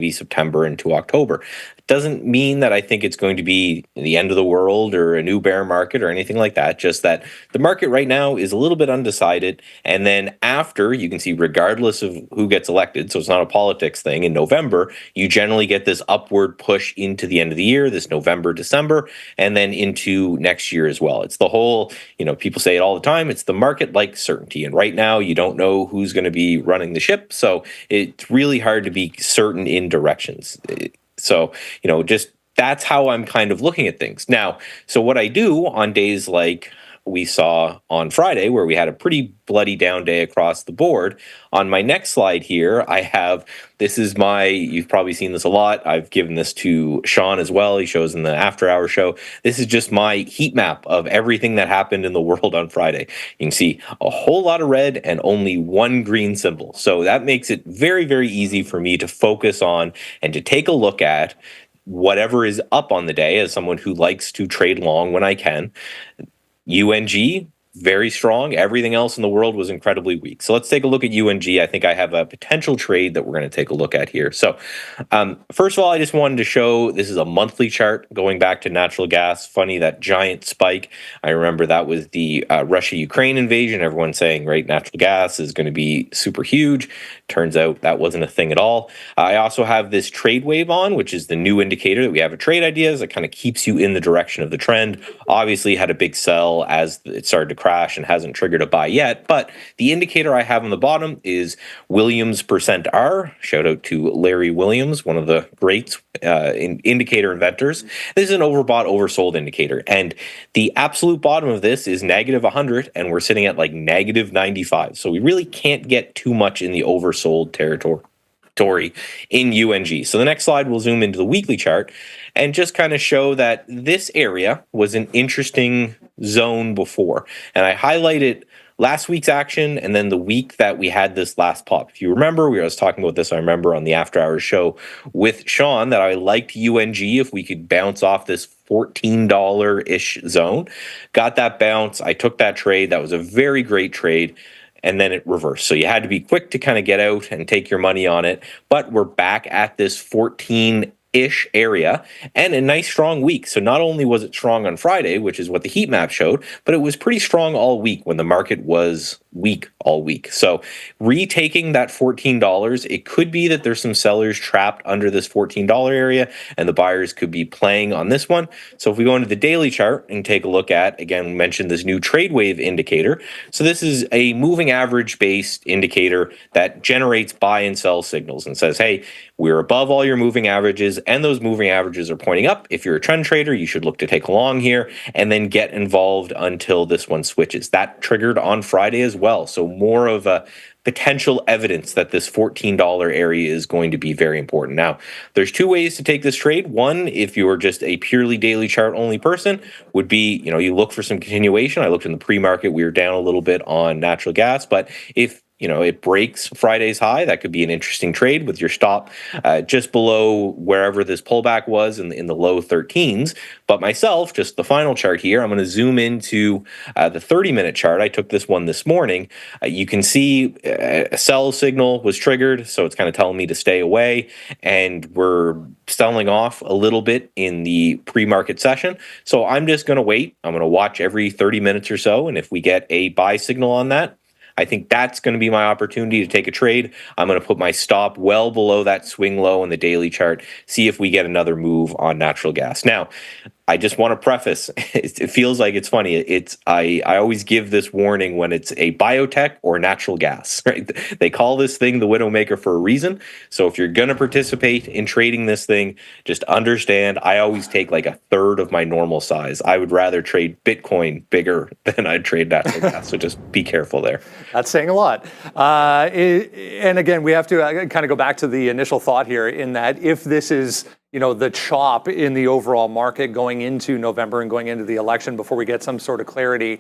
be September into October. It doesn't mean that I think it's going to be the end of the world or a new bear market or anything like that, just that the market right now is a little bit undecided. And then after, you can see regardless of who gets elected, so it's not a politics thing, in November, you generally get this upward push into the end of the year, this November, December, and then into next year as well. It's the whole, people say it all the time, it's the market like certainty. And right now, you don't know who's going to be running the ship. So it's really hard to be certain in directions. So, just that's how I'm kind of looking at things. Now, so what I do on days like we saw on Friday, where we had a pretty bloody down day across the board, on my next slide here, I have, you've probably seen this a lot. I've given this to Sean as well. He shows in the after hour show. This is just my heat map of everything that happened in the world on Friday. You can see a whole lot of red and only one green symbol. So that makes it very, very easy for me to focus on and to take a look at whatever is up on the day as someone who likes to trade long when I can. UNG, very strong. Everything else in the world was incredibly weak. So let's take a look at UNG. I think I have a potential trade that we're going to take a look at here. So first of all, I just wanted to show, this is a monthly chart going back to natural gas. Funny, that giant spike. I remember that was the Russia-Ukraine invasion. Everyone saying, right, natural gas is going to be super huge. Turns out that wasn't a thing at all. I also have this trade wave on, which is the new indicator that we have a trade ideas that kind of keeps you in the direction of the trend. Obviously had a big sell as it started to crash and hasn't triggered a buy yet, but the indicator I have on the bottom is Williams %R. Shout out to Larry Williams, one of the greats indicator inventors. This is an overbought, oversold indicator, and the absolute bottom of this is negative 100, and we're sitting at like negative 95. So we really can't get too much in the oversold territory in UNG. So the next slide, we'll zoom into the weekly chart and just kind of show that this area was an interesting zone before. And I highlighted last week's action and then the week that we had this last pop. If you remember, I was talking about this, I remember on the after hours show with Sean, that I liked UNG if we could bounce off this $14-ish zone. Got that bounce. I took that trade. That was a very great trade. And then it reversed. So you had to be quick to kind of get out and take your money on it. But we're back at this 14-ish area and a nice strong week. So not only was it strong on Friday, which is what the heat map showed, but it was pretty strong all week when the market was weak all week. So retaking that $14, it could be that there's some sellers trapped under this $14 area and the buyers could be playing on this one. So if we go into the daily chart and take a look at, again, we mentioned this new trade wave indicator. So this is a moving average based indicator that generates buy and sell signals and says, hey, we're above all your moving averages and those moving averages are pointing up. If you're a trend trader, you should look to take along here and then get involved until this one switches. That triggered on Friday as well. So more of a potential evidence that this $14 area is going to be very important. Now, there's two ways to take this trade. One, if you're just a purely daily chart only person, would be, you look for some continuation. I looked in the pre-market, we were down a little bit on natural gas, but if it breaks Friday's high, that could be an interesting trade with your stop just below wherever this pullback was in the low 13s. But myself, just the final chart here, I'm going to zoom into the 30-minute chart. I took this one this morning. You can see a sell signal was triggered, so it's kind of telling me to stay away. And we're selling off a little bit in the pre-market session. So I'm just going to wait. I'm going to watch every 30 minutes or so. And if we get a buy signal on that, I think that's going to be my opportunity to take a trade. I'm going to put my stop well below that swing low in the daily chart, see if we get another move on natural gas. Now, I just want to preface, it feels like it's funny. I always give this warning when it's a biotech or natural gas, right? They call this thing the widowmaker for a reason. So if you're going to participate in trading this thing, just understand I always take like a third of my normal size. I would rather trade Bitcoin bigger than I'd trade natural gas. So just be careful there. That's saying a lot. And again, we have to kind of go back to the initial thought here in that if this is the chop in the overall market going into November and going into the election before we get some sort of clarity,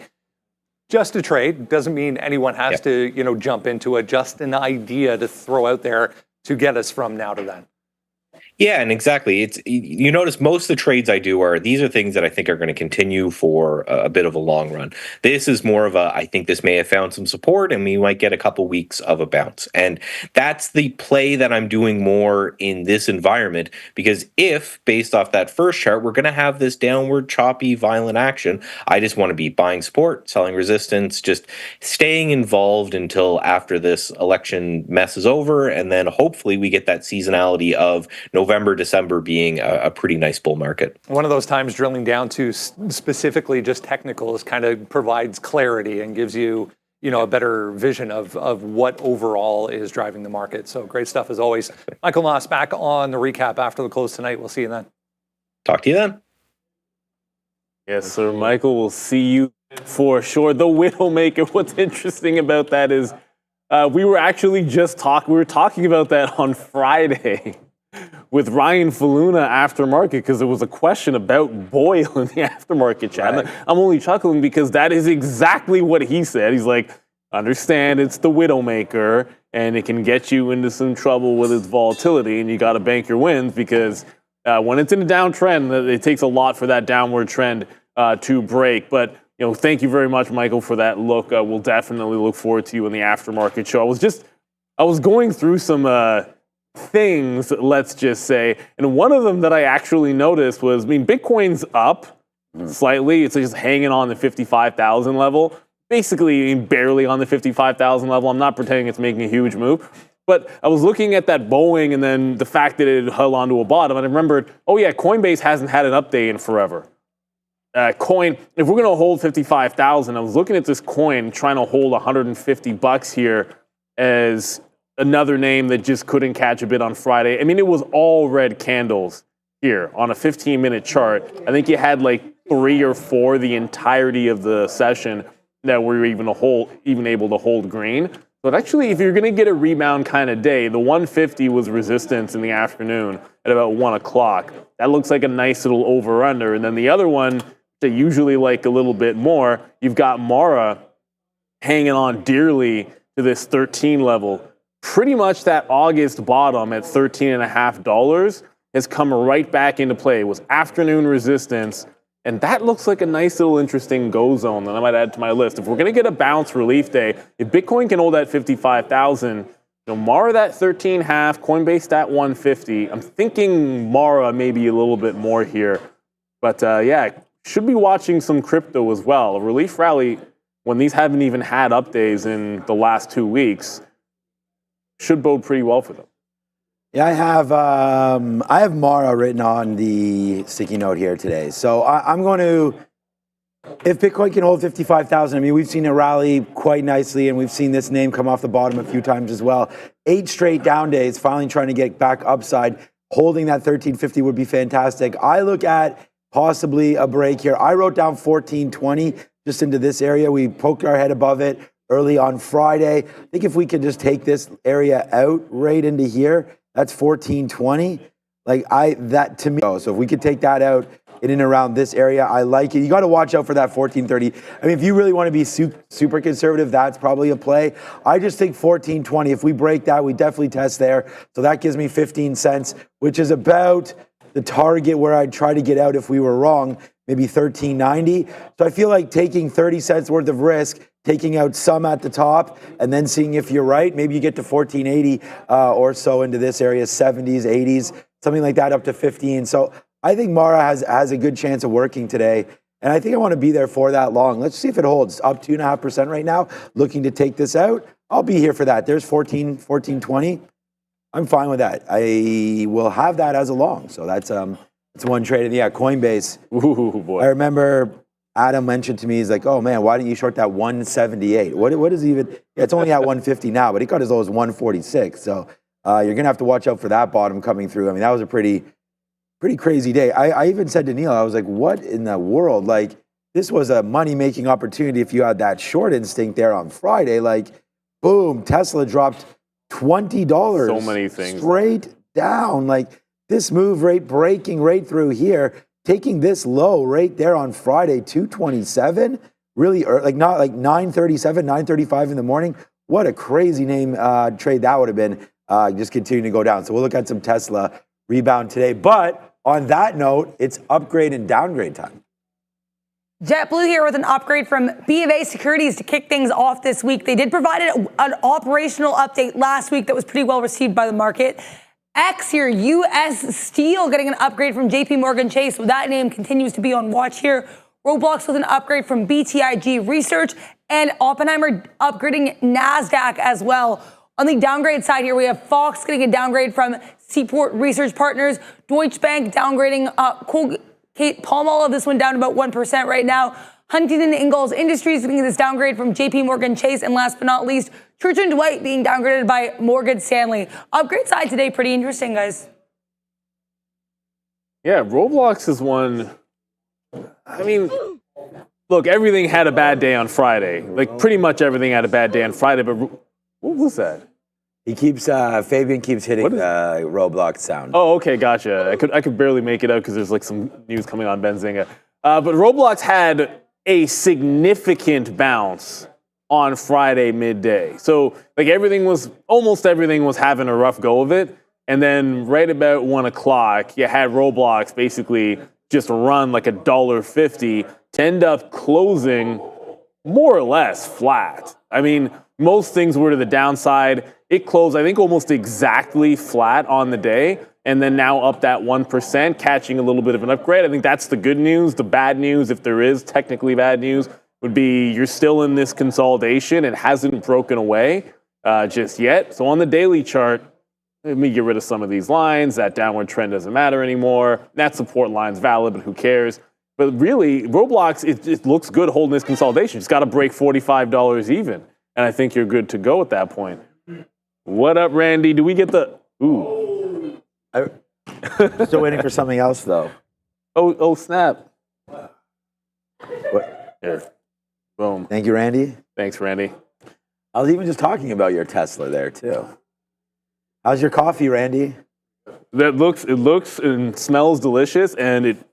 just a trade doesn't mean anyone has to, jump into it. Just an idea to throw out there to get us from now to then. Yeah, and exactly. You notice most of the trades I do these are things that I think are going to continue for a bit of a long run. This is more of I think this may have found some support and we might get a couple weeks of a bounce. And that's the play that I'm doing more in this environment because if based off that first chart we're going to have this downward choppy violent action, I just want to be buying support, selling resistance, just staying involved until after this election mess is over and then hopefully we get that seasonality of November, December being a pretty nice bull market. One of those times drilling down to specifically just technicals kind of provides clarity and gives you, a better vision of what overall is driving the market. So great stuff as always. Michael Moss back on the recap after the close tonight. We'll see you then. Talk to you then. Yes, sir. Michael, we'll see you for sure. The Widowmaker, what's interesting about that is we were talking about that on Friday with Ryan Faluna aftermarket because there was a question about Boyle in the aftermarket chat. Right. I'm only chuckling because that is exactly what he said. He's like, understand it's the Widowmaker and it can get you into some trouble with its volatility and you got to bank your wins because when it's in a downtrend, it takes a lot for that downward trend to break. But thank you very much, Michael, for that look. We'll definitely look forward to you in the aftermarket show. I was going through some things, let's just say, and one of them that I actually noticed was, Bitcoin's up slightly. It's just hanging on the 55,000 level, basically barely on the 55,000 level. I'm not pretending it's making a huge move. But I was looking at that Boeing and then the fact that it held onto a bottom, and I remembered, oh yeah, Coinbase hasn't had an update in forever. If we're going to hold 55,000, I was looking at this coin trying to hold $150 here as another name that just couldn't catch a bid on Friday. It was all red candles here on a 15-minute chart. I think you had like 3 or 4 the entirety of the session that were even able to hold green. But actually, if you're going to get a rebound kind of day, the 150 was resistance in the afternoon at about 1 o'clock. That looks like a nice little over-under. And then the other one that usually like a little bit more, you've got Mara hanging on dearly to this 13 level. Pretty much that August bottom at $13.50 has come right back into play. It was afternoon resistance. And that looks like a nice little interesting go zone that I might add to my list. If we're going to get a bounce relief day, if Bitcoin can hold at 55,000, Mara that 13.5, Coinbase that 150. I'm thinking Mara maybe a little bit more here. But should be watching some crypto as well. A relief rally when these haven't even had up days in the last 2 weeks should bode pretty well for them. Yeah, I have Mara written on the sticky note here today. So I'm going to, if Bitcoin can hold 55,000, we've seen it rally quite nicely, and we've seen this name come off the bottom a few times as well. 8 straight down days, finally trying to get back upside. Holding that 1350 would be fantastic. I look at possibly a break here. I wrote down 1420 just into this area. We poked our head above it early on Friday. I think if we could just take this area out right into here, that's 1420. That to me. So if we could take that out in and around this area, I like it. You got to watch out for that 1430. If you really want to be super conservative, that's probably a play. I just think 1420. If we break that, we definitely test there. So that gives me 15 cents, which is about the target where I'd try to get out if we were wrong, maybe 1390. So I feel like taking 30 cents worth of risk, taking out some at the top, and then seeing if you're right. Maybe you get to 1480 or so into this area, 70s, 80s, something like that, up to 15. So I think Mara has a good chance of working today. And I think I want to be there for that long. Let's see if it holds. Up 2.5% right now, looking to take this out. I'll be here for that. There's 1420. I'm fine with that. I will have that as a long. So that's one trade. And yeah, Coinbase. Ooh, boy. I remember Adam mentioned to me, he's like, oh man, why didn't you short that 178? What is even, it's only at 150 now, but he got as low as 146. So you're going to have to watch out for that bottom coming through. That was a pretty crazy day. I even said to Neil, I was like, what in the world? This was a money-making opportunity if you had that short instinct there on Friday. Boom, Tesla dropped $20. So many things. Straight down. This move rate breaking right through here, taking this low right there on Friday, 227, really early, not 937, 935 in the morning. What a crazy name trade that would have been, just continuing to go down. So we'll look at some Tesla rebound today. But on that note, it's upgrade and downgrade time. JetBlue here with an upgrade from BofA Securities to kick things off this week. They did provide an operational update last week that was pretty well received by the market. X here, US Steel, getting an upgrade from JP Morgan Chase. So that name continues to be on watch here. Roblox with an upgrade from BTIG Research, and Oppenheimer upgrading NASDAQ as well. On the downgrade side here, we have Fox getting a downgrade from Seaport Research Partners, Deutsche Bank downgrading Colgate-Palmolive, this one down about 1% right now. Huntington Ingalls Industries getting this downgrade from JP Morgan Chase, and last but not least, Church & Dwight being downgraded by Morgan Stanley. Upgrade side today, pretty interesting, guys. Yeah, Roblox is one. I mean, look, everything had a bad day on Friday. Like, pretty much everything had a bad day on Friday, but what was that? He keeps, Fabian keeps hitting the Roblox sound. Oh, okay, gotcha. I could barely make it out because there's like some news coming on Benzinga. But Roblox had a significant bounce on Friday midday. So like almost everything was having a rough go of it. And then right about 1 o'clock, you had Roblox basically just run like $1.50 to end up closing more or less flat. I mean, most things were to the downside. It closed, I think, almost exactly flat on the day, and then now up that 1%, catching a little bit of an upgrade. I think that's the good news. The bad news, if there is technically bad news, would be you're still in this consolidation. It hasn't broken away just yet. So on the daily chart, let me get rid of some of these lines. That downward trend doesn't matter anymore. That support line's valid, but who cares? But really, Roblox, it looks good holding this consolidation. It's got to break $45 even. And I think you're good to go at that point. What up, Randy? Do we get the... Ooh. Still waiting for something else, though. Oh, snap. What? Here. Boom. Thank you, Randy. Thanks, Randy. I was even just talking about your Tesla there, too. How's your coffee, Randy? It looks and smells delicious, and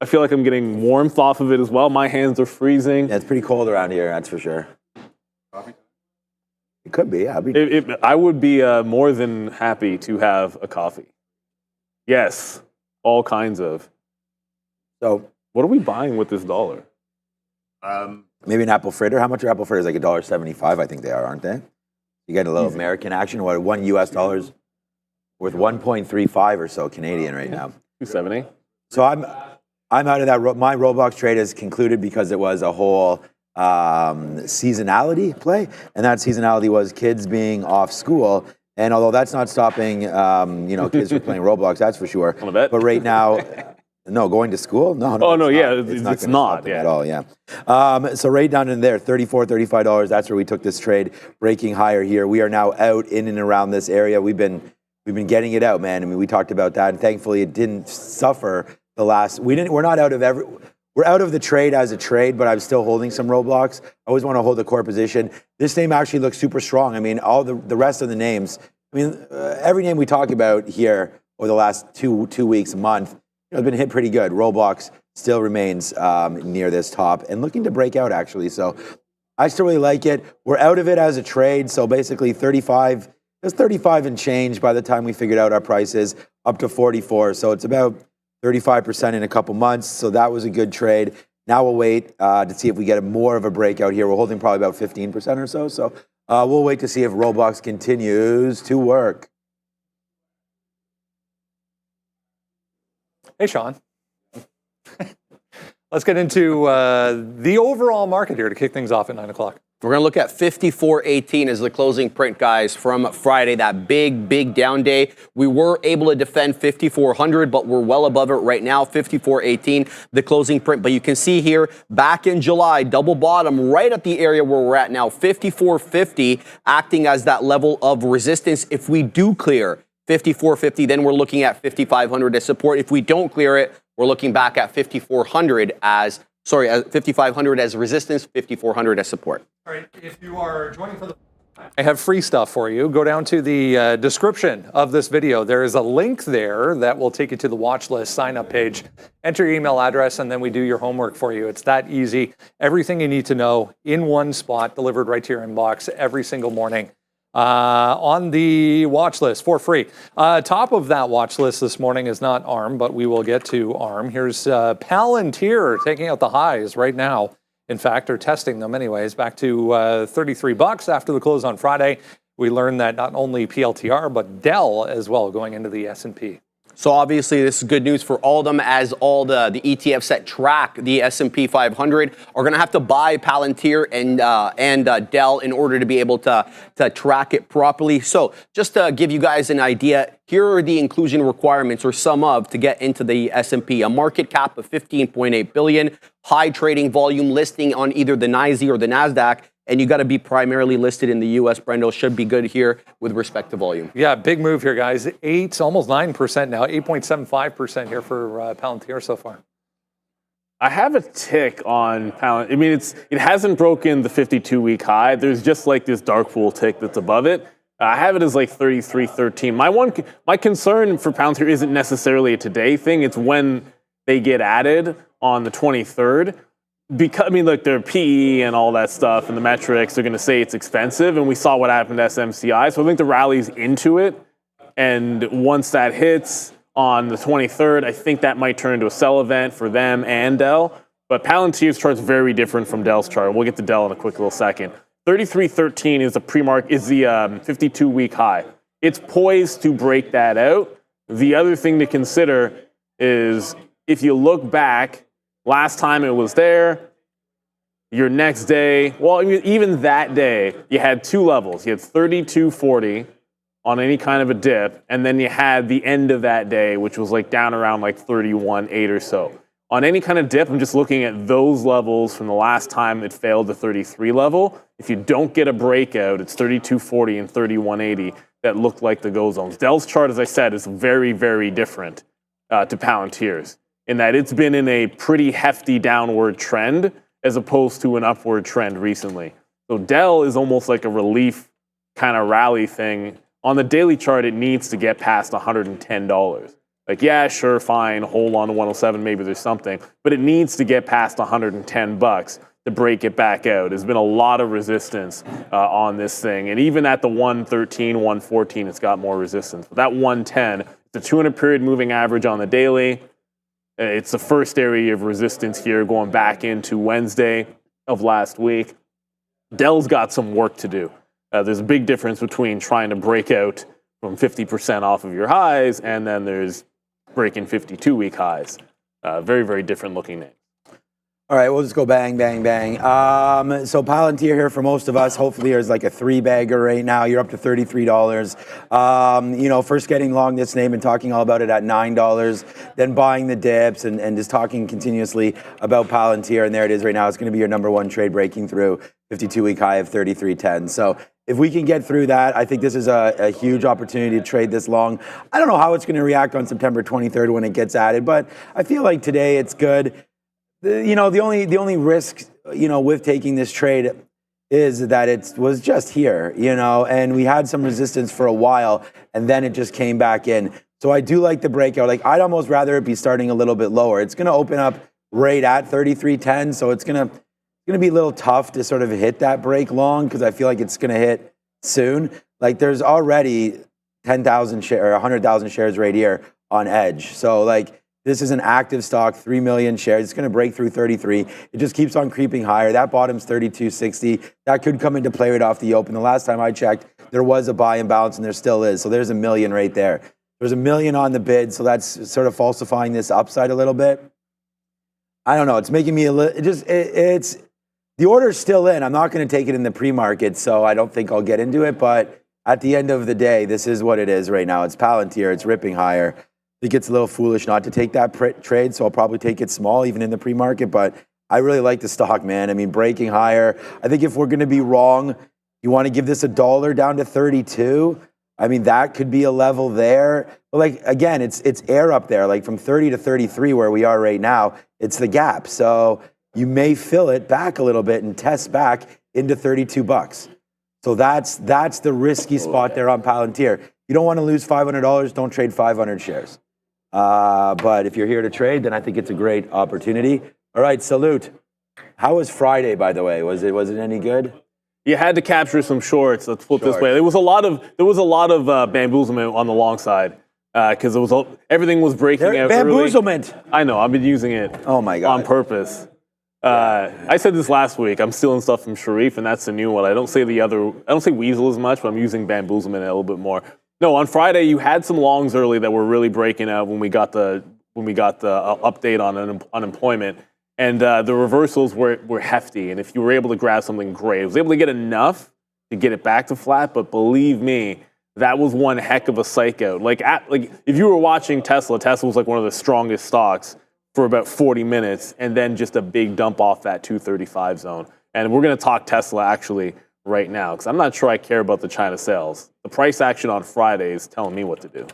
I feel like I'm getting warmth off of it as well. My hands are freezing. Yeah, it's pretty cold around here, that's for sure. Coffee? It could be, yeah. I would be more than happy to have a coffee. Yes, all kinds of. So, what are we buying with this dollar? Maybe an apple fritter. How much are apple fritters? Like $1.75, I think they are, aren't they? You get a little American action. What, $1 US worth 1.35 or so Canadian right now. 270. So I'm out of that. My Roblox trade is concluded because it was a whole seasonality play, and that seasonality was kids being off school. And although that's not stopping, kids from playing Roblox, that's for sure. On a bet? But right now, no, going to school? No. Oh no, yeah, it's not at all. Yeah. So right down in there, $34, $35. That's where we took this trade, breaking higher here. We are now out in and around this area. We've been getting it out, man. I mean, we talked about that, and thankfully it didn't suffer the last. We're not out of We're out of the trade as a trade, but I'm still holding some Roblox. I always want to hold a core position. This name actually looks super strong. I mean, all the rest of the names. I mean, every name we talk about here over the last two weeks, a month, has been hit pretty good. Roblox still remains near this top and looking to break out, actually. So I still really like it. We're out of it as a trade. So basically 35, there's 35 and change by the time we figured out our prices, up to 44. So it's about 35% in a couple months. So that was a good trade. Now we'll wait to see if we get more of a breakout here. We're holding probably about 15% or so. So we'll wait to see if Roblox continues to work. Hey, Sean. Let's get into the overall market here to kick things off at 9 o'clock. We're going to look at 54.18 as the closing print, guys, from Friday, that big down day. We were able to defend 5400, but we're well above it right now, 54.18, the closing print. But you can see here, back in July, double bottom right at the area where we're at now, 5450, acting as that level of resistance. If we do clear 5450, then we're looking at 5500 as support. If we don't clear it, we're looking back at 5500 as resistance, 5400 as support. All right, if you are joining for the... I have free stuff for you. Go down to the description of this video. There is a link there that will take you to the watch list sign-up page. Enter your email address, and then we do your homework for you. It's that easy. Everything you need to know in one spot, delivered right to your inbox every single morning. on the watch list for free. Top of that watch list this morning is not ARM, but we will get to ARM. Here's Palantir taking out the highs right now. In fact, or testing them anyways, back to $33 after the close on Friday. We learned that not only PLTR, but Dell as well going into the S&P. So obviously this is good news for all of them, as all the ETFs that track the S&P 500 are going to have to buy Palantir and Dell in order to be able to track it properly. So just to give you guys an idea, here are the inclusion requirements, or some of, to get into the S&P. A market cap of 15.8 billion, high trading volume, listing on either the NYSE or the NASDAQ, and you got to be primarily listed in the U.S. Brendo should be good here with respect to volume. Yeah, big move here, guys. Almost 9% now, 8.75% here for Palantir so far. I have a tick on Palantir. I mean, it hasn't broken the 52-week high. There's just like this dark pool tick that's above it. I have it as like 33.13. My concern for Palantir isn't necessarily a today thing. It's when they get added on the 23rd. Because, I mean, look, their PE and all that stuff and the metrics are going to say it's expensive, and we saw what happened to SMCI. So I think the rally's into it, and once that hits on the 23rd, I think that might turn into a sell event for them and Dell. But Palantir's chart's very different from Dell's chart. We'll get to Dell in a quick little second. 33.13 is the is the 52-week high. It's poised to break that out. The other thing to consider is if you look back, last time it was there, your next day, well, even that day, you had two levels. You had 32.40 on any kind of a dip, and then you had the end of that day, which was like down around like 31.8 or so. On any kind of dip, I'm just looking at those levels from the last time it failed the 33 level. If you don't get a breakout, it's 32.40 and 31.80 that look like the go zones. Dell's chart, as I said, is very, very different to Palantir's, in that it's been in a pretty hefty downward trend as opposed to an upward trend recently. So Dell is almost like a relief kind of rally thing. On the daily chart, it needs to get past $110. Like, yeah, sure, fine, hold on to 107, maybe there's something, but it needs to get past $110 to break it back out. There's been a lot of resistance on this thing, and even at the 113, 114, it's got more resistance. But that 110, the 200-period moving average on the daily, it's the first area of resistance here going back into Wednesday of last week. Dell's got some work to do. There's a big difference between trying to break out from 50% off of your highs, and then there's breaking 52-week highs. Very, very different looking name. All right, we'll just go bang, bang, bang. So Palantir here for most of us, hopefully is like a three-bagger right now. You're up to $33. First getting long this name and talking all about it at $9, then buying the dips and just talking continuously about Palantir, and there it is right now. It's going to be your number one trade, breaking through 52-week high of 33.10. So if we can get through that, I think this is a huge opportunity to trade this long. I don't know how it's going to react on September 23rd when it gets added, but I feel like today it's good. The only risk, with taking this trade is that it was just here, and we had some resistance for a while, and then it just came back in. So I do like the breakout. Like, I'd almost rather it be starting a little bit lower. It's going to open up right at 33.10, so it's going to be a little tough to sort of hit that break long, because I feel like it's going to hit soon. Like, there's already 10,000 shares or 100,000 shares right here on edge. So this is an active stock, 3 million shares. It's going to break through 33. It just keeps on creeping higher. That bottom's 32.60. That could come into play right off the open. The last time I checked, there was a buy imbalance, and there still is. So there's $1 million right there. There's $1 million on the bid, so that's sort of falsifying this upside a little bit. I don't know. It's making me a little. It's the order's still in. I'm not going to take it in the pre-market, so I don't think I'll get into it. But at the end of the day, this is what it is right now. It's Palantir. It's ripping higher. I think it's a little foolish not to take that trade, so I'll probably take it small, even in the pre-market. But I really like the stock, man. I mean, breaking higher. I think if we're going to be wrong, you want to give this $1 down to 32. I mean, that could be a level there. But again, it's air up there. Like from 30 to 33, where we are right now, it's the gap. So you may fill it back a little bit and test back into $32. So that's the risky spot there on Palantir. You don't want to lose $500. Don't trade 500 shares. But if you're here to trade, then I think it's a great opportunity. All right, salute. How was Friday, by the way? Was it any good? You had to capture some shorts. Let's put it this way. There was a lot of bamboozlement on the long side because everything was breaking out. Bamboozlement. Early. I know. I've been using it. Oh my God. On purpose. I said this last week. I'm stealing stuff from Sharif, and that's the new one. I don't say weasel as much, but I'm using bamboozlement a little bit more. No, on Friday you had some longs early that were really breaking out when we got the update on unemployment. And the reversals were hefty, and if you were able to grab something great, I was able to get enough to get it back to flat. But believe me, that was one heck of a psych out. Like if you were watching Tesla was like one of the strongest stocks for about 40 minutes, and then just a big dump off that 235 zone. And we're going to talk Tesla actually right now because I'm not sure I care about the China sales. The price action on Friday is telling me what to do.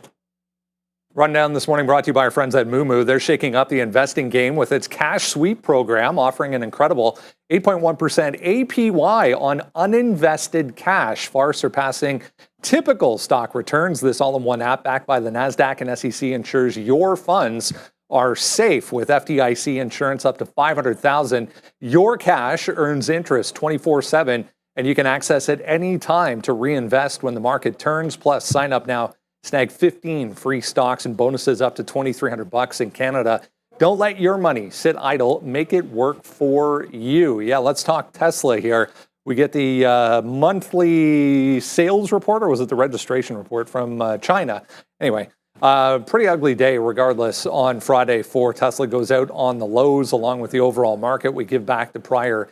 Rundown this morning brought to you by our friends at Moomoo. They're shaking up the investing game with its cash sweep program, offering an incredible 8.1% APY on uninvested cash, far surpassing typical stock returns. This all-in-one app backed by the NASDAQ and SEC ensures your funds are safe with FDIC insurance up to $500,000. Your cash earns interest 24/7, and you can access it any time to reinvest when the market turns. Plus, sign up now. Snag 15 free stocks and bonuses up to $2,300 in Canada. Don't let your money sit idle. Make it work for you. Yeah, let's talk Tesla here. We get the monthly sales report, or was it the registration report from China? Anyway, pretty ugly day regardless on Friday for Tesla. Goes out on the lows along with the overall market. We give back the prior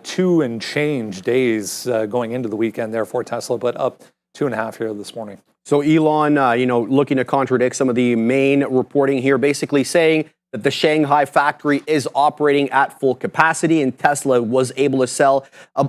2 and change days going into the weekend there for Tesla, but up 2.5 here this morning. So Elon, looking to contradict some of the main reporting here, basically saying that the Shanghai factory is operating at full capacity, and Tesla was able to sell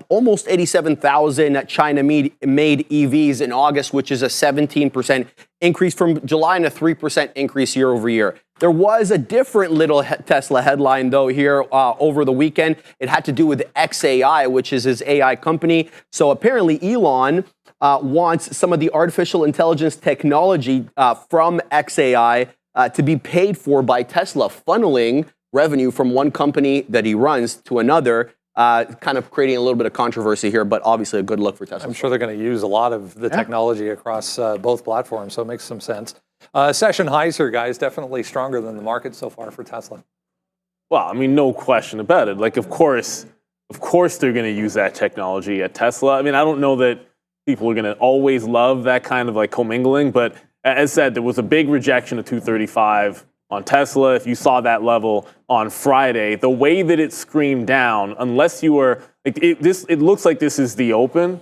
almost 87,000 China-made EVs in August, which is a 17% increase from July and a 3% increase year over year. There was a different little Tesla headline, though, here over the weekend. It had to do with XAI, which is his AI company. So apparently Elon wants some of the artificial intelligence technology from XAI to be paid for by Tesla, funneling revenue from one company that he runs to another, kind of creating a little bit of controversy here, but obviously a good look for Tesla. I'm sure they're going to use a lot of the technology across both platforms, so it makes some sense. Session highs here, guys, definitely stronger than the market so far for Tesla. Well, I mean, no question about it. Like, of course they're going to use that technology at Tesla. I mean, I don't know that people are going to always love that kind of like commingling, but as said, there was a big rejection of 235 on Tesla. If you saw that level on Friday, the way that it screamed down, unless you were like it looks like this is the open,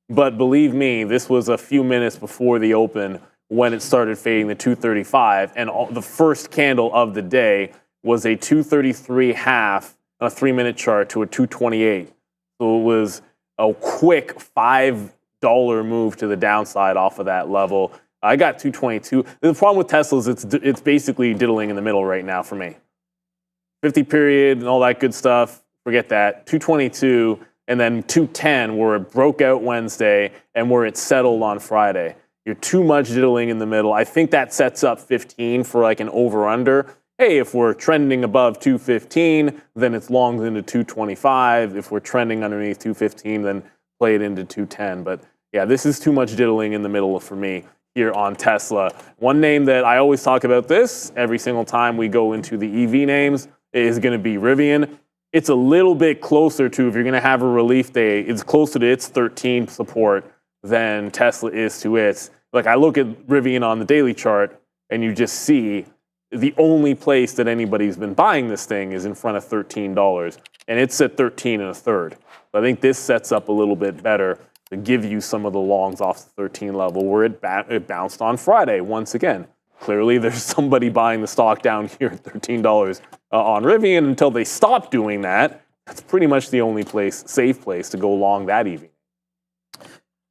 but believe me, this was a few minutes before the open when it started fading the 235, and the first candle of the day was a 233 half on a 3-minute chart to a 228. So it was a quick $5 move to the downside off of that level. I got 222. The problem with Tesla is it's basically diddling in the middle right now for me. 50 period and all that good stuff, forget that. 222 and then 210 where it broke out Wednesday and where it settled on Friday. You're too much diddling in the middle. I think that sets up 15 for like an over-under. Hey, if we're trending above 215, then it's longs into 225. If we're trending underneath 215, then play it into 210. But yeah, this is too much diddling in the middle for me here on Tesla. One name that I always talk about this every single time we go into the EV names is going to be Rivian. It's a little bit closer to, if you're going to have a relief day, it's closer to its 13 support than Tesla is to its. Like I look at Rivian on the daily chart and you just see the only place that anybody's been buying this thing is in front of $13, and it's at 13 1/3. I think this sets up a little bit better to give you some of the longs off the 13 level where it bounced on Friday once again. Clearly, there's somebody buying the stock down here at $13 on Rivian. Until they stop doing that, that's pretty much the only safe place to go long that EV.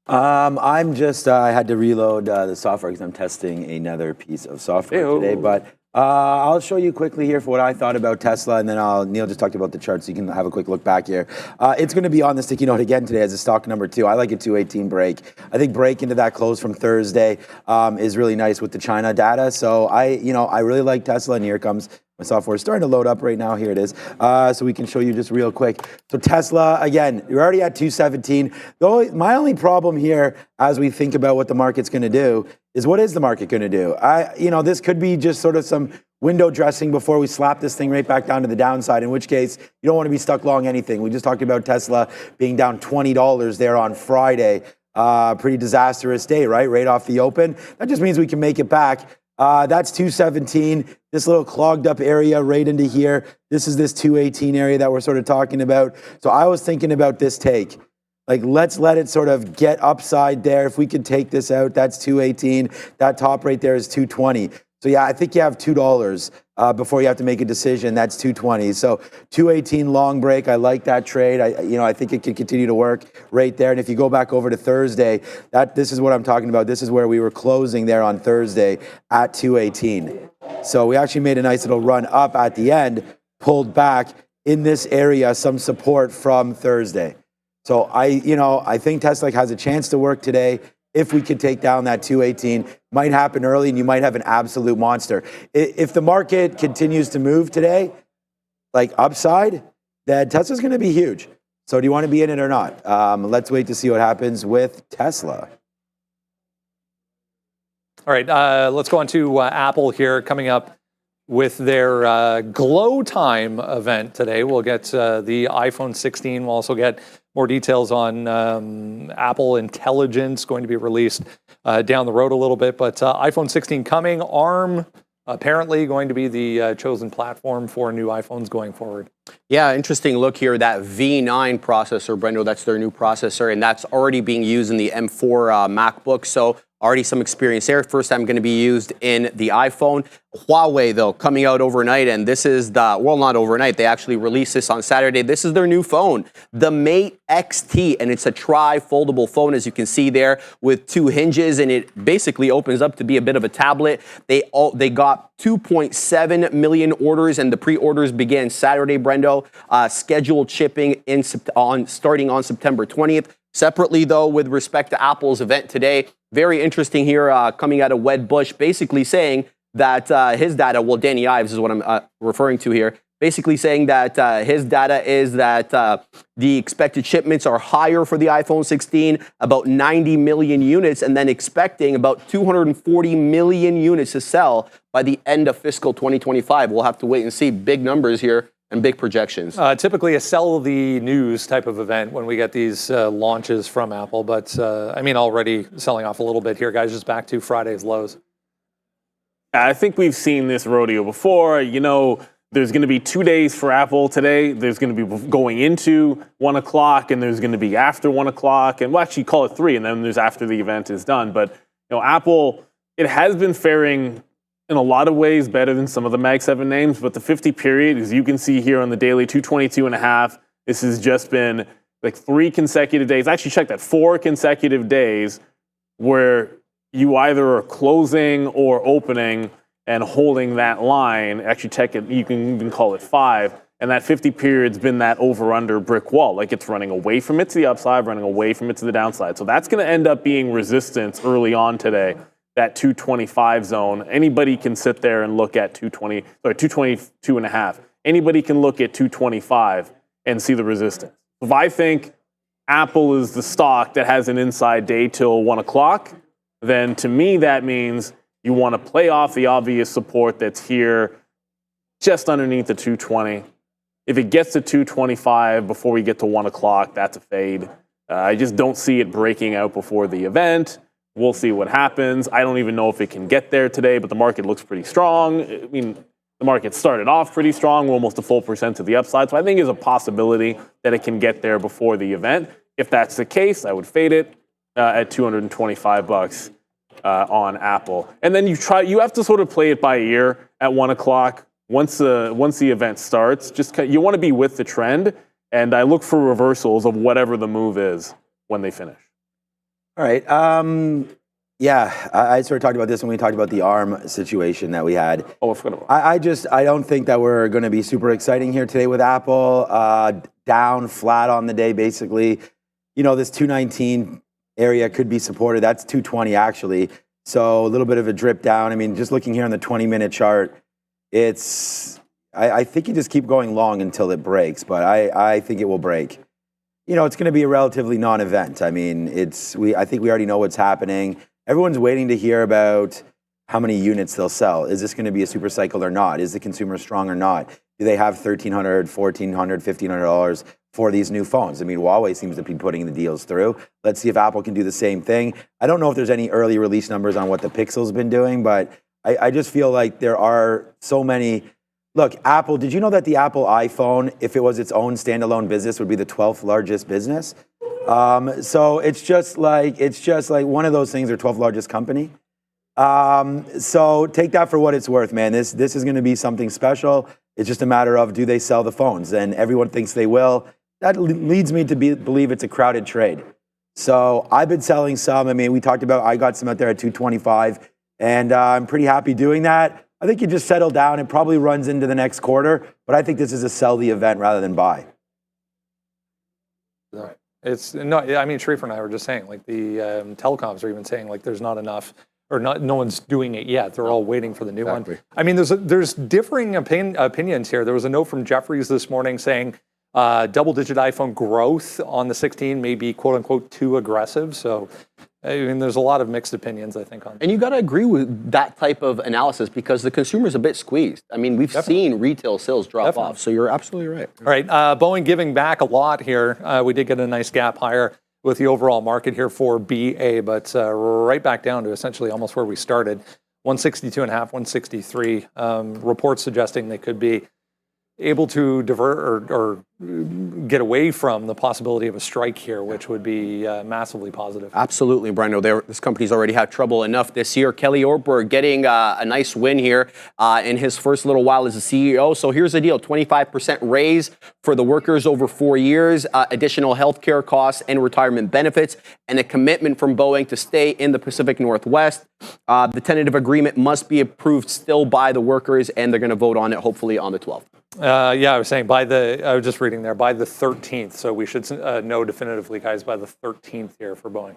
I had to reload the software because I'm testing another piece of software today. But I'll show you quickly here for what I thought about Tesla, and then Neil just talked about the chart, so you can have a quick look back here. It's going to be on the sticky note again today as a stock number 2. I like a 218 break. I think break into that close from Thursday is really nice with the China data. So I really like Tesla, and here comes My software is starting to load up right now. Here it is. So we can show you just real quick. So Tesla, again, you're already at 217. My only problem here, as we think about what the market's going to do, is what is the market going to do? This could be just sort of some window dressing before we slap this thing right back down to the downside, in which case you don't want to be stuck long anything. We just talked about Tesla being down $20 there on Friday. Pretty disastrous day, right? Right off the open. That just means we can make it back. That's 217. This little clogged up area right into here. This is this 218 area that we're sort of talking about. So I was thinking about this take. Like, let's let it sort of get upside there. If we could take this out, that's 218. That top right there is 220. So yeah, I think you have $2 before you have to make a decision. That's 220. So 218 long break. I like that trade. I think it could continue to work right there. And if you go back over to Thursday, this is what I'm talking about. This is where we were closing there on Thursday at 218. So we actually made a nice little run up at the end, pulled back in this area, some support from Thursday. So I think Tesla has a chance to work today. If we could take down that 218, might happen early and you might have an absolute monster. If the market continues to move today, like upside, then Tesla's going to be huge. So do you want to be in it or not? Let's wait to see what happens with Tesla. All right, let's go on to Apple here, coming up with their Glow Time event today. We'll get the iPhone 16. We'll also get more details on Apple Intelligence going to be released down the road a little bit. But iPhone 16 coming, ARM apparently going to be the chosen platform for new iPhones going forward. Yeah, interesting look here. That V9 processor, Brendo, that's their new processor, and that's already being used in the M4 MacBook. So already some experience there. First time going to be used in the iPhone. Huawei, though, coming out overnight, and this is well, not overnight. They actually released this on Saturday. This is their new phone, the Mate XT, and it's a tri-foldable phone, as you can see there, with two hinges, and it basically opens up to be a bit of a tablet. They got 2.7 million orders, and the pre-orders began Saturday, Brendo. Scheduled shipping starting on September 20th. Separately, though, with respect to Apple's event today, very interesting here, coming out of Wedbush, basically saying that his data, well, Danny Ives is what I'm referring to here, basically saying that his data is that the expected shipments are higher for the iPhone 16, about 90 million units, and then expecting about 240 million units to sell by the end of fiscal 2025. We'll have to wait and see. Big numbers here and big projections. Typically a sell the news type of event when we get these launches from Apple, but already selling off a little bit here, guys. Just back to Friday's lows. I think we've seen this rodeo before. There's going to be 2 days for Apple today. There's going to be going into 1 o'clock, and there's going to be after 1 o'clock, and we'll actually call it 3, and then there's after the event is done. But Apple, it has been faring in a lot of ways better than some of the Mag 7 names, but the 50 period, as you can see here on the daily, 222.5. This has just been like 3 consecutive days. Actually, check that, 4 consecutive days where you either are closing or opening and holding that line. Actually, check it. You can even call it 5. And that 50 period's been that over-under brick wall. Like it's running away from it to the upside, running away from it to the downside. So that's going to end up being resistance early on today. That 225 zone. Anybody can sit there and look at 222.5. Anybody can look at 225 and see the resistance. If I think Apple is the stock that has an inside day till 1 o'clock, then to me that means you want to play off the obvious support that's here just underneath the 220. If it gets to 225 before we get to 1 o'clock, that's a fade. I just don't see it breaking out before the event. We'll see what happens. I don't even know if it can get there today, but the market looks pretty strong. The market started off pretty strong, almost a full percent to the upside. So I think there's a possibility that it can get there before the event. If that's the case, I would fade it at $225 on Apple. And then you have to sort of play it by ear at 1 o'clock. Once the event starts, you want to be with the trend. And I look for reversals of whatever the move is when they finish. All right. I sort of talked about this when we talked about the ARM situation that we had. Oh, I forgot about I don't think that we're going to be super exciting here today with Apple. Down, flat on the day, basically. This 219 area could be supported. That's 220, actually. So a little bit of a drip down. Just looking here on the 20-minute chart, it's I think you just keep going long until it breaks, but I think it will break. It's going to be a relatively non-event. I mean, I think we already know what's happening. Everyone's waiting to hear about how many units they'll sell. Is this going to be a super cycle or not? Is the consumer strong or not? Do they have $1,300, $1,400, $1,500 for these new phones? I mean, Huawei seems to be putting the deals through. Let's see if Apple can do the same thing. I don't know if there's any early release numbers on what the Pixel's been doing, but I just feel like there are so many. Look, Apple, did you know that the Apple iPhone, if it was its own standalone business, would be the 12th largest business? So it's just like one of those things, or 12th largest company. So take that for what it's worth, man. This is going to be something special. It's just a matter of, do they sell the phones? And everyone thinks they will. That leads me to believe it's a crowded trade. So I've been selling some. I mean, we talked about, I got some out there at 225, and I'm pretty happy doing that. I think you just settle down. It probably runs into the next quarter, but I think this is a sell the event rather than buy. It's no. I mean, Sharif and I were just saying, like, the telecoms are even saying, like, there's not enough, or not. No one's doing it yet. They're all waiting for the new one. I mean, there's differing opinions here. There was a note from Jefferies this morning saying double-digit iPhone growth on the 16 may be quote unquote too aggressive. So, I mean, there's a lot of mixed opinions, I think, on. And you got to agree with that type of analysis because the consumer's a bit squeezed. I mean, we've seen retail sales drop off, so you're absolutely right. All right, Boeing giving back a lot here. We did get a nice gap higher with the overall market here for BA, but right back down to essentially almost where we started, 162.5, 163. Reports suggesting they could be able to divert or get away from the possibility of a strike here, which would be massively positive. Absolutely, Brando. This company's already had trouble enough this year. Kelly Ortberg getting a nice win here in his first little while as a CEO. So here's the deal, 25% raise for the workers over 4 years, additional healthcare costs and retirement benefits, and a commitment from Boeing to stay in the Pacific Northwest. The tentative agreement must be approved still by the workers, and they're going to vote on it hopefully on the 12th. Yeah, I was saying I was just reading there, by the 13th. So we should know definitively, guys, by the 13th here for Boeing.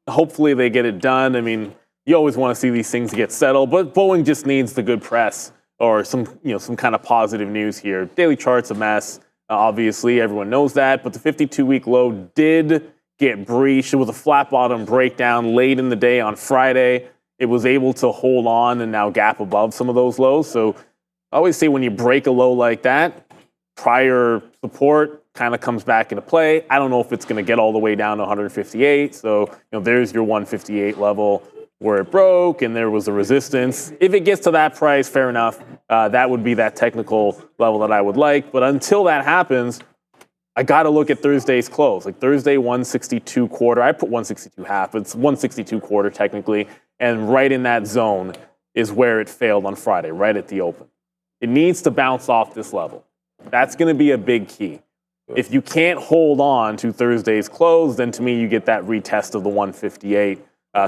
Hopefully they get it done. I mean, you always want to see these things get settled, but Boeing just needs the good press or some kind of positive news here. Daily chart's a mess. Obviously, everyone knows that, but the 52-week low did get breached. It was a flat bottom breakdown late in the day on Friday. It was able to hold on and now gap above some of those lows. So I always say when you break a low like that, prior support kind of comes back into play. I don't know if it's going to get all the way down to 158. So there's your 158 level where it broke and there was a resistance. If it gets to that price, fair enough. That would be that technical level that I would like. But until that happens, I got to look at Thursday's close. Like Thursday, 162 quarter. I put 162 half, but it's 162 quarter technically. And right in that zone is where it failed on Friday, right at the open. It needs to bounce off this level. That's going to be a big key. If you can't hold on to Thursday's close, then to me you get that retest of the 158.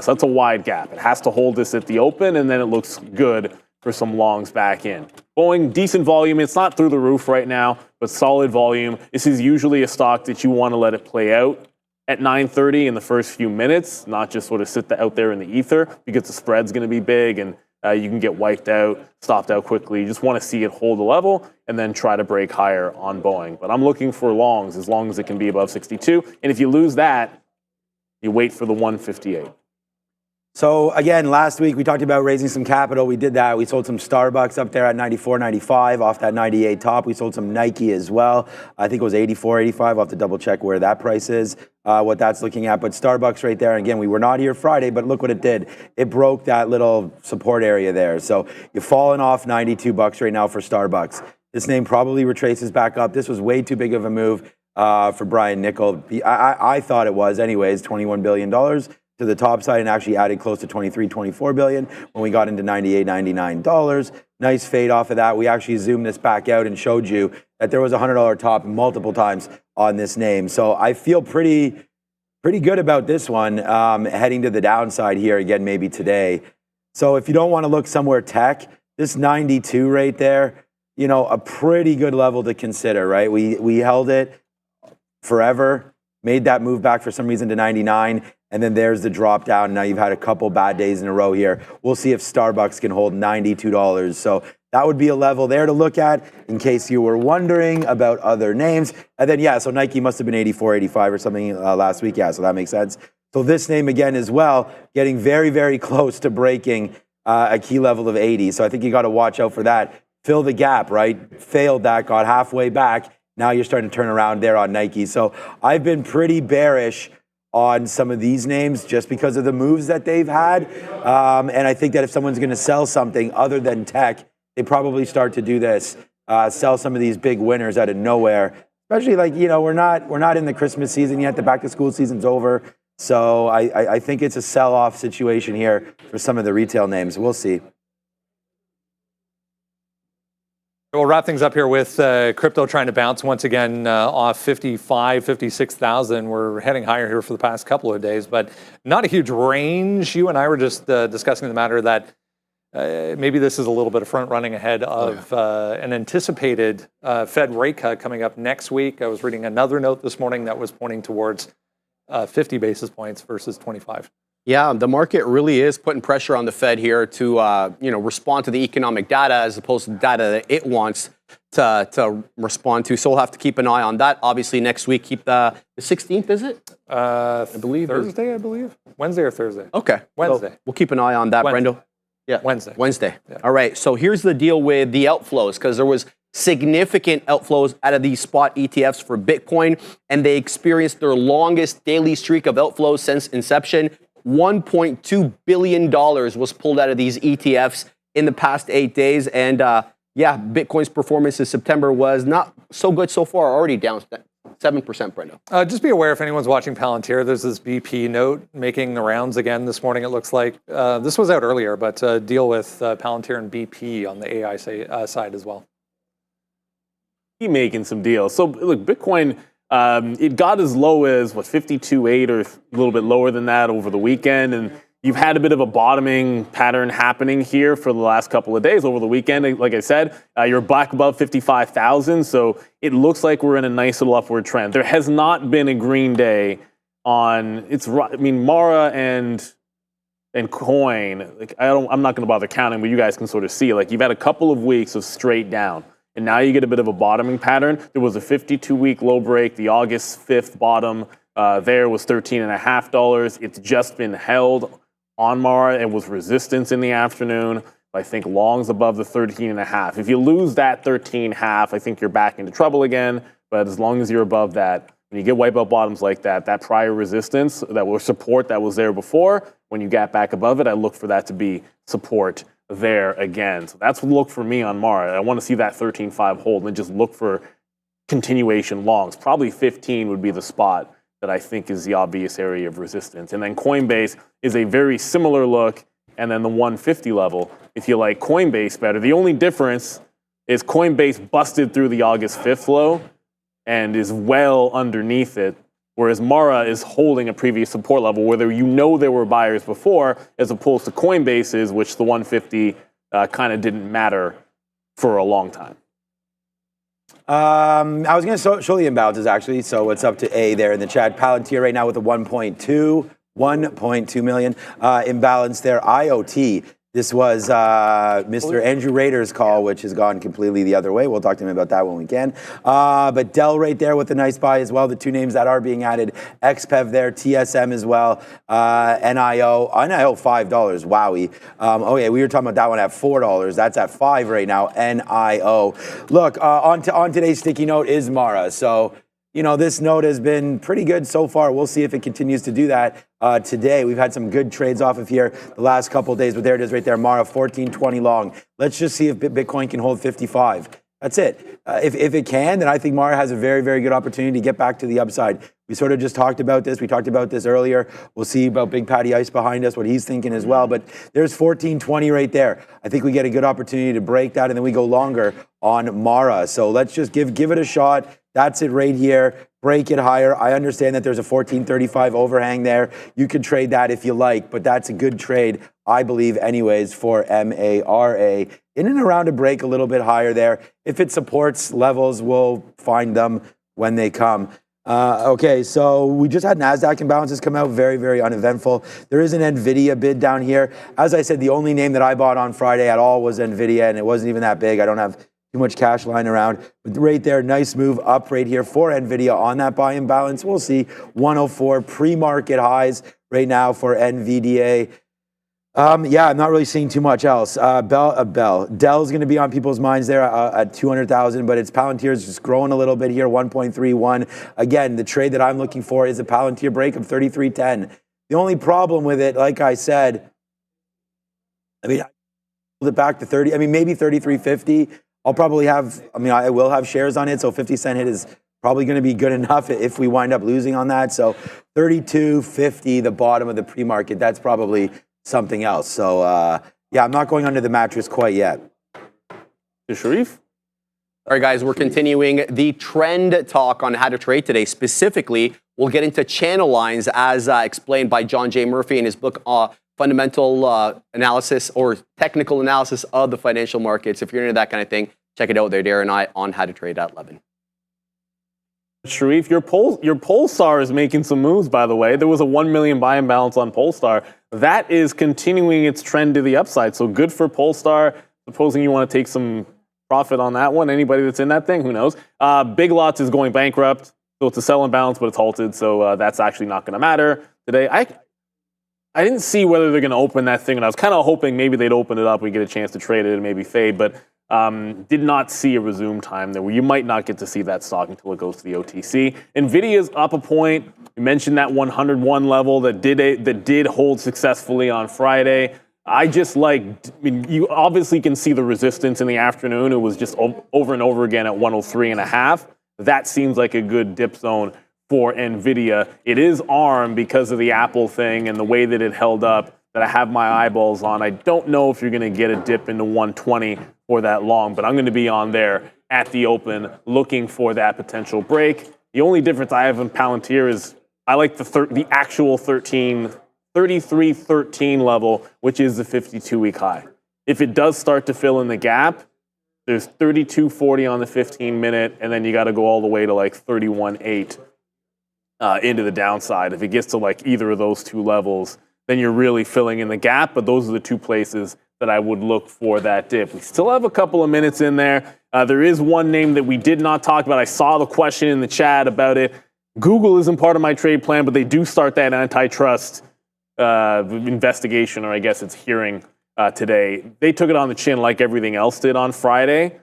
So that's a wide gap. It has to hold this at the open, and then it looks good for some longs back in. Boeing, decent volume. It's not through the roof right now, but solid volume. This is usually a stock that you want to let it play out at 9:30 in the first few minutes, not just sort of sit out there in the ether, because the spread's going to be big and you can get wiped out, stopped out quickly. You just want to see it hold a level and then try to break higher on Boeing. But I'm looking for longs as long as it can be above 62. And if you lose that, you wait for the 158. So again, last week we talked about raising some capital. We did that. We sold some Starbucks up there at 94.95 off that 98 top. We sold some Nike as well. I think it was 84.85. I'll have to double check where that price is, what that's looking at. But Starbucks right there. And again, we were not here Friday, but look what it did. It broke that little support area there. So you're falling off $92 right now for Starbucks. This name probably retraces back up. This was way too big of a move for Brian Nichol. I thought it was anyways, $21 billion. To the top side and actually added close to 23, 24 billion when we got into $98, $99. Nice fade off of that. We actually zoomed this back out and showed you that there was a $100 top multiple times on this name. So I feel pretty good about this one heading to the downside here again, maybe today. So if you don't want to look somewhere tech, this 92 right there, a pretty good level to consider, right? We held it forever. Made that move back for some reason to 99, And then there's the drop down. Now you've had a couple bad days in a row here. We'll see if Starbucks can hold $92. So that would be a level there to look at in case you were wondering about other names. And then, yeah, so Nike must have been 84, 85 or something last week. Yeah, so that makes sense. So this name again as well, getting very, very close to breaking a key level of 80. So I think you got to watch out for that. Fill the gap, right? Failed that, got halfway back. Now you're starting to turn around there on Nike. So I've been pretty bearish on some of these names just because of the moves that they've had. And I think that if someone's going to sell something other than tech, they probably start to do this, sell some of these big winners out of nowhere. Especially like, you know, we're not in the Christmas season yet. The back to school season's over. So I think it's a sell-off situation here for some of the retail names. We'll see. We'll wrap things up here with crypto trying to bounce once again off 55, 56,000. We're heading higher here for the past couple of days, but not a huge range. You and I were just discussing the matter that maybe this is a little bit of front running ahead of an anticipated Fed rate cut coming up next week. I was reading another note this morning that was pointing towards 50 basis points versus 25. Yeah, the market really is putting pressure on the Fed here to respond to the economic data as opposed to the data that it wants to respond to. So we'll have to keep an eye on that. Obviously, next week, keep the 16th, is it? I believe Thursday, I believe. Wednesday or Thursday? Okay. Wednesday. So we'll keep an eye on that, Brendo. Yeah. Wednesday. Yeah. All right. So here's the deal with the outflows, because there was significant outflows out of these spot ETFs for Bitcoin, and they experienced their longest daily streak of outflows since inception. $1.2 billion was pulled out of these ETFs in the past 8 days. And Bitcoin's performance in September was not so good so far, already down 7%, Brendo. Just be aware if anyone's watching Palantir, there's this BP note making the rounds again this morning, it looks like. This was out earlier, but deal with Palantir and BP on the AI side as well. Keep making some deals. So look, Bitcoin, it got as low as 52.8 or a little bit lower than that over the weekend, and you've had a bit of a bottoming pattern happening here for the last couple of days. Over the weekend, like I said, you're back above 55,000, so it looks like we're in a nice little upward trend. There has not been a green day on Mara and Coin. Like I'm not going to bother counting, but you guys can sort of see you've had a couple of weeks of straight down. And now you get a bit of a bottoming pattern. There was a 52-week low break. The August 5th bottom there was $13.50. It's just been held on Mara. It was resistance in the afternoon. I think longs above the 13.5. If you lose that 13.5, I think you're back into trouble again. But as long as you're above that, when you get wipeout bottoms like that, that prior resistance that was support that was there before, when you get back above it, I look for that to be support there again. So that's what look for me on Mara. I want to see that 13.5 hold and just look for continuation longs. Probably 15 would be the spot that I think is the obvious area of resistance. And then Coinbase is a very similar look. And then the 150 level, if you like Coinbase better, the only difference is Coinbase busted through the August 5th low and is well underneath it. Whereas Mara is holding a previous support level where there were buyers before, as opposed to Coinbase's, which the 150 kind of didn't matter for a long time. I was going to show the imbalances, actually. So it's up to A there in the chat. Palantir right now with a 1.2 million imbalance there. IoT. This was Mr. Andrew Rader's call, which has gone completely the other way. We'll talk to him about that when we can. But Dell right there with a nice buy as well. The two names that are being added, XPEV there, TSM as well, NIO $5, wowie. We were talking about that one at $4. That's at $5 right now, NIO. Look, on today's sticky note is Mara. So, this note has been pretty good so far. We'll see if it continues to do that today. We've had some good trades off of here the last couple of days, but there it is right there, Mara, 1420 long. Let's just see if Bitcoin can hold 55. That's it. If it can, then I think Mara has a very, very good opportunity to get back to the upside. We sort of just talked about this. We talked about this earlier. We'll see about Big Patty Ice behind us, what he's thinking as well. But there's 1420 right there. I think we get a good opportunity to break that, and then we go longer on Mara. So let's just give it a shot. That's it right here. Break it higher. I understand that there's a 1435 overhang there. You can trade that if you like, but that's a good trade, I believe, anyways, for MARA. In and around a break a little bit higher there. If it supports levels, we'll find them when they come. Okay, so we just had NASDAQ imbalances come out, very, very uneventful. There is an NVIDIA bid down here. As I said, the only name that I bought on Friday at all was NVIDIA, and it wasn't even that big. I don't have too much cash lying around. But right there, nice move up right here for NVIDIA on that buy imbalance. We'll see 104 pre-market highs right now for NVIDIA. Yeah, I'm not really seeing too much else. Dell's going to be on people's minds there at 200,000, but it's Palantir's just growing a little bit here, 1.31. Again, the trade that I'm looking for is a Palantir break of 33.10. The only problem with it, like I said, I mean, I pulled it back to 30. I mean, maybe 33.50. I'll probably have. I mean, I will have shares on it, so 50-cent hit is probably going to be good enough if we wind up losing on that. So 32.50, the bottom of the pre-market. That's probably something else. So, yeah, I'm not going under the mattress quite yet. Sharif? All right, guys, we're continuing the trend talk on how to trade today. Specifically, we'll get into channel lines as explained by John J. Murphy in his book, Fundamental Analysis or Technical Analysis of the Financial Markets. If you're into that kind of thing, check it out there, Darren and I, on How to Trade at 11. Sharif, your Polestar is making some moves, by the way. There was a 1 million buy imbalance on Polestar. That is continuing its trend to the upside. So good for Polestar. Supposing you want to take some profit on that one. Anybody that's in that thing, who knows? Big Lots is going bankrupt. So it's a sell imbalance, but it's halted. So that's actually not going to matter today. I didn't see whether they're going to open that thing, and I was kind of hoping maybe they'd open it up, we get a chance to trade it and maybe fade, but did not see a resume time there where you might not get to see that stock until it goes to the OTC. NVIDIA's up a point. You mentioned that 101 level that did hold successfully on Friday. I mean, you obviously can see the resistance in the afternoon. It was just over and over again at 103.5. That seems like a good dip zone for NVIDIA. It is ARM because of the Apple thing and the way that it held up that I have my eyeballs on. I don't know if you're going to get a dip into 120 for that long, but I'm going to be on there at the open looking for that potential break. The only difference I have in Palantir is I like the actual 33.13 level, which is the 52-week high. If it does start to fill in the gap, there's 32.40 on the 15-minute, and then you got to go all the way to like 31.8 into the downside. If it gets to like either of those two levels, then you're really filling in the gap. But those are the two places that I would look for that dip. We still have a couple of minutes in there. There is one name that we did not talk about. I saw the question in the chat about it. Google isn't part of my trade plan, but they do start that antitrust investigation, or I guess it's hearing today. They took it on the chin like everything else did on Friday.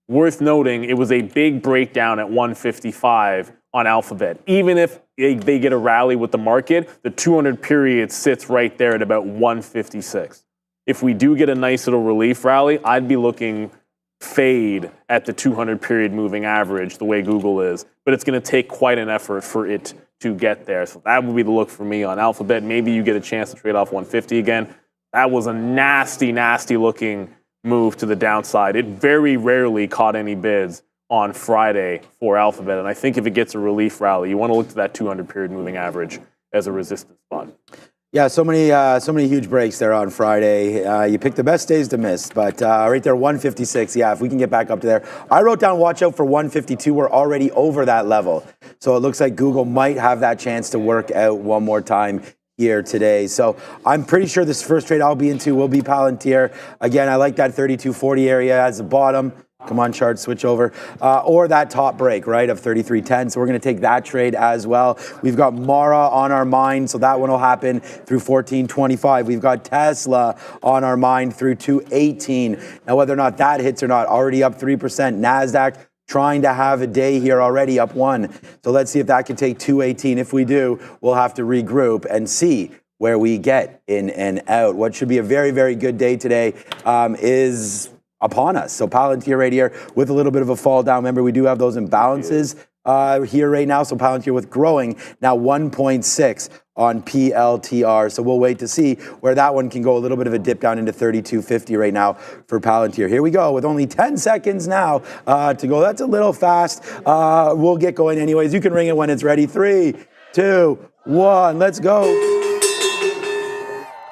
Worth noting, it was a big breakdown at 155 on Alphabet. Even if they get a rally with the market, the 200 period sits right there at about 156. If we do get a nice little relief rally, I'd be looking fade at the 200 period moving average the way Google is, but it's going to take quite an effort for it to get there. So that would be the look for me on Alphabet. Maybe you get a chance to trade off 150 again. That was a nasty, nasty looking move to the downside. It very rarely caught any bids on Friday for Alphabet, and I think if it gets a relief rally, you want to look to that 200 period moving average as a resistance spot. Yeah, so many huge breaks there on Friday. You picked the best days to miss, but right there, 156. Yeah, if we can get back up to there. I wrote down watch out for 152. We're already over that level. So it looks like Google might have that chance to work out one more time here today. So I'm pretty sure this first trade I'll be into will be Palantir. Again, I like that 32.40 area as the bottom. Come on, chart, switch over. Or that top break, right, of 33.10. So we're going to take that trade as well. We've got Mara on our mind, so that one will happen through 14.25. We've got Tesla on our mind through 2.18. Now, whether or not that hits or not, already up 3%. NASDAQ trying to have a day here already, up 1. So let's see if that can take 2.18. If we do, we'll have to regroup and see where we get in and out. What should be a very, very good day today is upon us. So Palantir right here with a little bit of a fall down. Remember, we do have those imbalances here right now. So Palantir with growing now 1.6 on PLTR. So we'll wait to see where that one can go. A little bit of a dip down into 32.50 right now for Palantir. Here we go with only 10 seconds now to go. That's a little fast. We'll get going anyways. You can ring it when it's ready. 3, 2, 1. Let's go.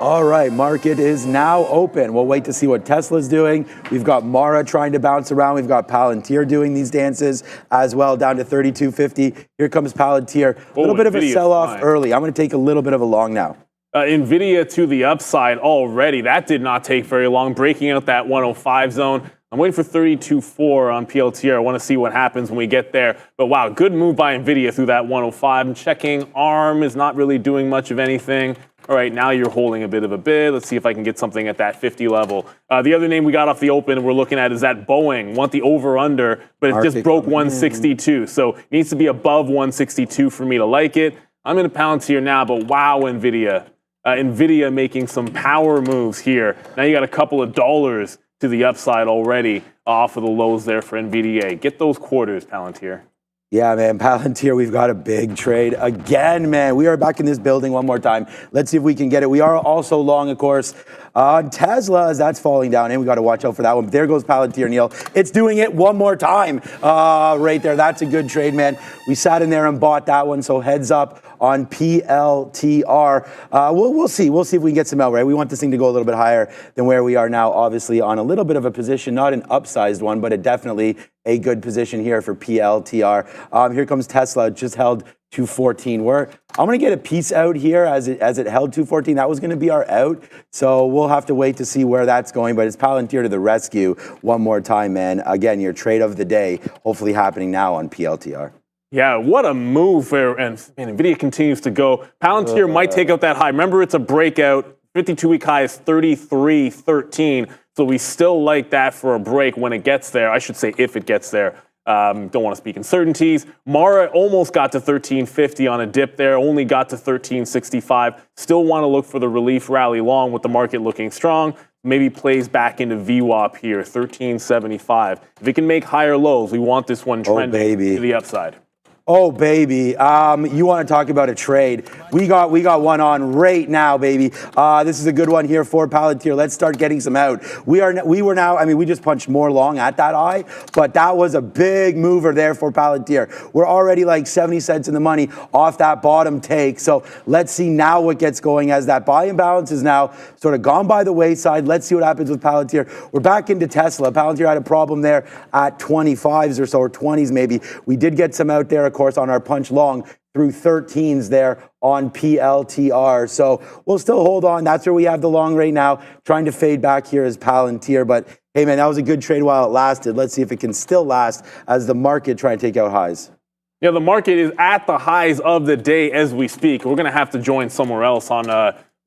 All right, market is now open. We'll wait to see what Tesla's doing. We've got Mara trying to bounce around. We've got Palantir doing these dances as well, down to 32.50. Here comes Palantir. A little bit of a sell-off early. I'm going to take a little bit of a long now. NVIDIA to the upside already. That did not take very long, breaking out that 105 zone. I'm waiting for 32.4 on PLTR. I want to see what happens when we get there. But wow, good move by NVIDIA through that 105. I'm checking ARM is not really doing much of anything. All right, now you're holding a bit of a bid. Let's see if I can get something at that 50 level. The other name we got off the open and we're looking at is that Boeing. Want the over-under, but it just broke 162. So it needs to be above 162 for me to like it. I'm in a Palantir now, but wow, NVIDIA. NVIDIA making some power moves here. Now you got a couple of dollars to the upside already off of the lows there for NVIDIA. Get those quarters, Palantir. Yeah, man, Palantir, we've got a big trade again, man. We are back in this building one more time. Let's see if we can get it. We are also long, of course, on Tesla as that's falling down, and we got to watch out for that one. But there goes Palantir, Neil. It's doing it one more time right there. That's a good trade, man. We sat in there and bought that one, so heads up on PLTR. We'll see. We'll see if we can get some out, right? We want this thing to go a little bit higher than where we are now, obviously, on a little bit of a position, not an upsized one, but definitely a good position here for PLTR. Here comes Tesla, just held 214. I'm going to get a piece out here as it held 214. That was going to be our out. So we'll have to wait to see where that's going. But it's Palantir to the rescue one more time, man. Again, your trade of the day, hopefully happening now on PLTR. Yeah, what a move there. And NVIDIA continues to go. Palantir might take out that high. Remember, it's a breakout. 52-week high is 33.13. So we still like that for a break when it gets there. I should say if it gets there. Don't want to speak in certainties. Mara almost got to 13.50 on a dip there. Only got to 13.65. Still want to look for the relief rally long with the market looking strong. Maybe plays back into VWAP here, 13.75. If it can make higher lows, we want this one trending to the upside. Oh, baby. You want to talk about a trade. We got one on right now, baby. This is a good one here for Palantir. Let's start getting some out. We were now, I mean, we just punched more long at that high, but that was a big mover there for Palantir. We're already like 70 cents in the money off that bottom take. So let's see now what gets going as that buy imbalance is now sort of gone by the wayside. Let's see what happens with Palantir. We're back into Tesla. Palantir had a problem there at 25s or so, or 20s maybe. We did get some out there, of course, on our punch long through 13s there on PLTR. So we'll still hold on. That's where we have the long right now. Trying to fade back here is Palantir. But hey, man, that was a good trade while it lasted. Let's see if it can still last as the market try and take out highs. Yeah, the market is at the highs of the day as we speak. We're going to have to join somewhere else on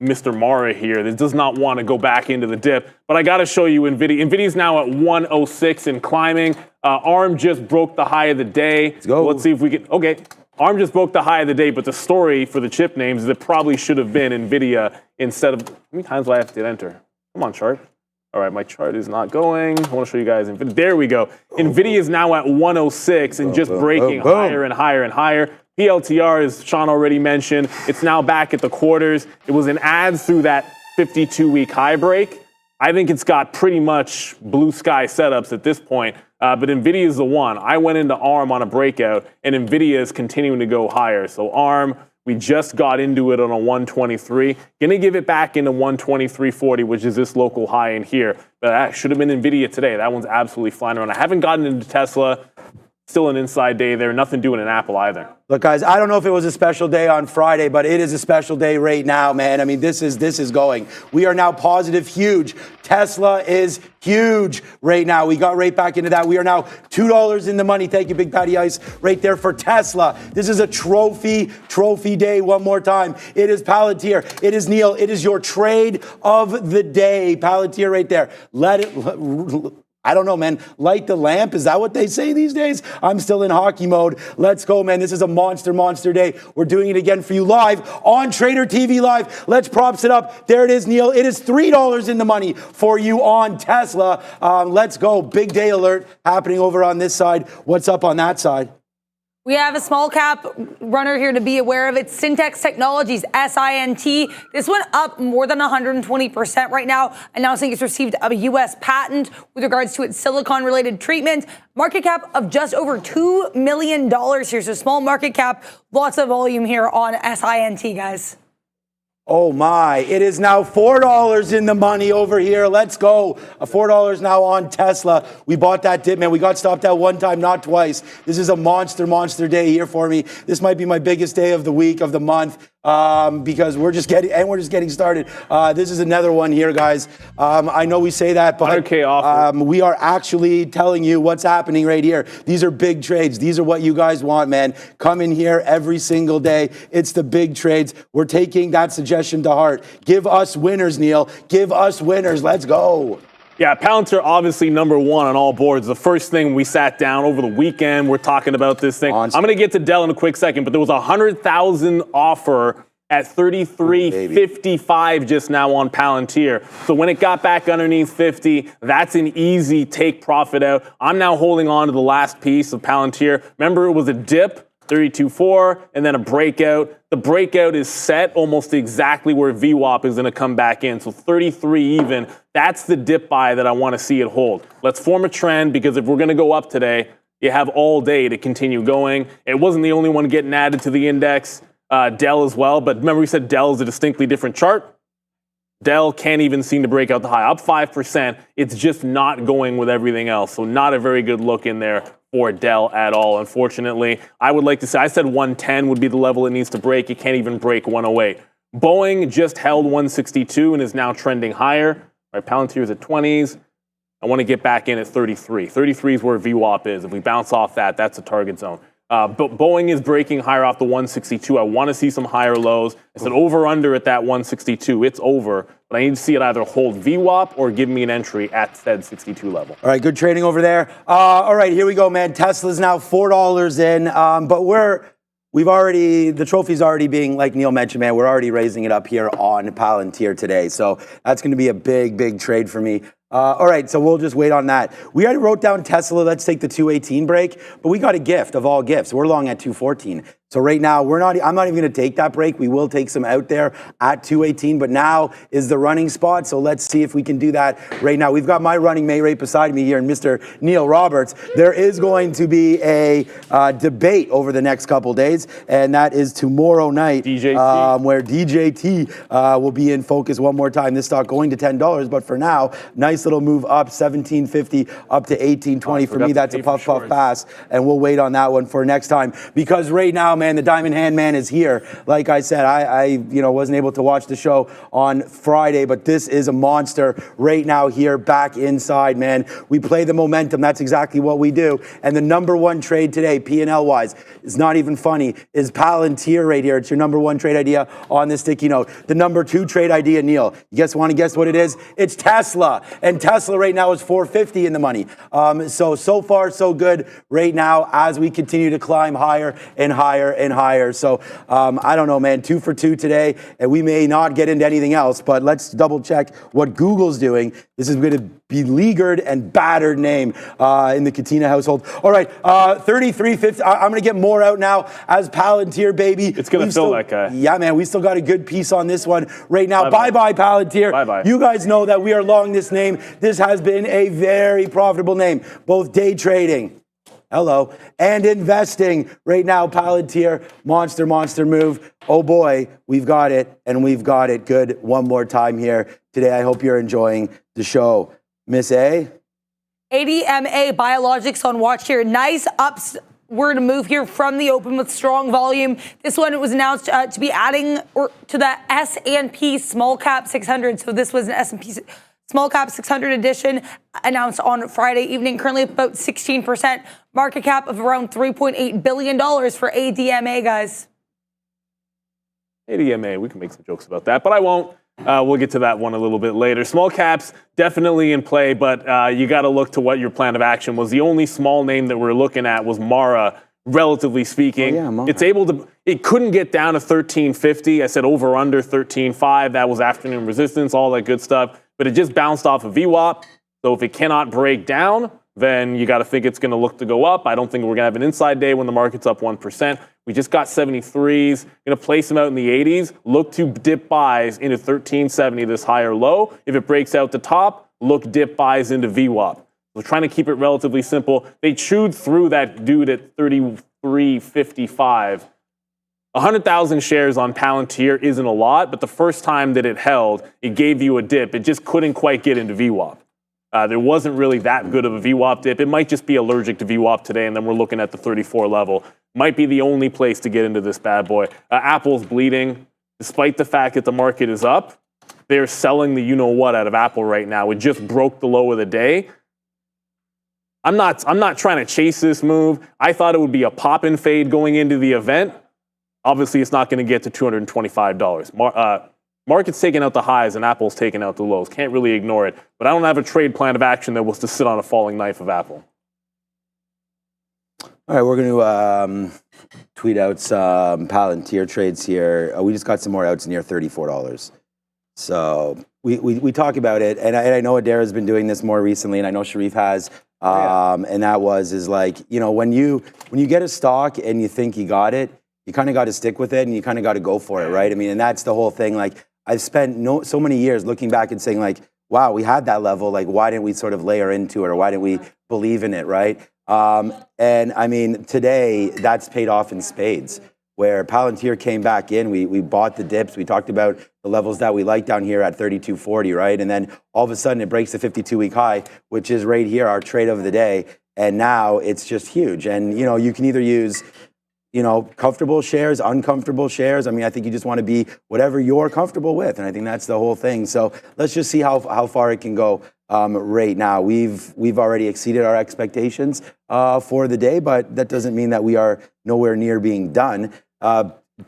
Mr. Mara here. This does not want to go back into the dip. But I got to show you NVIDIA. NVIDIA's now at 106 and climbing. ARM just broke the high of the day. Let's go. Let's see if we can. Okay, ARM just broke the high of the day, but the story for the chip names is it probably should have been NVIDIA instead of. How many times do I have to hit enter? Come on, chart. All right, my chart is not going. I want to show you guys. There we go. NVIDIA is now at 106 and just breaking higher and higher and higher. PLTR, as Sean already mentioned, it's now back at the quarters. It was an ad through that 52-week high break. I think it's got pretty much blue sky setups at this point, but NVIDIA is the one. I went into ARM on a breakout, and NVIDIA is continuing to go higher. So ARM, we just got into it on a 123. Going to give it back into 123.40, which is this local high in here. But that should have been NVIDIA today. That one's absolutely flying around. I haven't gotten into Tesla. Still an inside day there. Nothing doing in Apple either. Look, guys, I don't know if it was a special day on Friday, but it is a special day right now, man. I mean, this is going. We are now positive huge. Tesla is huge right now. We got right back into that. We are now $2 in the money. Thank you, Big Patty Ice, right there for Tesla. This is a trophy day one more time. It is Palantir. It is Neil. It is your trade of the day. Palantir right there. I don't know, man. Light the lamp. Is that what they say these days? I'm still in hockey mode. Let's go, man. This is a monster day. We're doing it again for you live on Trader TV Live. Let's props it up. There it is, Neil. It is $3 in the money for you on Tesla. Let's go. Big day alert happening over on this side. What's up on that side? We have a small cap runner here to be aware of. It's Syntex Technologies, SINT. This went up more than 120% right now, announcing it's received a U.S. patent with regards to its silicon-related treatment. Market cap of just over $2 million here. So small market cap, lots of volume here on SINT, guys. Oh my, it is now $4 in the money over here. Let's go. $4 now on Tesla. We bought that dip, man. We got stopped out one time, not twice. This is a monster day here for me. This might be my biggest day of the week, of the month, because we're just getting started. This is another one here, guys. I know we say that, but 100K offer. we are actually telling you what's happening right here. These are big trades. These are what you guys want, man. Come in here every single day. It's the big trades. We're taking that suggestion to heart. Give us winners, Neil. Give us winners. Let's go. Yeah, Palantir obviously number one on all boards. The first thing we sat down over the weekend, we're talking about this thing. I'm going to get to Dell in a quick second, but there was a 100,000 offer at 33.55 just now on Palantir. So when it got back underneath 50, that's an easy take profit out. I'm now holding on to the last piece of Palantir. Remember, it was a dip. 32.4, and then a breakout. The breakout is set almost exactly where VWAP is going to come back in. So 33 even. That's the dip buy that I want to see it hold. Let's form a trend, because if we're going to go up today, you have all day to continue going. It wasn't the only one getting added to the index. Dell as well. But remember, we said Dell is a distinctly different chart. Dell can't even seem to break out the high. Up 5%. It's just not going with everything else. So not a very good look in there for Dell at all, unfortunately. I would like to say, I said 110 would be the level it needs to break. It can't even break 108. Boeing just held 162 and is now trending higher. All right, Palantir is at 20s. I want to get back in at 33. 33 is where VWAP is. If we bounce off that, that's a target zone. But Boeing is breaking higher off the 162. I want to see some higher lows. I said over under at that 162. It's over. But I need to see it either hold VWAP or give me an entry at said 62 level. All right, good trading over there. All right, here we go, man. Tesla's now $4 in, but the trophy's already being, like Neil mentioned, man, we're already raising it up here on Palantir today. So that's going to be a big trade for me. All right, so we'll just wait on that. We already wrote down Tesla. Let's take the 218 break, but we got a gift of all gifts. We're long at 214. So right now, I'm not even going to take that break. We will take some out there at 218, but now is the running spot. So let's see if we can do that right now. We've got my running mate right beside me here, and Mr. Neil Roberts. There is going to be a debate over the next couple days, and that is tomorrow night, where DJT will be in focus one more time. This stock going to $10, but for now, nice little move up, 17.50 up to 18.20. For me, that's a puff pass, and we'll wait on that one for next time, because right now, man, the Diamond Hand Man is here. Like I said, I wasn't able to watch the show on Friday, but this is a monster right now here, back inside, man. We play the momentum. That's exactly what we do. And the number one trade today, P&L wise, is not even funny, is Palantir right here. It's your number one trade idea on this sticky note. The number two trade idea, Neil, you want to guess what it is? It's Tesla. And Tesla right now is $450 in the money. So far, so good right now as we continue to climb higher and higher and higher. So I don't know, man, 2 for 2 today, and we may not get into anything else, but let's double check what Google's doing. This is going to beleaguered and battered name in the Katina household. All right, 33.50. I'm going to get more out now as Palantir, baby. It's going to fill that guy. Yeah, man, we still got a good piece on this one right now. Bye-bye, Palantir. Bye-bye. You guys know that we are long this name. This has been a very profitable name, both day trading, hello, and investing. Right now, Palantir, monster move. Oh boy, we've got it, and we've got it good one more time here today. I hope you're enjoying the show. Miss A? ADMA Biologics on watch here. Nice upward move here from the open with strong volume. This one was announced to be adding to the S&P Small Cap 600. So this was an S&P Small Cap 600 edition announced on Friday evening. Currently about 16% market cap of around $3.8 billion for ADMA, guys. ADMA, we can make some jokes about that, but I won't. We'll get to that one a little bit later. Small caps, definitely in play, but you got to look to what your plan of action was. The only small name that we're looking at was Mara, relatively speaking. Oh, yeah, it couldn't get down to 13.50. I said over under 13.5. That was afternoon resistance, all that good stuff. But it just bounced off of VWAP. So if it cannot break down, then you got to think it's going to look to go up. I don't think we're going to have an inside day when the market's up 1%. We just got 73s. Going to place them out in the 80s. Look to dip buys into 13.70, this higher low. If it breaks out the top, look dip buys into VWAP. We're trying to keep it relatively simple. They chewed through that dude at 33.55 100,000 shares on Palantir isn't a lot, but the first time that it held, it gave you a dip. It just couldn't quite get into VWAP. There wasn't really that good of a VWAP dip. It might just be allergic to VWAP today, and then we're looking at the 34 level. Might be the only place to get into this bad boy. Apple's bleeding. Despite the fact that the market is up, they're selling the you-know-what out of Apple right now. It just broke the low of the day. I'm not trying to chase this move. I thought it would be a pop and fade going into the event. Obviously, it's not going to get to $225. Market's taking out the highs and Apple's taking out the lows. Can't really ignore it. But I don't have a trade plan of action that was to sit on a falling knife of Apple. All right, we're going to tweet out some Palantir trades here. We just got some more outs near $34. So we talk about it, and I know Adara's been doing this more recently, and I know Sharif has. And that is like, you know, when you get a stock and you think you got it, you kind of got to stick with it and you kind of got to go for it, right? I mean, and that's the whole thing. Like, I've spent so many years looking back and saying, like, wow, we had that level. Like, why didn't we sort of layer into it, or why didn't we believe in it, right? And I mean, today that's paid off in spades. Where Palantir came back in, we bought the dips. We talked about the levels that we like down here at 32.40, right? And then all of a sudden it breaks the 52-week high, which is right here, our trade of the day. And now it's just huge. And, you know, you can either use, you know, comfortable shares, uncomfortable shares. I mean, I think you just want to be whatever you're comfortable with. And I think that's the whole thing. So let's just see how far it can go right now. We've already exceeded our expectations for the day, but that doesn't mean that we are nowhere near being done.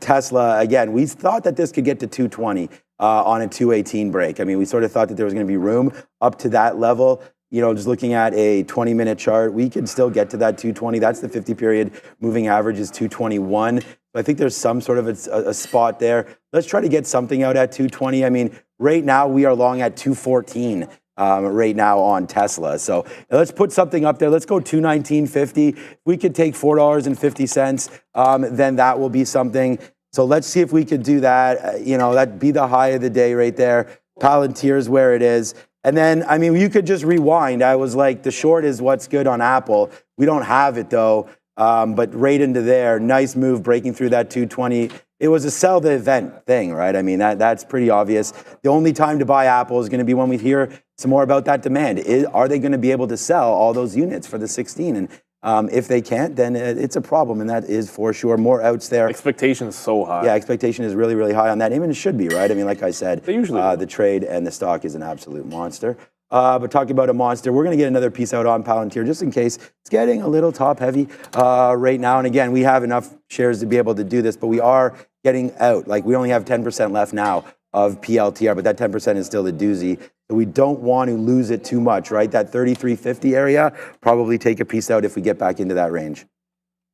Tesla, again, we thought that this could get to 220 on a 218 break. I mean, we sort of thought that there was going to be room up to that level. You know, just looking at a 20-minute chart, we could still get to that 220. That's the 50-period moving average is 221. So I think there's some sort of a spot there. Let's try to get something out at 220. I mean, right now we are long at 214 right now on Tesla. So let's put something up there. Let's go 219.50. If we could take $4.50, then that will be something. So let's see if we could do that. You know, that'd be the high of the day right there. Palantir is where it is. And then, I mean, you could just rewind. I was like, the short is what's good on Apple. We don't have it, though. But right into there, nice move breaking through that 220. It was a sell the event thing, right? I mean, that's pretty obvious. The only time to buy Apple is going to be when we hear some more about that demand. Are they going to be able to sell all those units for the 16? And if they can't, then it's a problem, and that is for sure. More outs there. Expectation is so high. Yeah, expectation is really, really high on that. Even it should be, right? I mean, like I said, they usually the trade and the stock is an absolute monster. But talking about a monster, we're going to get another piece out on Palantir just in case. It's getting a little top heavy right now. And again, we have enough shares to be able to do this, but we are getting out. Like, we only have 10% left now of PLTR, but that 10% is still a doozy. So we don't want to lose it too much, right? That 33.50 area, probably take a piece out if we get back into that range.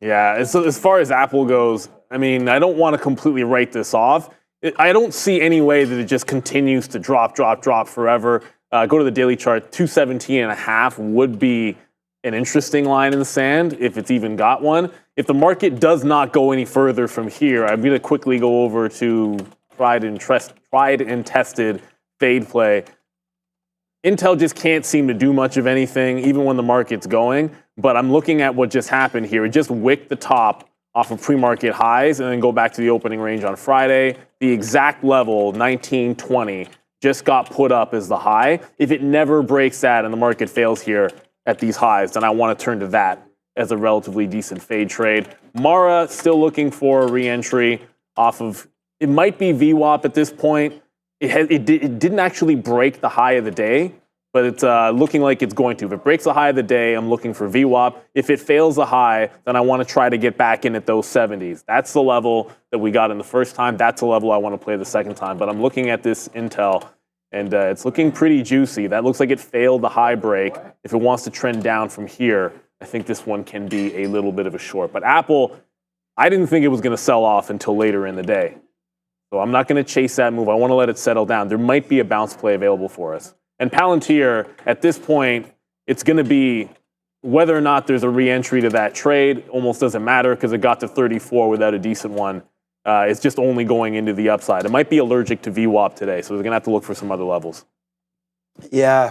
Yeah, so as far as Apple goes, I mean, I don't want to completely write this off. I don't see any way that it just continues to drop forever. Go to the daily chart, 217.5 would be an interesting line in the sand if it's even got one. If the market does not go any further from here, I'm going to quickly go over to tried and tested fade play. Intel just can't seem to do much of anything, even when the market's going. But I'm looking at what just happened here. It just wicked the top off of pre-market highs and then go back to the opening range on Friday. The exact level, 1920, just got put up as the high. If it never breaks that and the market fails here at these highs, then I want to turn to that as a relatively decent fade trade. Mara still looking for a re-entry off of, it might be VWAP at this point. It didn't actually break the high of the day, but it's looking like it's going to. If it breaks the high of the day, I'm looking for VWAP. If it fails the high, then I want to try to get back in at those 70s. That's the level that we got in the first time. That's the level I want to play the second time. But I'm looking at this Intel, and it's looking pretty juicy. That looks like it failed the high break. If it wants to trend down from here, I think this one can be a little bit of a short. But Apple, I didn't think it was going to sell off until later in the day. So I'm not going to chase that move. I want to let it settle down. There might be a bounce play available for us. And Palantir, at this point, it's going to be whether or not there's a re-entry to that trade. Almost doesn't matter because it got to 34 without a decent one. It's just only going into the upside. It might be allergic to VWAP today, so we're going to have to look for some other levels. Yeah,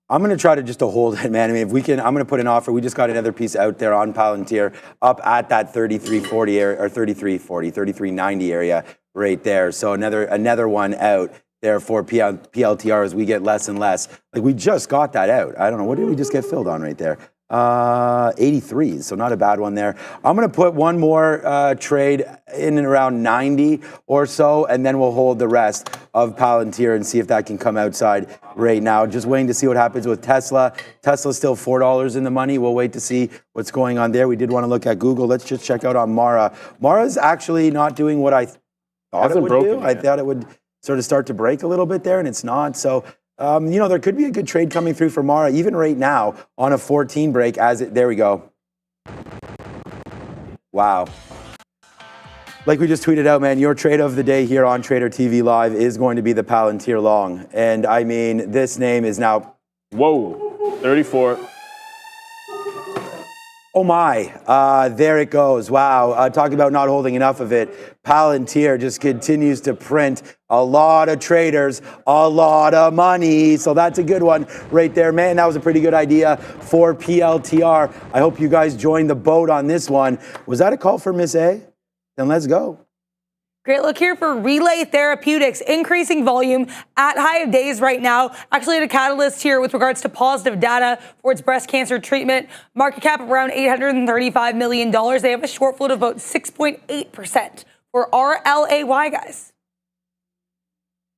I'm going to try to just to hold it, man. I mean, if we can, I'm going to put an offer. We just got another piece out there on Palantir up at that 33.40 area, or 33.40, 33.90 area right there. So another one out there for PLTR as we get less and less. Like, we just got that out. I don't know. What did we just get filled on right there? 83, so not a bad one there. I'm going to put one more trade in and around 90 or so, and then we'll hold the rest of Palantir and see if that can come outside right now. Just waiting to see what happens with Tesla. Tesla's still $4 in the money. We'll wait to see what's going on there. We did want to look at Google. Let's just check out on Mara. Mara's actually not doing what I thought it would do. I thought it would sort of start to break a little bit there, and it's not. So there could be a good trade coming through for Mara, even right now on a 14 break. There we go. Wow. Like we just tweeted out, man, your trade of the day here on Trader TV Live is going to be the Palantir long. And I mean, this name is now... Whoa, 34. Oh my, there it goes. Wow, talking about not holding enough of it. Palantir just continues to print a lot of traders, a lot of money. So that's a good one right there. Man, that was a pretty good idea for PLTR. I hope you guys joined the boat on this one. Was that a call for Miss A? Then let's go. Great look here for Relay Therapeutics, increasing volume at high of days right now. Actually, a catalyst here with regards to positive data for its breast cancer treatment. Market cap around $835 million. They have a short float of about 6.8% for RLAY, guys.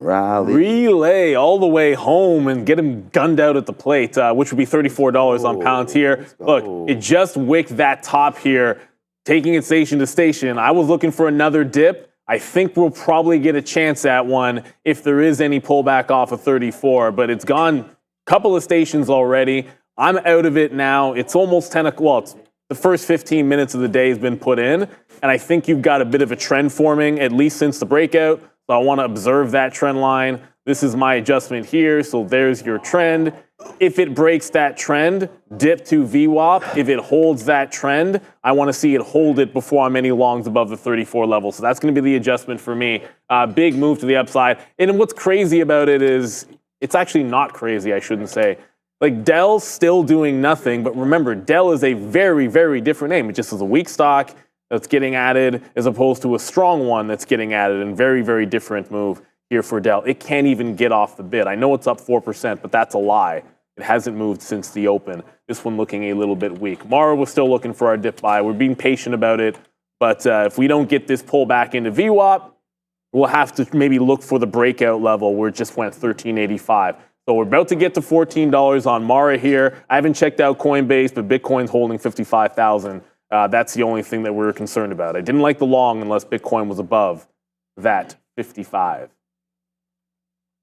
Relay all the way home and get him gunned out at the plate, which would be $34 on Palantir. Look, it just wicked that top here, taking it station to station. I was looking for another dip. I think we'll probably get a chance at one if there is any pullback off of 34, but it's gone a couple of stations already. I'm out of it now. It's almost 10 o'clock. Well, it's the first 15 minutes of the day has been put in, and I think you've got a bit of a trend forming, at least since the breakout. So I want to observe that trend line. This is my adjustment here, so there's your trend. If it breaks that trend, dip to VWAP. If it holds that trend, I want to see it hold it before I'm any longs above the 34 level. So that's going to be the adjustment for me. Big move to the upside. And what's crazy about it is, it's actually not crazy, I shouldn't say. Like, Dell's still doing nothing, but remember, Dell is a very, very different name. It just is a weak stock that's getting added as opposed to a strong one that's getting added, and very, very different move here for Dell. It can't even get off the bid. I know it's up 4%, but that's a lie. It hasn't moved since the open. This one looking a little bit weak. Mara was still looking for our dip buy. We're being patient about it, but if we don't get this pull back into VWAP, we'll have to maybe look for the breakout level where it just went 1385. So we're about to get to $14 on Mara here. I haven't checked out Coinbase, but Bitcoin's holding 55,000. That's the only thing that we're concerned about. I didn't like the long unless Bitcoin was above that 55.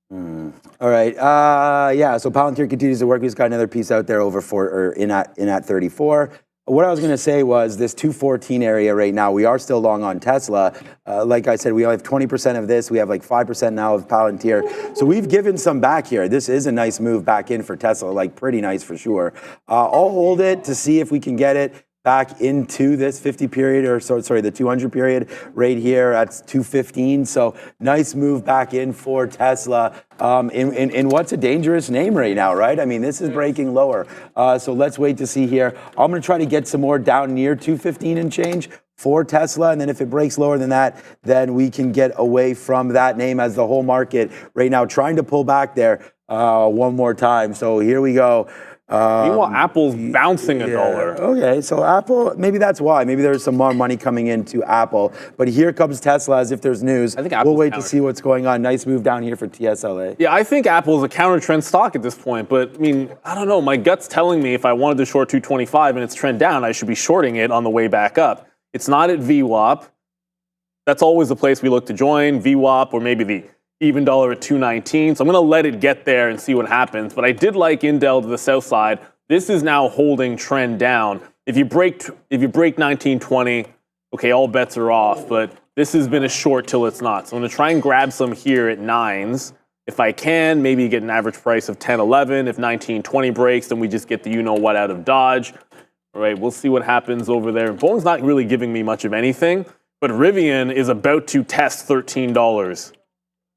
All right. So Palantir continues to work. We just got another piece out there in at 34. What I was going to say was this 214 area right now, we are still long on Tesla. Like I said, we only have 20% of this. We have like 5% now of Palantir. So we've given some back here. This is a nice move back in for Tesla, like pretty nice for sure. I'll hold it to see if we can get it back into this 50 period, the 200 period right here at 215. So nice move back in for Tesla in what's a dangerous name right now, right? I mean, this is breaking lower. So let's wait to see here. I'm going to try to get some more down near 215 and change for Tesla. And then if it breaks lower than that, then we can get away from that name as the whole market right now trying to pull back there one more time. So here we go. Meanwhile, Apple's bouncing $1. Okay, so Apple, maybe that's why. Maybe there's some more money coming into Apple. But here comes Tesla as if there's news. I think we'll wait to see what's going on. Nice move down here for TSLA. Yeah, I think Apple's a counter-trend stock at this point. But, I mean, I don't know. My gut's telling me if I wanted to short 225 and it's trend down, I should be shorting it on the way back up. It's not at VWAP. That's always the place we look to join, VWAP, or maybe the even dollar at 219. So I'm going to let it get there and see what happens. But I did like Intel to the south side. This is now holding trend down. If you break 1920, okay, all bets are off. But this has been a short till it's not. So I'm going to try and grab some here at 9s. If I can, maybe get an average price of 10.11. If 1920 breaks, then we just get the you-know-what out of Dodge. All right, we'll see what happens over there. Boeing's not really giving me much of anything. But Rivian is about to test $13.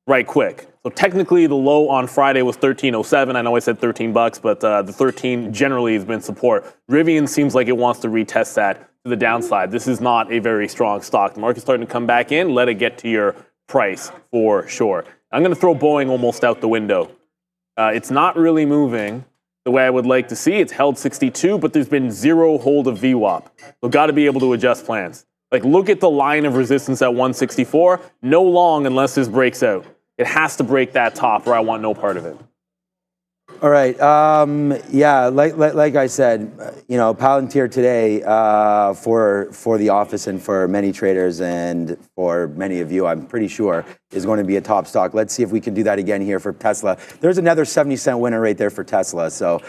right quick. So technically the low on Friday was 13.07. I know I said $13, but the 13 generally has been support. Rivian seems like it wants to retest that to the downside. This is not a very strong stock. The market's starting to come back in. Let it get to your price for sure. I'm going to throw Boeing almost out the window. It's not really moving the way I would like to see. It's held 62, but there's been zero hold of VWAP. So got to be able to adjust plans. Like, look at the line of resistance at 164. No long unless this breaks out. It has to break that top, or I want no part of it. All right. Yeah, like I said, Palantir today for the office and for many traders and for many of you, I'm pretty sure, is going to be a top stock. Let's see if we can do that again here for Tesla. There's another 70-cent winner right there for Tesla. So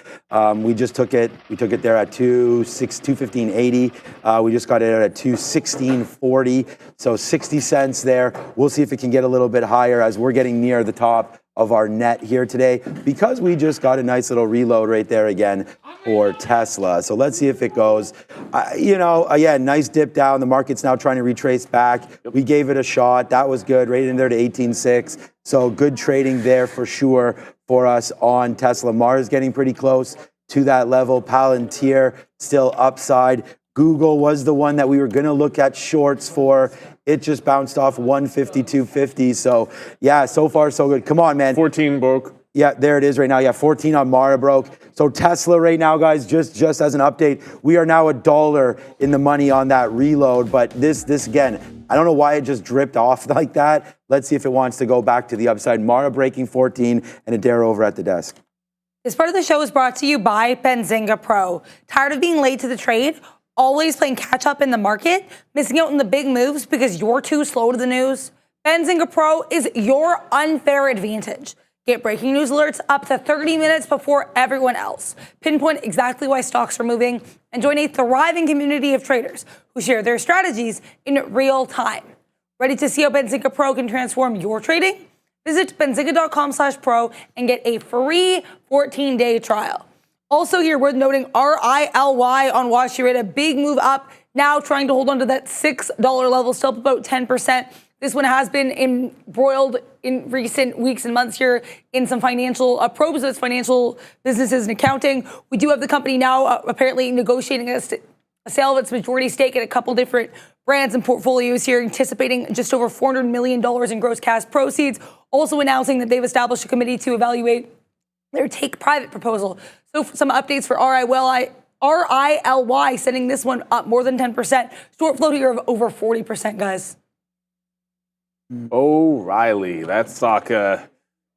we just took it. We took it there at 215.80. We just got it at 216.40. So 60 cents there. We'll see if it can get a little bit higher as we're getting near the top of our net here today, because we just got a nice little reload right there again for Tesla. So let's see if it goes. Again, nice dip down. The market's now trying to retrace back. We gave it a shot. That was good. Right in there to 18.6. So good trading there for sure for us on Tesla. Mars getting pretty close to that level. Palantir still upside. Google was the one that we were going to look at shorts for. It just bounced off 152.50. So, yeah, so far so good. Come on, man. 14 broke. Yeah, there it is right now. Yeah, 14 on Mara broke. So Tesla right now, guys, just as an update, we are now $1 in the money on that reload. But this again, I don't know why it just dripped off like that. Let's see if it wants to go back to the upside. Mara breaking 14 and Adair over at the desk. This part of the show is brought to you by Benzinga Pro. Tired of being late to the trade? Always playing catch up in the market? Missing out on the big moves because you're too slow to the news? Benzinga Pro is your unfair advantage. Get breaking news alerts up to 30 minutes before everyone else. Pinpoint exactly why stocks are moving and join a thriving community of traders who share their strategies in real time. Ready to see how Benzinga Pro can transform your trading? Visit benzinga.com/pro and get a free 14-day trial. Also here, worth noting, RILY on Wall Street, a big move up, now trying to hold on to that $6 level, still up about 10%. This one has been embroiled in recent weeks and months here in some financial probes of its financial businesses and accounting. We do have the company now apparently negotiating a sale of its majority stake in a couple different brands and portfolios here, anticipating just over $400 million in gross cash proceeds. Also announcing that they've established a committee to evaluate their take private proposal. So some updates for RILY, setting this one up more than 10%. Short float here of over 40%, guys. O'Reilly, that stock, yeah,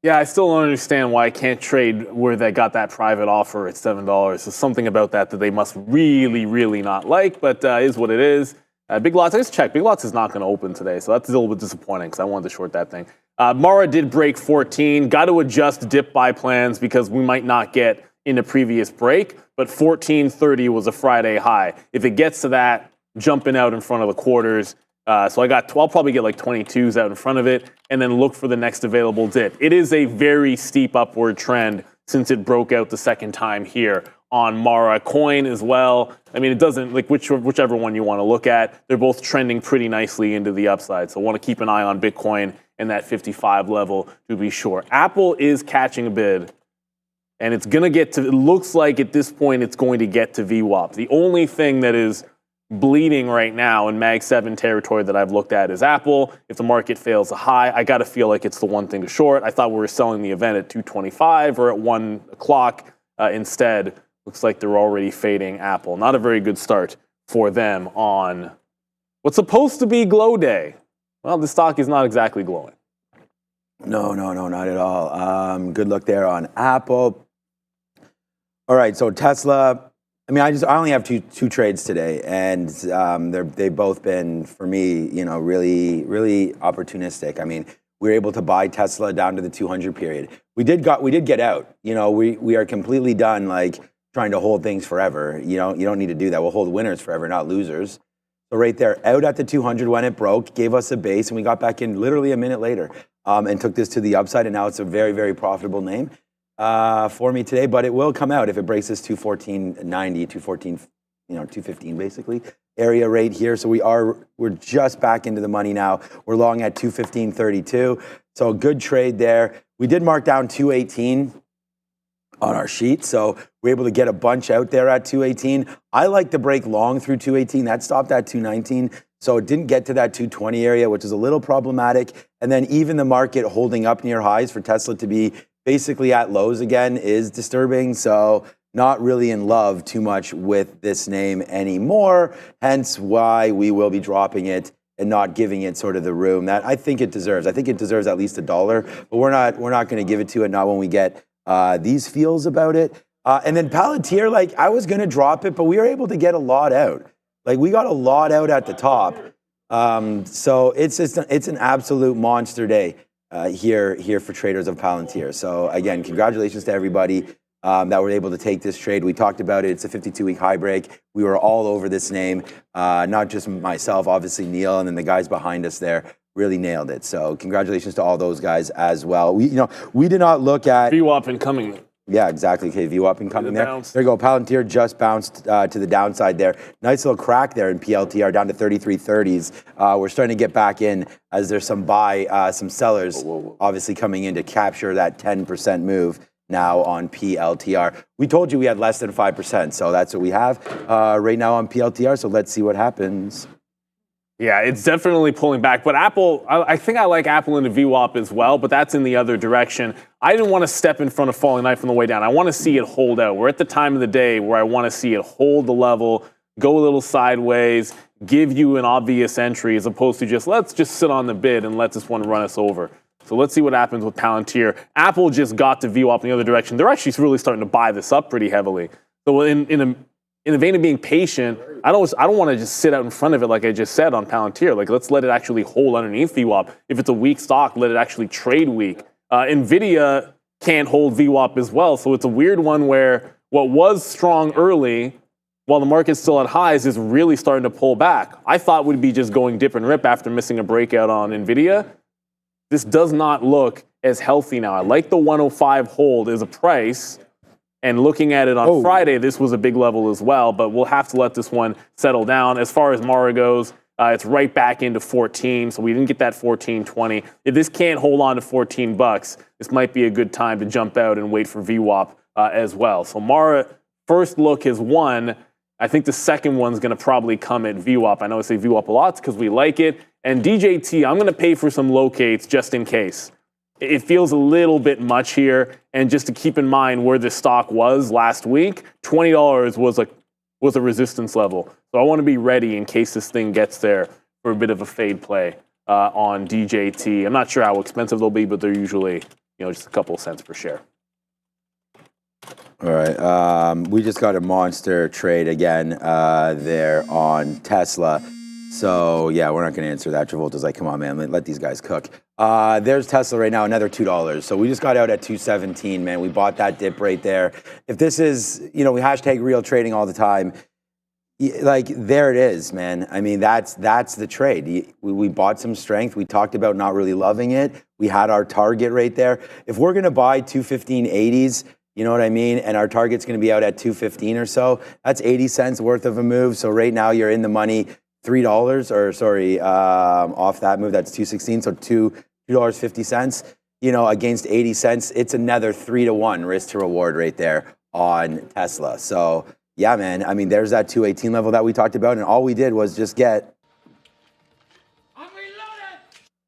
I still don't understand why I can't trade where they got that private offer at $7. There's something about that they must really, really not like, but is what it is. Big Lots, I just checked. Big Lots is not going to open today, so that's a little bit disappointing because I wanted to short that thing. Mara did break 14. Got to adjust dip buy plans because we might not get in the previous break, but 14.30 was a Friday high. If it gets to that, jumping out in front of the quarters. So I'll probably get like 22s out in front of it and then look for the next available dip. It is a very steep upward trend since it broke out the second time here on Mara. Coin as well. I mean, it doesn't, like whichever one you want to look at, they're both trending pretty nicely into the upside. So I want to keep an eye on Bitcoin and that 55 level to be sure. Apple is catching a bid. And it's going to get to, it looks like at this point it's going to get to VWAP. The only thing that is bleeding right now in Mag 7 territory that I've looked at is Apple. If the market fails a high, I got to feel like it's the one thing to short. I thought we were selling the event at 225 or at 1 o'clock. Instead, looks like they're already fading Apple. Not a very good start for them on what's supposed to be glow day. Well, the stock is not exactly glowing. No, not at all. Good look there on Apple. All right, so Tesla. I mean, I only have two trades today, and they've both been, for me, really, really opportunistic. I mean, we were able to buy Tesla down to the 200 period. We did get out. We are completely done like trying to hold things forever. You don't need to do that. We'll hold winners forever, not losers. So right there, out at the 200 when it broke, gave us a base, and we got back in literally a minute later and took this to the upside, and now it's a very, very profitable name for me today. But it will come out if it breaks this 214.90, 214, 215 basically area right here. So we're just back into the money now. We're long at 215.32. So a good trade there. We did mark down 218 on our sheet, so we're able to get a bunch out there at 218. I like to break long through 218. That stopped at 219, so it didn't get to that 220 area, which is a little problematic. And then even the market holding up near highs for Tesla to be basically at lows again is disturbing. So not really in love too much with this name anymore, hence why we will be dropping it and not giving it sort of the room that I think it deserves. I think it deserves at least $1, but we're not going to give it to it, not when we get these feels about it. And then Palantir, like I was going to drop it, but we were able to get a lot out. Like we got a lot out at the top. So it's an absolute monster day here for traders of Palantir. So again, congratulations to everybody that were able to take this trade. We talked about it. It's a 52-week high break. We were all over this name, not just myself, obviously Neil, and then the guys behind us there really nailed it. So congratulations to all those guys as well. We did not look at VWAP incoming. Yeah, exactly. Okay, VWAP incoming there. Bounce. There you go. Palantir just bounced to the downside there. Nice little crack there in PLTR down to 33.30s. We're starting to get back in as there's some some sellers obviously coming in to capture that 10% move now on PLTR. We told you we had less than 5%, so that's what we have right now on PLTR. So let's see what happens. Yeah, it's definitely pulling back. But Apple, I think I like Apple into VWAP as well, but that's in the other direction. I didn't want to step in front of falling knife on the way down. I want to see it hold out. We're at the time of the day where I want to see it hold the level, go a little sideways, give you an obvious entry as opposed to let's just sit on the bid and let this one run us over. So let's see what happens with Palantir. Apple just got to VWAP in the other direction. They're actually really starting to buy this up pretty heavily. So in the vein of being patient, I don't want to just sit out in front of it like I just said on Palantir. Like let's let it actually hold underneath VWAP. If it's a weak stock, let it actually trade weak. Nvidia can't hold VWAP as well, so it's a weird one where what was strong early, while the market's still at highs, is really starting to pull back. I thought we'd be just going dip and rip after missing a breakout on Nvidia. This does not look as healthy now. I like the 105 hold as a price. And looking at it on Friday, this was a big level as well, but we'll have to let this one settle down. As far as Mara goes, it's right back into 14, so we didn't get that 14.20. If this can't hold on to $14, this might be a good time to jump out and wait for VWAP as well. So Mara, first look is one. I think the second one's going to probably come at VWAP. I know I say VWAP a lot because we like it. And DJT, I'm going to pay for some locates just in case. It feels a little bit much here, and just to keep in mind where this stock was last week, $20 was a resistance level. So I want to be ready in case this thing gets there for a bit of a fade play on DJT. I'm not sure how expensive they'll be, but they're usually just a couple of cents per share. All right, we just got a monster trade again there on Tesla. So yeah, we're not going to answer that. Travolta's like, come on, man, let these guys cook. There's Tesla right now, another $2. So we just got out at 217, man. We bought that dip right there. If this is, we hashtag real trading all the time. Like there it is, man. I mean, that's the trade. We bought some strength. We talked about not really loving it. We had our target right there. If we're going to buy 215.80s, you know what I mean? And our target's going to be out at 215 or so. That's 80 cents worth of a move. So right now you're in the money. $3, or sorry, off that move, that's 216, so $2.50, against 80 cents, it's another 3-to-1 risk to reward right there on Tesla. So yeah, man, I mean, there's that 218 level that we talked about, and all we did was just get,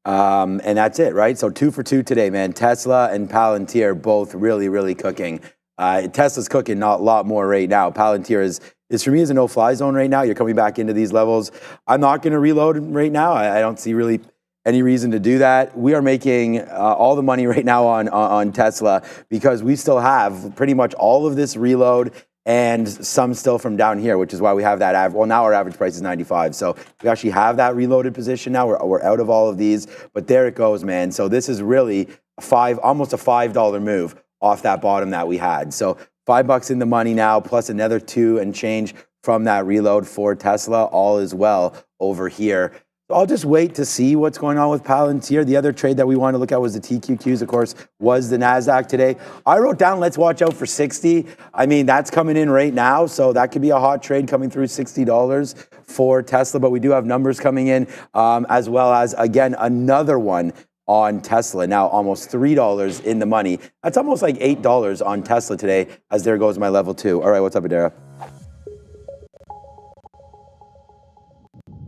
and that's it, right? So 2 for 2 today, man. Tesla and Palantir both really, really cooking. Tesla's cooking not a lot more right now. Palantir is for me is a no-fly zone right now. You're coming back into these levels. I'm not going to reload right now. I don't see really any reason to do that. We are making all the money right now on Tesla because we still have pretty much all of this reload and some still from down here, which is why we have that average. Well, now our average price is 95. So we actually have that reloaded position now. We're out of all of these, but there it goes, man. So this is really almost a $5 move off that bottom that we had. So $5 in the money now, plus another 2 and change from that reload for Tesla. All is well over here. So I'll just wait to see what's going on with Palantir. The other trade that we wanted to look at was the TQQs, of course, was the NASDAQ today. I wrote down, let's watch out for 60. I mean, that's coming in right now, so that could be a hot trade coming through $60 for Tesla. But we do have numbers coming in, as well as, again, another one on Tesla. Now almost $3 in the money. That's almost like $8 on Tesla today, as there goes my level 2. All right, what's up, Adara?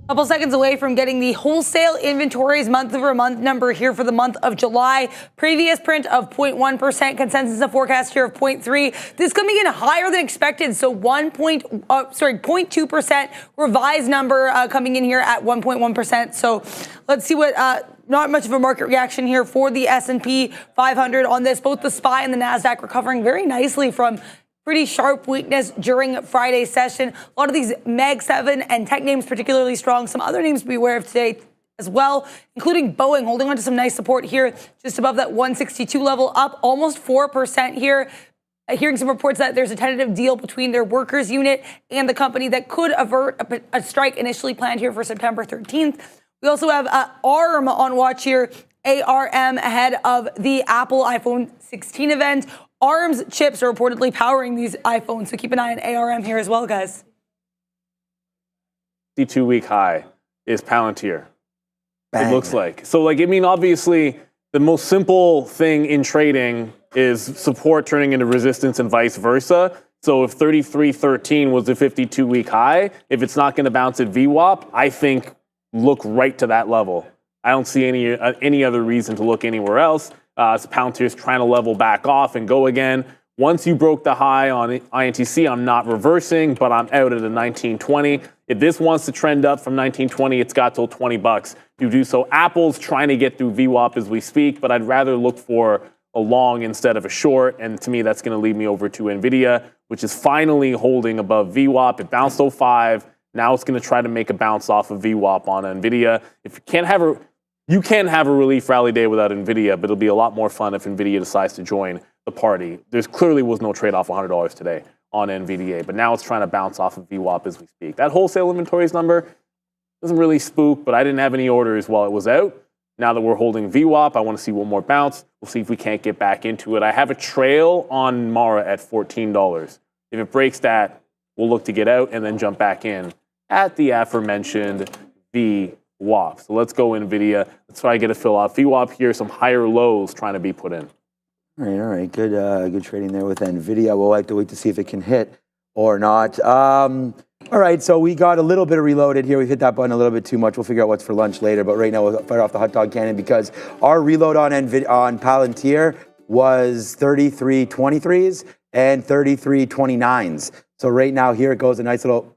Couple seconds away from getting the wholesale inventories month-over-month number here for the month of July. Previous print of 0.1%, consensus of forecast here of 0.3. This coming in higher than expected, so 0.2% revised number coming in here at 1.1%. So let's see what. Not much of a market reaction here for the S&P 500 on this. Both the SPY and the NASDAQ recovering very nicely from pretty sharp weakness during Friday's session. A lot of these Mag 7 and tech names particularly strong. Some other names to be aware of today as well, including Boeing holding on to some nice support here just above that 162 level, up almost 4% here. Hearing some reports that there's a tentative deal between their workers unit and the company that could avert a strike initially planned here for September 13th. We also have ARM on watch here, ARM ahead of the Apple iPhone 16 event. ARM's chips are reportedly powering these iPhones, so keep an eye on ARM here as well, guys. 52-week high is Palantir. Bang. It looks like. So, like, I mean, obviously, the most simple thing in trading is support turning into resistance and vice versa. So if 33.13 was the 52-week high, if it's not going to bounce at VWAP, I think look right to that level. I don't see any other reason to look anywhere else. So Palantir is trying to level back off and go again. Once you broke the high on INTC, I'm not reversing, but I'm out at a 19.20. If this wants to trend up from 19.20, it's got till $20 to do so. Apple's trying to get through VWAP as we speak, but I'd rather look for a long instead of a short. And to me, that's going to lead me over to NVIDIA, which is finally holding above VWAP. It bounced 05. Now it's going to try to make a bounce off of VWAP on NVIDIA. If you can't have you can have a relief rally day without NVIDIA, but it'll be a lot more fun if NVIDIA decides to join the party. There's clearly was no trade-off $100 today on NVIDIA, but now it's trying to bounce off of VWAP as we speak. That wholesale inventories number doesn't really spook, but I didn't have any orders while it was out. Now that we're holding VWAP, I want to see one more bounce. We'll see if we can't get back into it. I have a trail on Mara at $14. If it breaks that, we'll look to get out and then jump back in at the aforementioned VWAP. So let's go NVIDIA. Let's try to get a fill off. VWAP here, some higher lows trying to be put in. All right. Good trading there with NVIDIA. We'll have to wait to see if it can hit or not. All right, so we got a little bit of reloaded here. We've hit that button a little bit too much. We'll figure out what's for lunch later. But right now, we'll fire off the hot dog cannon because our reload on Palantir was 33.23s and 33.29s. So right now, here it goes, a nice little...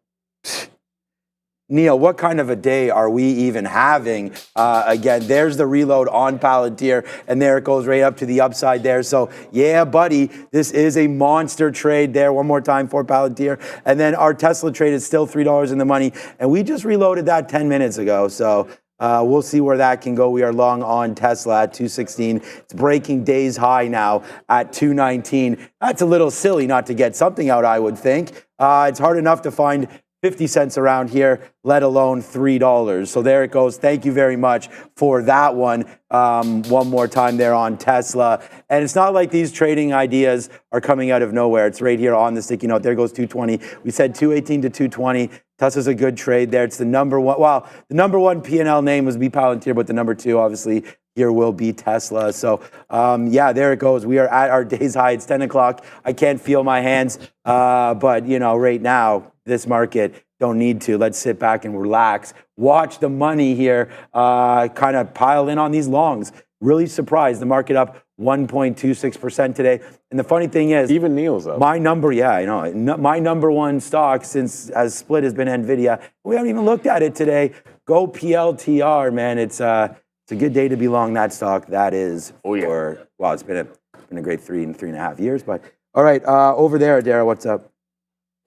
Neil, what kind of a day are we even having? Again, there's the reload on Palantir, and there it goes right up to the upside there. So, yeah, buddy, this is a monster trade there. One more time for Palantir. And then our Tesla trade is still $3 in the money, and we just reloaded that 10 minutes ago. So we'll see where that can go. We are long on Tesla at 216. It's breaking day's high now at 219. That's a little silly not to get something out, I would think. It's hard enough to find 50 cents around here, let alone $3. So there it goes. Thank you very much for that one. One more time there on Tesla. And it's not like these trading ideas are coming out of nowhere. It's right here on the sticky note. There goes 220. We said 218 to 220. Tesla's a good trade there. It's the number one. Well, the number one P&L name was Palantir, but the number two, obviously, here will be Tesla. So, yeah, there it goes. We are at our day's high. It's 10 o'clock. I can't feel my hands. But, you know, right now, this market, don't need to. Let's sit back and relax. Watch the money here kind of pile in on these longs. Really surprised. The market up 1.26% today. And the funny thing is, even Neil's up. My number, yeah, I know. My number one stock since as split has been NVIDIA. We haven't even looked at it today. Go PLTR, man. It's a good day to be long that stock. That is. Oh, yeah. Well, it's been a great 3.5 years. But all right, over there, Dara, what's up?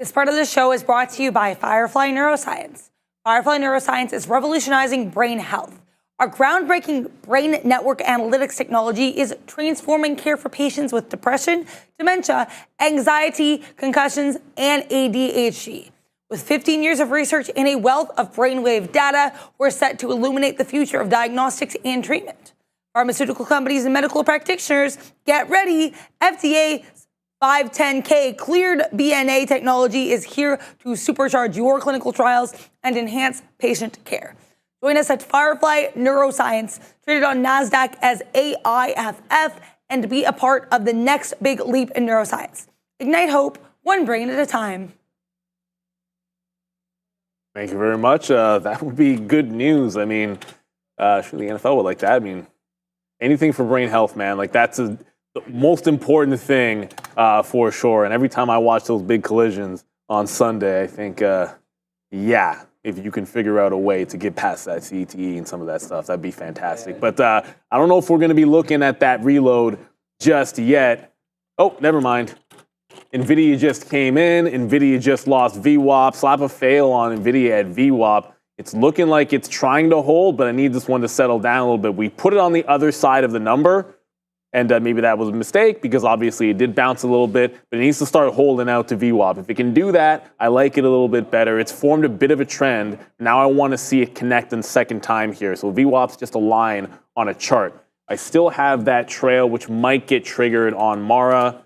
This part of the show is brought to you by Firefly Neuroscience. Firefly Neuroscience is revolutionizing brain health. Our groundbreaking brain network analytics technology is transforming care for patients with depression, dementia, anxiety, concussions, and ADHD. With 15 years of research and a wealth of brainwave data, we're set to illuminate the future of diagnostics and treatment. Pharmaceutical companies and medical practitioners, get ready. FDA 510K cleared BNA technology is here to supercharge your clinical trials and enhance patient care. Join us at Firefly Neuroscience, traded on NASDAQ as AIFF, and to be a part of the next big leap in neuroscience. Ignite hope, one brain at a time. Thank you very much. That would be good news. I mean, sure the NFL would like that. I mean, anything for brain health, man. Like, that's the most important thing for sure. And every time I watch those big collisions on Sunday, I think, yeah, if you can figure out a way to get past that CTE and some of that stuff, that'd be fantastic. But I don't know if we're going to be looking at that reload just yet. Oh, never mind. NVIDIA just came in. NVIDIA just lost VWAP. Slap a fail on NVIDIA at VWAP. It's looking like it's trying to hold, but I need this one to settle down a little bit. We put it on the other side of the number, and maybe that was a mistake because obviously it did bounce a little bit, but it needs to start holding out to VWAP. If it can do that, I like it a little bit better. It's formed a bit of a trend. Now I want to see it connect in the second time here. So VWAP's just a line on a chart. I still have that trail, which might get triggered on Mara.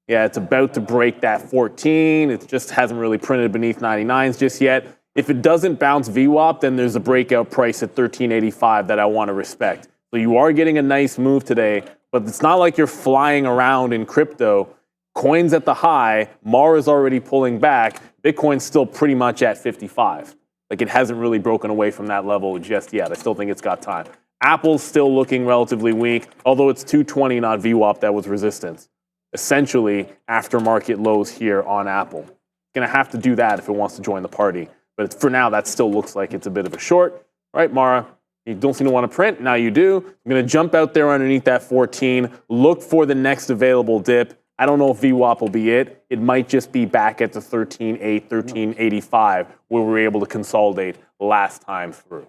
Yeah, it's about to break that 14. It just hasn't really printed beneath 99s just yet. If it doesn't bounce VWAP, then there's a breakout price at 1385 that I want to respect. So you are getting a nice move today, but it's not like you're flying around in crypto. Coin's at the high, Mara's already pulling back, Bitcoin's still pretty much at 55. Like, it hasn't really broken away from that level just yet. I still think it's got time. Apple's still looking relatively weak, although it's 220, not VWAP, that was resistance. Essentially, aftermarket lows here on Apple. It's going to have to do that if it wants to join the party. But for now, that still looks like it's a bit of a short. All right, Mara, you don't seem to want to print. Now you do. I'm going to jump out there underneath that 14, look for the next available dip. I don't know if VWAP will be it. It might just be back at the 13.8, 13.85, where we were able to consolidate last time through.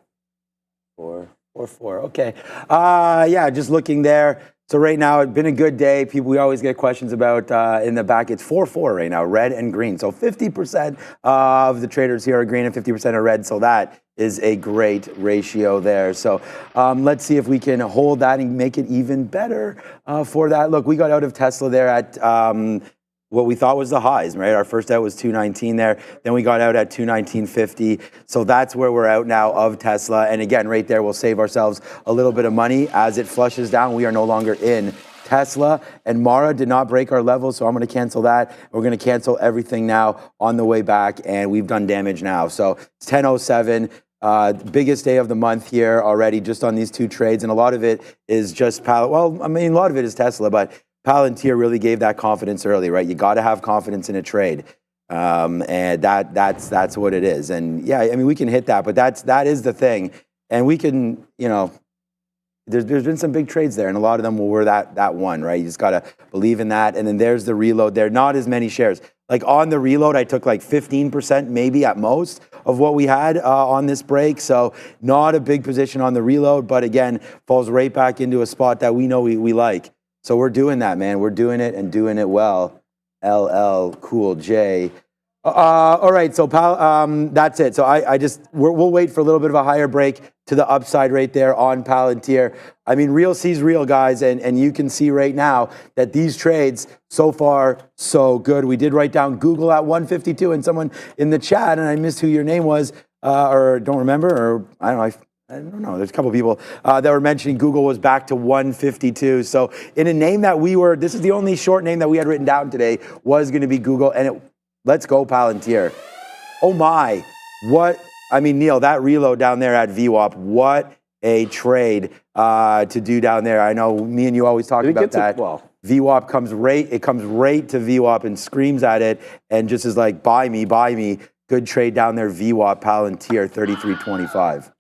4. Okay. Yeah, just looking there. So right now, it's been a good day. People, we always get questions about in the back. It's 4-4 right now, red and green. So 50% of the traders here are green and 50% are red. So that is a great ratio there. So let's see if we can hold that and make it even better for that. Look, we got out of Tesla there at what we thought was the highs, right? Our first out was 219 there. Then we got out at 219.50. So that's where we're out now of Tesla. And again, right there, we'll save ourselves a little bit of money as it flushes down. We are no longer in Tesla. And Mara did not break our level, so I'm going to cancel that. We're going to cancel everything now on the way back, and we've done damage now. So it's 10:07. Biggest day of the month here already just on these two trades. And a lot of it is just, a lot of it is Tesla, but Palantir really gave that confidence early, right? You got to have confidence in a trade, and that's what it is. And yeah, I mean, we can hit that, but that is the thing. And we can, there's been some big trades there, and a lot of them were that one, right? You just got to believe in that. And then there's the reload there. Not as many shares. Like on the reload, I took like 15% maybe at most of what we had on this break. So not a big position on the reload, but again, falls right back into a spot that we know we like. So we're doing that, man. We're doing it and doing it well. LL Cool J. All right, so that's it. So we'll wait for a little bit of a higher break to the upside right there on Palantir. I mean, real sees real, guys, and you can see right now that these trades so far so good. We did write down Google at 152, and someone in the chat, and I missed who your name was, or don't remember, or I don't know. There's a couple of people that were mentioning Google was back to 152. So in a name that this is the only short name that we had written down today was going to be Google, and let's go Palantir. Oh my, Neil, that reload down there at VWAP, what a trade to do down there. I know me and you always talk about that. VWAP comes right to VWAP and screams at it and just is like, buy me. Good trade down there, VWAP, Palantir, 33.25.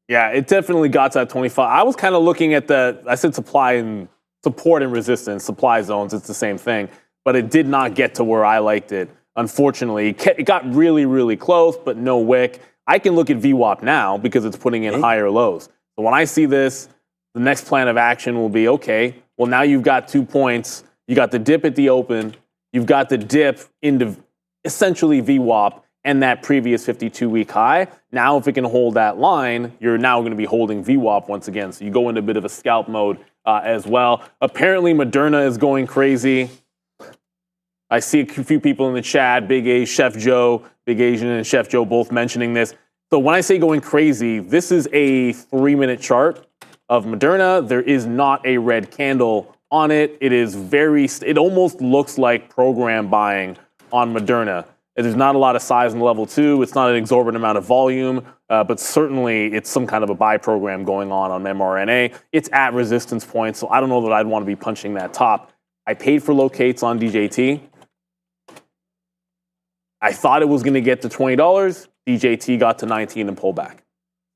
Yeah, it definitely got to that 25. I was kind of looking at I said supply and support and resistance, supply zones, it's the same thing, but it did not get to where I liked it. Unfortunately, it got really, really close, but no wick. I can look at VWAP now because it's putting in higher lows. So when I see this, the next plan of action will be, okay, well, now you've got 2 points. You got the dip at the open. You've got the dip into essentially VWAP and that previous 52-week high. Now, if it can hold that line, you're now going to be holding VWAP once again. So you go into a bit of a scalp mode as well. Apparently, Moderna is going crazy. I see a few people in the chat, Big A, Chef Joe, Big Asian and Chef Joe both mentioning this. So when I say going crazy, this is a 3-minute chart of Moderna. There is not a red candle on it. It is it almost looks like program buying on Moderna. There's not a lot of size in level 2. It's not an exorbitant amount of volume, but certainly it's some kind of a buy program going on mRNA. It's at resistance points, so I don't know that I'd want to be punching that top. I paid for locates on DJT. I thought it was going to get to $20. DJT got to 19 and pulled back.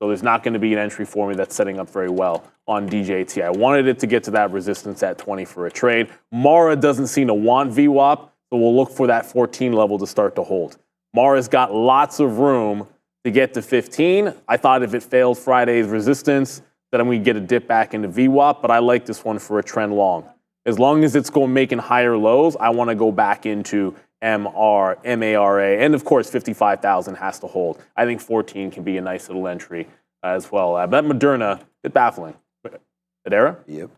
So there's not going to be an entry for me that's setting up very well on DJT. I wanted it to get to that resistance at 20 for a trade. Mara doesn't seem to want VWAP. So we'll look for that 14 level to start to hold. Mara's got lots of room to get to 15. I thought if it failed Friday's resistance, then we get a dip back into VWAP, but I like this one for a trend long. As long as it's going making higher lows, I want to go back into MARA, and of course 55,000 has to hold. I think 14 can be a nice little entry as well. But Moderna, it's baffling. Adara? Yep.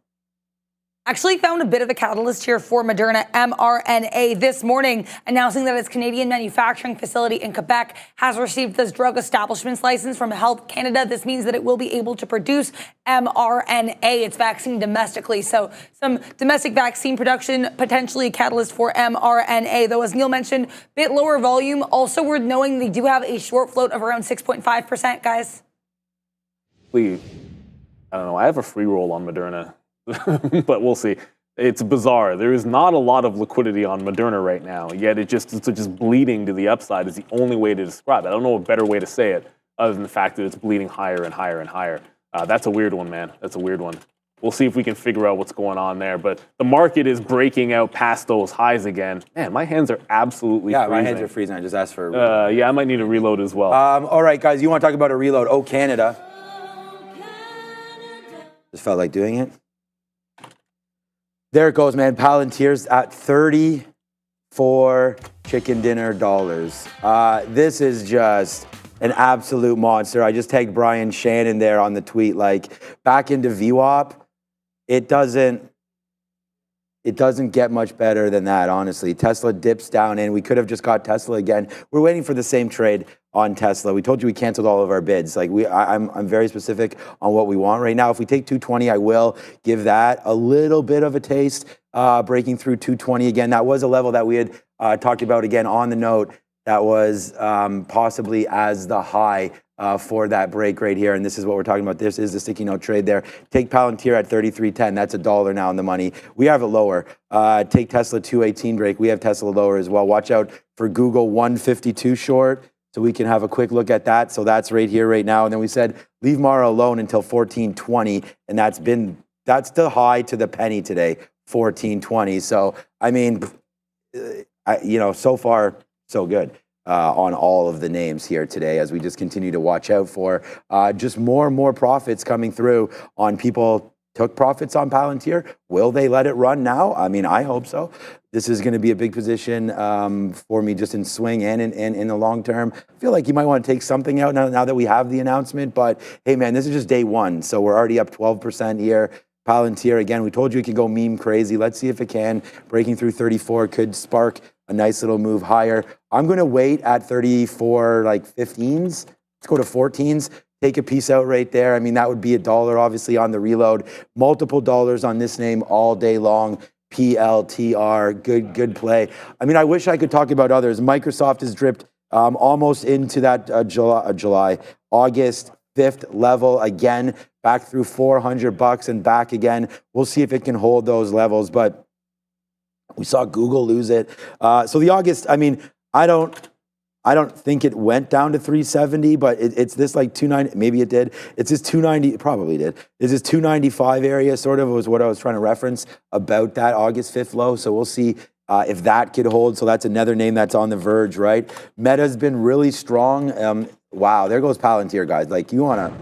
Actually found a bit of a catalyst here for Moderna mRNA this morning, announcing that its Canadian manufacturing facility in Quebec has received this drug establishment's license from Health Canada. This means that it will be able to produce mRNA, its vaccine, domestically. So some domestic vaccine production, potentially a catalyst for mRNA, though, as Neil mentioned, bit lower volume. Also worth knowing they do have a short float of around 6.5%, guys. Please. I don't know. I have a free roll on Moderna. But we'll see. It's bizarre. There is not a lot of liquidity on Moderna right now, yet it's just bleeding to the upside is the only way to describe it. I don't know a better way to say it other than the fact that it's bleeding higher and higher and higher. That's a weird one, man. That's a weird one. We'll see if we can figure out what's going on there. But the market is breaking out past those highs again. Man, my hands are absolutely freezing. My hands are freezing. I just asked for a reload. Yeah, I might need a reload as well. All right, guys, you want to talk about a reload? Oh, Canada. Just felt like doing it. There it goes, man. Palantir's at 34 chicken dinner dollars. This is just an absolute monster. I just tagged Brian Shannon there on the tweet. Like, back into VWAP, it doesn't get much better than that, honestly. Tesla dips down in. We could have just got Tesla again. We're waiting for the same trade on Tesla. We told you we canceled all of our bids. Like, I'm very specific on what we want right now. If we take 220, I will give that a little bit of a taste, breaking through 220 again. That was a level that we had talked about again on the note. That was possibly as the high for that break right here. And this is what we're talking about. This is the sticky note trade there. Take Palantir at 33.10. That's $1 now in the money. We have it lower. Take Tesla 218 break. We have Tesla lower as well. Watch out for Google 152 short. So we can have a quick look at that. So that's right here, right now. And then we said, leave Mara alone until 14.20. And that's the high to the penny today, 14.20. So, I mean, so far, so good on all of the names here today as we just continue to watch out for just more and more profits coming through on people took profits on Palantir. Will they let it run now? I mean, I hope so. This is going to be a big position for me just in swing and in the long term. I feel like you might want to take something out now that we have the announcement. But, hey, man, this is just day one. So we're already up 12% here. Palantir, again, we told you it could go meme crazy. Let's see if it can. Breaking through 34 could spark a nice little move higher. I'm going to wait at 34, like 15s. Let's go to 14s. Take a piece out right there. I mean, that would be $1, obviously, on the reload. Multiple dollars on this name all day long. PLTR, good play. I mean, I wish I could talk about others. Microsoft has dripped almost into that August 5th level again, back through $400 and back again. We'll see if it can hold those levels, but we saw Google lose it. So the August, I mean, I don't think it went down to 370, but it's this like 290, maybe it did. It's this 290, it probably did. It's this 295 area sort of was what I was trying to reference about that August 5th low. So we'll see if that could hold. So that's another name that's on the verge, right? Meta's been really strong. Wow, there goes Palantir, guys. Like, you want to...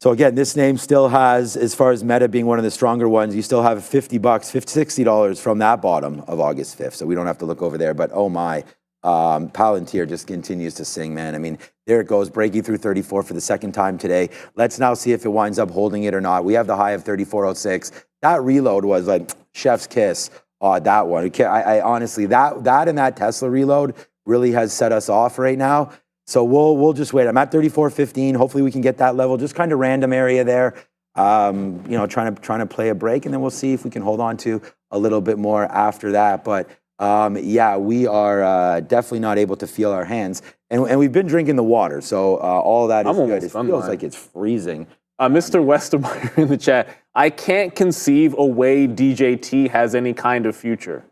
So again, this name still has, as far as Meta being one of the stronger ones, you still have $50, $60 from that bottom of August 5th. So we don't have to look over there, but oh my, Palantir just continues to sing, man. I mean, there it goes, breaking through 34 for the second time today. Let's now see if it winds up holding it or not. We have the high of 34.06. That reload was like chef's kiss. That one. I honestly, that and that Tesla reload really has set us off right now. So we'll just wait. I'm at 34.15. Hopefully we can get that level, just kind of random area there. You know, trying to play a break, and then we'll see if we can hold on to a little bit more after that. But yeah, we are definitely not able to feel our hands, and we've been drinking the water, so all of that is good. It feels like it's freezing. Mr. Westermeyer in the chat, I can't conceive a way DJT has any kind of future.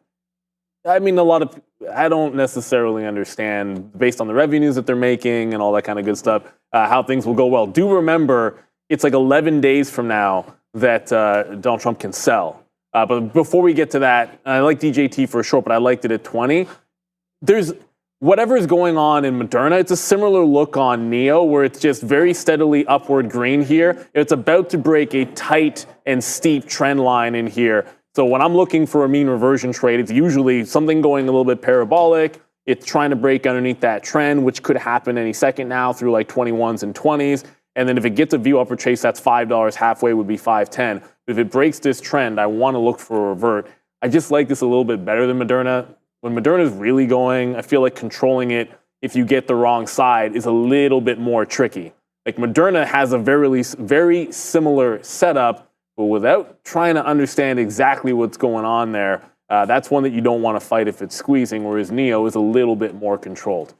I mean, I don't necessarily understand, based on the revenues that they're making and all that kind of good stuff, how things will go well. Do remember, it's like 11 days from now that Donald Trump can sell. But before we get to that, I like DJT for a short, but I liked it at 20. There's whatever is going on in Moderna. It's a similar look on NEO, where it's just very steadily upward green here. It's about to break a tight and steep trend line in here. So when I'm looking for a mean reversion trade, it's usually something going a little bit parabolic. It's trying to break underneath that trend, which could happen any second now through like 21s and 20s. And then if it gets a view upward chase, that's $5. Halfway would be $5.10. But if it breaks this trend, I want to look for a revert. I just like this a little bit better than Moderna. When Moderna is really going, I feel like controlling it, if you get the wrong side, is a little bit more tricky. Like Moderna has a very similar setup, but without trying to understand exactly what's going on there, that's one that you don't want to fight if it's squeezing, whereas NEO is a little bit more controlled.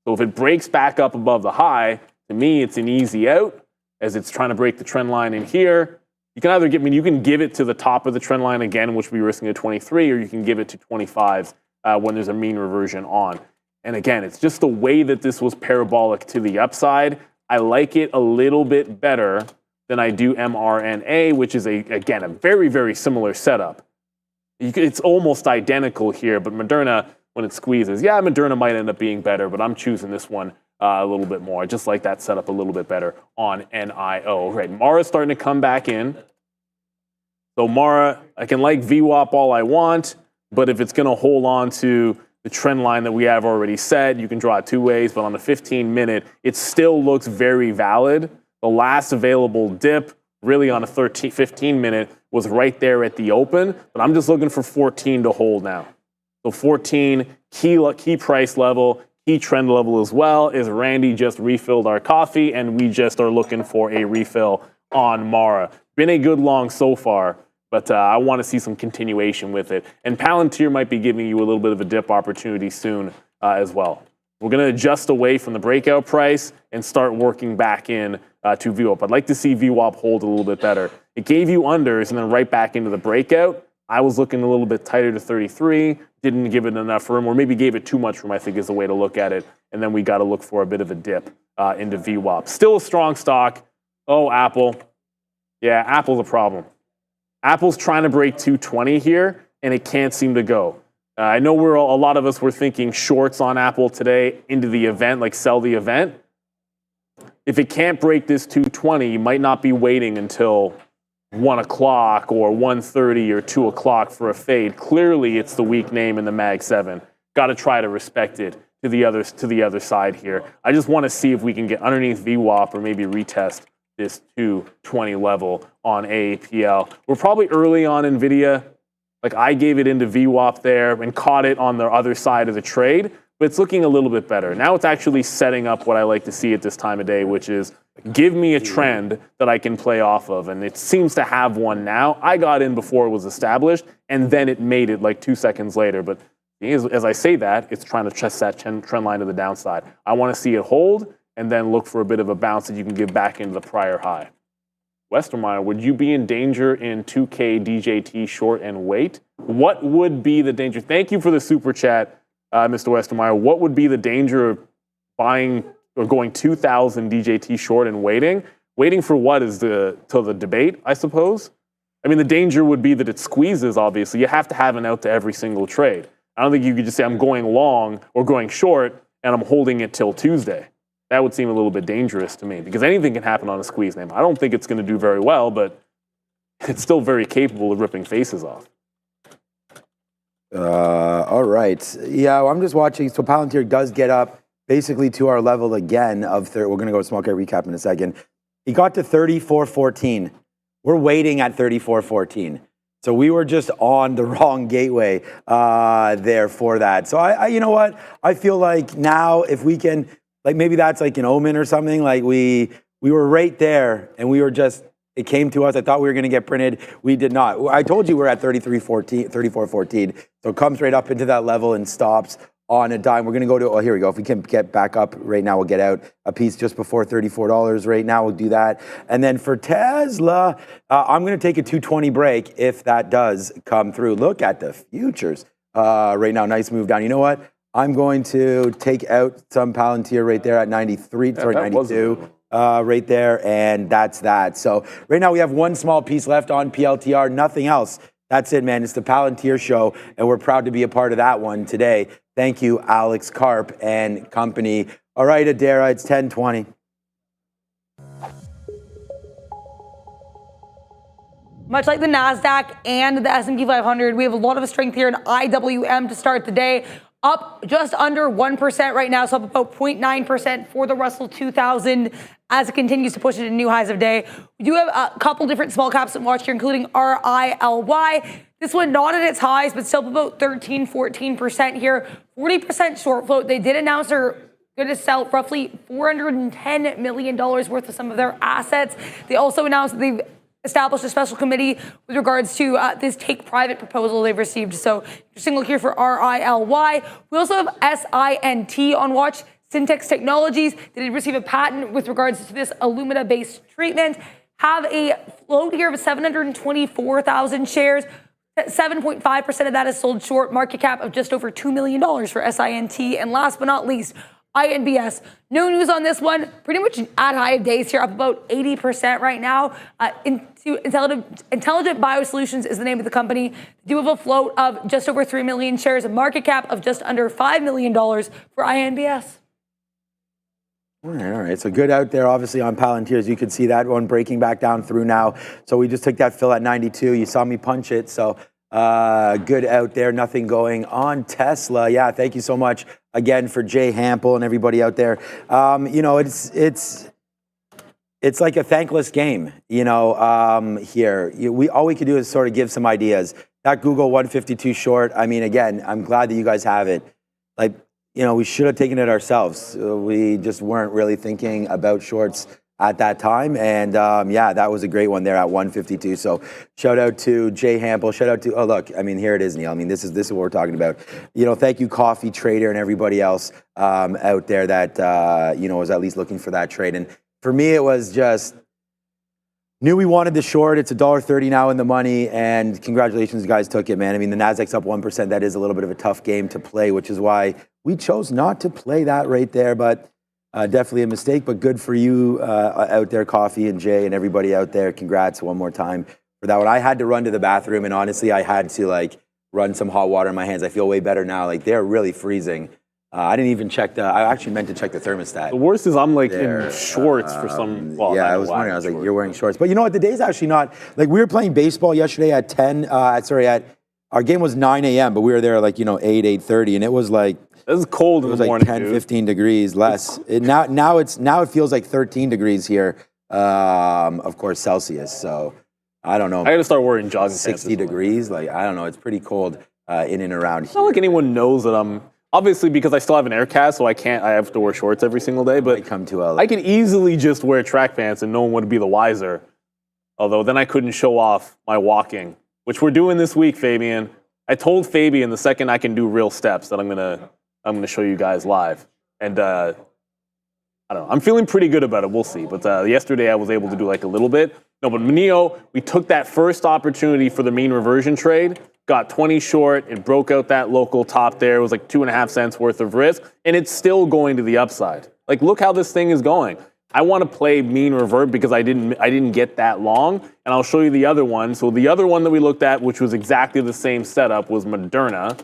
So if it breaks back up above the high, to me, it's an easy out, as it's trying to break the trend line in here. You can either you can give it to the top of the trend line again, which would be risking a 23, or you can give it to 25 when there's a mean reversion on. And again, it's just the way that this was parabolic to the upside. I like it a little bit better than I do mRNA, which is, again, a very similar setup. It's almost identical here, but Moderna, when it squeezes, yeah, Moderna might end up being better, but I'm choosing this one a little bit more. I just like that setup a little bit better on NIO. Right, Mara's starting to come back in. So Mara, I can like VWAP all I want, but if it's going to hold on to the trend line that we have already set, you can draw it two ways, but on the 15-minute, it still looks very valid. The last available dip, really on a 15-minute, was right there at the open, but I'm just looking for 14 to hold now. So 14, key price level, key trend level as well, is Randy just refilled our coffee, and we just are looking for a refill on Mara. Been a good long so far, but I want to see some continuation with it. And Palantir might be giving you a little bit of a dip opportunity soon as well. We're going to adjust away from the breakout price and start working back in to VWAP. I'd like to see VWAP hold a little bit better. It gave you unders and then right back into the breakout. I was looking a little bit tighter to 33, didn't give it enough room, or maybe gave it too much room, I think is the way to look at it. And then we got to look for a bit of a dip into VWAP. Still a strong stock. Oh, Apple. Yeah, Apple's a problem. Apple's trying to break 220 here, and it can't seem to go. I know a lot of us were thinking shorts on Apple today into the event, like sell the event. If it can't break this 220, you might not be waiting until 1 o'clock or 1:30 or 2 o'clock for a fade. Clearly, it's the weak name in the Mag 7. Got to try to respect it to the other side here. I just want to see if we can get underneath VWAP or maybe retest this 220 level on AAPL. We're probably early on NVIDIA. Like I gave it into VWAP there and caught it on the other side of the trade, but it's looking a little bit better. Now it's actually setting up what I like to see at this time of day, which is give me a trend that I can play off of, and it seems to have one now. I got in before it was established, and then it made it like 2 seconds later, but as I say that, it's trying to test that trend line to the downside. I want to see it hold, and then look for a bit of a bounce that you can give back into the prior high. Westermeyer, would you be in danger in 2K DJT short and wait? What would be the danger? Thank you for the super chat, Mr. Westermeyer. What would be the danger of buying or going 2,000 DJT short and waiting? Waiting for what is till the debate, I suppose? I mean, the danger would be that it squeezes, obviously. You have to have an out to every single trade. I don't think you could just say I'm going long or going short and I'm holding it till Tuesday. That would seem a little bit dangerous to me because anything can happen on a squeeze name. I don't think it's going to do very well, but it's still very capable of ripping faces off. All right. Yeah, well, I'm just watching. So Palantir does get up basically to our level again of we're going to go to small cap recap in a second. He got to 34.14. We're waiting at 34.14. So we were just on the wrong gateway there for that. So I you know what? I feel like now if we can, like maybe that's like an omen or something. Like we were right there and we were just, it came to us. I thought we were going to get printed. We did not. I told you we're at 34.14. So it comes right up into that level and stops on a dime. We're going to go to, oh, here we go. If we can get back up right now, we'll get out a piece just before $34 right now. We'll do that. And then for Tesla, I'm going to take a 220 break if that does come through. Look at the futures right now. Nice move down. You know what? I'm going to take out some Palantir right there at 93, sorry, 92. Right there, and that's that. So right now we have one small piece left on PLTR, nothing else. That's it, man. It's the Palantir show, and we're proud to be a part of that one today. Thank you, Alex Karp and company. All right, Adara, it's 10:20. Much like the NASDAQ and the S&P 500, we have a lot of strength here in IWM to start the day. Up just under 1% right now, so up about 0.9% for the Russell 2000 as it continues to push into new highs of day. We do have a couple different small caps to watch here, including RILY. This one not at its highs, but still up about 13-14% here. 40% short float. They did announce they're going to sell roughly $410 million worth of some of their assets. They also announced that they've established a special committee with regards to this take-private proposal they've received. So interesting look here for RILY. We also have SINT on watch, Syntex Technologies. They did receive a patent with regards to this alumina-based treatment. Have a float here of 724,000 shares. 7.5% of that is sold short. Market cap of just over $2 million for SINT. And last but not least, INBS. No news on this one. Pretty much at high of days here, up about 80% right now. Intelligent Biosolutions is the name of the company. They do have a float of just over 3 million shares, a market cap of just under $5 million for INBS. All right. So good out there, obviously, on Palantir. As you can see that one breaking back down through now. So we just took that fill at 92. You saw me punch it. So good out there. Nothing going on Tesla. Yeah, thank you so much again for Jay Hampel and everybody out there. You know, it's like a thankless game, you know, here. All we could do is sort of give some ideas. That Google 152 short, I mean, again, I'm glad that you guys have it. Like, you know, we should have taken it ourselves. We just weren't really thinking about shorts at that time. And yeah, that was a great one there at 152. So shout out to Jay Hampel. Shout out to, oh, look, I mean, here it is, Neil. I mean, this is what we're talking about. You know, thank you, Coffee Trader and everybody else out there that, you know, was at least looking for that trade. And for me, it was just, knew we wanted the short. It's $1.30 now in the money. And congratulations, you guys took it, man. I mean, the Nasdaq's up 1%. That is a little bit of a tough game to play, which is why we chose not to play that right there. But definitely a mistake, but good for you out there, Coffee and Jay and everybody out there. Congrats one more time for that one. I had to run to the bathroom, and honestly, I had to like run some hot water in my hands. I feel way better now. Like they're really freezing. I didn't even check I actually meant to check the thermostat. The worst is I'm like in shorts for some. Well, yeah, I was wondering. I was like, you're wearing shorts, but you know what? The day's actually not like we were playing baseball yesterday at 10. Our game was 9 a.m., but we were there like 8, 8:30, and it was like. It was cold in the morning. It was like 10, 15 degrees less. Now it feels like 13 degrees here. Of course, Celsius. So I don't know. I got to start wearing jogging pants. 60 degrees. Like I don't know. It's pretty cold in and around here. It's not like anyone knows that I'm. Obviously, because I still have an air cast, so I have to wear shorts every single day. But come to LA. I could easily just wear track pants and no one would be the wiser. Although then I couldn't show off my walking, which we're doing this week, Fabian. I told Fabian the second I can do real steps that I'm gonna show you guys live. And I don't know. I'm feeling pretty good about it. We'll see. But yesterday I was able to do like a little bit. No, but Neo, we took that first opportunity for the mean reversion trade, got 20 short. It broke out that local top there. It was like 2.5 cents worth of risk. And it's still going to the upside. Like, look how this thing is going. I want to play mean revert because I didn't get that long. And I'll show you the other one. So the other one that we looked at, which was exactly the same setup, was Moderna.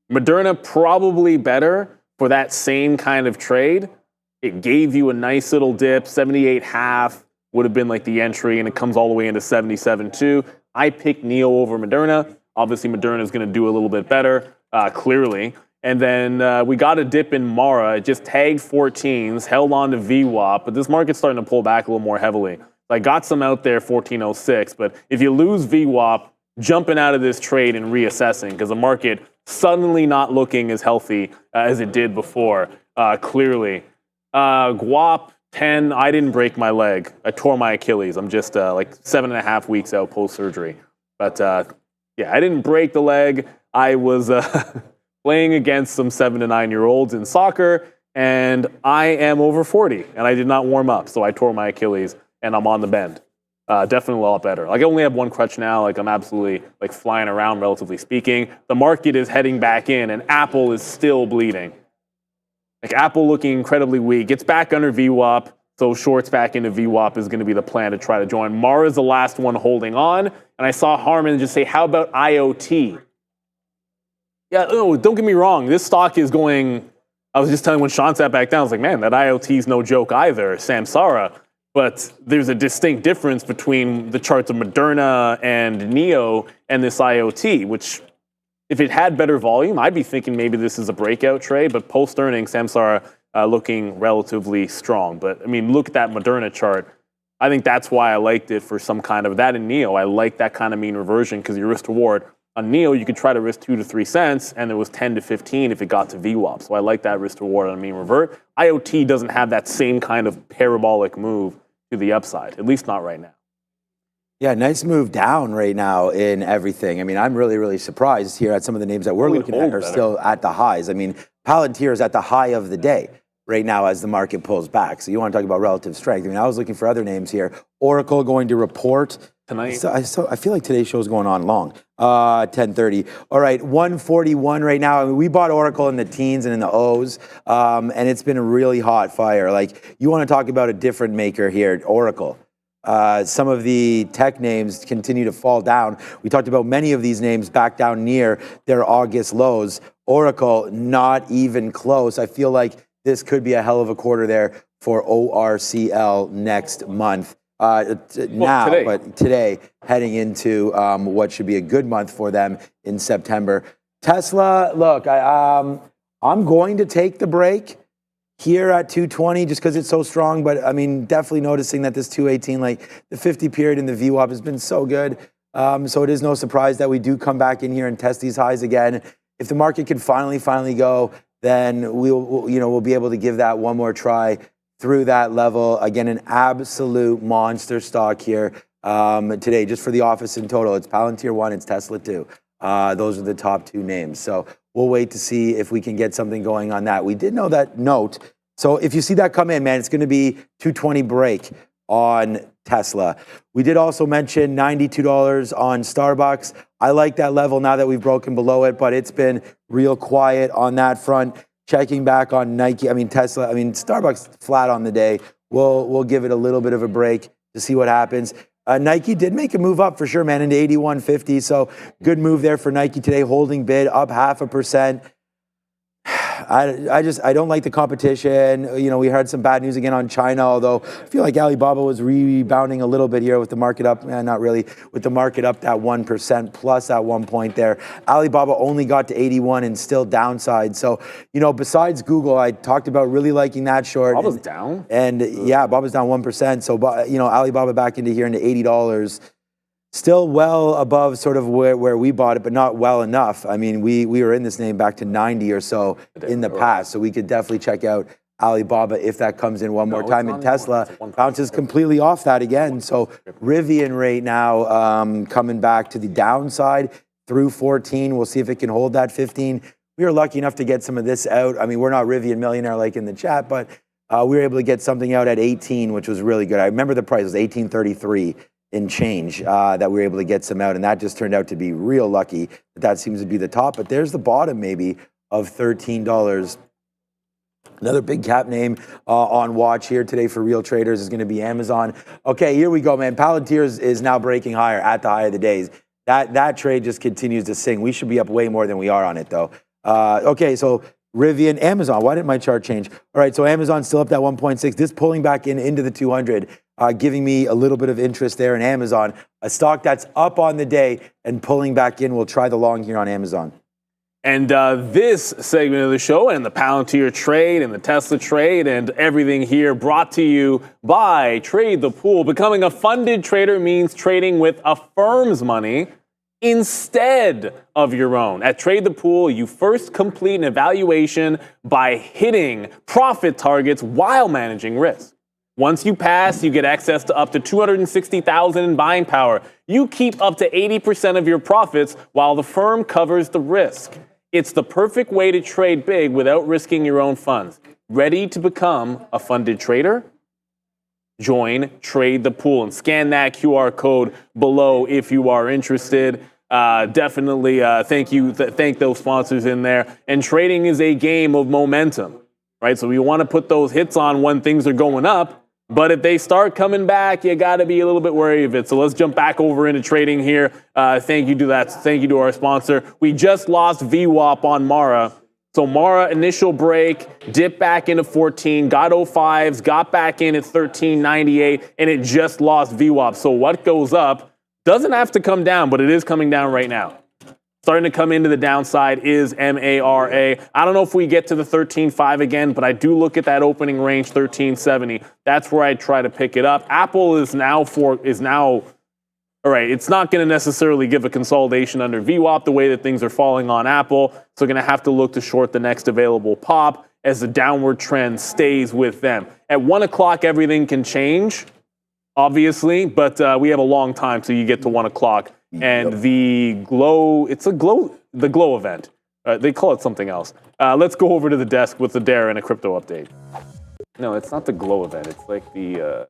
Moderna probably better for that same kind of trade. It gave you a nice little dip. 78.5 would have been like the entry, and it comes all the way into 77.2. I picked Neo over Moderna. Obviously, Moderna is going to do a little bit better, clearly. And then we got a dip in Mara. It just tagged 14s, held on to VWAP, but this market's starting to pull back a little more heavily. I got some out there, 1406, but if you lose VWAP, jumping out of this trade and reassessing because the market suddenly not looking as healthy as it did before, clearly. Guap 10, I didn't break my leg. I tore my Achilles. I'm just like 7.5 weeks out post-surgery. But yeah, I didn't break the leg. I was playing against some 7 to 9-year-olds in soccer, and I am over 40, and I did not warm up, so I tore my Achilles, and I'm on the bend. Definitely a lot better. Like, I only have one crutch now. Like, I'm absolutely like flying around, relatively speaking. The market is heading back in, and Apple is still bleeding. Like, Apple looking incredibly weak. Gets back under VWAP, so shorts back into VWAP is going to be the plan to try to join. Mara's the last one holding on, and I saw Harman just say, how about IoT? Yeah, no, don't get me wrong. This stock is going, I was just telling when Sean sat back down, I was like, man, that IoT is no joke either, Samsara. But there's a distinct difference between the charts of Moderna and Neo and this IoT, which if it had better volume, I'd be thinking maybe this is a breakout trade. But post-earnings, Samsara looking relatively strong. But, I mean, look at that Moderna chart. I think that's why I liked it for some kind of that in Neo. I like that kind of mean reversion because your risk-reward. On Neo, you could try to risk 2 to 3 cents, and it was 10 to 15 if it got to VWAP. So I like that risk reward on mean revert. IoT doesn't have that same kind of parabolic move to the upside, at least not right now. Yeah, nice move down right now in everything. I mean, I'm really, really surprised here at some of the names that we're looking at are still at the highs. I mean, Palantir is at the high of the day right now as the market pulls back. So you want to talk about relative strength. I mean, I was looking for other names here. Oracle going to report tonight. So I feel like today's show is going on long. 10:30. All right, 141 right now. I mean, we bought Oracle in the teens and in the O's, and it's been a really hot fire. Like, you want to talk about a different maker here, Oracle. Some of the tech names continue to fall down. We talked about many of these names back down near their August lows. Oracle, not even close. I feel like this could be a hell of a quarter there for ORCL next month. Today. But today, heading into what should be a good month for them in September. Tesla, look, I'm going to take the break here at 220 just because it's so strong. But I mean, definitely noticing that this 218, like the 50 period in the VWAP has been so good. So it is no surprise that we do come back in here and test these highs again. If the market can finally go, then we'll be able to give that one more try through that level. Again, an absolute monster stock here today, just for the office in total. It's Palantir 1, it's Tesla 2. Those are the top two names. So we'll wait to see if we can get something going on that. We did know that note. So if you see that come in, man, it's going to be 220 break on Tesla. We did also mention $92 on Starbucks. I like that level now that we've broken below it, but it's been real quiet on that front. Checking back on Nike, Tesla, Starbucks flat on the day. We'll give it a little bit of a break to see what happens. Nike did make a move up for sure, man, into 81.50. So good move there for Nike today, holding bid up 0.5%. I don't like the competition. We heard some bad news again on China, although I feel like Alibaba was rebounding a little bit here with the market up. Not really, with the market up that 1% plus at one point there. Alibaba only got to 81 and still downside. So, besides Google, I talked about really liking that short. Baba's down? And yeah, Baba's down 1%. So, Alibaba back into here into $80. Still well above sort of where we bought it, but not well enough. I mean, we were in this name back to 90 or so in the past. So we could definitely check out Alibaba if that comes in one more time. And Tesla bounces completely off that again. So Rivian right now coming back to the downside through 14. We'll see if it can hold that 15. We were lucky enough to get some of this out. I mean, we're not Rivian millionaire like in the chat, but we were able to get something out at 18, which was really good. I remember the price was $18.33. In change that we were able to get some out, and that just turned out to be real lucky. That seems to be the top, but there's the bottom maybe of $13. Another big cap name on watch here today for real traders is going to be Amazon. Okay, here we go, man. Palantir is now breaking higher at the high of the days. That trade just continues to sing. We should be up way more than we are on it though. Okay, so Rivian, Amazon. Why didn't my chart change? All right, so Amazon's still up that 1.6. This pulling back into the 200. Giving me a little bit of interest there in Amazon, a stock that's up on the day and pulling back in. We'll try the long here on Amazon. And this segment of the show and the Palantir trade and the Tesla trade and everything here brought to you by Trade the Pool. Becoming a funded trader means trading with a firm's money. instead of your own. At Trade the Pool, you first complete an evaluation by hitting profit targets while managing risk. Once you pass, you get access to up to $260,000 in buying power. You keep up to 80% of your profits while the firm covers the risk. It's the perfect way to trade big without risking your own funds. Ready to become a funded trader? Join Trade the Pool and scan that QR code below if you are interested. Definitely thank those sponsors in there. And trading is a game of momentum, right? So you want to put those hits on when things are going up, but if they start coming back, you got to be a little bit wary of it. So let's jump back over into trading here. Thank you to our sponsor. We just lost VWAP on Mara. So Mara, initial break, dipped back into 14, got 05s, got back in at 13.98, and it just lost VWAP. So what goes up doesn't have to come down, but it is coming down right now. Starting to come into the downside is MARA. I don't know if we get to the 13.5 again, but I do look at that opening range, 13.70. That's where I try to pick it up. Apple is now all right, it's not going to necessarily give a consolidation under VWAP the way that things are falling on Apple. So going to have to look to short the next available pop as the downward trend stays with them. At 1 o'clock, everything can change, obviously, but we have a long time till you get to 1 o'clock. And the glow event. They call it something else. Let's go over to the desk with the Dare and a crypto update. No, it's not the glow event. It's like the...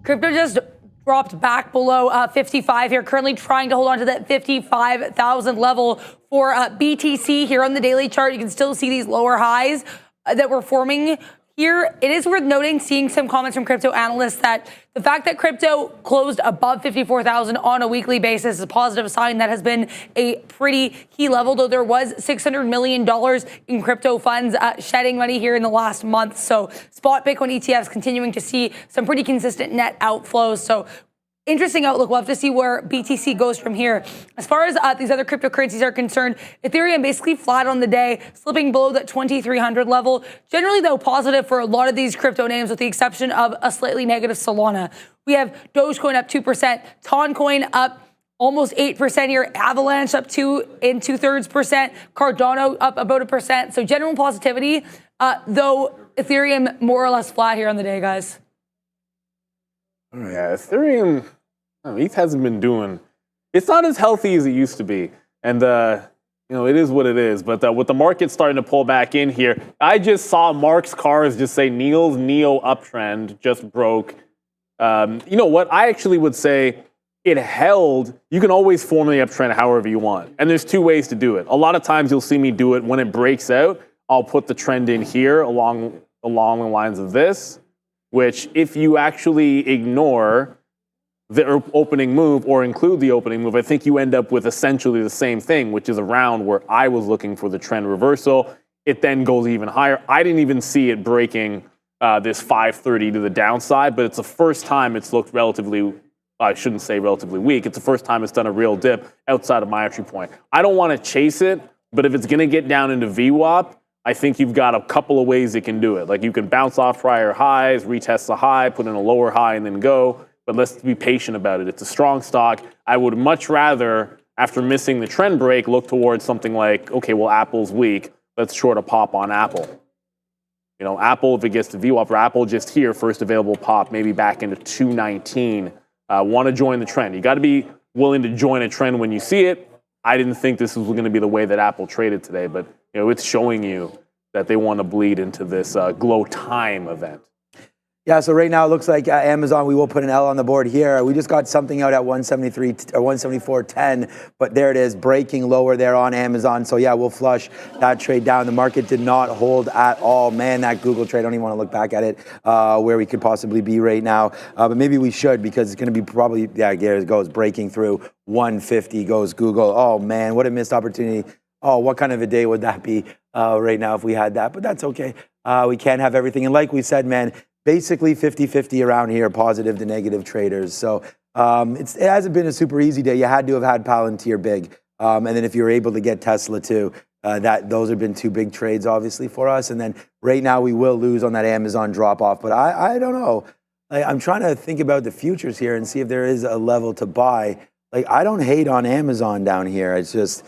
Crypto just dropped back below 55 here, currently trying to hold on to that 55,000 level for BTC here on the daily chart. You can still see these lower highs that were forming here. It is worth noting, seeing some comments from crypto analysts, that the fact that crypto closed above 54,000 on a weekly basis is a positive sign. That has been a pretty key level, though there was $600 million in crypto funds shedding money here in the last month. So spot Bitcoin ETFs continuing to see some pretty consistent net outflows. So interesting outlook. We'll have to see where BTC goes from here. As far as these other cryptocurrencies are concerned, Ethereum basically flat on the day, slipping below that 2,300 level. Generally, though, positive for a lot of these crypto names, with the exception of a slightly negative Solana. We have Dogecoin up 2%, Toncoin up almost 8% here, Avalanche up 2.2%, Cardano up about 1%. So general positivity, though Ethereum more or less flat here on the day, guys. Yeah, Ethereum, ETH hasn't been doing, it's not as healthy as it used to be. And, it is what it is. But with the market starting to pull back in here, I just saw Mark's Cars just say Neil's Neo uptrend just broke. You know what? I actually would say it held. You can always form the uptrend however you want. And there's two ways to do it. A lot of times you'll see me do it when it breaks out. I'll put the trend in here along the lines of this, which if you actually ignore the opening move or include the opening move, I think you end up with essentially the same thing, which is around where I was looking for the trend reversal. It then goes even higher. I didn't even see it breaking this 530 to the downside, but it's the first time it's looked relatively, I shouldn't say relatively weak. It's the first time it's done a real dip outside of my entry point. I don't want to chase it, but if it's going to get down into VWAP, I think you've got a couple of ways it can do it. Like you can bounce off prior highs, retest the high, put in a lower high, and then go. But let's be patient about it. It's a strong stock. I would much rather, after missing the trend break, look towards something like, okay, well, Apple's weak. Let's short a pop on Apple. You know, Apple, if it gets to VWAP, or Apple just here, first available pop, maybe back into 219. Want to join the trend. You got to be willing to join a trend when you see it. I didn't think this was going to be the way that Apple traded today, but it's showing you that they want to bleed into this glow time event. Yeah, so right now it looks like Amazon, we will put an L on the board here. We just got something out at 173 or 174.10, but there it is, breaking lower there on Amazon. So yeah, we'll flush that trade down. The market did not hold at all. Man, that Google trade, I don't even want to look back at it, where we could possibly be right now. But maybe we should, because it's going to be probably, yeah, there it goes, breaking through 150 goes Google. Oh man, what a missed opportunity. Oh, what kind of a day would that be right now if we had that? But that's okay. We can't have everything. And like we said, man, basically 50-50 around here, positive to negative traders. So it hasn't been a super easy day. You had to have had Palantir big. And then if you're able to get Tesla too, those have been two big trades, obviously, for us. And then right now we will lose on that Amazon drop off. But I don't know. I'm trying to think about the futures here and see if there is a level to buy. like, I don't hate on Amazon down here. It's just,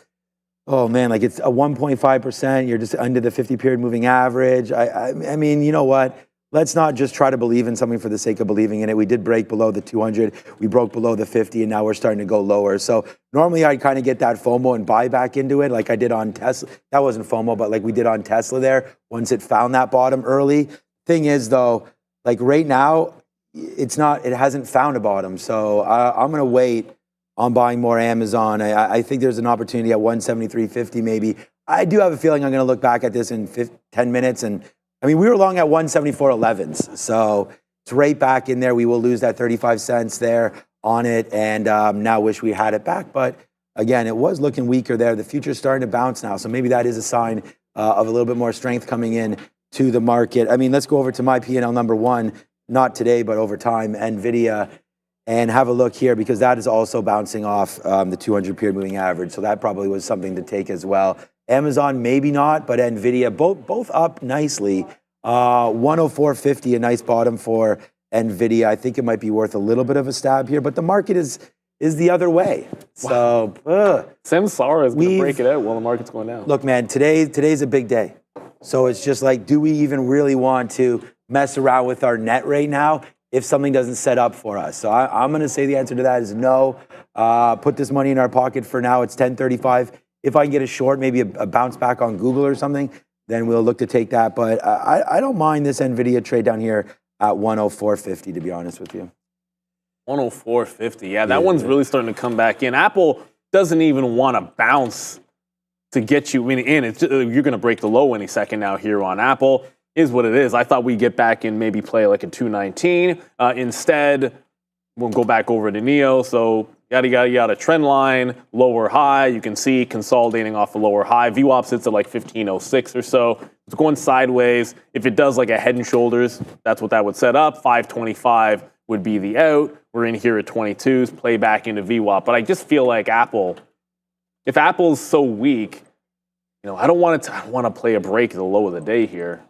oh man, like it's a 1.5%. You're just under the 50-period moving average. I mean, you know what? Let's not just try to believe in something for the sake of believing in it. We did break below the 200. We broke below the 50, and now we're starting to go lower. So normally I'd kind of get that FOMO and buy back into it like I did on Tesla. That wasn't FOMO, but like we did on Tesla there once it found that bottom early. Thing is, though, like right now, it hasn't found a bottom. So I'm going to wait on buying more Amazon. I think there's an opportunity at 173.50 maybe. I do have a feeling I'm going to look back at this in 10 minutes. And I mean, we were long at 174.11s. So it's right back in there. We will lose that 35 cents there on it. And now wish we had it back. But again, it was looking weaker there. The future's starting to bounce now. So maybe that is a sign of a little bit more strength coming in to the market. I mean, let's go over to my P&L number one, not today, but over time, NVIDIA, and have a look here because that is also bouncing off the 200-period moving average. So that probably was something to take as well. Amazon, maybe not, but NVIDIA, both up nicely. 104.50, a nice bottom for NVIDIA. I think it might be worth a little bit of a stab here, but the market is the other way. So, Samsara is going to break it out while the market's going down. Look, man, today's a big day. So it's just like, do we even really want to mess around with our net right now if something doesn't set up for us? So I'm going to say the answer to that is no. Put this money in our pocket for now. It's 10.35. If I can get a short, maybe a bounce back on Google or something, then we'll look to take that. But I don't mind this NVIDIA trade down here at 104.50, to be honest with you. 104.50. Yeah, that one's really starting to come back in. Apple doesn't even want to bounce to get you in. You're going to break the low any second now here on Apple. Is what it is. I thought we'd get back and maybe play like a 219. Instead, we'll go back over to NEO. So yada, trend line, lower high. You can see consolidating off a lower high. VWAP sits at like 1506 or so. It's going sideways. If it does like a head and shoulders, that's what that would set up. 525 would be the out. We're in here at 22s, play back into VWAP. But I just feel like if Apple's so weak, I don't want to play a break at the low of the day here.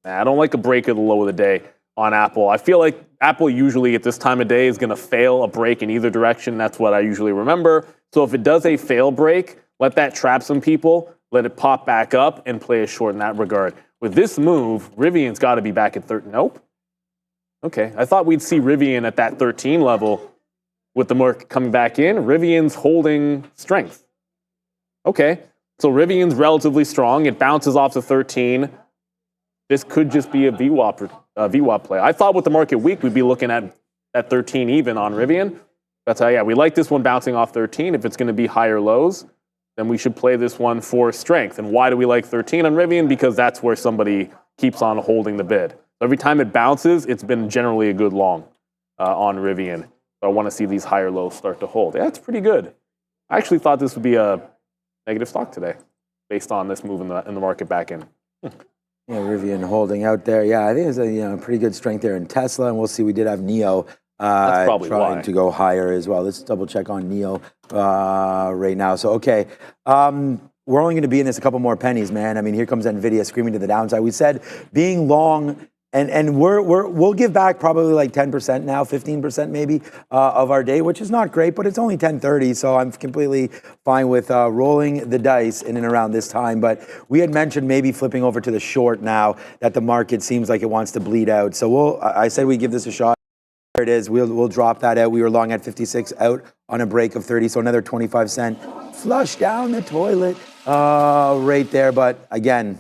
I don't like a break at the low of the day on Apple. I feel like Apple usually at this time of day is going to fail a break in either direction. That's what I usually remember. So if it does a fail break, let that trap some people, let it pop back up and play a short in that regard. With this move, Rivian's got to be back at 13. Nope. Okay. I thought we'd see Rivian at that 13 level with the market coming back in. Rivian's holding strength. Okay. So Rivian's relatively strong. It bounces off to 13. This could just be a VWAP play. I thought with the market weak, we'd be looking at 13 even on Rivian. That's how, we like this one bouncing off 13. If it's going to be higher lows, then we should play this one for strength. And why do we like 13 on Rivian? Because that's where somebody keeps on holding the bid. Every time it bounces, it's been generally a good long on Rivian. So I want to see these higher lows start to hold. Yeah, it's pretty good. I actually thought this would be a negative stock today based on this move in the market back in. Yeah, Rivian holding out there. Yeah, I think it's a pretty good strength there in Tesla, and we'll see. We did have NEO trying to go higher as well. Let's double check on NEO right now. So, okay, we're only going to be in this a couple more pennies, man. I mean, here comes NVIDIA screaming to the downside. We said being long, and we'll give back probably like 10% now, 15% maybe of our day, which is not great, but it's only 10:30, so I'm completely fine with rolling the dice in and around this time. But we had mentioned maybe flipping over to the short now that the market seems like it wants to bleed out. So I said we give this a shot. There it is. We'll drop that out. We were long at 56 out on a break of 30, so another 25 cent flush down the toilet right there. But again,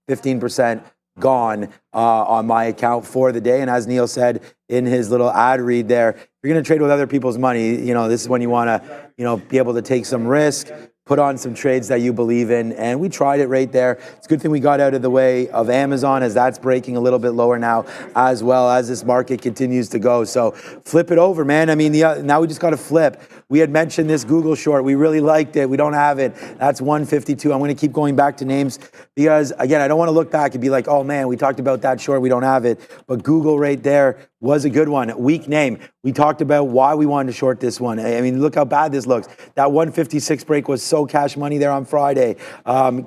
15% gone on my account for the day. And as Neil said in his little ad read there, if you're going to trade with other people's money, this is when you want to, be able to take some risk, put on some trades that you believe in. And we tried it right there. It's a good thing we got out of the way of Amazon as that's breaking a little bit lower now as well as this market continues to go. So flip it over, man. I mean, now we just got to flip. We had mentioned this Google short. We really liked it. We don't have it. That's 152. I'm going to keep going back to names because, again, I don't want to look back and be like, oh, man, we talked about that short. We don't have it. But Google right there was a good one. Weak name. We talked about why we wanted to short this one. I mean, look how bad this looks. That 156 break was so cash money there on Friday.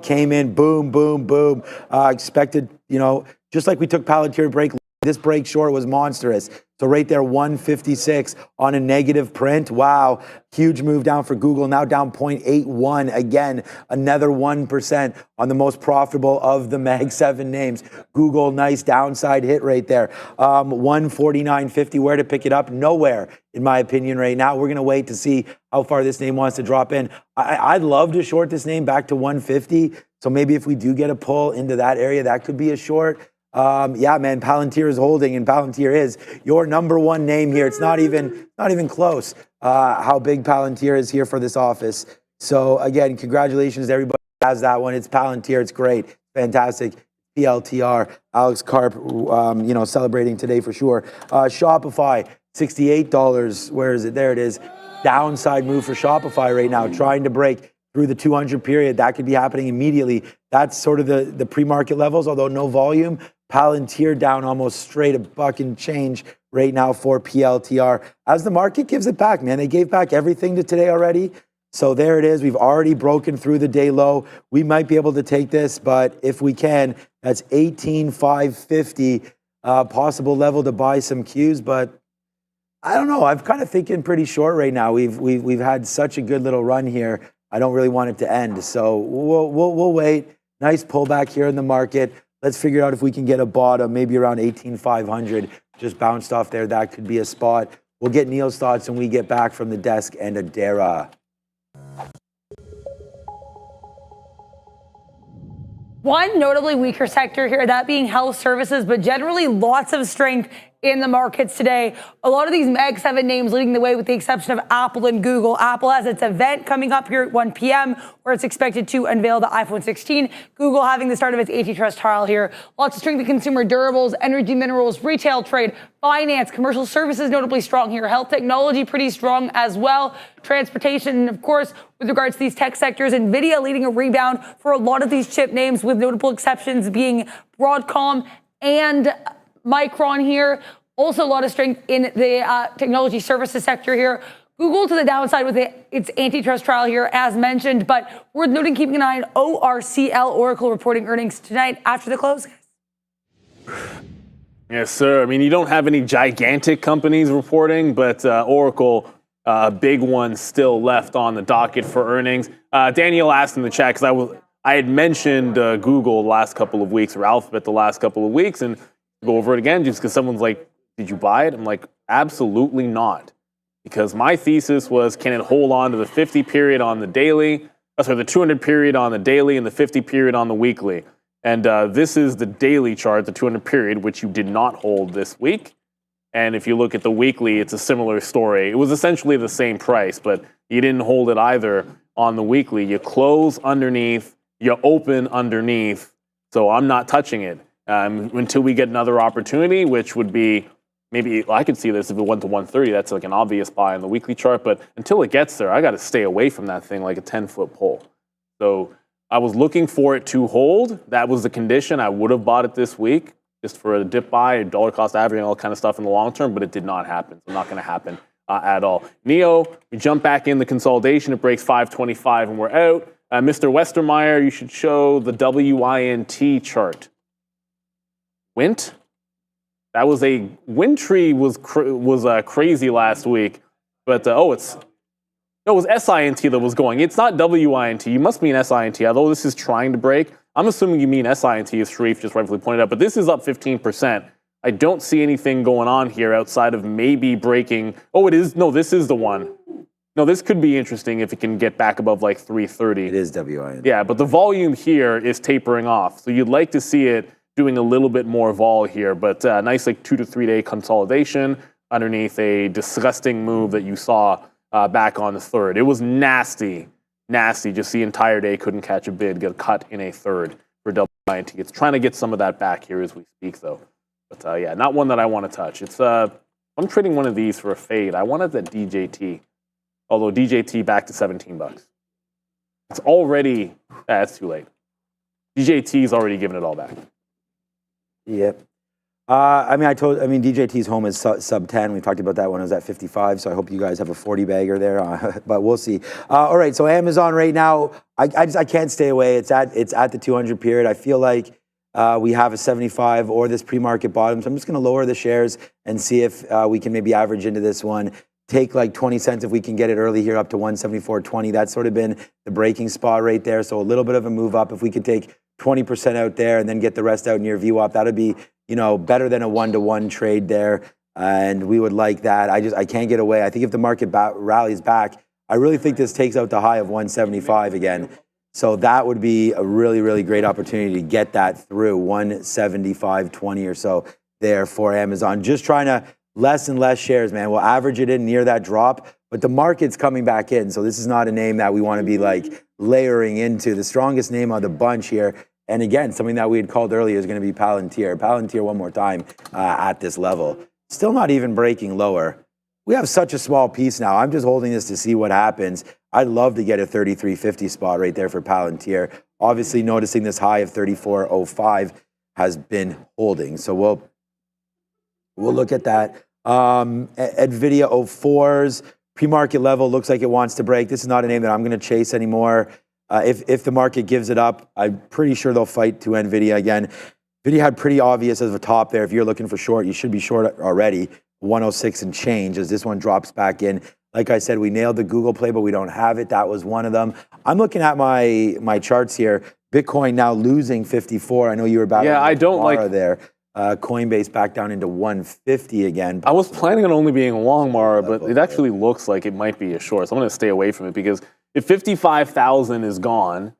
Came in, boom, boom, boom. Expected, just like we took Palantir break This break short was monstrous. So right there, 156 on a negative print. Wow, huge move down for Google, now down 0.81. Again, another 1% on the most profitable of the Mag 7 names. Google, nice downside hit right there. 149.50, where to pick it up? Nowhere, in my opinion, right now. We're going to wait to see how far this name wants to drop in. I'd love to short this name back to 150. So maybe if we do get a pull into that area, that could be a short. Yeah, man, Palantir is holding, and Palantir is your number one name here. It's not even close how big Palantir is here for this office. So again, congratulations to everybody who has that one. It's Palantir. It's great, fantastic. PLTR, Alex Karp, celebrating today for sure. Shopify, $68. Where is it? There it is. Downside move for Shopify right now, trying to break through the 200 period. That could be happening immediately. That's sort of the pre-market levels, although no volume. Palantir down almost straight a buck and change right now for PLTR. As the market gives it back, man, they gave back everything to today already. So there it is. We've already broken through the day low. We might be able to take this, but if we can, that's 18,550 possible level to buy some Qs. But I don't know. I'm kind of thinking pretty short right now. We've had such a good little run here. I don't really want it to end. So we'll wait. Nice pullback here in the market. Let's figure out if we can get a bottom, maybe around 18,500. Just bounced off there. That could be a spot. We'll get Neil's thoughts when we get back from the desk and Adara. One notably weaker sector here, that being health services, but generally lots of strength in the markets today. A lot of these Mag 7 names leading the way with the exception of Apple and Google. Apple has its event coming up here at 1 p.m. where it's expected to unveil the iPhone 16. Google having the start of its antitrust trial here. Lots of strength in consumer durables, energy minerals, retail trade, finance, commercial services notably strong here. Health technology pretty strong as well. Transportation, and of course, with regards to these tech sectors, NVIDIA leading a rebound for a lot of these chip names, with notable exceptions being Broadcom and Micron here. Also a lot of strength in the technology services sector here. Google to the downside with its antitrust trial here, as mentioned, but worth noting, keeping an eye on ORCL, Oracle, reporting earnings tonight after the close. Yes, sir. I mean, you don't have any gigantic companies reporting, but Oracle, a big one still left on the docket for earnings. Daniel asked in the chat, because I had mentioned Google the last couple of weeks, or Alphabet the last couple of weeks, and go over it again just because someone's like, did you buy it? I'm like, absolutely not. Because my thesis was, can it hold on to the 50 period on the daily, the 200 period on the daily and the 50 period on the weekly. And this is the daily chart, the 200 period, which you did not hold this week. And if you look at the weekly, it's a similar story. It was essentially the same price, but you didn't hold it either on the weekly. You close underneath, you open underneath. So I'm not touching it. Until we get another opportunity, which would be, maybe I could see this if it went to 130, that's like an obvious buy on the weekly chart, but until it gets there, I got to stay away from that thing like a 10-foot pole. So I was looking for it to hold. That was the condition. I would have bought it this week just for a dip buy, dollar cost averaging, all kind of stuff in the long term, but it did not happen. So not going to happen at all. NEO, we jump back in the consolidation. It breaks 525 and we're out. Mr. Westermeyer, you should show the WINT chart. Wint? That was Wintry was crazy last week, but it was SINT that was going. It's not WINT. You must mean SINT. Although this is trying to break, I'm assuming you mean SINT, as Sharif just rightfully pointed out. But this is up 15%. I don't see anything going on here outside of maybe breaking. Oh, it is. No, this is the one. No, this could be interesting if it can get back above like 330. It is WINT. Yeah, but the volume here is tapering off, so you'd like to see it doing a little bit more vol here, but nice like 2 to 3 day consolidation underneath a disgusting move that you saw back on the third. It was nasty. Just the entire day couldn't catch a bid, get a cut in a third for WINT. It's trying to get some of that back here as we speak, though. But yeah, not one that I want to touch. It's I'm trading one of these for a fade. I wanted that DJT, although DJT back to $17. It's already it's too late. DJT's already given it all back. Yep. DJT's home is sub 10. We talked about that when it was at 55, so I hope you guys have a 40 bagger there, but we'll see. All right, so Amazon right now, I can't stay away. It's at the 200 period. I feel like we have a 75 or this pre-market bottom. So I'm just going to lower the shares and see if we can maybe average into this one. Take like 20 cents if we can get it early here up to 174.20. That's sort of been the breaking spot right there. So a little bit of a move up. If we could take 20% out there and then get the rest out near VWAP, that would be, better than a 1-to-1 trade there. And we would like that. I can't get away. I think if the market rallies back, I really think this takes out the high of 175 again. So that would be a really, really great opportunity to get that through 175.20 or so there for Amazon. Just trying to less and less shares, man. We'll average it in near that drop, but the market's coming back in. So this is not a name that we want to be like layering into. The strongest name of the bunch here, and again, something that we had called earlier, is going to be Palantir. Palantir one more time at this level. Still not even breaking lower. We have such a small piece now. I'm just holding this to see what happens. I'd love to get a 33.50 spot right there for Palantir. Obviously, noticing this high of 34.05 has been holding. So we'll look at that. NVIDIA 04s, pre-market level, looks like it wants to break. This is not a name that I'm going to chase anymore. If the market gives it up, I'm pretty sure they'll fight to NVIDIA again. NVIDIA had pretty obvious as a top there. If you're looking for short, you should be short already. 106 and change as this one drops back in. Like I said, we nailed the Google play, but we don't have it. That was one of them. I'm looking at my charts here. Bitcoin now losing 54. I know you were about I don't like there. Coinbase back down into 150 again. I was planning on only being a long Mara, but it actually looks like it might be a short. So I'm going to stay away from it because if 55,000 is gone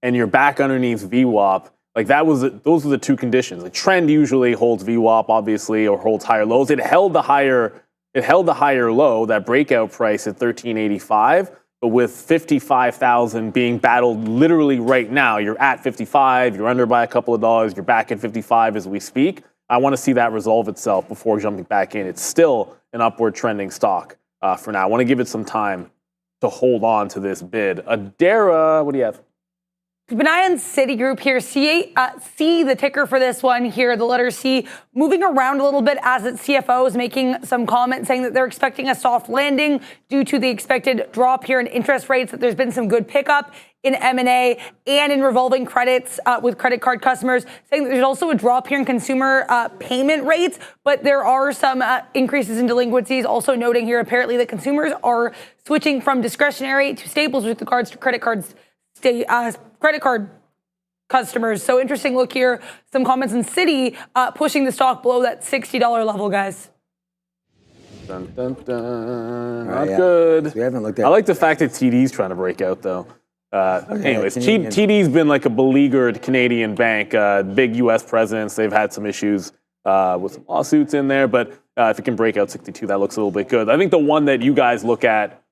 and you're back underneath VWAP, like those were the two conditions. The trend usually holds VWAP, obviously, or holds higher lows. It held the higher low, that breakout price at 1385. But with 55,000 being battled literally right now, you're at 55, you're under by a couple of dollars, you're back at 55 as we speak. I want to see that resolve itself before jumping back in. It's still an upward trending stock for now. I want to give it some time to hold on to this bid. Adara, what do you have? Keep an eye on Citigroup here. C, the ticker for this one here, the letter C, moving around a little bit as its CFO is making some comments saying that they're expecting a soft landing due to the expected drop here in interest rates, that there's been some good pickup in M&A and in revolving credits with credit card customers, saying that there's also a drop here in consumer payment rates, but there are some increases in delinquencies. Also noting here apparently that consumers are switching from discretionary to staples with regards to credit card customers. So interesting look here. Some comments in Citi pushing the stock below that $60 level, guys. Dun, dun, dun. Not good. We haven't looked at. I like the fact that TD's trying to break out, though. Anyways, TD's been like a beleaguered Canadian bank. Big U.S. presidents, they've had some issues with some lawsuits in there. But if it can break out 62, that looks a little bit good. I think the one that you guys look at,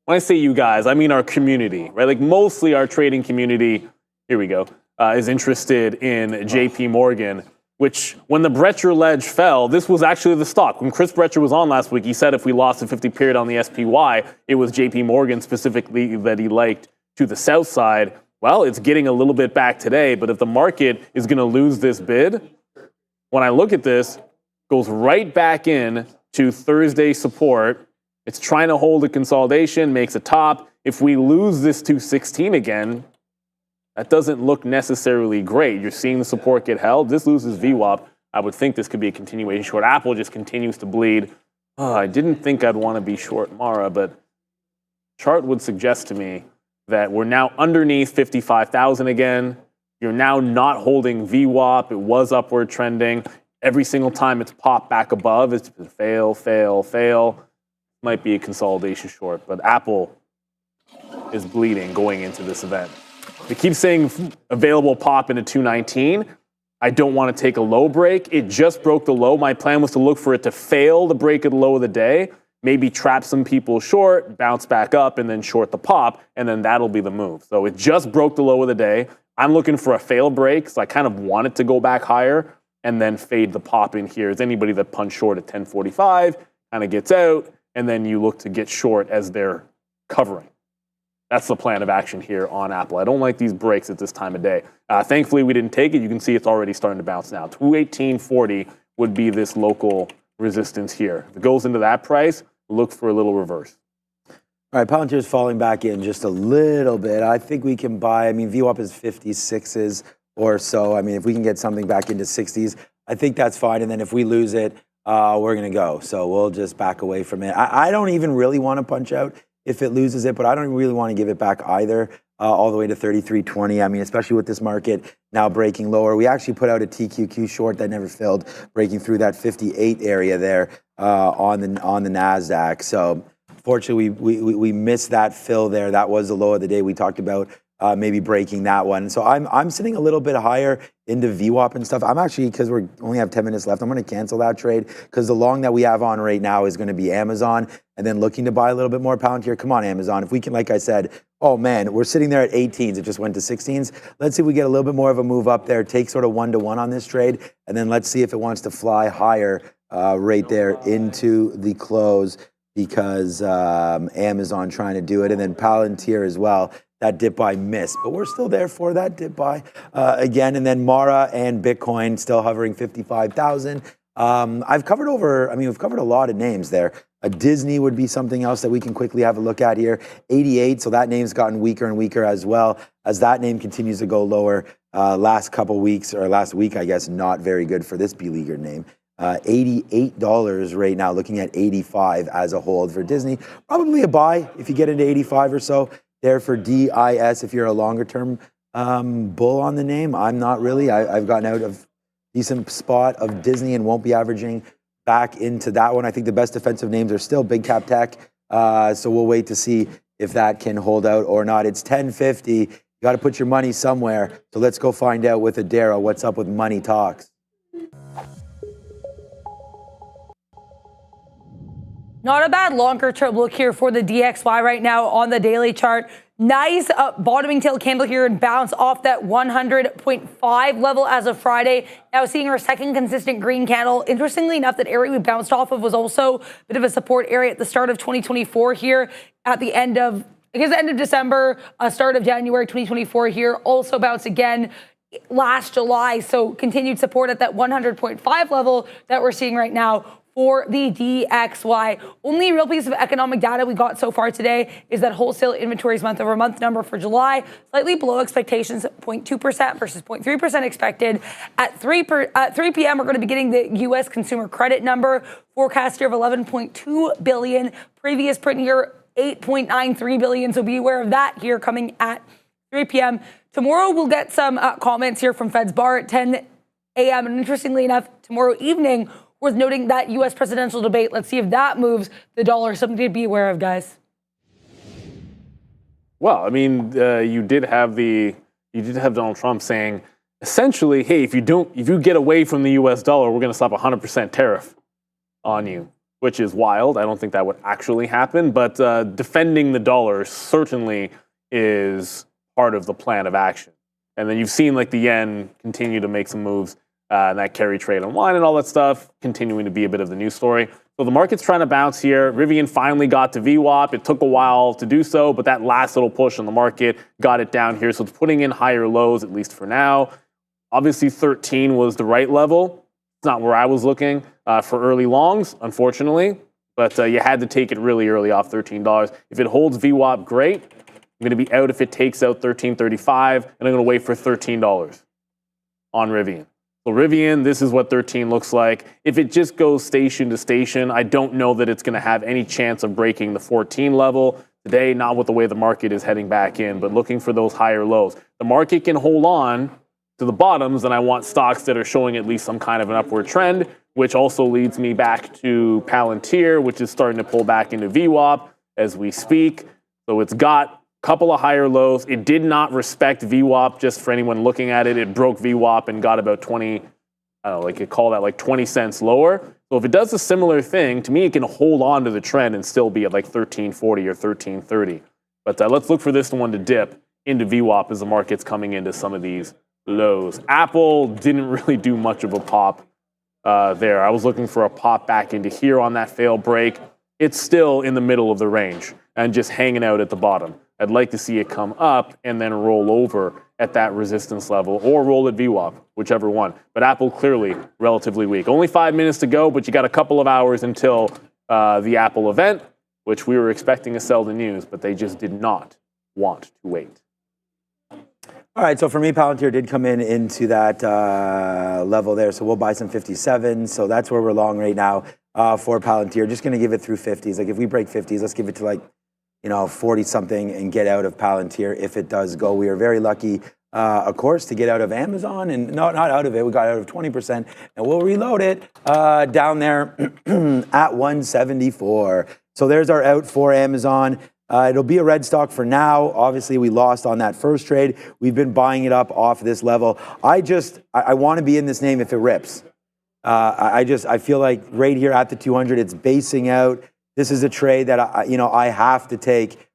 when I say you guys, I mean our community, right? Like mostly our trading community, here we go, is interested in JP Morgan, which when the Brecher ledge fell, this was actually the stock. When Chris Brecher was on last week, he said if we lost a 50 period on the SPY, it was JP Morgan specifically that he liked to the south side. Well, it's getting a little bit back today, but if the market is going to lose this bid, when I look at this, goes right back in to Thursday support. It's trying to hold a consolidation, makes a top. If we lose this 216 again, that doesn't look necessarily great. You're seeing the support get held. This loses VWAP. I would think this could be a continuation short. Apple just continues to bleed. I didn't think I'd want to be short Mara, but chart would suggest to me that we're now underneath 55,000 again. You're now not holding VWAP. It was upward trending. Every single time it's popped back above, it's been fail, fail, fail. Might be a consolidation short, but Apple is bleeding going into this event. They keep saying available pop into 219. I don't want to take a low break. It just broke the low. My plan was to look for it to fail the break at the low of the day, maybe trap some people short, bounce back up, and then short the pop, and then that'll be the move. So it just broke the low of the day. I'm looking for a fail break, so I kind of want it to go back higher and then fade the pop in here. As anybody that punched short at 1045 kind of gets out, and then you look to get short as they're covering. That's the plan of action here on Apple. I don't like these breaks at this time of day. Thankfully, we didn't take it. You can see it's already starting to bounce now. 218.40 would be this local resistance here. If it goes into that price, look for a little reverse. All right, Palantir's falling back in just a little bit. I think we can buy, VWAP is 56s or so. I mean, if we can get something back into 60s, I think that's fine. And then if we lose it, we're going to go. So we'll just back away from it. I don't even really want to punch out if it loses it, but I don't really want to give it back either, all the way to 33.20. I mean, especially with this market now breaking lower. We actually put out a TQQ short that never filled, breaking through that 58 area there on the NASDAQ. So fortunately, we missed that fill there. That was the low of the day. We talked about maybe breaking that one. So I'm sitting a little bit higher into VWAP and stuff. I'm actually, because we only have 10 minutes left, I'm going to cancel that trade because the long that we have on right now is going to be Amazon, and then looking to buy a little bit more Palantir. Come on, Amazon. If we can, like I said, oh man, we're sitting there at 18s. It just went to 16s. Let's see if we get a little bit more of a move up there, take sort of 1-to-1 on this trade, and then let's see if it wants to fly higher right there into the close, because Amazon trying to do it, and then Palantir as well. That dip buy missed, but we're still there for that dip buy again. And then Mara and Bitcoin still hovering 55,000. I've covered we've covered a lot of names there. Disney would be something else that we can quickly have a look at here. 88, so that name's gotten weaker and weaker as well as that name continues to go lower. Last couple weeks, or last week, I guess, not very good for this beleaguered name. $88 right now, looking at 85 as a hold for Disney. Probably a buy if you get into 85 or so. There for DIS if you're a longer term bull on the name. I'm not really. I've gotten out of decent spot of Disney and won't be averaging back into that one. I think the best defensive names are still big cap tech. So we'll wait to see if that can hold out or not. It's 10:50. You got to put your money somewhere. So let's go find out with Adara what's up with Money Talks. Not a bad longer term look here for the DXY right now on the daily chart. Nice bottoming tail candle here and bounce off that 100.5 level as of Friday. Now seeing our second consistent green candle. Interestingly enough, that area we bounced off of was also a bit of a support area at the start of 2024 here at the end of, December, start of January 2024 here. Also bounced again last July. So continued support at that 100.5 level that we're seeing right now for the DXY. Only real piece of economic data we got so far today is that wholesale inventories month-over-month number for July, slightly below expectations, 0.2% versus 0.3% expected. At 3 p.m., we're going to be getting the U.S. consumer credit number, forecast here of 11.2 billion. Previous print here, 8.93 billion. So be aware of that here coming at 3 p.m. Tomorrow, we'll get some comments here from Fed's Bar at 10 a.m. And interestingly enough, tomorrow evening, worth noting that U.S. presidential debate. Let's see if that moves the dollar. Something to be aware of, guys. Well, I mean, you did have Donald Trump saying, essentially, hey, if you get away from the U.S. dollar, we're going to slap 100% tariff on you, which is wild. I don't think that would actually happen, but defending the dollar certainly is part of the plan of action. And then you've seen like the yen continue to make some moves. And that carry trade on wine and all that stuff, continuing to be a bit of the news story. So the market's trying to bounce here. Rivian finally got to VWAP. It took a while to do so, but that last little push on the market got it down here. So it's putting in higher lows, at least for now. Obviously, 13 was the right level. It's not where I was looking for early longs, unfortunately. But you had to take it really early off $13. If it holds VWAP, great. I'm going to be out if it takes out $13.35, and I'm going to wait for $13 on Rivian. So Rivian, this is what 13 looks like. If it just goes station to station, I don't know that it's going to have any chance of breaking the 14 level today, not with the way the market is heading back in, but looking for those higher lows. The market can hold on to the bottoms, and I want stocks that are showing at least some kind of an upward trend, which also leads me back to Palantir, which is starting to pull back into VWAP as we speak. So it's got couple of higher lows. It did not respect VWAP, just for anyone looking at it. It broke VWAP and got about 20, I don't know, like you call that like 20 cents lower. So if it does a similar thing, to me, it can hold on to the trend and still be at like 1340 or 1330. But let's look for this one to dip into VWAP as the market's coming into some of these lows. Apple didn't really do much of a pop there. I was looking for a pop back into here on that failed break. It's still in the middle of the range and just hanging out at the bottom. I'd like to see it come up and then roll over at that resistance level or roll at VWAP, whichever one. But Apple clearly relatively weak. Only 5 minutes to go, but you got a couple of hours until the Apple event, which we were expecting to sell the news, but they just did not want to wait. All right, so for me, Palantir did come into that level there, so we'll buy some 57. So that's where we're long right now for Palantir. Just going to give it through 50s. Like if we break 50s, let's give it to like 40 something and get out of Palantir if it does go. We are very lucky, of course, to get out of Amazon, and not out of it. We got out of 20%, and we'll reload it down there at 174. So there's our out for Amazon. It'll be a red stock for now. Obviously, we lost on that first trade. We've been buying it up off this level. I want to be in this name if it rips. I feel like right here at the 200, it's basing out. This is a trade that I have to take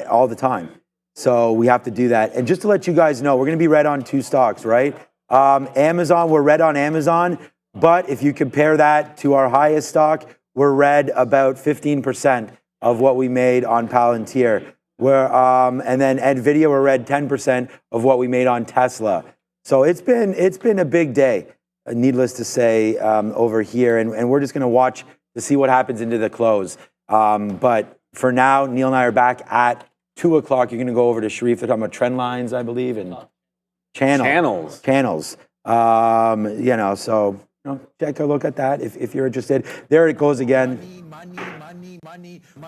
all the time. So we have to do that. And just to let you guys know, we're going to be red on two stocks, right? Amazon, we're red on Amazon. But if you compare that to our highest stock, we're red about 15% of what we made on Palantir. And then NVIDIA, we're red 10% of what we made on Tesla. So it's been a big day, needless to say, over here. And we're just going to watch to see what happens into the close. But for now, Neil and I are back at 2 o'clock. You're going to go over to Sharif. They're talking about trend lines, I believe, and channels. So take a look at that if you're interested. There it goes again.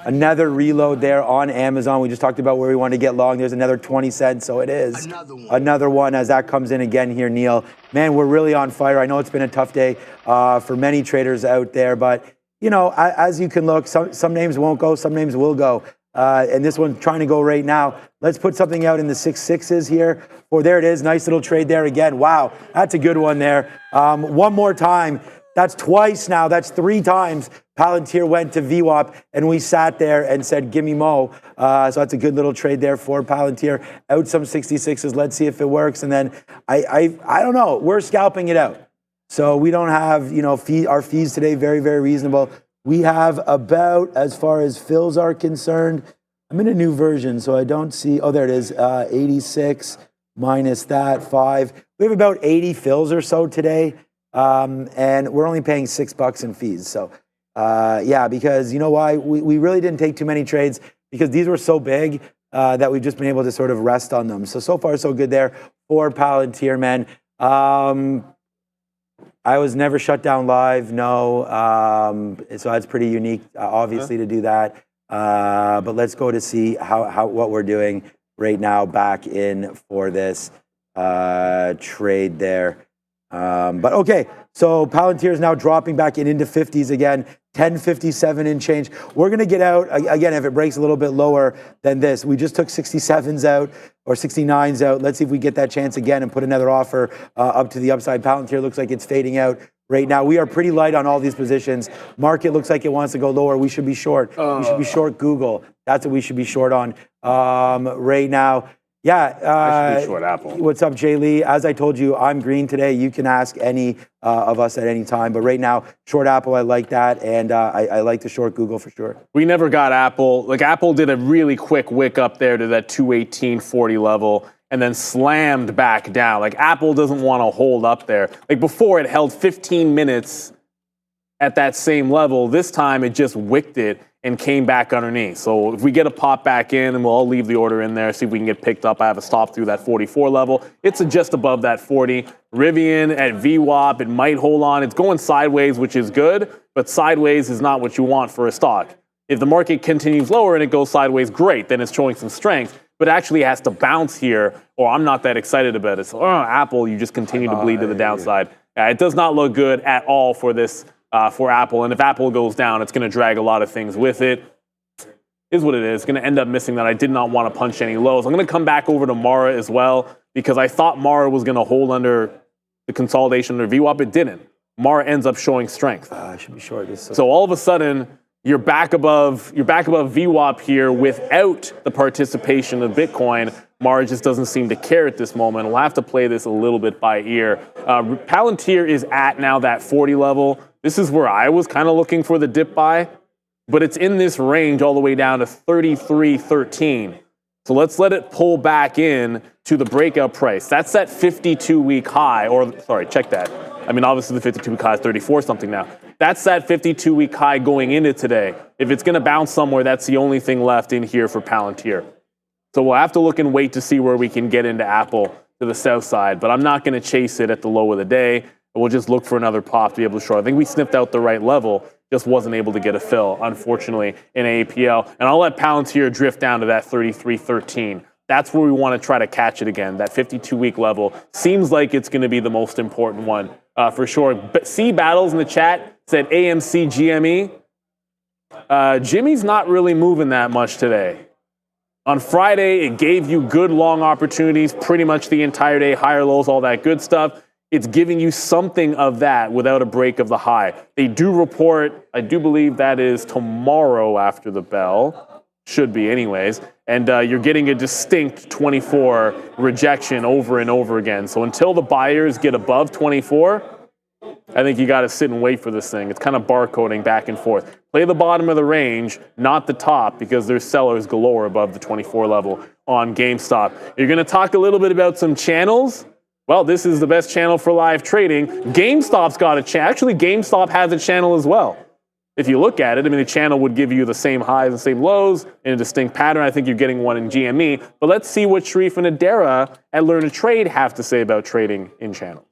Another reload there on Amazon. We just talked about where we want to get long. There's another 20 cents. So it is another one as that comes in again here, Neil. Man, we're really on fire. I know it's been a tough day for many traders out there, but as you can look, some names won't go, some names will go. And this one's trying to go right now. Let's put something out in the 6.6s here. There it is. Nice little trade there again. Wow, that's a good one there. One more time. That's twice now. That's 3 times Palantir went to VWAP and we sat there and said, give me Mo. So that's a good little trade there for Palantir. Out some 66s. Let's see if it works. And then I don't know. We're scalping it out. So we don't have, our fees today, very, very reasonable. We have about, as far as fills are concerned, I'm in a new version, so I don't see, there it is, 86 minus that, 5. We have about 80 fills or so today, and we're only paying $6 in fees. So, because you know why? We really didn't take too many trades because these were so big that we've just been able to sort of rest on them. So far, so good there for Palantir, man. I was never shut down live, no. So that's pretty unique, obviously, to do that. But let's go to see what we're doing right now back in for this trade there. But okay, so Palantir is now dropping back into 50s again, 1057 and change. We're going to get out, again, if it breaks a little bit lower than this. We just took 67s out or 69s out. Let's see if we get that chance again and put another offer up to the upside. Palantir looks like it's fading out right now. We are pretty light on all these positions. Market looks like it wants to go lower. We should be short. We should be short Google. That's what we should be short on right now. Yeah. I should be short Apple. What's up, Jay Lee? As I told you, I'm green today. You can ask any of us at any time. But right now, short Apple, I like that. And I like the short Google for sure. We never got Apple. Like Apple did a really quick wick up there to that 218.40 level and then slammed back down. Like Apple doesn't want to hold up there. Like before, it held 15 minutes at that same level. This time, it just wicked it and came back underneath. So if we get a pop back in, and we'll all leave the order in there, see if we can get picked up. I have a stop through that 44 level. It's just above that 40. Rivian at VWAP, it might hold on. It's going sideways, which is good, but sideways is not what you want for a stock. If the market continues lower and it goes sideways, great, then it's showing some strength, but actually has to bounce here, or I'm not that excited about it. So Apple, you just continue to bleed to the downside. It does not look good at all for this, for Apple, and if Apple goes down, it's going to drag a lot of things with it. Is what it is. It's going to end up missing that. I did not want to punch any lows. I'm going to come back over to Mara as well because I thought Mara was going to hold under the consolidation under VWAP. It didn't. Mara ends up showing strength. I should be short this. So all of a sudden, you're back above VWAP here without the participation of Bitcoin. Mara just doesn't seem to care at this moment. We'll have to play this a little bit by ear. Palantir is at now that 40 level. This is where I was kind of looking for the dip buy, but it's in this range all the way down to 33.13. So let's let it pull back in to the breakout price. That's that 52-week high, or sorry, check that. I mean, obviously the 52-week high is 34 something now. That's that 52-week high going into today. If it's going to bounce somewhere, that's the only thing left in here for Palantir. So we'll have to look and wait to see where we can get into Apple to the south side. But I'm not going to chase it at the low of the day. We'll just look for another pop to be able to short. I think we sniffed out the right level, just wasn't able to get a fill, unfortunately, in AAPL. And I'll let Palantir drift down to that 33.13. That's where we want to try to catch it again. That 52-week level seems like it's going to be the most important one for sure. But C Battles in the chat said AMC GME. Jimmy's not really moving that much today. On Friday, it gave you good long opportunities pretty much the entire day, higher lows, all that good stuff. It's giving you something of that without a break of the high. They do report, I do believe that is tomorrow after the bell. Should be anyways. And you're getting a distinct 24 rejection over and over again. So until the buyers get above 24, I think you got to sit and wait for this thing. It's kind of barcoding back and forth. Play the bottom of the range, not the top, because there's sellers galore above the 24 level on GameStop. You're going to talk a little bit about some channels. Well, this is the best channel for live trading. GameStop's got a channel. Actually, GameStop has a channel as well. If you look at it, I mean, the channel would give you the same highs and same lows in a distinct pattern. I think you're getting one in GME. But let's see what Sharif and Adara at Learn to Trade have to say about trading in channel.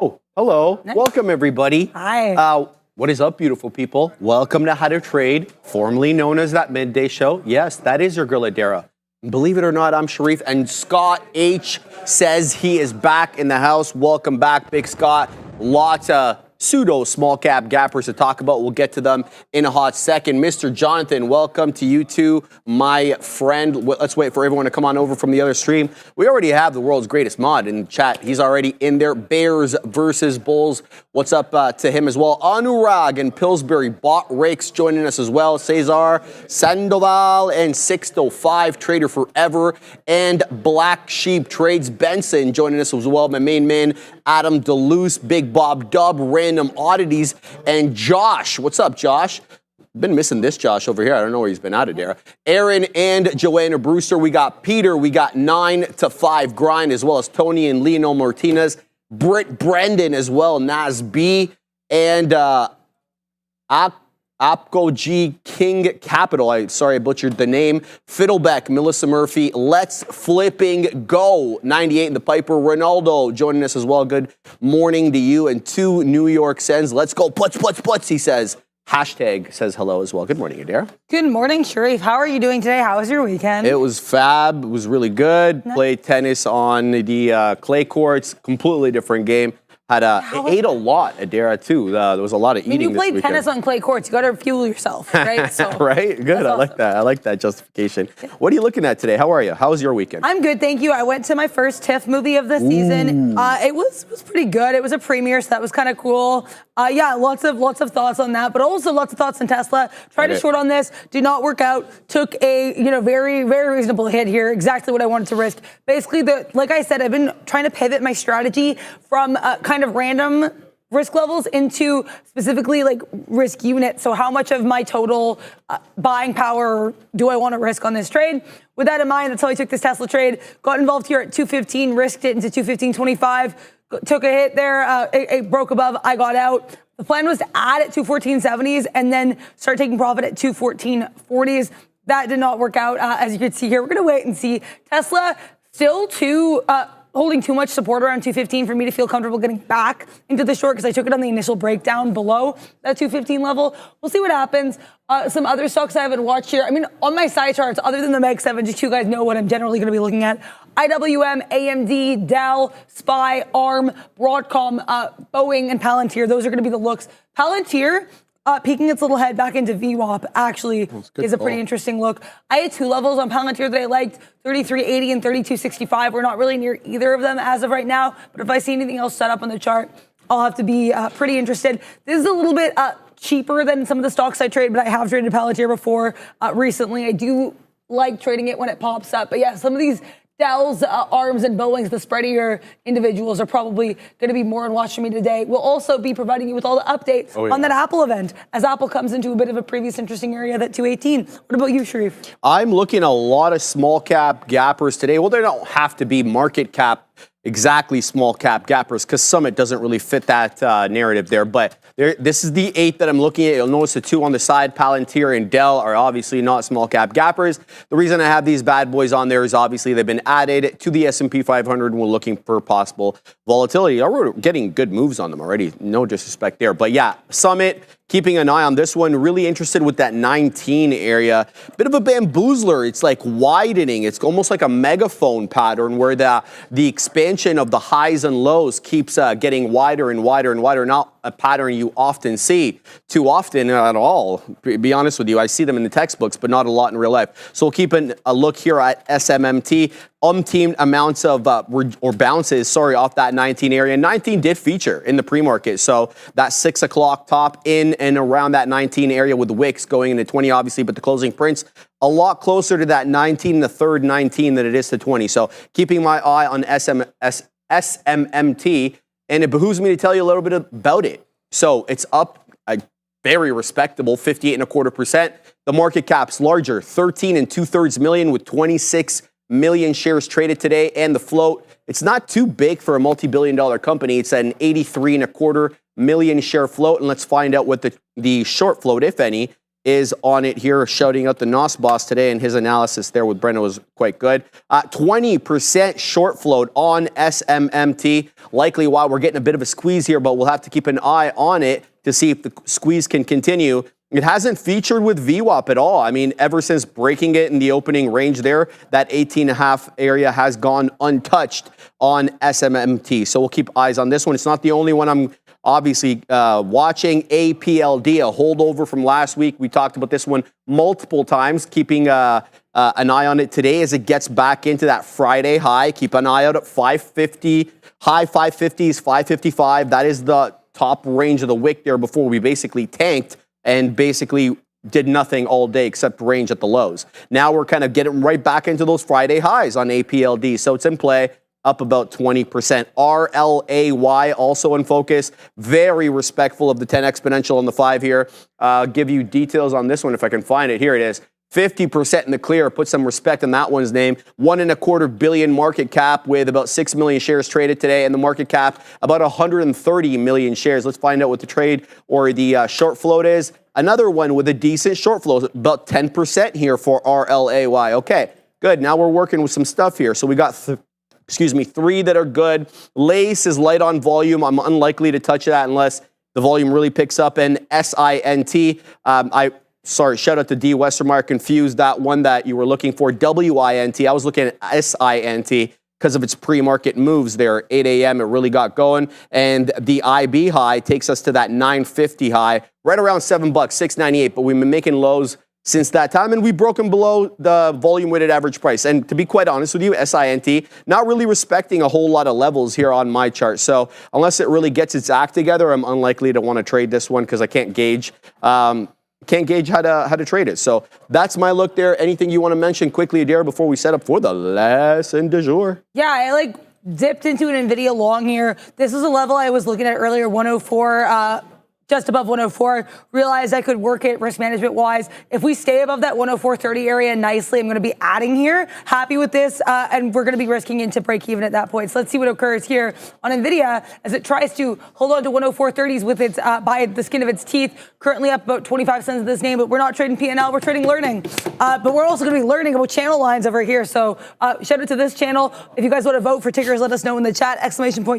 Oh, hello. Nice. Welcome, everybody. Hi. What is up, beautiful people? Welcome to How to Trade, formerly known as that midday show. Yes, that is your girl, Adara. Believe it or not, I'm Sharif, and Scott H says he is back in the house. Welcome back, Big Scott. Lots of pseudo small cap gappers to talk about. We'll get to them in a hot second. Mr. Jonathan, welcome to you too, my friend. Let's wait for everyone to come on over from the other stream. We already have the world's greatest mod in chat. He's already in there. Bears versus Bulls. What's up to him as well? Anurag and Pillsbury, Bot Rakes joining us as well. Cesar, Sandoval, and 605 Trader Forever, and Black Sheep Trades Benson joining us as well. My main man, Adam Deluce, Big Bob Dub, Random Oddities, and Josh. What's up, Josh? Been missing this Josh over here. I don't know where he's been out of there. Aaron and Joanna Brewster. We got Peter. We got 9 to 5 Grind, as well as Tony and Lionel Martinez. Britt Brendan as well. Naz B. And Opco G King Capital. Sorry, I butchered the name. Fiddlebeck, Melissa Murphy. Let's flipping go. 98 in the Piper. Ronaldo joining us as well. Good morning to you. And 2 New York Sens. Let's go. Putz, he says. Hashtag says hello as well. Good morning, Adair. Good morning, Sharif. How are you doing today? How was your weekend? It was fab. It was really good. Nice. Played tennis on the clay courts. Completely different game. Ate a lot, Adara, too. There was a lot of eating this weekend. You played tennis on clay courts. You got to fuel yourself, right? So, right? Good. I like that. I like that justification. What are you looking at today? How are you? How was your weekend? I'm good, thank you. I went to my first TIFF movie of the season. It was pretty good. It was a premiere, so that was kind of cool. Yeah, lots of thoughts on that, but also lots of thoughts on Tesla. Tried to short on this, did not work out. Took a very, very reasonable hit here. Exactly what I wanted to risk. Basically, like I said, I've been trying to pivot my strategy from kind of random risk levels into specifically like risk units. So how much of my total buying power do I want to risk on this trade? With that in mind, that's how I took this Tesla trade. Got involved here at 215, risked it into 215.25. Took a hit there. It broke above. I got out. The plan was to add at 214.70s and then start taking profit at 214.40s. That did not work out. As you can see here, we're going to wait and see. Tesla still holding too much support around 215 for me to feel comfortable getting back into the short because I took it on the initial breakdown below that 215 level. We'll see what happens. Some other stocks I haven't watched here. I mean, on my side charts, other than the Meg 7, just you guys know what I'm generally going to be looking at. IWM, AMD, Dell, SPY, ARM, Broadcom, Boeing, and Palantir. Those are going to be the looks. Palantir, peeking its little head back into VWAP actually is a pretty interesting look. I had 2 levels on Palantir that I liked, 33.80 and 32.65. We're not really near either of them as of right now, but if I see anything else set up on the chart, I'll have to be pretty interested. This is a little bit cheaper than some of the stocks I trade, but I have traded Palantir before recently. I do like trading it when it pops up, but yeah, some of these Dell's, ARMs, and Boeing's, the spreadier individuals are probably going to be more on watch for me today. We'll also be providing you with all the updates on that Apple event as Apple comes into a bit of a previous interesting area, that 218. What about you, Sharif? I'm looking at a lot of small cap gappers today. Well, they don't have to be market cap exactly small cap gappers, because Summit doesn't really fit that narrative there. But this is the 8 that I'm looking at. You'll notice the 2 on the side, Palantir and Dell, are obviously not small cap gappers. The reason I have these bad boys on there is obviously they've been added to the S&P 500 and we're looking for possible volatility. We're getting good moves on them already. No disrespect there. But yeah, Summit, keeping an eye on this one. Really interested with that 19 area. Bit of a bamboozler. It's like widening. It's almost like a megaphone pattern where the expansion of the highs and lows keeps getting wider and wider and wider. Not a pattern you often see too often at all. To be honest with you, I see them in the textbooks, but not a lot in real life. So we'll keep a look here at SMMT. Umpteen amounts of or bounces, off that 19 area. 19 did feature in the pre-market, so that 6 o'clock top in and around that 19 area with the wicks going into 20, obviously, but the closing prints a lot closer to that 19, the third 19 than it is to 20. So keeping my eye on SMMT, and it behooves me to tell you a little bit about it. So it's up a very respectable 58.25%. The market cap's larger, 13 2/3 million with 26 million shares traded today, and the float, it's not too big for a multi-billion-dollar company. It's an 83.25 million share float, and let's find out what the short float, if any, is on it here. Shouting out the NOS boss today, and his analysis there with Brenda was quite good. 20% short float on SMMT. Likely why we're getting a bit of a squeeze here, but we'll have to keep an eye on it to see if the squeeze can continue. It hasn't featured with VWAP at all. I mean, ever since breaking it in the opening range there, that 18.5 area has gone untouched on SMMT. So we'll keep eyes on this one. It's not the only one I'm obviously watching. APLD, a holdover from last week. We talked about this one multiple times, keeping an eye on it today as it gets back into that Friday high. Keep an eye out at 550, high 550s, 555. That is the top range of the wick there before we basically tanked and basically did nothing all day except range at the lows. Now we're kind of getting right back into those Friday highs on APLD. So it's in play, up about 20%. RLAY also in focus. Very respectful of the 10 exponential on the 5 here. Give you details on this one if I can find it. Here it is. 50% in the clear. Put some respect on that one's name. 1.25 billion market cap with about 6 million shares traded today, and the market cap about 130 million shares. Let's find out what the trade or the short float is. Another one with a decent short float, about 10% here for RLAY. Okay, good. Now we're working with some stuff here. So we got 3 that are good. Lace is light on volume. I'm unlikely to touch that unless the volume really picks up. And SINT, sorry, shout out to D. Westermeyer, confused that one that you were looking for. WINT, I was looking at SINT because of its pre-market moves there. 8 a.m., it really got going. And the IB high takes us to that 950 high, right around $7, 698. But we've been making lows since that time, and we've broken below the volume-weighted average price. And to be quite honest with you, SINT, not really respecting a whole lot of levels here on my chart. So unless it really gets its act together, I'm unlikely to want to trade this one because I can't gauge how to trade it. So that's my look there. Anything you want to mention quickly, Adair, before we set up for the lesson du jour? Yeah, I dipped into an NVIDIA long here. This is a level I was looking at earlier, 104. Just above 104, realized I could work it risk management wise. If we stay above that 104.30 area nicely, I'm going to be adding here. Happy with this, and we're going to be risking into break even at that point. So let's see what occurs here on NVIDIA as it tries to hold on to 104.30s with its by the skin of its teeth. Currently up about 25 cents of this name, but we're not trading P&L, we're trading learning. But we're also going to be learning about channel lines over here. So shout out to this channel. If you guys want to vote for tickers, let us know in the chat.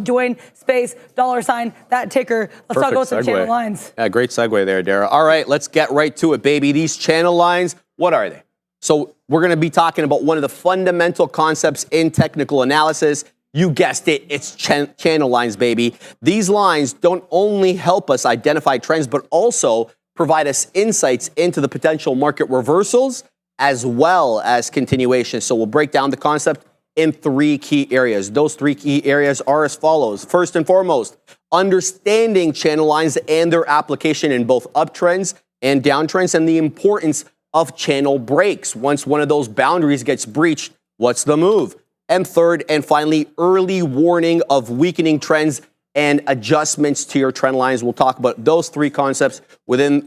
!join, space, $, that ticker. Let's talk about some channel lines. Yeah, great segue there, Dara. All right, let's get right to it, baby. These channel lines, what are they? So we're going to be talking about one of the fundamental concepts in technical analysis. You guessed it, it's channel lines, baby. These lines don't only help us identify trends, but also provide us insights into the potential market reversals as well as continuation. So we'll break down the concept in 3 key areas. Those 3 key areas are as follows. First and foremost, understanding channel lines and their application in both uptrends and downtrends, and the importance of channel breaks. Once one of those boundaries gets breached, what's the move? And third and finally, early warning of weakening trends and adjustments to your trend lines. We'll talk about those 3 concepts within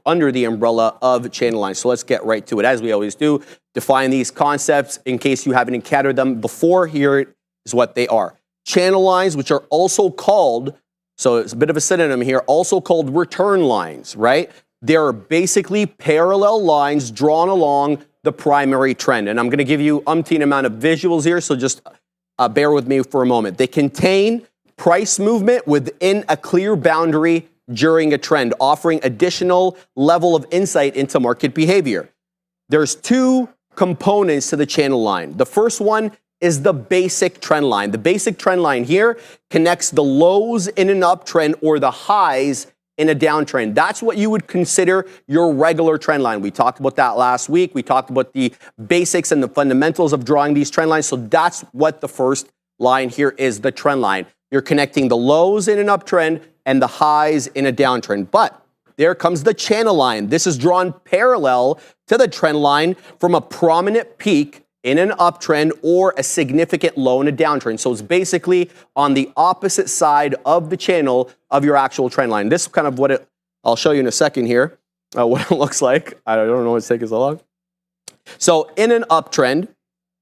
under the umbrella of channel lines. So let's get right to it. As we always do, define these concepts in case you haven't encountered them before. Here is what they are. channel lines, which are also called, so it's a bit of a synonym here, also called return lines, right? They're basically parallel lines drawn along the primary trend. And I'm going to give you umpteen amount of visuals here, so just bear with me for a moment. They contain price movement within a clear boundary during a trend, offering additional level of insight into market behavior. There's two components to the channel line. The first one is the basic trend line. The basic trend line here connects the lows in an uptrend or the highs in a downtrend. That's what you would consider your regular trend line. We talked about that last week. We talked about the basics and the fundamentals of drawing these trend lines. So that's what the first line here is, the trend line. You're connecting the lows in an uptrend and the highs in a downtrend. But there comes the channel line. This is drawn parallel to the trend line from a prominent peak in an uptrend or a significant low in a downtrend. So it's basically on the opposite side of the channel of your actual trend line. This is kind of what I'll show you in a second here, what it looks like. I don't know what's taking so long. So in an uptrend,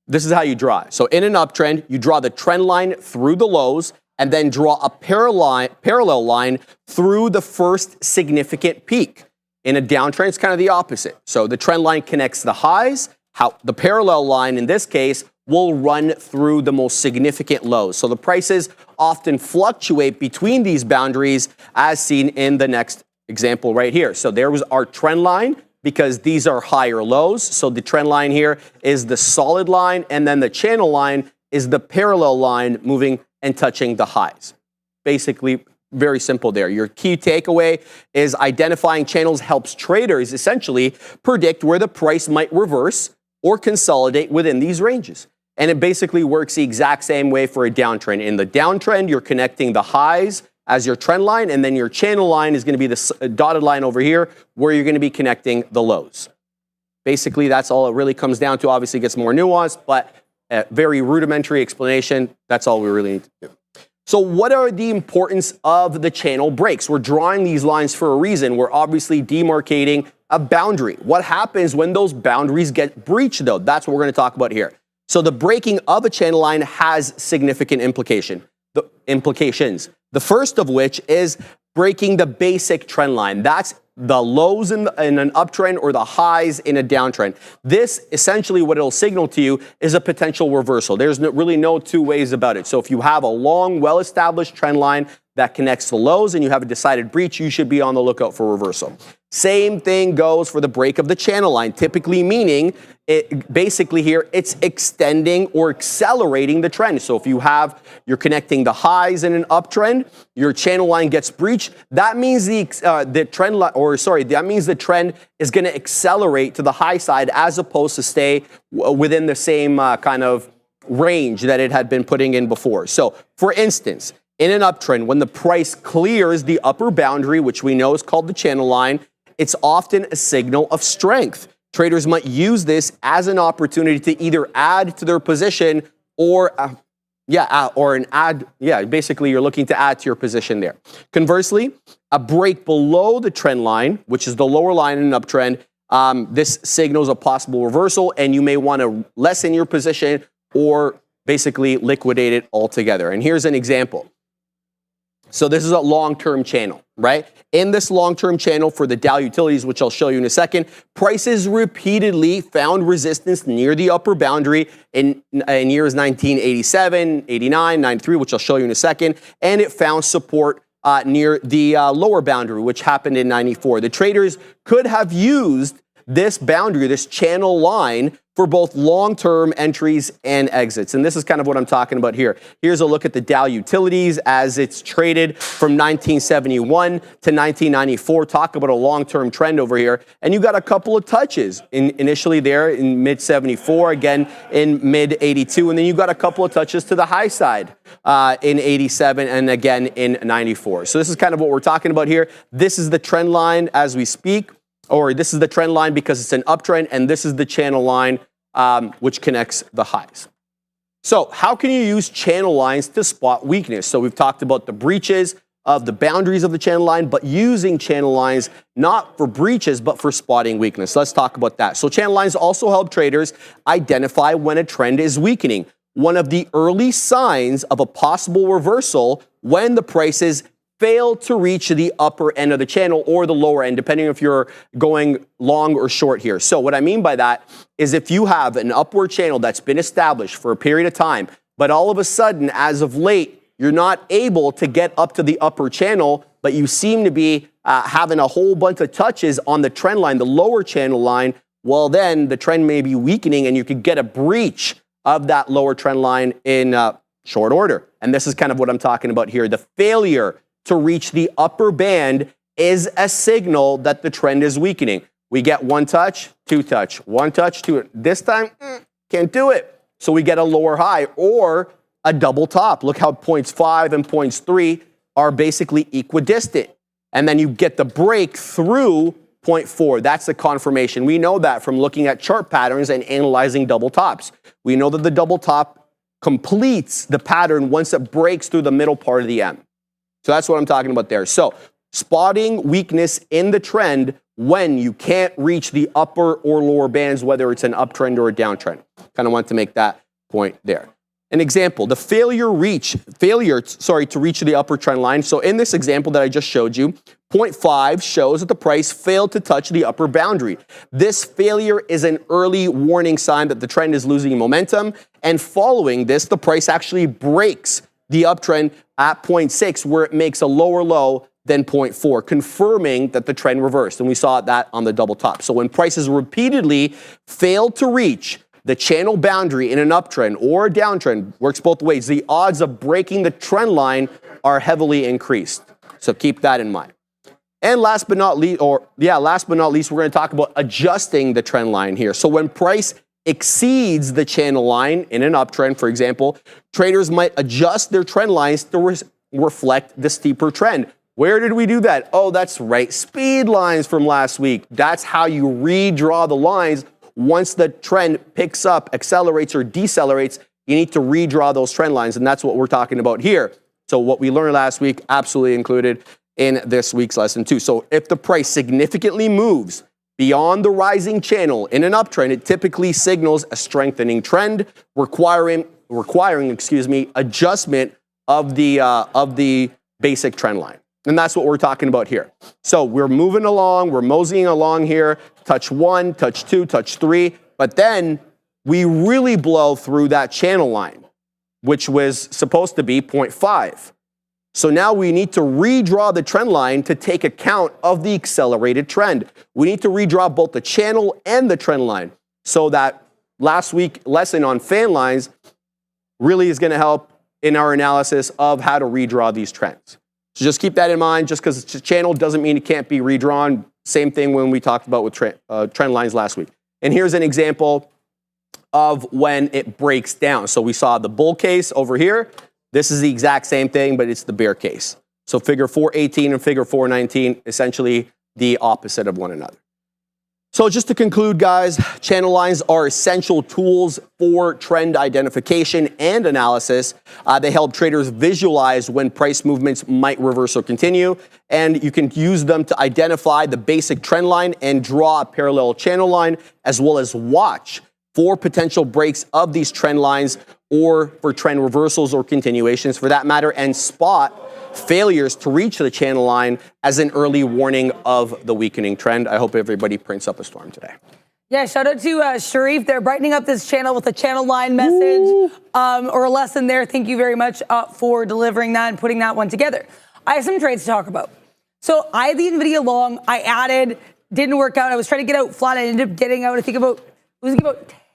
this is how you draw it. So in an uptrend, you draw the trend line through the lows and then draw a parallel line through the first significant peak. In a downtrend, it's kind of the opposite. So the trend line connects the highs. The parallel line in this case will run through the most significant lows. So the prices often fluctuate between these boundaries as seen in the next example right here. So there was our trend line because these are higher lows. So the trend line here is the solid line, and then the channel line is the parallel line moving and touching the highs. Basically, very simple there. Your key takeaway is identifying channels helps traders essentially predict where the price might reverse or consolidate within these ranges. And it basically works the exact same way for a downtrend. In the downtrend, you're connecting the highs as your trend line, and then your channel line is going to be the dotted line over here where you're going to be connecting the lows. Basically, that's all it really comes down to. Obviously, it gets more nuanced, but a very rudimentary explanation. That's all we really need to do. So what are the importance of the channel breaks? We're drawing these lines for a reason. We're obviously demarcating a boundary. What happens when those boundaries get breached, though? That's what we're going to talk about here. So the breaking of a channel line has significant implications. The first of which is breaking the basic trend line. That's the lows in an uptrend or the highs in a downtrend. This essentially what it'll signal to you is a potential reversal. There's really no two ways about it. So if you have a long, well-established trend line that connects the lows and you have a decided breach, you should be on the lookout for reversal. Same thing goes for the break of the channel line, typically meaning basically here it's extending or accelerating the trend. So if you're connecting the highs in an uptrend, your channel line gets breached. That means the trend is going to accelerate to the high side as opposed to stay within the same kind of range that it had been putting in before. So for instance, in an uptrend, when the price clears the upper boundary, which we know is called the channel line, it's often a signal of strength. Traders might use this as an opportunity to either add to their position basically you're looking to add to your position there. Conversely, a break below the trend line, which is the lower line in an uptrend, this signals a possible reversal, and you may want to lessen your position or basically liquidate it altogether. And here's an example. So this is a long-term channel, right? In this long-term channel for the Dow utilities, which I'll show you in a second, prices repeatedly found resistance near the upper boundary in years 1987, 89, 93, which I'll show you in a second, and it found support near the lower boundary, which happened in 94. The traders could have used this boundary, this channel line, for both long-term entries and exits. And this is kind of what I'm talking about here. Here's a look at the Dow utilities as it's traded from 1971 to 1994. Talk about a long-term trend over here. And you got a couple of touches initially there in mid-74, again in mid-82, and then you got a couple of touches to the high side in 87 and again in 94. So this is kind of what we're talking about here. This is the trend line as we speak. Or this is the trend line because it's an uptrend, and this is the channel line which connects the highs. So how can you use channel lines to spot weakness? So we've talked about the breaches of the boundaries of the channel line, but using channel lines not for breaches, but for spotting weakness. Let's talk about that. So channel lines also help traders identify when a trend is weakening. one of the early signs of a possible reversal when the prices fail to reach the upper end of the channel or the lower end, depending if you're going long or short here. So what I mean by that is if you have an upward channel that's been established for a period of time, but all of a sudden, as of late, you're not able to get up to the upper channel, but you seem to be having a whole bunch of touches on the trend line, the lower channel line, well then the trend may be weakening and you could get a breach of that lower trend line in short order. And this is kind of what I'm talking about here. The failure to reach the upper band is a signal that the trend is weakening. We get one touch, two touch, one touch, two. This time, can't do it. So we get a lower high or a double top. Look how points 5 and points 3 are basically equidistant. And then you get the break through point 4. That's the confirmation. We know that from looking at chart patterns and analyzing double tops. We know that the double top completes the pattern once it breaks through the middle part of the M. So that's what I'm talking about there. So spotting weakness in the trend when you can't reach the upper or lower bands, whether it's an uptrend or a downtrend. Kind of want to make that point there. An example, the failure to reach the upper trend line. So in this example that I just showed you, 0.5 shows that the price failed to touch the upper boundary. This failure is an early warning sign that the trend is losing momentum. And following this, the price actually breaks the uptrend at 0.6, where it makes a lower low than 0.4, confirming that the trend reversed. And we saw that on the double top. So when prices repeatedly fail to reach the channel boundary in an uptrend or a downtrend, works both ways, the odds of breaking the trend line are heavily increased. So keep that in mind. And last but not least, we're going to talk about adjusting the trend line here. So when price exceeds the channel line in an uptrend, for example, traders might adjust their trend lines to reflect the steeper trend. Where did we do that? Oh, that's right, speed lines from last week. That's how you redraw the lines. Once the trend picks up, accelerates or decelerates, you need to redraw those trend lines, and that's what we're talking about here. So what we learned last week, absolutely included in this week's lesson too. So if the price significantly moves beyond the rising channel in an uptrend, it typically signals a strengthening trend, requiring adjustment of the basic trend line. And that's what we're talking about here. So we're moving along, we're moseying along here, touch 1, touch 2, touch 3, but then we really blow through that channel line, which was supposed to be 0.5. So now we need to redraw the trend line to take account of the accelerated trend. We need to redraw both the channel and the trend line. So that last week lesson on fan lines really is going to help in our analysis of how to redraw these trends. So just keep that in mind. Just because it's a channel doesn't mean it can't be redrawn. Same thing when we talked about with trend lines last week. And here's an example of when it breaks down. So we saw the bull case over here. This is the exact same thing, but it's the bear case. So figure 418 and figure 419, essentially the opposite of one another. So just to conclude, guys, channel lines are essential tools for trend identification and analysis. They help traders visualize when price movements might reverse or continue, and you can use them to identify the basic trend line and draw a parallel channel line, as well as watch for potential breaks of these trend lines or for trend reversals or continuations for that matter, and spot failures to reach the channel line as an early warning of the weakening trend. I hope everybody prints up a storm today. Yeah, shout out to Sharif. They're brightening up this channel with a channel line message or a lesson there. Thank you very much for delivering that and putting that one together. I have some trades to talk about. So I had the NVIDIA long. I added, didn't work out. I was trying to get out flat. I ended up getting out, I think about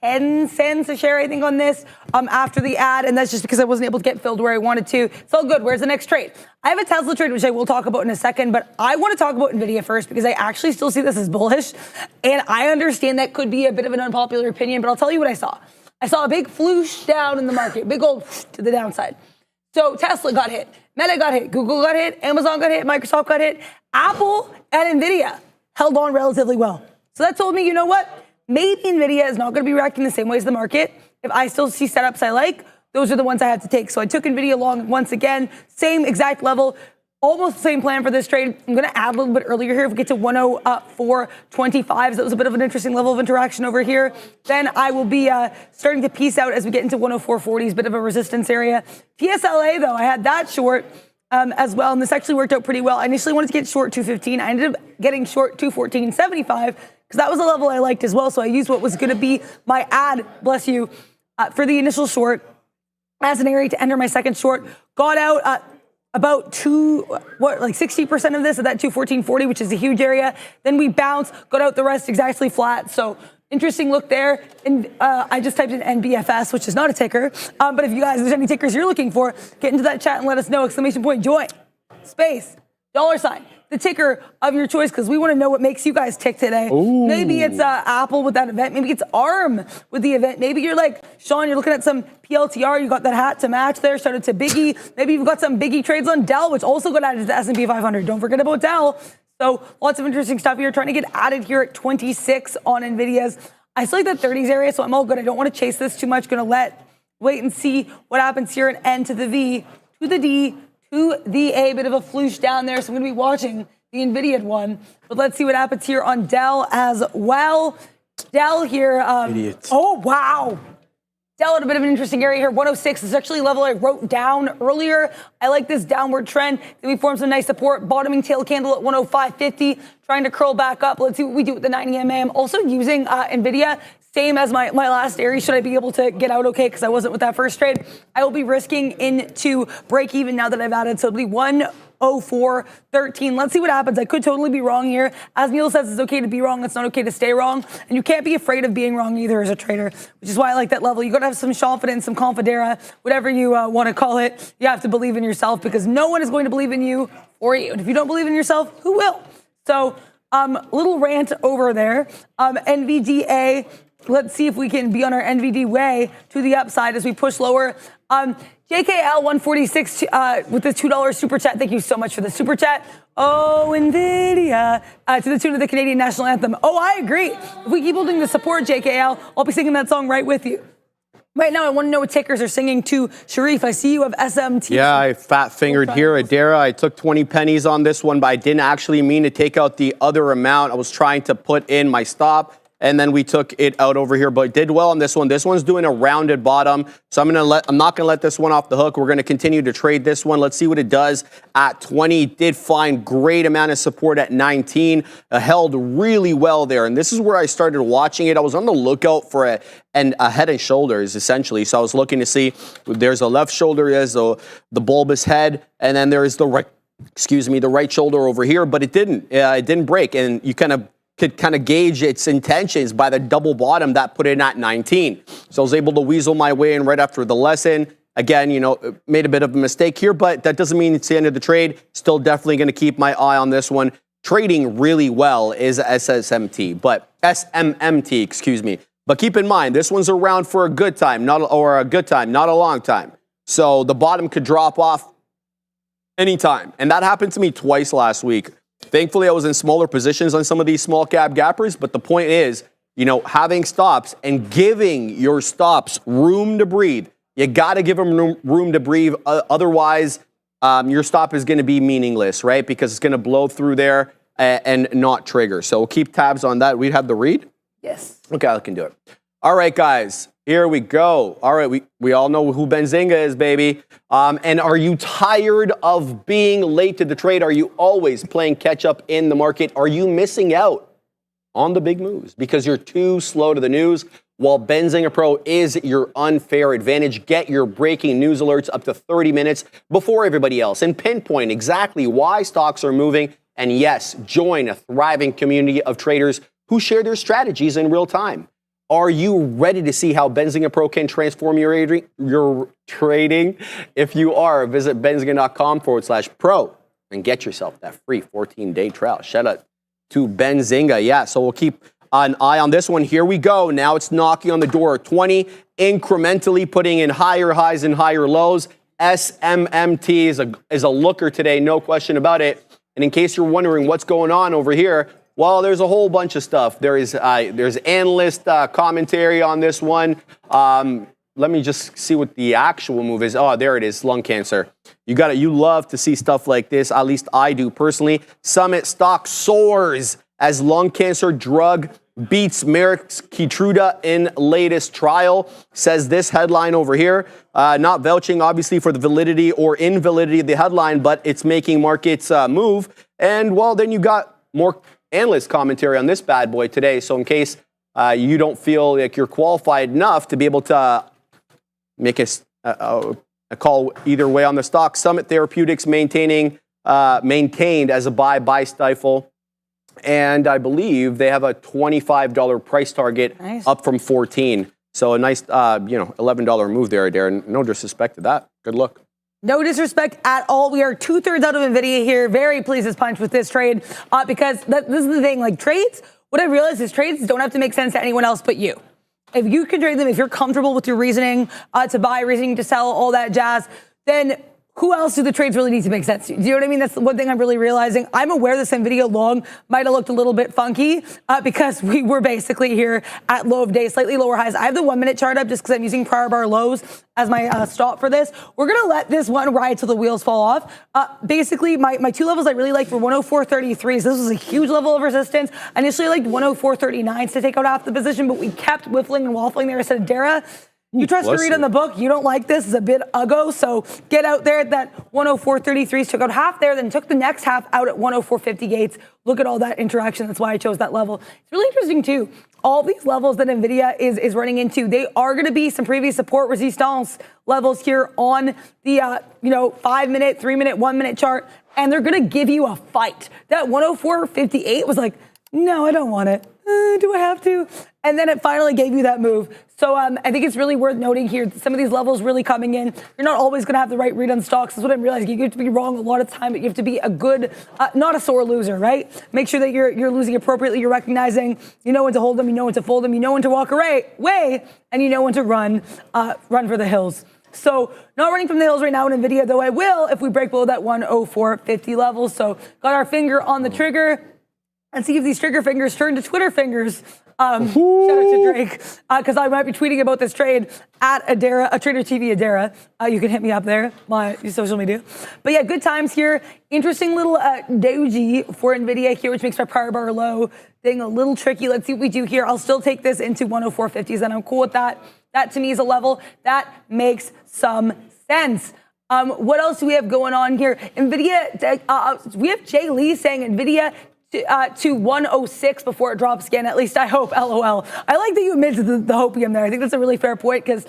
10 cents a share, I think, on this after the ad, and that's just because I wasn't able to get filled where I wanted to. It's all good. Where's the next trade? I have a Tesla trade, which I will talk about in a second, but I want to talk about NVIDIA first because I actually still see this as bullish, and I understand that could be a bit of an unpopular opinion, but I'll tell you what I saw. I saw a big floosh down in the market, big old to the downside. So Tesla got hit, Meta got hit, Google got hit, Amazon got hit, Microsoft got hit, Apple and NVIDIA held on relatively well. So that told me, you know what? Maybe NVIDIA is not going to be reacting the same way as the market. If I still see setups I like, those are the ones I have to take. So I took NVIDIA long once again, same exact level. almost the same plan for this trade. I'm going to add a little bit earlier here. If we get to 104.25, so that was a bit of an interesting level of interaction over here. Then I will be starting to piece out as we get into 104.40s, bit of a resistance area. TSLA, though, I had that short as well, and this actually worked out pretty well. I initially wanted to get short 215. I ended up getting short 214.75 because that was a level I liked as well. So I used what was going to be my ad, bless you, for the initial short as an area to enter my second short. Got out about 60% of this at that 214.40, which is a huge area. Then we bounced, got out the rest exactly flat. So interesting look there. And I just typed in NBFS, which is not a ticker. But if you guys, there's any tickers you're looking for, get into that chat and let us know. Exclamation point, join, space, $, the ticker of your choice, because we want to know what makes you guys tick today. Ooh. Maybe it's Apple with that event. Maybe it's ARM with the event. Maybe you're like, Sean, you're looking at some PLTR. You got that hat to match there. Shout out to Biggie. Maybe you've got some Biggie trades on Dell, which also got added to the S&P 500. Don't forget about Dell. So lots of interesting stuff here. Trying to get added here at 26 on NVIDIA's. I still like that 30s area, so I'm all good. I don't want to chase this too much. Going to wait and see what happens here at N to the V, to the D, to the A. Bit of a floosh down there, so I'm going to be watching the NVIDIA one. But let's see what happens here on Dell as well. Dell here. Idiots. Oh, wow. Dell at a bit of an interesting area here. 106 is actually a level I wrote down earlier. I like this downward trend. Then we formed some nice support. Bottoming tail candle at 105.50. Trying to curl back up. Let's see what we do with the 90 MA. I'm also using NVIDIA. Same as my last area. Should I be able to get out okay? Because I wasn't with that first trade. I will be risking into break even now that I've added. So it'll be 104.13. Let's see what happens. I could totally be wrong here. As Neil says, it's okay to be wrong. It's not okay to stay wrong. And you can't be afraid of being wrong either as a trader, which is why I like that level. You got to have some confidence, some confidera, whatever you want to call it. You have to believe in yourself because no one is going to believe in you or you. And if you don't believe in yourself, who will? So little rant over there. NVDA. Let's see if we can be on our NVD way to the upside as we push lower. JKL 146 with the $2 super chat. Thank you so much for the super chat. Oh, NVIDIA. To the tune of the Canadian National Anthem. Oh, I agree. If we keep holding the support, JKL, I'll be singing that song right with you. Right now, I want to know what tickers are singing to Sharif. I see you have SMT. Yeah, I fat-fingered here. Adara, I took 20 pennies on this one, but I didn't actually mean to take out the other amount. I was trying to put in my stop. And then we took it out over here, but did well on this one. This one's doing a rounded bottom, so I'm not gonna let this one off the hook. We're gonna continue to trade this one. Let's see what it does at 20. Did find great amount of support at 19. Held really well there, and this is where I started watching it. I was on the lookout for a head and shoulders essentially. So I was looking to see there's a left shoulder, there's the bulbous head, and then there's the right shoulder over here. But it didn't break, and you could gauge its intentions by the double bottom that put in at 19. So I was able to weasel my way in right after the lesson. Again, made a bit of a mistake here, but that doesn't mean it's the end of the trade. Still definitely going to keep my eye on this one. Trading really well is SMMT, excuse me. But keep in mind, this one's around for a good time, not a long time. So the bottom could drop off anytime. And that happened to me twice last week. Thankfully, I was in smaller positions on some of these small cap gappers, but the point is, having stops and giving your stops room to breathe. You got to give them room to breathe. Otherwise, your stop is going to be meaningless, right? Because it's going to blow through there and not trigger. So we'll keep tabs on that. We have the read? Yes. Okay, I can do it. All right, guys. Here we go. All right, we all know who Benzinga is, baby. And are you tired of being late to the trade? Are you always playing catch up in the market? Are you missing out on the big moves because you're too slow to the news? Well, Benzinga Pro is your unfair advantage. Get your breaking news alerts up to 30 minutes before everybody else and pinpoint exactly why stocks are moving. And yes, join a thriving community of traders who share their strategies in real time. Are you ready to see how Benzinga Pro can transform your trading? If you are, visit benzinga.com/pro and get yourself that free 14-day trial. Shout out to Benzinga. Yeah, so we'll keep an eye on this one. Here we go. Now it's knocking on the door. 20, incrementally putting in higher highs and higher lows. SMMT is a looker today, no question about it. And in case you're wondering what's going on over here, well, there's a whole bunch of stuff. There's analyst commentary on this one. let me just see what the actual move is. Oh, there it is, lung cancer. You love to see stuff like this. At least I do personally. Summit stock soars as lung cancer drug beats Merck's Keytruda in latest trial, says this headline over here. Not vouching, obviously, for the validity or invalidity of the headline, but it's making markets move. And, well, then you got more analyst commentary on this bad boy today. So in case you don't feel like you're qualified enough to be able to make a call either way on the stock, Summit Therapeutics maintained as a buy stifle. And I believe they have a $25 price target, up from $14. So a nice, $11 move there, Darren. No disrespect to that. Good look. No disrespect at all. We are 2/3 out of NVIDIA here. Very pleased as punch with this trade because this is the thing. Like trades, what I realized is trades don't have to make sense to anyone else but you. If you can trade them, if you're comfortable with your reasoning to buy, reasoning to sell, all that jazz, then who else do the trades really need to make sense to? Do you know what I mean? That's the one thing I'm really realizing. I'm aware this NVIDIA long might have looked a little bit funky because we were basically here at low of day, slightly lower highs. I have the 1 minute chart up just because I'm using prior bar lows as my stop for this. We're going to let this one ride till the wheels fall off. Basically, my two levels I really like were 104.33s. This was a huge level of resistance. I initially liked 104.39s to take out half the position, but we kept whiffling and waffling there. I said, Dara, you trust your read on the book. You don't like this. It's a bit uggo. So get out there at that 104.33s. Took out half there, then took the next half out at 104.58s. Look at all that interaction. That's why I chose that level. It's really interesting, too. All these levels that NVIDIA is running into, they are going to be some previous support resistance levels here on the 5 minute, 3 minute, 1 minute chart. And they're going to give you a fight. That 104.58 was like, no, I don't want it. Do I have to? And then it finally gave you that move. So I think it's really worth noting here, some of these levels really coming in. You're not always going to have the right read on stocks. That's what I'm realizing. You have to be wrong a lot of the time, but you have to be a good, not a sore loser, right? Make sure that you're losing appropriately. You're recognizing, you know when to hold them, you know when to fold them, you know when to walk away, and you know when to run for the hills. So not running from the hills right now in NVIDIA, though I will if we break below that 104.50 level. So got our finger on the trigger. And see if these trigger fingers turn to Twitter fingers. Shout out to Drake, because I might be tweeting about this trade at Adara, a Trader TV Adara. You can hit me up there, my social media. But yeah, good times here. Interesting little doji for NVIDIA here, which makes our prior bar low thing a little tricky. Let's see what we do here. I'll still take this into 104.50s, and I'm cool with that. That to me is a level that makes some sense. What else do we have going on here? NVIDIA, we have Jay Lee saying NVIDIA to 106 before it drops again. At least I hope, LOL. I like that you admitted the hopium there. I think that's a really fair point because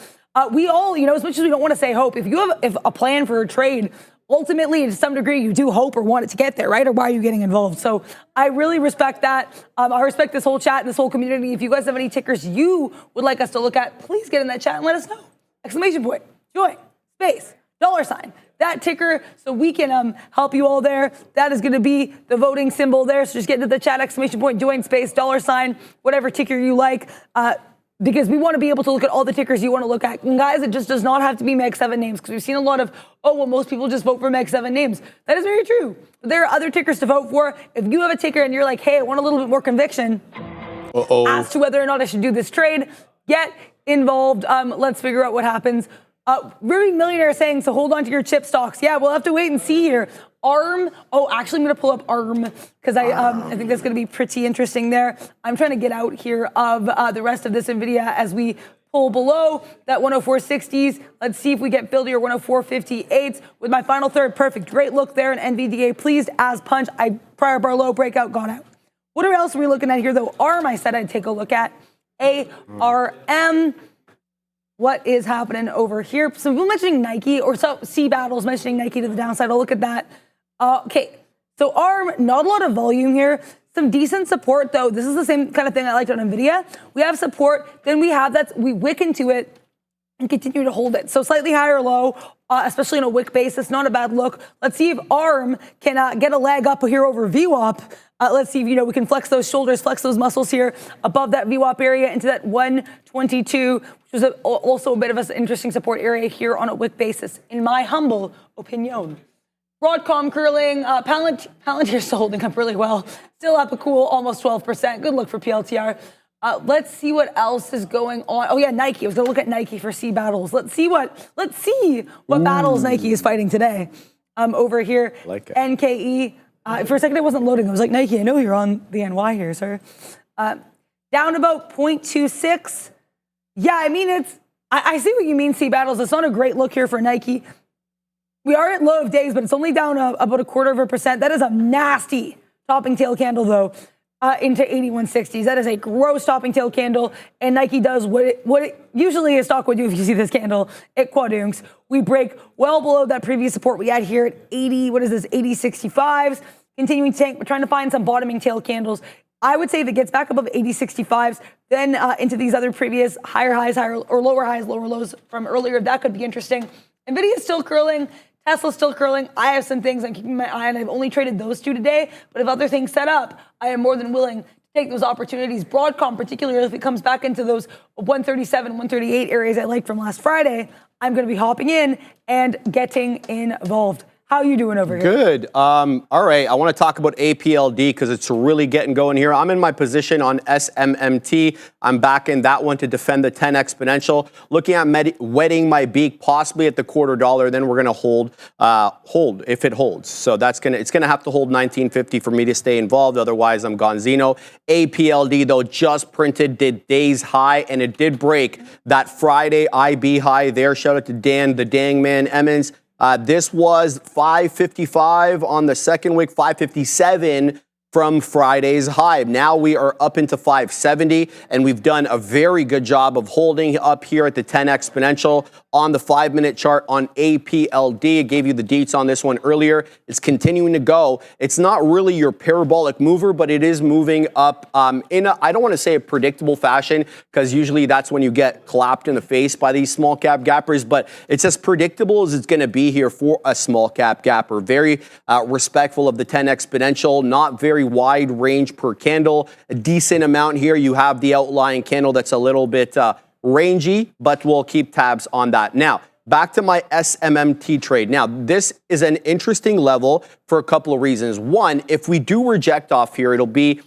we all, as much as we don't want to say hope, if you have a plan for a trade, ultimately to some degree you do hope or want it to get there, right? Or why are you getting involved? So I really respect that. I respect this whole chat and this whole community. If you guys have any tickers you would like us to look at, please get in that chat and let us know. Exclamation point, join, space, $, that ticker, so we can help you all there. That is going to be the voting symbol there. So just get into the chat, exclamation point, join, space, $, whatever ticker you like, because we want to be able to look at all the tickers you want to look at. And guys, it just does not have to be Meg 7 names, because we've seen a lot of, most people just vote for Meg 7 names. That is very true. But there are other tickers to vote for. If you have a ticker and you're like, hey, I want a little bit more conviction as to whether or not I should do this trade, get involved. Let's figure out what happens. Rivian Millionaire saying, so hold on to your chip stocks. Yeah, we'll have to wait and see here. ARM. Actually, I'm going to pull up ARM because I think that's going to be pretty interesting there. I'm trying to get out here of the rest of this NVIDIA as we pull below that 104.60s. Let's see if we get filled here 104.58s with my final third. Perfect. Great look there in NVDA. Pleased as punch. Prior bar low breakout got out. What else are we looking at here, though? ARM, I said I'd take a look at. ARM. What is happening over here? So we're mentioning Nike, or so C Battle's mentioning Nike to the downside. I'll look at that. Okay, so ARM, not a lot of volume here. Some decent support, though. This is the same kind of thing I liked on NVIDIA. We have support, then we have that, we wick into it and continue to hold it. So slightly higher low, especially on a wick basis, not a bad look. Let's see if ARM can get a leg up here over VWAP. Let's see if, we can flex those shoulders, flex those muscles here above that VWAP area into that 122, which was also a bit of an interesting support area here on a wick basis, in my humble opinion. Broadcom curling, Palantir still holding up really well. Still up a cool almost 12%. Good look for PLTR. Let's see what else is going on. Oh yeah, Nike. I was gonna look at Nike for C battles. Let's see what battles Nike is fighting today. Over here, like it. NKE. For a second, it wasn't loading. I was like, Nike, I know you're on the NY here, sir. Down about 0.26. Yeah, I mean, I see what you mean, C battles. It's not a great look here for Nike. We are at low of days, but it's only down about 1/4%. That is a nasty topping tail candle, though, into 8160s. That is a gross topping tail candle, and Nike does what it usually a stock would do if you see this candle. It quadunks. We break well below that previous support we had here at 8065s. Continuing to tank. We're trying to find some bottoming tail candles. I would say if it gets back above 8065s, then into these other previous higher highs, lower highs, lower lows from earlier, that could be interesting. Nvidia is still curling. Tesla's still curling. I have some things I'm keeping my eye on. I've only traded those two today, but if other things set up, I am more than willing to take those opportunities. Broadcom, particularly if it comes back into those 137, 138 areas I liked from last Friday, I'm going to be hopping in and getting involved. How are you doing over here? Good. All right. I want to talk about APLD because it's really getting going here. I'm in my position on SMMT. I'm back in that one to defend the 10 exponential. Looking at wetting my beak possibly at the $0.25. Then we're going to hold if it holds. So it's going to have to hold 1950 for me to stay involved. Otherwise, I'm gonzino. APLD though just did day's high, and it did break that Friday IB high there. Shout out to Dan, the dang man Emmons. This was 555 on the second wick, 557 from Friday's high. Now we are up into 570, and we've done a very good job of holding up here at the 10 exponential on the 5-minute chart on APLD. I gave you the deets on this one earlier. It's continuing to go. It's not really your parabolic mover, but it is moving up in a, I don't want to say a predictable fashion, because usually that's when you get clapped in the face by these small cap gappers, but it's as predictable as it's going to be here for a small cap gapper. Very respectful of the 10 exponential, not very wide range per candle. A decent amount here. You have the outlying candle that's a little bit rangy, but we'll keep tabs on that. Now, back to my SMMT trade. Now, this is an interesting level for a couple of reasons. One, if we do reject off here, it'll be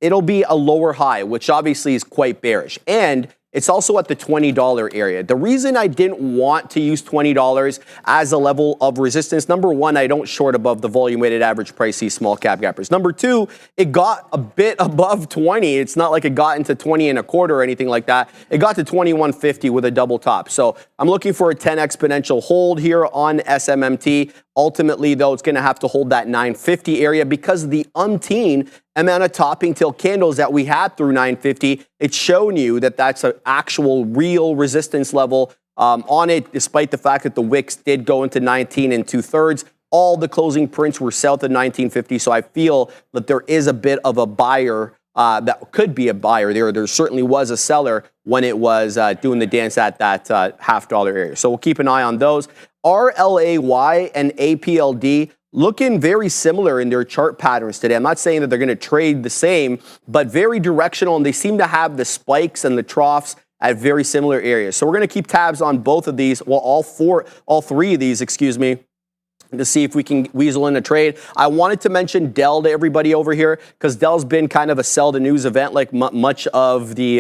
a lower high, which obviously is quite bearish. And it's also at the $20 area. The reason I didn't want to use $20 as a level of resistance, number one, I don't short above the volume weighted average price, these small cap gappers. Number two, it got a bit above 20. It's not like it got into 20 and a quarter or anything like that. It got to 21.50 with a double top. So I'm looking for a 10 exponential hold here on SMMT. Ultimately, though, it's going to have to hold that 950 area because of the umpteen amount of topping tail candles that we had through 950. It's shown you that that's an actual real resistance level on it, despite the fact that the wicks did go into 19 2/3. All the closing prints were south of 1950, so I feel that there is a bit of a buyer that could be a buyer there. There certainly was a seller when it was doing the dance at that $0.50 area. So we'll keep an eye on those. RLAY and APLD looking very similar in their chart patterns today. I'm not saying that they're going to trade the same, but very directional, and they seem to have the spikes and the troughs at very similar areas. So we're going to keep tabs on both of these, well, all three of these, excuse me, to see if we can weasel in a trade. I wanted to mention Dell to everybody over here because Dell's been kind of a sell the news event like much of the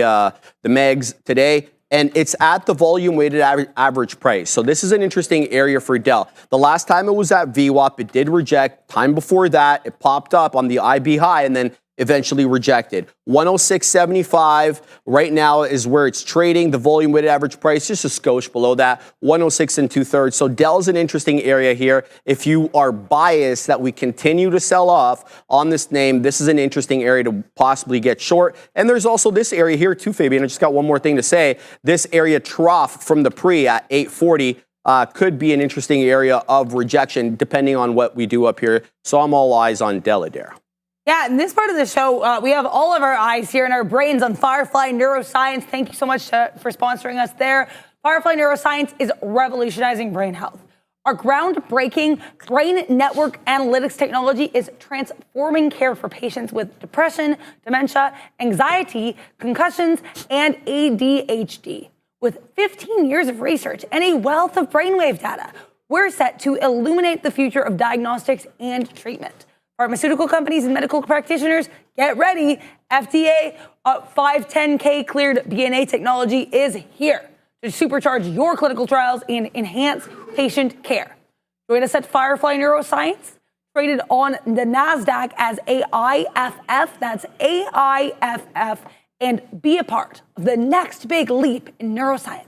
megs today. And it's at the volume weighted average price. So this is an interesting area for Dell. The last time it was at VWAP, it did reject. Time before that, it popped up on the IB high and then eventually rejected. 106.75 right now is where it's trading. The volume weighted average price just a skosh below that, 106 2/3. So Dell's an interesting area here. If you are biased that we continue to sell off on this name, this is an interesting area to possibly get short. And there's also this area here too, Fabian. I just got one more thing to say. This area trough from the pre at 840 could be an interesting area of rejection depending on what we do up here. So I'm all eyes on Delaware. Yeah, in this part of the show, we have all of our eyes here and our brains on Firefly Neuroscience. Thank you so much for sponsoring us there. Firefly Neuroscience is revolutionizing brain health. Our groundbreaking brain network analytics technology is transforming care for patients with depression, dementia, anxiety, concussions, and ADHD. With 15 years of research and a wealth of brainwave data, we're set to illuminate the future of diagnostics and treatment. Pharmaceutical companies and medical practitioners, get ready. FDA 510K cleared DNA technology is here to supercharge your clinical trials and enhance patient care. Join us at Firefly Neuroscience, traded on the NASDAQ as AIFF. That's AIFF. And be a part of the next big leap in neuroscience.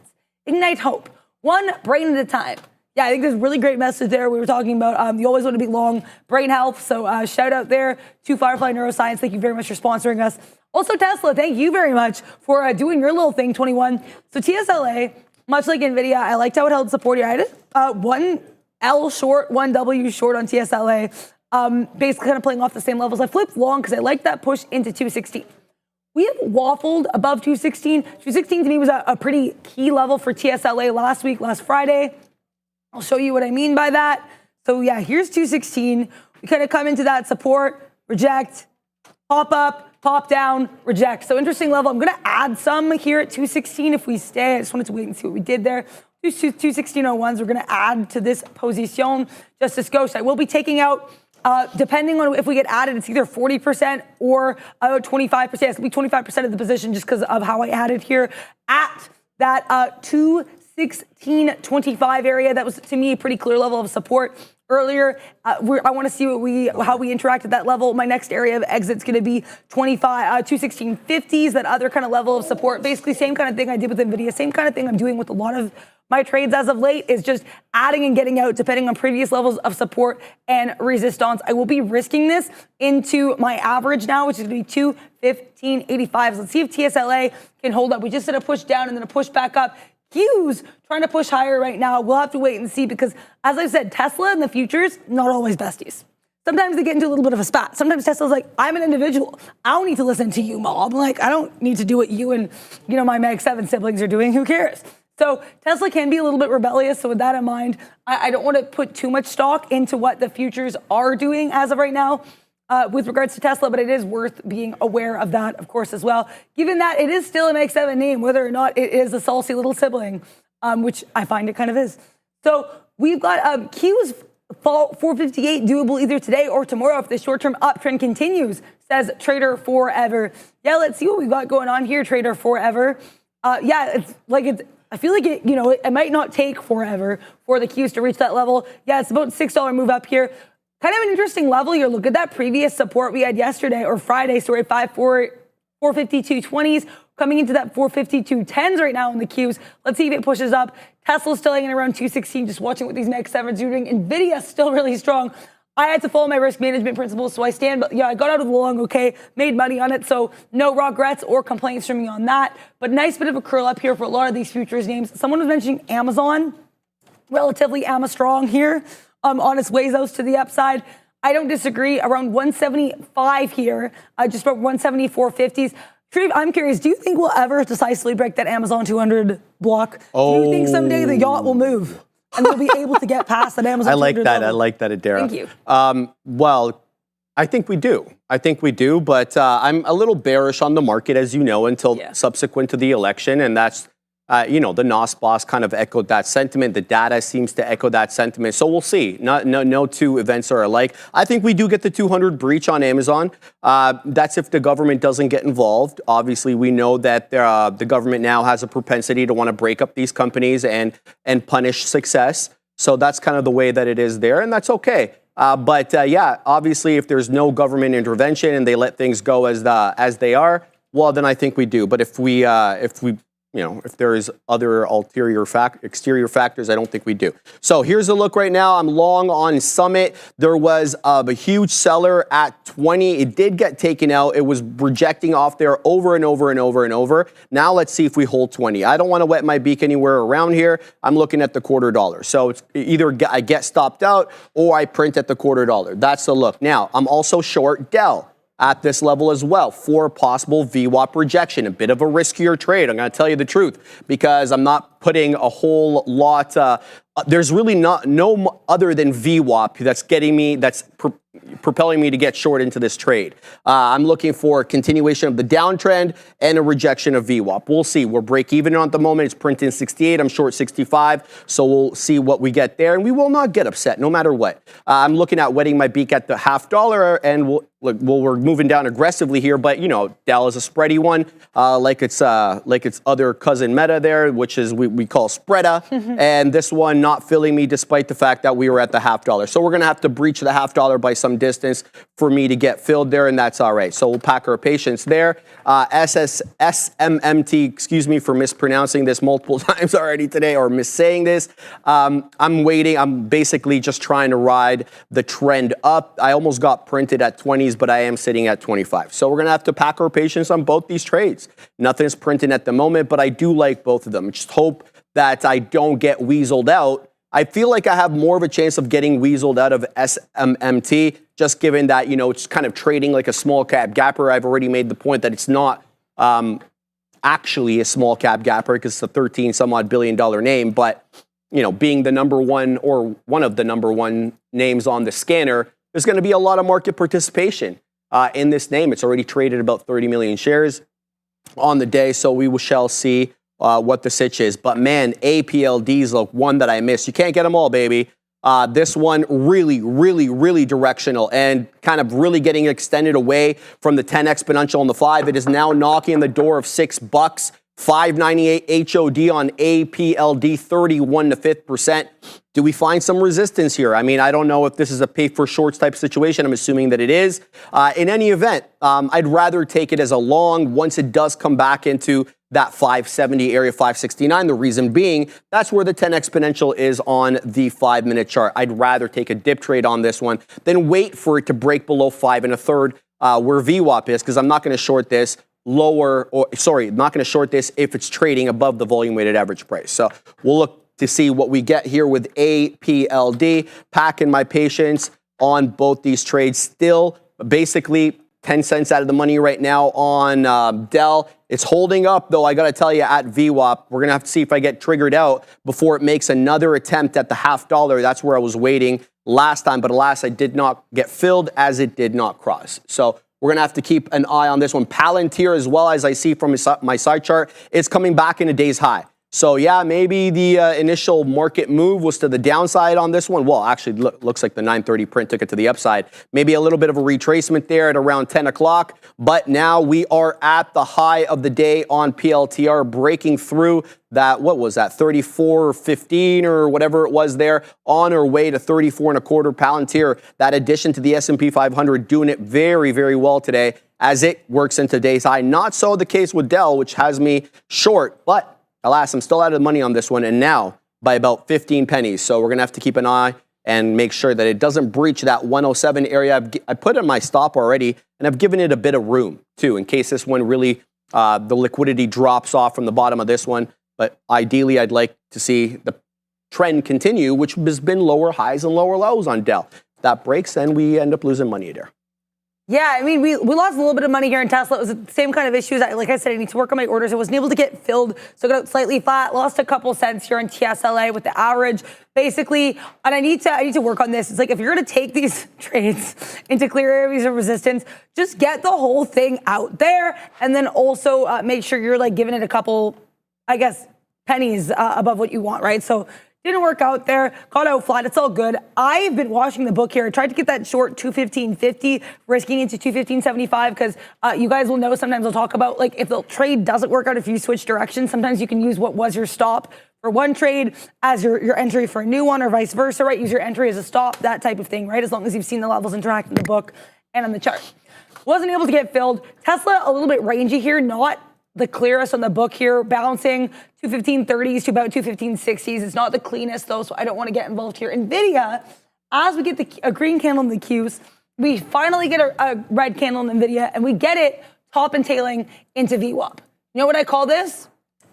Ignite hope, one brain at a time. Yeah, I think there's a really great message there. We were talking about you always want to be long brain health. So shout out there to Firefly Neuroscience. Thank you very much for sponsoring us. Also Tesla, thank you very much for doing your little thing, 21. So TSLA, much like NVIDIA, I liked how it held support here. I had one L short, one W short on TSLA, basically kind of playing off the same levels. I flipped long because I liked that push into 216. We have waffled above 216. 216 to me was a pretty key level for TSLA last Friday. I'll show you what I mean by that. So yeah, here's 216. We kind of come into that support, reject, pop up, pop down, reject. So interesting level. I'm going to add some here at 216 if we stay. I just wanted to wait and see what we did there. 216.01s we're going to add to this position just to go. So I will be taking out, depending on if we get added, it's either 40% or 25%. It's going to be 25% of the position just because of how I added here at that 216.25 area. That was, to me, a pretty clear level of support earlier. I want to see how we interact at that level. My next area of exit is going to be 216.50s, that other kind of level of support. Basically, same kind of thing I did with NVIDIA, same kind of thing I'm doing with a lot of my trades as of late, is just adding and getting out depending on previous levels of support and resistance. I will be risking this into my average now, which is going to be 215.85. So let's see if TSLA can hold up. We just did a push down and then a push back up. Q's trying to push higher right now. We'll have to wait and see because, as I said, Tesla and the futures, not always besties. Sometimes they get into a little bit of a spat. Sometimes Tesla's like, I'm an individual. I don't need to listen to you, Mom. Like, I don't need to do what you and, my Mag 7 siblings are doing. Who cares? So Tesla can be a little bit rebellious. So with that in mind, I don't want to put too much stock into what the futures are doing as of right now with regards to Tesla, but it is worth being aware of that, of course, as well. Given that it is still a Mag 7 name, whether or not it is a saucy little sibling, which I find it kind of is. So we've got Q's fall 458 doable either today or tomorrow if the short-term uptrend continues, says Trader Forever. Yeah, let's see what we've got going on here, Trader Forever. I feel like it might not take forever for the Qs to reach that level. Yeah, it's about $6 move up here. Kind of an interesting level here. Look at that previous support we had yesterday or Friday. So we're at 452.20s, coming into that 452.10s right now in the Qs. Let's see if it pushes up. Tesla's still hanging around 216, just watching what these Mag 7s are doing. NVIDIA's still really strong. I had to follow my risk management principles, so I got out of the long, okay, made money on it, so no regrets or complaints from me on that. But nice bit of a curl up here for a lot of these futures names. Someone was mentioning Amazon, relatively strong here, on its ways out to the upside. I don't disagree. Around 175 here, just about 174.50s. Trev, I'm curious, do you think we'll ever decisively break that Amazon 200 block? Do you think someday the yacht will move? And they'll be able to get past that Amazon. I like that. I like that, Adara. Thank you. Well, I think we do. But I'm a little bearish on the market, as you know, until subsequent to the election. And that's, the NOS boss kind of echoed that sentiment. The data seems to echo that sentiment. So we'll see. No two events are alike. I think we do get the 200 breach on Amazon. That's if the government doesn't get involved. Obviously, we know that the government now has a propensity to want to break up these companies and punish success. So that's kind of the way that it is there, and that's okay. But obviously, if there's no government intervention and they let things go as they are, well, then I think we do. But if there is other exterior factors, I don't think we do. So here's a look right now. I'm long on Summit. There was a huge seller at 20. It did get taken out. It was rejecting off there over and over and over and over. Now let's see if we hold 20. I don't want to wet my beak anywhere around here. I'm looking at the $0.25. So it's either I get stopped out or I print at the $0.25. That's the look. Now, I'm also short Dell at this level as well for possible VWAP rejection. A bit of a riskier trade, I'm going to tell you the truth, because I'm not putting a whole lot there's really no other than VWAP that's propelling me to get short into this trade. I'm looking for a continuation of the downtrend and a rejection of VWAP. We'll see. We're break even at the moment. It's printing 68. I'm short 65. So we'll see what we get there. And we will not get upset no matter what. I'm looking at wetting my beak at the $0.50, and we're moving down aggressively here. But, you know, Dell is a spready one, like its other cousin Meta there, which is we call spreada. And this one not filling me despite the fact that we were at the $0.50. So we're going to have to breach the $0.50 by some distance for me to get filled there, and that's all right. So we'll pack our patience there. SMMT, excuse me for mispronouncing this multiple times already today or missaying this. I'm waiting. I'm basically just trying to ride the trend up. I almost got printed at 20s, but I am sitting at 25. So we're going to have to pack our patience on both these trades. Nothing's printing at the moment, but I do like both of them. Just hope that I don't get weaseled out. I feel like I have more of a chance of getting weaseled out of SMMT, just given that, you know, it's kind of trading like a small cap gapper. I've already made the point that it's not actually a small cap gapper because it's a 13 some odd billion dollar name. But, you know, being the number one or one of the number one names on the scanner, there's going to be a lot of market participation in this name. It's already traded about 30 million shares on the day. So we shall see what the sitch is. But man, APLDs look one that I missed. You can't get them all, baby. This one really directional and kind of really getting extended away from the 10 exponential on the 5. It is now knocking on the door of $6. 598 HOD on APLD, 31 to 5th%. Do we find some resistance here? I mean, I don't know if this is a pay for shorts type situation. I'm assuming that it is. In any event, I'd rather take it as a long once it does come back into that 570 area, 569. The reason being, that's where the 10 exponential is on the 5-minute chart. I'd rather take a dip trade on this one than wait for it to break below 5 1/3 where VWAP is, because I'm not going to short this not going to short this if it's trading above the volume weighted average price. So we'll look to see what we get here with APLD. Packing my patience on both these trades. Still basically 10 cents out of the money right now on Dell. It's holding up, though, I got to tell you, at VWAP. We're going to have to see if I get triggered out before it makes another attempt at the $0.50. That's where I was waiting last time, but alas, I did not get filled as it did not cross. So we're going to have to keep an eye on this one. Palantir, as well as I see from my side chart, it's coming back in a day's high. So yeah, maybe the initial market move was to the downside on this one. Well, actually, looks like the 930 print took it to the upside. Maybe a little bit of a retracement there at around 10 o'clock. But now we are at the high of the day on PLTR, breaking through that, what was that, 34.15 or whatever it was there, on our way to 34.25. Palantir, that addition to the S&P 500, doing it very, very well today as it works into today's high. Not so the case with Dell, which has me short, but alas, I'm still out of the money on this one, and now by about 15 pennies. So we're going to have to keep an eye and make sure that it doesn't breach that 107 area. I put in my stop already, and I've given it a bit of room, too, in case this one really, the liquidity drops off from the bottom of this one. But ideally, I'd like to see the trend continue, which has been lower highs and lower lows on Dell. If that breaks, then we end up losing money there. Yeah, I mean, we lost a little bit of money here in Tesla. It was the same kind of issues. Like I said, I need to work on my orders. I wasn't able to get filled, so got out slightly flat. Lost a couple cents here in TSLA with the average, basically. And I need to work on this. It's like if you're going to take these trades into clear areas of resistance, just get the whole thing out there, and then also make sure you're like giving it a couple, I guess, pennies above what you want, right? So didn't work out there, got out flat. It's all good. I've been watching the book here. I tried to get that short 215.50, risking into 215.75, because you guys will know sometimes I'll talk about, like, if the trade doesn't work out, if you switch directions, sometimes you can use what was your stop for one trade as your entry for a new one, or vice versa, right? Use your entry as a stop, that type of thing, right? As long as you've seen the levels interact in the book and on the chart. Wasn't able to get filled. Tesla a little bit rangy here, not the clearest on the book here, bouncing 215.30s to about 215.60s. It's not the cleanest, though, so I don't want to get involved here. NVIDIA, as we get a green candle in the Qs, we finally get a red candle in NVIDIA, and we get it top and tailing into VWAP. You know what I call this?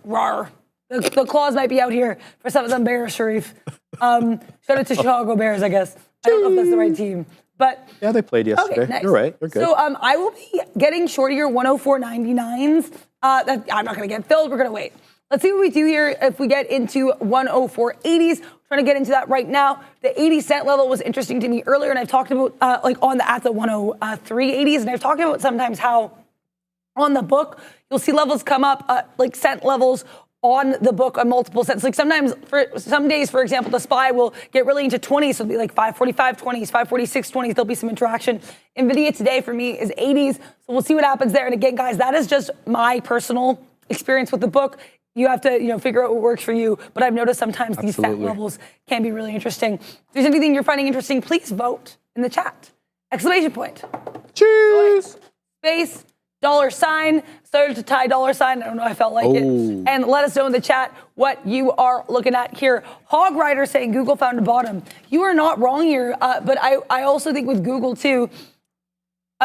Rawr. The claws might be out here for some of them Bears, Sharif. Shout out to Chicago Bears, I guess. I don't know if that's the right team. But yeah, they played yesterday. Okay, nice. You're right. You're good. So I will be getting short of your 104.99s. I'm not going to get filled. We're going to wait. Let's see what we do here if we get into 104.80s. Trying trying to get into that right now. The 80-cent level was interesting to me earlier, and I've talked about like on the at the 103.80s, and I've talked about sometimes how on the book you'll see levels come up like cent levels on the book on multiple cents. Like sometimes, for some days, for example, the SPY will get really into 20s, so it'll be like 545 20s, 546 20s. There'll be some interaction. NVIDIA today for me is 80s, so we'll see what happens there. And again, guys, that is just my personal experience with the book. You have to, figure out what works for you. But I've noticed sometimes these cent levels can be really interesting. If there's anything you're finding interesting, please vote in the chat. Exclamation point. Cheers. Space. $sign, started to tie $sign. I don't know, I felt like it. And let us know in the chat what you are looking at here. Hog Rider saying Google found a bottom. You are not wrong here, but I also think with Google too,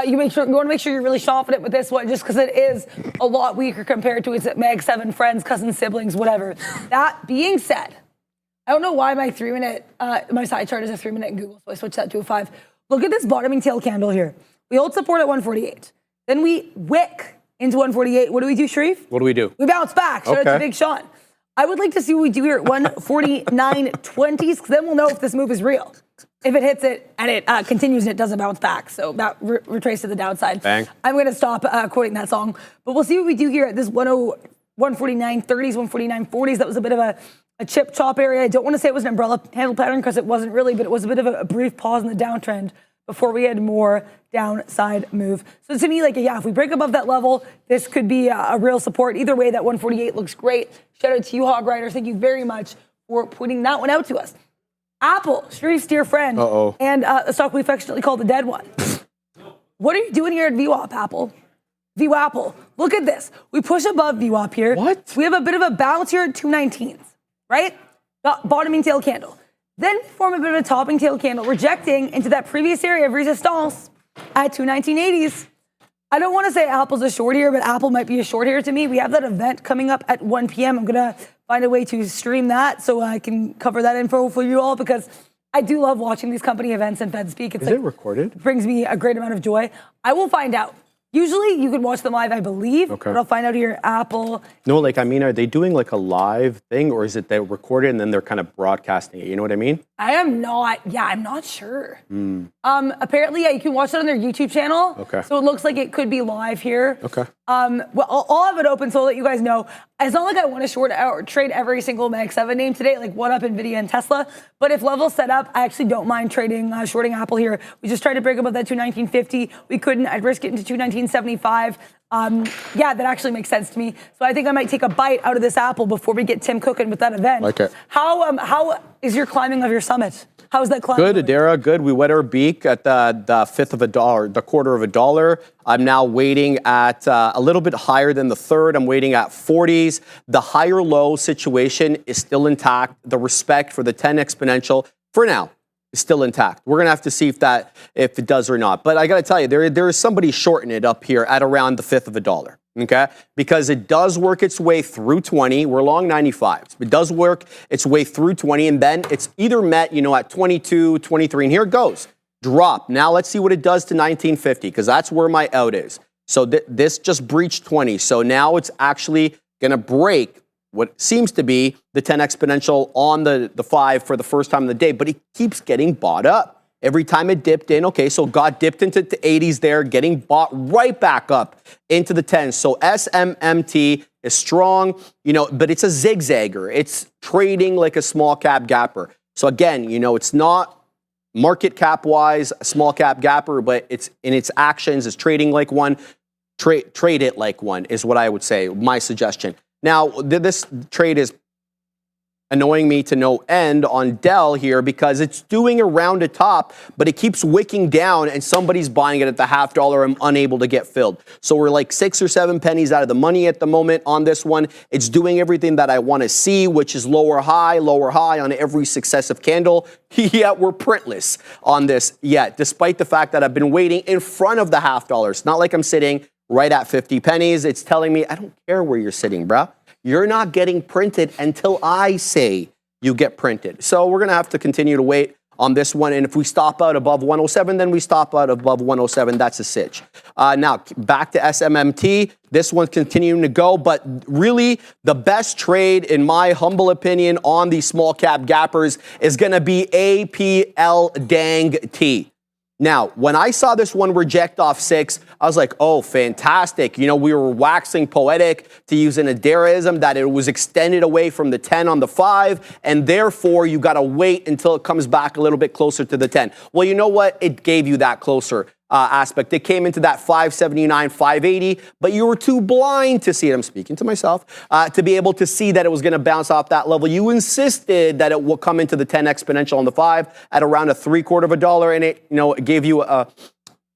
you want to make sure you're really confident with this one, just because it is a lot weaker compared to its Mag 7 friends, cousins, siblings, whatever. That being said, I don't know why my 3-minute, my side chart is a 3-minute in Google, so I switched that to a 5. Look at this bottoming tail candle here. We hold support at 148. Then we wick into 148. What do we do, Sharif? What do we do? We bounce back. Shout out to Big Sean. I would like to see what we do here at 149.20s, because then we'll know if this move is real. If it hits it and it continues and it doesn't bounce back. So that retrace to the downside. Bang. I'm going to stop quoting that song. But we'll see what we do here at this 149.30s, 149.40s. That was a bit of a chip chop area. I don't want to say it was an umbrella handle pattern because it wasn't really, but it was a bit of a brief pause in the downtrend before we had more downside move. So to me, if we break above that level, this could be a real support. Either way, that 148 looks great. Shout out to you, Hog Rider. Thank you very much for putting that one out to us. Apple, Sharif's dear friend, and a stock we affectionately call the dead one. What are you doing here at VWAP, Apple? VWAPple. Look at this. We push above VWAP here. What? We have a bit of a bounce here at 219s, right? Bottoming tail candle. Then form a bit of a topping tail candle, rejecting into that previous area of resistance at 219.80s. I don't want to say Apple's a short here, but Apple might be a short here to me. We have that event coming up at 1 p.m. I'm going to find a way to stream that so I can cover that info for you all, because I do love watching these company events and Fed speak. Is it recorded? It brings me a great amount of joy. I will find out. Usually you can watch them live, I believe, but I'll find out here. Apple. No, are they doing like a live thing, or is it they record it and then they're kind of broadcasting it? You know what I mean? I'm not sure. Apparently, you can watch it on their YouTube channel. Okay. So it looks like it could be live here. Okay. Well, I'll have it open so I'll let you guys know. It's not like I want to short or trade every single Mag 7 name today, like what up NVIDIA and Tesla. But if levels set up, I actually don't mind trading, shorting Apple here. We just tried to break above that 219.50. We couldn't. I'd risk it into 219.75. That actually makes sense to me. So I think I might take a bite out of this apple before we get Tim cooking with that event. Like it. How is your climbing of your summit? How is that climbing? Good, Adara, good. We wet our beak at the fifth of a dollar, the quarter of a dollar. I'm now waiting at a little bit higher than the third. I'm waiting at 40s. The higher low situation is still intact. The respect for the 10 exponential, for now, is still intact. We're gonna have to see if it does or not. But I gotta tell you, there is somebody shorting it up here at around the fifth of a dollar. Okay, because it does work its way through 20. We're long 95s. It does work its way through 20, and then it's either met, at 22, 23, and here it goes. Drop. Now let's see what it does to 1950, because that's where my out is. So this just breached 20. So now it's actually gonna break what seems to be the 10 exponential on the 5 for the first time of the day, but it keeps getting bought up. Every time it dipped in, so got dipped into the 80s there, getting bought right back up into the 10s. So SMMT is strong, but it's a zigzagger. It's trading like a small cap gapper. So again, it's not market cap wise, a small cap gapper, but it's in its actions is trading like one. Trade it like one is what I would say, my suggestion. Now, this trade is annoying me to no end on Dell here because it's doing around the top, but it keeps wicking down and somebody's buying it at the half dollar. I'm unable to get filled. So we're like 6 or 7 pennies out of the money at the moment on this one. It's doing everything that I want to see, which is lower high on every successive candle. Yet we're printless on this yet, despite the fact that I've been waiting in front of the half dollar. It's not like I'm sitting right at 50 pennies. It's telling me, I don't care where you're sitting, bruh. You're not getting printed until I say you get printed. So we're going to have to continue to wait on this one. And if we stop out above 107, then we stop out above 107. That's a sitch. Now, back to SMMT. This one's continuing to go, but really the best trade, in my humble opinion, on these small cap gappers is going to be APL dang T. Now, when I saw this one reject off 6, I was like, oh, fantastic. You know, we were waxing poetic, to use an Adarism, that it was extended away from the 10 on the 5, and therefore you got to wait until it comes back a little bit closer to the 10. Well, you know what? It gave you that closer aspect. It came into that 579, 580, but you were too blind to see it. I'm speaking to myself, to be able to see that it was going to bounce off that level. You insisted that it will come into the 10 exponential on the 5 at around a $0.75, and it, you know, it gave you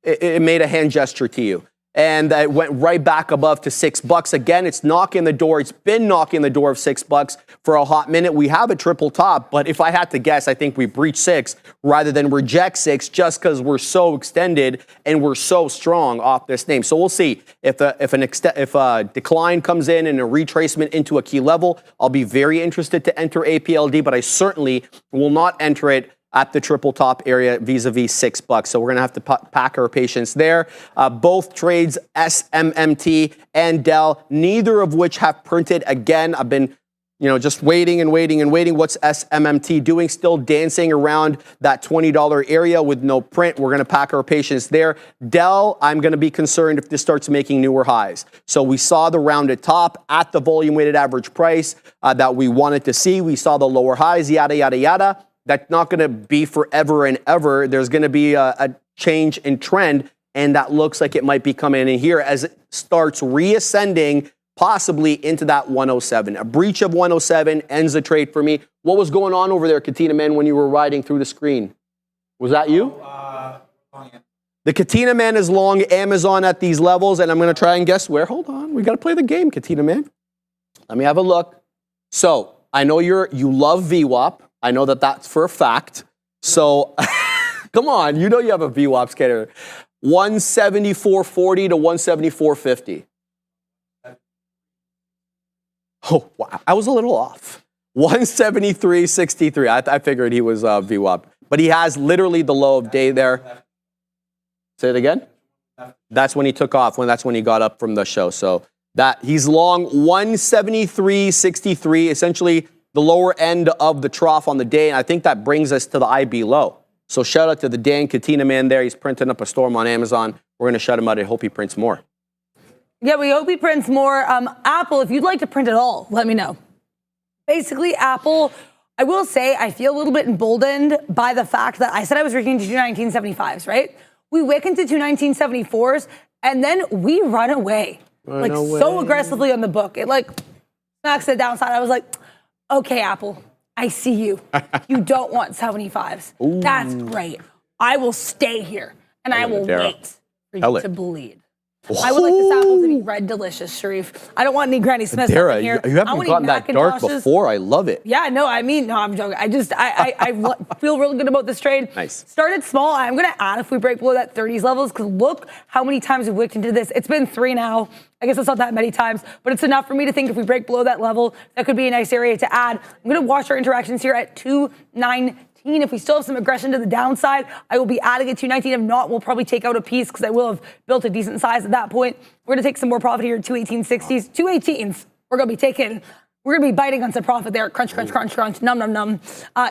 it made a hand gesture to you. And it went right back above to $6. Again, it's knocking the door. It's been knocking the door of $6 for a hot minute. We have a triple top, but if I had to guess, I think we breach 6 rather than reject 6, just because we're so extended and we're so strong off this name. So we'll see if a decline comes in and a retracement into a key level. I'll be very interested to enter APLD, but I certainly will not enter it at the triple top area vis-a-vis $6. So we're going to have to pack our patience there. Both trades, SMMT and Dell, neither of which have printed again. I've been, you know, just waiting and waiting and waiting. What's SMMT doing? Still dancing around that $20 area with no print. We're going to pack our patience there. Dell, I'm going to be concerned if this starts making newer highs. So we saw the rounded top at the volume weighted average price that we wanted to see. We saw the lower highs, yada, yada, yada. That's not going to be forever and ever. There's going to be a change in trend, and that looks like it might be coming in here as it starts reascending, possibly into that 107. A breach of 107 ends the trade for me. What was going on over there, Katina Man, when you were riding through the screen? Was that you? The Katina Man is long Amazon at these levels, and I'm going to try and guess where. Hold on. We got to play the game, Katina Man. Let me have a look. So I know you love VWAP. I know that that's for a fact. So, come on, you know you have a VWAP scanner. 174.40 to 174.50. Oh, wow. I was a little off. 173.63. I figured he was VWAP. But he has literally the low of day there. Say it again? That's when he took off. That's when he got up from the show. So that he's long 173.63, essentially the lower end of the trough on the day, and I think that brings us to the IB low. So shout out to the Dan Katina Man there. He's printing up a storm on Amazon. We're going to shut him out. I hope he prints more. Yeah, we hope he prints more. Apple, if you'd like to print it all, let me know. Basically, Apple, I will say I feel a little bit emboldened by the fact that I said I was reaching to 219.75s, right? We wick into 219.74s, and then we run away. So aggressively on the book. It smacks the downside. I was like, okay, Apple, I see you. You don't want 75s. Ooh. That's great. I will stay here, and I will wait for you to bleed. I would like this apple to be red delicious, Sharif. I don't want any Granny Smiths up in here. You haven't gotten that dark before. I love it. Yeah, no, I'm joking. I feel really good about this trade. Nice. Started small. I'm going to add if we break below that 30s levels, because look how many times we've wicked into this. It's been 3 now. I guess it's not that many times, but it's enough for me to think if we break below that level, that could be a nice area to add. I'm going to watch our interactions here at 219. If we still have some aggression to the downside, I will be adding a 219. If not, we'll probably take out a piece because I will have built a decent size at that point. We're going to take some more profit here at 218.60s. 218s, we're going to be taking, we're going to be biting on some profit there. Crunch, crunch, crunch, crunch, num, num, num.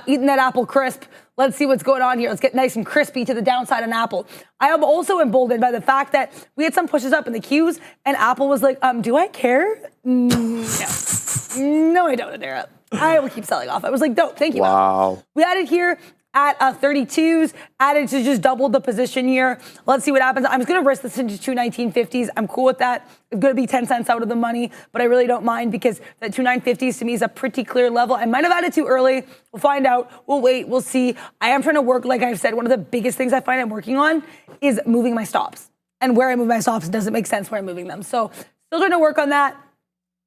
Eating that apple crisp. Let's see what's going on here. Let's get nice and crispy to the downside on Apple. I am also emboldened by the fact that we had some pushes up in the queues, and Apple was like, do I care? No, I don't, Adara. I will keep selling off. I was like, no, thank you. Wow. We added here at 32s, added to just double the position here. Let's see what happens. I'm just going to risk this into 219.50s. I'm cool with that. It's going to be 10 cents out of the money, but I really don't mind because that 219.50s to me is a pretty clear level. I might have added too early. We'll find out. We'll wait. We'll see. I am trying to work, like I've said, one of the biggest things I find I'm working on is moving my stops. And where I move my stops doesn't make sense where I'm moving them. So still trying to work on that.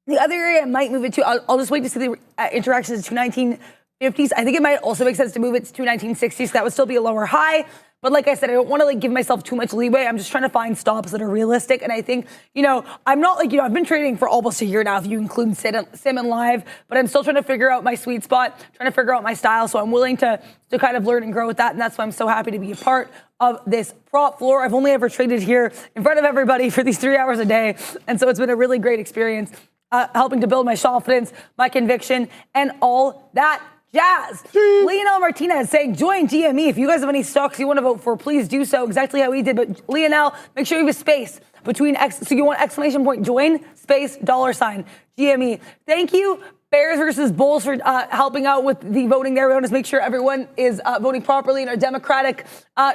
The other area I might move it to, I'll just wait to see the interactions at 219.50s. I think it might also make sense to move it to 219.60s. That would still be a lower high, But like I said, I don't want to like give myself too much leeway. I'm just trying to find stops that are realistic. And I think, I'm not like, I've been trading for almost a year now, if you include Sim and Live, but I'm still trying to figure out my sweet spot, trying to figure out my style. So I'm willing to kind of learn and grow with that. And that's why I'm so happy to be a part of this prop floor. I've only ever traded here in front of everybody for these 3 hours a day. And so it's been a really great experience, helping to build my confidence, my conviction, and all that jazz. Lionel Martinez saying, join GME. If you guys have any stocks you want to vote for, please do so exactly how we did. But Lionel, make sure you have a space between so you want exclamation point, join, space, $, GME. Thank you, Bears versus Bulls, for helping out with the voting there. We want to make sure everyone is voting properly in our democratic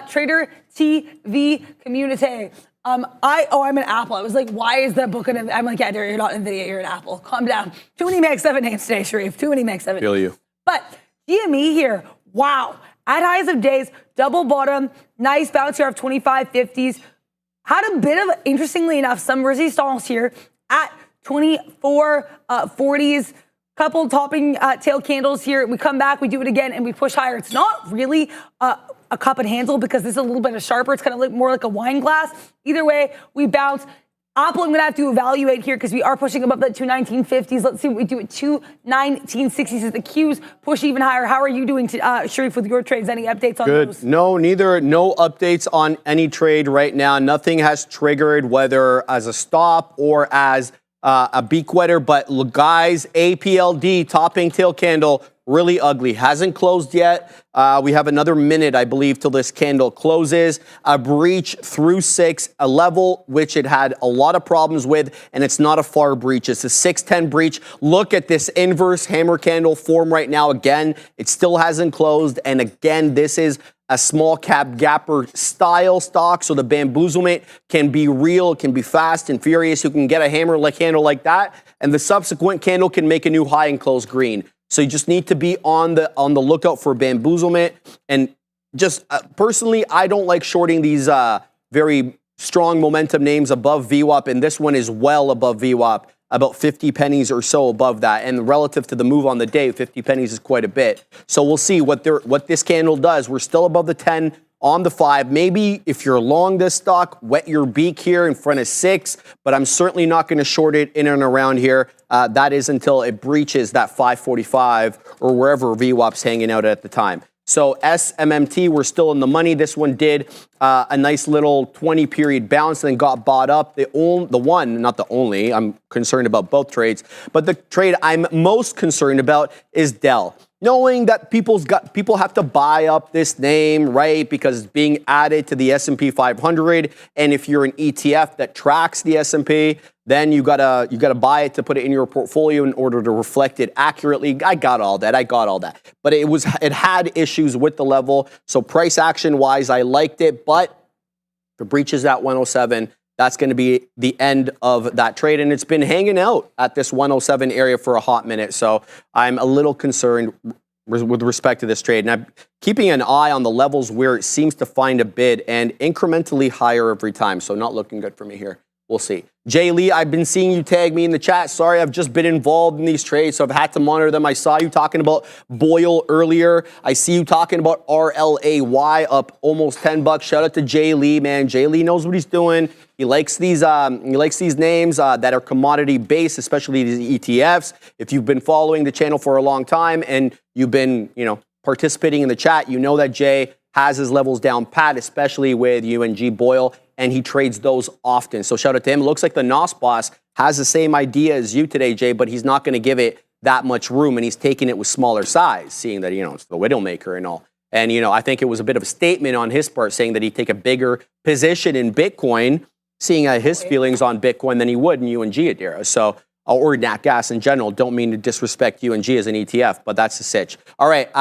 Trader TV community. I'm an Apple. I was like, why is that book I'm like, yeah, you're not NVIDIA, you're an Apple. Calm down. Too many Mag 7 names today, Sharif. Too many Mag 7 Feel you. But GME here, wow. At highs of days, double bottom, nice bounce here of 25.50s. Had a bit of, interestingly enough, some resistance here at 24.40s. Couple topping tail candles here. We come back, we do it again, and we push higher. It's not really a cup and handle because this is a little bit sharper. It's kind of more like a wine glass. Either way, we bounce. Apple, I'm going to have to evaluate here because we are pushing above that 219.50s. Let's see what we do at 219.60s as the Qs push even higher. How are you doing, Sharif, with your trades? Any updates on those? No, neither. No updates on any trade right now. Nothing has triggered, whether as a stop or as a beak wetter. But look, guys, APLD, topping tail candle, really ugly. Hasn't closed yet. We have another minute, I believe, till this candle closes. A breach through 6, a level which it had a lot of problems with, and it's not a far breach. It's a 610 breach. Look at this inverse hammer candle form right now. Again, it still hasn't closed. And again, this is a small cap gapper style stock. So the bamboozlement can be real, can be fast and furious. You can get a hammer like candle like that, and the subsequent candle can make a new high and close green. So you just need to be on the lookout for bamboozlement. And just personally, I don't like shorting these very strong momentum names above VWAP, and this one is well above VWAP, about 50 pennies or so above that. And relative to the move on the day, 50 pennies is quite a bit. So we'll see what this candle does. We're still above the 10 on the 5. Maybe if you're long this stock, wet your beak here in front of 6, but I'm certainly not going to short it in and around here. That is until it breaches that 545 or wherever VWAP's hanging out at the time. So SMMT, we're still in the money. This one did a nice little 20 period bounce, then got bought up. The one, not the only, I'm concerned about both trades, but the trade I'm most concerned about is Dell. Knowing that people have to buy up this name, right? Because it's being added to the S&P 500, and if you're an ETF that tracks the S&P, then you gotta buy it to put it in your portfolio in order to reflect it accurately. I got all that, but it had issues with the level. So price action wise, I liked it, but if it breaches that 107, that's going to be the end of that trade. And it's been hanging out at this 107 area for a hot minute. So I'm a little concerned with respect to this trade. And I'm keeping an eye on the levels where it seems to find a bid and incrementally higher every time. So not looking good for me here. We'll see. Jay Lee, I've been seeing you tag me in the chat. Sorry, I've just been involved in these trades, so I've had to monitor them. I saw you talking about Boyle earlier. I see you talking about RLAY up almost $10. Shout out to Jay Lee, man. Jay Lee knows what he's doing. He likes these names that are commodity based, especially these ETFs. If you've been following the channel for a long time and you've been, participating in the chat, you know that Jay has his levels down pat, especially with UNG Boyle, and he trades those often. So shout out to him. It looks like the NOS boss has the same idea as you today, Jay, but he's not going to give it that much room, and he's taking it with smaller size, seeing that, it's the Widowmaker and all. And, I think it was a bit of a statement on his part saying that he'd take a bigger position in Bitcoin, seeing his feelings on Bitcoin than he would in UNG Adira. So, or nat gas in general. Don't mean to disrespect UNG as an ETF, but that's the sitch. All right,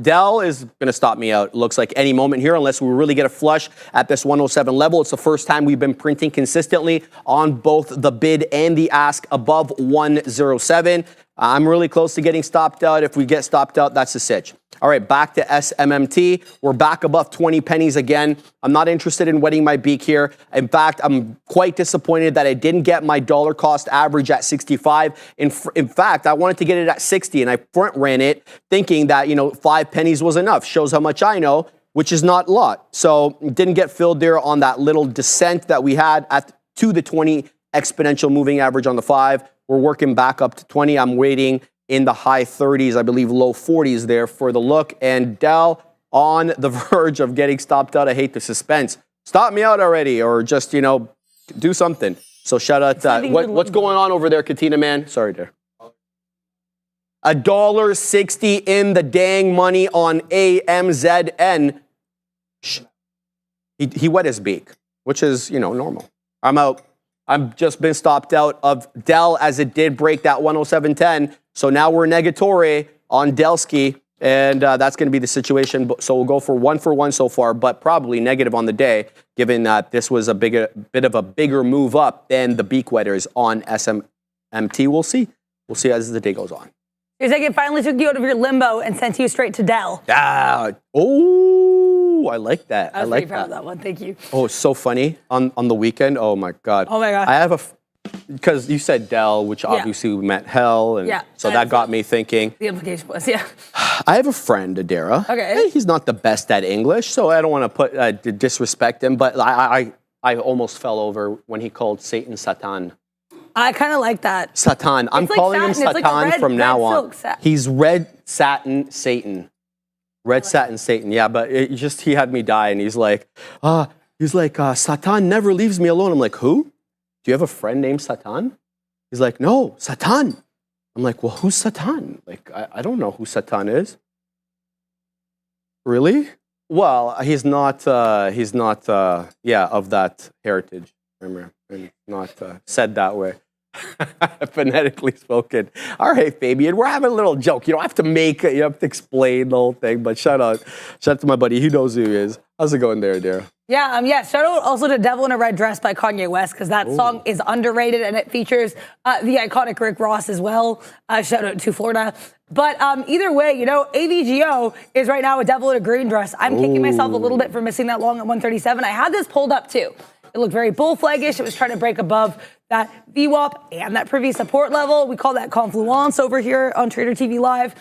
Dell is going to stop me out. Looks like any moment here, unless we really get a flush at this 107 level. It's the first time we've been printing consistently on both the bid and the ask above 107. I'm really close to getting stopped out. If we get stopped out, that's the sitch. All right, back to SMMT. We're back above 20 pennies again. I'm not interested in wetting my beak here. In fact, I'm quite disappointed that I didn't get my dollar cost average at 65. In fact, I wanted to get it at 60, and I front ran it thinking that, 5 pennies was enough. Shows how much I know. which is not a lot. So didn't get filled there on that little descent that we had to the 20 exponential moving average on the 5. We're working back up to 20. I'm waiting in the high 30s, I believe low 40s there for the look. And Dell on the verge of getting stopped out. I hate the suspense. Stop me out already, or just, do something. So shout out to what's going on over there, Katina, man? Sorry, there. $1.60 in the dang money on AMZN. He wet his beak, which is, normal. I'm out. I've just been stopped out of Dell as it did break that 107.10. So now we're negatory on Dellski, and that's going to be the situation. So we'll go for one so far, but probably negative on the day, given that this was a bit of a bigger move up than the beak wetters on SMMT. We'll see. We'll see as the day goes on. You're saying it finally took you out of your limbo and sent you straight to Dell. Oh, I like that. I was pretty proud of that one. Thank you. Oh, it's so funny on the weekend. Oh my God. Oh my God. I have because you said Dell, which obviously meant hell, and so that got me thinking. The implication was, I have a friend, Adara. Okay. He's not the best at English, so I don't want to disrespect him, but I almost fell over when he called Satan Satan. I kind of like that. Satan. I'm calling him Satan from now on. He's red satin Satan. Red satin Satan. Yeah, but he had me die, and he's like, Satan never leaves me alone. I'm like, who? Do you have a friend named Satan? He's like, no, Satan. I'm like, well, who's Satan? Like, I don't know who Satan is. Really? Well, he's not of that heritage. Remember, and not said that way. Phonetically spoken. All right, Fabian, we're having a little joke. You don't have to you have to explain the whole thing, but shout out to my buddy. He knows who he is. How's it going there, Dara? Yeah, shout out also to Devil in a Red Dress by Kanye West, because that song is underrated and it features the iconic Rick Ross as well. Shout out to Florida. But either way, AVGO is right now a Devil in a Green Dress. I'm kicking myself a little bit for missing that long at 137. I had this pulled up too. It looked very bull flaggish. It was trying to break above that VWAP and that previous support level. We call that confluence over here on Trader TV Live.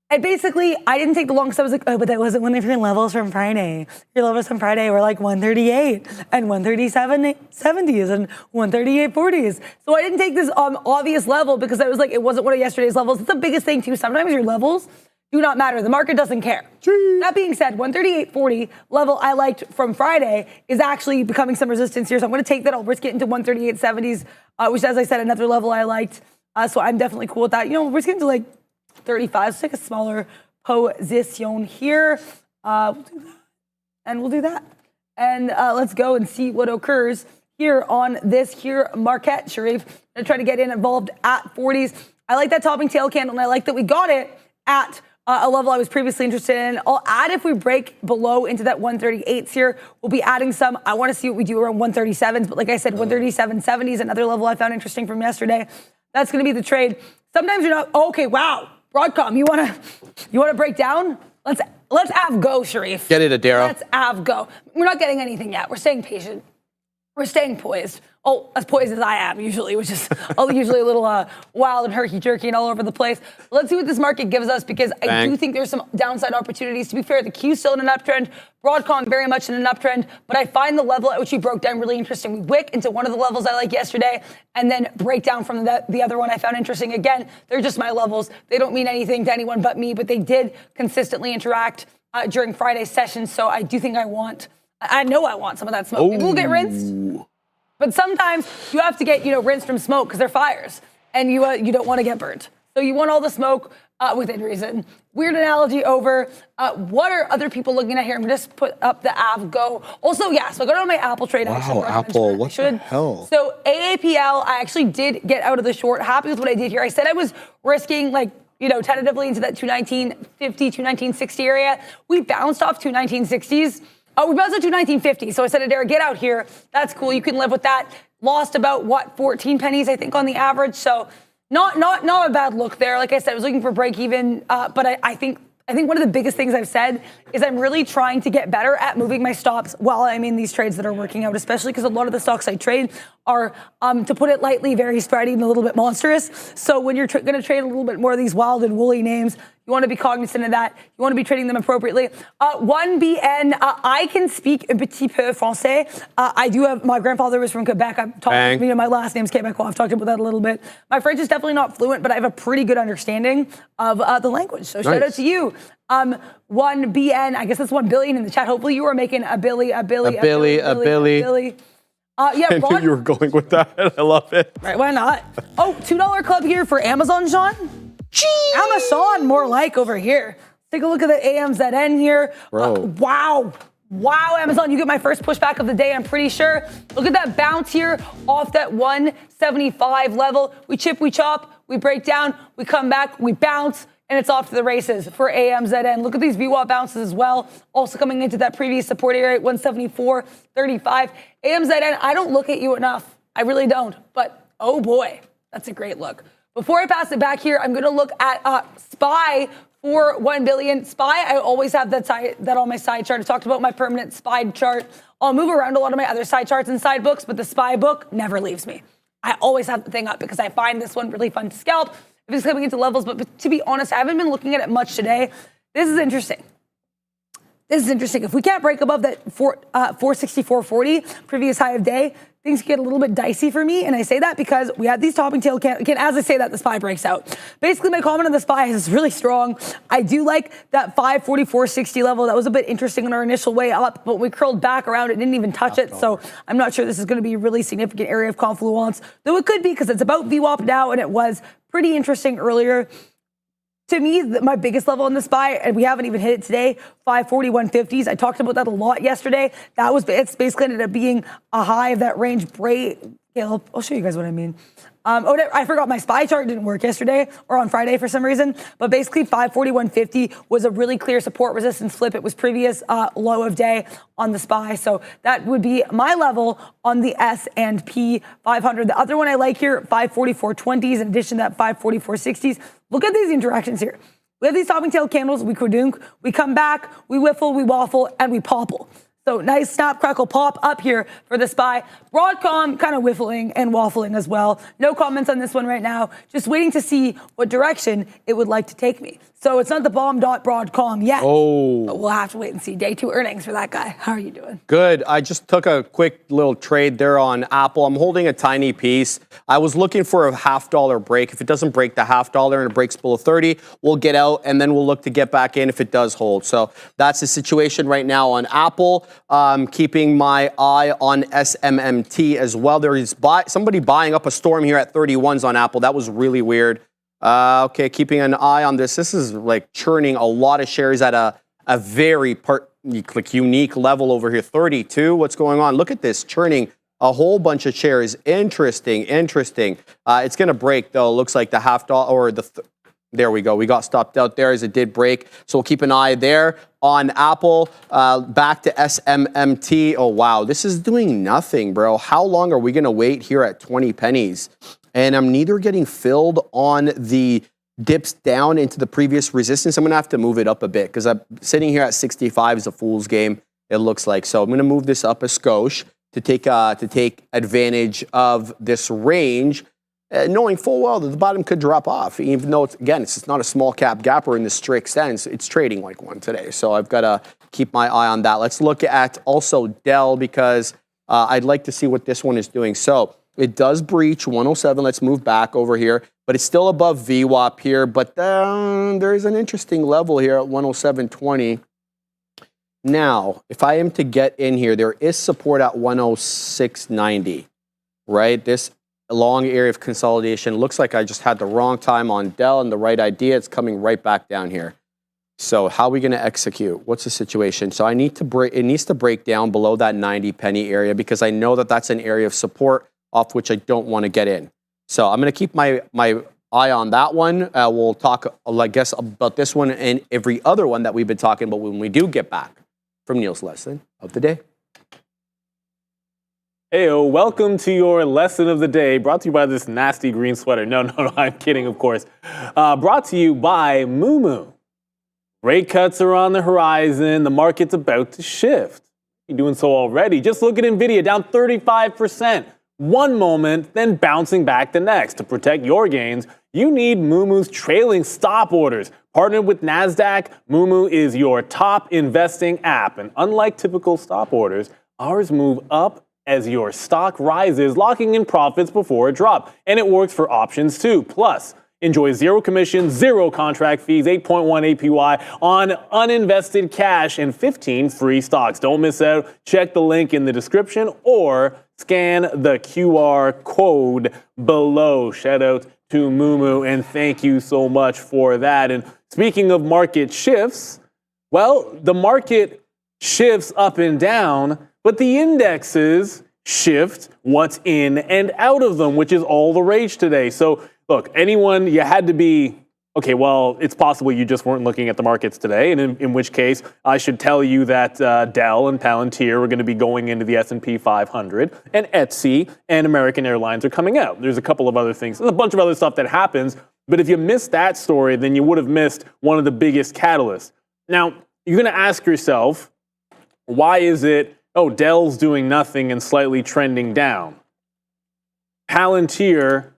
And basically, I didn't take the long, because I was like, but that wasn't one of your levels from Friday. Your levels from Friday were like 138 and 137 70s and 138 40s. So I didn't take this obvious level because I was like, it wasn't one of yesterday's levels. It's the biggest thing too. Sometimes your levels do not matter. The market doesn't care. That being said, 138.40 level I liked from Friday is actually becoming some resistance here. So I'm going to take that. I'll risk it into 138.70s, which, as I said, another level I liked. So I'm definitely cool with that. Risk it into like 35. So take a smaller position here. We'll do that. And we'll do that. And let's go and see what occurs here on this here market, Sharif. I'm going to try to get involved at 40s. I like that topping tail candle, and I like that we got it at a level I was previously interested in. I'll add if we break below into that 138s here. We'll be adding some. I want to see what we do around 137s, but like I said, 137.70s, another level I found interesting from yesterday. That's going to be the trade. Sometimes you're not, okay, wow, Broadcom, you want to break down? Let's have go, Sharif. Get it, Adara. Let's have go. We're not getting anything yet. We're staying patient. We're staying poised. Oh, as poised as I am usually, which is usually a little wild and herky-jerky and all over the place. Let's see what this market gives us, because I do think there's some downside opportunities. To be fair, the Q's still in an uptrend. Broadcom very much in an uptrend, but I find the level at which we broke down really interesting. We wick into one of the levels I like yesterday and then break down from the other one I found interesting. Again, they're just my levels. They don't mean anything to anyone but me, but they did consistently interact during Friday's session, so I do think I know I want some of that smoke. Maybe we'll get rinsed. But sometimes you have to get, rinsed from smoke because they're fires, and you don't want to get burnt. So you want all the smoke within reason. Weird analogy over. What are other people looking at here? I'm going to just put up the AVGO. Also, so I got on my Apple trade. Wow, Apple, what the hell? So AAPL, I actually did get out of the short. Happy with what I did here. I said I was risking tentatively into that 219.50, 219.60 area. We bounced off 219.60s. We bounced at 219.50, so I said to Derek, get out here. That's cool. You can live with that. Lost about 14 pennies, I think, on the average. So not a bad look there. Like I said, I was looking for break even, but I think one of the biggest things I've said is I'm really trying to get better at moving my stops while I'm in these trades that are working out, especially because a lot of the stocks I trade are, to put it lightly, very spready and a little bit monstrous. So when you're going to trade a little bit more of these wild and woolly names, You want to be cognizant of that. You want to be trading them appropriately. 1BN, I can speak un petit peu français. I do have, my grandfather was from Quebec. I've talked, my last name's Quebecois. I've talked about that a little bit. My French is definitely not fluent, but I have a pretty good understanding of the language. So shout out to you. 1BN, I guess that's 1 billion in the chat. Hopefully you are making a billy. Yeah, I knew you were going with that. I love it. Right, why not? Oh, $2 club here for Amazon, Sean. Amazon, more like over here. Take a look at the AMZN here. Wow, Amazon, you get my first pushback of the day, I'm pretty sure. Look at that bounce here off that 175 level. We chip, we chop, we break down, we come back, we bounce, and it's off to the races for AMZN. Look at these VWAP bounces as well. Also coming into that previous support area at 174.35. AMZN, I don't look at you enough. I really don't. But, oh boy, that's a great look. Before I pass it back here, I'm going to look at SPY for 1 billion. SPY, I always have that on my side chart. I talked about my permanent SPY chart. I'll move around a lot of my other side charts and side books, but the SPY book never leaves me. I always have the thing up because I find this one really fun to scalp if it's coming into levels. But to be honest, I haven't been looking at it much today. This is interesting. If we can't break above that 464.40 previous high of day, things get a little bit dicey for me. And I say that because we had these topping tail again, as I say that, the SPY breaks out. Basically, my comment on the SPY is really strong. I do like that 544.60 level. That was a bit interesting on our initial way up, but we curled back around it, didn't even touch it. So I'm not sure this is going to be a really significant area of confluence, though it could be because it's about VWAP now, and it was pretty interesting earlier. To me, my biggest level in the SPY, and we haven't even hit it today, 541.50s. I talked about that a lot yesterday. It's basically ended up being a high of that range break. Yeah, I'll show you guys what I mean. I forgot my SPY chart didn't work yesterday or on Friday for some reason, but basically 541.50 was a really clear support resistance flip. It was previous low of day on the SPY. So that would be my level on the S&P 500. The other one I like here, 544.20s in addition to that 544.60s. Look at these interactions here. We have these topping tail candles, we quadunk, we come back, we whiffle, we waffle, and we popple. So nice snap, crackle, pop up here for the SPY. Broadcom kind of whiffling and waffling as well. No comments on this one right now. Just waiting to see what direction it would like to take me. So it's not the bomb.Broadcom yet. But we'll have to wait and see. Day 2 earnings for that guy. How are you doing? Good. I just took a quick little trade there on Apple. I'm holding a tiny piece. I was looking for a $0.50 break. If it doesn't break the $0.50 and it breaks below 30, we'll get out and then we'll look to get back in if it does hold. So that's the situation right now on Apple. Keeping my eye on SMMT as well. There is somebody buying up a storm here at 31s on Apple. That was really weird. Okay, keeping an eye on this. This is like churning a lot of shares at a very unique level over here. 32, what's going on? Look at this, churning a whole bunch of shares. Interesting. It's going to break, though. Looks like the $0.50 or there we go. We got stopped out there as it did break. So we'll keep an eye there. On Apple, back to SMMT. Oh, wow. This is doing nothing, bro. How long are we going to wait here at 20 pennies? And I'm neither getting filled on the dips down into the previous resistance. I'm going to have to move it up a bit because I'm sitting here at 65 is a fool's game, it looks like. So I'm going to move this up a skosh to take advantage of this range, knowing full well that the bottom could drop off, even though, it's not a small cap gapper in the strict sense. It's trading like one today. So I've got to keep my eye on that. Let's look at also Dell because I'd like to see what this one is doing. So it does breach 107. Let's move back over here. But it's still above VWAP here. But there is an interesting level here at 107.20. Now, if I am to get in here, there is support at 106.90, right? This long area of consolidation. Looks like I just had the wrong time on Dell and the right idea. It's coming right back down here. So how are we going to execute? What's the situation? So it needs to break down below that 90 penny area because I know that that's an area of support off which I don't want to get in. So I'm going to keep my eye on that one. We'll talk, I guess, about this one and every other one that we've been talking about when we do get back from Neil's lesson of the day. Heyo, welcome to your lesson of the day, brought to you by this nasty green sweater. No, I'm kidding, of course. Brought to you by Moomoo. Rate cuts are on the horizon. The market's about to shift. You're doing so already. Just look at NVIDIA, down 35%. One moment, then bouncing back the next. To protect your gains, you need Moomoo's trailing stop orders. Partnered with NASDAQ, Moomoo is your top investing app. And unlike typical stop orders, ours move up as your stock rises, locking in profits before a drop. And it works for options too. Plus, enjoy zero commission, zero contract fees, 8.1 APY on uninvested cash, and 15 free stocks. Don't miss out. Check the link in the description or scan the QR code below. Shout out to Moomoo, and thank you so much for that. And speaking of market shifts, well, the market shifts up and down, but the indexes shift what's in and out of them, which is all the rage today. So look, anyone, you had to be, okay, well, it's possible you just weren't looking at the markets today, and in which case, I should tell you that Dell and Palantir are going to be going into the S&P 500, and Etsy and American Airlines are coming out. There's a couple of other things. There's a bunch of other stuff that happens, but if you missed that story, then you would have missed one of the biggest catalysts. Now, you're going to ask yourself, why is it, oh, Dell's doing nothing and slightly trending down? Palantir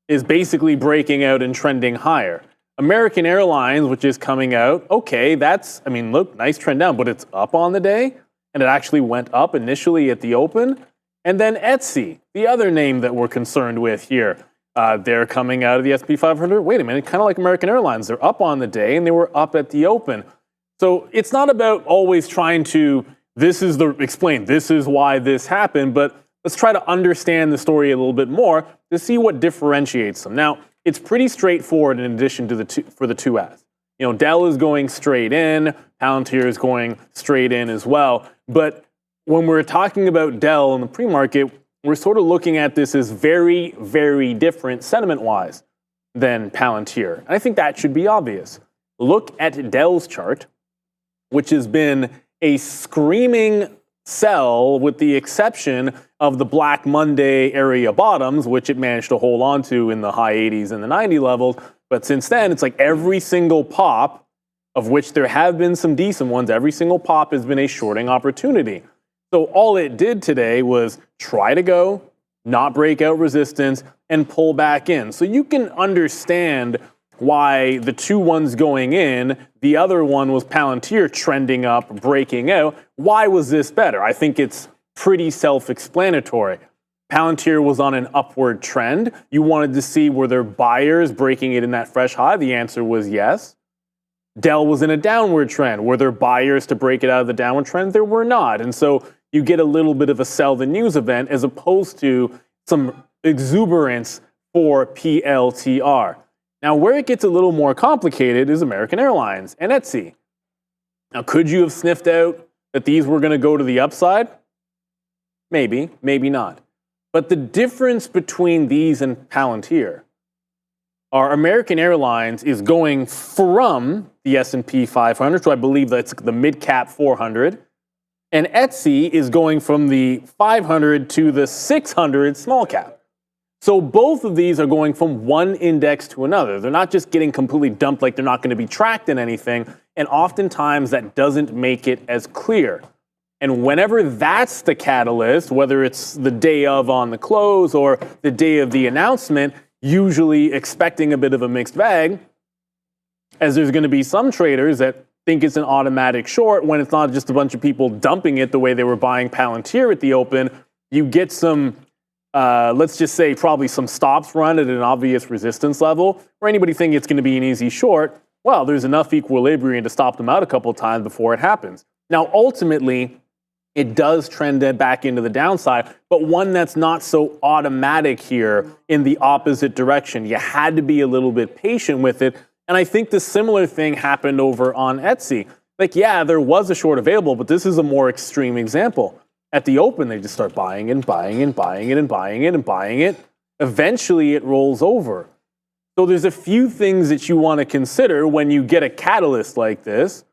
is basically breaking out and trending higher. American Airlines, which is coming out, okay, that's, I mean, look, nice trend down, but it's up on the day, and it actually went up initially at the open. And then Etsy, the other name that we're concerned with here, they're coming out of the S&P 500. Wait a minute, kind of like American Airlines, they're up on the day, and they were up at the open. So it's not about always trying to, this is why this happened, but let's try to understand the story a little bit more to see what differentiates them. Now, it's pretty straightforward in addition to for the 2S. You know, Dell is going straight in, Palantir is going straight in as well. But when we're talking about Dell in the pre-market, we're sort of looking at this as very, very different sentiment-wise than Palantir. And I think that should be obvious. Look at Dell's chart, which has been a screaming sell with the exception of the Black Monday area bottoms, which it managed to hold on to in the high 80s and the 90 levels. But since then, it's like every single pop, of which there have been some decent ones, every single pop has been a shorting opportunity. So all it did today was try to go, not break out resistance, and pull back in. So you can understand why the two ones going in, the other one was Palantir trending up, breaking out. Why was this better? I think it's pretty self-explanatory. Palantir was on an upward trend. You wanted to see were there buyers breaking it in that fresh high? The answer was yes. Dell was in a downward trend. Were there buyers to break it out of the downward trend? There were not. And so you get a little bit of a sell the news event as opposed to some exuberance for PLTR. Now, where it gets a little more complicated is American Airlines and Etsy. Now, could you have sniffed out that these were going to go to the upside? Maybe, maybe not. But the difference between these and Palantir are American Airlines is going from the S&P 500, so I believe that's the mid-cap 400, and Etsy is going from the 500 to the 600 small cap. So both of these are going from one index to another. They're not just getting completely dumped like they're not going to be tracked in anything, and oftentimes that doesn't make it as clear. And whenever that's the catalyst, whether it's the day of on the close or the day of the announcement, usually expecting a bit of a mixed bag, as there's going to be some traders that think it's an automatic short when it's not just a bunch of people dumping it the way they were buying Palantir at the open. You get some, let's just say probably some stops run at an obvious resistance level, or anybody thinking it's going to be an easy short. Well, there's enough equilibrium to stop them out a couple of times before it happens. Now, ultimately, it does trend back into the downside, but one that's not so automatic here in the opposite direction. You had to be a little bit patient with it. And I think the similar thing happened over on Etsy. Like, yeah, there was a short available, but this is a more extreme example. At the open, they just start buying and buying and buying it and buying it and buying it. Eventually, it rolls over. So there's a few things that you want to consider when you get a catalyst like this.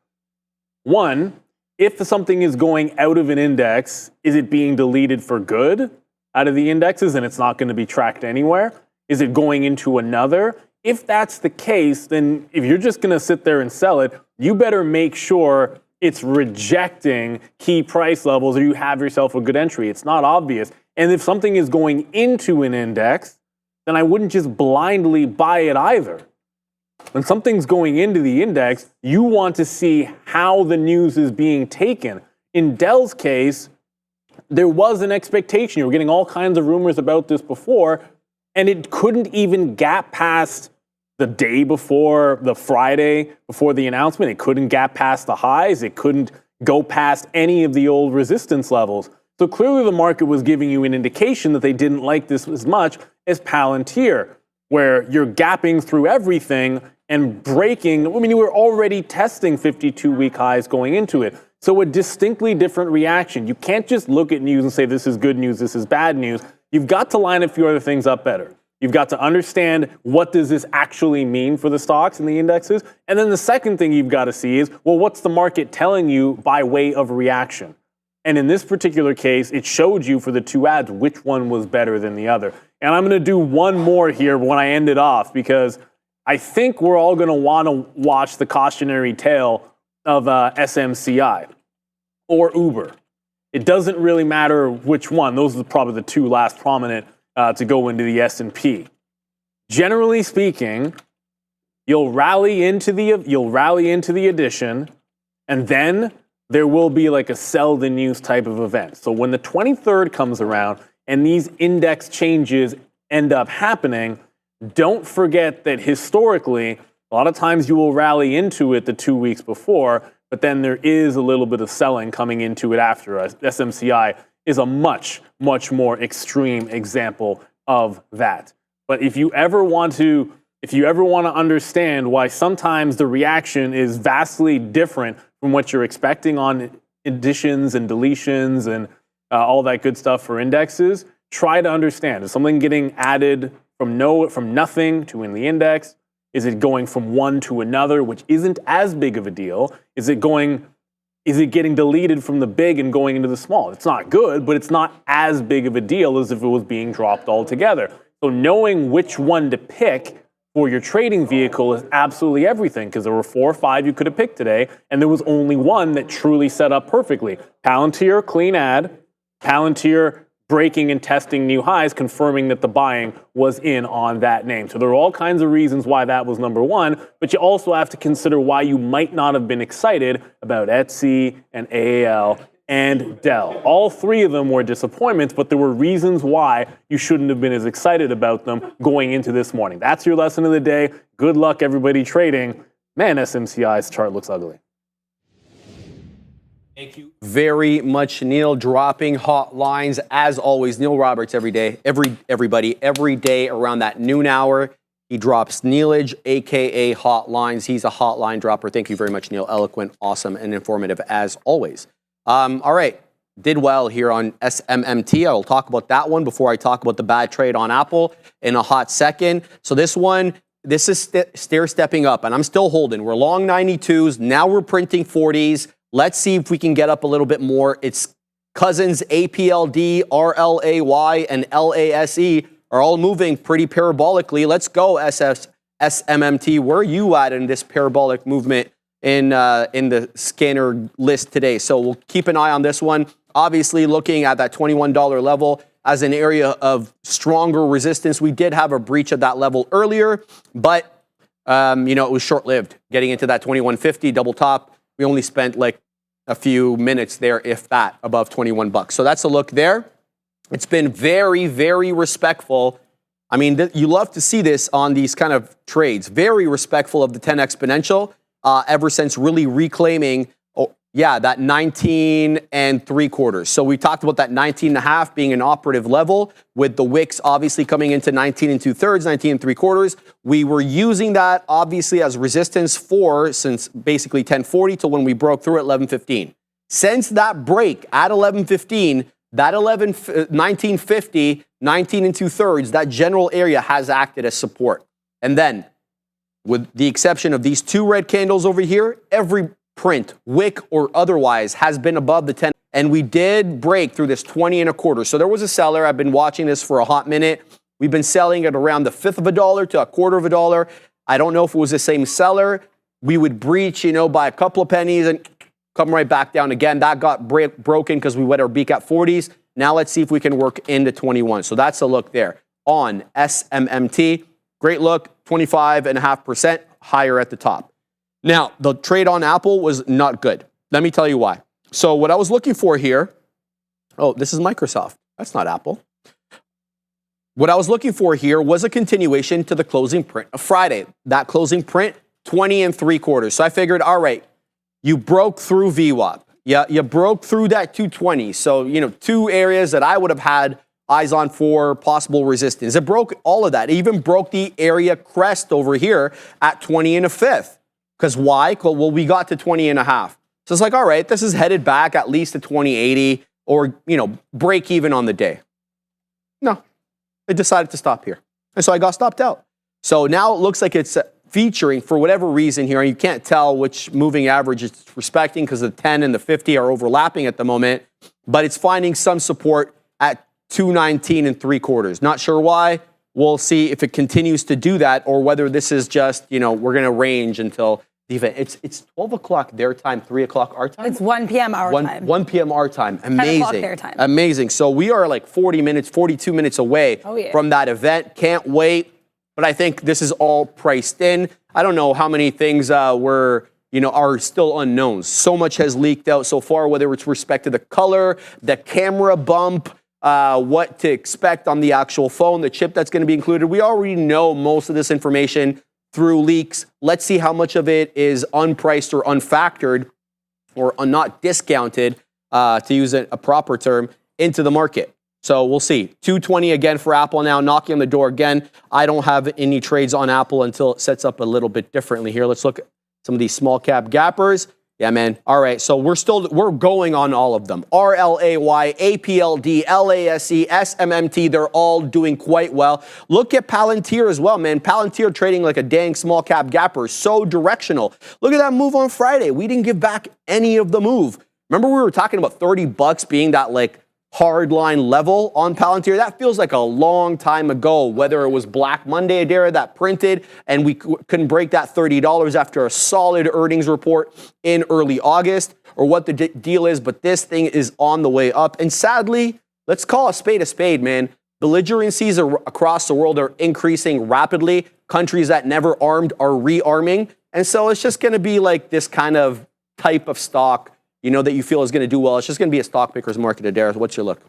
One, if something is going out of an index, is it being deleted for good out of the indexes and it's not going to be tracked anywhere? Is it going into another? If that's the case, then if you're just going to sit there and sell it, you better make sure it's rejecting key price levels or you have yourself a good entry. It's not obvious. And if something is going into an index, then I wouldn't just blindly buy it either. When something's going into the index, you want to see how the news is being taken. In Dell's case, there was an expectation. You were getting all kinds of rumors about this before, and it couldn't even gap past the day before, the Friday before the announcement. It couldn't gap past the highs. It couldn't go past any of the old resistance levels. So clearly the market was giving you an indication that they didn't like this as much as Palantir, where you're gapping through everything and breaking. I mean, you were already testing 52-week highs going into it. So a distinctly different reaction. You can't just look at news and say, this is good news, this is bad news. You've got to line a few other things up better. You've got to understand, what does this actually mean for the stocks and the indexes? And then the second thing you've got to see is, well, what's the market telling you by way of reaction? And in this particular case, it showed you for the two ads which one was better than the other. And I'm going to do one more here when I end it off, because I think we're all going to want to watch the cautionary tale of SMCI or Uber. It doesn't really matter which one. Those are probably the two last prominent to go into the S&P. Generally speaking, you'll rally into the addition, and then there will be like a sell the news type of event. So when the 23rd comes around and these index changes end up happening, don't forget that historically, a lot of times you will rally into it the 2 weeks before, but then there is a little bit of selling coming into it after. SMCI is a much, much more extreme example of that. But if you ever want to understand why sometimes the reaction is vastly different from what you're expecting on additions and deletions and all that good stuff for indexes, try to understand, is something getting added from nothing to in the index? Is it going from one to another, which isn't as big of a deal? Is it getting deleted from the big and going into the small? It's not good, but it's not as big of a deal as if it was being dropped altogether. So knowing which one to pick for your trading vehicle is absolutely everything, because there were 4 or 5 you could have picked today, and there was only one that truly set up perfectly. Palantir, clean ad. Palantir breaking and testing new highs, confirming that the buying was in on that name. So there are all kinds of reasons why that was number one, but you also have to consider why you might not have been excited about Etsy and AAPL and Dell. All three of them were disappointments, but there were reasons why you shouldn't have been as excited about them going into this morning. That's your lesson of the day. Good luck, everybody trading. Man, SMCI's chart looks ugly. Thank you very much, Neil. Dropping hot lines as always. Neil Roberts every day, everybody, every day around that noon hour. He drops Neilage, aka hot lines. He's a hotline dropper. Thank you very much, Neil. Eloquent, awesome, and informative as always. All right, did well here on SMMT. I'll talk about that one before I talk about the bad trade on Apple in a hot second. So this is stair-stepping up, and I'm still holding. We're long 92s. Now we're printing 40s. Let's see if we can get up a little bit more. Its cousins APLD, RLAY, and LASE are all moving pretty parabolically. Let's go, SMMT. Where are you at in this parabolic movement in the scanner list today? So we'll keep an eye on this one. Obviously, looking at that $21 level as an area of stronger resistance. We did have a breach at that level earlier, but it was short-lived. Getting into that 21.50 double top, we only spent like a few minutes there, if that, above 21 bucks. So that's a look there. It's been very, very respectful. I mean, you love to see this on these kind of trades. Very respectful of the 10 exponential ever since really reclaiming, that 19 3/4. So we talked about that 19.5 being an operative level, with the wicks obviously coming into 19 2/3, 19 3/4. We were using that obviously as resistance since basically 1040 till when we broke through at 1115. Since that break at 1115, that 1950, 19 2/3, that general area has acted as support. And then, with the exception of these two red candles over here, every print, wick or otherwise, has been above the 10. And we did break through this 20 1/4. So there was a seller. I've been watching this for a hot minute. We've been selling at around the $1/5 of a dollar to $1/4. I don't know if it was the same seller. We would breach, by a couple of pennies and come right back down again. That got broken because we wet our beak at 40s. Now let's see if we can work into 21. So that's a look there on SMMT. Great look, 25.5%. higher at the top. Now, the trade on Apple was not good. Let me tell you why. So what I was looking for here, oh, this is Microsoft. That's not Apple. What I was looking for here was a continuation to the closing print of Friday. That closing print, 20 3/4. So I figured, all right, you broke through VWAP. Yeah, you broke through that 220. So, you know, two areas that I would have had eyes on for possible resistance. It broke all of that. It even broke the area crest over here at 20 1/5. Because why? Well, we got to 20 1/2. So it's like, all right, this is headed back at least to 2080 or, you know, break even on the day. No, I decided to stop here. And so I got stopped out. So now it looks like it's featuring, for whatever reason here, and you can't tell which moving average it's respecting because the 10 and the 50 are overlapping at the moment, but it's finding some support at 219 3/4. Not sure why. We'll see if it continues to do that or whether this is just, you know, we're going to range until the event. It's 12 o'clock their time, 3 o'clock our time. It's 1 p.m. our time. 1 p.m. our time. 10 o'clock Amazing. their time. Amazing. So we are like 40 minutes, 42 minutes away from that event. Can't wait. But I think this is all priced in. I don't know how many things are still unknowns. So much has leaked out so far, whether it's respect to the color, the camera bump, what to expect on the actual phone, the chip that's going to be included. We already know most of this information through leaks. Let's see how much of it is unpriced or unfactored or not discounted, to use a proper term, into the market. So we'll see. 220 again for Apple now, knocking on the door again. I don't have any trades on Apple until it sets up a little bit differently here. Let's look at some of these small cap gappers. Yeah, man. All right. So we're going on all of them. RLAY, APLD, LASE, SMMT, they're all doing quite well. Look at Palantir as well, man. Palantir trading like a dang small cap gapper. So directional. Look at that move on Friday. We didn't give back any of the move. Remember we were talking about $30 being that like hardline level on Palantir? That feels like a long time ago, whether it was Black Monday, Adara, that printed, and we couldn't break that $30 after a solid earnings report in early August, or what the deal is, but this thing is on the way up. And sadly, let's call a spade, man. Belligerencies across the world are increasing rapidly. Countries that never armed are rearming. And so it's just going to be like this kind of type of stock, you know, that you feel is going to do well. It's just going to be a stock picker's market. Adair, what's your look?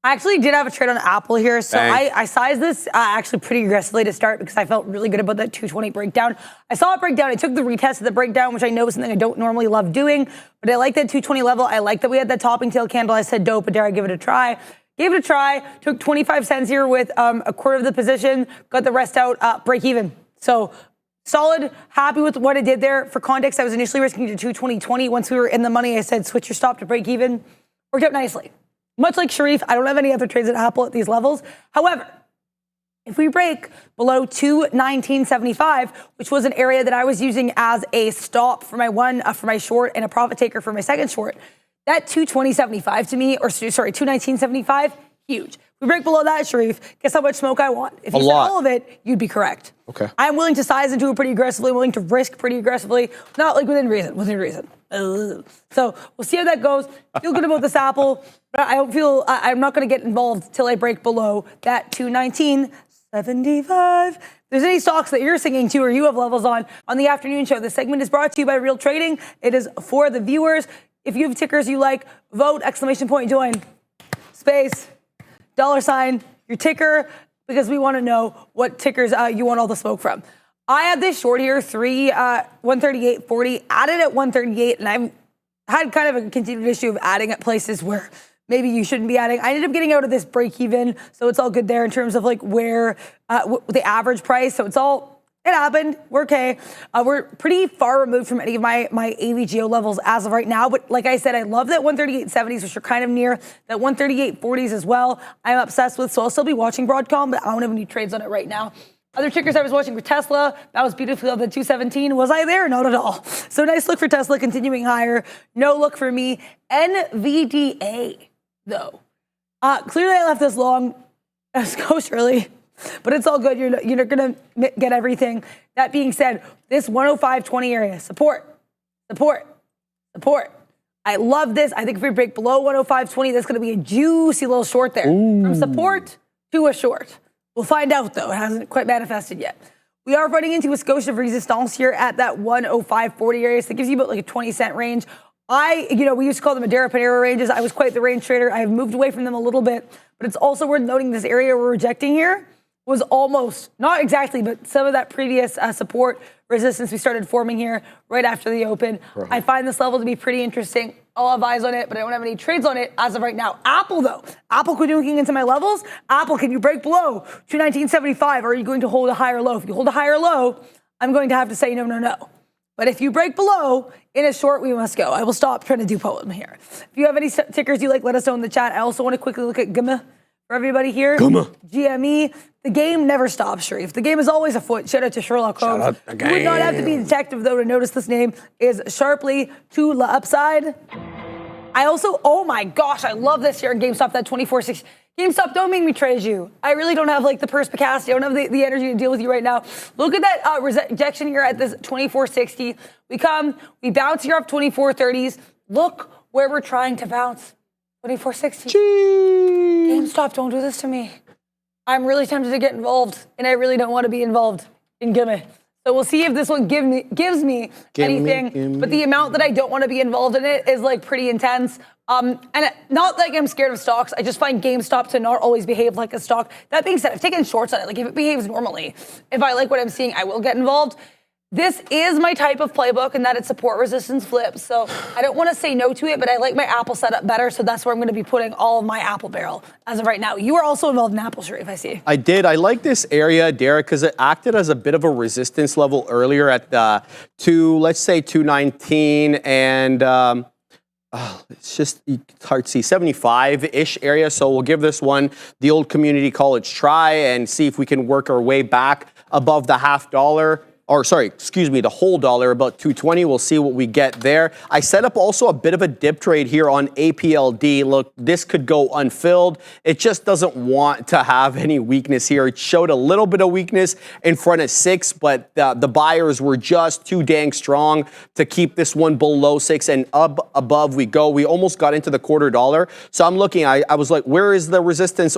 I actually did have a trade on Apple here. So I sized this actually pretty aggressively to start because I felt really good about that 220 breakdown. I saw it break down. I took the retest of the breakdown, which I know is something I don't normally love doing. But I like that 220 level. I like that we had that topping tail candle. I said, dope, Adair, give it a try. Gave it a try. Took 25 cents here with a quarter of the position. Got the rest out, break even. So solid, happy with what I did there. For context, I was initially risking to 220.20. Once we were in the money, I said, switch your stop to break even. Worked out nicely. Much like Sharif, I don't have any other trades at Apple at these levels. However, if we break below 219.75, which was an area that I was using as a stop for my short and a profit taker for my second short, that 220.75 to me, 219.75, huge. We break below that, Sharif, guess how much smoke I want? If you said all of it, you'd be correct. Okay. I'm willing to size into it pretty aggressively, willing to risk pretty aggressively, not like within reason. So we'll see how that goes. Feel good about this Apple, but I don't feel, I'm not going to get involved till I break below that 219.75. If there's any stocks that you're singing to or you have levels on the afternoon show, this segment is brought to you by Real Trading. It is for the viewers. If you have tickers you like, vote, !, join, space, $, your ticker, because we want to know what tickers you want all the smoke from. I had this short here, 138.40, added at 138, and I've had kind of a continued issue of adding at places where maybe you shouldn't be adding. I ended up getting out of this break even, so it's all good there in terms of like where the average price. So it happened. We're okay. We're pretty far removed from any of my AVGO levels as of right now. But like I said, I love that 138.70s, which are kind of near that 138.40s as well. I'm obsessed with, so I'll still be watching Broadcom, but I don't have any trades on it right now. Other tickers I was watching were Tesla. That was beautifully on the 217. Was I there? Not at all. So nice look for Tesla continuing higher. No look for me. NVDA, though. Clearly I left this long. Let's go, Shirley. But it's all good. You're going to get everything. That being said, this 105.20 area, support. I love this. I think if we break below 105.20, that's going to be a juicy little short there. Ooh. From support to a short. We'll find out, though. It hasn't quite manifested yet. We are running into a skosh of resistance here at that 105.40 area, so it gives you about like a 20-cent range. We used to call them Madeira-Panera ranges. I was quite the range trader. I have moved away from them a little bit, but it's also worth noting this area we're rejecting here was almost, not exactly, but some of that previous support resistance we started forming here right after the open. Right. I find this level to be pretty interesting. I'll have eyes on it, but I don't have any trades on it as of right now. Apple, though. Apple, could you looking into my levels? Apple, can you break below 219.75? Or are you going to hold a higher low? If you hold a higher low, I'm going to have to say no. But if you break below, in a short, we must go. I will stop trying to do poem here. If you have any tickers you like, let us know in the chat. I also want to quickly look at GME for everybody here. GME. The game never stops, Sharif. The game is always afoot. Shout out to Sherlock Holmes. You would not have to be a detective, though, to notice this name is sharply to the upside. I also, oh my gosh, I love this here in GameStop, that 24.6. GameStop, don't make me trade you. I really don't have like the perspicacity. I don't have the energy to deal with you right now. Look at that rejection here at this 24.60. We bounce here off 24.30s. Look where we're trying to bounce. 24.60. GameStop, don't do this to me. I'm really tempted to get involved, and I really don't want to be involved in GME. So we'll see if this one gives me anything. But the amount that I don't want to be involved in it is like pretty intense. And not like I'm scared of stocks. I just find GameStop to not always behave like a stock. That being said, I've taken shorts on it. Like if it behaves normally, if I like what I'm seeing, I will get involved. This is my type of playbook in that it's support resistance flips. So I don't want to say no to it, but I like my Apple setup better. So that's where I'm going to be putting all of my Apple barrel as of right now. You are also involved in Apple, Sharif, I see. I did. I like this area, Derek, because it acted as a bit of a resistance level earlier at let's say 219 and it's just it's hard to see 75-ish area. So we'll give this one the old community college try and see if we can work our way back above the $0.50. The whole dollar, about 220. We'll see what we get there. I set up also a bit of a dip trade here on APLD. Look, this could go unfilled. It just doesn't want to have any weakness here. It showed a little bit of weakness in front of 6, but the buyers were just too dang strong to keep this one below 6, and up above we go. We almost got into the $0.25. So I'm looking, I was like, where is the resistance,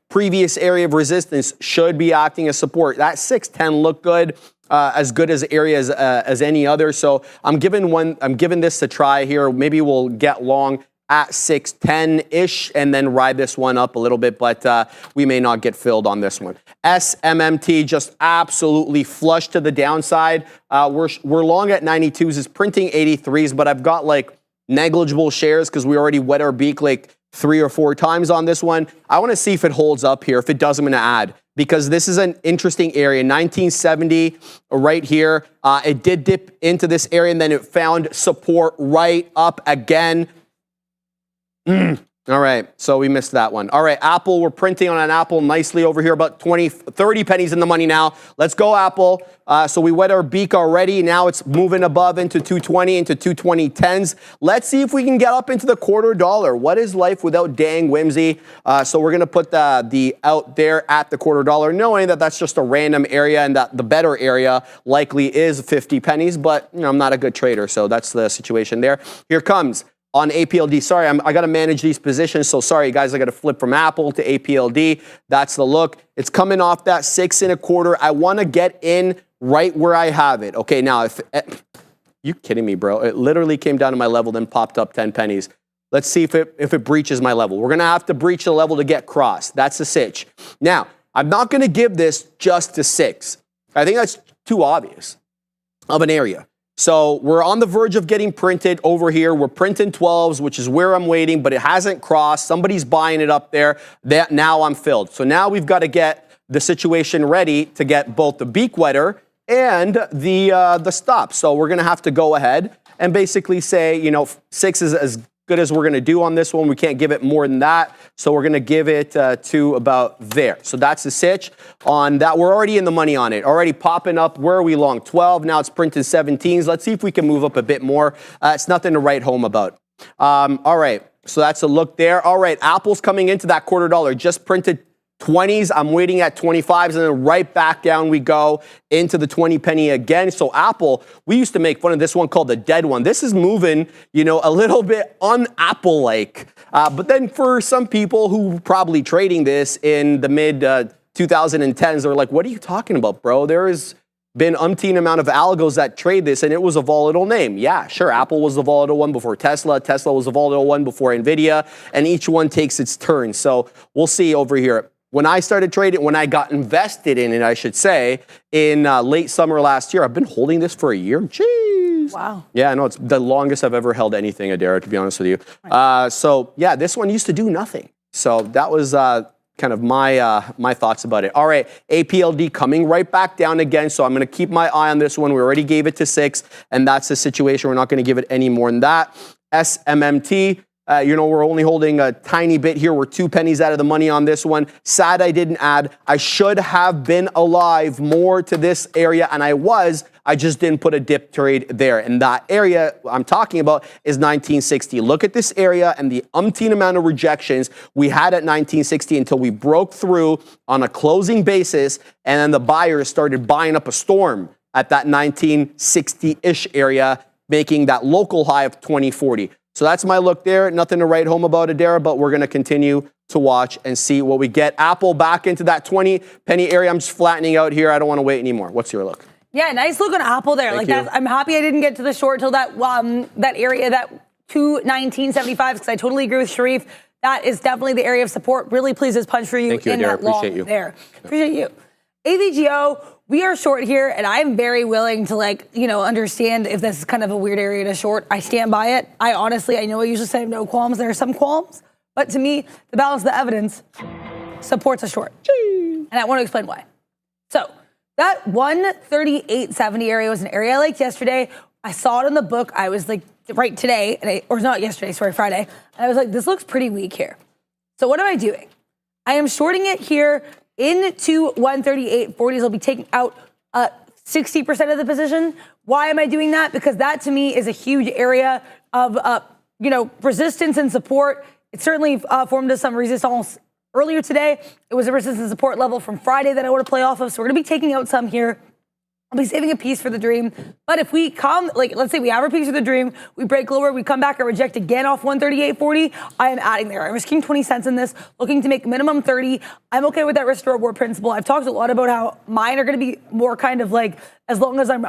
previous area of resistance should be acting as support. That 610 looked good. As good as area as any other. So I'm giving this a try here. Maybe we'll get long at 610-ish and then ride this one up a little bit, but we may not get filled on this one. SMMT just absolutely flush to the downside. We're long at 92s. It's printing 83s, but I've got like negligible shares because we already wet our beak like 3 or 4 times on this one. I want to see if it holds up here. If it does, I'm going to add. Because this is an interesting area. 1970 right here. It did dip into this area and then it found support right up again. All right, so we missed that one. All right, Apple, we're printing on an Apple nicely over here, about 30 pennies in the money now. Let's go, Apple. So we wet our beak already. Now it's moving above into 220, into 220.10s. Let's see if we can get up into the $0.25. What is life without dang whimsy? So we're going to put the out there at the $0.25, knowing that that's just a random area and that the better area likely is 50 pennies. But I'm not a good trader, so that's the situation there. Here comes. On APLD, sorry, I got to manage these positions. So sorry, guys, I got to flip from Apple to APLD. That's the look. It's coming off that 6.25. I want to get in right where I have it. Okay, now, you kidding me, bro? It literally came down to my level, then popped up 10 pennies. Let's see if it breaches my level. We're going to have to breach the level to get crossed. That's the sitch. Now, I'm not going to give this just to 6. I think that's too obvious of an area. So we're on the verge of getting printed over here. We're printing 12s, which is where I'm waiting, but it hasn't crossed. Somebody's buying it up there. Now I'm filled. So now we've got to get the situation ready to get both the beak wetter and the stop. So we're going to have to go ahead and basically say, 6 is as good as we're going to do on this one. We can't give it more than that. So we're going to give it to about there. So that's the sitch on that. We're already in the money on it. Already popping up. Where are we long? 12. Now it's printing 17s. Let's see if we can move up a bit more. It's nothing to write home about. All right. So that's a look there. All right. Apple's coming into that $0.25. Just printed 20s. I'm waiting at 25s, and then right back down we go into the 20 penny again. So Apple, we used to make fun of this one called the dead one. This is moving, a little bit un-Apple-like. But then for some people who probably trading this in the mid 2010s. They're like, what are you talking about, bro? There has been umpteen amount of algos that trade this, and it was a volatile name. Yeah, sure, Apple was the volatile one before Tesla. Tesla was the volatile one before NVIDIA, and each one takes its turn. So we'll see over here. When I started trading, when I got invested in it, I should say, in late summer last year, I've been holding this for a year. Jeez. Wow. Yeah, no, it's the longest I've ever held anything, Adara, to be honest with you. So yeah, this one used to do nothing. So that was kind of my thoughts about it. All right, APLD coming right back down again. So I'm going to keep my eye on this one. We already gave it to 6, and that's the situation. We're not going to give it any more than that. SMMT. We're only holding a tiny bit here. We're 2 pennies out of the money on this one. Sad I didn't add. I should have been alive more to this area, and I was. I just didn't put a dip trade there. And that area I'm talking about is 1960. Look at this area and the umpteen amount of rejections we had at 1960 until we broke through on a closing basis, and then the buyers started buying up a storm at that 1960-ish area, making that local high of 2040. So that's my look there. Nothing to write home about, Adara, but we're going to continue to watch and see what we get. Apple back into that 20 penny area. I'm just flattening out here. I don't want to wait anymore. What's your look? Yeah, nice look on Apple there. Thank Like you. I'm happy I didn't get to the short till that area, that 219.75, because I totally agree with Sharif. That is definitely the area of support. Really pleased as punch for you. Thank you, in Adara. that long Appreciate you. there. Appreciate you. AVGO, we are short here, and I'm very willing to understand if this is kind of a weird area to short. I stand by it. I know I usually say I have no qualms. There are some qualms, but to me, the balance of the evidence supports a short. And I want to explain why. So that 138.70 area was an area I liked yesterday. I saw it in the book. I was like, right today, or not yesterday, sorry, Friday. And I was like, this looks pretty weak here. So what am I doing? I am shorting it here into 138.40s. I'll be taking out 60% of the position. Why am I doing that? Because that to me is a huge area of resistance and support. It certainly formed as some resistance earlier today. It was a resistance support level from Friday that I want to play off of. So we're going to be taking out some here. I'll be saving a piece for the dream. But if we come, let's say we have our piece of the dream, we break lower, we come back and reject again off 138.40, I am adding there. I'm risking 20 cents in this, looking to make minimum 30. I'm okay with that risk to reward principle. I've talked a lot about how mine are going to be more kind of like, as long as I'm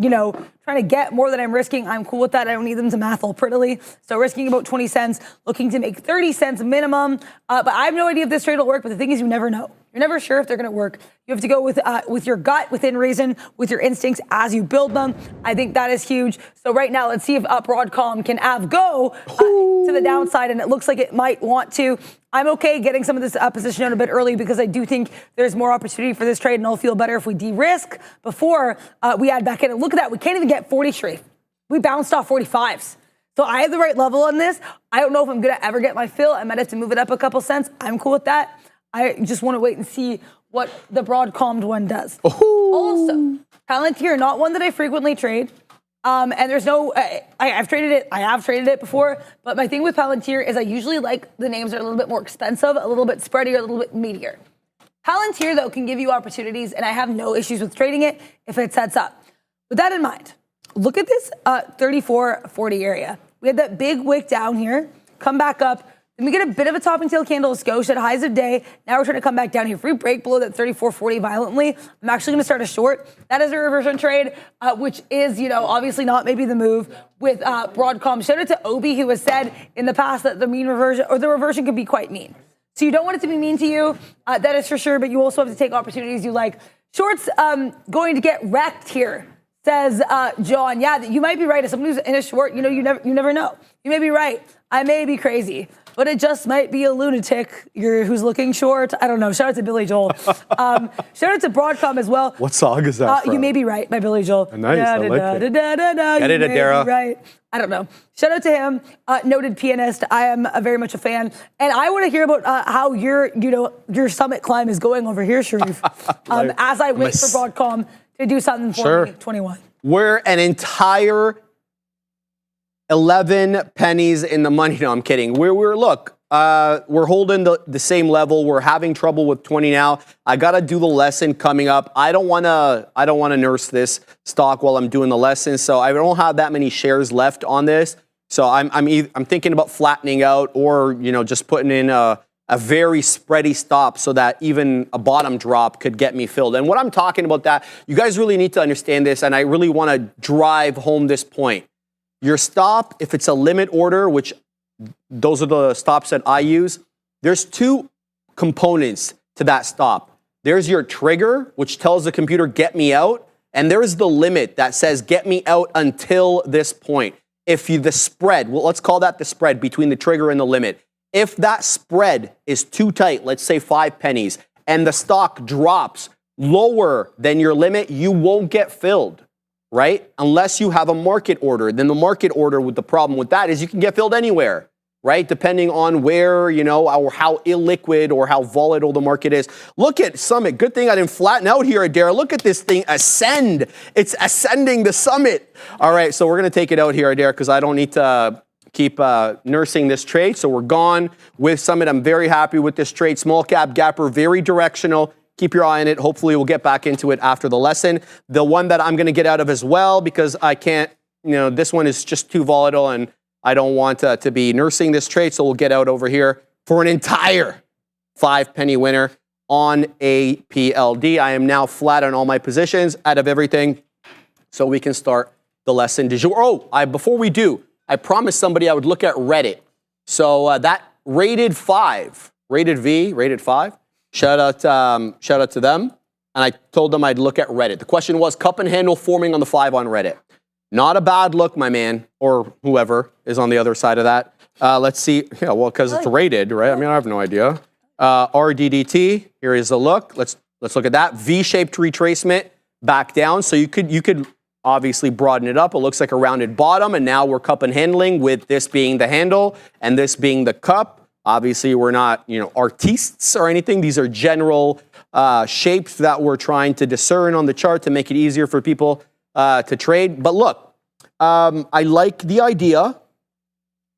trying to get more than I'm risking, I'm cool with that. I don't need them to math all prettily. So risking about 20 cents, looking to make 30 cents minimum. But I have no idea if this trade will work, but the thing is you never know. You're never sure if they're going to work. You have to go with your gut, within reason, with your instincts as you build them. I think that is huge. So right now, let's see if Broadcom can go to the downside, and it looks like it might want to. I'm okay getting some of this position out a bit early because I do think there's more opportunity for this trade, and I'll feel better if we de-risk before we add back in. And look at that. We can't even get 40 straight. We bounced off 45s. So I have the right level on this. I don't know if I'm going to ever get my fill. I might have to move it up a couple cents. I'm cool with that. I just want to wait and see what the Broadcom one does. Ooh. Also, Palantir, not one that I frequently trade. And there's no, I have traded it before, but my thing with Palantir is I usually like the names that are a little bit more expensive, a little bit spreadier, a little bit meatier. Palantir, though, can give you opportunities, and I have no issues with trading it if it sets up. With that in mind, look at this 34.40 area. We had that big wick down here, come back up. Then we get a bit of a top and tail candle, Scotia at highs of day. Now we're trying to come back down here. If we break below that 34.40 violently, I'm actually going to start a short. That is a reversion trade, which is, obviously not maybe the move with Broadcom. Shout out to Obi, who has said in the past that the mean reversion or the reversion can be quite mean. So you don't want it to be mean to you. That is for sure, but you also have to take opportunities you like. Shorts going to get wrecked here, says John. Yeah, you might be right. As someone who's in a short, you never know. You may be right. I may be crazy, but it just might be a lunatic who's looking short. I don't know. Shout out to Billy Joel. Shout out to Broadcom as well. What song is that from? You May Be Right by Billy Joel. Nice, I like it. Get it, Adara. Right. I don't know. Shout out to him, noted pianist. I am very much a fan, and I want to hear about how your summit climb is going over here, Sharif. As I wait for Broadcom to do something for me. 21. We're an entire 11 pennies in the money. No, I'm kidding. We're holding the same level. We're having trouble with 20 now. I gotta do the lesson coming up. I don't wanna nurse this stock while I'm doing the lesson. So I don't have that many shares left on this. So I'm thinking about flattening out or just putting in a a very spready stop so that even a bottom drop could get me filled. And what I'm talking about that, you guys really need to understand this, and I really want to drive home this point. Your stop, if it's a limit order, which those are the stops that I use, there's two components to that stop. There's your trigger, which tells the computer, get me out, and there's the limit that says, get me out until this point. If the spread, well, let's call that the spread between the trigger and the limit. If that spread is too tight, let's say 5 pennies, and the stock drops lower than your limit, you won't get filled, right? Unless you have a market order. Then the market order, with the problem with that is you can get filled anywhere, right? Depending on where, or how illiquid or how volatile the market is. Look at Summit. Good thing I didn't flatten out here, Adair. Look at this thing ascend. It's ascending the Summit. All right, so we're going to take it out here, Adair, because I don't need to keep nursing this trade. So we're gone with Summit. I'm very happy with this trade. Small cap gapper, very directional. Keep your eye on it. Hopefully we'll get back into it after the lesson. The one that I'm going to get out of as well, because I can't, this one is just too volatile and I don't want to be nursing this trade. So we'll get out over here for an entire 5 penny winner on APLD. I am now flat on all my positions out of everything. So we can start the lesson du jour. Oh, before we do, I promised somebody I would look at Reddit. So that rated 5, rated 5. Shout out to them. And I told them I'd look at Reddit. The question was cup and handle forming on the 5 on Reddit. Not a bad look, my man, or whoever is on the other side of that. Let's see. Yeah, well, because it's rated, right? I mean, I have no idea. RDDT. Here is a look. Let's look at that. V-shaped retracement back down. So you could obviously broaden it up. It looks like a rounded bottom, and now we're cup and handling with this being the handle and this being the cup. Obviously, we're not, artistes or anything. These are general shapes that we're trying to discern on the chart to make it easier for people to trade. But look, I like the idea.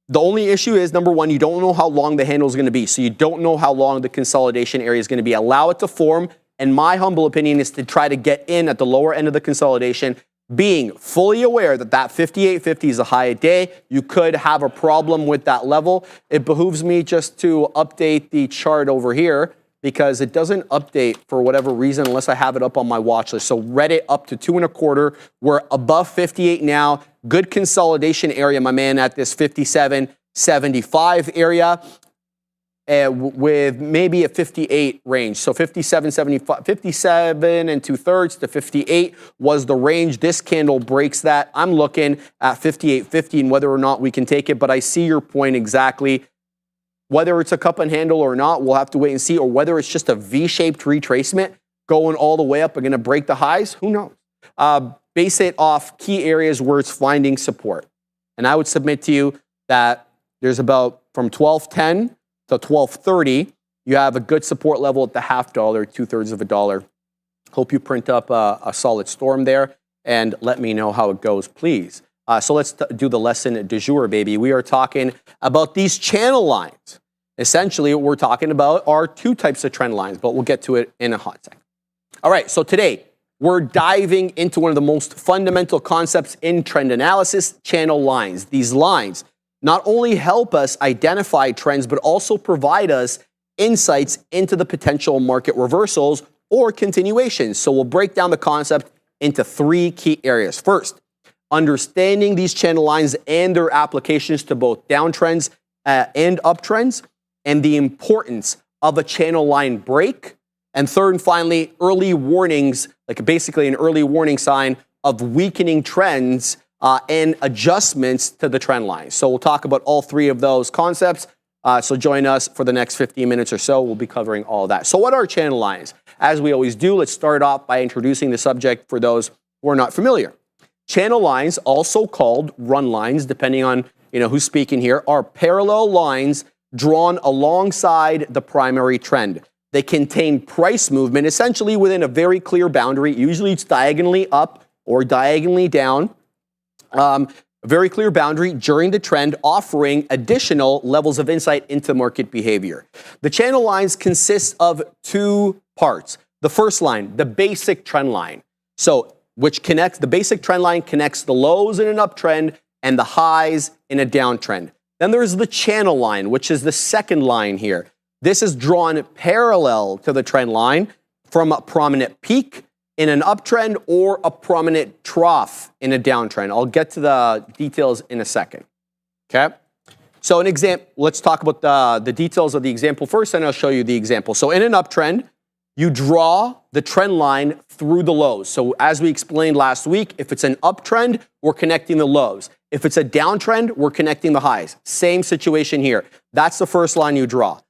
The only issue is, number one, you don't know how long the handle is going to be. So you don't know how long the consolidation area is going to be. Allow it to form. And my humble opinion is to try to get in at the lower end of the consolidation, being fully aware that 58.50 is a high day. You could have a problem with that level. It behooves me just to update the chart over here because it doesn't update for whatever reason unless I have it up on my watch list. So Reddit up to 2.25. We're above 58 now. Good consolidation area, my man, at this 57.75 area. With maybe a 58 range. So 57.75, 57 2/3 to 58 was the range. This candle breaks that. I'm looking at 58.50 and whether or not we can take it, but I see your point exactly. Whether it's a cup and handle or not, we'll have to wait and see, or whether it's just a V-shaped retracement going all the way up and going to break the highs, who knows? Base it off key areas where it's finding support. And I would submit to you that there's about from 12.10 to 12.30, you have a good support level at the $0.50, 2/3 of a dollar. Hope you print up a solid storm there and let me know how it goes, please. So let's do the lesson du jour, baby. We are talking about these channel lines. Essentially, what we're talking about are two types of trend lines, but we'll get to it in a hot second. All right, so today we're diving into one of the most fundamental concepts in trend analysis, channel lines. These lines not only help us identify trends, but also provide us insights into the potential market reversals or continuations. So we'll break down the concept into 3 key areas. First, understanding these channel lines and their applications to both downtrends and uptrends, and the importance of a channel line break. And third and finally, early warnings, like basically an early warning sign of weakening trends and adjustments to the trend line. So we'll talk about all 3 of those concepts. So join us for the next 15 minutes or so. We'll be covering all of that. So what are channel lines? As we always do, let's start off by introducing the subject for those who are not familiar. Channel lines, also called run lines, depending on who's speaking here, are parallel lines drawn alongside the primary trend. They contain price movement essentially within a very clear boundary. Usually it's diagonally up or diagonally down. A very clear boundary during the trend, offering additional levels of insight into market behavior. The channel lines consist of 2 parts. The first line, the basic trend line. So the basic trend line connects the lows in an uptrend and the highs in a downtrend. Then there's the channel line, which is the second line here. This is drawn parallel to the trend line from a prominent peak in an uptrend or a prominent trough in a downtrend. I'll get to the details in a second. Okay? So an example, let's talk about the details of the example first, and I'll show you the example. So in an uptrend, you draw the trend line through the lows. So as we explained last week, if it's an uptrend, we're connecting the lows. If it's a downtrend, we're connecting the highs. Same situation here. That's the first line you draw.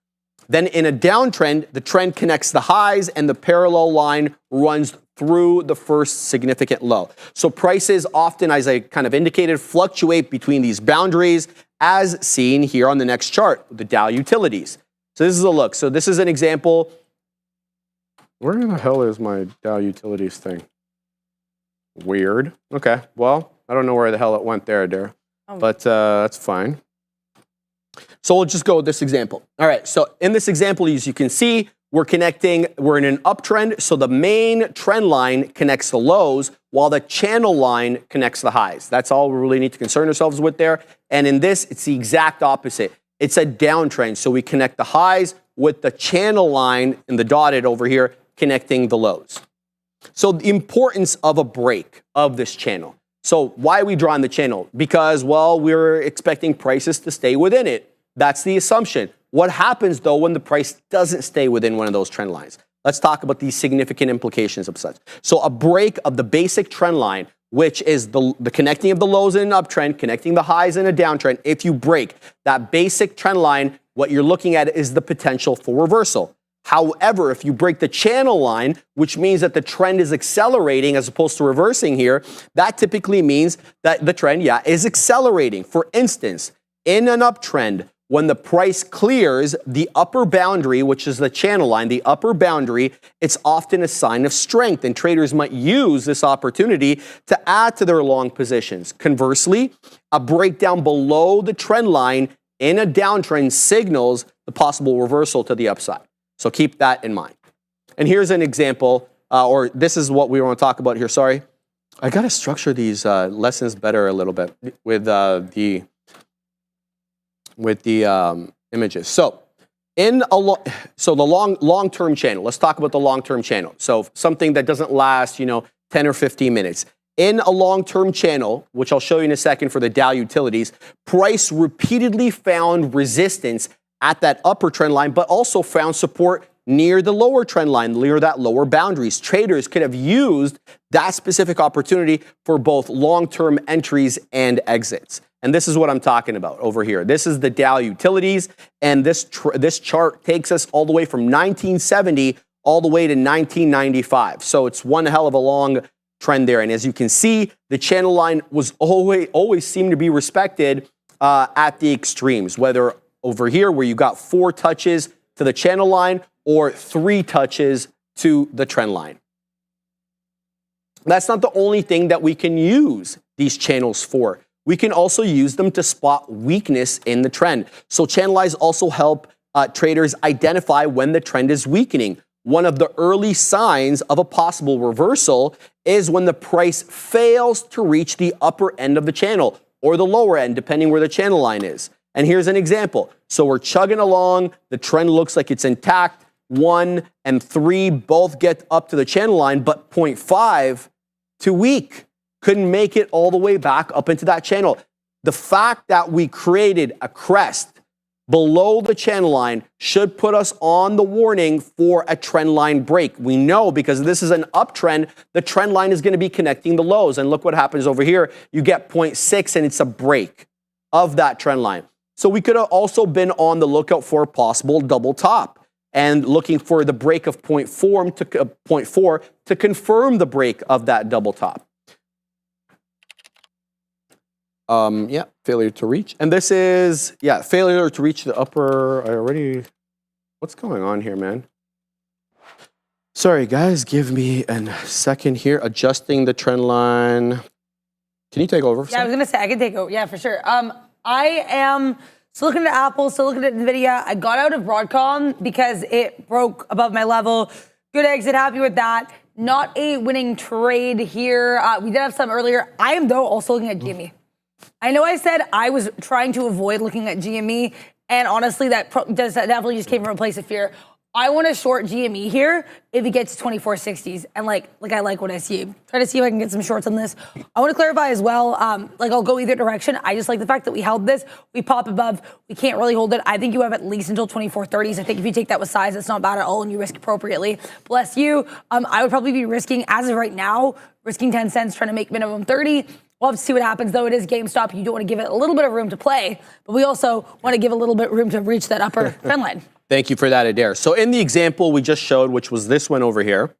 Then in a downtrend, the trend connects the highs and the parallel line runs through the first significant low. So prices often, as I kind of indicated, fluctuate between these boundaries as seen here on the next chart, the Dow Utilities. So this is a look. So this is an example. Where the hell is my Dow Utilities thing? Weird. Okay, well, I don't know where the hell it went there, but that's fine. So we'll just go with this example. All right, so in this example, as you can see, we're in an uptrend, so the main trend line connects the lows while the channel line connects the highs. That's all we really need to concern ourselves with there. And in this, it's the exact opposite. It's a downtrend, so we connect the highs with the channel line in the dotted over here connecting the lows. So the importance of a break of this channel. So why are we drawing the channel? Because, well, we're expecting prices to stay within it. That's the assumption. What happens, though, when the price doesn't stay within one of those trend lines? Let's talk about these significant implications of such. So a break of the basic trend line, which is the connecting of the lows in an uptrend, connecting the highs in a downtrend. If you break that basic trend line, what you're looking at is the potential for reversal. However, if you break the channel line, which means that the trend is accelerating as opposed to reversing here, that typically means that the trend, is accelerating. For instance, in an uptrend, when the price clears the upper boundary, which is the channel line, the upper boundary, it's often a sign of strength, and traders might use this opportunity to add to their long positions. Conversely, a breakdown below the trend line in a downtrend signals the possible reversal to the upside. So keep that in mind. And here's an example, or this is what we want to talk about here. Sorry. I got to structure these lessons better a little bit with the images. So the long-term channel. Let's talk about the long-term channel. So something that doesn't last, 10 or 15 minutes. In a long-term channel, which I'll show you in a second for the Dow Utilities, price repeatedly found resistance at that upper trend line, but also found support near the lower trend line, near that lower boundaries. Traders could have used that specific opportunity for both long-term entries and exits. And this is what I'm talking about over here. This is the Dow Utilities, and this chart takes us all the way from 1970 all the way to 1995. So it's one hell of a long trend there. And as you can see, the channel line was always seemed to be respected at the extremes, whether over here where you got 4 touches to the channel line or 3 touches to the trend line. That's not the only thing that we can use these channels for. We can also use them to spot weakness in the trend. So channel lines also help traders identify when the trend is weakening. One of the early signs of a possible reversal is when the price fails to reach the upper end of the channel or the lower end, depending where the channel line is. And here's an example. So we're chugging along. The trend looks like it's intact. 1 and 3 both get up to the channel line, but 0.5 too weak. Couldn't make it all the way back up into that channel. The fact that we created a crest below the channel line should put us on the warning for a trend line break. We know because this is an uptrend, the trend line is going to be connecting the lows. And look what happens over here. You get 0.6 and it's a break of that trend line. So we could have also been on the lookout for a possible double top and looking for the break of 0.4 to confirm the break of that double top. Failure to reach. And this is, failure to reach the upper, what's going on here, man? Sorry, guys, give me a second here. Adjusting the trend line. Can you take over? Yeah, I was going to say, I can take over. Yeah, for sure. I am still looking at Apple, still looking at NVIDIA. I got out of Broadcom because it broke above my level. Good exit, happy with that. Not a winning trade here. We did have some earlier. I am, though, also looking at GME. I know I said I was trying to avoid looking at GME, And honestly, that definitely just came from a place of fear. I want to short GME here if it gets to 2460s, and like I like what I see. Try to see if I can get some shorts on this. I want to clarify as well. I'll go either direction. I just like the fact that we held this. We pop above. We can't really hold it. I think you have at least until 2430s. I think if you take that with size, it's not bad at all, and you risk appropriately. Bless you. I would probably be risking, as of right now, risking 10 cents, trying to make minimum 30. We'll have to see what happens, though. It is GameStop. You do want to give it a little bit of room to play, but we also want to give a little bit of room to reach that upper trend line. Thank you for that, Adair. So in the example we just showed, which was this one over here,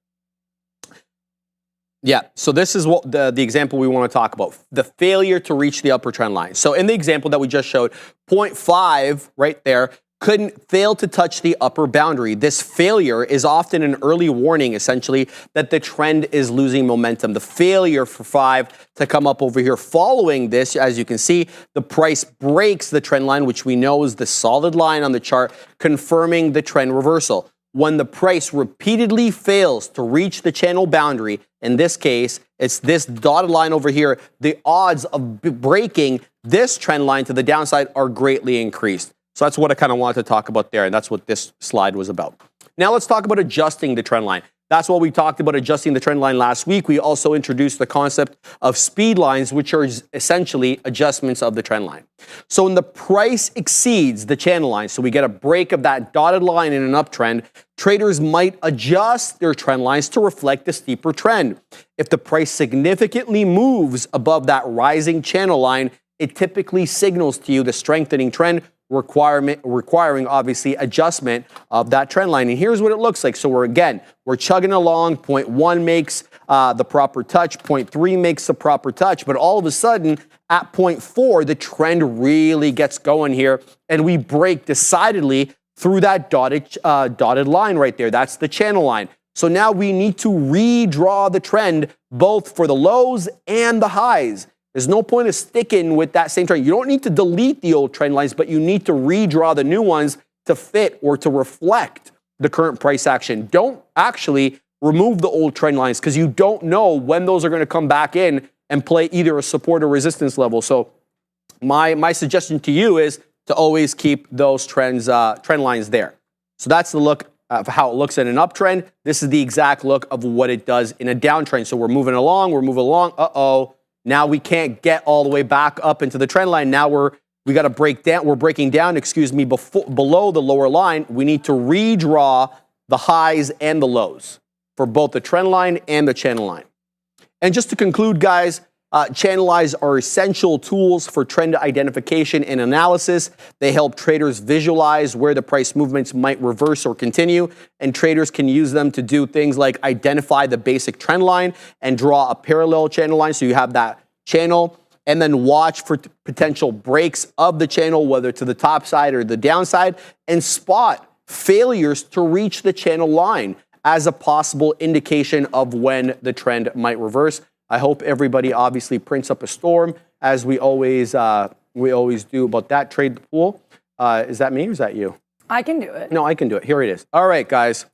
yeah, so this is what the example we want to talk about, the failure to reach the upper trend line. So in the example that we just showed, 0.5 right there couldn't fail to touch the upper boundary. This failure is often an early warning, essentially, that the trend is losing momentum. The failure for 5 to come up over here following this, as you can see, the price breaks the trend line, which we know is the solid line on the chart, confirming the trend reversal. When the price repeatedly fails to reach the channel boundary, in this case, it's this dotted line over here, the odds of breaking this trend line to the downside are greatly increased. So that's what I kind of wanted to talk about there, and that's what this slide was about. Now let's talk about adjusting the trend line. That's what we talked about, adjusting the trend line last week. We also introduced the concept of speed lines, which are essentially adjustments of the trend line. So when the price exceeds the channel line, so we get a break of that dotted line in an uptrend, traders might adjust their trend lines to reflect the steeper trend. If the price significantly moves above that rising channel line, it typically signals to you the strengthening trend, requiring obviously adjustment of that trend line. And here's what it looks like. So we're chugging along. 0.1 makes the proper touch. 0.3 makes the proper touch. But all of a sudden, at 0.4, the trend really gets going here, and we break decidedly through that dotted line right there. That's the channel line. So now we need to redraw the trend both for the lows and the highs. There's no point of sticking with that same trend. You don't need to delete the old trend lines, but you need to redraw the new ones to fit or to reflect the current price action. Don't actually remove the old trend lines because you don't know when those are going to come back in and play either a support or resistance level. So my suggestion to you is to always keep those trend lines there. So that's the look of how it looks in an uptrend. This is the exact look of what it does in a downtrend. So we're moving along. Uh-oh. Now we can't get all the way back up into the trend line. Now we got to break down. We're breaking down, below the lower line. We need to redraw the highs and the lows for both the trend line and the channel line. And just to conclude, guys, channel lines are essential tools for trend identification and analysis. They help traders visualize where the price movements might reverse or continue, and traders can use them to do things like identify the basic trend line and draw a parallel channel line so you have that channel, and then watch for potential breaks of the channel, whether to the top side or the downside, and spot failures to reach the channel line as a possible indication of when the trend might reverse. I hope everybody obviously prints up a storm, as we always do about that trade the pool. Is that me or is that you? I can do it. No, I can do it. Here it is. All right, guys.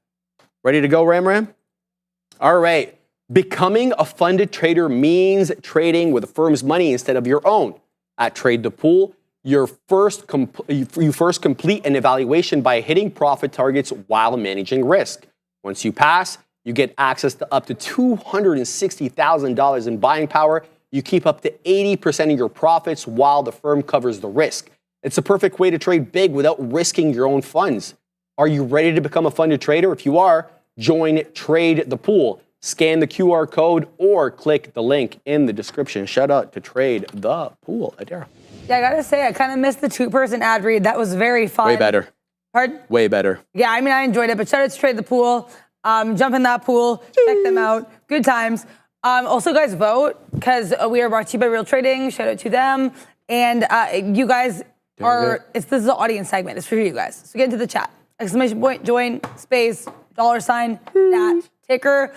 Ready to go, Ram? All right. Becoming a funded trader means trading with a firm's money instead of your own. At Trade the Pool, you first complete an evaluation by hitting profit targets while managing risk. Once you pass, you get access to up to $260,000 in buying power. You keep up to 80% of your profits while the firm covers the risk. It's a perfect way to trade big without risking your own funds. Are you ready to become a funded trader? If you are, join Trade the Pool. Scan the QR code or click the link in the description. Shout out to Trade the Pool. Adara. Yeah, I gotta say, I kind of missed the 2-person ad read. That was very fun. Way better. Pardon? Way better. Yeah, I mean, I enjoyed it, but shout out to Trade the Pool. Jump in that pool, check them out. Good times. Also, guys, vote, because we are brought to you by Real Trading. Shout out to them. And you guys this is the audience segment. It's for you guys. So get into the chat. Exclamation point, join, space, $, that, ticker.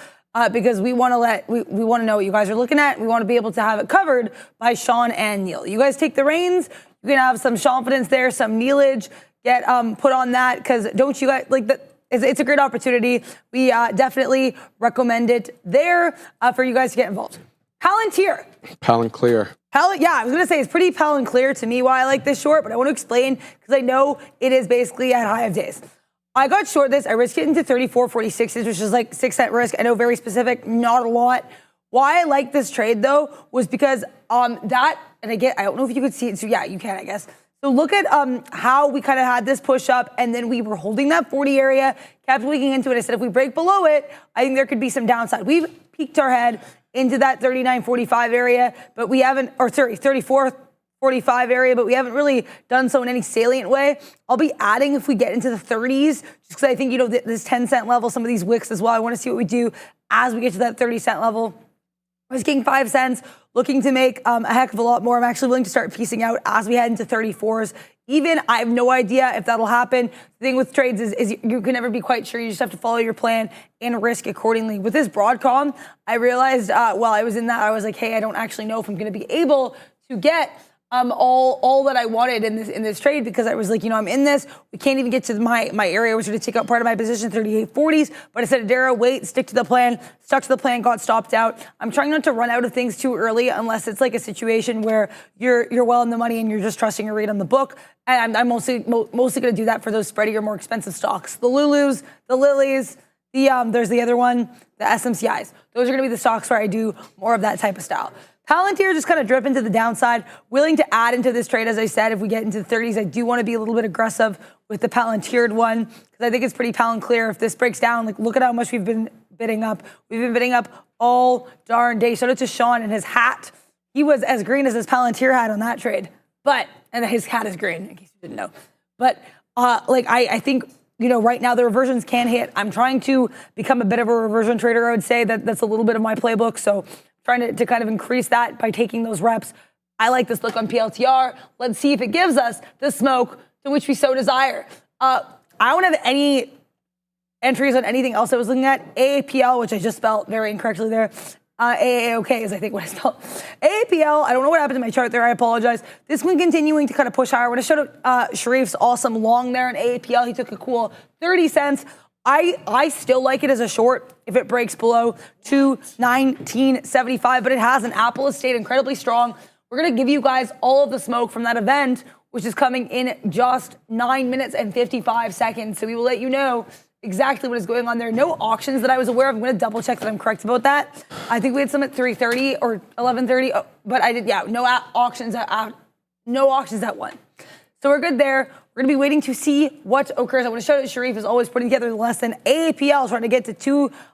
Because we want to know what you guys are looking at. We want to be able to have it covered by Sean and Neil. You guys take the reins. You can have some confidence there, some Neilage. Get put on that, because don't you guys like that? It's a great opportunity. We definitely recommend it there for you guys to get involved. Palantir. Yeah, I was going to say it's pretty clear to me why I like this short, but I want to explain because I know it is basically at high of days. I got short this. I risked it into 34.46, which is like 6 cent risk. I know very specific, not a lot. Why I like this trade though was because that, and again, I don't know if you could see it. So yeah, you can, I guess. So look at how we kind of had this push up and then we were holding that 40 area, kept leaking into it. I said, if we break below it, I think there could be some downside. We've peeked our head into that 39.45 area, but we haven't, or sorry, 34.45 area, but we haven't really done so in any salient way. I'll be adding if we get into the 30s, just because I think, this 10 cent level, some of these wicks as well. I want to see what we do as we get to that 30 cent level. Risking 5 cents, looking to make a heck of a lot more. I'm actually willing to start piecing out as we head into 34s. Even, I have no idea if that'll happen. The thing with trades is you can never be quite sure. You just have to follow your plan and risk accordingly. With this Broadcom, I realized while I was in that, I was like, hey, I don't actually know if I'm going to be able to get all that I wanted in this trade, because I was like, I'm in this. We can't even get to my area. I was going to take out part of my position, 38.40s, but I said, Adara, wait, stick to the plan. Stuck to the plan, got stopped out. I'm trying not to run out of things too early unless it's like a situation where you're well in the money and you're just trusting your rate on the book. And I'm mostly going to do that for those spreadier, more expensive stocks. The Lulus, the Lilies, there's the other one, the SMCIs. Those are going to be the stocks where I do more of that type of style. Palantir just kind of drip into the downside, willing to add into this trade. As I said, if we get into the 30s, I do want to be a little bit aggressive with the Palantired one, because I think it's pretty clear. If this breaks down, like look at how much we've been bidding up. We've been bidding up all darn day. Shout out to Sean and his hat. He was as green as his Palantir hat on that trade. And his hat is green, in case you didn't know. But I think, right now the reversions can hit. I'm trying to become a bit of a reversion trader. I would say that's a little bit of my playbook. So trying to kind of increase that by taking those reps. I like this look on PLTR. Let's see if it gives us the smoke to which we so desire. I don't have any entries on anything else I was looking at. AAPL, which I just spelled very incorrectly there. AAOK is, I think, what I spelled. AAPL, I don't know what happened to my chart there. I apologize. This one continuing to kind of push higher. I want to show Sharif's awesome long there in AAPL. He took a cool 30 cents. I still like it as a short if it breaks below 219.75, but it hasn't. Apple has stayed incredibly strong. We're going to give you guys all of the smoke from that event, which is coming in just 9 minutes and 55 seconds. So we will let you know exactly what is going on there. No auctions that I was aware of. I'm going to double check that I'm correct about that. I think we had some at 3:30 or 11:30, but I did, no auctions at 1. So we're good there. We're going to be waiting to see what occurs. I want to show you Sharif is always putting together the lesson. AAPL is trying to get to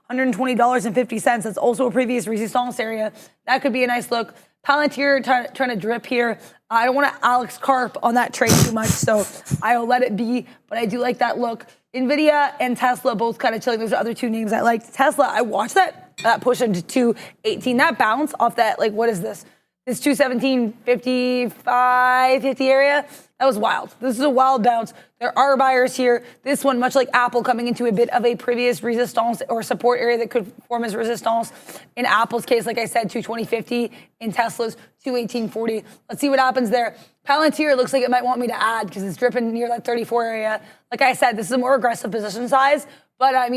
$220.50. That's also a previous resistance area. That could be a nice look. Palantir trying to drip here. I don't want to Alex Carp on that trade too much, so I'll let it be. But I do like that look. NVIDIA and Tesla both kind of chilling. Those are other two names I liked. Tesla, I watched that push into 218. That bounce off that, what is this? This 217.55, 50 area. That was wild. This is a wild bounce. There are buyers here. This one, much like Apple, coming into a bit of a previous resistance or support area that could form as resistance. In Apple's case, like I said, 220.50. In Tesla's, 218.40. Let's see what happens there. Palantir looks like it might want me to add because it's dripping near that 34 area. Like I said, this is a more aggressive position size. But, I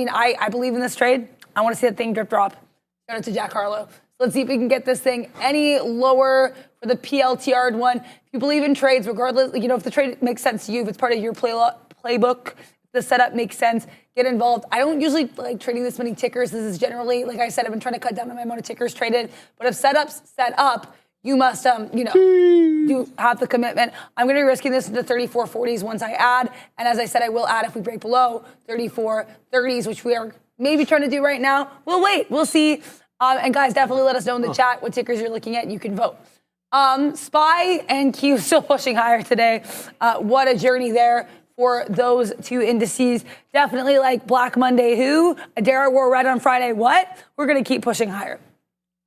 believe in this trade. I want to see that thing drop. Shout out to Jack Harlow. Let's see if we can get this thing any lower for the PLTR one. If you believe in trades, regardless, if the trade makes sense to you, if it's part of your playbook, the setup makes sense, get involved. I don't usually like trading this many tickers. This is generally, like I said, I've been trying to cut down on my amount of tickers traded. But if setup's set up, you must, do have the commitment. I'm going to be risking this into 34.40s once I add. And as I said, I will add if we break below 34.30s, which we are maybe trying to do right now. We'll wait. We'll see. And guys, definitely let us know in the chat what tickers you're looking at. You can vote. SPY and Q still pushing higher today. What a journey there for those two indices. Definitely like Black Monday. Who? Adara wore red on Friday. What? We're going to keep pushing higher.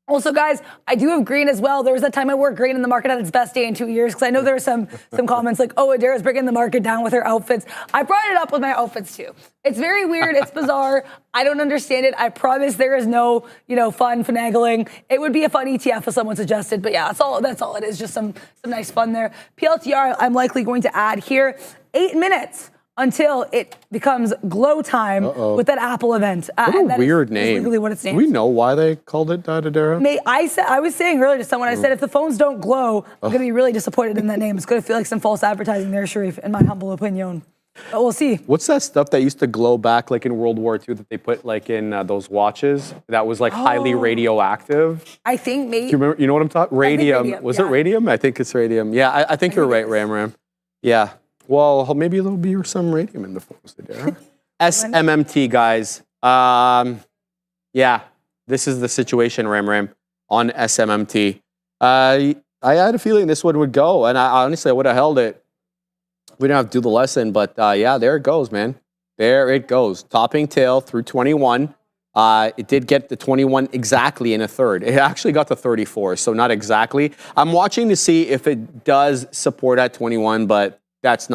Also, guys, I do have green as well. There was that time I wore green in the market at its best day in 2 years, because I know there were some comments like, oh, Adara's bringing the market down with her outfits. I brought it up with my outfits too. It's very weird. It's bizarre. I don't understand it. I promise there is no, fun finagling. It would be a fun ETF if someone suggested, but yeah, that's all it is. Just some nice fun there. PLTR, I'm likely going to add here 8 minutes until it becomes glow time with that Apple event. What a weird name. Legally what it Do stands. we know why they called it Dadadera? I was saying earlier to someone, I said, if the phones don't glow, I'm going to be really disappointed in that name. It's going to feel like some false advertising there, Sharif, in my humble opinion. But we'll see. What's that stuff that used to glow back like in World War II that they put like in those watches that was like highly radioactive? I think maybe. Do you remember? You know what I'm talking? Radium. radium, Was yeah. it radium? I think it's radium. Yeah, I think you're right, Ram. Yeah. Well, maybe there'll be some radium in the phones today. SMMT, guys. Yeah, this is the situation, Ram, on SMMT. I had a feeling this one would go, and I honestly would have held it. We didn't have to do the lesson, but yeah, there it goes, man. There it goes. Topping tail through 21. It did get the 21 exactly in a third. It actually got to 34, so not exactly. I'm watching to see if it does support at 21, but that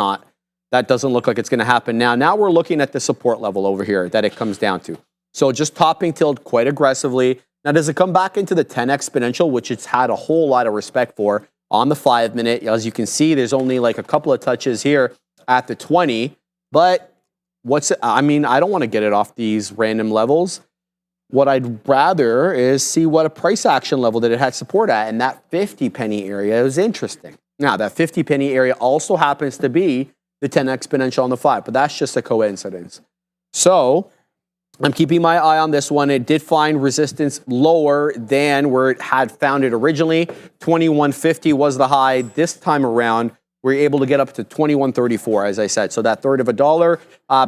doesn't look like it's going to happen now. Now we're looking at the support level over here that it comes down to. So just topping tailed quite aggressively. Now, does it come back into the 10 exponential, which it's had a whole lot of respect for on the 5 minute? As you can see, there's only like a couple of touches here at the 20. But I don't want to get it off these random levels. What I'd rather is see what a price action level that it had support at. And that 50 penny area is interesting. Now, that 50 penny area also happens to be the 10 exponential on the 5, but that's just a coincidence. So I'm keeping my eye on this one. It did find resistance lower than where it had found it originally. 2150 was the high. This time around, we're able to get up to 2134, as I said. So that third of a dollar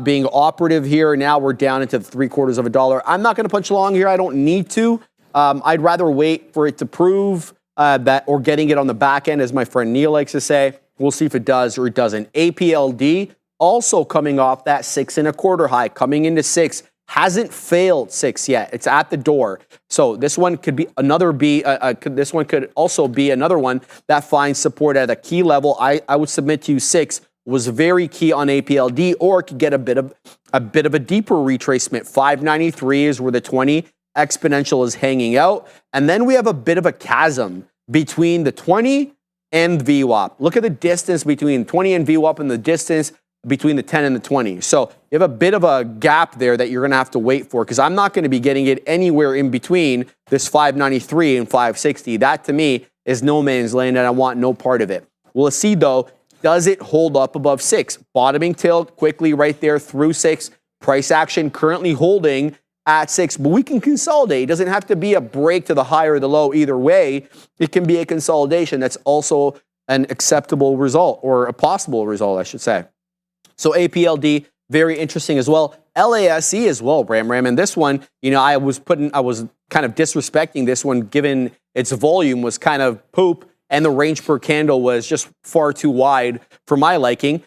being operative here. Now we're down into the $0.75. I'm not going to punch long here. I don't need to. I'd rather wait for it to prove that, or getting it on the back end, as my friend Neil likes to say. We'll see if it does or it doesn't. APLD also coming off that 6.25 high, coming into 6. Hasn't failed 6 yet. It's at the door. So this one could be this one could also be another one that finds support at a key level. I would submit to you 6 was very key on APLD, or it could get a bit of a deeper retracement. 593 is where the 20 exponential is hanging out. And then we have a bit of a chasm between the 20 and VWAP. Look at the distance between 20 and VWAP and the distance between the 10 and the 20. So you have a bit of a gap there that you're going to have to wait for, because I'm not going to be getting it anywhere in between this 593 and 560. That to me is no man's land, and I want no part of it. We'll see though, does it hold up above 6? Bottoming tail quickly right there through 6. Price action currently holding at 6, but we can consolidate. It doesn't have to be a break to the high or the low either way. It can be a consolidation. That's also an acceptable result, or a possible result, I should say. So APLD, very interesting as well. LASE as well, Ram. And this one, I was kind of disrespecting this one, given its volume was kind of poop and the range per candle was just far too wide for my liking.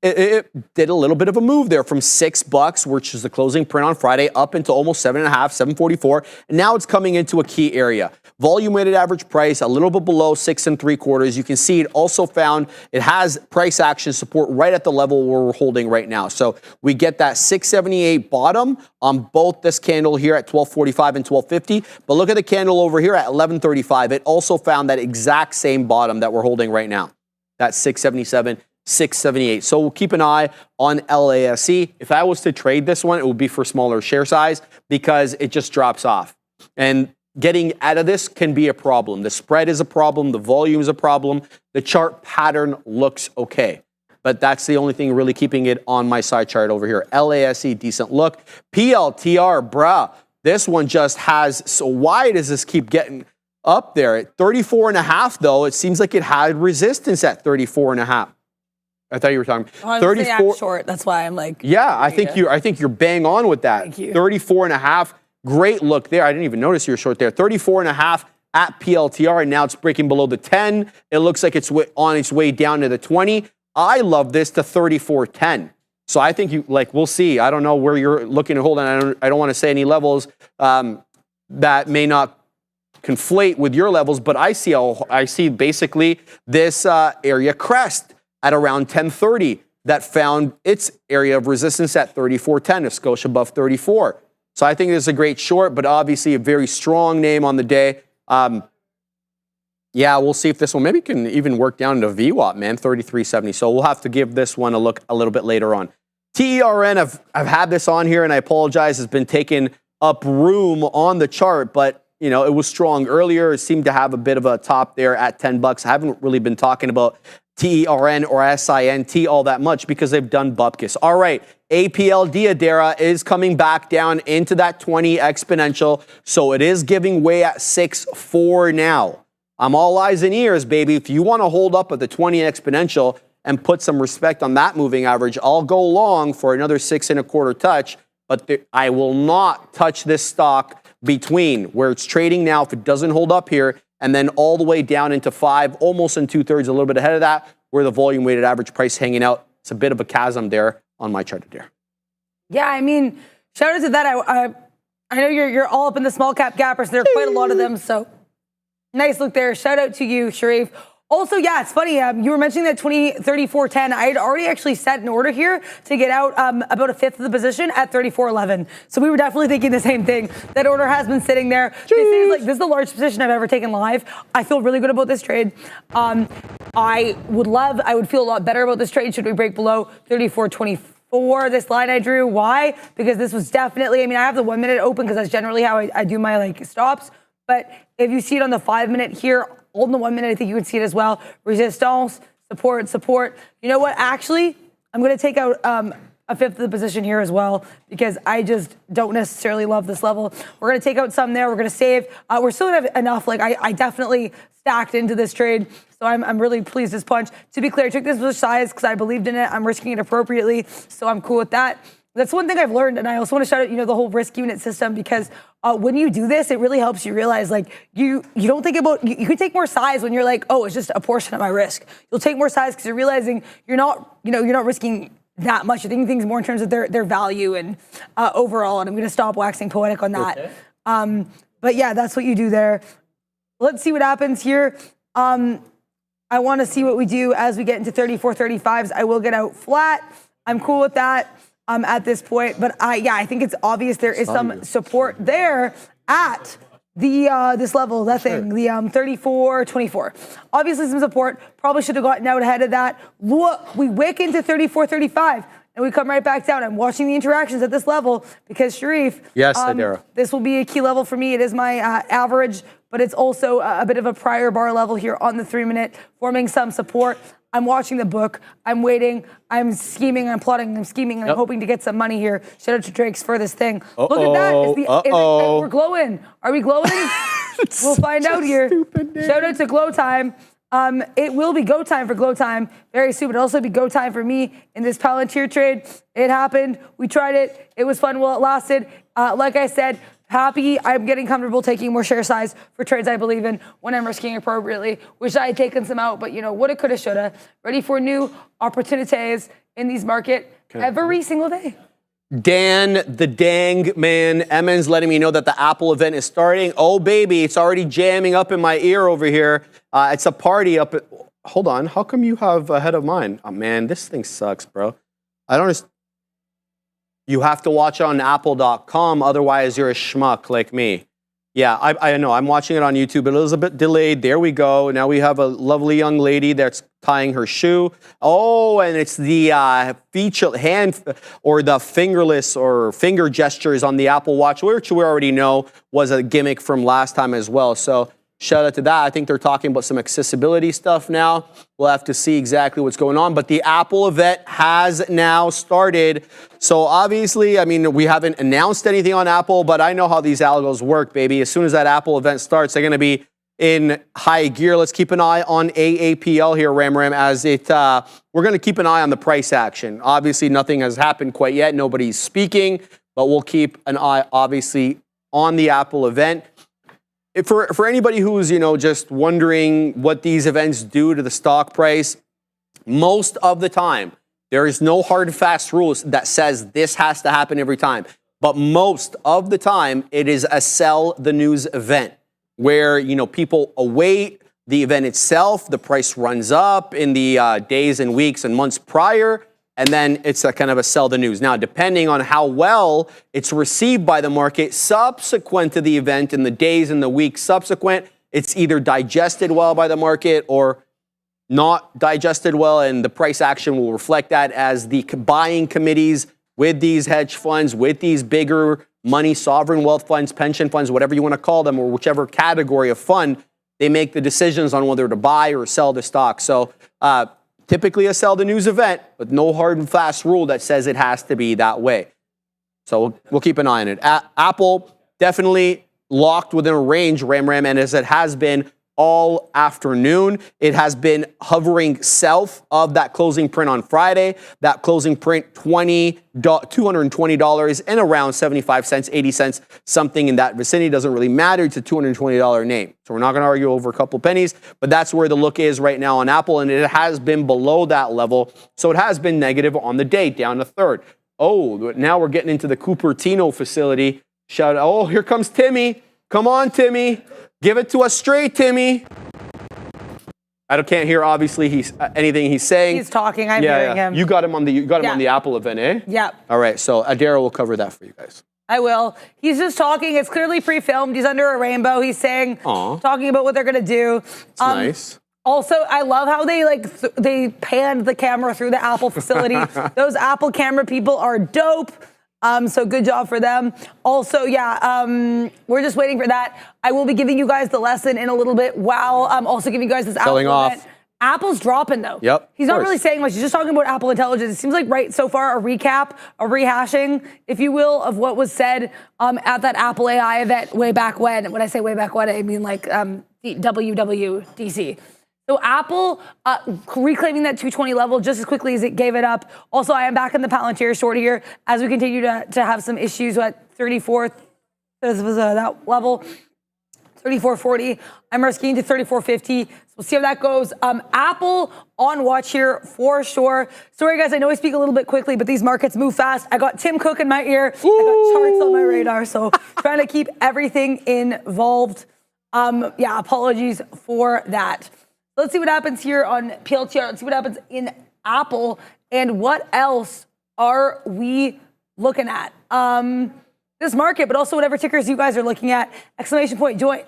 It did a little bit of a move there from $6, which is the closing print on Friday, up into almost 7.5, 744. And now it's coming into a key area. Volume weighted average price, a little bit below 6.75. You can see it also found it has price action support right at the level where we're holding right now. So we get that 678 bottom on both this candle here at 1245 and 1250. But look at the candle over here at 1135. It also found that exact same bottom that we're holding right now. That's 677. 678. So we'll keep an eye on LASE. If I was to trade this one, it would be for smaller share size, because it just drops off. And getting out of this can be a problem. The spread is a problem. The volume is a problem. The chart pattern looks okay. But that's the only thing really keeping it on my side chart over here. LASE, decent look. PLTR, bruh. This one just has, so why does this keep getting up there? At 34.5 though, it seems like it had resistance at 34.5. I thought you were talking 34. I'm short. That's why I'm like. Yeah, I think you're bang on with that. Thank you. 34.5. Great look there. I didn't even notice you were short there. 34.5 at PLTR, and now it's breaking below the 10. It looks like it's on its way down to the 20. I love this to 34.10. So I think we'll see. I don't know where you're looking to hold on. I don't want to say any levels that may not conflate with your levels, but I see basically this area crest at around 1030 that found its area of resistance at 34.10, a skosh above 34. So I think this is a great short, but obviously a very strong name on the day. Yeah, we'll see if this one maybe can even work down to VWAP, man, 33.70. So we'll have to give this one a look a little bit later on. TERN, I've had this on here, and I apologize, has been taking up room on the chart, but you know, it was strong earlier. It seemed to have a bit of a top there at $10. I haven't really been talking about TERN or SINT all that much because they've done bupkis. All right, APL Diadera is coming back down into that 20 exponential, so it is giving way at 6.4 now. I'm all eyes and ears, baby. If you want to hold up at the 20 exponential and put some respect on that moving average, I'll go long for another 6.25 touch, but I will not touch this stock between where it's trading now if it doesn't hold up here, and then all the way down into 5, almost in 2/3, a little bit ahead of that, where the volume weighted average price hanging out. It's a bit of a chasm there on my chart there. Yeah, I mean, shout out to that. I know you're all up in the small cap gappers. There are quite a lot of them, so nice look there. Shout out to you, Sharif. Also, yeah, it's funny. You were mentioning that 2034.10. I had already actually set an order here to get out about a fifth of the position at 34.11. So we were definitely thinking the same thing. That order has been sitting there. This is the largest position I've ever taken live. I feel really good about this trade. I would feel a lot better about this trade should we break below 34.24. This line I drew. Why? Because this was definitely, I mean, I have the 1 minute open because that's generally how I do my like stops. But if you see it on the 5 minute here, on the 1 minute, I think you would see it as well. Resistance, support, support. You know what? Actually, I'm going to take out a fifth of the position here as well because I just don't necessarily love this level. We're going to take out some there. We're going to save. We're still going to have enough. Like I definitely stacked into this trade, so I'm really pleased this punch. To be clear, I took this with size because I believed in it. I'm risking it appropriately, so I'm cool with that. That's one thing I've learned, and I also want to shout out, the whole risk unit system because when you do this, it really helps you realize, like, you don't think about, you can take more size when you're like, oh, it's just a portion of my risk. You'll take more size because you're realizing you're not risking that much. You're thinking things more in terms of their value and overall, and I'm going to stop waxing poetic on that. Okay. But yeah, that's what you do there. Let's see what happens here. I want to see what we do as we get into 34, 35s. I will get out flat. I'm cool with that. At this point, but I think it's obvious there is some support there at the this level, that thing, the 34.24. Obviously some support. Probably should have gotten out ahead of that. Look, we wick into 34.35 and we come right back down. I'm watching the interactions at this level because Sharif, yes, Adara. This will be a key level for me. It is my average, but it's also a bit of a prior bar level here on the 3 minute, forming some support. I'm watching the book. I'm waiting. I'm scheming. I'm plotting. I'm scheming. And I'm hoping to get some money here. Shout out to Drake's for this thing. Look at that. We're glowing. Are we glowing? We'll find out here. Shout out to Glow Time. It will be go time for Glow Time very soon. But it'll also be go time for me in this Palantir trade. It happened. We tried it. It was fun while it lasted. Like I said, happy. I'm getting comfortable taking more share size for trades I believe in when I'm risking appropriately. Wish I had taken some out, but woulda, coulda, shoulda. Ready for new opportunities in these market every single day. Dan, the dang man, Emmons letting me know that the Apple event is starting. Oh, baby, it's already jamming up in my ear over here. It's a party up at... Hold on, how come you have ahead of mine? Oh, man, this thing sucks, bro. I don't understand. You have to watch it on apple.com, otherwise you're a schmuck like me. Yeah, I know. I'm watching it on YouTube. It was a bit delayed. There we go. Now we have a lovely young lady that's tying her shoe. Oh, and it's the feature hand or the fingerless or finger gestures on the Apple Watch, which we already know was a gimmick from last time as well. So shout out to that. I think they're talking about some accessibility stuff now. We'll have to see exactly what's going on. But the Apple event has now started. So obviously, I mean, we haven't announced anything on Apple, but I know how these algos work, baby. As soon as that Apple event starts, they're going to be in high gear. Let's keep an eye on AAPL here, Ram, as we're going to keep an eye on the price action. Obviously, nothing has happened quite yet. Nobody's speaking, but we'll keep an eye, obviously, on the Apple event. For anybody who's, just wondering what these events do to the stock price, most of the time, there is no hard and fast rules that says this has to happen every time. But most of the time, it is a sell the news event where, people await the event itself, the price runs up in the days and weeks and months prior, and then it's a kind of a sell the news. Now, depending on how well it's received by the market subsequent to the event in the days and the weeks subsequent, it's either digested well by the market or not digested well, and the price action will reflect that as the buying committees with these hedge funds, with these bigger money, sovereign wealth funds, pension funds, whatever you want to call them, or whichever category of fund, they make the decisions on whether to buy or sell the stock. So typically a sell the news event, but no hard and fast rule that says it has to be that way. So we'll keep an eye on it. Apple definitely locked within a range, Ram, and as it has been all afternoon, it has been hovering south of that closing print on Friday. That closing print, $220 and around 75 cents, 80 cents, something in that vicinity. Doesn't really matter. It's a $220 name. So we're not going to argue over a couple pennies, but that's where the look is right now on Apple, and it has been below that level. So it has been negative on the day, down a third. Oh, now we're getting into the Cupertino facility. Shout out, oh, here comes Timmy. Come on, Timmy. Give it to us straight, Timmy. I can't hear, obviously, anything he's saying. He's talking. I'm hearing him. You got him on the Apple event, eh? Yeah. All right, so Adara will cover that for you guys. I will. He's just talking. It's clearly pre-filmed. He's under a rainbow. He's saying, talking about what they're going to do. It's nice. Also, I love how they panned the camera through the Apple facility. Those Apple camera people are dope. So good job for them. Also, we're just waiting for that. I will be giving you guys the lesson in a little bit while I'm also giving you guys this Selling Apple off. event. Apple's dropping though. Yep. He's not really saying much. He's just talking about Apple Intelligence. It seems like right so far a recap, a rehashing, if you will, of what was said at that Apple AI event way back when. When I say way back when, I mean like WWDC. So Apple reclaiming that 220 level just as quickly as it gave it up. Also, I am back in the Palantir short here as we continue to have some issues at 34th. This was that level, 34.40. I'm risking to 34.50. So we'll see how that goes. Apple on watch here for sure. Sorry, guys, I know I speak a little bit quickly, but these markets move fast. I got Tim Cook in my ear. I got charts on my radar, so trying to keep everything involved. Apologies for that. Let's see what happens here on PLTR. Let's see what happens in Apple. And what else are we looking at? This market, but also whatever tickers you guys are looking at. Exclamation point, joint,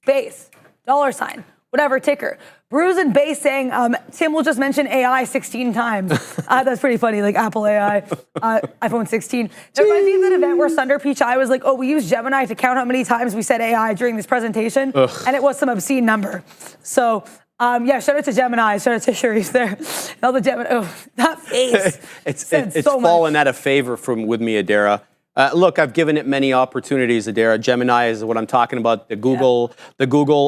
base, $, whatever ticker. Bruce and Base saying, Tim will just mention AI 16 times. That's pretty funny, like Apple AI, iPhone 16. That reminds me of that event where Sundar Pichai was like, we used Gemini to count how many times we said AI during this presentation. And it was some obscene number. So, shout out to Gemini. Shout out to Sharice there. Now the Gemini, that face. it's fallen out of favor with me, Adara. Look, I've given it many opportunities, Adara. Gemini is what I'm talking about, the Google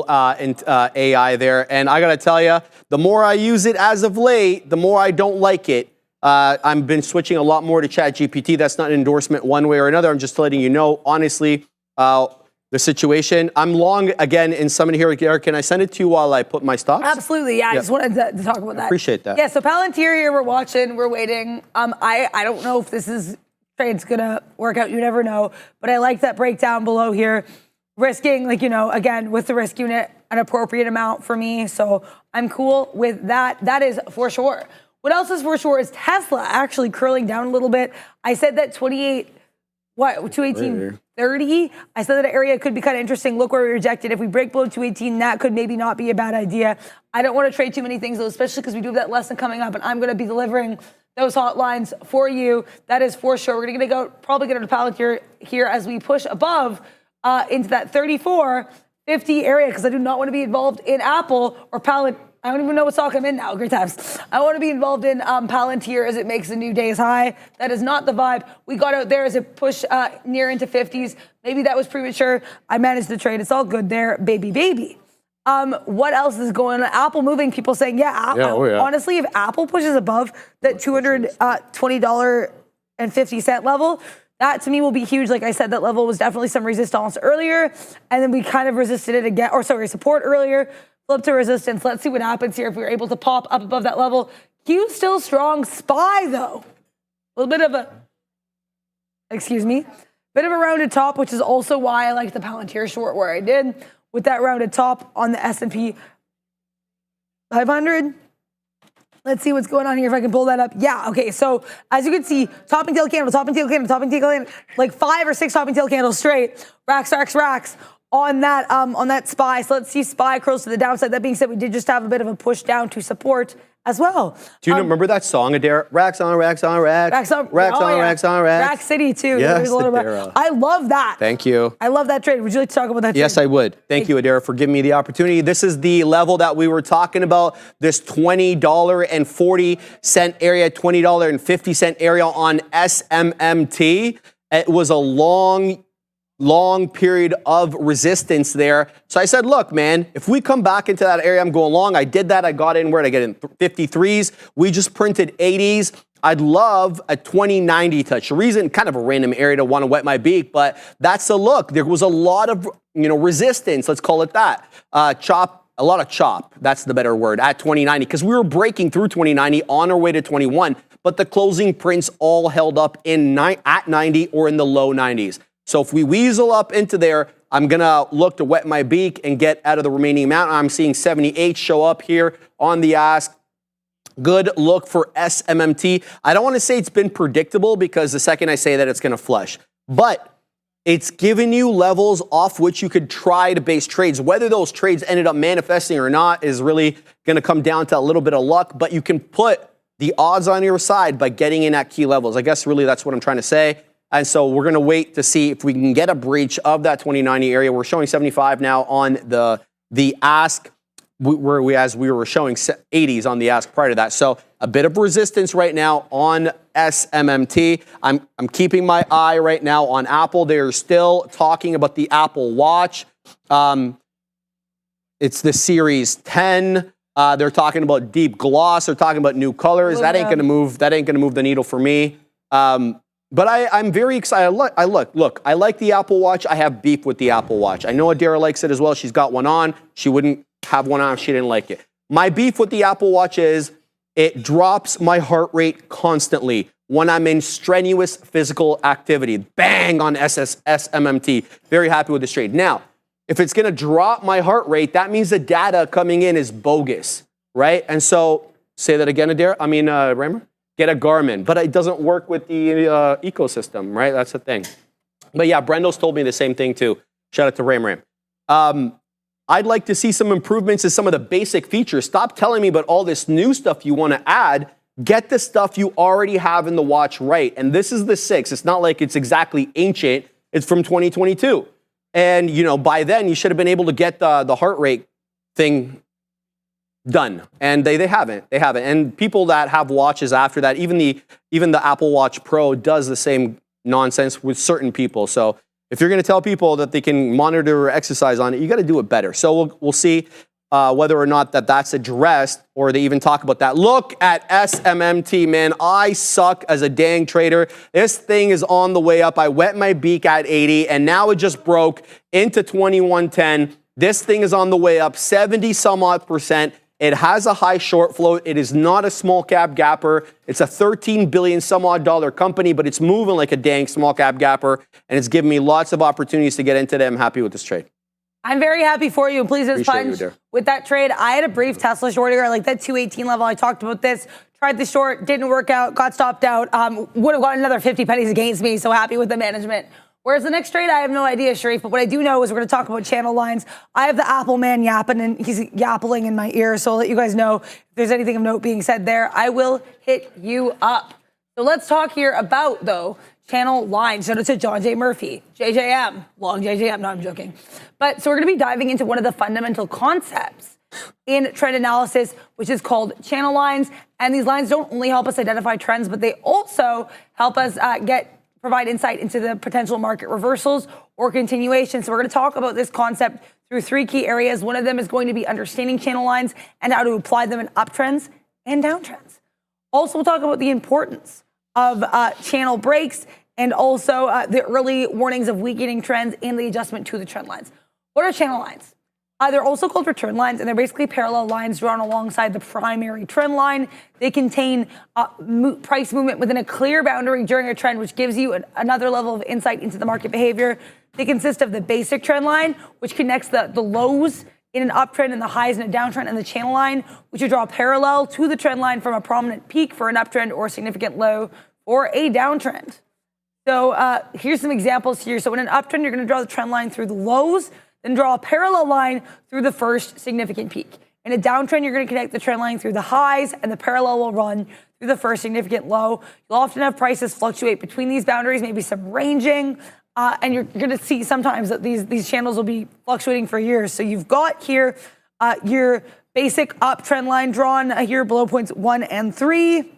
AI there. And I got to tell you, the more I use it as of late, the more I don't like it. I've been switching a lot more to ChatGPT. That's not an endorsement one way or another. I'm just letting you know, honestly, the situation. I'm long again in somebody here. Eric, can I send it to you while I put my stocks? Absolutely, yeah. I just wanted to talk about that. Appreciate that. Yeah, so Palantir here, we're watching, we're waiting. I don't know if this trade's gonna work out, you never know. But I like that breakdown below here. Risking, again, with the risk unit, an appropriate amount for me. So I'm cool with that. That is for sure. What else is for sure is Tesla actually curling down a little bit. I said that 218.30. I said that area could be kind of interesting. Look where we rejected. If we break below 218, that could maybe not be a bad idea. I don't want to trade too many things, though, especially because we do have that lesson coming up, and I'm going to be delivering those hotlines for you. That is for sure. We're going to probably get into Palantir here as we push above into that 34.50 area, because I do not want to be involved in Apple or Palantir. I don't even know what stock I'm in now. Great times. I want to be involved in Palantir as it makes a new day's high. That is not the vibe. We got out there as it pushed near into 50s. Maybe that was premature. I managed the trade. It's all good there, baby. What else is going on? Apple moving. People saying, honestly, if Apple pushes above that $220.50 level, that to me will be huge. Like I said, that level was definitely some resistance earlier, and then we kind of resisted it again, support earlier. Flip to resistance. Let's see what happens here if we're able to pop up above that level. Q still strong. SPY, though. A little bit of a rounded top, which is also why I like the Palantir short where I did with that rounded top on the S&P 500. Let's see what's going on here if I can pull that up. Yeah, okay, so as you can see, top and tail candle, like 5 or 6 top and tail candles straight. Racks. on that SPY. So let's see SPY curls to the downside. That being said, we did just have a bit of a push down to support as well. Do you remember that song, Adair? Racks on racks on racks. Racks on racks on racks on racks. Rack City too. Yes, There's a lot of Adair. I love that. Thank you. I love that trade. Would you like to talk about that trade? Yes, I would. Thank you, Adair, for giving me the opportunity. This is the level that we were talking about, this $20.40 area, $20.50 area on SMMT. It was a long period of resistance there. So I said, look, man, if we come back into that area, I'm going long. I did that. I got in. Where did I get in? 53s. We just printed 80s. I'd love a 2090 touch. The reason, kind of a random area to want to wet my beak, but that's a look. There was a lot of, resistance. Let's call it that. A lot of chop. That's the better word at 2090 because we were breaking through 2090 on our way to 21, but the closing prints all held up at 90 or in the low 90s. So if we weasel up into there, I'm going to look to wet my beak and get out of the remaining amount. I'm seeing 78 show up here on the ask. Good look for SMMT. I don't want to say it's been predictable because the second I say that, it's going to flush. But it's given you levels off which you could try to base trades. Whether those trades ended up manifesting or not is really going to come down to a little bit of luck. But you can put the odds on your side by getting in at key levels. I guess really that's what I'm trying to say. And so we're going to wait to see if we can get a breach of that 2090 area. We're showing 75 now on the ask, as we were showing 80s on the ask prior to that. So a bit of resistance right now on SMMT. I'm keeping my eye right now on Apple. They're still talking about the Apple Watch. It's the Series 10. They're talking about deep gloss. They're talking about new colors. That ain't going to move. That ain't going to move the needle for me. But I'm very excited. Look, I like the Apple Watch. I have beef with the Apple Watch. I know Adara likes it as well. She's got one on. She wouldn't have one on if she didn't like it. My beef with the Apple Watch is it drops my heart rate constantly when I'm in strenuous physical activity. Bang on SMMT. Very happy with this trade. Now, if it's going to drop my heart rate, that means the data coming in is bogus, right? And so, say that again, Adara. Raymer? Get a Garmin, but it doesn't work with the ecosystem, right? That's the thing. But yeah, Brendo's told me the same thing too. Shout out to Ram. I'd like to see some improvements in some of the basic features. Stop telling me about all this new stuff you want to add. Get the stuff you already have in the watch right. And this is the 6. It's not like it's exactly ancient. It's from 2022. And, by then you should have been able to get the heart rate thing done, and they haven't. And people that have watches after that, even the Apple Watch Pro does the same nonsense with certain people. So if you're going to tell people that they can monitor or exercise on it, you got to do it better. So we'll see whether or not that's addressed, or they even talk about that. Look at SMMT, man. I suck as a dang trader. This thing is on the way up. I wet my beak at 80, and now it just broke into 2110. This thing is on the way up 70 some odd %. It has a high short float. It is not a small cap gapper. It's a $13 billion some odd dollar company, but it's moving like a dang small cap gapper, and it's given me lots of opportunities to get into it. I'm happy with this trade. I'm very happy for you. Please just punch with that trade. I had a brief Tesla short here, like that 218 level. I talked about this. Tried the short, didn't work out, got stopped out. Would have got another 50 pennies against me. So happy with the management. Whereas the next trade, I have no idea, Sharif, but what I do know is we're going to talk about channel lines. I have the Apple man yapping, and he's yapping in my ear, so I'll let you guys know if there's anything of note being said there. I will hit you up. So let's talk here about, though, channel lines. Shout out to John J. Murphy, JJM, long JJM, no, I'm joking. But so we're going to be diving into one of the fundamental concepts in trend analysis, which is called channel lines. And these lines don't only help us identify trends, but they also help us provide insight into the potential market reversals or continuation. So we're going to talk about this concept through 3 key areas. One of them is going to be understanding channel lines and how to apply them in uptrends and downtrends. Also, we'll talk about the importance of channel breaks and also the early warnings of weakening trends and the adjustment to the trend lines. What are channel lines? They're also called return lines, and they're basically parallel lines drawn alongside the primary trend line. They contain price movement within a clear boundary during a trend, which gives you another level of insight into the market behavior. They consist of the basic trend line, which connects the lows in an uptrend and the highs in a downtrend, and the channel line, which would draw parallel to the trend line from a prominent peak for an uptrend or a significant low or a downtrend. So here's some examples here. So in an uptrend, you're going to draw the trend line through the lows. then draw a parallel line through the first significant peak. In a downtrend, you're going to connect the trend line through the highs, and the parallel will run through the first significant low. You'll often have prices fluctuate between these boundaries, maybe some ranging, and you're going to see sometimes that these channels will be fluctuating for years. So you've got here your basic uptrend line drawn here below points 1 and 3.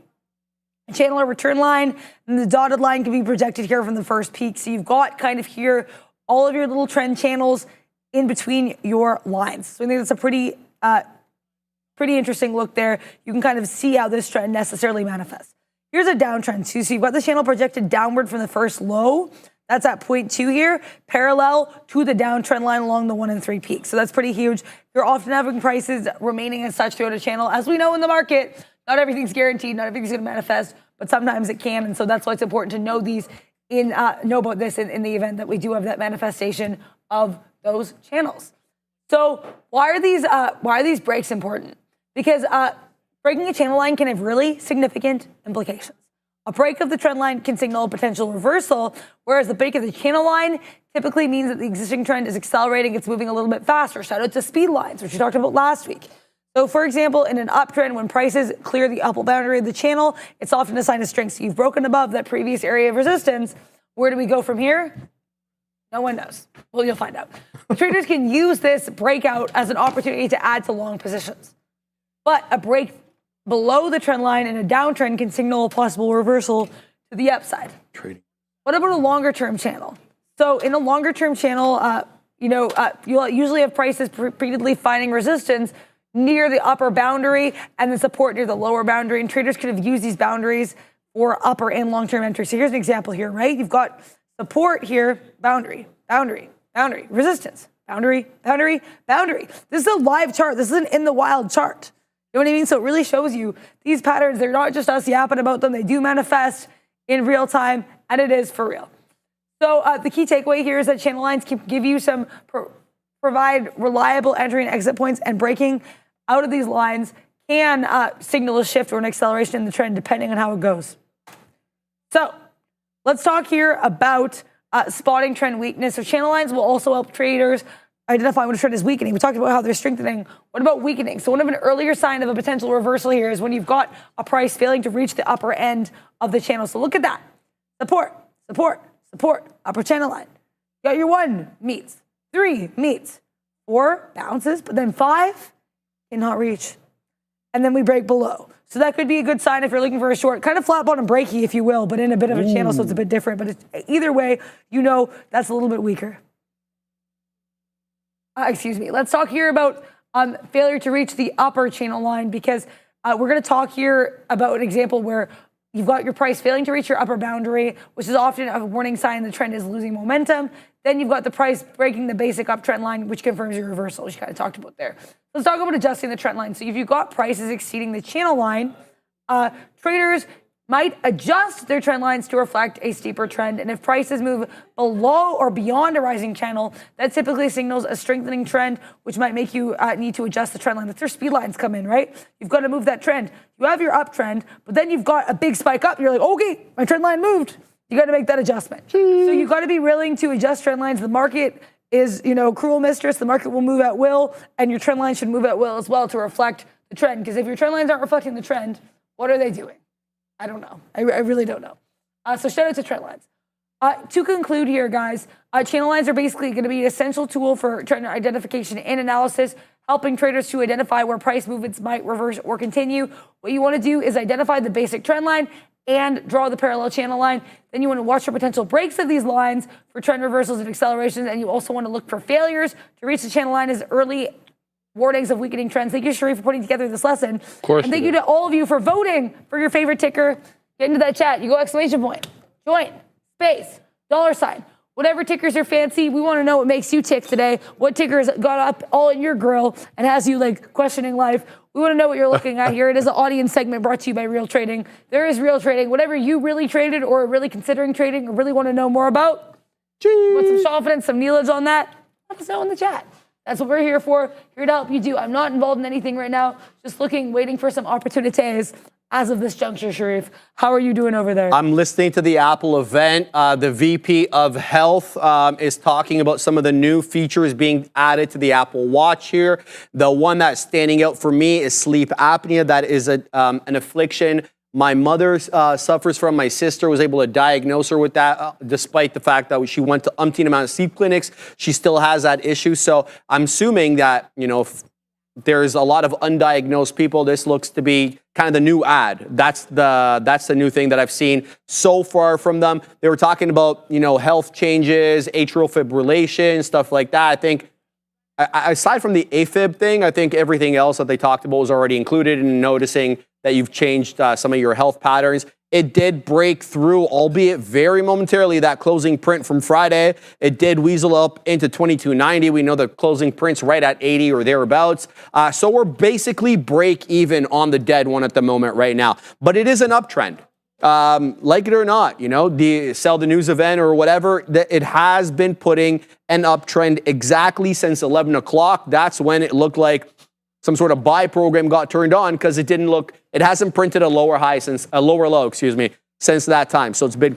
Channel or return line, and the dotted line can be projected here from the first peak. So you've got kind of here all of your little trend channels in between your lines. So I think that's a pretty interesting look there. You can kind of see how this trend necessarily manifests. Here's a downtrend too. So you've got the channel projected downward from the first low. That's at point 2 here, parallel to the downtrend line along the 1 and 3 peaks. So that's pretty huge. You're often having prices remaining as such throughout a channel. As we know in the market, not everything's guaranteed, not everything's going to manifest, but sometimes it can. And so that's why it's important to know know about this in the event that we do have that manifestation of those channels. So why are these breaks important? Because breaking a channel line can have really significant implications. A break of the trend line can signal a potential reversal, whereas the break of the channel line typically means that the existing trend is accelerating, it's moving a little bit faster. Shout out to speed lines, which we talked about last week. So for example, in an uptrend, when prices clear the upper boundary of the channel, it's often a sign of strength. So you've broken above that previous area of resistance. Where do we go from here? No one knows. Well, you'll find out. Traders can use this breakout as an opportunity to add to long positions. But a break below the trend line in a downtrend can signal a possible reversal to the upside. Trading. What about a longer term channel? So in a longer term channel, you'll usually have prices repeatedly finding resistance near the upper boundary and the support near the lower boundary. And traders could have used these boundaries for upper and long-term entry. So here's an example here, right? You've got support here, boundary, boundary, boundary, resistance, boundary, boundary, boundary. This is a live chart. This is an in the wild chart. You know what I mean? So it really shows you these patterns. They're not just us yapping about them. They do manifest in real time, and it is for real. So the key takeaway here is that channel lines can give you some, provide reliable entry and exit points, and breaking out of these lines can signal a shift or an acceleration in the trend depending on how it goes. So let's talk here about spotting trend weakness. So channel lines will also help traders identify when a trend is weakening. We talked about how they're strengthening. What about weakening? So one of an earlier sign of a potential reversal here is when you've got a price failing to reach the upper end of the channel. So look at that. Support, support, support, upper channel line. You got your 1 meets, 3 meets, 4 bounces, but then 5 cannot reach. And then we break below. So that could be a good sign if you're looking for a short, kind of flat bottom breaky, if you will, but in a bit of a channel, so it's a bit different. But either way, that's a little bit weaker. Let's talk here about failure to reach the upper channel line, because we're going to talk here about an example where you've got your price failing to reach your upper boundary, which is often a warning sign the trend is losing momentum. Then you've got the price breaking the basic uptrend line, which confirms your reversal, which you kind of talked about there. Let's talk about adjusting the trend line. So if you've got prices exceeding the channel line, traders might adjust their trend lines to reflect a steeper trend. And if prices move below or beyond a rising channel, that typically signals a strengthening trend, which might make you need to adjust the trend line. That's where speed lines come in, right? You've got to move that trend. You have your uptrend, but then you've got a big spike up. You're like, okay, my trend line moved. You got to make that adjustment. So you've got to be willing to adjust trend lines. The market is, cruel mistress. The market will move at will, and your trend line should move at will as well to reflect the trend. Because if your trend lines aren't reflecting the trend, what are they doing? I don't know. I really don't know. So shout out to trend lines. To conclude here, guys, channel lines are basically going to be an essential tool for trend identification and analysis, helping traders to identify where price movements might reverse or continue. What you want to do is identify the basic trend line and draw the parallel channel line. Then you want to watch for potential breaks of these lines for trend reversals and accelerations. And you also want to look for failures to reach the channel line as early warnings of weakening trends. Thank you, Sharif, for putting together this lesson. Of course. And thank you to all of you for voting for your favorite ticker. Get into that chat. You go exclamation point, join, space, $, whatever tickers are fancy. We want to know what makes you tick today. What tickers got up all in your grill and has you questioning life. We want to know what you're looking at here. It is an audience segment brought to you by Real Trading. There is Real Trading. Whatever you really traded or are really considering trading or really want to know more about, want some confidence, some knowledge on that, let us know in the chat. That's what we're here for, here to help you do. I'm not involved in anything right now, just waiting for some opportunities. as of this juncture, Sharif? How are you doing over there? I'm listening to the Apple event. The VP of Health is talking about some of the new features being added to the Apple Watch here. The one that's standing out for me is sleep apnea. That is an affliction my mother suffers from. My sister was able to diagnose her with that, despite the fact that she went to umpteen amount of sleep clinics. She still has that issue. So I'm assuming that, if there's a lot of undiagnosed people, this looks to be kind of the new ad. That's the new thing that I've seen so far from them. They were talking about, health changes, atrial fibrillation, stuff like that. I think, aside from the AFib thing, I think everything else that they talked about was already included in noticing that you've changed some of your health patterns. It did break through, albeit very momentarily, that closing print from Friday. It did weasel up into 2290. We know the closing print's right at 80 or thereabouts. So we're basically break even on the dead one at the moment right now. But it is an uptrend. Like it or not, the sell the news event or whatever, it has been putting an uptrend exactly since 11 o'clock. That's when it looked like some sort of buy program got turned on, because it hasn't printed a lower low, since that time. So it's been,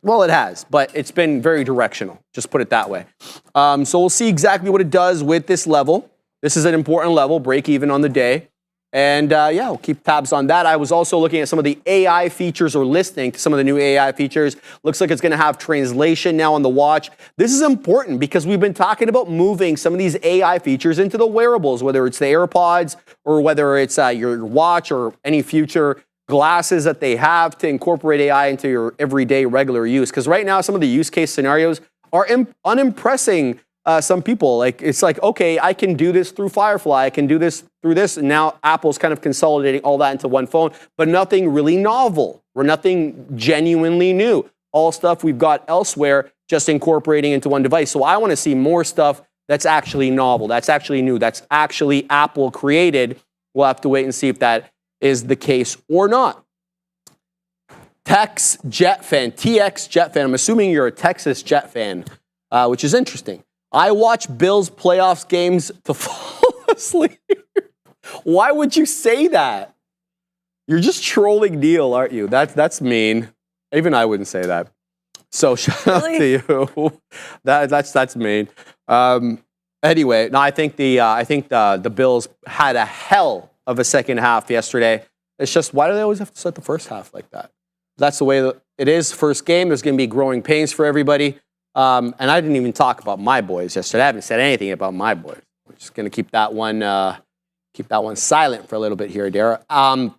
it has, but it's been very directional. Just put it that way. So we'll see exactly what it does with this level. This is an important level, break even on the day. And we'll keep tabs on that. I was also looking at some of the AI features, or listening to some of the new AI features. Looks like it's going to have translation now on the watch. This is important because we've been talking about moving some of these AI features into the wearables, whether it's the AirPods or whether it's your watch or any future glasses that they have to incorporate AI into your everyday regular use. Because right now, some of the use case scenarios are unimpressing. Some people, it's like, okay, I can do this through Firefly, I can do this through this, and now Apple's kind of consolidating all that into one phone, but nothing really novel, or nothing genuinely new. All stuff we've got elsewhere, just incorporating into one device. So I want to see more stuff that's actually novel, that's actually new, that's actually Apple created. We'll have to wait and see if that is the case or not. TX Jet fan, I'm assuming you're a Texas Jet fan, which is interesting. I watch Bills playoffs games to fall asleep. Why would you say that? You're just trolling Neil, aren't you? That's mean. Even I wouldn't say that. So shout out to you. That's mean. Anyway, no, I think the Bills had a hell of a second half yesterday. It's just, why do they always have to start the first half like that? That's the way that it is. First game, there's going to be growing pains for everybody. And I didn't even talk about my boys yesterday. I haven't said anything about my boys. We're just going to keep that one silent for a little bit here, Dara.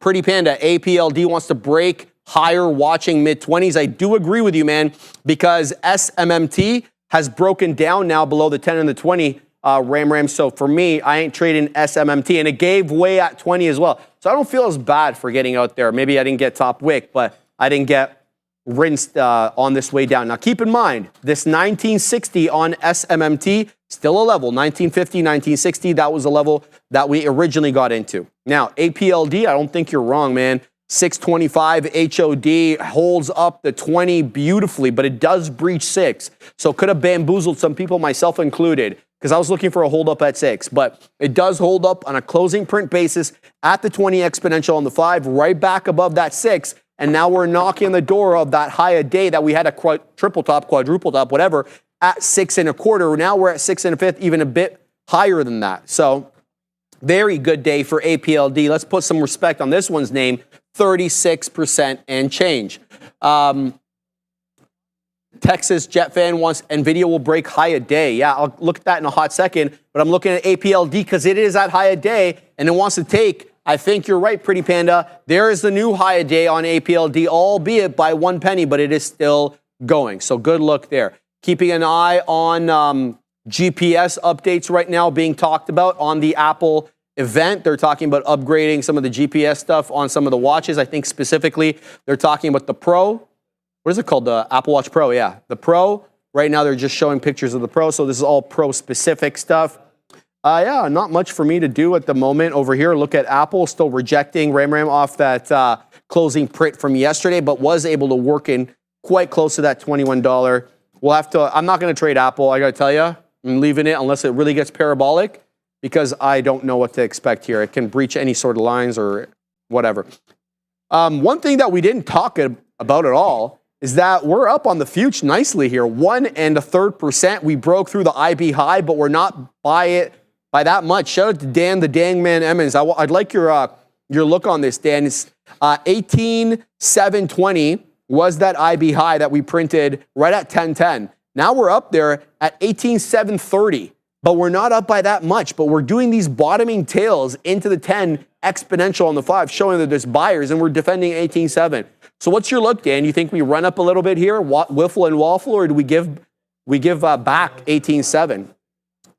Pretty Panda, APLD wants to break higher, watching mid-20s. I do agree with you, man, because SMMT has broken down now below the 10 and the 20 RAM. So for me, I ain't trading SMMT, and it gave way at 20 as well. So I don't feel as bad for getting out there. Maybe I didn't get top wick, but I didn't get rinsed on this way down. Now, keep in mind, this 1960 on SMMT, still a level. 1950, 1960, that was a level that we originally got into. Now, APLD, I don't think you're wrong, man. 625 HOD holds up the 20 beautifully, but it does breach 6. So could have bamboozled some people, myself included, because I was looking for a hold up at 6. But it does hold up on a closing print basis at the 20 exponential on the 5, right back above that 6. And now we're knocking on the door of that high a day that we had a triple top, quadruple top, whatever, at 6 1/4. Now we're at 6 1/5, even a bit higher than that. So very good day for APLD. Let's put some respect on this one's name, 36% and change. Texas Jet fan wants NVIDIA will break high a day. Yeah, I'll look at that in a hot second, but I'm looking at APLD because it is at high a day and it wants to take. I think you're right, Pretty Panda. There is the new high a day on APLD, albeit by 1 penny, but it is still going. So good luck there. Keeping an eye on GPS updates right now being talked about on the Apple event. They're talking about upgrading some of the GPS stuff on some of the watches. I think specifically they're talking about the Pro. What is it called? The Apple Watch Pro, yeah. The Pro. Right now they're just showing pictures of the Pro, so this is all Pro-specific stuff. Yeah, not much for me to do at the moment over here. Look at Apple, still rejecting RAM off that closing print from yesterday, but was able to work in quite close to that $21. We'll have to, I'm not going to trade Apple, I got to tell you. I'm leaving it unless it really gets parabolic because I don't know what to expect here. It can breach any sort of lines or whatever. One thing that we didn't talk about at all is that we're up on the future nicely here, 1 1/3%. We broke through the IB high, but we're not by that much. Shout out to Dan, the Dang Man Emmons. I'd like your look on this, Dan. It's 18,720 was that IB high that we printed right at 1010. Now we're up there at 18,730, but we're not up by that much. But we're doing these bottoming tails into the 10 exponential on the 5, showing that there's buyers, and we're defending 18.7. So what's your look, Dan? You think we run up a little bit here, wiffle and waffle, or do we give back 18.7?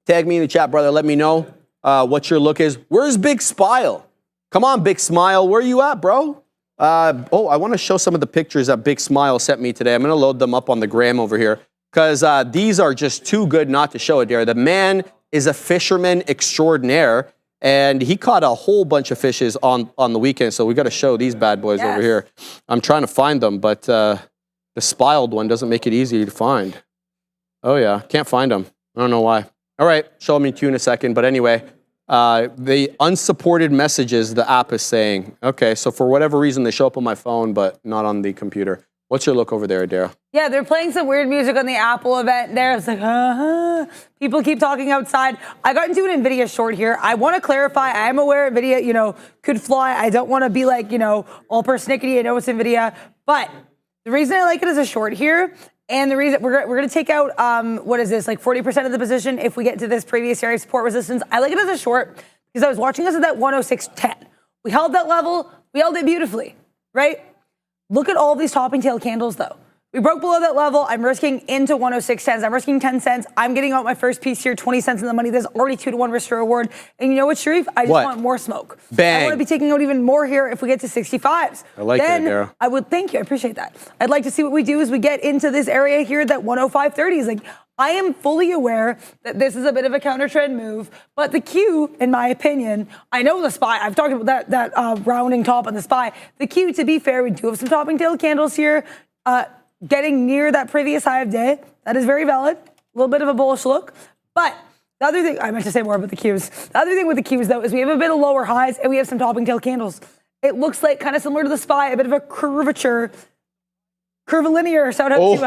Tag me in the chat, brother. Let me know what your look is. Where's Big Smile? Come on, Big Smile. Where are you at, bro? I want to show some of the pictures that Big Smile sent me today. I'm going to load them up on the gram over here because these are just too good not to show it there. The man is a fisherman extraordinaire, and he caught a whole bunch of fishes on the weekend, so we got to show these bad boys over here. I'm trying to find them, but the spiled one doesn't make it easy to find. Oh, yeah. Can't find them. I don't know why. All right. Show me to you in a second. But anyway, the unsupported messages the app is saying. Okay, so for whatever reason, they show up on my phone, but not on the computer. What's your look over there, Daryl? Yeah, they're playing some weird music on the Apple event there. It's like, people keep talking outside. I got into an NVIDIA short here. I want to clarify, I am aware NVIDIA, could fly. I don't want to be like, all persnickety. I know it's NVIDIA. But the reason I like it as a short here, and the reason we're going to take out, what is this, like 40% of the position if we get to this previous area of support resistance. I like it as a short because I was watching us at that 106.10. We held that level. We held it beautifully, right? Look at all these topping tail candles, though. We broke below that level. I'm risking into 106.10. I'm risking 10 cents. I'm getting out my first piece here, 20 cents in the money. There's already 2-to-1 risk to reward. And you know what, Sharif? I just want more smoke. Bang. I want to be taking out even more here if we get to 65s. I like that, Daryl. I would thank you. I appreciate that. I'd like to see what we do as we get into this area here, that 105.30s. Like, I am fully aware that this is a bit of a counter trend move, but the Q, in my opinion, I know the SPY. I've talked about that rounding top on the SPY. The Q, to be fair, we do have some topping tail candles here. Getting near that previous high of day, that is very valid. A little bit of a bullish look. But the other thing, I meant to say more about the Qs. The other thing with the Qs, though, is we have a bit of lower highs and we have some topping tail candles. It looks like kind of similar to the SPY, a bit of a curvilinear. Shout out to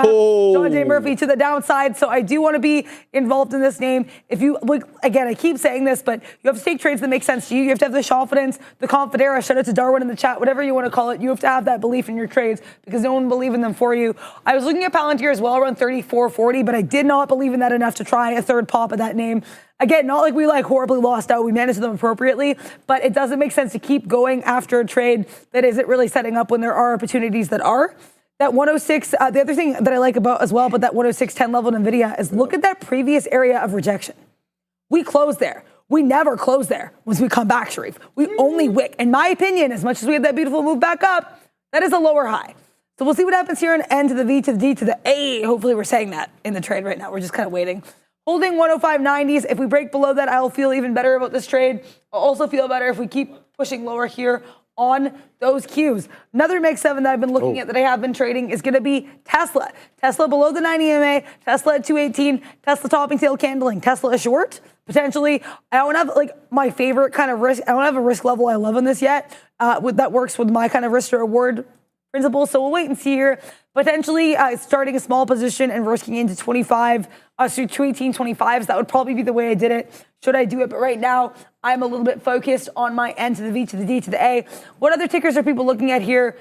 John J. Murphy to the downside. So I do want to be involved in this name. If you look, again, I keep saying this, but you have to take trades that make sense to you. You have to have the confidence, the confidera. Shout out to Darwin in the chat, whatever you want to call it. You have to have that belief in your trades because no one will believe in them for you. I was looking at Palantir as well, around 34.40, but I did not believe in that enough to try a third pop of that name. Again, not like we horribly lost out. We managed them appropriately, but it doesn't make sense to keep going after a trade that isn't really setting up when there are opportunities that are. That 106, the other thing that I like about as well, about that 106.10 level in NVIDIA is look at that previous area of rejection. We closed there. We never close there once we come back, Sharif. We only wick. In my opinion, as much as we have that beautiful move back up, that is a lower high. So we'll see what happens here on N to the V to the D to the A. Hopefully we're saying that in the trade right now. We're just kind of waiting. Holding 105.90s. If we break below that, I'll feel even better about this trade. I'll also feel better if we keep pushing lower here on those Qs. Another Mix 7 that I've been looking at that I have been trading is going to be Tesla. Tesla below the 90 EMA, Tesla at 218, Tesla topping tail candling, Tesla a short. Potentially, I don't have my favorite kind of risk. I don't have a risk level I love on this yet. That works with my kind of risk to reward principle. So we'll wait and see here. Potentially starting a small position and risking into 25, so 218.25s. That would probably be the way I did it. Should I do it? But right now, I'm a little bit focused on my N to the V to the D to the A. What other tickers are people looking at here?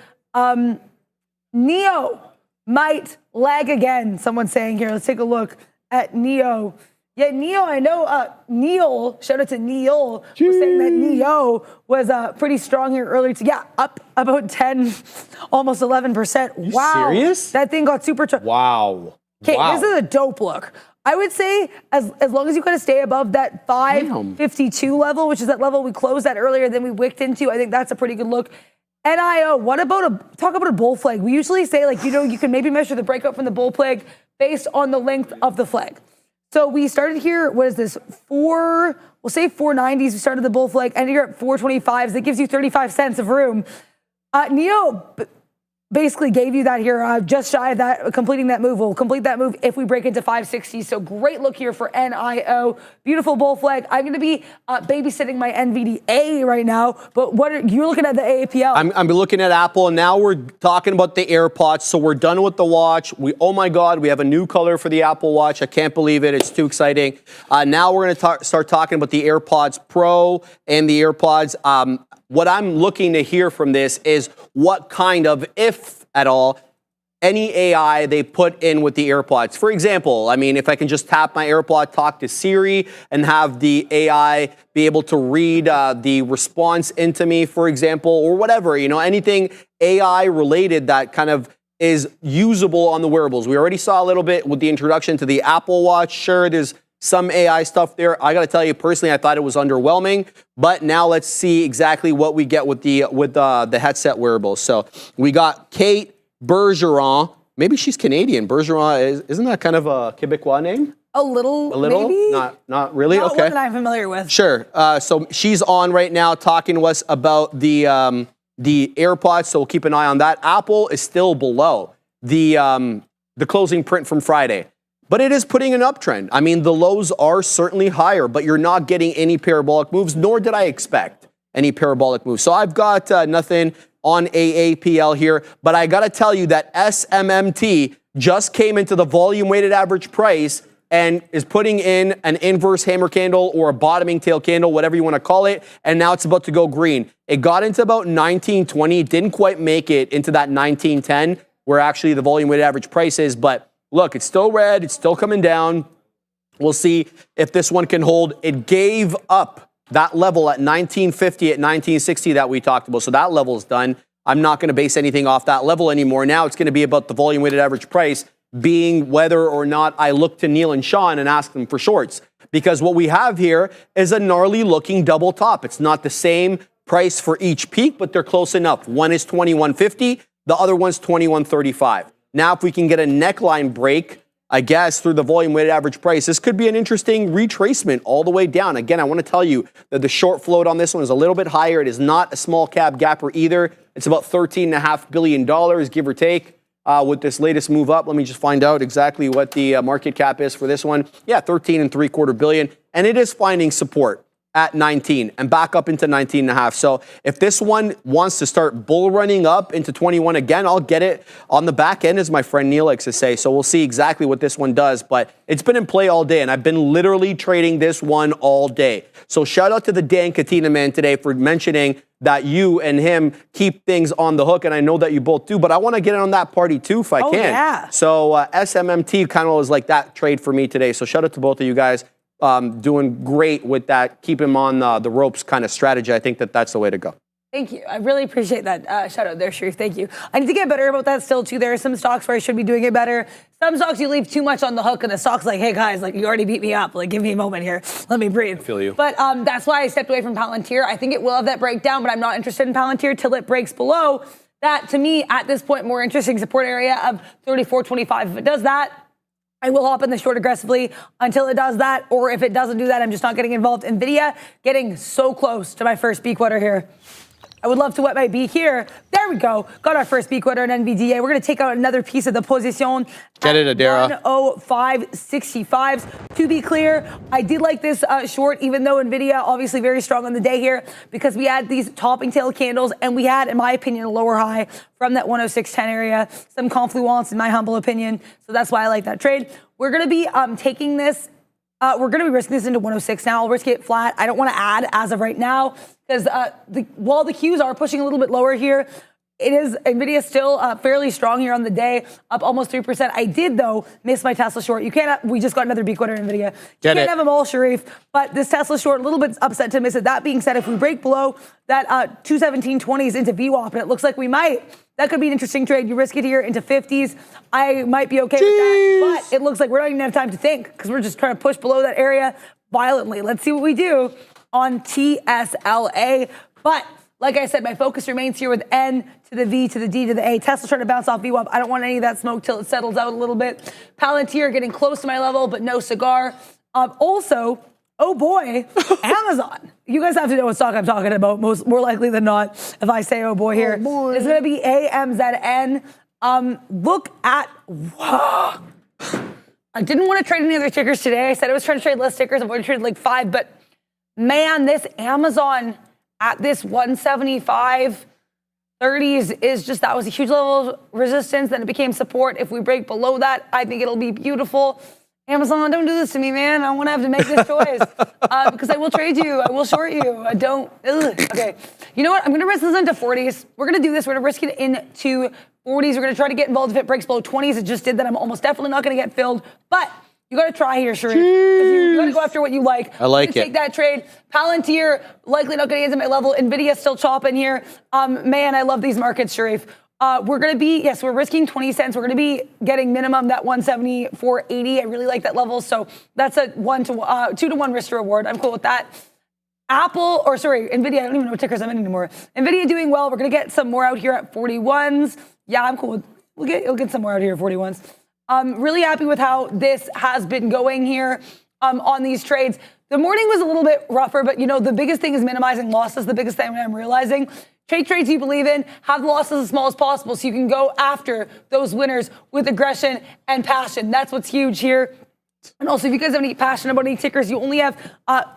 NEO might lag again. Someone's saying here. Let's take a look at NEO. Yeah, NEO, I know Neil, shout out to Neil, was saying that NEO was pretty strong here earlier. Up about 10, almost 11%. Wow. Serious? That thing got super. Wow. Okay, This is a dope look. I would say as long as you kind of stay above that 552 level, which is that level we closed at earlier, then we wicked into, I think that's a pretty good look. NIO, talk about a bull flag. We usually say you can maybe measure the breakout from the bull flag based on the length of the flag. So we started here, what is this, we'll say 490s. We started the bull flag, and you're at 425s. That gives you 35 cents of room. NEO, basically gave you that here, just shy of that, completing that move. We'll complete that move if we break into 560. So great look here for NIO. Beautiful bull flag. I'm going to be babysitting my NVDA right now, but you're looking at the AAPL. I'm looking at Apple, and now we're talking about the AirPods. So we're done with the watch. Oh my God, we have a new color for the Apple Watch. I can't believe it. It's too exciting. Now we're going to start talking about the AirPods Pro and the AirPods. What I'm looking to hear from this is what kind of, if at all, any AI they put in with the AirPods. For example, I mean, if I can just tap my AirPod, talk to Siri, and have the AI be able to read the response into me, for example, or whatever, anything AI related that kind of is usable on the wearables. We already saw a little bit with the introduction to the Apple Watch. Sure, there's some AI stuff there. I got to tell you, personally, I thought it was underwhelming. But now let's see exactly what we get with the headset wearables. So we got Kate Bergeron. Maybe she's Canadian. Bergeron isn't that kind of a Quebecois name? A little, maybe? Not really. Not Okay. one that I'm familiar with. Sure. So she's on right now talking to us about the AirPods. So we'll keep an eye on that. Apple is still below the closing print from Friday. But it is putting an uptrend. I mean, the lows are certainly higher, but you're not getting any parabolic moves, nor did I expect any parabolic moves. So I've got nothing on AAPL here, but I got to tell you that SMMT just came into the volume weighted average price and is putting in an inverse hammer candle or a bottoming tail candle, whatever you want to call it, and now it's about to go green. It got into about 1920, didn't quite make it into that 1910, where actually the volume weighted average price is, but look, it's still red. It's still coming down. We'll see if this one can hold. It gave up that level at 1950, at 1960 that we talked about. So that level is done. I'm not going to base anything off that level anymore. Now it's going to be about the volume weighted average price being whether or not I look to Neil and Sean and ask them for shorts. Because what we have here is a gnarly looking double top. It's not the same price for each peak, but they're close enough. One is 2150. The other one's 2135. Now, if we can get a neckline break, I guess, through the volume weighted average price, this could be an interesting retracement all the way down. Again, I want to tell you that the short float on this one is a little bit higher. It is not a small cap gapper either. It's about $13.5 billion, give or take, with this latest move up. Let me just find out exactly what the market cap is for this one. Yeah, $13.75 billion. And it is finding support at 19 and back up into 19.5. So if this one wants to start bull running up into 21 again, I'll get it on the back end, as my friend Neil likes to say. So we'll see exactly what this one does. But it's been in play all day, and I've been literally trading this one all day. So shout out to the Dan Katina man today for mentioning that you and him keep things on the hook, and I know that you both do, but I want to get in on that party too if I can. Yeah. So SMMT kind of was like that trade for me today. So shout out to both of you guys. Doing great with that, keep him on the ropes kind of strategy. I think that's the way to go. Thank you. I really appreciate that shout out there, Sharif. Thank you. I need to get better about that still, too. There are some stocks where I should be doing it better. Some stocks you leave too much on the hook, and the stock's like, hey, guys, like, you already beat me up. Like, give me a moment here. Let me breathe. I feel you. But that's why I stepped away from Palantir. I think it will have that breakdown, but I'm not interested in Palantir till it breaks below that, to me, at this point, more interesting support area of 34.25. If it does that, I will hop in the short aggressively until it does that, or if it doesn't do that, I'm just not getting involved. NVIDIA getting so close to my first B quarter here. I would love to wet my beak here. There we go. Got our first B quarter in NVDA. We're going to take out another piece of the position. Get it, Adara. 105.65. To be clear, I did like this short, even though NVIDIA obviously very strong on the day here, because we had these topping tail candles, and we had, in my opinion, a lower high from that 106.10 area. Some confluence, in my humble opinion. So that's why I like that trade. We're going to be taking this. We're going to be risking this into 106 now. I'll risk it flat. I don't want to add as of right now because while the Qs are pushing a little bit lower here, NVIDIA still fairly strong here on the day, up almost 3%. I did, though, miss my Tesla short. You can't. We just got another B quarter NVIDIA. You can't have them all, Sharif. But this Tesla short, a little bit upset to miss it. That being said, if we break below that 217.20s into VWAP, and it looks like we might, that could be an interesting trade. You risk it here into 50s. I might be okay with that. But it looks like we're not even have time to think because we're just trying to push below that area violently. Let's see what we do on TSLA. But like I said, my focus remains here with N to the V to the D to the A. Tesla's trying to bounce off VWAP. I don't want any of that smoke till it settles out a little bit. Palantir getting close to my level, but no cigar. Also, Oh boy, Amazon. You guys have to know what stock I'm talking about more likely than not if I say oh boy here. It's going to be AMZN. Look at, whoa. I didn't want to trade any other tickers today. I said I was trying to trade less tickers. I've already traded like 5, but man, this Amazon at this 175.30s is just, that was a huge level of resistance. Then it became support. If we break below that, I think it'll be beautiful. Amazon, don't do this to me, man. I want to have to make this choice because I will trade you. I will short you. I don't. Ugh. Okay. You know what? I'm going to risk this into 40s. We're going to do this. We're going to risk it into 40s. We're going to try to get involved if it breaks below 20s. It just did that. I'm almost definitely not going to get filled. But you got to try here, Sharif. You got to go after what you like. I like it. Take that trade. Palantir, likely not going to get into my level. Nvidia still chopping here. Man, I love these markets, Sharif. We're going to be, yes, we're risking 20 cents. We're going to be getting minimum that 174.80. I really like that level. So that's a 2 to 1 risk to reward. I'm cool with that. Nvidia, I don't even know what tickers I'm in anymore. Nvidia doing well. We're going to get some more out here at 41s. Yeah, I'm cool. You'll get some more out here at 41s. Really happy with how this has been going here on these trades. The morning was a little bit rougher, but the biggest thing is minimizing losses. The biggest thing I'm realizing. Take trades you believe in, have the losses as small as possible so you can go after those winners with aggression and passion. That's what's huge here. And also, if you guys have any passion about any tickers, you only have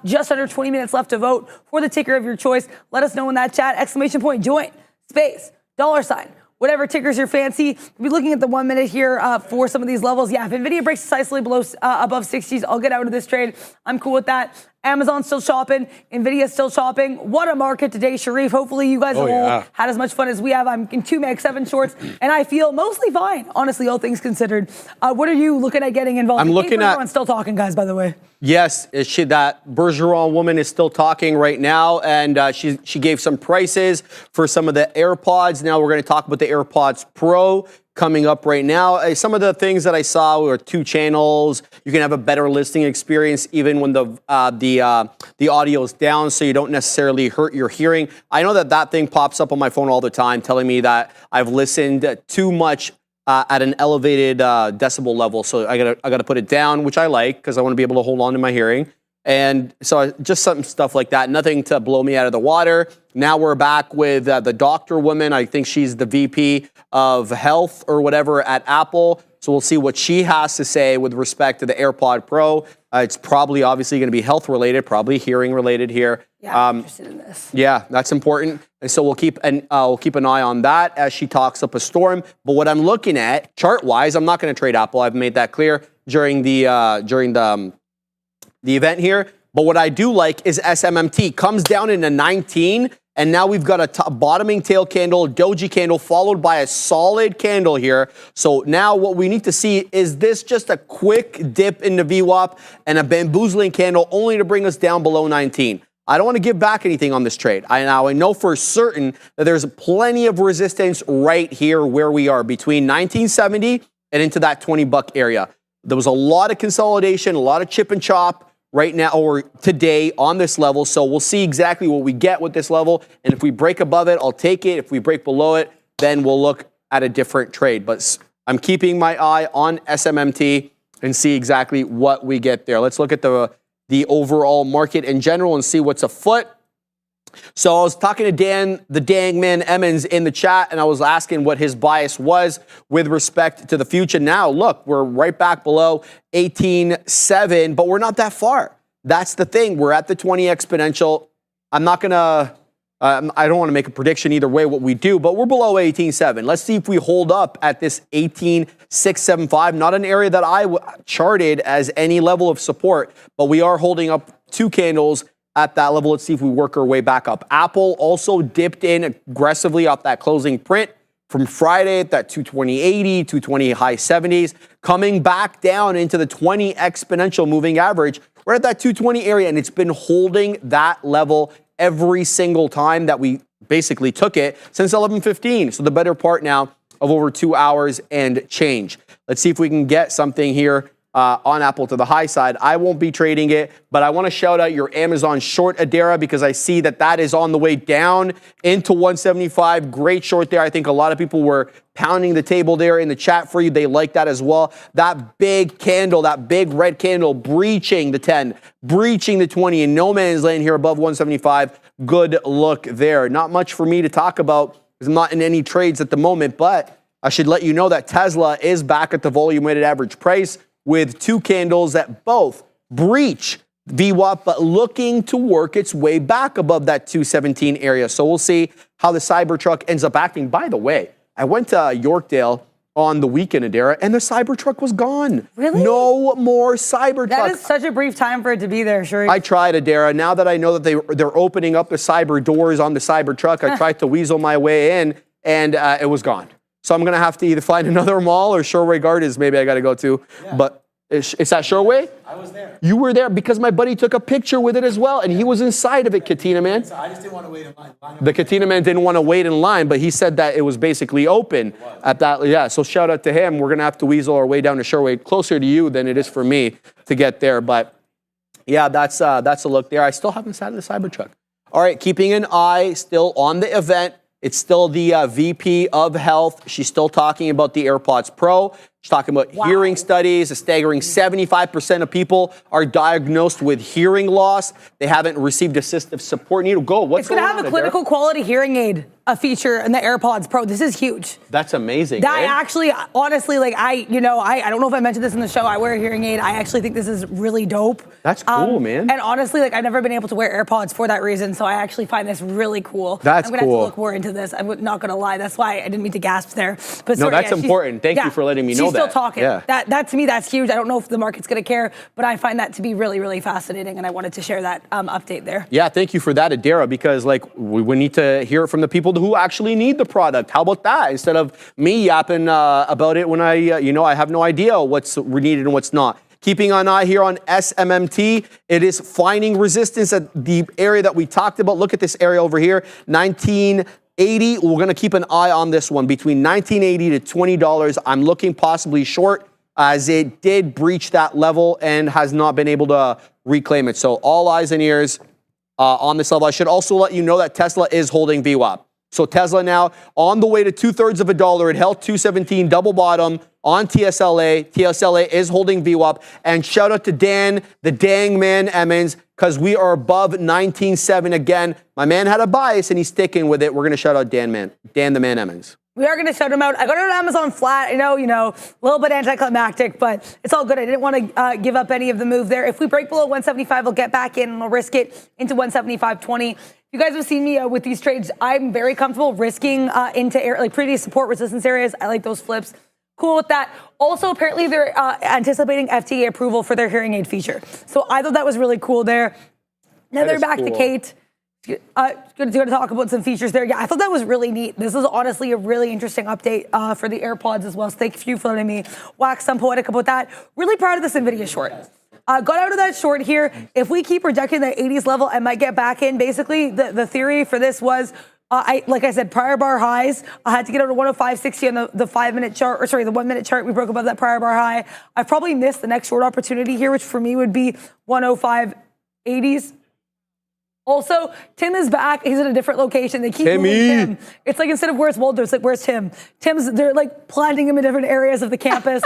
just under 20 minutes left to vote for the ticker of your choice. Let us know in that chat. Exclamation point, join, space, $, whatever tickers you're fancy. We'll be looking at the 1 minute here for some of these levels. Yeah, if Nvidia breaks decisively above 60s, I'll get out of this trade. I'm cool with that. Amazon's still shopping. Nvidia's still shopping. What a market today, Sharif. Hopefully you guys have all had as much fun as we have. I'm in 2 Mag 7 shorts, and I feel mostly fine, honestly, all things considered. What are you looking at getting involved in? I'm looking at... Everyone's still talking, guys, by the way. Yes, that Bergeron woman is still talking right now, and she gave some prices for some of the AirPods. Now we're going to talk about the AirPods Pro coming up right now. Some of the things that I saw were 2 channels. You can have a better listening experience even when the audio is down, so you don't necessarily hurt your hearing. I know that thing pops up on my phone all the time, telling me that I've listened too much at an elevated decibel level, so I gotta put it down, which I like because I want to be able to hold on to my hearing. And so just some stuff like that, nothing to blow me out of the water. Now we're back with the doctor woman. I think she's the VP of health or whatever at Apple. So we'll see what she has to say with respect to the AirPod Pro. It's probably obviously going to be health related, probably hearing related here. Yeah, I'm interested in this. Yeah, that's important. And so we'll keep an eye on that as she talks up a storm. But what I'm looking at chart wise, I'm not going to trade Apple. I've made that clear during the event here. But what I do like is SMMT comes down into 19. And now we've got a bottoming tail candle, doji candle, followed by a solid candle here. So now what we need to see is this just a quick dip into VWAP and a bamboozling candle only to bring us down below 19. I don't want to give back anything on this trade. I know for certain that there's plenty of resistance right here where we are between 1970 and into that $20 area. There was a lot of consolidation, a lot of chip and chop right now or today on this level. So we'll see exactly what we get with this level. And if we break above it, I'll take it. If we break below it, then we'll look at a different trade. But I'm keeping my eye on SMMT and see exactly what we get there. Let's look at the overall market in general and see what's afoot. So I was talking to Dan, the dang man Emmons in the chat, and I was asking what his bias was with respect to the future. Now, look, we're right back below 18.7, but we're not that far. That's the thing. We're at the 20 exponential. I'm not going to, I don't want to make a prediction either way what we do, but we're below 18.7. Let's see if we hold up at this 18.675, not an area that I charted as any level of support, but we are holding up 2 candles at that level. Let's see if we work our way back up. Apple also dipped in aggressively off that closing print from Friday at that 220.80, 220 high 70s, coming back down into the 20 exponential moving average. We're at that 220 area, and it's been holding that level every single time that we basically took it since 11:15. So the better part now of over 2 hours and change. Let's see if we can get something here on Apple to the high side. I won't be trading it, but I want to shout out your Amazon short, Adara, because I see that is on the way down into 175. Great short there. I think a lot of people were pounding the table there in the chat for you. They like that as well. That big candle, that big red candle breaching the 10, breaching the 20, and no man's land here above 175. Good look there. Not much for me to talk about because I'm not in any trades at the moment, but I should let you know that Tesla is back at the volume weighted average price with 2 candles that both breach VWAP, but looking to work its way back above that 217 area. So we'll see how the Cybertruck ends up acting. By the way, I went to Yorkdale on the weekend, Adara, and the Cybertruck was gone. Really? No more Cybertruck. That is such a brief time for it to be there, Sharif. I tried, Adara. Now that I know that they're opening up the Cyber doors on the Cybertruck, I tried to weasel my way in, and it was gone. So I'm going to have to either find another mall or Shoreway Gardens maybe I got to go to. Yeah. But is that Shoreway? I was there. You were there because my buddy took a picture with it as well, and he was inside of it, Katina Man. So I just didn't want to wait in line. The Katina Man didn't want to wait in line, but he said that it was basically open at that. Yeah, so shout out to him. We're going to have to weasel our way down to Shoreway, closer to you than it is for me to get there. But yeah, that's a look there. I still haven't sat in the Cybertruck. All right, keeping an eye still on the event. It's still the VP of Health. She's still talking about the AirPods Pro. She's talking about hearing studies. A staggering 75% of people are diagnosed with hearing loss. They haven't received assistive support. Need to go. What's going on? It's going to have a clinical quality hearing aid feature in the AirPods Pro. This is huge. That's amazing. That actually, honestly, like I don't know if I mentioned this in the show. I wear a hearing aid. I actually think this is really dope. That's cool, man. And honestly, like I've never been able to wear AirPods for that reason. So I actually find this really cool. That's I'm gonna have to look more into this. I'm not going to lie. That's why I didn't mean to gasp there. But no, that's important. Thank you for letting me know she's that. She's still talking. Yeah. That to me, that's huge. I don't know if the market's going to care, but I find that to be really, really fascinating. And I wanted to share that update there. Yeah, thank you for that, Adara, because like we need to hear it from the people who actually need the product. How about that? Instead of me yapping about it when I have no idea what's needed and what's not. Keeping an eye here on SMMT, it is finding resistance at the area that we talked about. Look at this area over here, 1980. We're going to keep an eye on this one between $19.80 to $20. I'm looking possibly short as it did breach that level and has not been able to reclaim it. So all eyes and ears on this level. I should also let you know that Tesla is holding VWAP. So Tesla now on the way to $0.0002. It held 217 double bottom on TSLA. TSLA is holding VWAP. And shout out to Dan, the dang man Emmons, because we are above 19.7 again. My man had a bias and he's sticking with it. We're going to shout out Dan the man Emmons. We are going to shout him out. I got it on Amazon flat. I know, a little bit anticlimactic, but it's all good. I didn't want to give up any of the move there. If we break below 175, we'll get back in and we'll risk it into 175.20. You guys have seen me with these trades. I'm very comfortable risking into previous support resistance areas. I like those flips. Cool with that. Also, apparently they're anticipating FDA approval for their hearing aid feature. So I thought that was really cool there. Now they're back to Kate. Going to talk about some features there. Yeah, I thought that was really neat. This is honestly a really interesting update for the AirPods as well. So thank you for letting me wax some poetic about that. Really proud of this NVIDIA short. Got out of that short here. If we keep rejecting the 80s level, I might get back in. Basically, the theory for this was, like I said, prior bar highs. I had to get out of 105.60 on the 5-minute chart, the 1-minute chart. We broke above that prior bar high. I probably missed the next short opportunity here, which for me would be 105.80s. Also, Tim is back. He's in a different location. They keep moving Tim. It's like instead of where's Walter, it's like where's Tim? They're like planting him in different areas of the campus.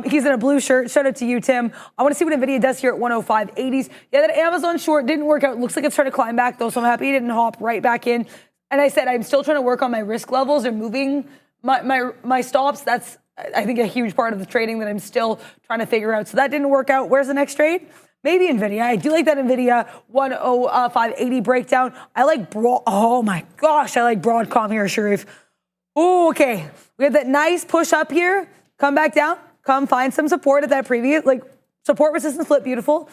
He's in a blue shirt. Shout out to you, Tim. I want to see what NVIDIA does here at 105.80s. Yeah, that Amazon short didn't work out. Looks like it's trying to climb back though, so I'm happy it didn't hop right back in. And I said I'm still trying to work on my risk levels and moving my stops. That's, I think, a huge part of the trading that I'm still trying to figure out. So that didn't work out. Where's the next trade? Maybe NVIDIA. I do like that NVIDIA 105.80 breakdown. I like oh my gosh, I like Broadcom here, Sharif. Ooh, okay. We have that nice push up here. Come back down. Come find some support at that previous, support resistance flip, beautiful.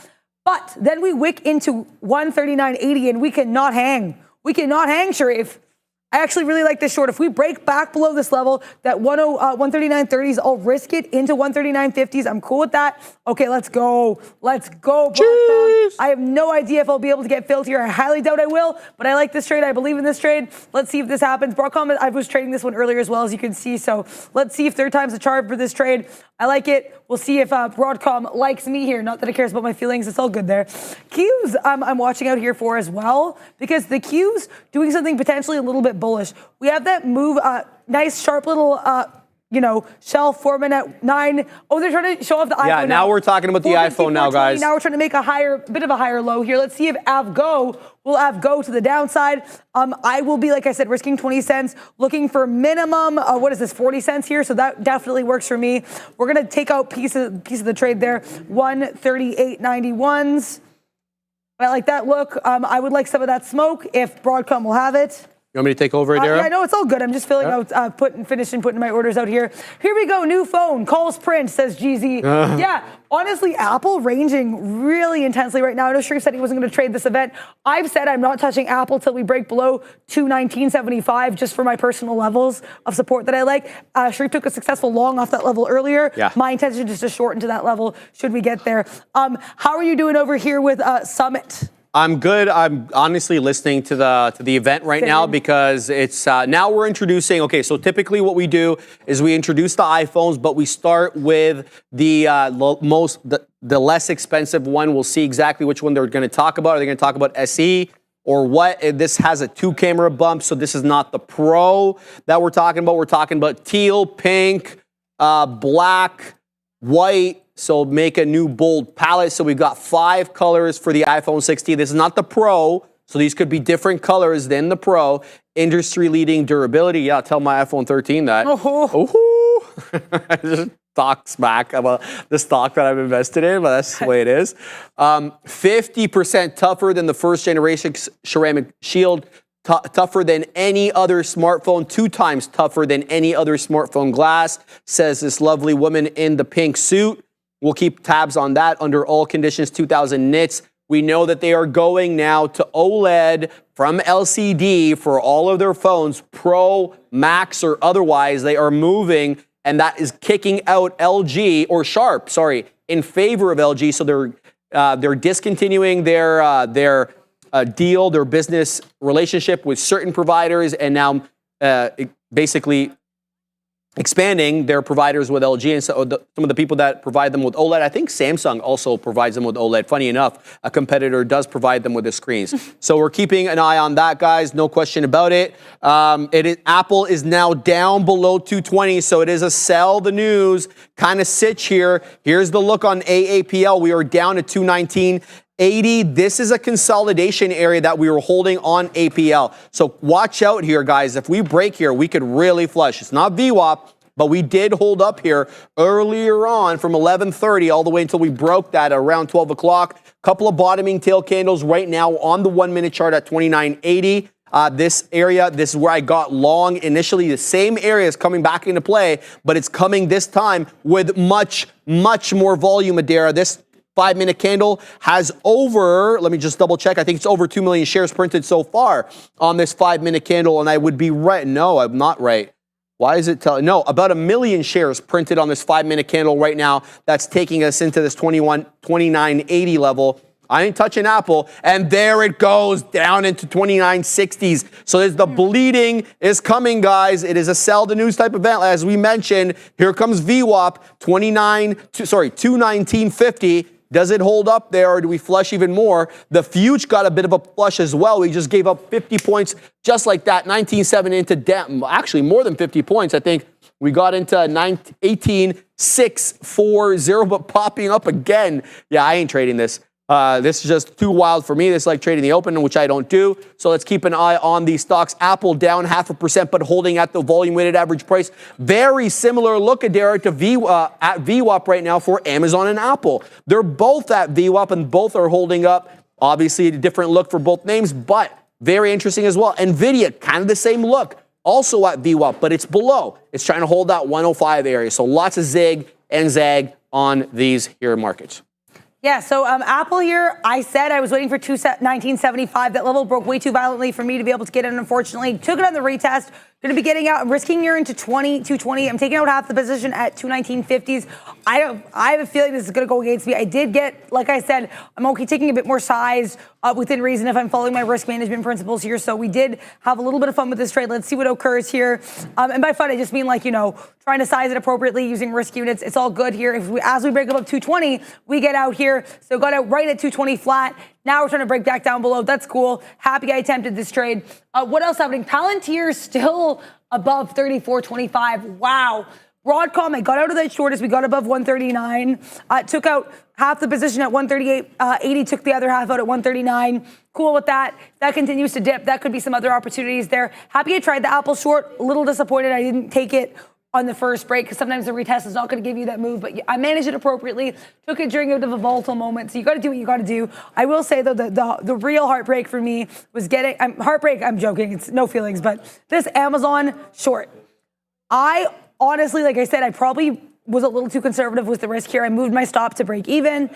But then we wick into 139.80 and we cannot hang. We cannot hang, Sharif. I actually really like this short. If we break back below this level, that 139.30s, I'll risk it into 139.50s. I'm cool with that. Okay, let's go. Let's go, Broadcom. I have no idea if I'll be able to get filled here. I highly doubt I will, but I like this trade. I believe in this trade. Let's see if this happens. Broadcom, I was trading this one earlier as well, as you can see. So let's see if third time's the charm for this trade. I like it. We'll see if Broadcom likes me here. Not that it cares about my feelings. It's all good there. Qs, I'm watching out here for as well, because the Qs doing something potentially a little bit bullish. We have that move, nice sharp little, shell forming at 9. Oh, they're trying to show off the iPhone. Yeah, now we're talking about the iPhone now, guys. Now we're trying to make a bit of a higher low here. Let's see if AVGO will AVGO to the downside. I will be, like I said, risking 20 cents, looking for minimum, 40 cents here. So that definitely works for me. We're going to take out piece of the trade there. 138.91s. I like that look. I would like some of that smoke if Broadcom will have it. You want me to take over, Adara? Yeah, no, it's all good. I'm just filling out, finishing putting my orders out here. Here we go. New phone. Calls print, says GZ. Yeah, honestly, Apple ranging really intensely right now. I know Sharif said he wasn't going to trade this event. I've said I'm not touching Apple till we break below 219.75 just for my personal levels of support that I like. Sharif took a successful long off that level earlier. Yeah. My intention is to shorten to that level should we get there. How are you doing over here with Summit? I'm good. I'm honestly listening to the event right now because it's now we're introducing. Okay, so typically what we do is we introduce the iPhones, but we start with the less expensive one. We'll see exactly which one they're going to talk about. Are they going to talk about SE or what? This has a 2-camera bump, so this is not the Pro that we're talking about. We're talking about teal, pink, black, white. So make a new bold palette. So we've got 5 colors for the iPhone 16. This is not the Pro, so these could be different colors than the Pro. Industry-leading durability. Yeah, tell my iPhone 13 that. Just talk smack about the stock that I've invested in, but that's the way it is. 50% tougher than the first generation ceramic shield. Tougher than any other smartphone, 2 times tougher than any other smartphone glass, says this lovely woman in the pink suit. We'll keep tabs on that under all conditions, 2,000 nits. We know that they are going now to OLED from LCD for all of their phones, Pro, Max, or otherwise. They are moving, and that is kicking out LG, or Sharp, sorry, in favor of LG. So they're discontinuing their deal, their business relationship with certain providers, and now basically expanding their providers with LG. And so some of the people that provide them with OLED, I think Samsung also provides them with OLED. Funny enough, a competitor does provide them with the screens. So we're keeping an eye on that, guys. No question about it. Apple is now down below 220, so it is a sell the news kind of sitch here. Here's the look on AAPL. We are down to 219.80. This is a consolidation area that we were holding on APL. So watch out here, guys. If we break here, we could really flush. It's not VWAP, but we did hold up here earlier on from 11:30 all the way until we broke that around 12 o'clock. Couple of bottoming tail candles right now on the 1-minute chart at 29.80. This area, this is where I got long initially. The same area is coming back into play, but it's coming this time with much, much more volume, Adara. This 5-minute candle has over, let me just double check, I think it's over 2 million shares printed so far on this 5-minute candle, and I would be right. No, I'm not right. Why is it telling? No, about 1 million shares printed on this 5-minute candle right now. That's taking us into this 29.80 level. I ain't touching Apple, and there it goes down into 29.60s. So there's the bleeding is coming, guys. It is a sell the news type event. As we mentioned, here comes VWAP, 219.50. Does it hold up there, or do we flush even more? The Fuge got a bit of a flush as well. We just gave up 50 points just like that, 19.7 into down. Actually, more than 50 points. I think we got into 18.640, but popping up again. Yeah, I ain't trading this. This is just too wild for me. This is like trading the open, which I don't do. So let's keep an eye on these stocks. Apple down 0.5%, but holding at the volume-weighted average price. Very similar look, Adara, to at VWAP right now for Amazon and Apple. They're both at VWAP, and both are holding up. Obviously, a different look for both names, but very interesting as well. NVIDIA, kind of the same look. Also at VWAP, but it's below. It's trying to hold that 105 area. So lots of zig and zag on these here markets. Yeah, so Apple here, I said I was waiting for 1975. That level broke way too violently for me to be able to get in, unfortunately. Took it on the retest. Going to be getting out. I'm risking here into 220. I'm taking out half the position at 219.50s. I have a feeling this is going to go against me. I did get, like I said, I'm okay taking a bit more size within reason if I'm following my risk management principles here. So we did have a little bit of fun with this trade. Let's see what occurs here. And by fun, I just mean like, trying to size it appropriately using risk units. It's all good here. As we break above 220, we get out here. So got out right at 220 flat. Now we're trying to break back down below. That's cool. Happy I attempted this trade. What else happening? Palantir still above 34.25. Wow. Broadcom, I got out of that short as we got above 139. Took out half the position at 138.80. Took the other half out at 139. Cool with that. That continues to dip. That could be some other opportunities there. Happy I tried the Apple short. A little disappointed I didn't take it on the first break because sometimes the retest is not going to give you that move, but I managed it appropriately. Took it during a bit of a volatile moment, so you got to do what you got to do. I will say though, the real heartbreak for me was getting heartbreak. I'm joking, it's no feelings, but this Amazon short. I honestly, like I said, I probably was a little too conservative with the risk here. I moved my stop to break even.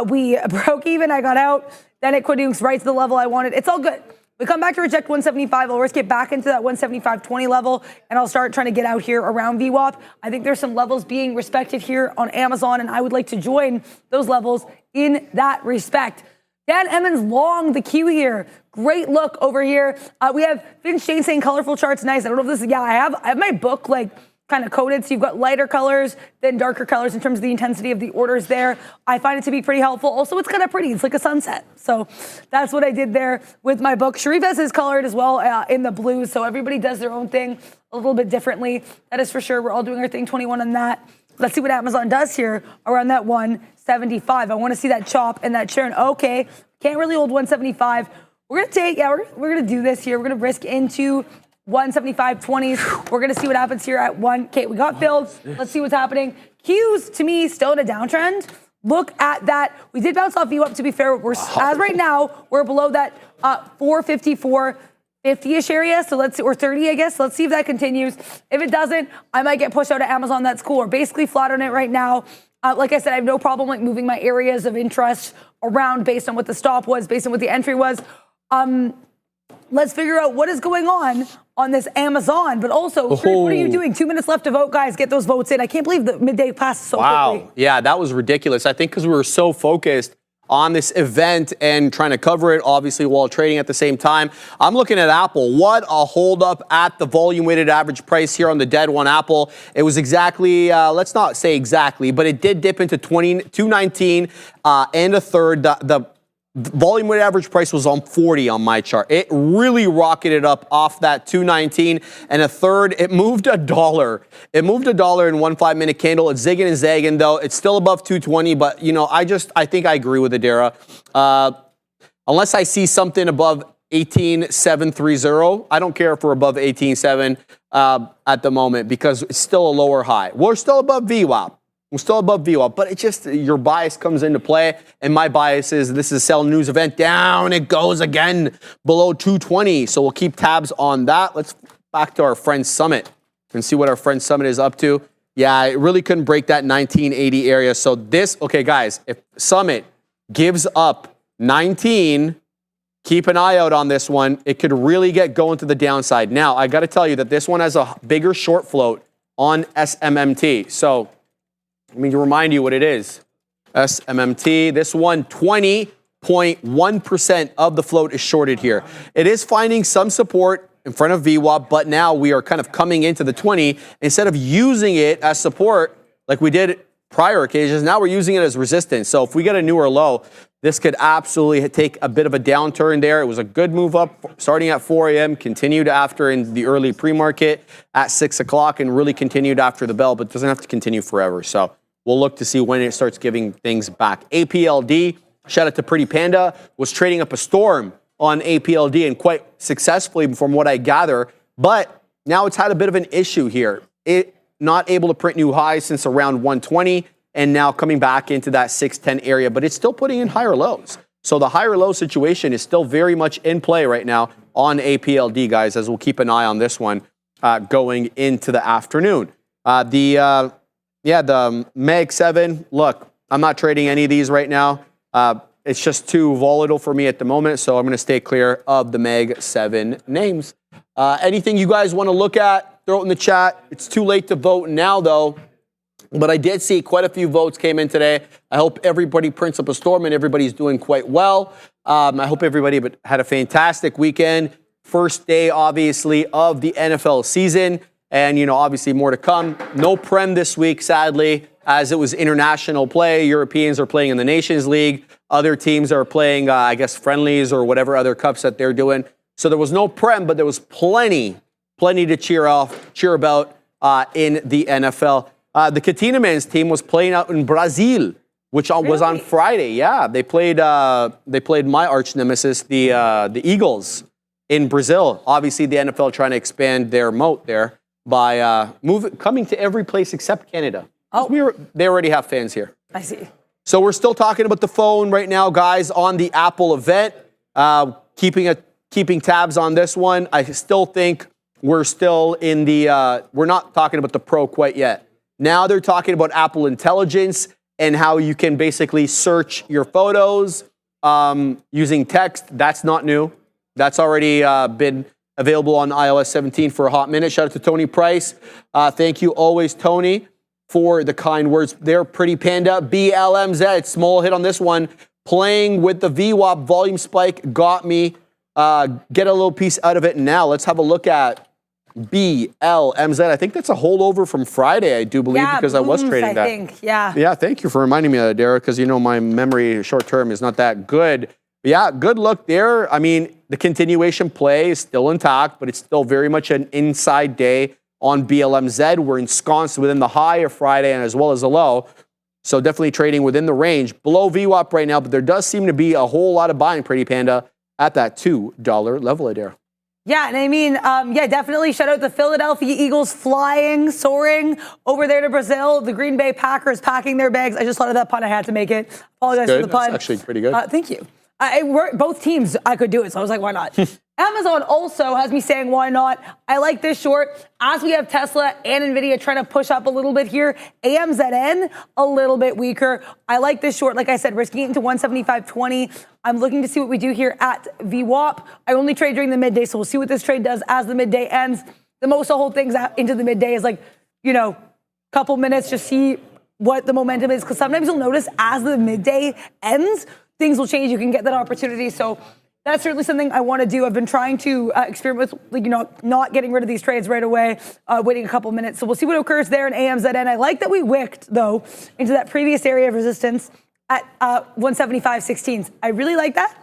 We broke even. I got out. Then it continues right to the level I wanted. It's all good. We come back to reject 175. I'll risk it back into that 175.20 level, and I'll start trying to get out here around VWAP. I think there's some levels being respected here on Amazon, and I would like to join those levels in that respect. Dan Emmons long the queue here. Great look over here. We have Vince Shane saying colorful charts nice. I don't know if this is, yeah, I have my book like kind of coded. So you've got lighter colors, then darker colors in terms of the intensity of the orders there. I find it to be pretty helpful. Also, it's kind of pretty. It's like a sunset. So that's what I did there with my book. Sharif has his colored as well in the blue. So everybody does their own thing a little bit differently. That is for sure. We're all doing our thing, 21 on that. Let's see what Amazon does here around that 175. I want to see that chop and that churn. Okay, can't really hold 175. We're going to take, yeah, we're going to do this here. We're going to risk into 175.20s. We're going to see what happens here at 1K. We got filled. Let's see what's happening. Q's, to me, still in a downtrend. Look at that. We did bounce off VWAP, to be fair. As right now, we're below that 454.50-ish area. So let's see, or 30, I guess. Let's see if that continues. If it doesn't, I might get pushed out of Amazon. That's cool. We're basically flat on it right now. Like I said, I have no problem like moving my areas of interest around based on what the stop was, based on what the entry was. Let's figure out what is going on this Amazon, but also, what are you doing? 2 minutes left to vote, guys. Get those votes in. I can't believe the midday passes so quickly. Yeah, that was ridiculous. I think because we were so focused on this event and trying to cover it, obviously, while trading at the same time. I'm looking at Apple. What a hold up at the volume weighted average price here on the dead one Apple. It was exactly, let's not say exactly, but it did dip into 219 and a third. The volume weighted average price was on 40 on my chart. It really rocketed up off that 219 and a third. It moved $1. It moved $1 in 1 5-minute candle. It's zigging and zagging though. It's still above 220, but I think I agree with Adara. Unless I see something above 18,730, I don't care if we're above 18,7 at the moment because it's still a lower high. We're still above VWAP. We're still above VWAP, but it's just your bias comes into play, and my bias is this is a sell news event. Down it goes again below 220, so we'll keep tabs on that. Let's back to our friend Summit and see what our friend Summit is up to. Yeah, it really couldn't break that 1980 area. So this, okay, guys, if Summit gives up 19, keep an eye out on this one. It could really get going to the downside. Now, I got to tell you that this one has a bigger short float on SMMT. So let me remind you what it is. SMMT, this one, 20.1% of the float is shorted here. It is finding some support in front of VWAP, but now we are kind of coming into the 20. Instead of using it as support like we did prior occasions, now we're using it as resistance. So if we get a newer low, this could absolutely take a bit of a downturn there. It was a good move up starting at 4 a.m., continued after in the early pre-market at 6 o'clock, and really continued after the bell, but doesn't have to continue forever. So we'll look to see when it starts giving things back. APLD, shout out to Pretty Panda, was trading up a storm on APLD and quite successfully from what I gather, but now it's had a bit of an issue here. It not able to print new highs since around 120 and now coming back into that 610 area, but it's still putting in higher lows. So the higher low situation is still very much in play right now on APLD, guys, as we'll keep an eye on this one going into the afternoon. The Mag 7, look, I'm not trading any of these right now. It's just too volatile for me at the moment, so I'm going to stay clear of the Mag 7 names. Anything you guys want to look at, throw it in the chat. It's too late to vote now, though. But I did see quite a few votes came in today. I hope everybody prints up a storm and everybody's doing quite well. I hope everybody had a fantastic weekend. First day, obviously, of the NFL season. And, obviously more to come. No Prem this week, sadly, as it was international play. Europeans are playing in the Nations League. Other teams are playing, I guess, friendlies or whatever other cups that they're doing. So there was no Prem, but there was plenty to cheer about in the NFL. The Catina men's team was playing out in Brazil, which was on Friday. Yeah, they played my arch nemesis, the Eagles, in Brazil. Obviously, the NFL trying to expand their moat there by coming to every place except Canada. Oh, they already have fans here. I see. So we're still talking about the phone right now, guys, on the Apple event. Keeping tabs on this one. I still think we're still in the. We're not talking about the Pro quite yet. Now they're talking about Apple Intelligence and how you can basically search your photos using text. That's not new. That's already been available on iOS 17 for a hot minute. Shout out to Tony Price. Thank you always, Tony, for the kind words there. Pretty Panda, BLMZ, small hit on this one. Playing with the VWAP volume spike got me. Get a little piece out of it now. Let's have a look at BLMZ. I think that's a holdover from Friday, I do believe, because I was trading that. I think, yeah. Yeah, thank you for reminding me of that, Derek, because my memory short term is not that good. But yeah, good look there. I mean, the continuation play is still intact, but it's still very much an inside day on BLMZ. We're ensconced within the high of Friday and as well as the low. So definitely trading within the range. Below VWAP right now, but there does seem to be a whole lot of buying, Pretty Panda, at that $2 level, Adair. Yeah, and I mean, definitely shout out the Philadelphia Eagles flying, soaring over there to Brazil. The Green Bay Packers packing their bags. I just thought of that pun. I had to make it. Apologize for the pun. That's actually pretty good. Thank you. Both teams, I could do it, so I was like, why not? Amazon also has me saying, why not? I like this short. As we have Tesla and NVIDIA trying to push up a little bit here, AMZN a little bit weaker. I like this short. Like I said, risking it into 175.20. I'm looking to see what we do here at VWAP. I only trade during the midday, so we'll see what this trade does as the midday ends. The most I'll hold things out into the midday is like, couple minutes, just see what the momentum is. Because sometimes you'll notice as the midday ends, things will change. You can get that opportunity. So that's certainly something I want to do. I've been trying to experiment with, not getting rid of these trades right away, waiting a couple minutes. So we'll see what occurs there in AMZN. I like that we wicked, though, into that previous area of resistance at 175.16. I really like that.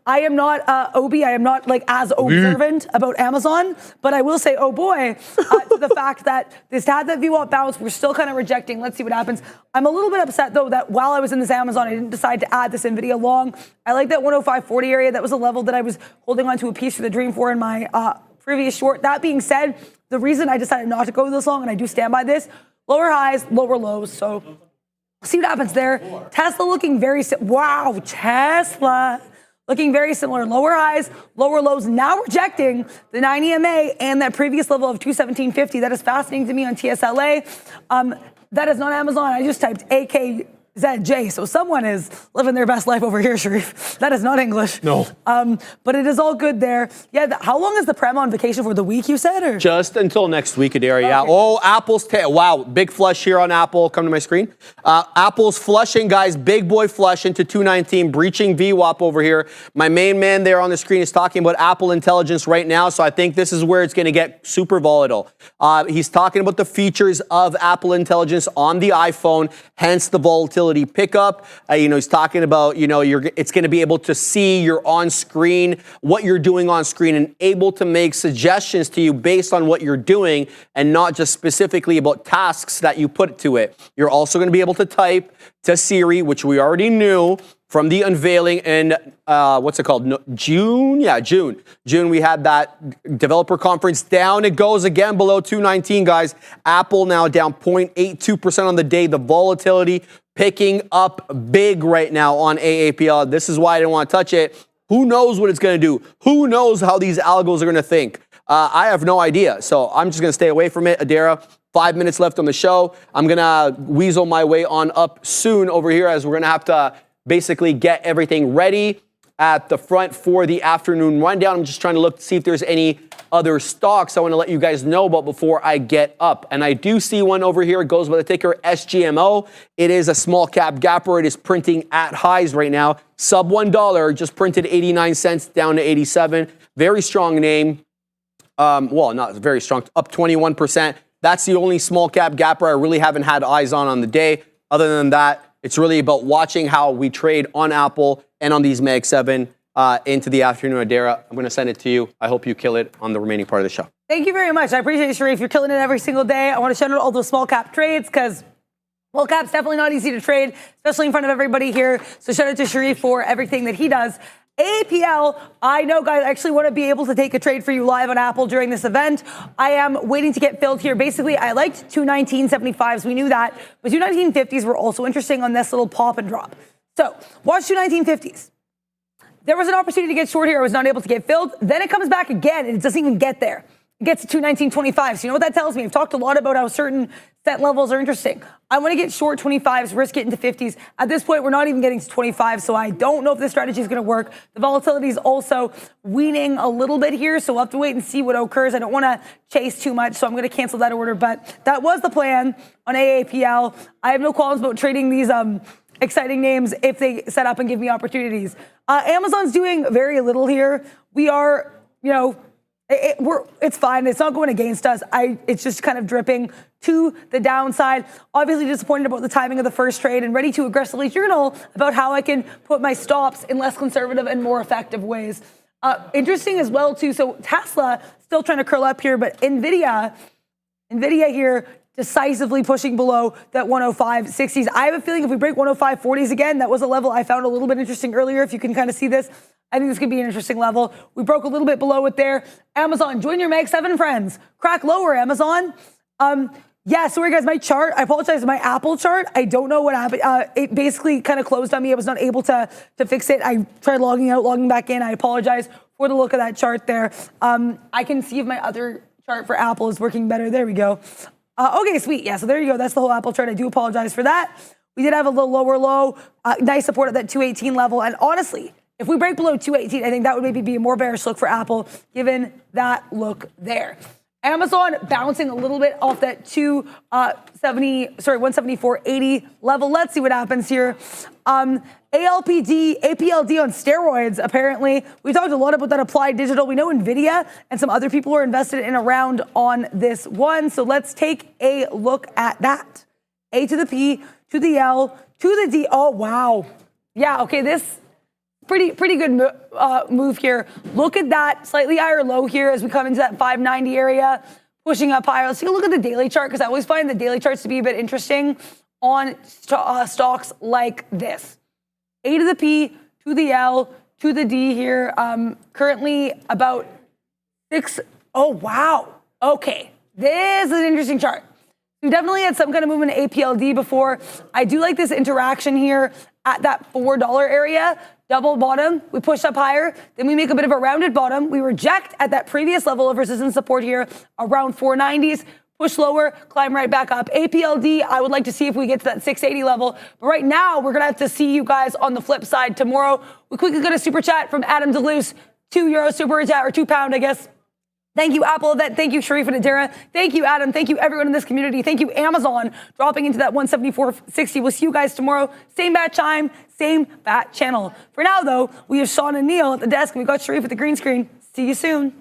I am not OB. I am not as observant about Amazon, but I will say, oh boy, to the fact that this had that VWAP bounce, we're still kind of rejecting. Let's see what happens. I'm a little bit upset though that while I was in this Amazon, I didn't decide to add this NVIDIA long. I like that 105.40 area. That was a level that I was holding on to a piece for the dream for in my previous short. That being said, the reason I decided not to go this long, and I do stand by this, lower highs, lower lows. So see what happens there. Tesla looking very, wow, Tesla. Looking very similar, lower highs, lower lows, now rejecting the 9 EMA and that previous level of 217.50. That is fascinating to me on TSLA. That is not Amazon. I just typed AKZJ. So someone is living their best life over here, Sharif. That is not English. No. But it is all good there. Yeah, how long is the Prem on vacation for? The week, you said? Or? Just until next week, Adair. Yeah. Okay. Oh, Apple's wow, big flush here on Apple. Come to my screen. Apple's flushing, guys. Big boy flush into 219, breaching VWAP over here. My main man there on the screen is talking about Apple Intelligence right now, so I think this is where it's going to get super volatile. He's talking about the features of Apple Intelligence on the iPhone, hence the volatility pickup. He's talking about, it's going to be able to see your on-screen, what you're doing on screen, and able to make suggestions to you based on what you're doing and not just specifically about tasks that you put to it. You're also going to be able to type to Siri, which we already knew from the unveiling in, what's it called? June? Yeah, June. June, we had that developer conference. Down it goes again below 219, guys. Apple now down 0.82% on the day. The volatility picking up big right now on AAPL. This is why I didn't want to touch it. Who knows what it's going to do? Who knows how these algos are going to think? I have no idea. So I'm just going to stay away from it. Adara, 5 minutes left on the show. I'm going to weasel my way on up soon over here as we're going to have to basically get everything ready at the front for the afternoon rundown. I'm just trying to look to see if there's any other stocks I want to let you guys know about before I get up. And I do see one over here. It goes by the ticker SGMO. It is a small cap gapper. It is printing at highs right now. Sub $1, just printed 89 cents down to 87. Very strong name. Well, not very strong, up 21%. That's the only small cap gapper I really haven't had eyes on the day. Other than that, it's really about watching how we trade on Apple and on these Mag 7 into the afternoon. Adara, I'm going to send it to you. I hope you kill it on the remaining part of the show. Thank you very much. I appreciate it, Sharif. You're killing it every single day. I want to shout out all those small cap trades because small cap's definitely not easy to trade, especially in front of everybody here. So shout out to Sharif for everything that he does. AAPL, I know, guys, I actually want to be able to take a trade for you live on Apple during this event. I am waiting to get filled here. Basically, I liked 219.75s. We knew that. But 219.50s were also interesting on this little pop and drop. So watch 219.50s. There was an opportunity to get short here. I was not able to get filled. Then it comes back again, and it doesn't even get there. It gets to 219.25. So you know what that tells me? I've talked a lot about how certain set levels are interesting. I want to get short 25s, risk it into 50s. At this point, we're not even getting to 25, so I don't know if this strategy is going to work. The volatility is also weaning a little bit here, so we'll have to wait and see what occurs. I don't want to chase too much, so I'm going to cancel that order, but that was the plan on AAPL. I have no qualms about trading these exciting names if they set up and give me opportunities. Amazon's doing very little here. We are, it's fine. It's not going against us. It's just kind of dripping to the downside. Obviously disappointed about the timing of the first trade and ready to aggressively journal about how I can put my stops in less conservative and more effective ways. Interesting as well, too. So Tesla still trying to curl up here, but NVIDIA here decisively pushing below that 105.60s. I have a feeling if we break 105.40s again, that was a level I found a little bit interesting earlier. If you can kind of see this, I think this could be an interesting level. We broke a little bit below it there. Amazon, join your Mag 7 friends. Crack lower, Amazon. Yeah, sorry guys, my chart, I apologize, my Apple chart, I don't know what happened. It basically kind of closed on me. I was not able to fix it. I tried logging out, logging back in. I apologize for the look of that chart there. I can see if my other chart for Apple is working better. There we go. Okay, sweet. Yeah, so there you go. That's the whole Apple chart. I do apologize for that. We did have a little lower low, nice support at that 218 level. And honestly, if we break below 218, I think that would maybe be a more bearish look for Apple, given that look there. Amazon bouncing a little bit off that 174.80 level. Let's see what happens here. APLD on steroids, apparently. We talked a lot about that Applied Digital. We know NVIDIA and some other people are invested in around on this one. So let's take a look at that. A to the P, to the L, to the D. Oh, wow. Yeah, okay, this pretty good move here. Look at that slightly higher low here as we come into that 590 area, pushing up higher. Let's take a look at the daily chart because I always find the daily charts to be a bit interesting on stocks like this. A to the P, to the L, to the D here. Currently about 6. Oh, wow. Okay. This is an interesting chart. We definitely had some kind of movement in APLD before. I do like this interaction here at that $4 area. Double bottom, we push up higher, then we make a bit of a rounded bottom. We reject at that previous level of resistance support here around 490s. Push lower, climb right back up. APLD, I would like to see if we get to that 680 level. But right now, we're going to have to see you guys on the flip side tomorrow. We quickly got a super chat from Adam DeLuce, €2 super chat, or £2, I guess. Thank you, Apple Event. Thank you, Sharif and Adara. Thank you, Adam. Thank you, everyone in this community. Thank you, Amazon, dropping into that 174.60. We'll see you guys tomorrow. Same bat time, same bat channel. For now, though, we have Sean and Neil at the desk. We got Sharif at the green screen. See you soon.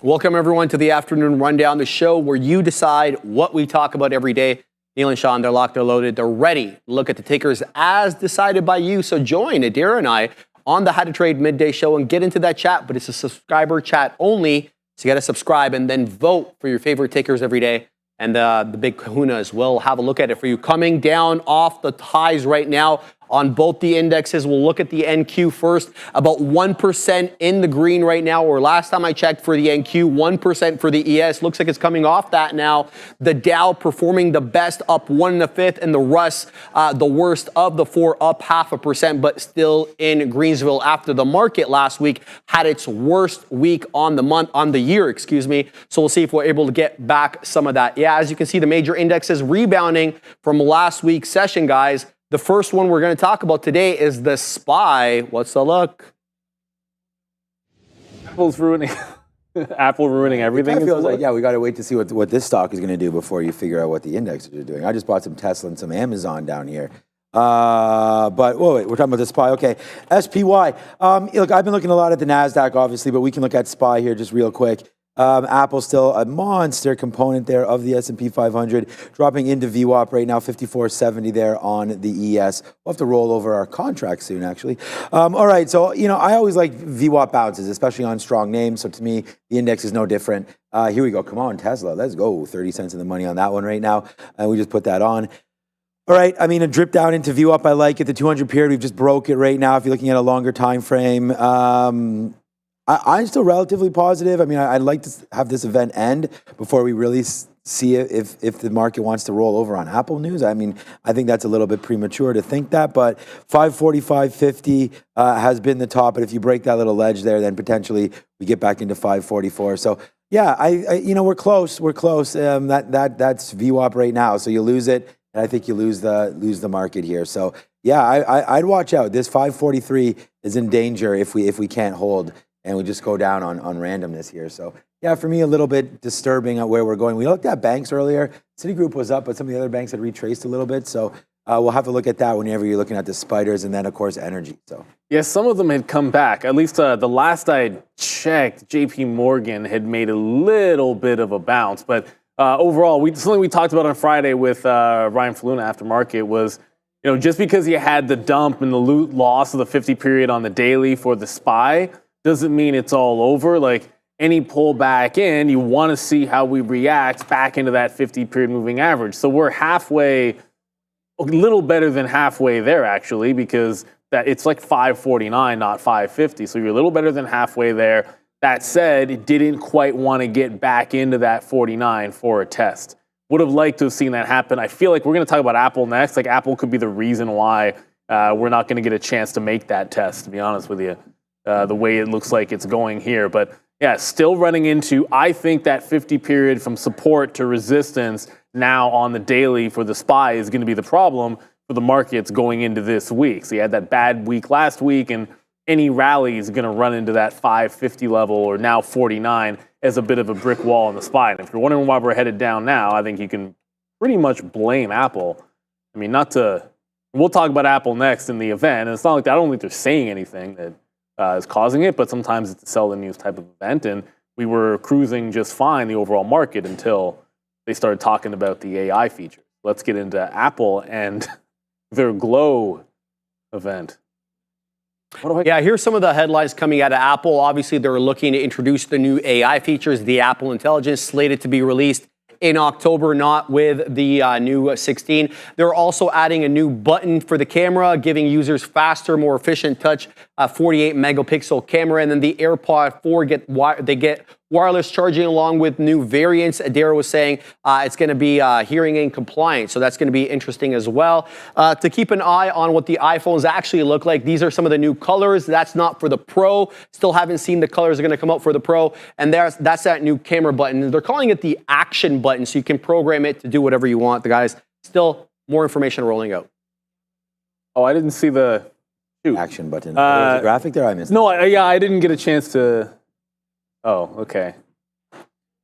Welcome, everyone, to the Afternoon Rundown, the show where you decide what we talk about every day. Neil and Sean, they're locked, they're loaded, they're ready. Look at the tickers as decided by you. So join Adara and I on the How to Trade Midday Show and get into that chat, but it's a subscriber chat only. So you got to subscribe and then vote for your favorite tickers every day. And the big kahuna as well. Have a look at it for you. Coming down off the highs right now on both the indexes. We'll look at the NQ first. About 1% in the green right now, or last time I checked for the NQ, 1% for the ES. Looks like it's coming off that now. The Dow performing the best, up 1 1/5, and the Russ, the worst of the 4, up 0.5%, but still in Greensville after the market last week had its worst week on the year, excuse me. So we'll see if we're able to get back some of that. Yeah, as you can see, the major indexes rebounding from last week's session, guys. The first one we're going to talk about today is the SPY. What's the look? Apple's ruining Apple ruining everything. It feels like, yeah, we got to wait to see what this stock is going to do before you figure out what the indexes are doing. I just bought some Tesla and some Amazon down here. But wait, we're talking about the SPY. Okay, SPY. Look, I've been looking a lot at the NASDAQ, obviously, but we can look at SPY here just real quick. Apple's still a monster component there of the S&P 500, dropping into VWAP right now, 54.70 there on the ES. We'll have to roll over our contract soon, actually. All right, so, I always like VWAP bounces, especially on strong names. So to me, the index is no different. Here we go. Come on, Tesla. Let's go. 30 cents in the money on that one right now. And we just put that on. All right, I mean, a drip down into VWAP, I like it. The 200 period, we've just broke it right now. If you're looking at a longer time frame, I'm still relatively positive. I mean, I'd like to have this event end before we really see if the market wants to roll over on Apple news. I mean, I think that's a little bit premature to think that, but 545.50 has been the top. But if you break that little ledge there, then potentially we get back into 544. So yeah, we're close. We're close. That's VWAP right now. So you lose it, and I think you lose the market here. So yeah, I'd watch out. This 543 is in danger if we can't hold. And we just go down on randomness here. So, yeah, for me, a little bit disturbing at where we're going. We looked at banks earlier. Citigroup was up, but some of the other banks had retraced a little bit. So, we'll have to look at that whenever you're looking at the spiders and then, of course, energy. So, yeah, some of them had come back. At least the last I checked, JP Morgan had made a little bit of a bounce. But overall, something we talked about on Friday with Ryan Faluna after market was, just because you had the dump and the loss of the 50 period on the daily for the SPY, doesn't mean it's all over. Like any pullback in, you want to see how we react back into that 50 period moving average. So we're halfway, a little better than halfway there actually, because that it's like 549, not 550. So you're a little better than halfway there. That said, it didn't quite want to get back into that 49 for a test. Would have liked to have seen that happen. I feel like we're going to talk about Apple next. Like Apple could be the reason why we're not going to get a chance to make that test, to be honest with you. The way it looks like it's going here. But yeah, still running into, I think that 50 period from support to resistance now on the daily for the SPY is going to be the problem for the markets going into this week. So you had that bad week last week, and any rally is going to run into that 550 level or now 49 as a bit of a brick wall in the SPY. And if you're wondering why we're headed down now, I think you can pretty much blame Apple. I mean, we'll talk about Apple next in the event. And it's not like I don't think they're saying anything that is causing it, but sometimes it's a sell the news type of event, and we were cruising just fine, the overall market, until they started talking about the AI features. Let's get into Apple and their Glow event. Yeah, here's some of the headlines coming out of Apple. Obviously, they're looking to introduce the new AI features, the Apple Intelligence, slated to be released in October, not with the new 16. They're also adding a new button for the camera, giving users faster, more efficient touch, 48 megapixel camera. And then the AirPod 4 get wireless charging along with new variants. Adair was saying it's going to be hearing aid compliant, so that's going to be interesting as well. To keep an eye on what the iPhones actually look like, these are some of the new colors. That's not for the Pro. Still haven't seen the colors that are going to come out for the Pro. And that's that new camera button. They're calling it the action button, so you can program it to do whatever you want. The guys, still more information rolling out. Oh, I didn't see the action button. There's a graphic there? I missed it. I didn't get a chance to. Oh, okay.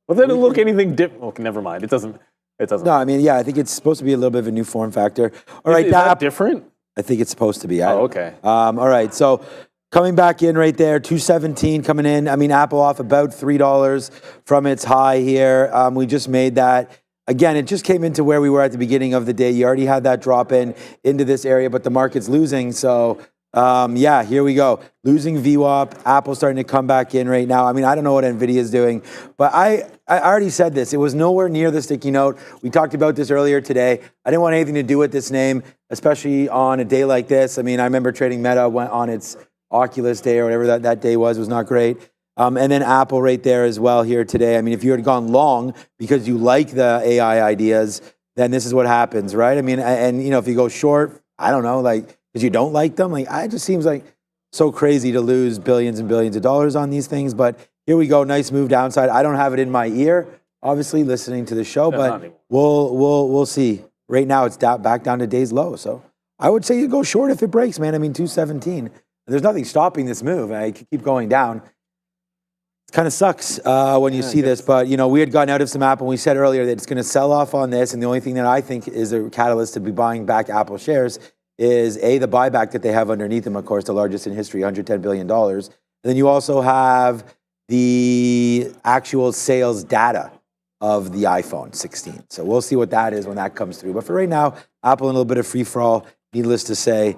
Well, then it look anything different. Okay, never mind. It doesn't. No, I mean, yeah, I think it's supposed to be a little bit of a new form factor. All right, is that different? I think it's supposed to be. Oh, okay. All right, so coming back in right there, 217 coming in. I mean, Apple off about $3 from its high here. We just made that. Again, it just came into where we were at the beginning of the day. You already had that drop into this area, but the market's losing, so. Yeah, here we go. Losing VWAP. Apple starting to come back in right now. I mean, I don't know what NVIDIA is doing, but I already said this. It was nowhere near the sticky note. We talked about this earlier today. I didn't want anything to do with this name, especially on a day like this. I mean, I remember trading Meta went on its Oculus day or whatever that day was not great. And then Apple right there as well here today. I mean, if you had gone long because you like the AI ideas, then this is what happens, right? I mean, and if you go short, I don't know, because you don't like them. It just seems like so crazy to lose billions and billions of dollars on these things. But here we go, nice move downside. I don't have it in my ear, obviously, listening to the show, but we'll see. Right now, it's back down to day's low. So I would say you go short if it breaks, man. I mean, 217. There's nothing stopping this move. I could keep going down. It kind of sucks when you see this, but we had gotten out of some Apple. And we said earlier that it's going to sell off on this, and the only thing that I think is a catalyst to be buying back Apple shares is the buyback that they have underneath them, of course, the largest in history, $110 billion. And then you also have the actual sales data of the iPhone 16. So we'll see what that is when that comes through. But for right now, Apple in a little bit of free for all. Needless to say,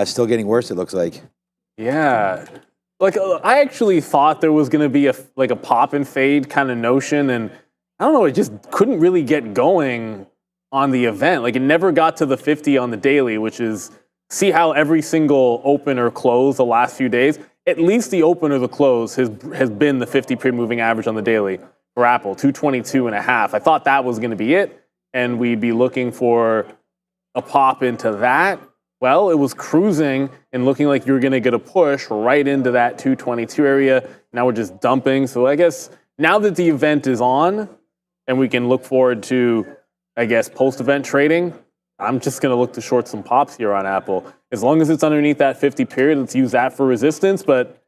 still getting worse, it looks like. Yeah. Like, I actually thought there was going to be a pop and fade kind of notion, and I don't know, it just couldn't really get going on the event. Like, it never got to the 50 on the daily, which is, see how every single open or close the last few days, at least the open or the close has been the 50 pre-moving average on the daily for Apple, 222.5. I thought that was going to be it, and we'd be looking for a pop into that. Well, it was cruising and looking like you were going to get a push right into that 222 area. Now we're just dumping. So I guess now that the event is on and we can look forward to, I guess, post-event trading, I'm just going to look to short some pops here on Apple. As long as it's underneath that 50 period, let's use that for resistance. But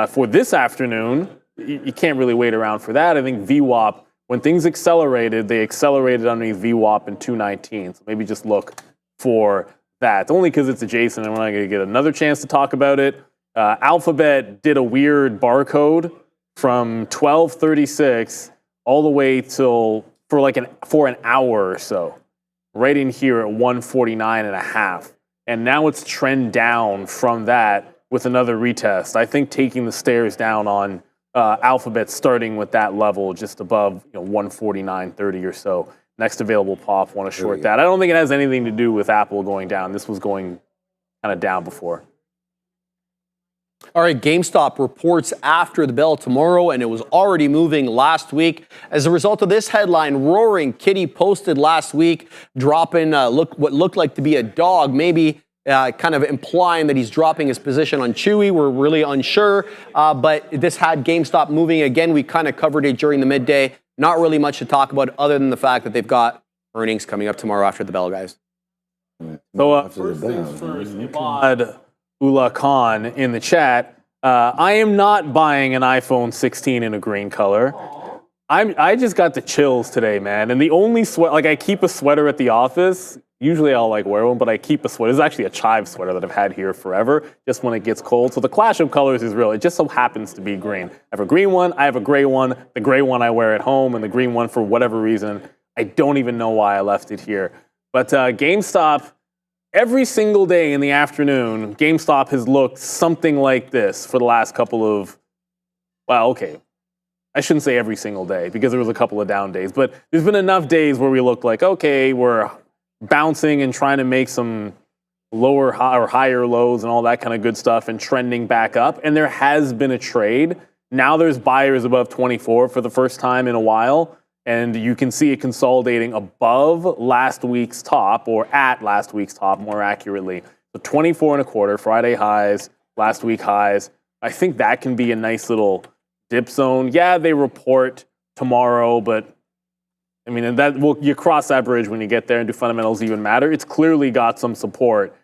for this afternoon, you can't really wait around for that. I think VWAP, when things accelerated, they accelerated underneath VWAP in 219. So maybe just look for that, only because it's adjacent and we're not going to get another chance to talk about it. Alphabet did a weird barcode from 12:36 all the way till for an hour or so, right in here at 149.5, and now it's trend down from that with another retest. I think taking the stairs down on Alphabet, starting with that level just above 149.30 or so. Next available pop, want to short that. I don't think it has anything to do with Apple going down. This was going kind of down before. All right, GameStop reports after the bell tomorrow, and it was already moving last week. As a result of this headline, Roaring Kitty posted last week, dropping what looked like to be a dog, maybe kind of implying that he's dropping his position on Chewy. We're really unsure, but this had GameStop moving again. We kind of covered it during the midday. Not really much to talk about other than the fact that they've got earnings coming up tomorrow after the bell, guys. So first things first, Imad Ullah Khan in the chat. I am not buying an iPhone 16 in a green color. I just got the chills today, man. And the only sweat, I keep a sweater at the office. Usually I'll wear one, but I keep a sweater. It's actually a chive sweater that I've had here forever, just when it gets cold. So the clash of colors is real. It just so happens to be green. I have a green one, I have a gray one. The gray one I wear at home, and the green one, for whatever reason, I don't even know why I left it here. But GameStop, every single day in the afternoon, GameStop has looked something like this for the last couple of, I shouldn't say every single day because there was a couple of down days, but there's been enough days where we looked like, okay, we're bouncing and trying to make some lower or higher lows and all that kind of good stuff and trending back up. And there has been a trade. Now there's buyers above 24 for the first time in a while. And you can see it consolidating above last week's top, or at last week's top more accurately. So 24.25 Friday highs, last week highs. I think that can be a nice little dip zone. Yeah, they report tomorrow, but I mean, you cross that bridge when you get there. And do fundamentals even matter? It's clearly got some support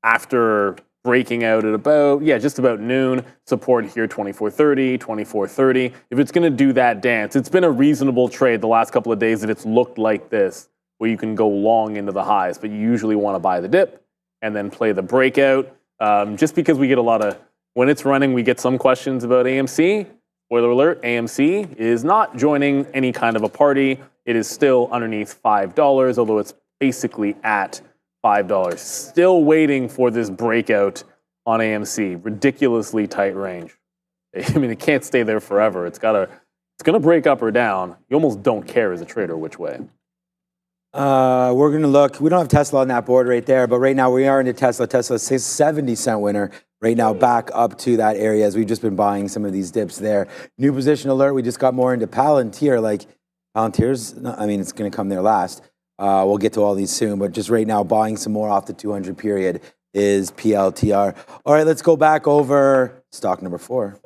after breaking out at just about noon. Support here, 24.30, 24.30. If it's going to do that dance, it's been a reasonable trade the last couple of days that it's looked like this, where you can go long into the highs, but you usually want to buy the dip and then play the breakout. Just because we get when it's running, we get some questions about AMC. Spoiler alert, AMC is not joining any kind of a party. It is still underneath $5, although it's basically at $5. Still waiting for this breakout on AMC. Ridiculously tight range. I mean, it can't stay there forever. It's going to break up or down. You almost don't care as a trader which way. We're going to look. We don't have Tesla on that board right there, but right now we are into Tesla. Tesla's 70-cent winner right now, back up to that area as we've just been buying some of these dips there. New position alert. We just got more into Palantir. Palantir's, it's going to come there last. We'll get to all these soon, but just right now, buying some more off the 200 period is PLTR. All right, let's go back over stock number 4.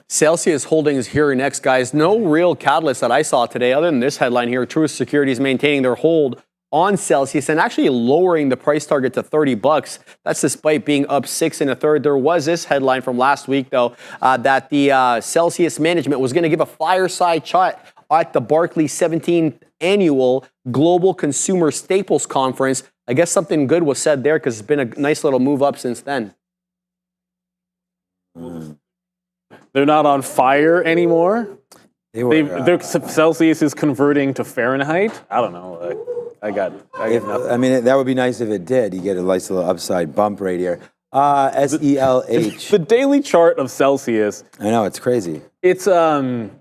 Celsius Holdings here next, guys. No real catalyst that I saw today other than this headline here. Truist Securities maintaining their hold on Celsius and actually lowering the price target to $30. That's despite being up 6 1/3. There was this headline from last week, though, that the Celsius management was going to give a fireside chat at the Barclays 17th Annual Global Consumer Staples Conference. I guess something good was said there because it's been a nice little move up since then. They're not on fire anymore. Celsius is converting to Fahrenheit. I don't know. I got nothing. I mean, that would be nice if it did. You get a nice little upside bump right here. SELH. The daily chart of Celsius. I know, it's crazy. It's not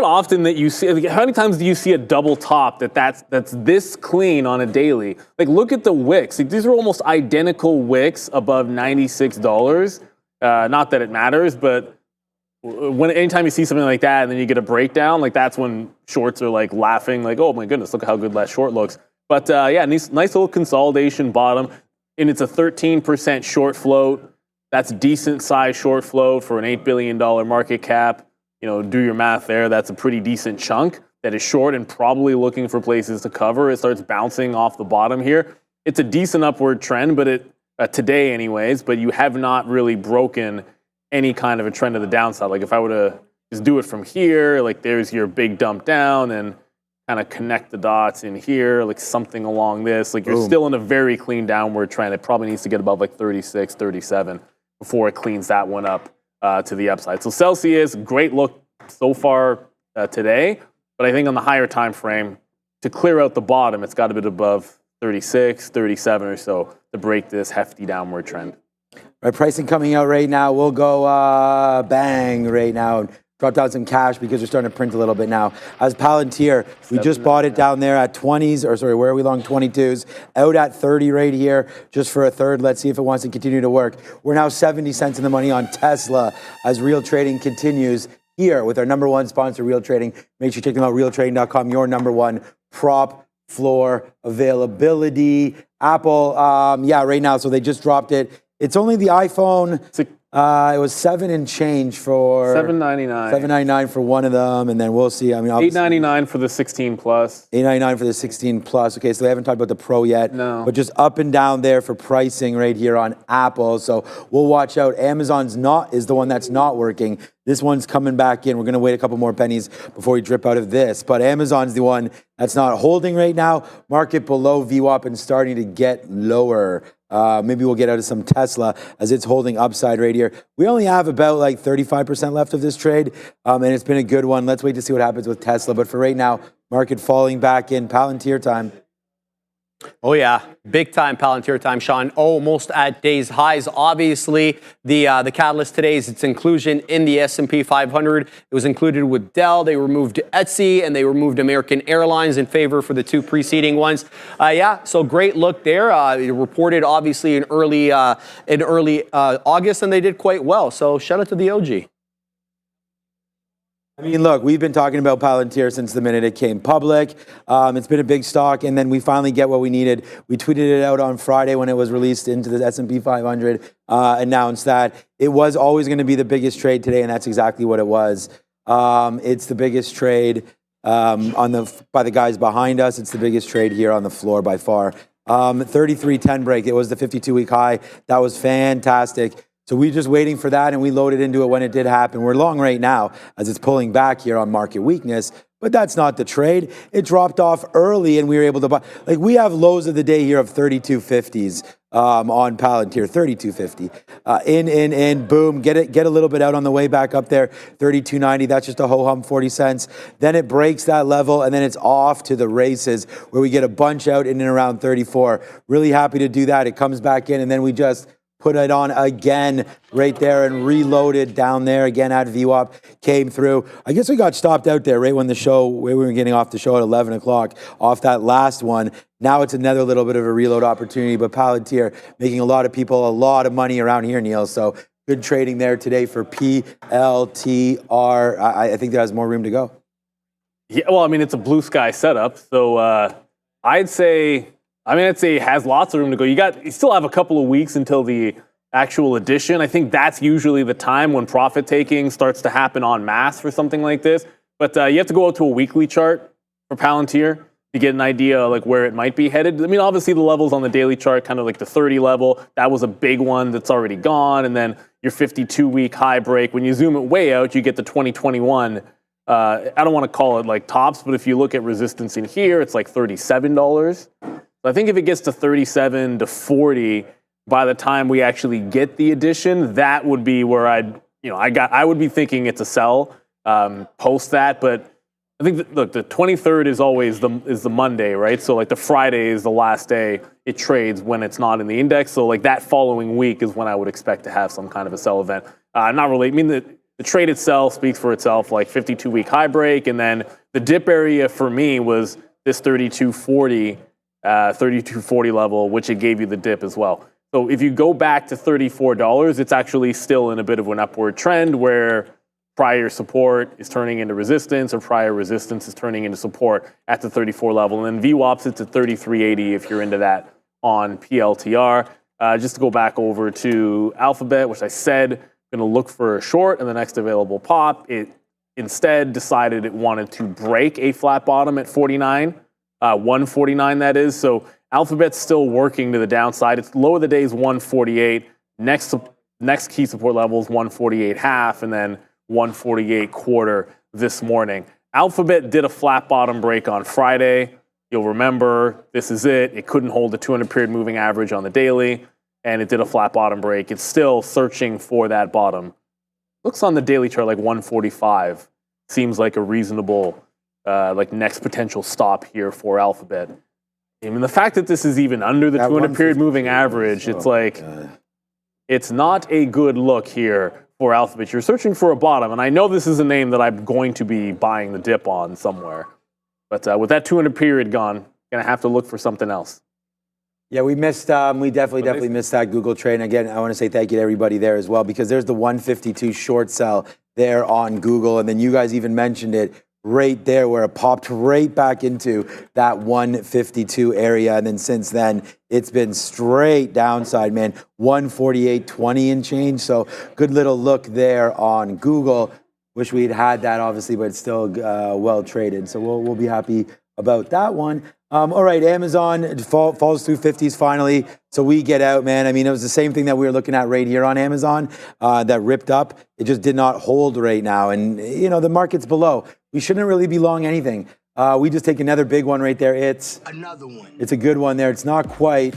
often that you see. Like, how many times do you see a double top that's this clean on a daily? Like, look at the wicks. Like, these are almost identical wicks above $96. Not that it matters, but anytime you see something like that and then you get a breakdown, like that's when shorts are like laughing, like, oh my goodness, look at how good that short looks. But yeah, nice little consolidation bottom, and it's a 13% short float. That's decent size short float for an $8 billion market cap. You know, do your math there. That's a pretty decent chunk that is short and probably looking for places to cover. It starts bouncing off the bottom here. It's a decent upward trend, but today anyways, but you have not really broken any kind of a trend to the downside. Like if I were to just do it from here, like there's your big dump down and kind of connect the dots in here, like something along this, like you're still in a very clean downward trend. It probably needs to get above like 36, 37 before it cleans that one up to the upside. So Celsius, great look so far today, but I think on the higher time frame, to clear out the bottom, it's got to be above 36, 37 or so to break this hefty downward trend. Right, pricing coming out right now. We'll go bang right now. Drop down some cash because we're starting to print a little bit now. As Palantir, we just bought it down there at 20s, or sorry, where are we long? 22s. Out at 30 right here, just for a third. Let's see if it wants to continue to work. We're now 70 cents in the money on Tesla as Real Trading continues here with our number one sponsor, Real Trading. Make sure you check them out, realtrading.com, your number one prop floor availability. Apple, yeah, right now, so they just dropped it. It's only the iPhone. It was $7 and change for $7.99. $7.99 for one of them, and then we'll see. I mean, $8.99 for the 16 plus. $8.99 for the 16 plus. Okay, so they haven't talked about the Pro yet. No. But just up and down there for pricing right here on Apple. So we'll watch out. Amazon's is the one that's not working. This one's coming back in. We're going to wait a couple more pennies before we drip out of this. But Amazon's the one that's not holding right now. Market below VWAP and starting to get lower. Maybe we'll get out of some Tesla as it's holding upside right here. We only have about like 35% left of this trade, and it's been a good one. Let's wait to see what happens with Tesla. But for right now, market falling back in. Palantir time. Oh yeah, big time Palantir time, Sean. Almost at day's highs. Obviously, the catalyst today is its inclusion in the S&P 500. It was included with Dell. They removed Etsy and they removed American Airlines in favor for the two preceding ones. Yeah, so great look there. It reported obviously in early August, and they did quite well. So shout out to the OG. I mean, look, we've been talking about Palantir since the minute it came public. It's been a big stock, and then we finally get what we needed. We tweeted it out on Friday when it was released into the S&P 500, announced that it was always going to be the biggest trade today, and that's exactly what it was. It's the biggest trade by the guys behind us. It's the biggest trade here on the floor by far. 33.10 break. It was the 52-week high. That was fantastic. So we're just waiting for that, and we loaded into it when it did happen. We're long right now as it's pulling back here on market weakness, but that's not the trade. It dropped off early, and we were able to buy. Like, we have lows of the day here of 32.50s on Palantir, 32.50. In, boom, get a little bit out on the way back up there, 32.90. That's just a ho-hum 40 cents. Then it breaks that level, and then it's off to the races where we get a bunch out in and around 34. Really happy to do that. It comes back in, and then we just put it on again right there and reloaded down there again at VWAP, came through. I guess we got stopped out there right when we were getting off the show at 11 o'clock off that last one. Now it's another little bit of a reload opportunity, but Palantir making a lot of people a lot of money around here, Neil. So good trading there today for PLTR. I think there has more room to go. Yeah, well, I mean, it's a blue sky setup. So I'd say it has lots of room to go. You still have a couple of weeks until the actual edition. I think that's usually the time when profit taking starts to happen en masse for something like this. But you have to go out to a weekly chart for Palantir. to get an idea like where it might be headed. I mean, obviously the levels on the daily chart, kind of like the 30 level, that was a big one that's already gone. And then your 52-week high break. When you zoom it way out, you get the 2021. I don't want to call it like tops, but if you look at resistance in here, it's like $37. So I think if it gets to 37 to 40, by the time we actually get the addition, that would be where I would be thinking it's a sell post that. But I think look, the 23rd is always the Monday, right? So like the Friday is the last day it trades when it's not in the index. So like that following week is when I would expect to have some kind of a sell event. Not really. I mean, the trade itself speaks for itself, like 52-week high break. And then the dip area for me was this 3240 level, which it gave you the dip as well. So if you go back to $34, it's actually still in a bit of an upward trend where prior support is turning into resistance, or prior resistance is turning into support at the 34 level. And then VWAP sits at 3380 if you're into that on PLTR. Just to go back over to Alphabet, which I said going to look for a short and the next available pop. It instead decided it wanted to break a flat bottom at 49, 149 that is. So Alphabet's still working to the downside. Its low of the day is 148. Next key support level is 148.5, and then 148.25 this morning. Alphabet did a flat bottom break on Friday. You'll remember this is it. It couldn't hold the 200 period moving average on the daily, and it did a flat bottom break. It's still searching for that bottom. Looks on the daily chart like 145. Seems like a reasonable like next potential stop here for Alphabet. I mean, the fact that this is even under the 200 period moving average, it's like, it's not a good look here for Alphabet. You're searching for a bottom, and I know this is a name that I'm going to be buying the dip on somewhere. But with that 200 period gone, going to have to look for something else. Yeah, we missed. We definitely missed that Google trade. And again, I want to say thank you to everybody there as well, because there's the 152 short sell there on Google, and then you guys even mentioned it right there where it popped right back into that 152 area, and then since then it's been straight downside, man. 148.20 and change. So good little look there on Google. Wish we'd had that, obviously, but it's still well traded. So we'll be happy about that one. All right, Amazon falls through 50s finally. So we get out, man. I mean, it was the same thing that we were looking at right here on Amazon that ripped up. It just did not hold right now. And, you know, the market's below. We shouldn't really be long anything. We just take another big one right there. It's another one. It's a good one there. It's not quite.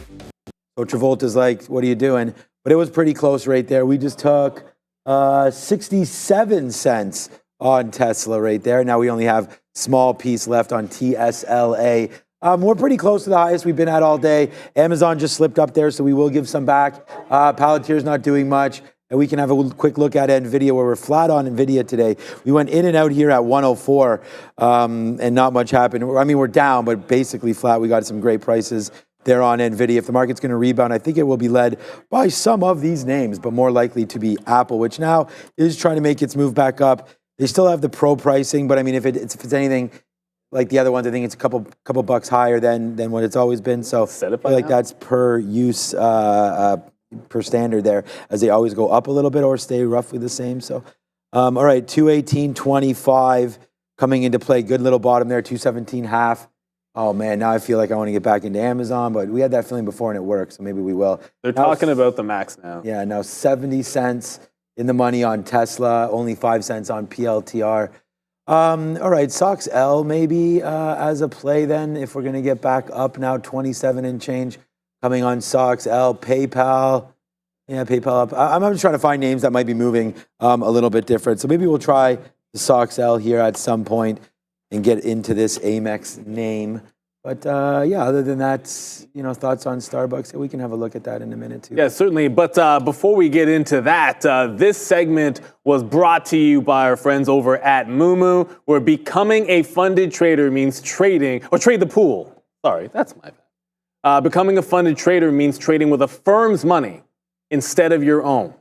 So Travolta's like, what are you doing? But it was pretty close right there. We just took 67 cents on Tesla right there. Now we only have small piece left on TSLA. We're pretty close to the highest we've been at all day. Amazon just slipped up there, so we will give some back. Palantir's not doing much. And we can have a quick look at NVIDIA, where we're flat on NVIDIA today. We went in and out here at 104, and not much happened. I mean, we're down, but basically flat. We got some great prices there on NVIDIA. If the market's going to rebound, I think it will be led by some of these names, but more likely to be Apple, which now is trying to make its move back up. They still have the pro pricing, but I mean, if it's anything like the other ones, I think it's a couple bucks higher than what it's always been. So I feel like that's per use, per standard there, as they always go up a little bit or stay roughly the same. So, all right, 218.25 coming into play. Good little bottom there, 217.5. Oh man, now I feel like I want to get back into Amazon, but we had that feeling before and it worked, so maybe we will. They're talking about the max now. Yeah, now 70 cents in the money on Tesla, only 5 cents on PLTR. All right, SOX L maybe as a play then, if we're going to get back up now, 27 and change coming on SOX L. PayPal. Yeah, PayPal up. I'm just trying to find names that might be moving a little bit different. So maybe we'll try the SOX L here at some point and get into this Amex name. But yeah, other than that, you know, thoughts on Starbucks? Yeah, we can have a look at that in a minute too. Yeah, certainly. But before we get into that, this segment was brought to you by our friends over at Moomoo, where becoming a funded trader means trading, or trade the pool. Sorry, that's my bad. Becoming a funded trader means trading with a firm's money instead of your own.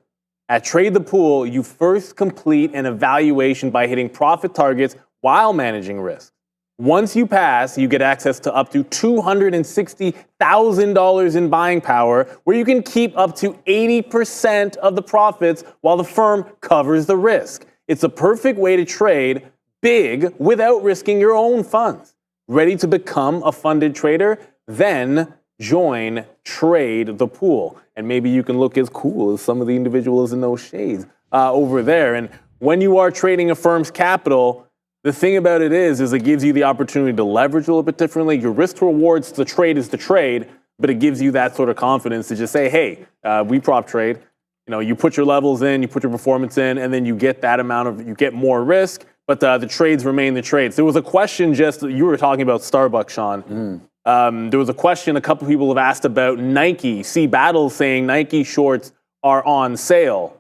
At Trade the Pool, you first complete an evaluation by hitting profit targets while managing risk. Once you pass, you get access to up to $260,000 in buying power, where you can keep up to 80% of the profits while the firm covers the risk. It's a perfect way to trade big without risking your own funds. ready to become a funded trader, then join Trade the Pool. And maybe you can look as cool as some of the individuals in those shades over there. And when you are trading a firm's capital, the thing about it is it gives you the opportunity to leverage a little bit differently. Your risk to rewards to trade is to trade, but it gives you that sort of confidence to just say, hey, we prop trade. You know, you put your levels in, you put your performance in, and then you get that amount of, you get more risk, but the trades remain the trades. There was a question you were talking about Starbucks, Sean. There was a question a couple people have asked about Nike. See Battles saying Nike shorts are on sale.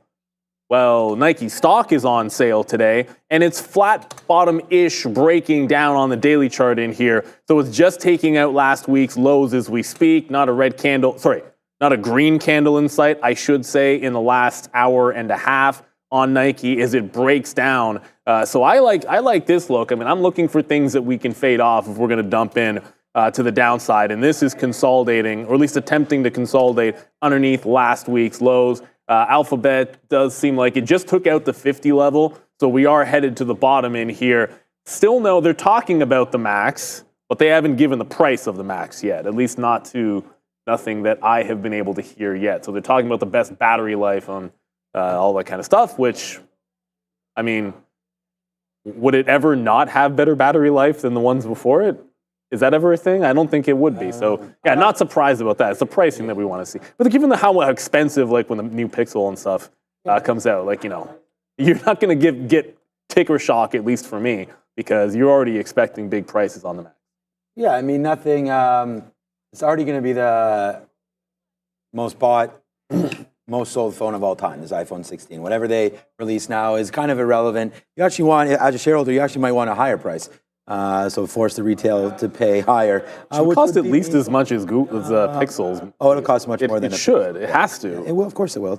Well, Nike stock is on sale today, and it's flat bottom-ish breaking down on the daily chart in here. So it's just taking out last week's lows as we speak, not a green candle in sight, I should say, in the last hour and a half on Nike as it breaks down. So I like this look. I mean, I'm looking for things that we can fade off if we're going to dump in to the downside. And this is consolidating, or at least attempting to consolidate underneath last week's lows. Alphabet does seem like it just took out the 50 level. So we are headed to the bottom in here. Still no, they're talking about the max, but they haven't given the price of the max yet, at least not to nothing that I have been able to hear yet. So they're talking about the best battery life on all that kind of stuff, which, I mean, would it ever not have better battery life than the ones before it? Is that ever a thing? I don't think it would be. So, yeah, not surprised about that. It's the pricing that we want to see. But given how expensive, like when the new Pixel and stuff comes out, like, you know, you're not going to get ticker shock, at least for me, because you're already expecting big prices on the Mac. Yeah, I mean, nothing. It's already going to be the most bought, most sold phone of all time, is iPhone 16. Whatever they release now is kind of irrelevant. You actually want, as a shareholder, you actually might want a higher price. So force the retailer to pay higher. It would cost at least as much as Pixels. Oh, it'll cost much more than it should. It has to. It will, of course it will.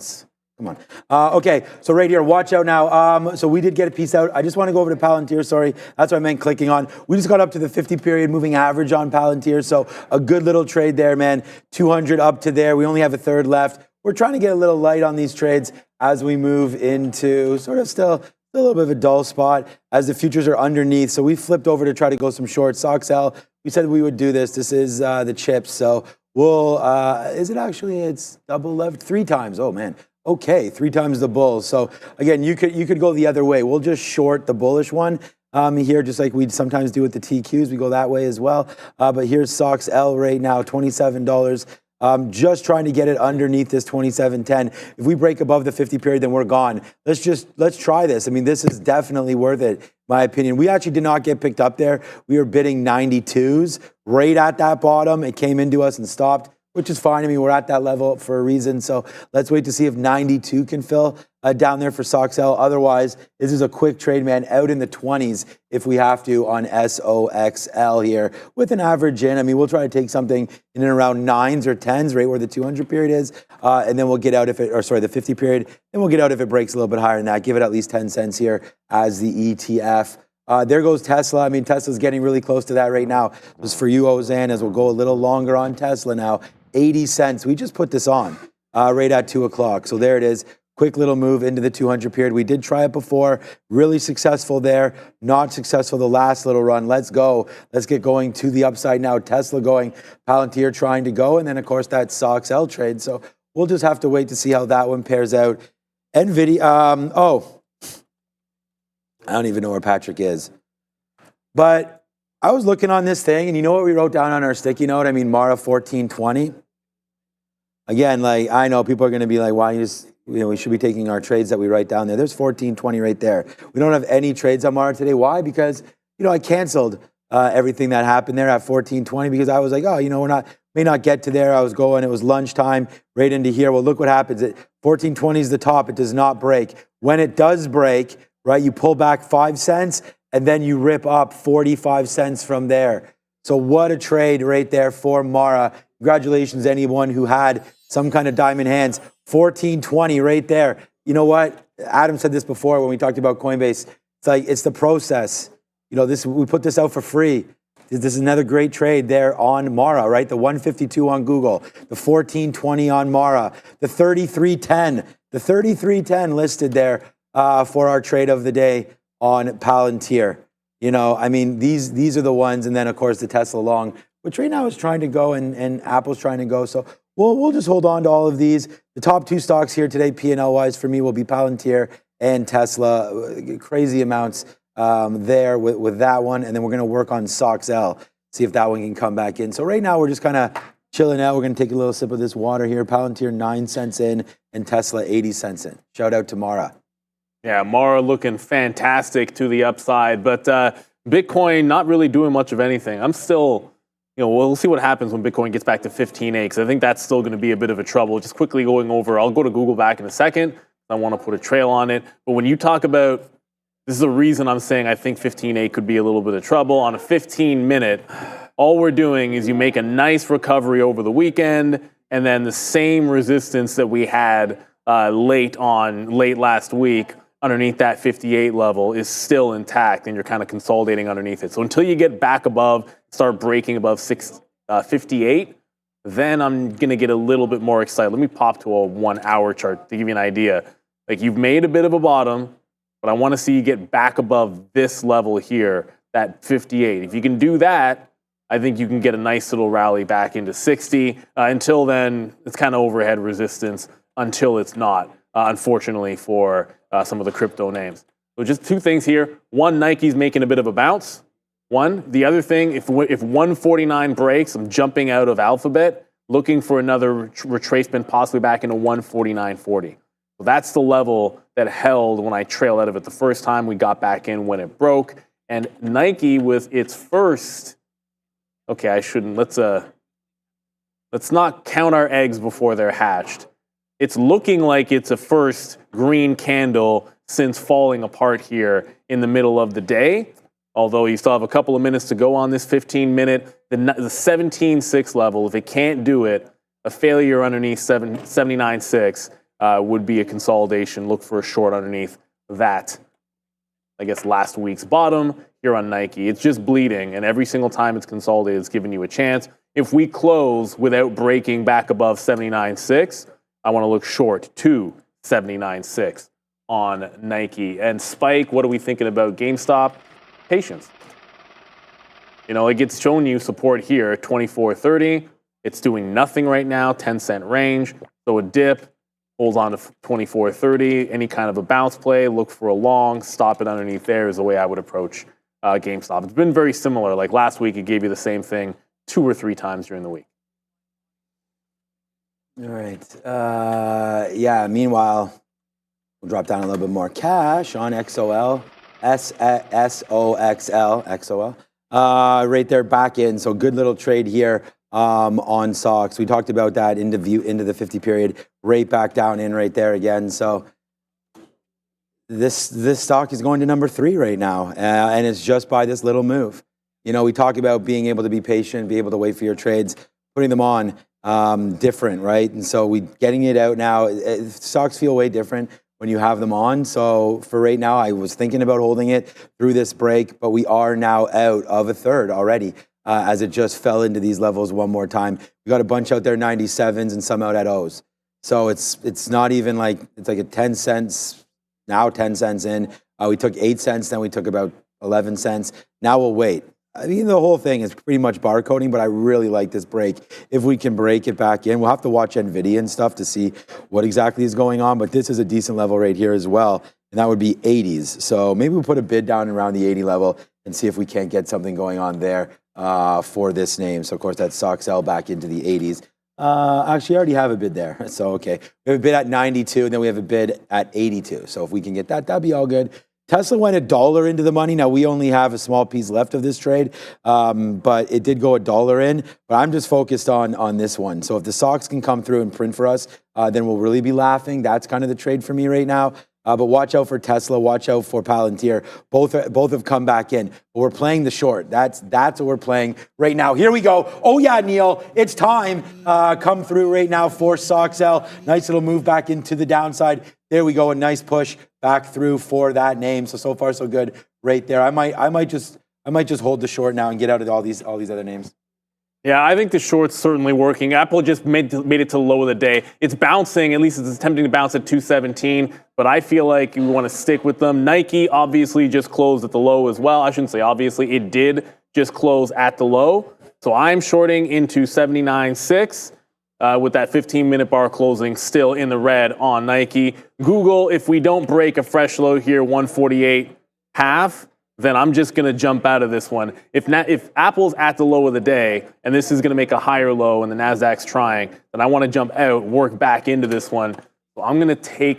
Come on. Okay, so right here, watch out now. So we did get a piece out. I just want to go over to Palantir, sorry. That's what I meant clicking on. We just got up to the 50-period moving average on Palantir, so a good little trade there, man. 200 up to there. We only have a third left. We're trying to get a little light on these trades as we move into sort of still a little bit of a dull spot as the futures are underneath. So we flipped over to try to go some short. SOXL, we said we would do this. This is the chips. So we'll, is it actually, it's double leveraged 3 times. Oh man. Okay, 3 times the bulls. So again, you could go the other way. We'll just short the bullish one here, just like we sometimes do with the TQs. We go that way as well. But here's SOXL right now, $27. Just trying to get it underneath this 27.10. If we break above the 50 period, then we're gone. Let's try this. I mean, this is definitely worth it, in my opinion. We actually did not get picked up there. We were bidding 92s right at that bottom. It came into us and stopped, which is fine. I mean, we're at that level for a reason. So let's wait to see if 92 can fill down there for SOXL. Otherwise, this is a quick trade, man, out in the 20s if we have to on SOXL here with an average in. I mean, we'll try to take something in and around 9s or 10s, right where the 200 period is. And then we'll get out the 50 period. Then we'll get out if it breaks a little bit higher than that. Give it at least 10 cents here as the ETF. There goes Tesla. I mean, Tesla's getting really close to that right now. Just for you, Ozan, as we'll go a little longer on Tesla now. 80 cents. We just put this on right at 2 o'clock. So there it is. Quick little move into the 200 period. We did try it before. Really successful there. Not successful the last little run. Let's go. Let's get going to the upside now. Tesla going. Palantir trying to go. And then, of course, that SOXL trade. So we'll just have to wait to see how that one pairs out. NVIDIA. I don't even know where Patrick is. But I was looking on this thing, and you know what we wrote down on our sticky note? I mean, Mara 1420. Again, like, I know people are going to be like, why we should be taking our trades that we write down there. There's 1420 right there. We don't have any trades on Mara today. Why? Because, I canceled everything that happened there at 1420 because I was like, may not get to there. I was going, it was lunchtime, right into here. Well, look what happens. 1420 is the top. It does not break. When it does break, right, you pull back 5 cents, and then you rip up 45 cents from there. So what a trade right there for Mara. Congratulations, anyone who had some kind of diamond hands. 1420 right there. You know what? Adam said this before when we talked about Coinbase. It's like, it's the process. We put this out for free. This is another great trade there on Mara, right? The 152 on Google, the 1420 on Mara, the 3310. The 3310 listed there for our trade of the day on Palantir. I mean, these are the ones, and then of course the Tesla long, which right now is trying to go, and Apple's trying to go. So we'll just hold on to all of these. The top two stocks here today, P&L wise, for me will be Palantir and Tesla. Crazy amounts there with that one, and then we're going to work on SOXL, see if that one can come back in. So right now we're just kind of chilling out. We're going to take a little sip of this water here. Palantir 9 cents in, and Tesla 80 cents in. Shout out to Mara. Yeah, Mara looking fantastic to the upside, but Bitcoin not really doing much of anything. I'm still, we'll see what happens when Bitcoin gets back to 15A, because I think that's still going to be a bit of a trouble. Just quickly going over, I'll go to Google back in a second. I want to put a trail on it. But when you talk about, this is the reason I'm saying I think 15A could be a little bit of trouble. On a 15-minute, all we're doing is you make a nice recovery over the weekend, and then the same resistance that we had late last week underneath that 58 level is still intact, and you're kind of consolidating underneath it. So until you get back above, start breaking above 58, then I'm going to get a little bit more excited. Let me pop to a 1 hour chart to give you an idea. Like, you've made a bit of a bottom, but I want to see you get back above this level here, that 58. If you can do that, I think you can get a nice little rally back into 60. Until then, it's kind of overhead resistance until it's not, unfortunately, for some of the crypto names. So just two things here. One, Nike's making a bit of a bounce. The other thing, if 149 breaks, I'm jumping out of Alphabet, looking for another retracement possibly back into 149.40. So that's the level that held when I trailed out of it the first time. We got back in when it broke. And Nike with its first, let's not count our eggs before they're hatched. It's looking like it's a first green candle since falling apart here in the middle of the day. Although you still have a couple of minutes to go on this 15-minute, the 17.6 level, if it can't do it, a failure underneath 79.6 would be a consolidation. Look for a short underneath that, I guess, last week's bottom here on Nike. It's just bleeding, and every single time it's consolidated, it's giving you a chance. If we close without breaking back above 79.6, I want to look short to 79.6 on Nike. And Spike, what are we thinking about GameStop? Patience. It gets shown you support here, 24.30. It's doing nothing right now, 10-cent range. So a dip, holds on to 24.30. Any kind of a bounce play, look for a long, stop it underneath there is the way I would approach GameStop. It's been very similar. Like last week, it gave you the same thing 2 or 3 times during the week. All right. Meanwhile, we'll drop down a little bit more cash on XOL. XOL. Right there back in. So good little trade here on SOX. We talked about that into the 50 period. Right back down in right there again. So this stock is going to number 3 right now. And it's just by this little move. We talk about being able to be patient, be able to wait for your trades, putting them on different, right? And so getting it out now, stocks feel way different when you have them on. So for right now, I was thinking about holding it through this break, but we are now out of a third already as it just fell into these levels one more time. We got a bunch out there, 97s, and some out at O's. So it's not even like, it's like a 10 cents, now 10 cents in. We took 8 cents, then we took about 11 cents. Now we'll wait. I mean, the whole thing is pretty much barcoding, but I really like this break. If we can break it back in, we'll have to watch NVIDIA and stuff to see what exactly is going on, but this is a decent level right here as well, and that would be 80s. So maybe we'll put a bid down around the 80 level and see if we can't get something going on there for this name. So, of course, that's SOXL back into the 80s. Actually, I already have a bid there. So, okay. We have a bid at 92, and then we have a bid at 82. So if we can get that, that'd be all good. Tesla went $1 into the money. Now, we only have a small piece left of this trade, but it did go $1 in. But I'm just focused on this one. So if the SOX can come through and print for us, then we'll really be laughing. That's kind of the trade for me right now. But watch out for Tesla. Watch out for Palantir. Both have come back in. But we're playing the short. That's what we're playing right now. Here we go. Oh, yeah, Neil. It's time. Come through right now for SOXL. Nice little move back into the downside. There we go. A nice push back through for that name. So far, so good right there. I might just hold the short now and get out of all these other names. Yeah, I think the short's certainly working. Apple just made it to the low of the day. It's bouncing, at least it's attempting to bounce at 217, but I feel like you want to stick with them. Nike obviously just closed at the low as well. I shouldn't say obviously, it did just close at the low. So I'm shorting into 79.6 with that 15-minute bar closing still in the red on Nike. Google, if we don't break a fresh low here, 148.5, then I'm just going to jump out of this one. If Apple's at the low of the day and this is going to make a higher low and the Nasdaq's trying, then I want to jump out, work back into this one. So I'm going to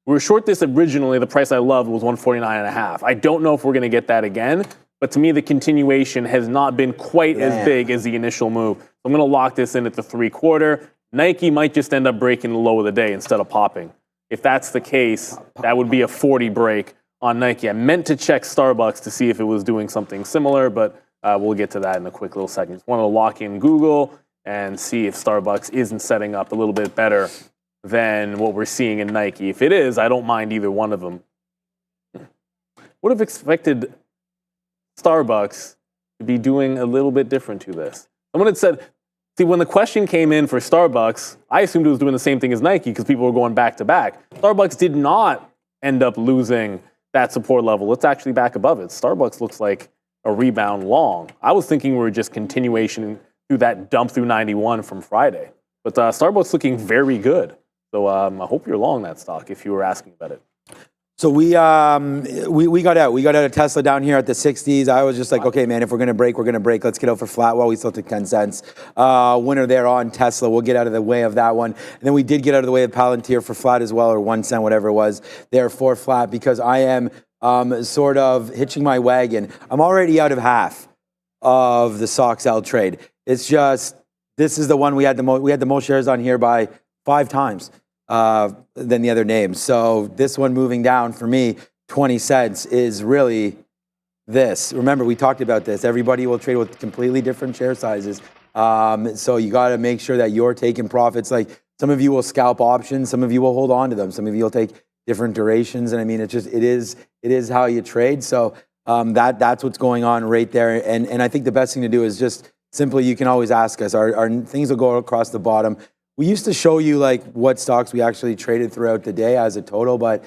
we were short this originally. The price I loved was 149.5. I don't know if we're going to get that again, but to me, the continuation has not been quite as big as the initial move. So I'm going to lock this in at the 3/4. Nike might just end up breaking the low of the day instead of popping. If that's the case, that would be a 40 break on Nike. I meant to check Starbucks to see if it was doing something similar, but we'll get to that in a quick little second. Just wanted to lock in Google and see if Starbucks isn't setting up a little bit better than what we're seeing in Nike. If it is, I don't mind either one of them. Would have expected Starbucks to be doing a little bit different to this. Someone had said, see, when the question came in for Starbucks, I assumed it was doing the same thing as Nike because people were going back to back. Starbucks did not end up losing that support level. It's actually back above it. Starbucks looks like a rebound long. I was thinking we were just continuation through that dump through 91 from Friday. But Starbucks looking very good. So I hope you're long that stock if you were asking about it. So we got out. We got out of Tesla down here at the 60s. I was just like, okay, man, if we're going to break, we're going to break. Let's get out for flat. Well, we still took 10 cents. Winner there on Tesla. We'll get out of the way of that one. And then we did get out of the way of Palantir for flat as well, or 1 cent, whatever it was, there for flat, because I am sort of hitching my wagon. I'm already out of half of the SOXL trade. It's just, this is the one we had the most shares on here by 5 times. Than the other names. So this one moving down for me, 20 cents is really this. Remember, we talked about this. Everybody will trade with completely different share sizes. So you got to make sure that you're taking profits. Like some of you will scalp options. Some of you will hold on to them. Some of you will take different durations. And I mean, it is how you trade. So that's what's going on right there. And I think the best thing to do is just simply, you can always ask us, our things will go across the bottom. We used to show you like what stocks we actually traded throughout the day as a total, but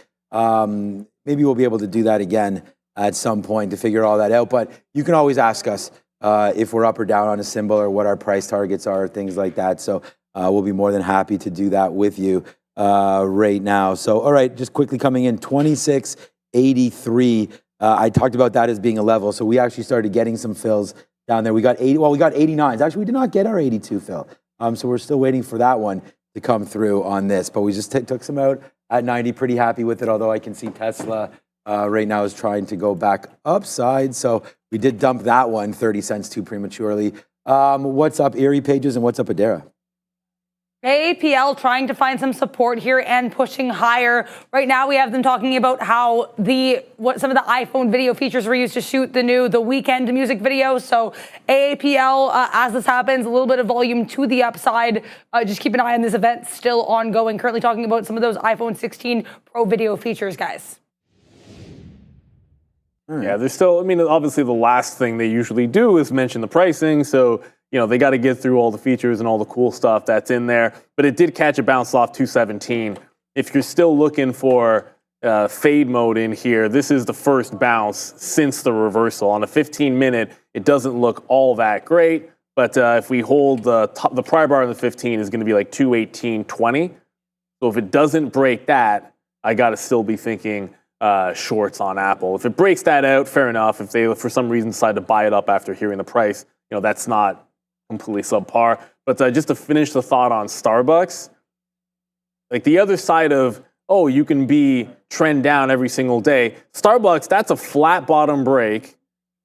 maybe we'll be able to do that again at some point to figure all that out. But you can always ask us if we're up or down on a symbol or what our price targets are, things like that. So we'll be more than happy to do that with you right now. So, all right, just quickly coming in, 26.83. I talked about that as being a level. So we actually started getting some fills down there. We got 89s. Actually, we did not get our 82 fill. So we're still waiting for that one to come through on this. But we just took some out at 90, pretty happy with it, although I can see Tesla right now is trying to go back upside. So we did dump that one 30 cents too prematurely. What's up, Erie Pages, and what's up, Adara? AAPL trying to find some support here and pushing higher. Right now we have them talking about how some of the iPhone video features were used to shoot the weekend music video. So AAPL, as this happens, a little bit of volume to the upside. Just keep an eye on this event, still ongoing. Currently talking about some of those iPhone 16 Pro video features, guys. Yeah, there's still, I mean, obviously the last thing they usually do is mention the pricing. So, you know, they got to get through all the features and all the cool stuff that's in there. But it did catch a bounce off 217. If you're still looking for fade mode in here, this is the first bounce since the reversal. On a 15-minute, it doesn't look all that great. But if we hold the prior bar on the 15 is going to be like 218.20. So if it doesn't break that, I got to still be thinking shorts on Apple. If it breaks that out, fair enough. If they, for some reason, decide to buy it up after hearing the price, you know, that's not completely subpar. But just to finish the thought on Starbucks, like the other side of, oh, you can be trend down every single day. Starbucks, that's a flat bottom break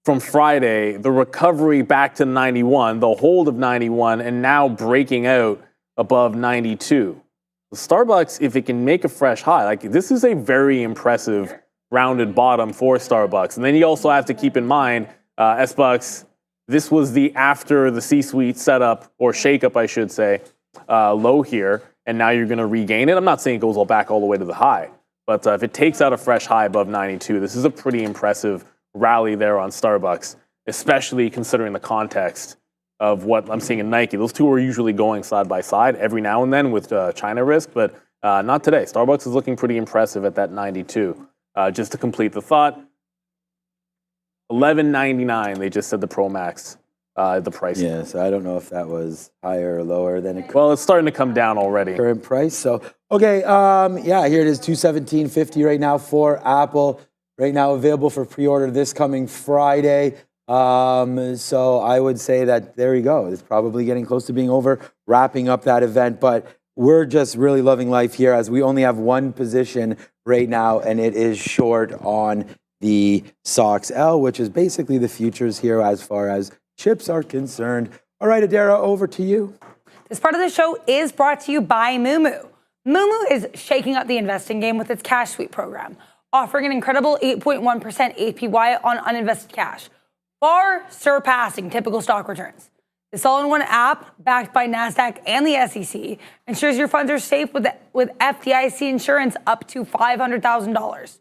from Friday, the recovery back to 91, the hold of 91, and now breaking out above 92. Starbucks, if it can make a fresh high, like this is a very impressive rounded bottom for Starbucks. And then you also have to keep in mind, S-Bucks, this was the after the C-suite setup, or shakeup, I should say, low here, and now you're going to regain it. I'm not saying it goes back all the way to the high, but if it takes out a fresh high above 92, this is a pretty impressive rally there on Starbucks, especially considering the context of what I'm seeing in Nike. Those two are usually going side by side every now and then with China risk, but not today. Starbucks is looking pretty impressive at that 92. Just to complete the thought, $11.99. They just said the Pro Max, the price. Yeah, so I don't know if that was higher or lower than it. Well, it's starting to come down already. Current price. So okay, yeah, here it is, $217.50 right now for Apple. Right now available for pre-order this coming Friday. So I would say that there you go. It's probably getting close to being over, wrapping up that event. But we're just really loving life here as we only have one position right now, and it is short on the SOX L, which is basically the futures here as far as chips are concerned. All right, Adara, over to you. This part of the show is brought to you by Moomoo. Moomoo is shaking up the investing game with its cash sweep program, offering an incredible 8.1% APY on uninvested cash, far surpassing typical stock returns. This all-in-one app, backed by NASDAQ and the SEC, ensures your funds are safe with FDIC insurance up to $500,000.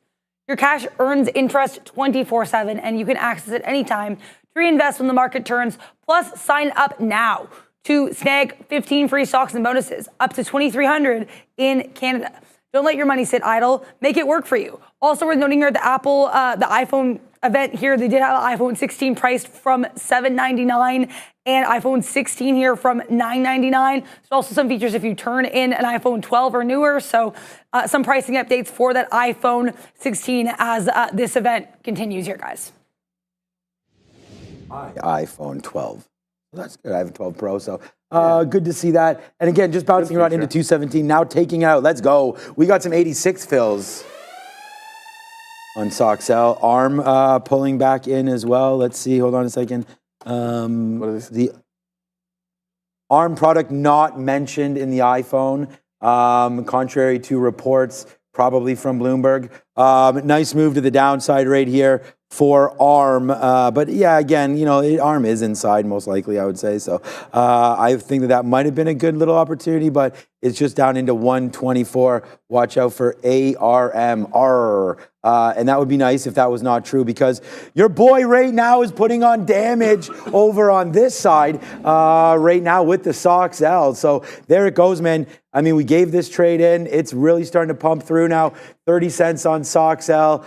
Your cash earns interest 24/7, and you can access it anytime to reinvest when the market turns. Plus, sign up now to snag 15 free stocks and bonuses, up to $2,300 in Canada. Don't let your money sit idle. Make it work for you. Also, worth noting here at the Apple, the iPhone event here, they did have an iPhone 16 priced from $799 and iPhone 16 here from $999. There's also some features if you turn in an iPhone 12 or newer. So some pricing updates for that iPhone 16 as this event continues here, guys. iPhone 12. Well, that's good. I have a 12 Pro, so good to see that. And again, just bouncing around into 217, now taking it out. Let's go. We got some 86 fills on SOXL. ARM pulling back in as well. Let's see. Hold on a second. What is the ARM product not mentioned in the iPhone, contrary to reports probably from Bloomberg. Nice move to the downside right here for ARM. But yeah, again, you know, ARM is inside most likely, I would say. So I think that might have been a good little opportunity, but it's just down into 124. Watch out for ARM. And that would be nice if that was not true, because your boy right now is putting on damage over on this side right now with the SOXL. So there it goes, man. I mean, we gave this trade in. It's really starting to pump through now. 30 cents on SOXL.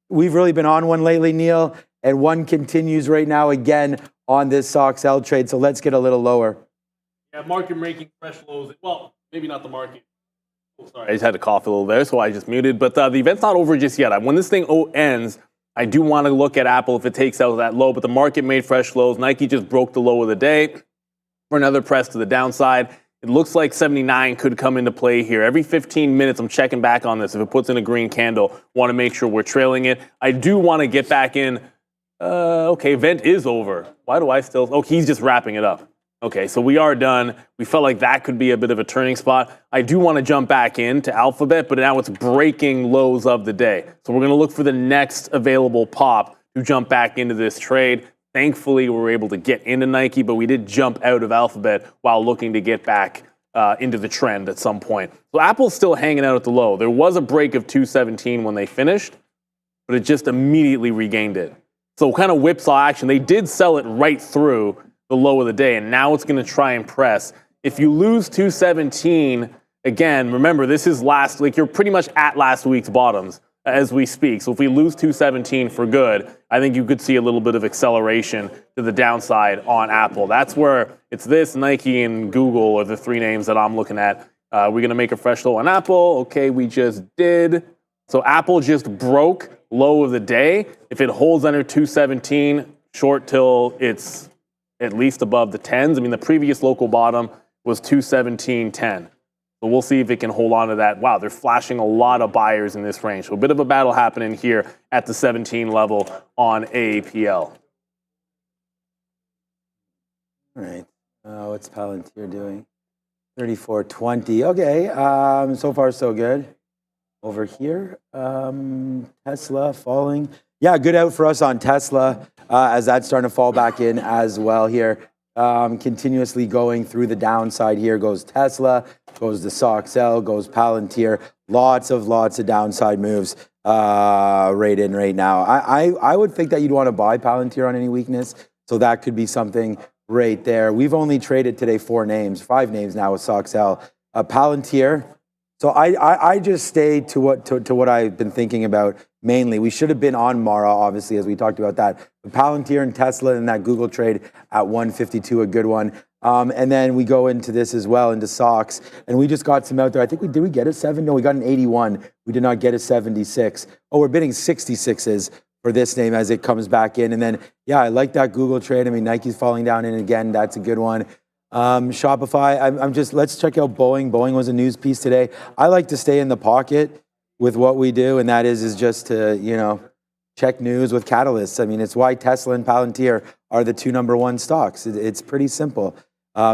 We've really been on one lately, Neil, and one continues right now again on this SOXL trade. So let's get a little lower. Yeah, market making fresh lows. Well, maybe not the market. Oh, sorry, I just had to cough a little there, so I just muted. But the event's not over just yet. When this thing ends, I do want to look at Apple if it takes out that low. But the market made fresh lows. Nike just broke the low of the day for another press to the downside. It looks like 79 could come into play here. Every 15 minutes, I'm checking back on this. If it puts in a green candle, want to make sure we're trailing it. I do want to get back in. Okay, event is over. Why do I still? Oh, he's just wrapping it up. Okay, so we are done. We felt like that could be a bit of a turning spot. I do want to jump back into Alphabet, but now it's breaking lows of the day. So we're going to look for the next available pop to jump back into this trade. Thankfully, we were able to get into Nike, but we did jump out of Alphabet while looking to get back into the trend at some point. So Apple's still hanging out at the low. There was a break of 217 when they finished, but it just immediately regained it. So kind of whipsaw action. They did sell it right through the low of the day, and now it's going to try and press. If you lose 217, again, remember, this is you're pretty much at last week's bottoms as we speak. So if we lose 217 for good, I think you could see a little bit of acceleration to the downside on Apple. That's where it's this, Nike, and Google are the three names that I'm looking at. We're going to make a fresh low on Apple. Okay, we just did. So Apple just broke low of the day. If it holds under 217, short till it's at least above the 10s. I mean, the previous local bottom was 217.10. So we'll see if it can hold on to that. Wow, they're flashing a lot of buyers in this range. So a bit of a battle happening here at the 17 level on AAPL. All right. What's Palantir doing? 34.20. Okay. So far, so good. Over here, Tesla falling. Yeah, good out for us on Tesla as that's starting to fall back in as well here. Continuously going through the downside here goes Tesla, goes the SOXL, goes Palantir. Lots of downside moves right now. I would think that you'd want to buy Palantir on any weakness, so that could be something right there. We've only traded today 5 names now with SOXL. Palantir. So I just stayed to what I've been thinking about mainly. We should have been on Mara, obviously, as we talked about that. But Palantir and Tesla and that Google trade at 152, a good one. And then we go into this as well, into SOX, and we just got some out there. I think did we get a 7? No, we got an 81. We did not get a 76. Oh, we're bidding 66s for this name as it comes back in. And then, yeah, I like that Google trade. I mean, Nike's falling down in again. That's a good one. Shopify, let's check out Boeing. Boeing was a news piece today. I like to stay in the pocket with what we do, and that is just to, check news with catalysts. I mean, it's why Tesla and Palantir are the 2 number 1 stocks. It's pretty simple.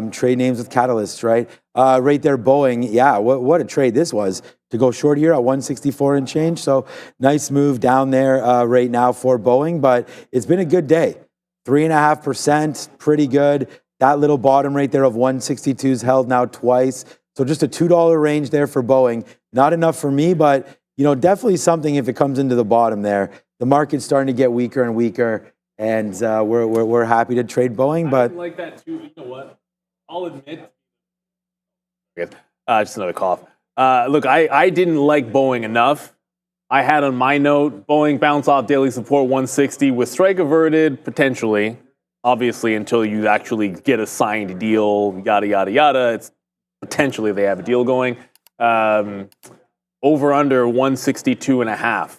Trade names with catalysts, right? Right there, Boeing. Yeah, what a trade this was to go short here at 164 and change. So nice move down there right now for Boeing, but it's been a good day. 3.5%, pretty good. That little bottom right there of 162 is held now twice. So just a $2 range there for Boeing. Not enough for me, but definitely something if it comes into the bottom there. The market's starting to get weaker and weaker, and we're happy to trade Boeing. But I like that too. You know what? I'll admit. Just another cough. Look, I didn't like Boeing enough. I had on my note Boeing bounce off daily support 160 with strike averted potentially. Obviously, until you actually get a signed deal, yada, yada, yada, it's potentially they have a deal going. Over under 162.5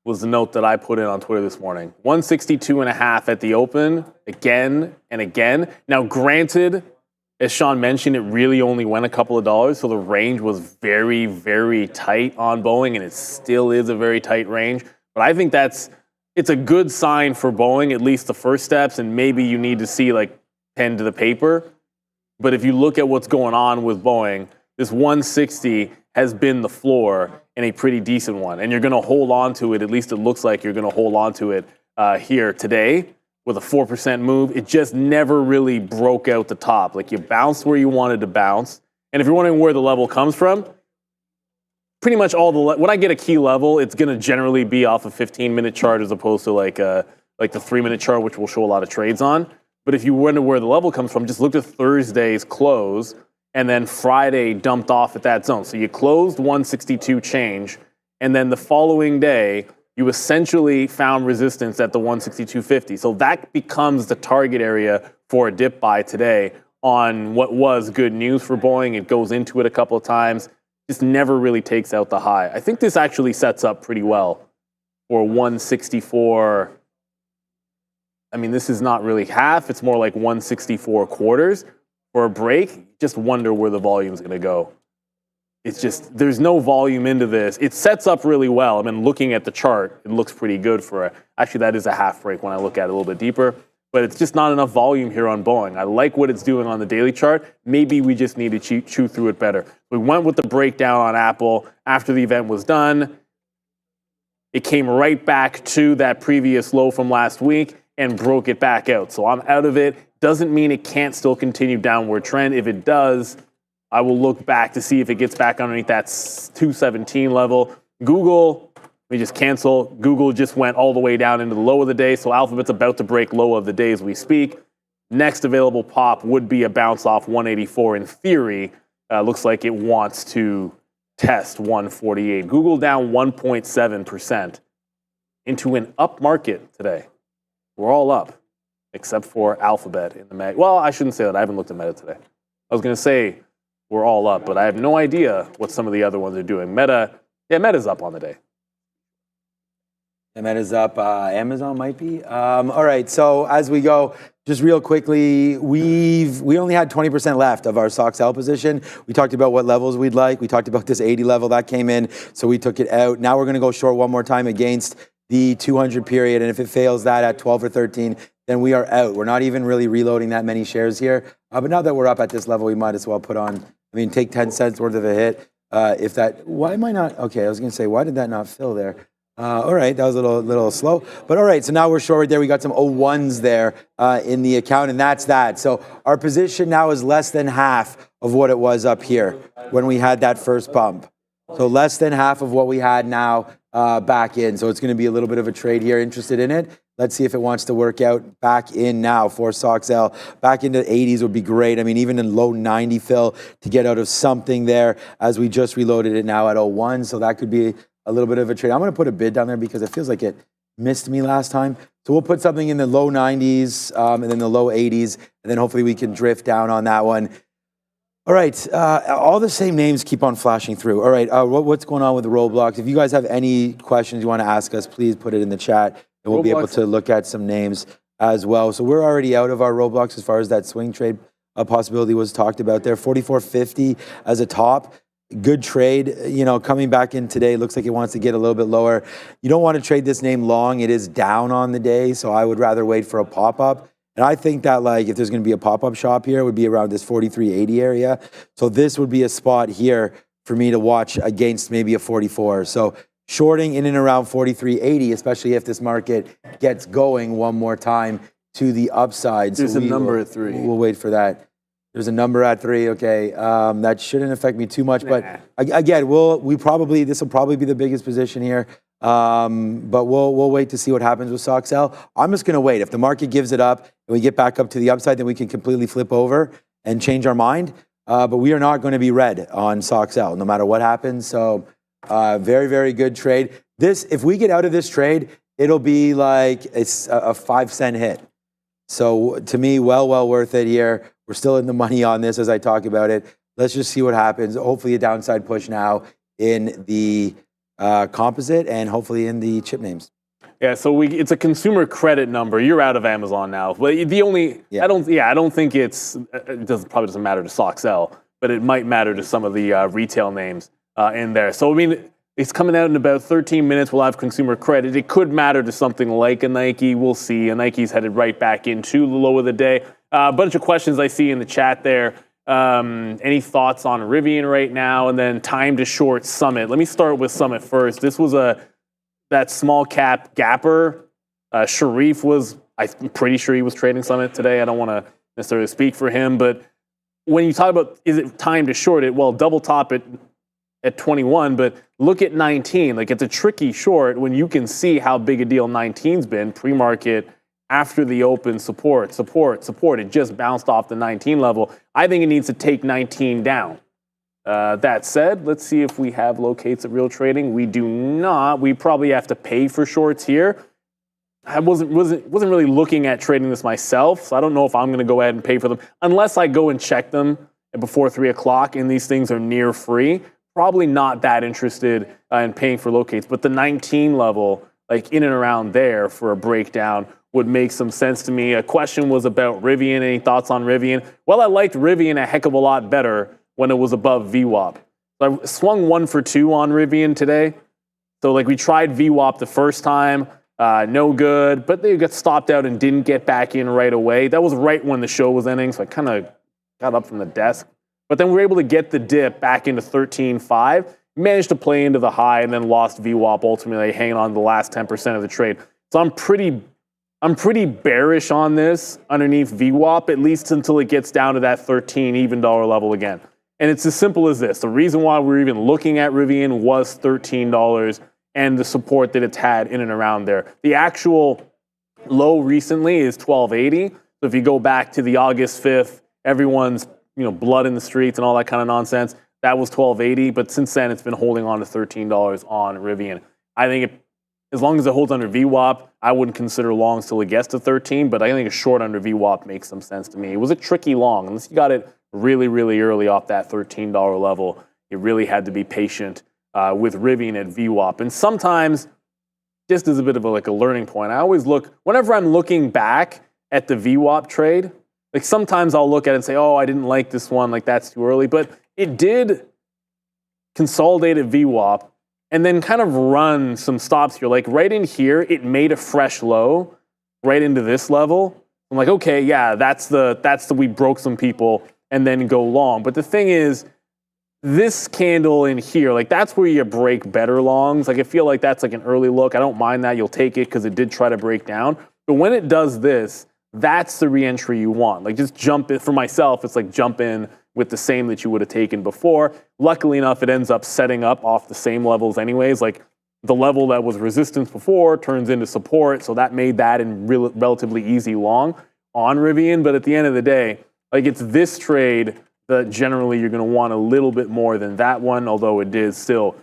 was the note that I put in on Twitter this morning. 162.5 at the open, again and again. Now, granted, as Sean mentioned, it really only went a couple of dollars, so the range was very, very tight on Boeing, and it still is a very tight range. But I think it's a good sign for Boeing, at least the first steps, and maybe you need to see like pen to the paper. But if you look at what's going on with Boeing, this 160 has been the floor and a pretty decent one. And you're going to hold on to it, at least it looks like you're going to hold on to it here today with a 4% move. It just never really broke out the top. Like you bounced where you wanted to bounce. And if you're wondering where the level comes from, pretty much when I get a key level, it's going to generally be off a 15-minute chart as opposed to like the 3-minute chart, which will show a lot of trades on. But if you wonder where the level comes from, just look at Thursday's close, and then Friday dumped off at that zone. So you closed 162 change, and then the following day, you essentially found resistance at the 162.50. So that becomes the target area for a dip buy today on what was good news for Boeing. It goes into it a couple of times. Just never really takes out the high. I think this actually sets up pretty well for 164. I mean, this is not really half. It's more like 164 quarters. For a break, just wonder where the volume is going to go. It's just, there's no volume into this. It sets up really well. I mean, looking at the chart, it looks pretty good for actually, that is a half break when I look at it a little bit deeper. But it's just not enough volume here on Boeing. I like what it's doing on the daily chart. Maybe we just need to chew through it better. We went with the breakdown on Apple after the event was done. It came right back to that previous low from last week and broke it back out. So I'm out of it. Doesn't mean it can't still continue downward trend. If it does, I will look back to see if it gets back underneath that 217 level. Google, we just cancel. Google just went all the way down into the low of the day, so Alphabet's about to break low of the day as we speak. Next available pop would be a bounce off 184 in theory. Looks like it wants to test 148. Google down 1.7% into an up market today. We're all up, except for Alphabet in the Meta. Well, I shouldn't say that. I haven't looked at Meta today. I was going to say we're all up, but I have no idea what some of the other ones are doing. Meta's up on the day. Meta's up. Amazon might be. All right. So as we go, just real quickly, we only had 20% left of our SOXL position. We talked about what levels we'd like. We talked about this 80 level that came in, so we took it out. Now we're going to go short one more time against the 200 period, and if it fails that at 12 or 13, then we are out. We're not even really reloading that many shares here. But now that we're up at this level, we might as well put on. I mean, take 10 cents worth of a hit. If that, why am I not? Okay, I was going to say, why did that not fill there? All right, that was a little slow. But all right, so now we're short right there. We got some 01s there in the account, and that's that. So our position now is less than half of what it was up here when we had that first bump. So less than half of what we had now back in. So it's going to be a little bit of a trade here. Interested in it? Let's see if it wants to work out back in now for SOXL. Back into 80s would be great. I mean, even in low 90 fill to get out of something there as we just reloaded it now at 01. So that could be a little bit of a trade. I'm going to put a bid down there because it feels like it missed me last time. So we'll put something in the low 90s and then the low 80s. And then hopefully we can drift down on that one. All right, all the same names keep on flashing through. All right, what's going on with the Roblox? If you guys have any questions you want to ask us, please put it in the chat, and we'll be able to look at some names as well. So we're already out of our Roblox as far as that swing trade possibility was talked about there. 44.50 as a top. Good trade, you know, coming back in today. Looks like it wants to get a little bit lower. You don't want to trade this name long. It is down on the day, so I would rather wait for a pop-up. And I think that, like, if there's going to be a pop-up shop here, it would be around this 43.80 area. So this would be a spot here for me to watch against maybe a 44. So shorting in and around 43.80, especially if this market gets going one more time to the upside. There's so a number at 3. We'll wait for that. There's a number at 3. Okay, that shouldn't affect me too much. But again, this will probably be the biggest position here. But we'll wait to see what happens with SOXL. I'm just going to wait. If the market gives it up and we get back up to the upside, then we can completely flip over and change our mind. But we are not going to be red on SOXL no matter what happens. So very, very good trade. If we get out of this trade, it'll be like it's a 5-cent hit. So to me, well worth it here. We're still in the money on this as I talk about it. Let's just see what happens. Hopefully a downside push now in the composite and hopefully in the chip names. Yeah, so it's a consumer credit number. You're out of Amazon now. But the only I don't think it probably doesn't matter to SOXL, but it might matter to some of the retail names in there. So I mean, it's coming out in about 13 minutes. We'll have consumer credit. It could matter to something like a Nike. We'll see. A Nike's headed right back into the low of the day. A bunch of questions I see in the chat there. Any thoughts on Rivian right now? And then time to short Summit. Let me start with Summit first. This was that small cap gapper. Sharif I'm pretty sure he was trading Summit today. I don't want to necessarily speak for him, but when you talk about is it time to short it, well, double top it at 21, but look at 19. Like, it's a tricky short when you can see how big a deal 19's been pre-market. After the open, support. It just bounced off the 19 level. I think it needs to take 19 down. That said, let's see if we have locates at Real Trading. We do not. We probably have to pay for shorts here. I wasn't really looking at trading this myself, so I don't know if I'm going to go ahead and pay for them unless I go and check them before 3 o'clock and these things are near free. Probably not that interested in paying for locates, but the 19 level, like in and around there for a breakdown, would make some sense to me. A question was about Rivian. Any thoughts on Rivian? Well, I liked Rivian a heck of a lot better when it was above VWAP. I swung 1 for 2 on Rivian today. So like we tried VWAP the first time, no good, but they got stopped out and didn't get back in right away. That was right when the show was ending, so I kind of got up from the desk. But then we were able to get the dip back into 13.5, managed to play into the high, and then lost VWAP ultimately, hanging on to the last 10% of the trade. So I'm pretty bearish on this underneath VWAP, at least until it gets down to that 13 even dollar level again. And it's as simple as this. The reason why we're even looking at Rivian was $13 and the support that it's had in and around there. The actual low recently is 12.80. So if you go back to the August 5th, everyone's blood in the streets and all that kind of nonsense, that was 12.80. But since then, it's been holding on to $13 on Rivian. I think as long as it holds under VWAP, I wouldn't consider longs till it gets to 13, but I think a short under VWAP makes some sense to me. It was a tricky long. Unless you got it really, really early off that $13 level, you really had to be patient with Rivian at VWAP. And sometimes, just as a bit of a learning point, I always look, whenever I'm looking back at the VWAP trade, like sometimes I'll look at it and say, oh, I didn't like this one, like that's too early. But it did consolidate at VWAP and then kind of run some stops here. Like right in here, it made a fresh low right into this level. I'm like, okay, yeah, that's the we broke some people and then go long. But the thing is, this candle in here, like that's where you break better longs. Like I feel like that's like an early look. I don't mind that. You'll take it because it did try to break down. But when it does this, that's the re-entry you want. Like just jump in. For myself, it's like jump in with the same that you would have taken before. Luckily enough, it ends up setting up off the same levels anyways. Like the level that was resistance before turns into support. So that made that in relatively easy long on Rivian. But at the end of the day, like it's this trade that generally you're going to want a little bit more than that one, although it did still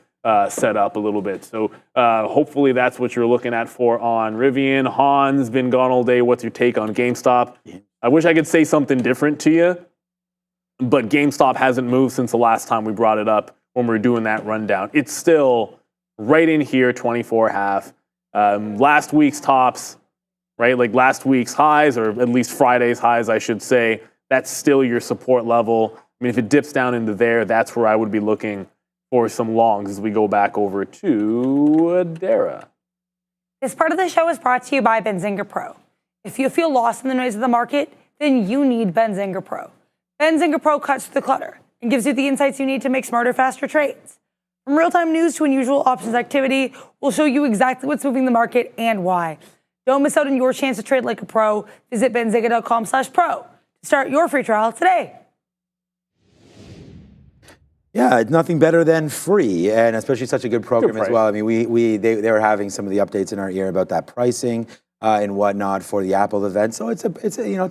set up a little bit. So hopefully that's what you're looking at for on Rivian. Han's been gone all day. What's your take on GameStop? I wish I could say something different to you, but GameStop hasn't moved since the last time we brought it up when we were doing that rundown. It's still right in here, 24.5. Last week's tops, right? Like last week's highs, or at least Friday's highs, I should say. That's still your support level. I mean, if it dips down into there, that's where I would be looking for some longs as we go back over to Dara. This part of the show is brought to you by Benzinga Pro. If you feel lost in the noise of the market, then you need Benzinga Pro. Benzinga Pro cuts through the clutter and gives you the insights you need to make smarter, faster trades. From real-time news to unusual options activity, we'll show you exactly what's moving the market and why. Don't miss out on your chance to trade like a pro. Visit benzinga.com/pro to start your free trial today. Yeah, it's nothing better than free, and especially such a good program as well. I mean, they were having some of the updates in our ear about that pricing and whatnot for the Apple event. So it's a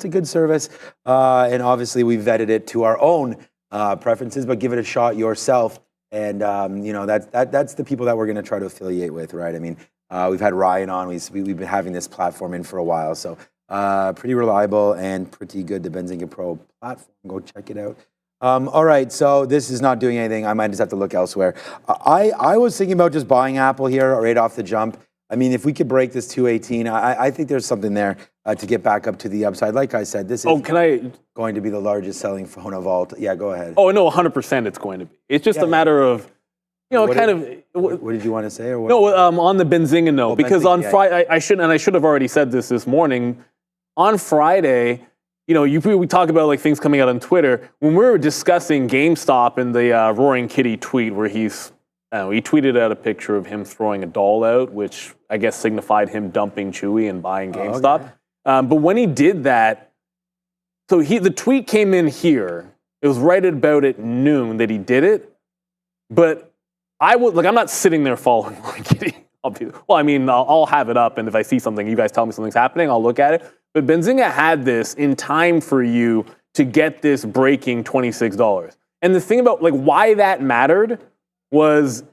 good service, and obviously we vetted it to our own preferences, but give it a shot yourself. And that's the people that we're going to try to affiliate with, right? I mean, we've had Ryan on. We've been having this platform in for a while, so pretty reliable and pretty good. The Benzinga Pro platform, go check it out. All right, so this is not doing anything. I might just have to look elsewhere. I was thinking about just buying Apple here right off the jump. I mean, if we could break this 218, I think there's something there to get back up to the upside. Like I said, this is going to be the largest selling phone of all. Yeah, go ahead. Oh, no, 100% it's going to be. It's just a matter of, what did you want to say? Or what? No, on the Benzinga note, because on Friday, I should have already said this morning. On Friday, we talk about like things coming out on Twitter. When we were discussing GameStop and the Roaring Kitty tweet where he tweeted out a picture of him throwing a doll out, which I guess signified him dumping Chewy and buying GameStop. Okay. But when he did that, so the tweet came in here. It was right about at noon that he did it. But I'm not sitting there following Roaring Kitty. I'll have it up, and if I see something, you guys tell me something's happening, I'll look at it. But Benzinga had this in time for you to get this breaking $26. And the thing about why that mattered was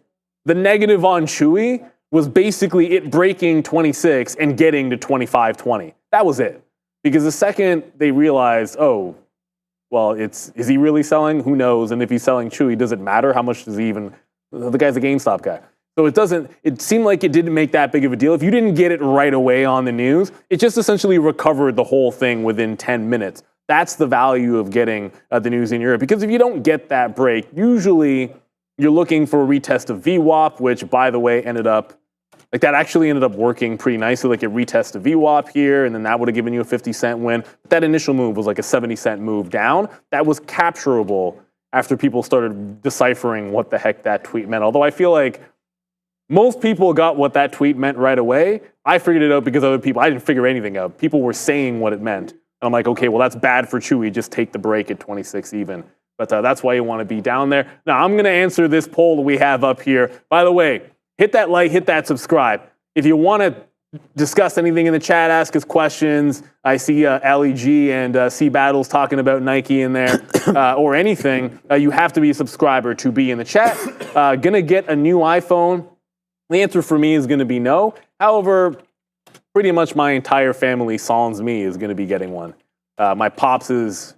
the negative on Chewy was basically it breaking 26 and getting to 25.20. That was it. Because the second they realized, is he really selling? Who knows? And if he's selling Chewy, does it matter? How much does he even? The guy's a GameStop guy. So it seemed like it didn't make that big of a deal. If you didn't get it right away on the news, it just essentially recovered the whole thing within 10 minutes. That's the value of getting the news in Europe. Because if you don't get that break, usually you're looking for a retest of VWAP, which, by the way, ended up working pretty nicely. Like it retested VWAP here, and then that would have given you a 50-cent win. But that initial move was like a 70-cent move down. That was capturable after people started deciphering what the heck that tweet meant. Although I feel like most people got what that tweet meant right away. I figured it out because other people, I didn't figure anything out. People were saying what it meant. And I'm like, okay, well, that's bad for Chewy. Just take the break at 26 even. But that's why you want to be down there. Now, I'm going to answer this poll that we have up here. By the way, hit that like, hit that subscribe. If you want to discuss anything in the chat, ask us questions. I see LEG and C Battles talking about Nike in there or anything. You have to be a subscriber to be in the chat. Gonna get a new iPhone. The answer for me is going to be no. However, pretty much my entire family, sans me, is going to be getting one. My pops is,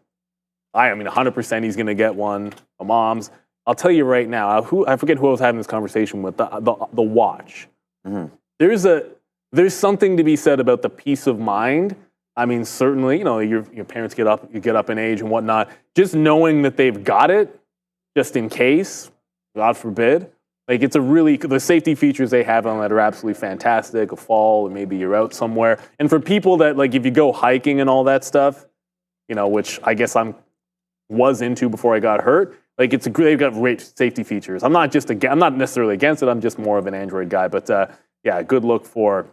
100% he's going to get one. My mom's. I'll tell you right now, I forget who I was having this conversation with, the watch. Mm-hmm. There's something to be said about the peace of mind. I mean, certainly, your parents get up in age and whatnot. Just knowing that they've got it, just in case, God forbid. It's the safety features they have on that are absolutely fantastic. A fall, or maybe you're out somewhere. And for people that, if you go hiking and all that stuff, which I guess was into before I got hurt, they've got great safety features. I'm not necessarily against it. I'm just more of an Android guy. But good look for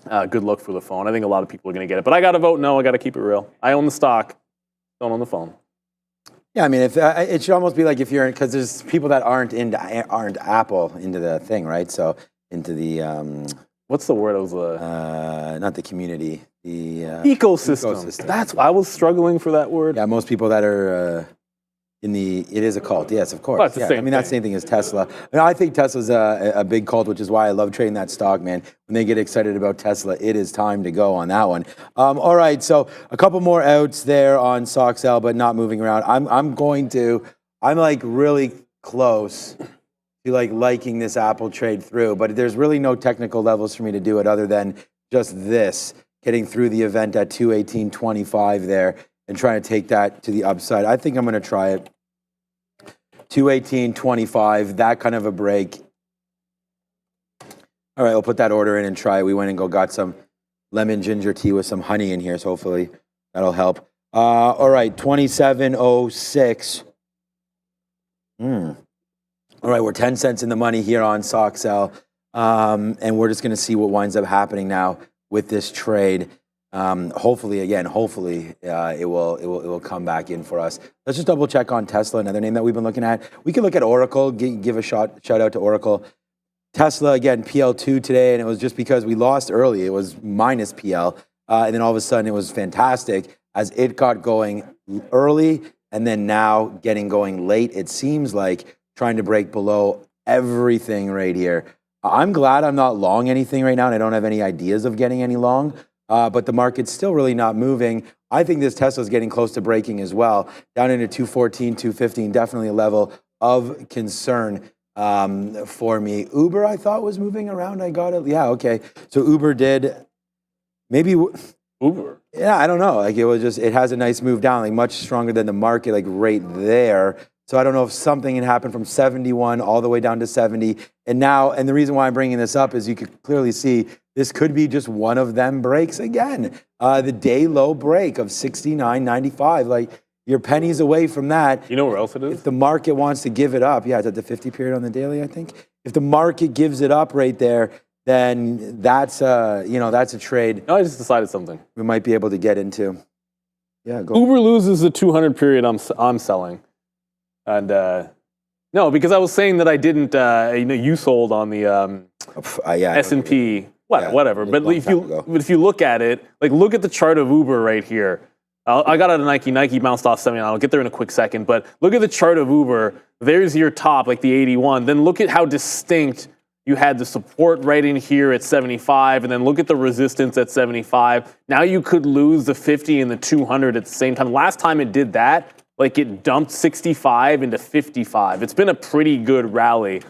the phone. I think a lot of people are going to get it. But I got to vote no. I got to keep it real. I own the stock, don't own the phone. Yeah, I mean, it should almost be like if you're because there's people that aren't Apple into the thing, right? So into the What's the word? I was not the community, the ecosystem. That's why I was struggling for that word. Yeah, most people that are it is a cult. Yes, of course. Well, it's the Yeah, same that's the same thing as Tesla. I think Tesla's a big cult, which is why I love trading that stock, man. When they get excited about Tesla, it is time to go on that one. All right, so a couple more outs there on SOXL, but not moving around. I'm like really close to like liking this Apple trade through, but there's really no technical levels for me to do it other than just this, getting through the event at 218.25 there and trying to take that to the upside. I think I'm going to try it. 218.25, that kind of a break. All right, we'll put that order in and try it. We went and got some lemon ginger tea with some honey in here, so hopefully that'll help. All right, 27.06. All right, we're 10 cents in the money here on SOXL, and we're just going to see what winds up happening now with this trade. Hopefully, it will come back in for us. Let's just double check on Tesla, another name that we've been looking at. We can look at Oracle, give a shout out to Oracle. Tesla, again, PL2 today, and it was just because we lost early. It was minus PL, and then all of a sudden it was fantastic as it got going early, and then now getting going late. It seems like trying to break below everything right here. I'm glad I'm not long anything right now, and I don't have any ideas of getting any long. But the market's still really not moving. I think this Tesla's getting close to breaking as well. Down into 214, 215, definitely a level of concern for me. Uber, I thought, was moving around. I got it. Yeah, okay. So Uber did maybe. Uber? Yeah, I don't know. Like it has a nice move down, like much stronger than the market, like right there. So I don't know if something had happened from 71 all the way down to 70. And the reason why I'm bringing this up is you could clearly see this could be just one of them breaks again. The day low break of 69.95. Like you're pennies away from that. You know where else it is? If the market wants to give it up, yeah, it's at the 50 period on the daily, I think. If the market gives it up right there, then that's a trade. No, I just decided something. We might be able to get into. Yeah, go. Uber loses the 200 period. I'm selling. And no, because I was saying that I didn't. You sold on the S&P, whatever. But if you look at it, like look at the chart of Uber right here. I got out of Nike. Nike bounced off 79. I'll get there in a quick second. But look at the chart of Uber. There's your top, like the 81. Then look at how distinct you had the support right in here at 75, and then look at the resistance at 75. Now you could lose the 50 and the 200 at the same time. Last time it did that, like it dumped 65 into 55. It's been a pretty good rally.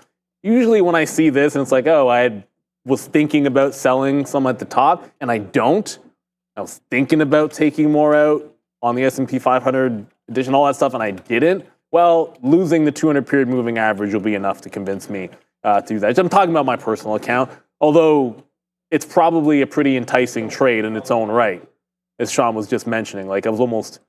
Usually when I see this and it's like, oh, I was thinking about selling some at the top and I don't. I was thinking about taking more out on the S&P 500 edition, all that stuff, and I didn't. Well, losing the 200 period moving average will be enough to convince me to do that. I'm talking about my personal account, although it's probably a pretty enticing trade in its own right, as Sean was just mentioning. Like I was almost...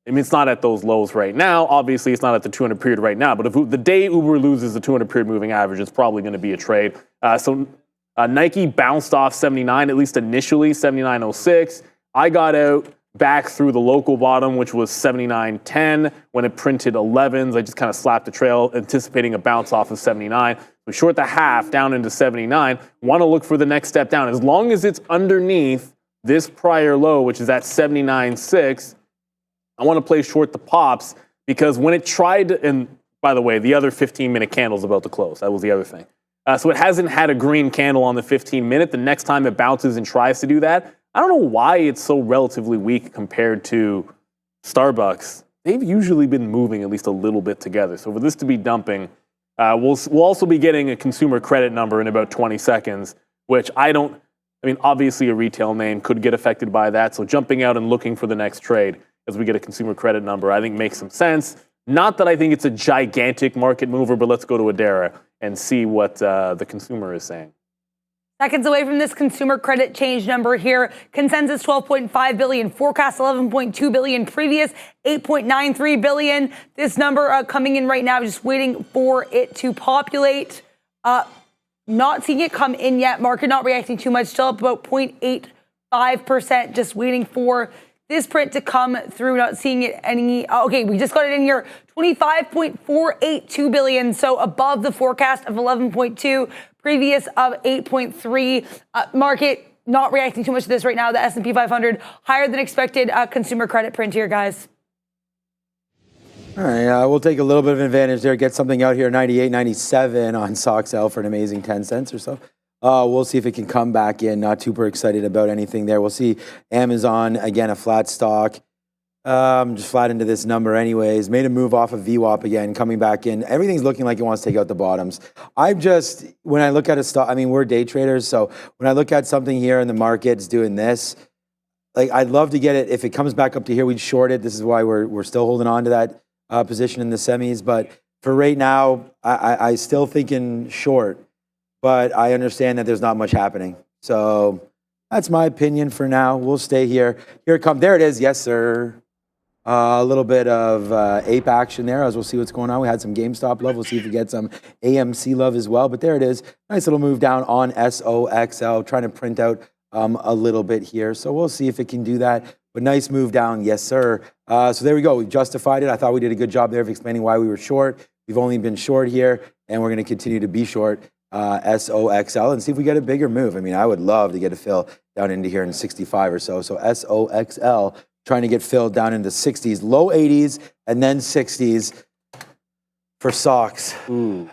it's not at those lows right now. Obviously, it's not at the 200 period right now. But if the day Uber loses the 200 period moving average, it's probably going to be a trade. So Nike bounced off 79, at least initially, 79.06. I got out back through the local bottom, which was 79.10. When it printed 11s, I just kind of slapped the trail, anticipating a bounce off of 79. We short the half down into 79. Want to look for the next step down. As long as it's underneath this prior low, which is at 79.6, I want to play short the pops because when it tried, and by the way, the other 15-minute candle is about to close. That was the other thing. So it hasn't had a green candle on the 15-minute. The next time it bounces and tries to do that, I don't know why it's so relatively weak compared to Starbucks. They've usually been moving at least a little bit together. So for this to be dumping, we'll also be getting a consumer credit number in about 20 seconds, which obviously a retail name could get affected by that. So jumping out and looking for the next trade as we get a consumer credit number, I think makes some sense. Not that I think it's a gigantic market mover, but let's go to Adara and see what the consumer is saying. Seconds away from this consumer credit change number here. Consensus 12.5 billion, forecast 11.2 billion, previous 8.93 billion. This number coming in right now, just waiting for it to populate. Not seeing it come in yet. Market not reacting too much, still up about 0.85%, just waiting for this print to come through. Not seeing it any. Okay, we just got it in here. 25.482 billion, so above the forecast of 11.2, previous of 8.3. Market not reacting too much to this right now. The S&P 500 higher than expected consumer credit print here, guys. All right, we'll take a little bit of advantage there, get something out here, 98, 97 on SOXL for an amazing 10 cents or so. We'll see if it can come back in. Not super excited about anything there. We'll see Amazon, again, a flat stock. Just flat into this number anyways. Made a move off of VWAP again, coming back in. Everything's looking like it wants to take out the bottoms. When I look at a stock, I mean, we're day traders, so when I look at something here in the market's doing this, like I'd love to get it. If it comes back up to here, we'd short it. This is why we're still holding on to that position in the semis. But for right now, I still thinking short, but I understand that there's not much happening. So that's my opinion for now. We'll stay here. Here it comes. There it is. Yes, sir. A little bit of ape action there as we'll see what's going on. We had some GameStop love. We'll see if we get some AMC love as well. But there it is. Nice little move down on SOXL. Trying to print out a little bit here. So we'll see if it can do that. But nice move down. Yes, sir. So there we go. We've justified it. I thought we did a good job there of explaining why we were short. We've only been short here, and we're going to continue to be short SOXL and see if we get a bigger move. I mean, I would love to get a fill down into here in 65 or so. So SOXL trying to get filled down into 60s, low 80s, and then 60s for SOX. It's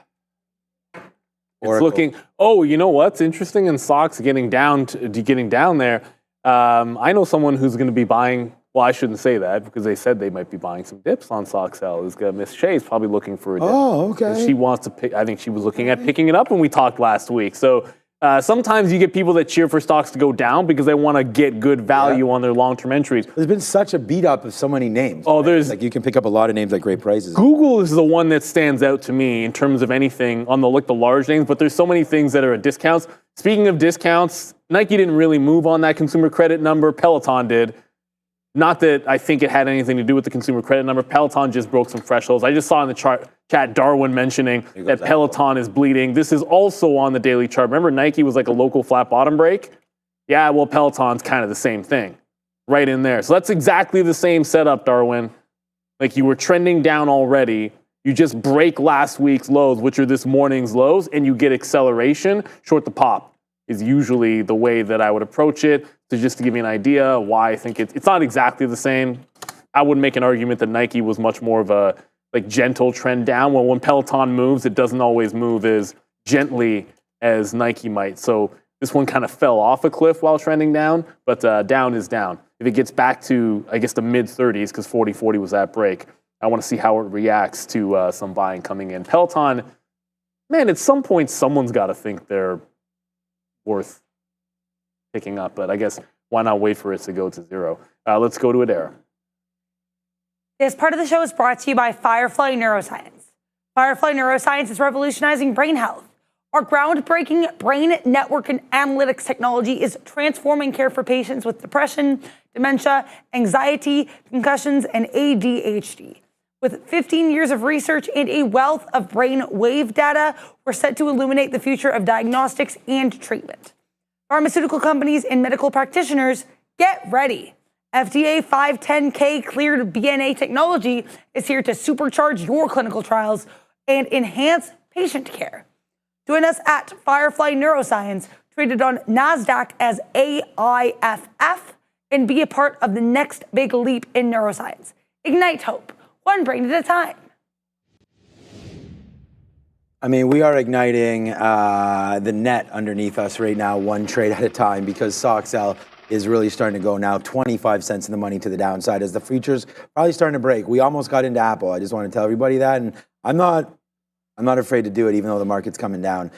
looking. Oh, you know what's interesting in SOX getting down there. I know someone who's going to be buying. Well, I shouldn't say that because they said they might be buying some dips on SOXL. Is Miss Shay's probably looking for a dip. Oh, okay. She wants to pick. I think she was looking at picking it up when we talked last week. So sometimes you get people that cheer for stocks to go down because they want to get good value on their long-term entries. There's been such a beat up of so many names. Oh, there's like you can pick up a lot of names at great prices. Google is the one that stands out to me in terms of anything on the large names, but there's so many things that are at discounts. Speaking of discounts, Nike didn't really move on that consumer credit number. Peloton did. Not that I think it had anything to do with the consumer credit number. Peloton just broke some thresholds. I just saw in the chat Darwin mentioning that Peloton is bleeding. This is also on the daily chart. Remember Nike was like a local flat bottom break? Yeah, well, Peloton's kind of the same thing. Right in there. So that's exactly the same setup, Darwin. Like you were trending down already. You just break last week's lows, which are this morning's lows, and you get acceleration. Short the pop is usually the way that I would approach it. So just to give you an idea why I think it's not exactly the same. I would make an argument that Nike was much more of a gentle trend down. Well, when Peloton moves, it doesn't always move as gently as Nike might. So this one kind of fell off a cliff while trending down, but down is down. If it gets back to, I guess, the mid-30s, because 40.40 was that break, I want to see how it reacts to some buying coming in. Peloton, man, at some point, someone's got to think they're worth picking up, but I guess why not wait for it to go to zero? Let's go to Adara. This part of the show is brought to you by Firefly Neuroscience. Firefly Neuroscience is revolutionizing brain health. Our groundbreaking brain network and analytics technology is transforming care for patients with depression, dementia, anxiety, concussions, and ADHD. With 15 years of research and a wealth of brain wave data, we're set to illuminate the future of diagnostics and treatment. Pharmaceutical companies and medical practitioners, get ready. FDA 510K cleared BNA technology is here to supercharge your clinical trials and enhance patient care. Join us at Firefly Neuroscience, traded on NASDAQ as AIFF, and be a part of the next big leap in neuroscience. Ignite hope, one brain at a time. I mean, we are igniting the net underneath us right now, one trade at a time, because SOXL is really starting to go now 25 cents in the money to the downside as the futures probably starting to break. We almost got into Apple. I just want to tell everybody that, and I'm not afraid to do it, even though the market's coming down.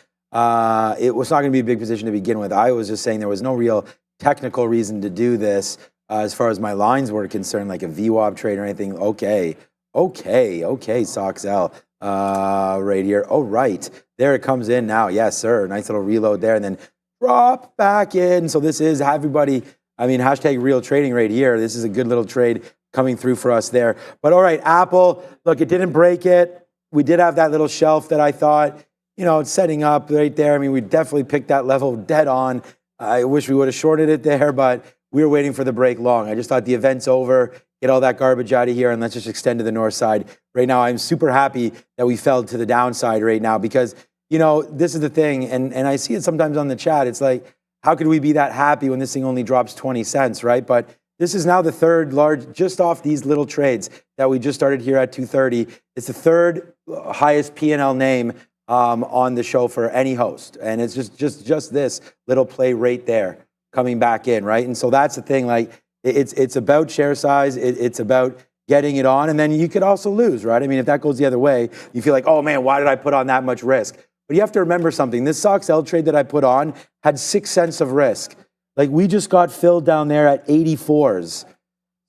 It was not going to be a big position to begin with. I was just saying there was no real technical reason to do this as far as my lines were concerned, like a VWAP trade or anything. Okay, SOXL. Right here. Oh, right. There it comes in now. Yes, sir. Nice little reload there and then drop back in. So this is everybody. I mean, hashtag real trading right here. This is a good little trade coming through for us there. But all right, Apple, look, it didn't break it. We did have that little shelf that I thought, it's setting up right there. I mean, we definitely picked that level dead on. I wish we would have shorted it there, but we were waiting for the break long. I just thought the event's over, get all that garbage out of here, and let's just extend to the north side. Right now, I'm super happy that we fell to the downside right now because, you know, this is the thing, and I see it sometimes on the chat. It's like, how could we be that happy when this thing only drops 20 cents, right? But this is now the third large, just off these little trades that we just started here at 2:30. It's the third highest P&L name on the show for any host. And it's just this little play right there coming back in, right? And so that's the thing, like it's about share size, it's about getting it on, and then you could also lose, right? I mean, if that goes the other way, you feel like, oh man, why did I put on that much risk? But you have to remember something. This SOXL trade that I put on had 6 cents of risk. Like we just got filled down there at 84s.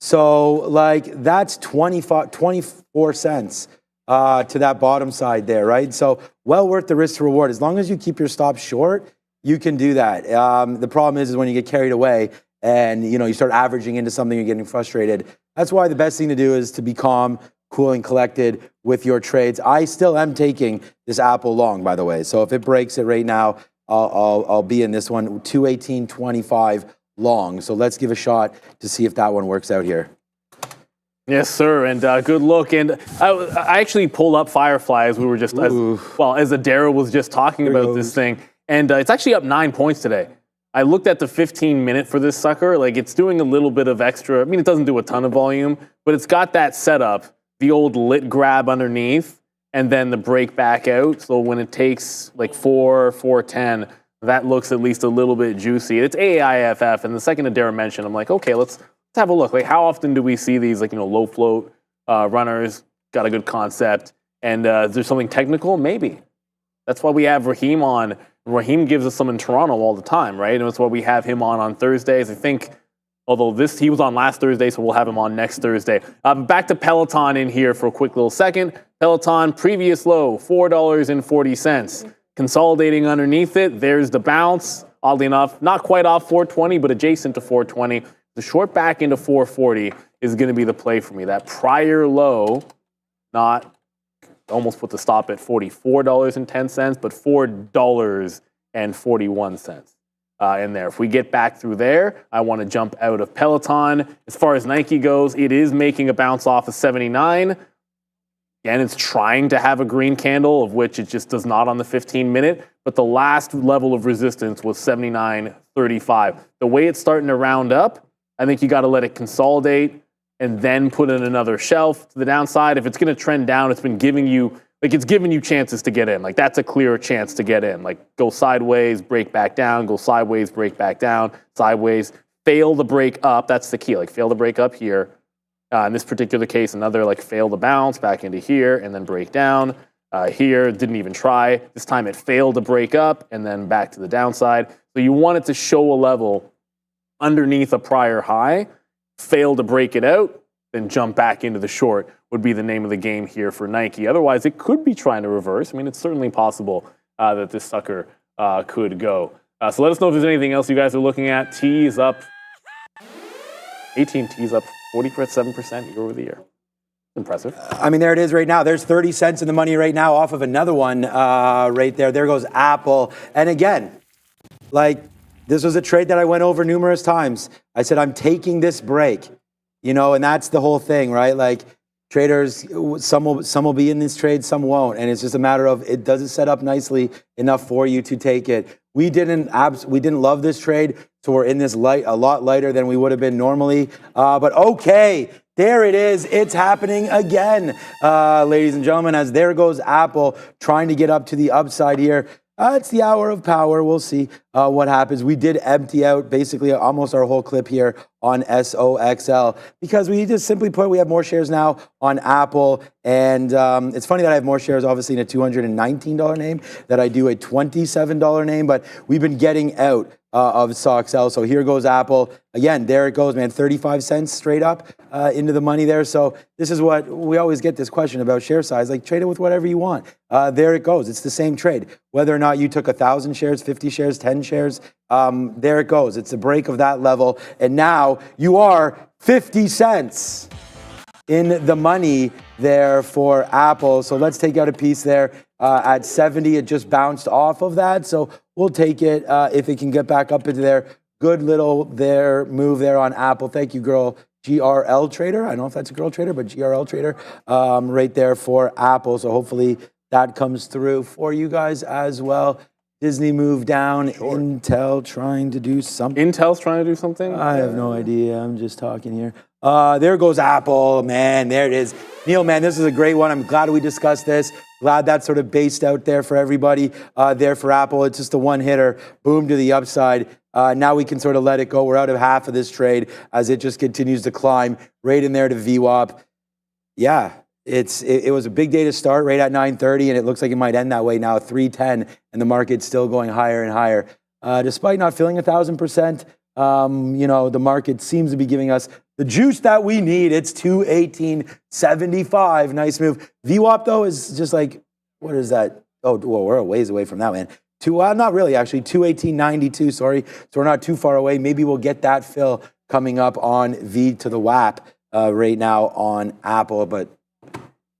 So like that's 24 cents to that bottom side there, right? So well worth the risk to reward. As long as you keep your stops short, you can do that. The problem is when you get carried away and you start averaging into something, you're getting frustrated. That's why the best thing to do is to be calm, cool, and collected with your trades. I still am taking this Apple long, by the way. So if it breaks it right now, I'll be in this one, 218.25 long. So let's give a shot to see if that one works out here. Yes, sir, and good look. And I actually pulled up Firefly as we were just, as Adara was just talking about this thing. And it's actually up 9 points today. I looked at the 15-minute for this sucker. Like, it's doing a little bit of extra. I mean, it doesn't do a ton of volume, but it's got that setup, the old lit grab underneath, and then the break back out. So when it takes like 410, that looks at least a little bit juicy. It's AAIFF, and the second Adara mentioned, I'm like, okay, let's have a look. Like, how often do we see these, like, low float runners, got a good concept, and is there something technical? Maybe. That's why we have Raheem on. Raheem gives us some in Toronto all the time, right? And that's why we have him on Thursdays. I think, although he was on last Thursday, so we'll have him on next Thursday. Back to Peloton in here for a quick little second. Peloton, previous low, $4.40. Consolidating underneath it, there's the bounce. Oddly enough, not quite off 420, but adjacent to 420. The short back into 440 is going to be the play for me. That prior low, almost put the stop at $44.10, but $4.41 in there. If we get back through there, I want to jump out of Peloton. As far as Nike goes, it is making a bounce off of 79. Again, it's trying to have a green candle, of which it just does not on the 15-minute, but the last level of resistance was 79.35. The way it's starting to round up, I think you got to let it consolidate and then put in another shelf to the downside. If it's going to trend down, it's given you chances to get in. Like, that's a clear chance to get in. Like, go sideways, break back down, go sideways, break back down, sideways, fail the break up. That's the key. Like, fail the break up here. In this particular case, another, like, fail the bounce back into here and then break down. Here, didn't even try. This time it failed to break up and then back to the downside. So you want it to show a level underneath a prior high, fail to break it out, then jump back into the short would be the name of the game here for Nike. Otherwise, it could be trying to reverse. I mean, it's certainly possible that this sucker could go. So let us know if there's anything else you guys are looking at. T is up. AT&T is up 47% year over the year. Impressive. I mean, there it is right now. There's 30 cents in the money right now off of another one right there. There goes Apple. And again, like, this was a trade that I went over numerous times. I said, I'm taking this break, and that's the whole thing, right? Like, traders, some will be in this trade, some won't. And it's just a matter of, does it set up nicely enough for you to take it? We didn't love this trade, so we're in this a lot lighter than we would have been normally. But okay, there it is. It's happening again, ladies and gentlemen, as there goes Apple trying to get up to the upside here. It's the hour of power. We'll see what happens. We did empty out basically almost our whole clip here on SOXL because we just simply put, we have more shares now on Apple. And it's funny that I have more shares, obviously, in a $219 name that I do a $27 name, but we've been getting out of SOXL. So here goes Apple. Again, there it goes, man, 35 cents straight up into the money there. So this is what we always get this question about share size, like trade it with whatever you want. There it goes. It's the same trade. Whether or not you took 1,000 shares, 50 shares, 10 shares, there it goes. It's a break of that level. And now you are 50 cents in the money there for Apple. So let's take out a piece there at 70. It just bounced off of that. So we'll take it if it can get back up into there. good little move there on Apple. Thank you, girl. GRL Trader. I don't know if that's a girl trader, but GRL Trader right there for Apple. So hopefully that comes through for you guys as well. Disney moved down. Sure. Intel trying to do something. Intel's trying to do something? I have no idea. I'm just talking here. There goes Apple, man. There it is. Neil, man, this is a great one. I'm glad we discussed this. Glad that's sort of based out there for everybody there for Apple. It's just a one hitter. Boom to the upside. Now we can sort of let it go. We're out of half of this trade as it just continues to climb right in there to VWAP. Yeah, it was a big day to start right at 9:30, and it looks like it might end that way now, 3:10, and the market's still going higher and higher. Despite not feeling 1,000%, the market seems to be giving us the juice that we need. It's 218.75. Nice move. VWAP, though, is just like, what is that? Oh, well, we're a ways away from that, man. Not really, actually. 218.92, sorry. So we're not too far away. Maybe we'll get that fill coming up on V to the WAP right now on Apple. But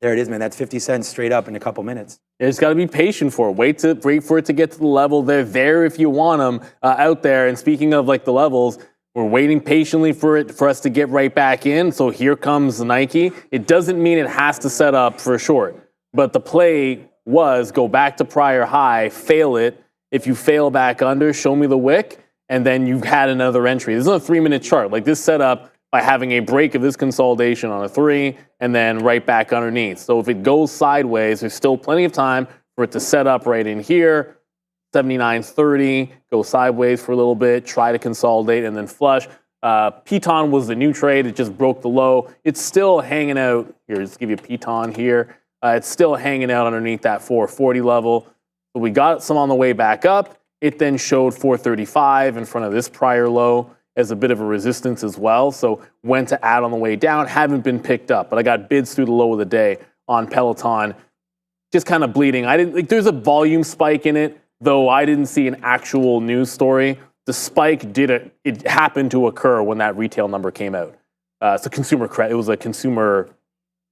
there it is, man. That's 50 cents straight up in a couple minutes. You just got to be patient for it. Wait for it to get to the level. They're there if you want them out there. And speaking of like the levels, we're waiting patiently for us to get right back in. So here comes Nike. It doesn't mean it has to set up for a short, but the play was go back to prior high, fail it. If you fail back under, show me the wick, and then you've had another entry. This is a 3-minute chart. Like this set up by having a break of this consolidation on a 3 and then right back underneath. So if it goes sideways, there's still plenty of time for it to set up right in here. 79.30, go sideways for a little bit, try to consolidate, and then flush. Piton was the new trade. It just broke the low. It's still hanging out. Here, just give you a Piton here. It's still hanging out underneath that 440 level. So we got some on the way back up. It then showed 435 in front of this prior low as a bit of a resistance as well. So went to add on the way down. Haven't been picked up, but I got bids through the low of the day on Peloton. Just kind of bleeding. There's a volume spike in it, though I didn't see an actual news story. The spike it happened to occur when that retail number came out. So consumer credit, it was a consumer,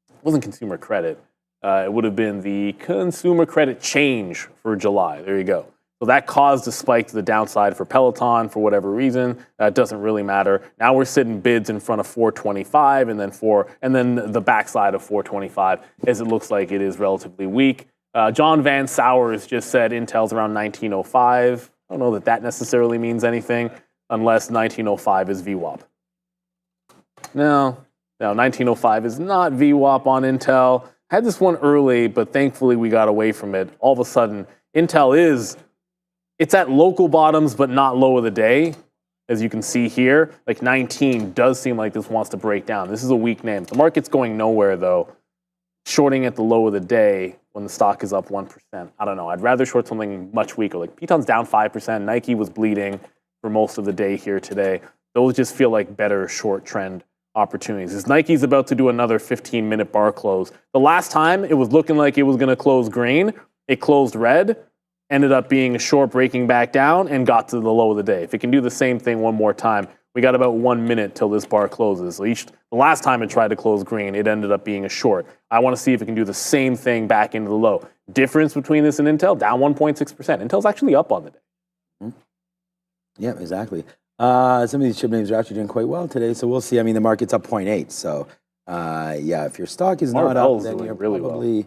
it wasn't consumer credit. It would have been the consumer credit change for July. There you go. So that caused a spike to the downside for Peloton for whatever reason. That doesn't really matter. Now we're sitting bids in front of 425 and then the backside of 425 as it looks like it is relatively weak. John Van Sowers just said Intel's around 1905. I don't know that necessarily means anything unless 1905 is VWAP. No, 1905 is not VWAP on Intel. I had this one early, but thankfully we got away from it. All of a sudden, Intel it's at local bottoms, but not low of the day. As you can see here, like 19 does seem like this wants to break down. This is a weak name. The market's going nowhere, though. Shorting at the low of the day when the stock is up 1%. I don't know. I'd rather short something much weaker. Like Piton's down 5%. Nike was bleeding for most of the day here today. Those just feel like better short trend opportunities. As Nike's about to do another 15-minute bar close. The last time it was looking like it was going to close green, it closed red, ended up being a short breaking back down and got to the low of the day. If it can do the same thing one more time, we got about 1 minute till this bar closes. So the last time it tried to close green, it ended up being a short. I want to see if it can do the same thing back into the low. Difference between this and Intel, down 1.6%. Intel's actually up on the day. Mm-hmm. Yeah, exactly. Some of these chip names are actually doing quite well today, so we'll see. I mean, the market's up 0.8, so if your stock is not up, then you're really probably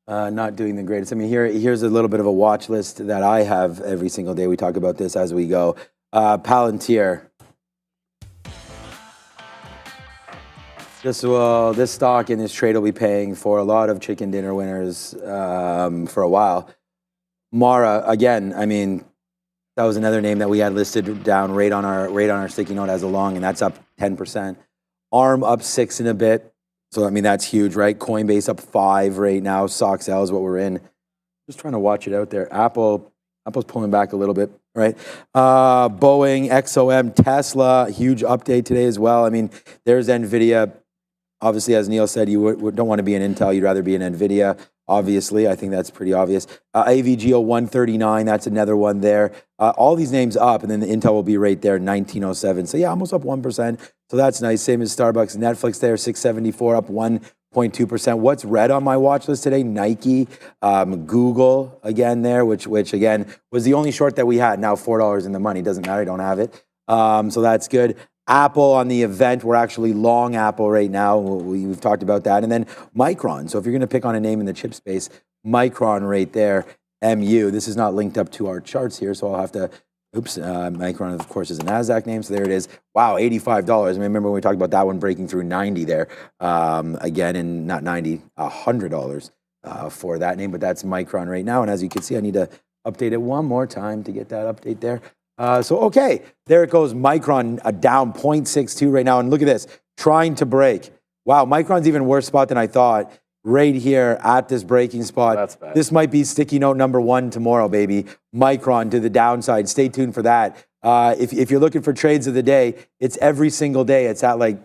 not doing the greatest. I mean, here's a little bit of a watch list that I have every single day. We talk about this as we go. Palantir. This stock in this trade will be paying for a lot of chicken dinner winners for a while. Mara, again, I mean, that was another name that we had listed down right on our sticky note as a long, and that's up 10%. ARM up 6 and a bit. So, I mean, that's huge, right? Coinbase up 5 right now. SockSell is what we're in. Just trying to watch it out there. Apple's pulling back a little bit, right? Boeing, XOM, Tesla, huge update today as well. I mean, there's NVIDIA. Obviously, as Neil said, you don't want to be an Intel. You'd rather be an NVIDIA. Obviously, I think that's pretty obvious. AVGO 139, that's another one there. All these names up, and then the Intel will be right there, 1907. So yeah, almost up 1%. So that's nice. Same as Starbucks. Netflix there, 674, up 1.2%. What's red on my watch list today? Nike, Google again there, which again was the only short that we had. Now $4 in the money. Doesn't matter. I don't have it. So that's good. Apple on the event, we're actually long Apple right now. We've talked about that. And then Micron. So if you're going to pick on a name in the chip space, Micron right there, MU. This is not linked up to our charts here, so I'll have to, Micron, of course, is a NASDAQ name, so there it is. Wow, $85. I remember when we talked about that one breaking through 90 there. Again, and not 90, $100 for that name, but that's Micron right now. And as you can see, I need to update it one more time to get that update there. Okay, there it goes. Micron down 0.62 right now. And look at this, trying to break. Wow, Micron's even worse spot than I thought. Right here at this breaking spot. That's bad. This might be sticky note number 1 tomorrow, baby. Micron to the downside. Stay tuned for that. If you're looking for trades of the day, it's every single day. It's at like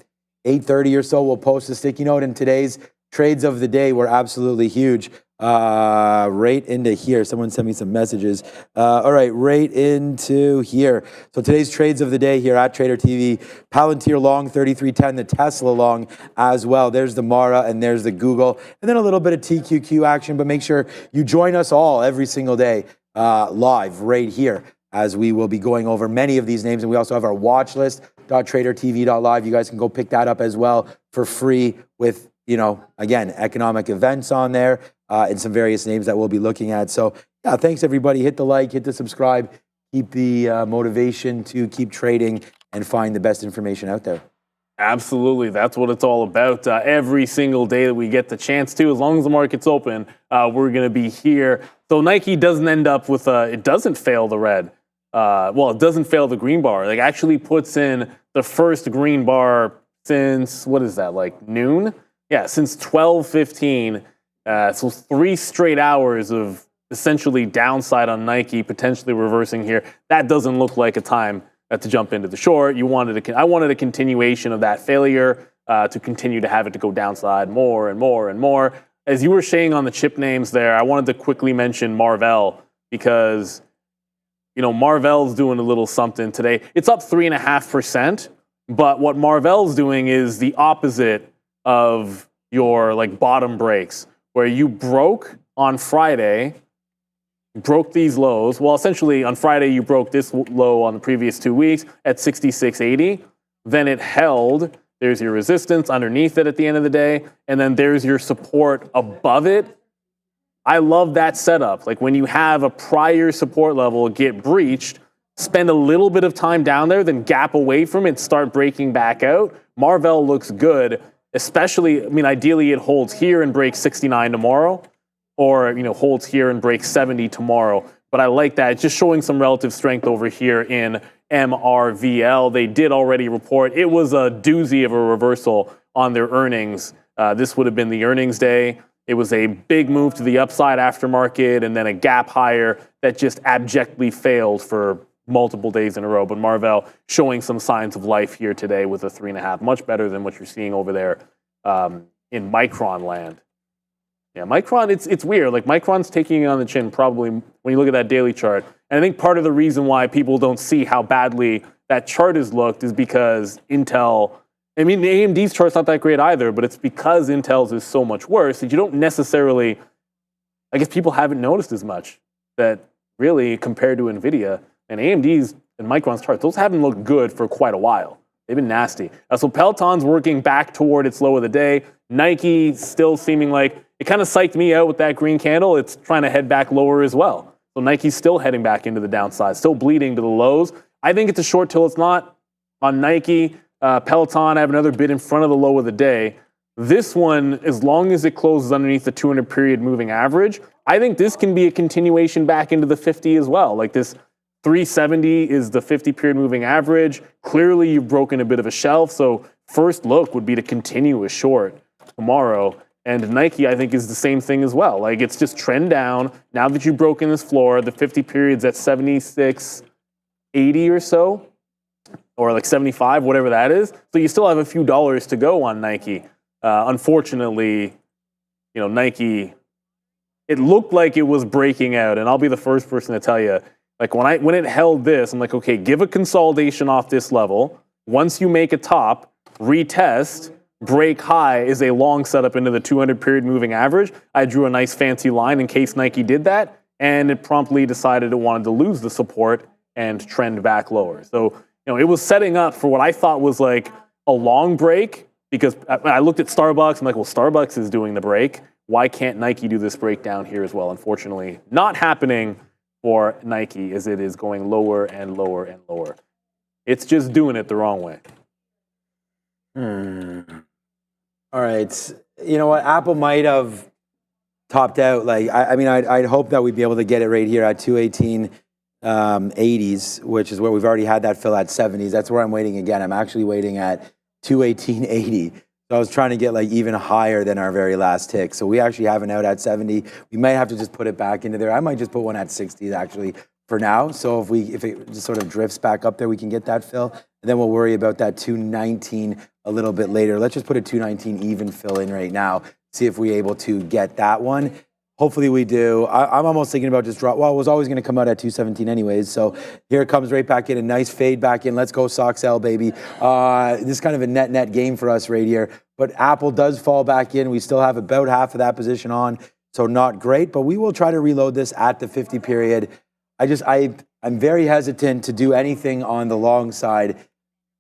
8:30 or so. We'll post a sticky note. And today's trades of the day were absolutely huge. Right into here. Someone sent me some messages. All right, right into here. So today's trades of the day here at Trader TV. Palantir long 33.10, the Tesla long as well. There's the Mara and there's the Google. And then a little bit of TQQ action, but make sure you join us all every single day live right here as we will be going over many of these names. And we also have our watch list, .tradertv.live. You guys can go pick that up as well for free with, again, economic events on there. And some various names that we'll be looking at. So, yeah, thanks, everybody. Hit the like, hit the subscribe. Keep the motivation to keep trading and find the best information out there. Absolutely. That's what it's all about. Every single day that we get the chance to, as long as the market's open, we're going to be here. So Nike doesn't end up with, it doesn't fail the red. It doesn't fail the green bar. Like, actually puts in the first green bar since, what is that, like noon? Yeah, since 12:15. So 3 straight hours of essentially downside on Nike, potentially reversing here. That doesn't look like a time to jump into the short. I wanted a continuation of that failure to continue to have it to go downside more and more and more. As you were saying on the chip names there, I wanted to quickly mention Marvell because, Marvell's doing a little something today. It's up 3.5%, but what Marvell's doing is the opposite of your bottom breaks, where you broke on Friday, broke these lows. Well, essentially on Friday, you broke this low on the previous 2 weeks at 66.80. Then it held. There's your resistance underneath it at the end of the day. And then there's your support above it. I love that setup. Like when you have a prior support level get breached, spend a little bit of time down there, then gap away from it, start breaking back out. Marvell looks good. Especially, ideally it holds here and breaks 69 tomorrow, or, holds here and breaks 70 tomorrow. But I like that. It's just showing some relative strength over here in MRVL. They did already report. It was a doozy of a reversal on their earnings. This would have been the earnings day. It was a big move to the upside aftermarket and then a gap higher that just abjectly failed for multiple days in a row. But Marvell showing some signs of life here today with a 3.5, much better than what you're seeing over there in Micron land. Yeah, Micron, it's weird. Like Micron's taking it on the chin probably when you look at that daily chart. And I think part of the reason why people don't see how badly that chart has looked is because Intel, AMD's chart's not that great either, but it's because Intel's is so much worse that you don't necessarily, I guess people haven't noticed as much that really compared to NVIDIA. And AMD's and Micron's charts, those haven't looked good for quite a while. They've been nasty. So Peloton's working back toward its low of the day. Nike still seeming like, it kind of psyched me out with that green candle. It's trying to head back lower as well. So Nike's still heading back into the downside, still bleeding to the lows. I think it's a short till it's not. On Nike, Peloton, I have another bid in front of the low of the day. This one, as long as it closes underneath the 200 period moving average, I think this can be a continuation back into the 50 as well. Like this 370 is the 50 period moving average. Clearly, you've broken a bit of a shelf. So first look would be to continue a short tomorrow. And Nike, I think, is the same thing as well. Like it's just trend down. Now that you've broken this floor, the 50 period's at 76.80 or so, or like 75, whatever that is. So you still have a few dollars to go on Nike. Unfortunately, Nike, it looked like it was breaking out. And I'll be the first person to tell you, like when it held this, I'm like, okay, give a consolidation off this level. Once you make a top, retest, break high is a long setup into the 200 period moving average. I drew a nice fancy line in case Nike did that, and it promptly decided it wanted to lose the support and trend back lower. So it was setting up for what I thought was like a long break, because I looked at Starbucks. I'm like, well, Starbucks is doing the break. Why can't Nike do this breakdown here as well? Unfortunately, not happening for Nike, as it is going lower and lower and lower. It's just doing it the wrong way. All right. You know what? Apple might have topped out. Like, I mean, I'd hope that we'd be able to get it right here at 218 80s, which is where we've already had that fill at 70s. That's where I'm waiting again. I'm actually waiting at 218.80. So I was trying to get like even higher than our very last tick. So we actually have an out at 70. We might have to just put it back into there. I might just put one at 60 actually for now. So if it just sort of drifts back up there, we can get that fill. And then we'll worry about that 219 a little bit later. Let's just put a 219 even fill in right now. See if we're able to get that one. Hopefully we do. I'm almost thinking about just drop. Well, it was always going to come out at 217 anyways. So here it comes right back in. A nice fade back in. Let's go Sox L, baby. This is kind of a net game for us right here. But Apple does fall back in. We still have about half of that position on. So not great. But we will try to reload this at the 50 period. I'm very hesitant to do anything on the long side.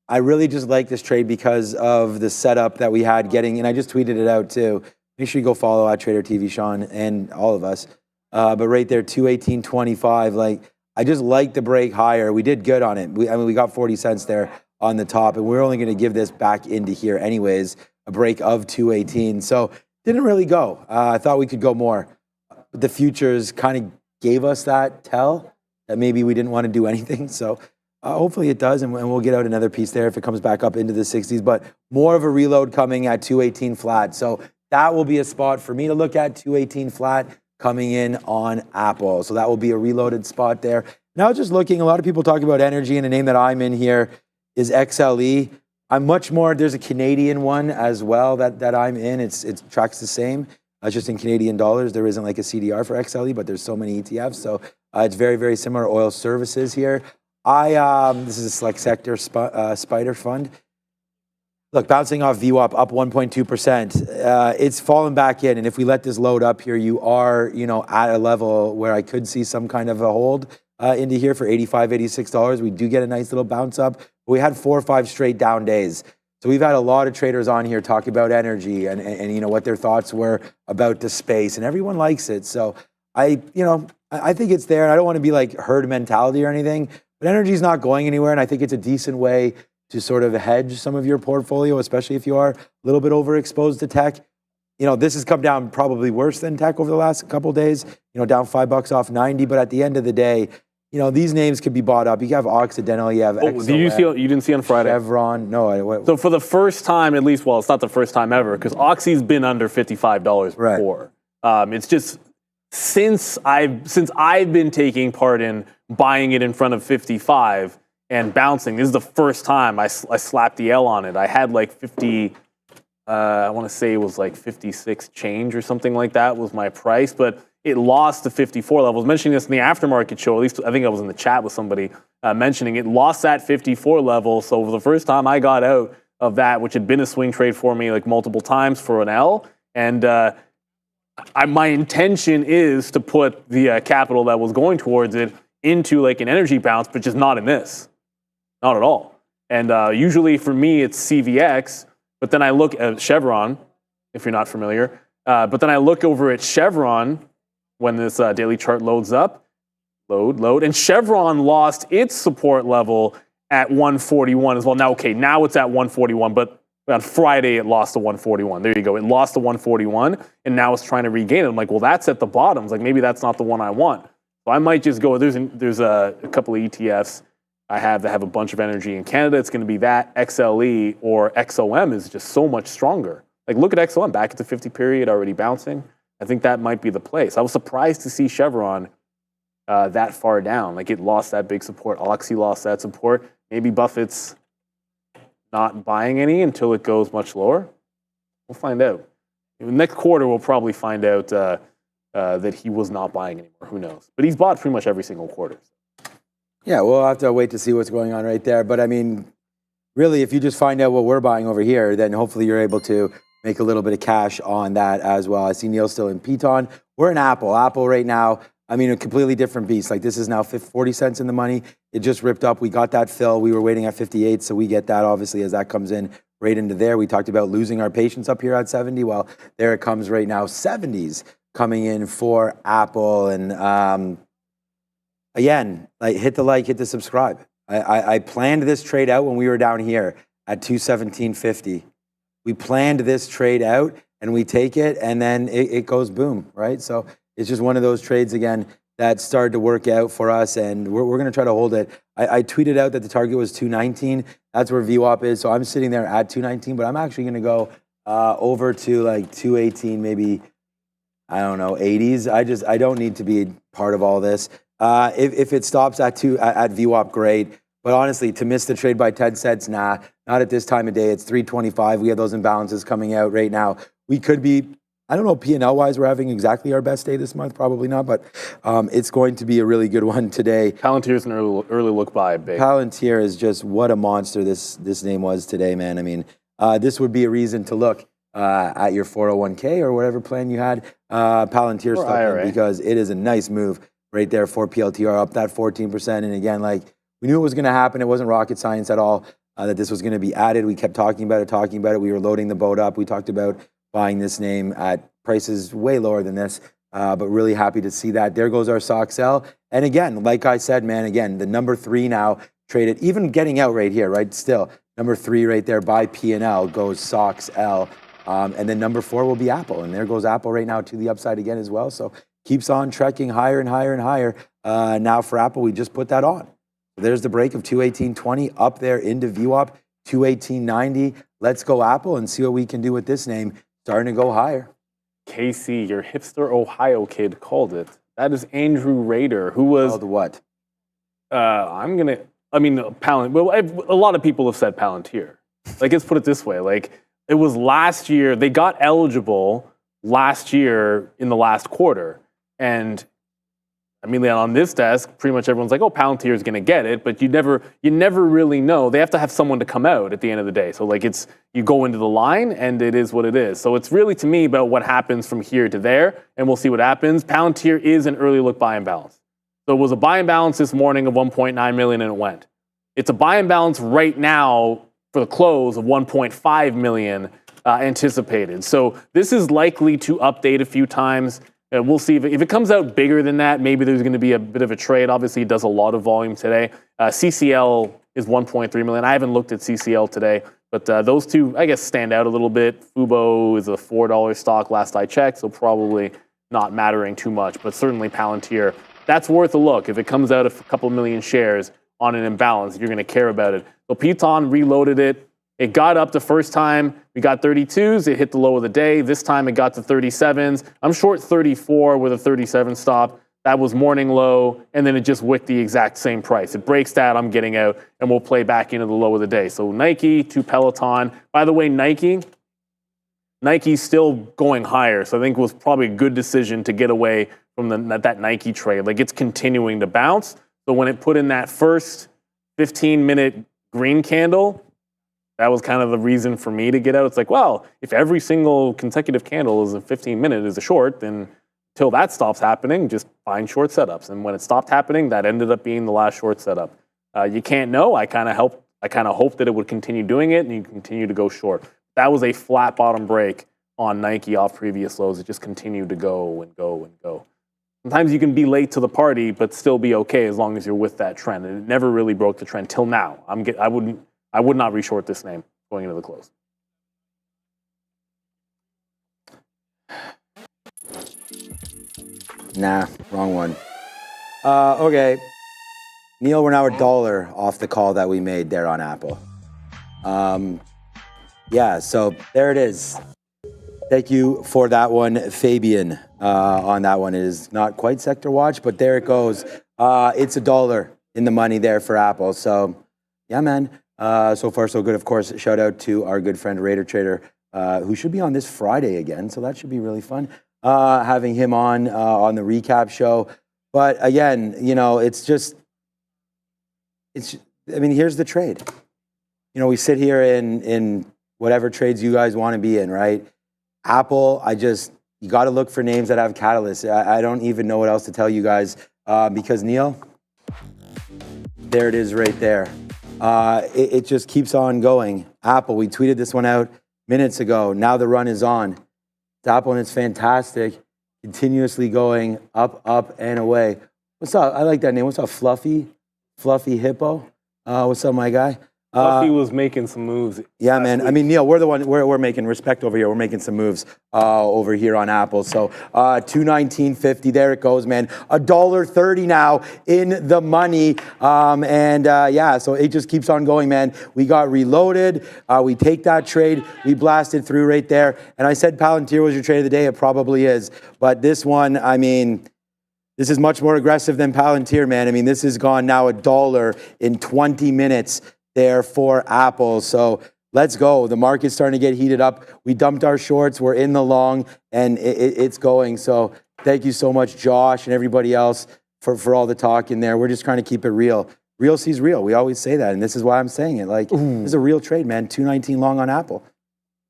I really just like this trade because of the setup that we had getting. And I just tweeted it out too. Make sure you go follow at Trader TV, Sean, and all of us. But right there, 218.25. Like, I just like the break higher. We did good on it. We got 40 cents there on the top, and we're only going to give this back into here anyways. A break of 218. So didn't really go. I thought we could go more. But the futures kind of gave us that tell that maybe we didn't want to do anything. So hopefully it does, and we'll get out another piece there if it comes back up into the 60s. But more of a reload coming at 218 flat. So that will be a spot for me to look at, 218 flat coming in on Apple. So that will be a reloaded spot there. Now just looking, a lot of people talk about energy, and a name that I'm in here is XLE. I'm much more, there's a Canadian one as well that I'm in. It tracks the same. It's just in Canadian dollars. There isn't like a CDR for XLE, but there's so many ETFs. So it's very, very similar. Oil services here. This is a select sector spider fund. Look, bouncing off VWAP up 1.2%. It's fallen back in, and if we let this load up here, you are, at a level where I could see some kind of a hold into here for $85, $86. We do get a nice little bounce up. We had 4 or 5 straight down days. So we've had a lot of traders on here talking about energy and what their thoughts were about the space, and everyone likes it. So I think it's there, and I don't want to be like herd mentality or anything, but energy is not going anywhere, and I think it's a decent way to sort of hedge some of your portfolio, especially if you are a little bit overexposed to tech. This has come down probably worse than tech over the last couple of days, down $5 off 90. But at the end of the day, these names could be bought up. You have Occidental, you have XOM, you didn't see on Friday? Chevron. No. So for the first time, at least, well, it's not the first time ever, because Oxy's been under $55 before. Right. It's just since I've been taking part in buying it in front of 55 and bouncing, this is the first time I slapped the L on it. I had like 50, I want to say it was like 56 change or something like that was my price, but it lost to 54 level. I was mentioning this in the aftermarket show, at least I think I was in the chat with somebody mentioning it, lost that 54 level. So for the first time I got out of that, which had been a swing trade for me like multiple times for an L, and my intention is to put the capital that was going towards it into like an energy bounce, but just not in this. Not at all. And usually for me, it's CVX, but then I look at Chevron, if you're not familiar. But then I look over at Chevron when this daily chart loads up, load, and Chevron lost its support level at 141 as well. Now it's at 141, but on Friday it lost to 141. There you go. It lost to 141, and now it's trying to regain it. I'm like, well, that's at the bottom. It's like, maybe that's not the one I want. So I might just go, there's a couple of ETFs I have that have a bunch of energy in Canada. It's going to be that, XLE, or XOM is just so much stronger. Like, look at XOM, back at the 50 period, already bouncing. I think that might be the place. I was surprised to see Chevron that far down. Like, it lost that big support. Oxy lost that support. Maybe Buffett's not buying any until it goes much lower. We'll find out. Next quarter, we'll probably find out that he was not buying anymore. Who knows? But he's bought pretty much every single quarter. Yeah, we'll have to wait to see what's going on right there. But I mean, really, if you just find out what we're buying over here, then hopefully you're able to make a little bit of cash on that as well. I see Neil still in Piton. We're in Apple. Apple right now, I mean, a completely different beast. Like this is now 40 cents in the money. It just ripped up. We got that fill. We were waiting at 58, so we get that obviously as that comes in right into there. We talked about losing our patience up here at 70. Well, there it comes right now, 70s coming in for Apple. And again, hit the subscribe. I planned this trade out when we were down here at 217.50. We planned this trade out and we take it and then it goes boom, right? So it's just one of those trades again that started to work out for us and we're going to try to hold it. I tweeted out that the target was 219. That's where VWAP is. So I'm sitting there at 219, but I'm actually going to go over to like 218, maybe, I don't know, 80s. I don't need to be part of all this. If it stops at VWAP, great. But honestly, to miss the trade by 10 cents, nah, not at this time of day. It's 325. We have those imbalances coming out right now. We could be, I don't know, P&L wise, we're having exactly our best day this month, probably not, but it's going to be a really good one today. Palantir's an early look buy, big. Palantir is just what a monster this name was today, man. I mean, this would be a reason to look at your 401k or whatever plan you had, Palantir stuff in, because it is a nice move right there for PLTR, up that 14%. And again, like, we knew it was going to happen. It wasn't rocket science at all that this was going to be added. We kept talking about it. We were loading the boat up. We talked about buying this name at prices way lower than this, but really happy to see that. There goes our SOX L. And again, like I said, man, again, the number 3 now traded, even getting out right here, right? Still, number 3 right there by P&L goes SOX L. And then number 4 will be Apple. And there goes Apple right now to the upside again as well. So keeps on trekking higher and higher and higher. Now for Apple, we just put that on. There's the break of 218.20 up there into VWAP, 218.90. Let's go Apple and see what we can do with this name. Starting to go higher. KC, your hipster Ohio kid, called it. That is Andrew Rader, who was... Called what? Palantir. Well, a lot of people have said Palantir. Like, let's put it this way. Like, it was last year, they got eligible last year in the last quarter. And I mean, on this desk, pretty much everyone's like, oh, Palantir is going to get it, but you never really know. They have to have someone to come out at the end of the day. So like you go into the line and it is what it is. So it's really to me about what happens from here to there and we'll see what happens. Palantir is an early look buy and balance. So it was a buy and balance this morning of 1.9 million and it went. It's a buy and balance right now for the close of 1.5 million anticipated. So this is likely to update a few times. We'll see if it comes out bigger than that. Maybe there's going to be a bit of a trade. Obviously, it does a lot of volume today. CCL is 1.3 million. I haven't looked at CCL today, but those two, I guess, stand out a little bit. Fubo is a $4 stock last I checked, so probably not mattering too much. But certainly Palantir, that's worth a look. If it comes out a couple million shares on an imbalance, you're going to care about it. So Piton reloaded it. It got up the first time. We got 32s. It hit the low of the day. This time it got to 37s. I'm short 34 with a 37 stop. That was morning low, and then it just wicked the exact same price. It breaks that, I'm getting out, and we'll play back into the low of the day. So Nike to Peloton. By the way, Nike's still going higher, so I think it was probably a good decision to get away from that Nike trade. Like, it's continuing to bounce. So when it put in that first 15-minute green candle, that was kind of the reason for me to get out. It's like, well, if every single consecutive candle is a 15-minute is a short, then until that stops happening, just find short setups. And when it stopped happening, that ended up being the last short setup. You can't know. I kind of hoped that it would continue doing it, and you continue to go short. That was a flat bottom break on Nike off previous lows. It just continued to go and go and go. Sometimes you can be late to the party, but still be okay as long as you're with that trend. And it never really broke the trend till now. I would not reshort this name going into the close. Nah, wrong one. Okay. Neil, we're now $1 off the call that we made there on Apple. Yeah, so there it is. Thank you for that one, Fabian, on that one. It is not quite sector watch, but there it goes. It's $1 in the money there for Apple. So, yeah, man. So far, so good. Of course, shout out to our good friend Raider Trader, who should be on this Friday again. So that should be really fun, having him on the recap show. But again, here's the trade. We sit here in whatever trades you guys want to be in, right? Apple, you got to look for names that have catalysts. I don't even know what else to tell you guys because Neil, there it is right there. It just keeps on going. Apple, we tweeted this one out minutes ago. Now the run is on. It's Apple and it's fantastic. Continuously going up, up, and away. What's up? I like that name. What's up, Fluffy? Fluffy Hippo? What's up, my guy? Fluffy was making some moves. Yeah, man. I mean, Neil, we're making respect over here. We're making some moves over here on Apple. So 219.50, there it goes, man. $1.30 now in the money. Yeah, so it just keeps on going, man. We got reloaded. We take that trade. We blasted through right there. And I said Palantir was your trade of the day. It probably is. But this one, I mean, this is much more aggressive than Palantir, man. I mean, this has gone now $1 in 20 minutes there for Apple. So let's go. The market's starting to get heated up. We dumped our shorts. We're in the long, and it's going. So thank you so much, Josh, and everybody else for all the talk in there. We're just trying to keep it real. Real sees real. We always say that, and this is why I'm saying it. Like, this is a real trade, man. 219 long on Apple.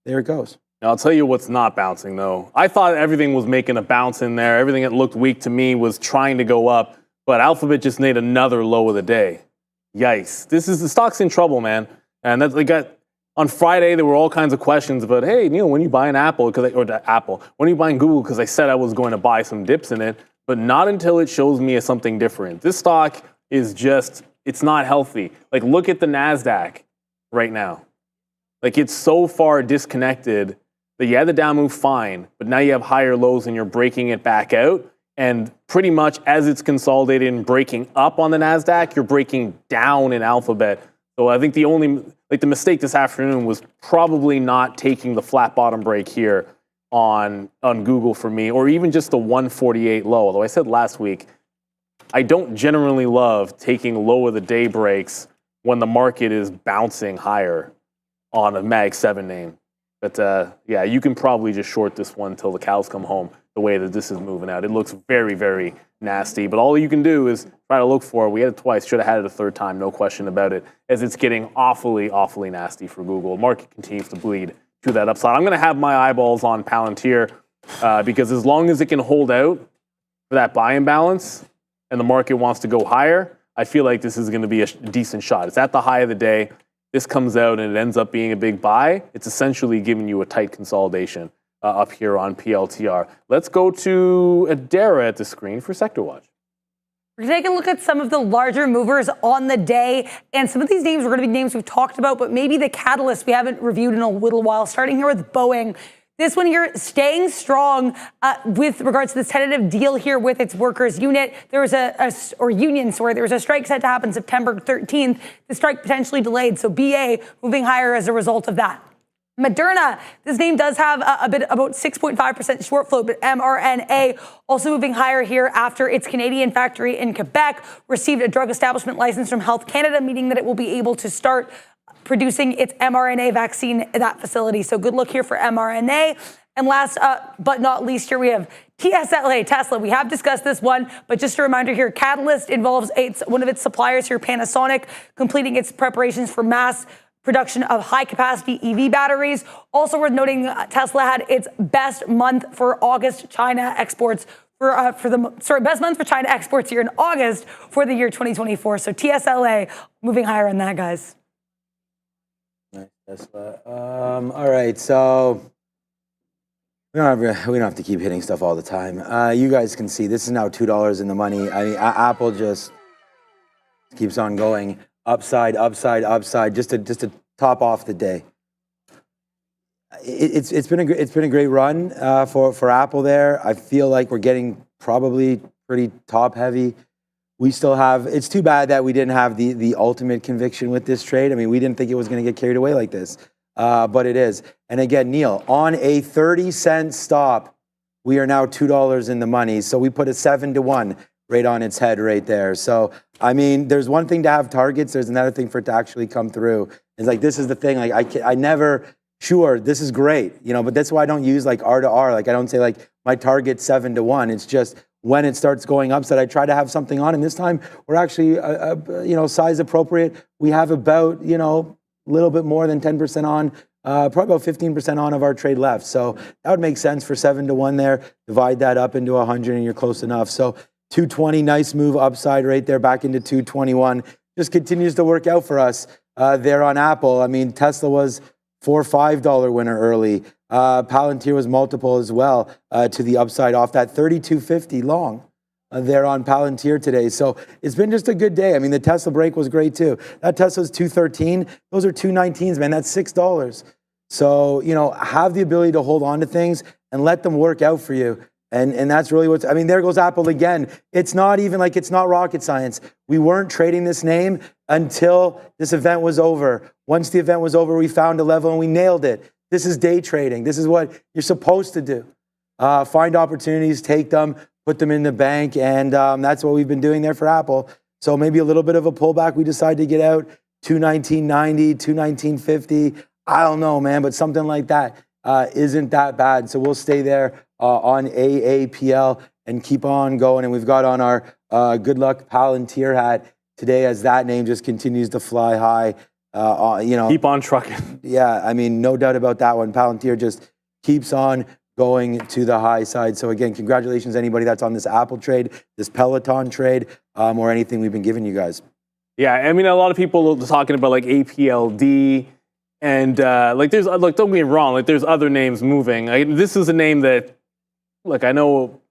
There it goes. Now, I'll tell you what's not bouncing, though. I thought everything was making a bounce in there. Everything that looked weak to me was trying to go up, but Alphabet just made another low of the day. Yikes. The stock's in trouble, man. And that's on Friday, there were all kinds of questions about, hey, Neil, when are you buying Apple? When are you buying Google? Because I said I was going to buy some dips in it, but not until it shows me something different. This stock is just, it's not healthy. Like, look at the NASDAQ right now. Like, it's so far disconnected that you had the down move fine, but now you have higher lows and you're breaking it back out. And pretty much as it's consolidated and breaking up on the NASDAQ, you're breaking down in Alphabet. So I think the mistake this afternoon was probably not taking the flat bottom break here on Google for me, or even just the 148 low. Although I said last week, I don't generally love taking low of the day breaks when the market is bouncing higher on a Mag 7 name. But yeah, you can probably just short this one until the cows come home, the way that this is moving out. It looks very, very nasty. But all you can do is try to look for it. We had it twice. Should have had it a third time. No question about it, as it's getting awfully, awfully nasty for Google. The market continues to bleed to that upside. I'm going to have my eyeballs on Palantir because as long as it can hold out for that buy imbalance and the market wants to go higher, I feel like this is going to be a decent shot. It's at the high of the day. This comes out and it ends up being a big buy. It's essentially giving you a tight consolidation up here on PLTR. Let's go to Adara at the screen for Sector Watch. We're going to take a look at some of the larger movers on the day. And some of these names are going to be names we've talked about, but maybe the catalyst we haven't reviewed in a little while, starting here with Boeing. This one here staying strong with regards to this tentative deal here with its workers unit. There was union, there was a strike set to happen September 13th. The strike potentially delayed, so BA moving higher as a result of that. Moderna, this name does have about 6.5% short float, but mRNA also moving higher here after its Canadian factory in Quebec received a drug establishment license from Health Canada, meaning that it will be able to start producing its mRNA vaccine at that facility. So good look here for mRNA. And last but not least here, we have TSLA, Tesla. We have discussed this one, but just a reminder here, Catalyst involves one of its suppliers here, Panasonic, completing its preparations for mass production of high-capacity EV batteries. Also worth noting, Tesla had its best month for August China exports best month for China exports here in August for the year 2024. So TSLA moving higher on that, guys. Nice, Tesla. All right, so we don't have to keep hitting stuff all the time. You guys can see this is now $2 in the money. I mean, Apple just keeps on going upside, upside, upside, just to top off the day. It's been a great run for Apple there. I feel like we're getting probably pretty top heavy. We still have, it's too bad that we didn't have the ultimate conviction with this trade. I mean, we didn't think it was going to get carried away like this, but it is. And again, Neil, on a 30-cent stop, we are now $2 in the money. So we put a 7-to-1 right on its head right there. So, I mean, there's one thing to have targets. There's another thing for it to actually come through. It's like, this is the thing. Like, I never, sure, this is great, you know, but that's why I don't use like R to R. Like, I don't say like my target 7-to-1. It's just when it starts going upside, I try to have something on. And this time we're actually, size appropriate. We have about, a little bit more than 10% on probably about 15% on of our trade left. So that would make sense for 7 to 1 there. Divide that up into 100 and you're close enough. So 220, nice move upside right there back into 221. Just continues to work out for us there on Apple. I mean, Tesla was $4 or $5 winner early. Palantir was multiple as well to the upside off that 32.50 long there on Palantir today. So it's been just a good day. I mean, the Tesla break was great too. That Tesla's 213. Those are 219s, man. That's $6. So, you know, have the ability to hold on to things and let them work out for you. And that's really what's, I mean, there goes Apple again. It's not even like, it's not rocket science. We weren't trading this name until this event was over. Once the event was over, we found a level and we nailed it. This is day trading. This is what you're supposed to do. Find opportunities, take them, put them in the bank. And that's what we've been doing there for Apple. So maybe a little bit of a pullback. We decided to get out 219.90, 219.50. I don't know, man, but something like that isn't that bad. So we'll stay there on AAPL and keep on going. And we've got on our good luck Palantir hat today as that name just continues to fly high. You know, keep on trucking. Yeah, I mean, no doubt about that one. Palantir just keeps on going to the high side. So again, congratulations anybody that's on this Apple trade, this Peloton trade, or anything we've been giving you guys. Yeah, I mean, a lot of people are talking about like APLD. And like, there's don't get me wrong, like there's other names moving. This is a name that, like, I know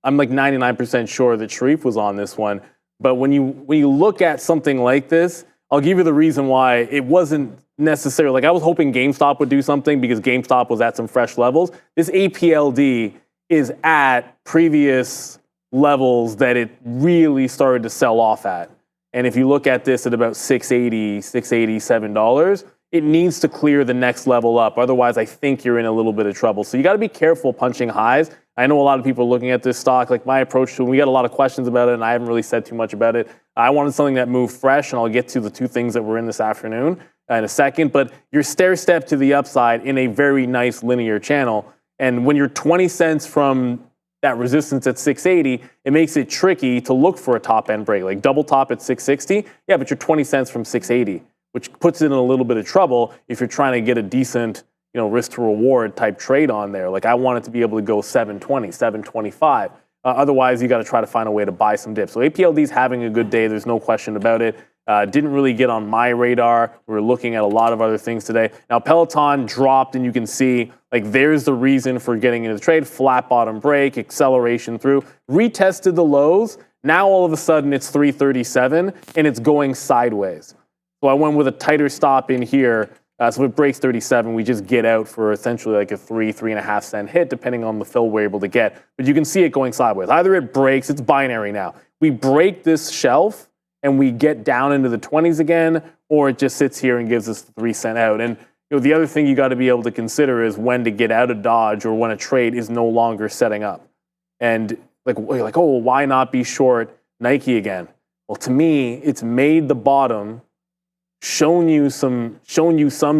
I'm like 99% sure that Sharif was on this one. But when you look at something like this, I'll give you the reason why it wasn't necessarily, like I was hoping GameStop would do something because GameStop was at some fresh levels. This APLD is at previous levels that it really started to sell off at. And if you look at this at about $6.80, $7, it needs to clear the next level up. Otherwise, I think you're in a little bit of trouble. So you got to be careful punching highs. I know a lot of people are looking at this stock. Like my approach to it, we got a lot of questions about it, and I haven't really said too much about it. I wanted something that moved fresh, and I'll get to the two things that we're in this afternoon in a second. But you're stair step to the upside in a very nice linear channel. And when you're 20 cents from that resistance at 680, it makes it tricky to look for a top end break. Like double top at 660, yeah, but you're 20 cents from 680. Which puts it in a little bit of trouble if you're trying to get a decent, you know, risk to reward type trade on there. Like I want it to be able to go 720, 725. Otherwise, you got to try to find a way to buy some dips. So APLD is having a good day. There's no question about it. Didn't really get on my radar. We were looking at a lot of other things today. Now Peloton dropped, and you can see like there's the reason for getting into the trade. Flat bottom break, acceleration through, retested the lows. Now all of a sudden it's 337 and it's going sideways. So I went with a tighter stop in here. So if it breaks 37, we just get out for essentially like a 3.5 cent hit, depending on the fill we're able to get. But you can see it going sideways. Either it breaks, it's binary now. We break this shelf and we get down into the 20s again, or it just sits here and gives us the 3 cent out. And you know, the other thing you got to be able to consider is when to get out of Dodge or when a trade is no longer setting up. And you're like, oh, well, why not be short Nike again? Well, to me, it's made the bottom, shown you some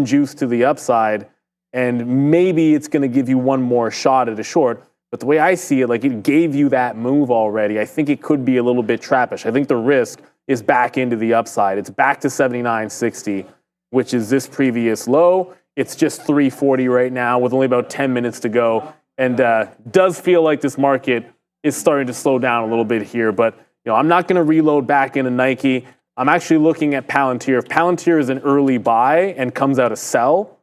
juice to the upside, and maybe it's going to give you one more shot at a short. But the way I see it, like it gave you that move already. I think it could be a little bit trappish. I think the risk is back into the upside. It's back to 79.60, which is this previous low. It's just 340 right now with only about 10 minutes to go, and does feel like this market is starting to slow down a little bit here. But you know, I'm not going to reload back into Nike. I'm actually looking at Palantir. If Palantir is an early buy and comes out a sell,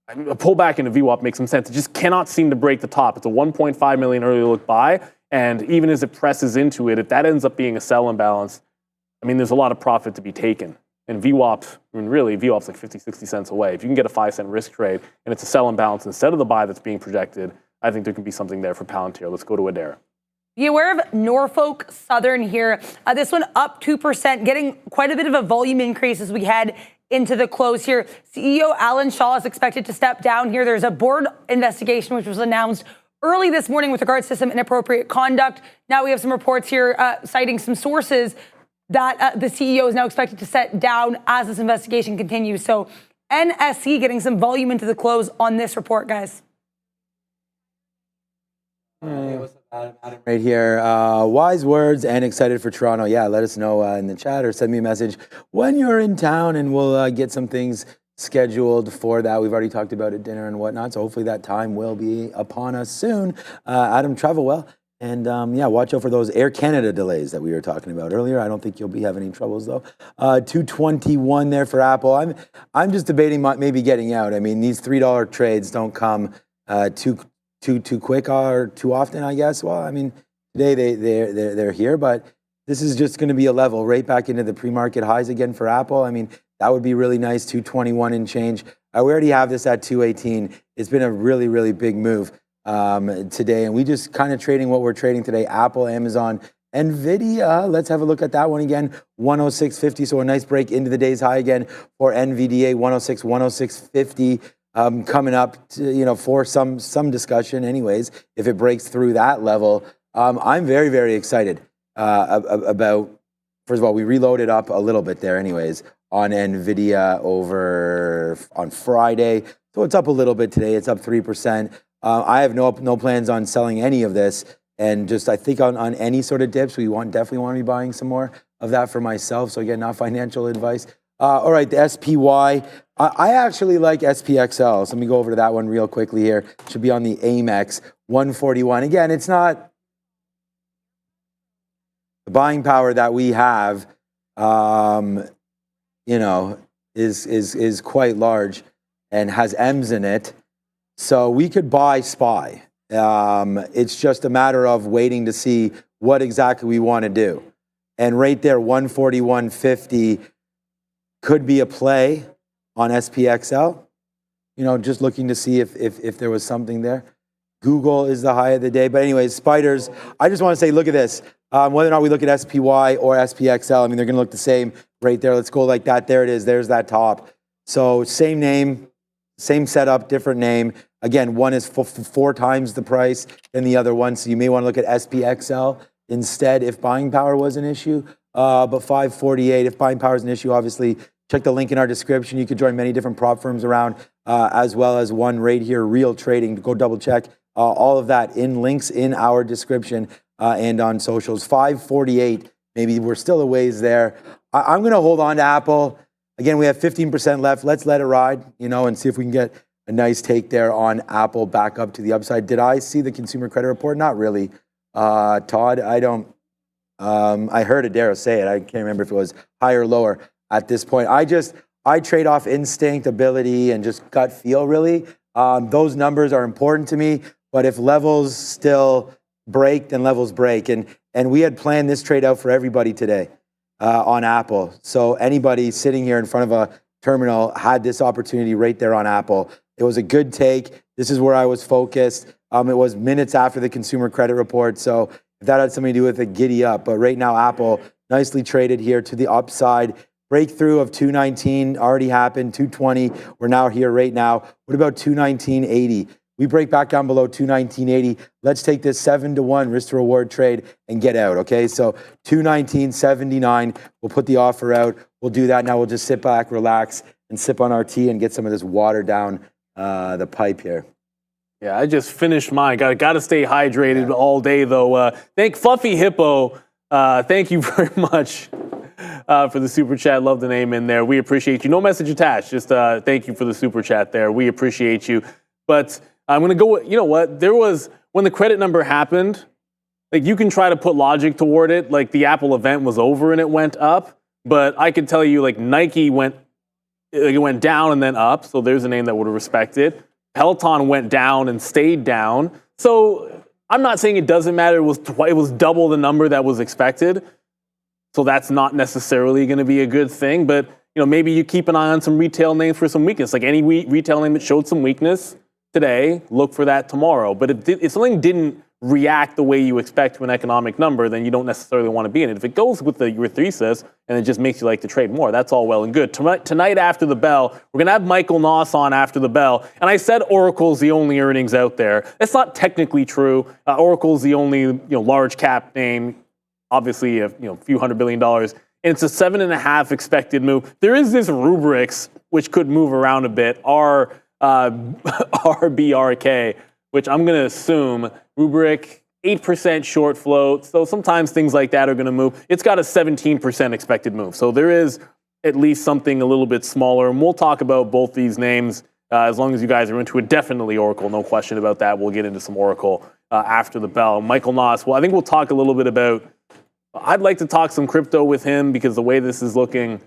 a pullback into VWAP makes some sense. It just cannot seem to break the top. It's a 1.5 million early look buy, and even as it presses into it, if that ends up being a sell imbalance, I mean, there's a lot of profit to be taken. And VWAP, I mean, really, VWAP's like 50, 60 cents away. If you can get a 5 cent risk trade and it's a sell imbalance instead of the buy that's being projected, I think there can be something there for Palantir. Let's go to Adair. Be aware of Norfolk Southern here. This one up 2%, getting quite a bit of a volume increase as we head into the close here. CEO Alan Shaw is expected to step down here. There's a board investigation which was announced early this morning with regards to some inappropriate conduct. Now we have some reports here citing some sources that the CEO is now expected to step down as this investigation continues. So NSC getting some volume into the close on this report, guys. Right here, wise words and excited for Toronto. Yeah, let us know in the chat or send me a message when you're in town, and we'll get some things scheduled for that. We've already talked about it, dinner and whatnot. So hopefully that time will be upon us soon. Adam, travel well. And yeah, watch out for those Air Canada delays that we were talking about earlier. I don't think you'll be having any troubles though. 221 there for Apple. I'm just debating maybe getting out. I mean, these $3 trades don't come too quick or too often, I guess. Well, I mean, today they're here, but this is just going to be a level right back into the pre-market highs again for Apple. I mean, that would be really nice. 221 and change. We already have this at 218. It's been a really, really big move today, and we just kind of trading what we're trading today. Apple, Amazon, NVIDIA. Let's have a look at that one again. 106.50. So a nice break into the day's high again for NVDA. 106, 106.50. Coming up, for some discussion. Anyways, if it breaks through that level, I'm very, very excited about. First of all, we reloaded up a little bit there, anyways, on NVIDIA over on Friday. So it's up a little bit today. It's up 3%. I have no plans on selling any of this, and just I think on any sort of dips, we definitely want to be buying some more of that for myself. So again, not financial advice. All right, the SPY. I actually like SPXL. So let me go over to that one real quickly here. Should be on the Amex 141. Again, it's not the buying power that we have. Is quite large and has M's in it. So we could buy SPY. It's just a matter of waiting to see what exactly we want to do. And right there, 141.50 could be a play on SPXL. Just looking to see if there was something there. Google is the high of the day. But anyways, spiders, I just want to say, look at this. Whether or not we look at SPY or SPXL, I mean, they're going to look the same right there. Let's go like that. There it is. There's that top. So same name, same setup, different name. Again, one is 4 times the price than the other one. So you may want to look at SPXL instead if buying power was an issue. But 548, if buying power is an issue, obviously, check the link in our description. You could join many different prop firms around, as well as one right here, Real Trading. Go double check all of that in links in our description and on socials. 548, maybe we're still a ways there. I'm going to hold on to Apple. Again, we have 15% left. Let's let it ride, and see if we can get a nice take there on Apple back up to the upside. Did I see the consumer credit report? Not really. Todd, I don't. I heard Adara say it. I can't remember if it was higher or lower at this point. I trade off instinct, ability, and just gut feel, really. Those numbers are important to me, but if levels still break, then levels break. And we had planned this trade out for everybody today on Apple. So anybody sitting here in front of a terminal had this opportunity right there on Apple. It was a good take. This is where I was focused. It was minutes after the consumer credit report. So if that had something to do with it, giddy up. But right now, Apple nicely traded here to the upside. Breakthrough of 219 already happened. 220, we're now here right now. What about 219.80? We break back down below 219.80. Let's take this 7-to-1 risk to reward trade and get out, okay? So 219.79, we'll put the offer out. We'll do that. Now we'll just sit back, relax, and sip on our tea and get some of this water down the pipe here. Yeah, I just finished mine. Got to stay hydrated all day, though. Thank Fluffy Hippo. Thank you very much for the super chat. Love the name in there. We appreciate you. No message attached. Just thank you for the super chat there. We appreciate you. But I'm going to go, you know what? There was, when the credit number happened, like you can try to put logic toward it. Like the Apple event was over and it went up. But I could tell you, like Nike it went down and then up. So there's a name that would have respected. Peloton went down and stayed down. So I'm not saying it doesn't matter. It was double the number that was expected. So that's not necessarily going to be a good thing. But maybe you keep an eye on some retail names for some weakness. Like any retail name that showed some weakness today, look for that tomorrow. But if something didn't react the way you expect to an economic number, then you don't necessarily want to be in it. If it goes with your thesis and it just makes you like to trade more, that's all well and good. Tonight after the bell, we're going to have Michael Noss on after the bell. And I said Oracle's the only earnings out there. That's not technically true. Oracle's the only large cap name, obviously a few $100 billion. And it's a 7.5 expected move. There is this rubrics which could move around a bit. RBRK, which I'm going to assume rubric 8% short float. So sometimes things like that are going to move. It's got a 17% expected move. So there is at least something a little bit smaller. And we'll talk about both these names as long as you guys are into it. Definitely Oracle, no question about that. We'll get into some Oracle after the bell. Michael Noss, well, I think we'll talk a little bit about, I'd like to talk some crypto with him because the way this is looking,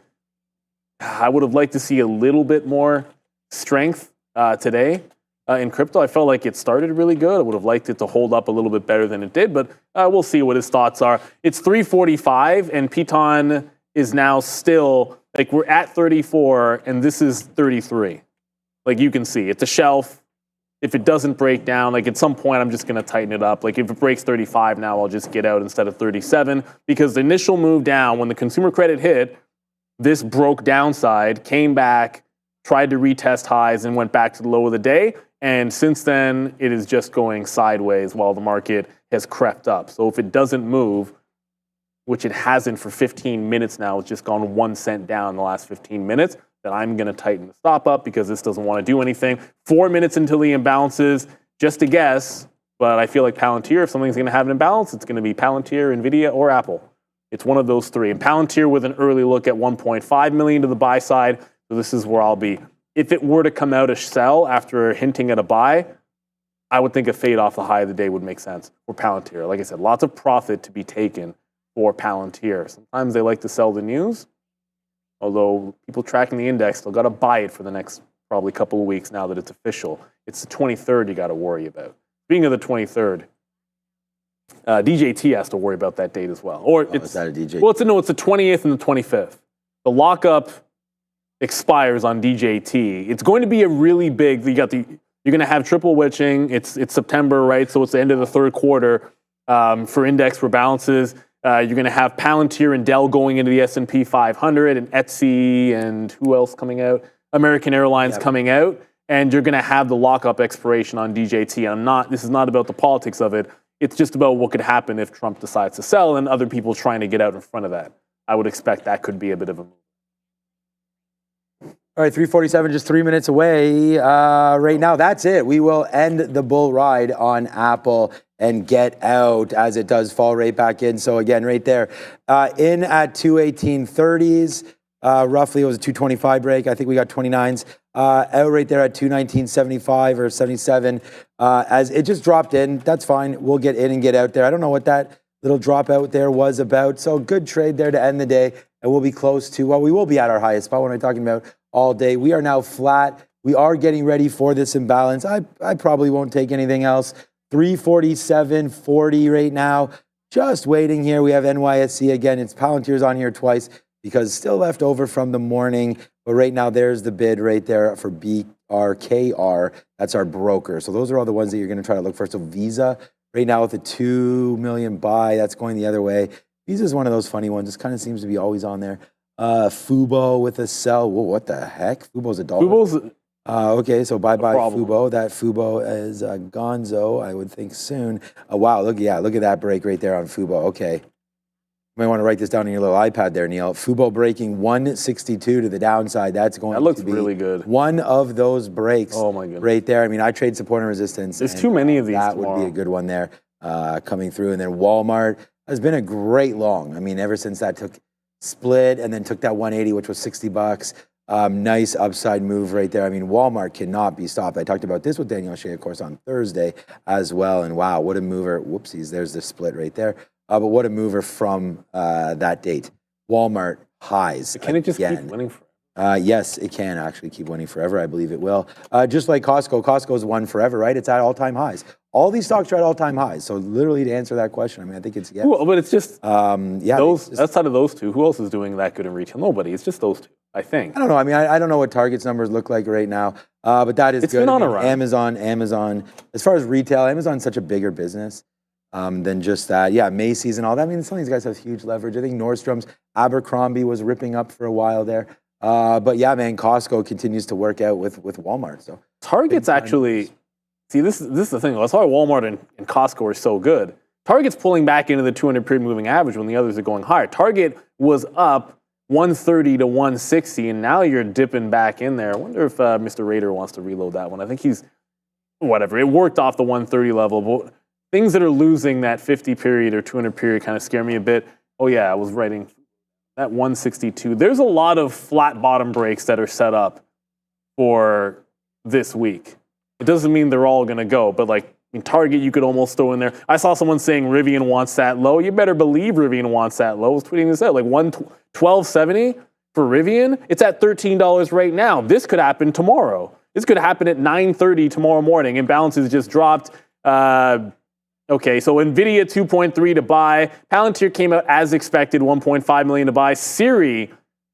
I would have liked to see a little bit more strength today in crypto. I felt like it started really good. I would have liked it to hold up a little bit better than it did, but we'll see what his thoughts are. It's 3:45 and Piton is now still, like we're at 34 and this is 33. Like you can see, it's a shelf. If it doesn't break down, like at some point I'm just going to tighten it up. Like if it breaks 35 now, I'll just get out instead of 37 because the initial move down when the consumer credit hit, this broke downside, came back, tried to retest highs and went back to the low of the day. And since then, it is just going sideways while the market has crept up. So if it doesn't move, which it hasn't for 15 minutes now, it's just gone 1 cent down in the last 15 minutes, then I'm going to tighten the stop up because this doesn't want to do anything. 4 minutes until the imbalances, just a guess, but I feel like Palantir, if something's going to have an imbalance, it's going to be Palantir, Nvidia, or Apple. It's one of those three. And Palantir with an early look at 1.5 million to the buy side, so this is where I'll be. If it were to come out a sell after hinting at a buy, I would think a fade off the high of the day would make sense for Palantir. Like I said, lots of profit to be taken for Palantir. Sometimes they like to sell the news, although people tracking the index still got to buy it for the next probably couple of weeks now that it's official. It's the 23rd you got to worry about. Speaking of the 23rd, DJT has to worry about that date as well. Or is that a DJ? Well, it's the 20th and the 25th. The lockup expires on DJT. It's going to be a really big. You're going to have triple witching. It's September, right? So it's the end of the third quarter for index rebalances. You're going to have Palantir and Dell going into the S&P 500 and Etsy and who else coming out? American Airlines coming out. And you're going to have the lockup expiration on DJT. This is not about the politics of it. It's just about what could happen if Trump decides to sell and other people trying to get out in front of that. I would expect that could be a bit of a move. All right, 3:47, just 3 minutes away right now. That's it. We will end the bull ride on Apple and get out as it does fall right back in. So again, right there, in at 218.30s, roughly it was a 225 break. I think we got 29s. Out right there at 219.75 or 77. As it just dropped in, that's fine. We'll get in and get out there. I don't know what that little drop out there was about. So good trade there to end the day. And we'll be close to, well, we will be at our highest spot when I'm talking about all day. We are now flat. We are getting ready for this imbalance. I probably won't take anything else. 347.40 right now. Just waiting here. We have NYSE again. It's Palantir's on here twice because still left over from the morning. But right now, there's the bid right there for BRKR. That's our broker. So those are all the ones that you're going to try to look for. So Visa right now with a 2 million buy. That's going the other way. Visa is one of those funny ones. It kind of seems to be always on there. Fubo with a sell. Whoa, what the heck? Fubo's $1. Fubo's okay, so bye-bye Fubo. That Fubo is gonzo, I would think soon. Wow, look at that break right there on Fubo. Okay. You might want to write this down on your little iPad there, Neil. Fubo breaking 162 to the downside. That's going to be really good. One of those breaks right there. I mean, I trade support and resistance. There's too many of these That tomorrow. would be a good one there coming through. And then Walmart has been a great long. I mean, ever since that took split and then took that 180, which was $60. Nice upside move right there. I mean, Walmart cannot be stopped. I talked about this with Daniel Shea, of course, on Thursday as well. And wow, what a mover. Whoopsies, there's the split right there. But what a mover from that date. Walmart highs. Can it just keep winning forever? Yes, it can actually keep winning forever. I believe it will. Just like Costco. Costco's won forever, right? It's at all-time highs. All these stocks are at all-time highs. So literally to answer that question, I mean, I think it's yes. Well, but it's just those outside of those two, who else is doing that good in retail? Nobody. It's just those two, I think. I don't know. I mean, I don't know what Target's numbers look like right now, but that is It's good. been on I a mean, run. Amazon. As far as retail, Amazon's such a bigger business than just that. Yeah, Macy's and all that. I mean, some of these guys have huge leverage. I think Nordstrom's, Abercrombie was ripping up for a while there. But yeah, man, Costco continues to work out with Walmart. So Target's actually, see, this is the thing. That's why Walmart and Costco are so good. Target's pulling back into the 200-period moving average when the others are going higher. Target was up 130 to 160, and now you're dipping back in there. I wonder if Mr. Rader wants to reload that one. I think he's, whatever. It worked off the 130 level, but things that are losing that 50 period or 200 period kind of scare me a bit. Oh yeah, I was writing at 162. There's a lot of flat bottom breaks that are set up for this week. It doesn't mean they're all going to go, but like in Target, you could almost throw in there. I saw someone saying Rivian wants that low. You better believe Rivian wants that low. I was tweeting this out, like 1270 for Rivian. It's at $13 right now. This could happen tomorrow. This could happen at 9:30 tomorrow morning. Imbalances just dropped. Okay, so NVIDIA 2.3 to buy. Palantir came out as expected, 1.5 million to buy. Siri,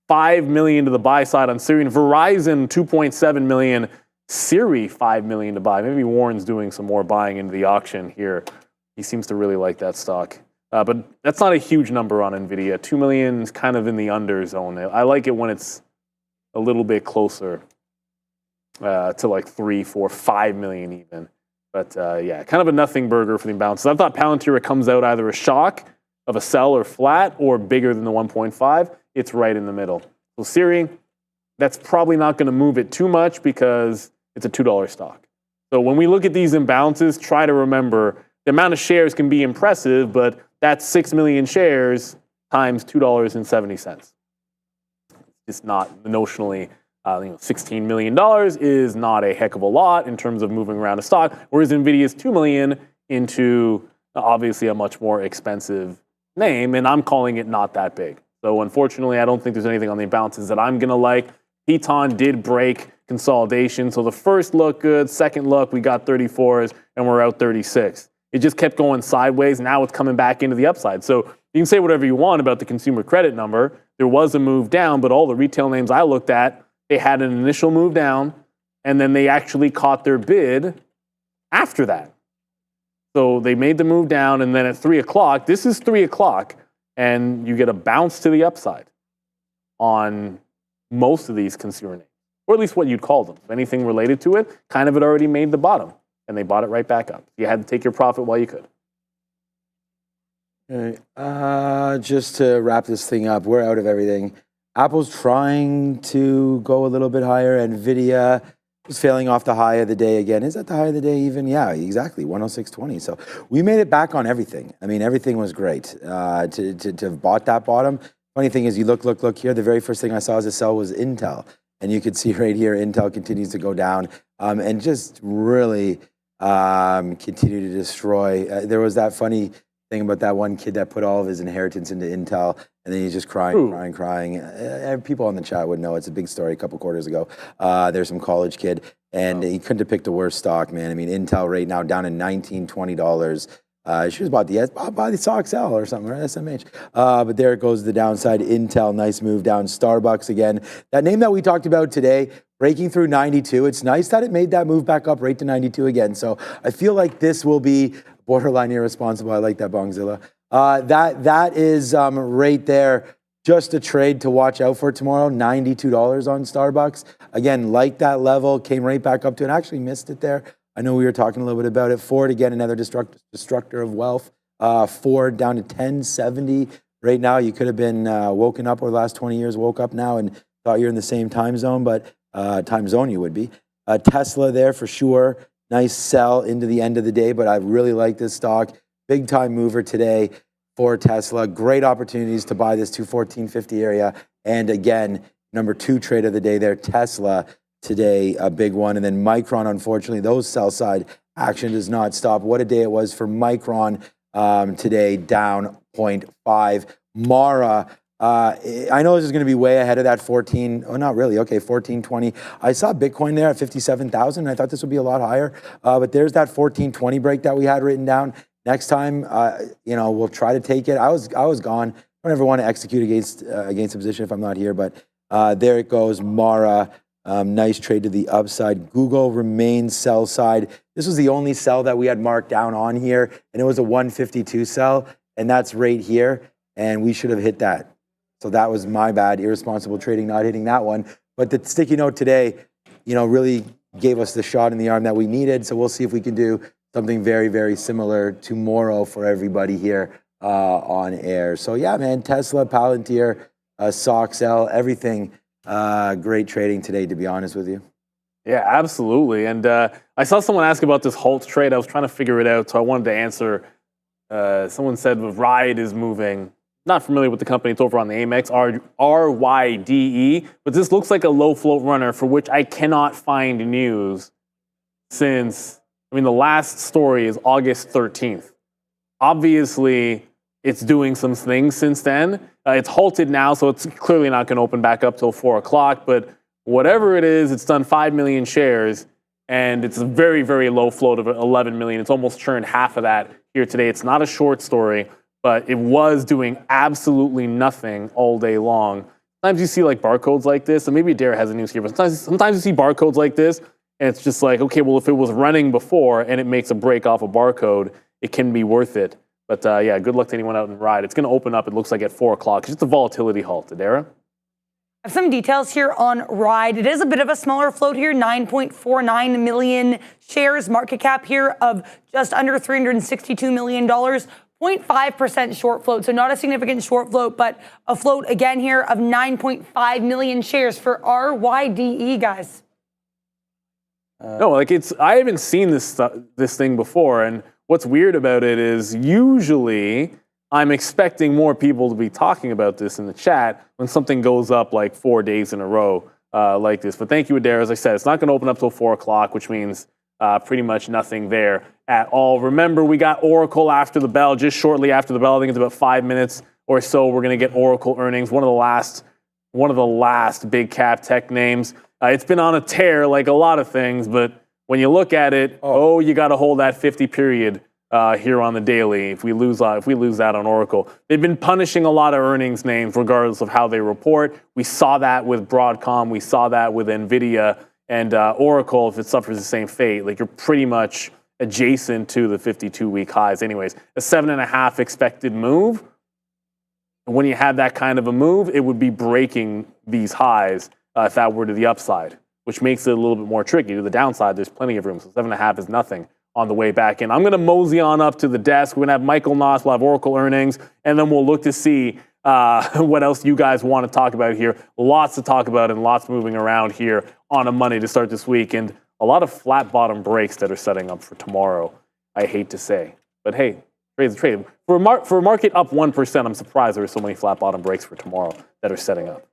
5 million to the buy side on Siri. And Verizon, 2.7 million. Siri, 5 million to buy. Maybe Warren's doing some more buying into the auction here. He seems to really like that stock. But that's not a huge number on NVIDIA. 2 million is kind of in the under zone. I like it when it's a little bit closer to like 3, 4, 5 million even. But yeah, kind of a nothing burger for the imbalances. I thought Palantir comes out either a shock of a sell or flat or bigger than the 1.5. It's right in the middle. So Siri, that's probably not going to move it too much because it's a $2 stock. So when we look at these imbalances, try to remember the amount of shares can be impressive, but that's 6 million shares times $2.70. It's not notionally, $16 million is not a heck of a lot in terms of moving around a stock, whereas NVIDIA's $2 million into obviously a much more expensive name, and I'm calling it not that big. So unfortunately, I don't think there's anything on the imbalances that I'm going to like. Piton did break consolidation. So the first look good, second look, we got 34s and we're out 36. It just kept going sideways. Now it's coming back into the upside. So you can say whatever you want about the consumer credit number. There was a move down, but all the retail names I looked at, they had an initial move down and then they actually caught their bid after that. So they made the move down and then at 3 o'clock, this is 3 o'clock, and you get a bounce to the upside on most of these consumer names, or at least what you'd call them. Anything related to it, kind of had already made the bottom, and they bought it right back up. You had to take your profit while you could. All right. Just to wrap this thing up, we're out of everything. Apple's trying to go a little bit higher. NVIDIA was failing off the high of the day again. Is that the high of the day even? Yeah, exactly, 106.20. So we made it back on everything. I mean, everything was great. To have bought that bottom. Funny thing is, you look here. The very first thing I saw as a sell was Intel. And you could see right here, Intel continues to go down and just really continue to destroy. There was that funny thing about that one kid that put all of his inheritance into Intel, and then he's just crying. People on the chat would know it's a big story a couple quarters ago. There's some college kid, and he couldn't have picked a worse stock, man. I mean, Intel right now down to $19, $20. She was about the SOXL or something, right? SMH. But there it goes, the downside. Intel, nice move down. Starbucks again. That name that we talked about today, breaking through 92. It's nice that it made that move back up right to 92 again. So I feel like this will be borderline irresponsible. I like that, Bongzilla. That is right there. Just a trade to watch out for tomorrow. $92 on Starbucks. Again, like that level, came right back up to it. Actually missed it there. I know we were talking a little bit about it. Ford, again, another destructor of wealth. Ford down to 1070 right now. You could have been woken up over the last 20 years, woke up now and thought you're in the same time zone, but time zone you would be. Tesla there for sure. Nice sell into the end of the day, but I really like this stock. Big time mover today for Tesla. Great opportunities to buy this 214.50 area. And again, number 2 trade of the day there, Tesla. Today, a big one. And then Micron, unfortunately, those sell side action does not stop. What a day it was for Micron today, down 0.5. Mara, I know this is going to be way ahead of that 14. Oh, not really. Okay, 1420. I saw Bitcoin there at 57,000. I thought this would be a lot higher. But there's that 1420 break that we had written down. Next time, we'll try to take it. I was gone. I don't ever want to execute against a position if I'm not here. But there it goes, Mara. Nice trade to the upside. Google remains sell side. This was the only sell that we had marked down on here, and it was a 152 sell, and that's right here, and we should have hit that. So that was my bad, irresponsible trading, not hitting that one. But the sticky note today, really gave us the shot in the arm that we needed, so we'll see if we can do something very, very similar tomorrow for everybody here on air. So yeah, man, Tesla, Palantir, SOXL, everything. Great trading today, to be honest with you. Yeah, absolutely. And I saw someone ask about this Holt trade. I was trying to figure it out, so I wanted to answer. Someone said Riot is moving. not familiar with the company. It's over on the Amex, RYDE. But this looks like a low float runner for which I cannot find news since, the last story is August 13th. Obviously, it's doing some things since then. It's halted now, so it's clearly not going to open back up till 4 o'clock. But whatever it is, it's done 5 million shares, and it's a very, very low float of 11 million. It's almost churned half of that here today. It's not a short story, but it was doing absolutely nothing all day long. Sometimes you see like barcodes like this, and maybe Dara has the news here, but sometimes you see barcodes like this, and it's just like, okay, well, if it was running before and it makes a break off a barcode, it can be worth it. But yeah, good luck to anyone out in ride. It's going to open up, it looks like, at 4 o'clock. It's just a volatility halt. Dara? I have some details here on Ride. It is a bit of a smaller float here, 9.49 million shares, market cap here of just under $362 million, 0.5% short float. So not a significant short float, but a float again here of 9.5 million shares for RYDE, guys. No, like I haven't seen this thing before, and what's weird about it is usually I'm expecting more people to be talking about this in the chat when something goes up like 4 days in a row like this. But thank you, Adair. As I said, it's not going to open up till 4 o'clock, which means pretty much nothing there at all. Remember, we got Oracle after the bell, just shortly after the bell. I think it's about 5 minutes or so. We're going to get Oracle earnings, one of the last big cap tech names. It's been on a tear like a lot of things, but when you look at it, you got to hold that 50 period here on the daily. If we lose that on Oracle, they've been punishing a lot of earnings names regardless of how they report. We saw that with Broadcom, we saw that with Nvidia, and Oracle. If it suffers the same fate, like you're pretty much adjacent to the 52-week highs. Anyways, a 7.5 expected move. When you have that kind of a move, it would be breaking these highs if that were to the upside, which makes it a little bit more tricky. To the downside, there's plenty of room. So 7.5 is nothing on the way back in. I'm going to mosey on up to the desk. We're going to have Michael Noss, we'll have Oracle earnings, and then we'll look to see what else you guys want to talk about here. Lots to talk about and lots moving around here on a Monday to start this week, and a lot of flat bottom breaks that are setting up for tomorrow, I hate to say. But hey, trade's a trade. For a market up 1%, I'm surprised there are so many flat bottom breaks for tomorrow that are setting up.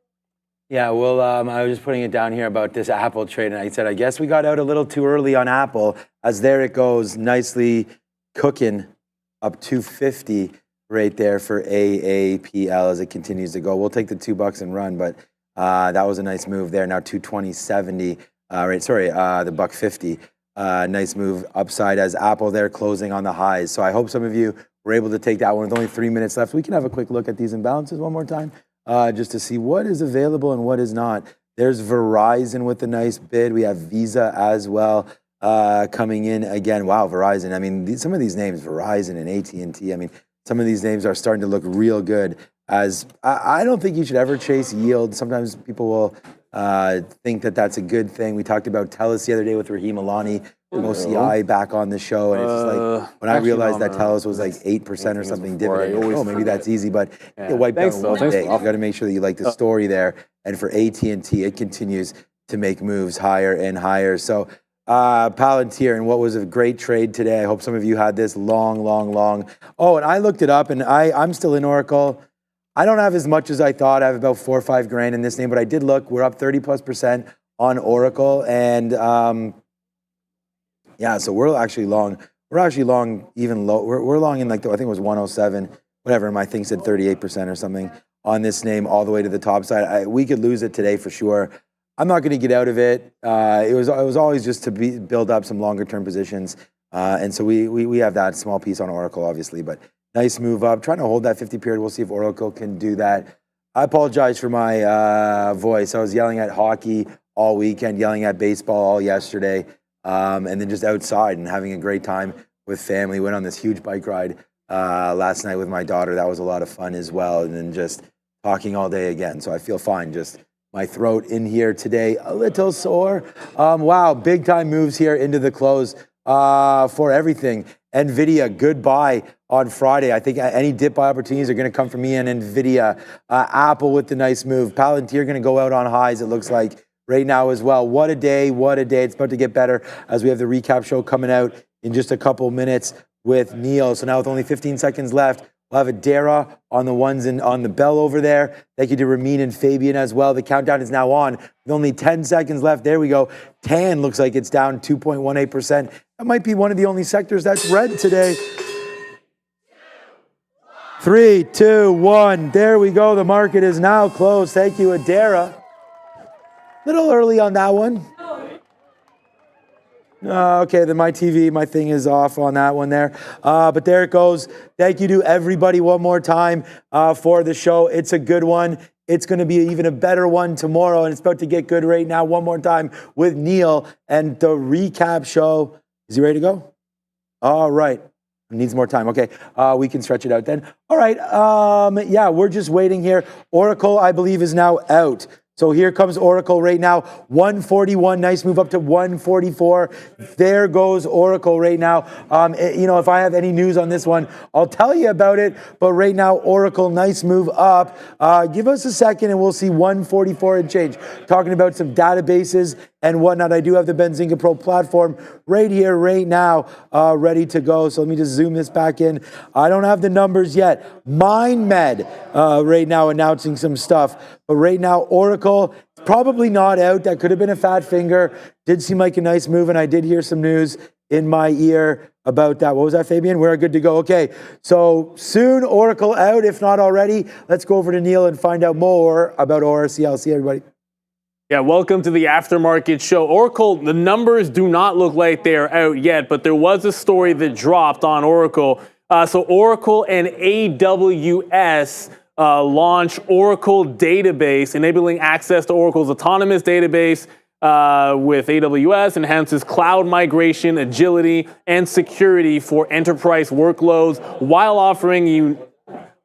Yeah, well, I was just putting it down here about this Apple trade, and I said, I guess we got out a little too early on Apple, as there it goes, nicely cooking up 250 right there for AAPL as it continues to go. We'll take the $2 and run, but that was a nice move there. Now 220.70, the $1.50. Nice move upside as Apple there closing on the highs. So I hope some of you were able to take that one with only 3 minutes left. We can have a quick look at these imbalances one more time. Just to see what is available and what is not. There's Verizon with a nice bid. We have Visa as well coming in again. Wow, Verizon. I mean, some of these names, Verizon and AT&T, I mean, some of these names are starting to look real good. As I don't think you should ever chase yield. Sometimes people will think that that's a good thing. We talked about TELUS the other day with Raheem Alani from OCI back on the show, and it's just like when I realized that TELUS was like 8% or something dividend. Maybe that's easy, but it wiped out one day. You got to make sure that you like the story there. And for AT&T, it continues to make moves higher and higher. So Palantir, and what was a great trade today. I hope some of you had this long. Oh, and I looked it up, and I'm still in Oracle. I don't have as much as I thought. I have about 4 or 5 grand in this name, but I did look. We're up 30+% on Oracle, and yeah, so we're actually long. We're actually long even low. We're long in like I think it was 107, whatever. My thing said 38% or something on this name all the way to the top side. We could lose it today for sure. I'm not going to get out of it. It was always just to build up some longer term positions, and so we have that small piece on Oracle, obviously, but. Nice move up. Trying to hold that 50 period. We'll see if Oracle can do that. I apologize for my voice. I was yelling at hockey all weekend, yelling at baseball all yesterday, and then just outside and having a great time with family. Went on this huge bike ride last night with my daughter. That was a lot of fun as well. And then just talking all day again. So I feel fine. Just my throat in here today, a little sore. Wow, big time moves here into the close for everything. Nvidia, good buy on Friday. I think any dip buy opportunities are going to come from me and Nvidia. Apple with the nice move. Palantir going to go out on highs, it looks like, right now as well. What a day. It's about to get better as we have the recap show coming out in just a couple minutes with Neil. So now with only 15 seconds left, We'll have Adara on the ones and on the bell over there. Thank you to Ramin and Fabian as well. The countdown is now on with only 10 seconds left. There we go. TAN looks like it's down 2.18%. That might be one of the only sectors that's red today. 3, 2, 1. There we go. The market is now closed. Thank you, Adara. Little early on that one. Okay, then my thing is off on that one there. But there it goes. Thank you to everybody one more time for the show. It's a good one. It's going to be even a better one tomorrow, and it's about to get good right now. One more time with Neil and the recap show. Is he ready to go? All right. Needs more time. Okay, we can stretch it out then. All right. Yeah, we're just waiting here. Oracle, I believe, is now out. So here comes Oracle right now, 141, nice move up to 144. There goes Oracle right now. If I have any news on this one, I'll tell you about it. But right now, Oracle, nice move up. Give us a second and we'll see 144 and change. Talking about some databases and whatnot. I do have the Benzinga Pro platform right here, right now, ready to go. So let me just zoom this back in. I don't have the numbers yet. MindMed right now announcing some stuff. But right now, Oracle, probably not out. That could have been a fat finger. Did seem like a nice move, and I did hear some news in my ear about that. What was that, Fabian? We're good to go. Okay, so soon Oracle out, if not already. Let's go over to Neil and find out more about ORCL. See everybody. Yeah, welcome to the aftermarket show. Oracle, the numbers do not look like they're out yet, but there was a story that dropped on Oracle. So Oracle and AWS launch Oracle Database, enabling access to Oracle's autonomous database with AWS, enhances cloud migration, agility, and security for enterprise workloads while offering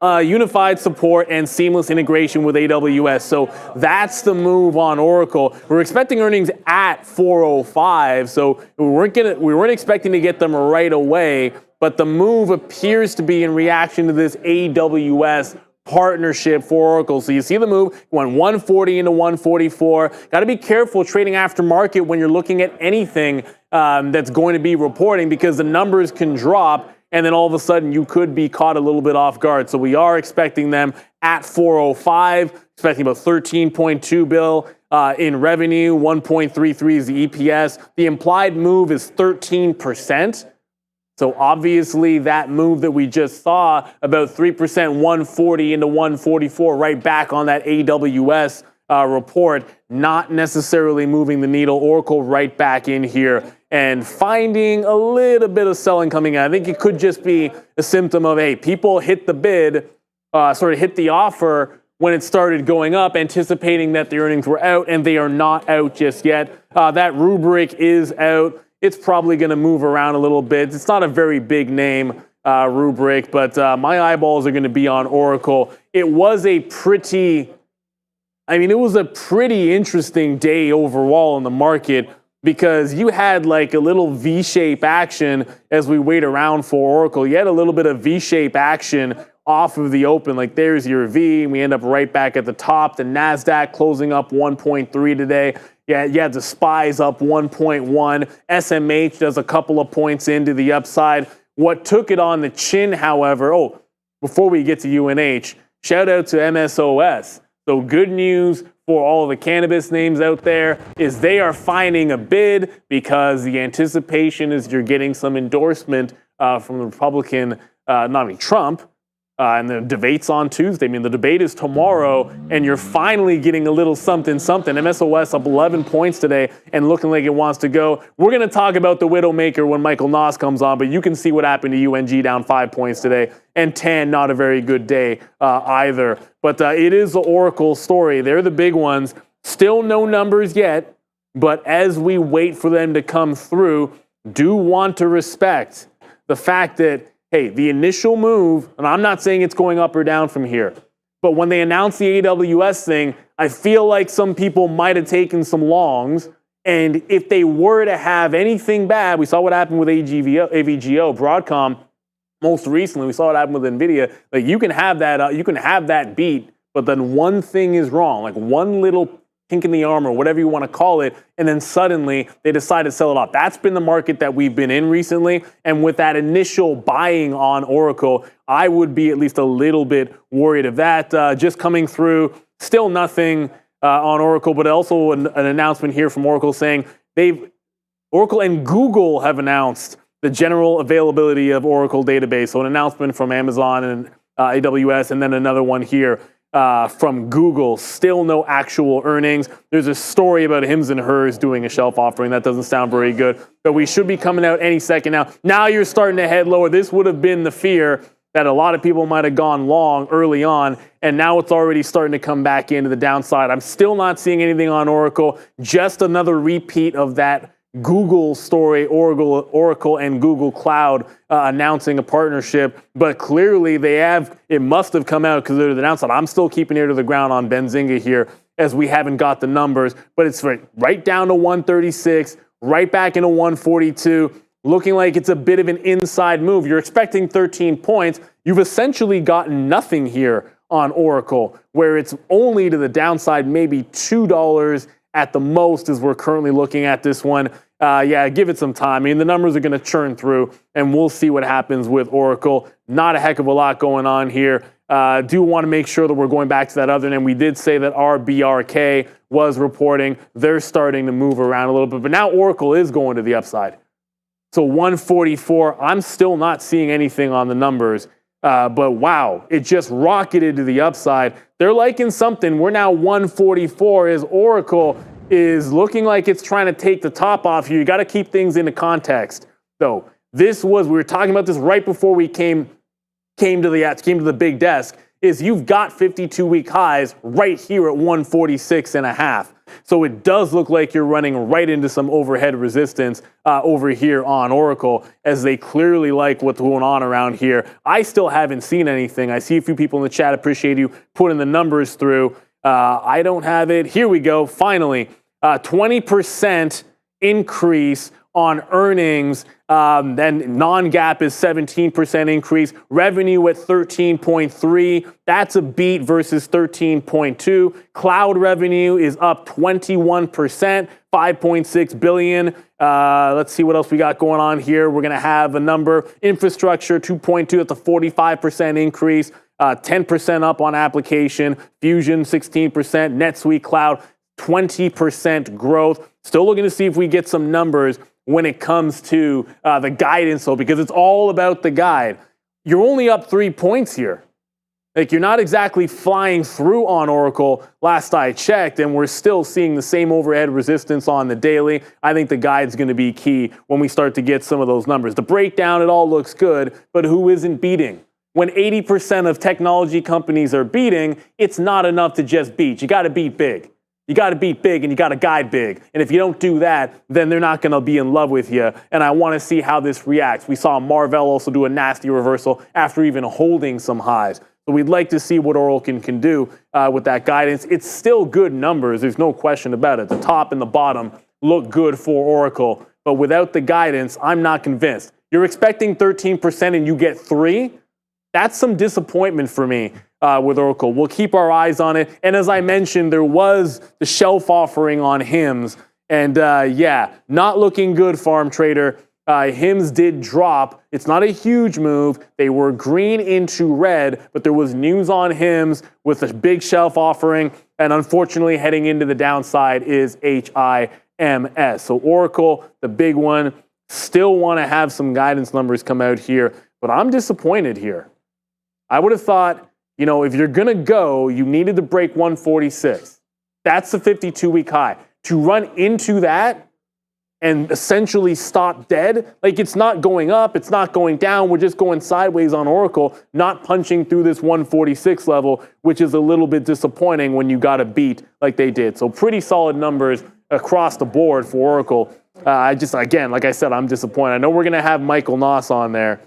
unified support and seamless integration with AWS. So that's the move on Oracle. We're expecting earnings at 405, so we weren't expecting to get them right away, but the move appears to be in reaction to this AWS partnership for Oracle. So you see the move, went 140 into 144. Got to be careful trading aftermarket when you're looking at anything that's going to be reporting, because the numbers can drop and then all of a sudden you could be caught a little bit off guard. So we are expecting them at 405, expecting about 13.2 bill in revenue, 1.33 is the EPS. The implied move is 13%. So obviously that move that we just saw, about 3%, 140 into 144, right back on that AWS report, not necessarily moving the needle. Oracle right back in here and finding a little bit of selling coming in. I think it could just be a symptom of, hey, people hit the bid, hit the offer when it started going up, anticipating that the earnings were out, and they are not out just yet. That rubric is out. It's probably going to move around a little bit. It's not a very big name rubric, but my eyeballs are going to be on Oracle. It was a pretty interesting day overall in the market, because you had like a little V-shape action as we wait around for Oracle. You had a little bit of V-shape action off of the open. Like there's your V, and we end up right back at the top. The NASDAQ closing up 1.3 today. Yeah, you had the SPYs up 1.1. SMH does a couple of points into the upside. What took it on the chin, however, before we get to UNH, shout out to MSOS. So good news for all of the cannabis names out there is they are finding a bid, because the anticipation is you're getting some endorsement from the Republican, Trump, and the debate's on Tuesday. I mean, the debate is tomorrow, and you're finally getting a little something. MSOS up 11 points today and looking like it wants to go. We're going to talk about the Widowmaker when Michael Noss comes on, but you can see what happened to UNG, down 5 points today, and TAN, not a very good day either. But it is the Oracle story. They're the big ones. Still no numbers yet, but as we wait for them to come through, do want to respect the fact that, hey, the initial move, and I'm not saying it's going up or down from here, but when they announced the AWS thing, I feel like some people might have taken some longs, and if they were to have anything bad, we saw what happened with AVGO, Broadcom, most recently, we saw what happened with NVIDIA. Like you can have that beat, but then one thing is wrong, like one little kink in the armor, whatever you want to call it, and then suddenly they decide to sell it off. That's been the market that we've been in recently, and with that initial buying on Oracle, I would be at least a little bit worried of that. Just coming through, still nothing on Oracle, but also an announcement here from Oracle saying Oracle and Google have announced the general availability of Oracle database. So an announcement from Amazon and AWS, and then another one here from Google. Still no actual earnings. There's a story about Hims and Hers doing a shelf offering. That doesn't sound very good, but we should be coming out any second now. Now you're starting to head lower. This would have been the fear that a lot of people might have gone long early on, and now it's already starting to come back into the downside. I'm still not seeing anything on Oracle. Just another repeat of that Google story, Oracle and Google Cloud announcing a partnership, but clearly it must have come out because they're the downside. I'm still keeping ear to the ground on Benzinga here as we haven't got the numbers, but it's right down to 136, right back into 142, looking like it's a bit of an inside move. You're expecting 13 points. You've essentially gotten nothing here on Oracle, where it's only to the downside, maybe $2 at the most as we're currently looking at this one. Give it some time. I mean, the numbers are going to churn through, and we'll see what happens with Oracle. Not a heck of a lot going on here. Do want to make sure that we're going back to that other end. We did say that RBRK was reporting. They're starting to move around a little bit, but now Oracle is going to the upside. So 144, I'm still not seeing anything on the numbers. But wow, it just rocketed to the upside. They're liking something. We're now 144 as Oracle is looking like it's trying to take the top off you. You got to keep things into context. So we were talking about this right before we came to the big desk, is you've got 52-week highs right here at 146.5. So it does look like you're running right into some overhead resistance over here on Oracle, as they clearly like what's going on around here. I still haven't seen anything. I see a few people in the chat. Appreciate you putting the numbers through. I don't have it. Here we go. Finally, 20% increase on earnings. Then non-GAAP is 17% increase. Revenue at 13.3. That's a beat versus 13.2. Cloud revenue is up 21%, 5.6 billion. Let's see what else we got going on here. We're going to have a number. Infrastructure 2.2. That's a 45% increase. 10% up on application. Fusion 16%. NetSuite Cloud 20% growth. Still looking to see if we get some numbers when it comes to the guidance, though, because it's all about the guide. You're only up 3 points here. Like, you're not exactly flying through on Oracle last I checked, and we're still seeing the same overhead resistance on the daily. I think the guide's going to be key when we start to get some of those numbers. The breakdown, it all looks good, but who isn't beating? When 80% of technology companies are beating, it's not enough to just beat. You got to beat big. You got to beat big, and you got to guide big. And if you don't do that, then they're not going to be in love with you. And I want to see how this reacts. We saw Marvell also do a nasty reversal after even holding some highs. So we'd like to see what Oracle can do with that guidance. It's still good numbers. There's no question about it. The top and the bottom look good for Oracle. But without the guidance, I'm not convinced. You're expecting 13% and you get 3? That's some disappointment for me. With Oracle. We'll keep our eyes on it. And as I mentioned, there was the shelf offering on HIMS. And not looking good, farm trader. HIMS did drop. It's not a huge move. They were green into red, but there was news on HIMS with a big shelf offering. And unfortunately, heading into the downside is HIMS. So Oracle, the big one, still want to have some guidance numbers come out here. But I'm disappointed here. I would have thought, if you're going to go, you needed to break 146. That's the 52-week high. To run into that and essentially stop dead, like, it's not going up, it's not going down, we're just going sideways on Oracle, not punching through this 146 level, which is a little bit disappointing when you got a beat like they did. So pretty solid numbers across the board for Oracle. Again, like I said, I'm disappointed. I know we're going to have Michael Noss on there.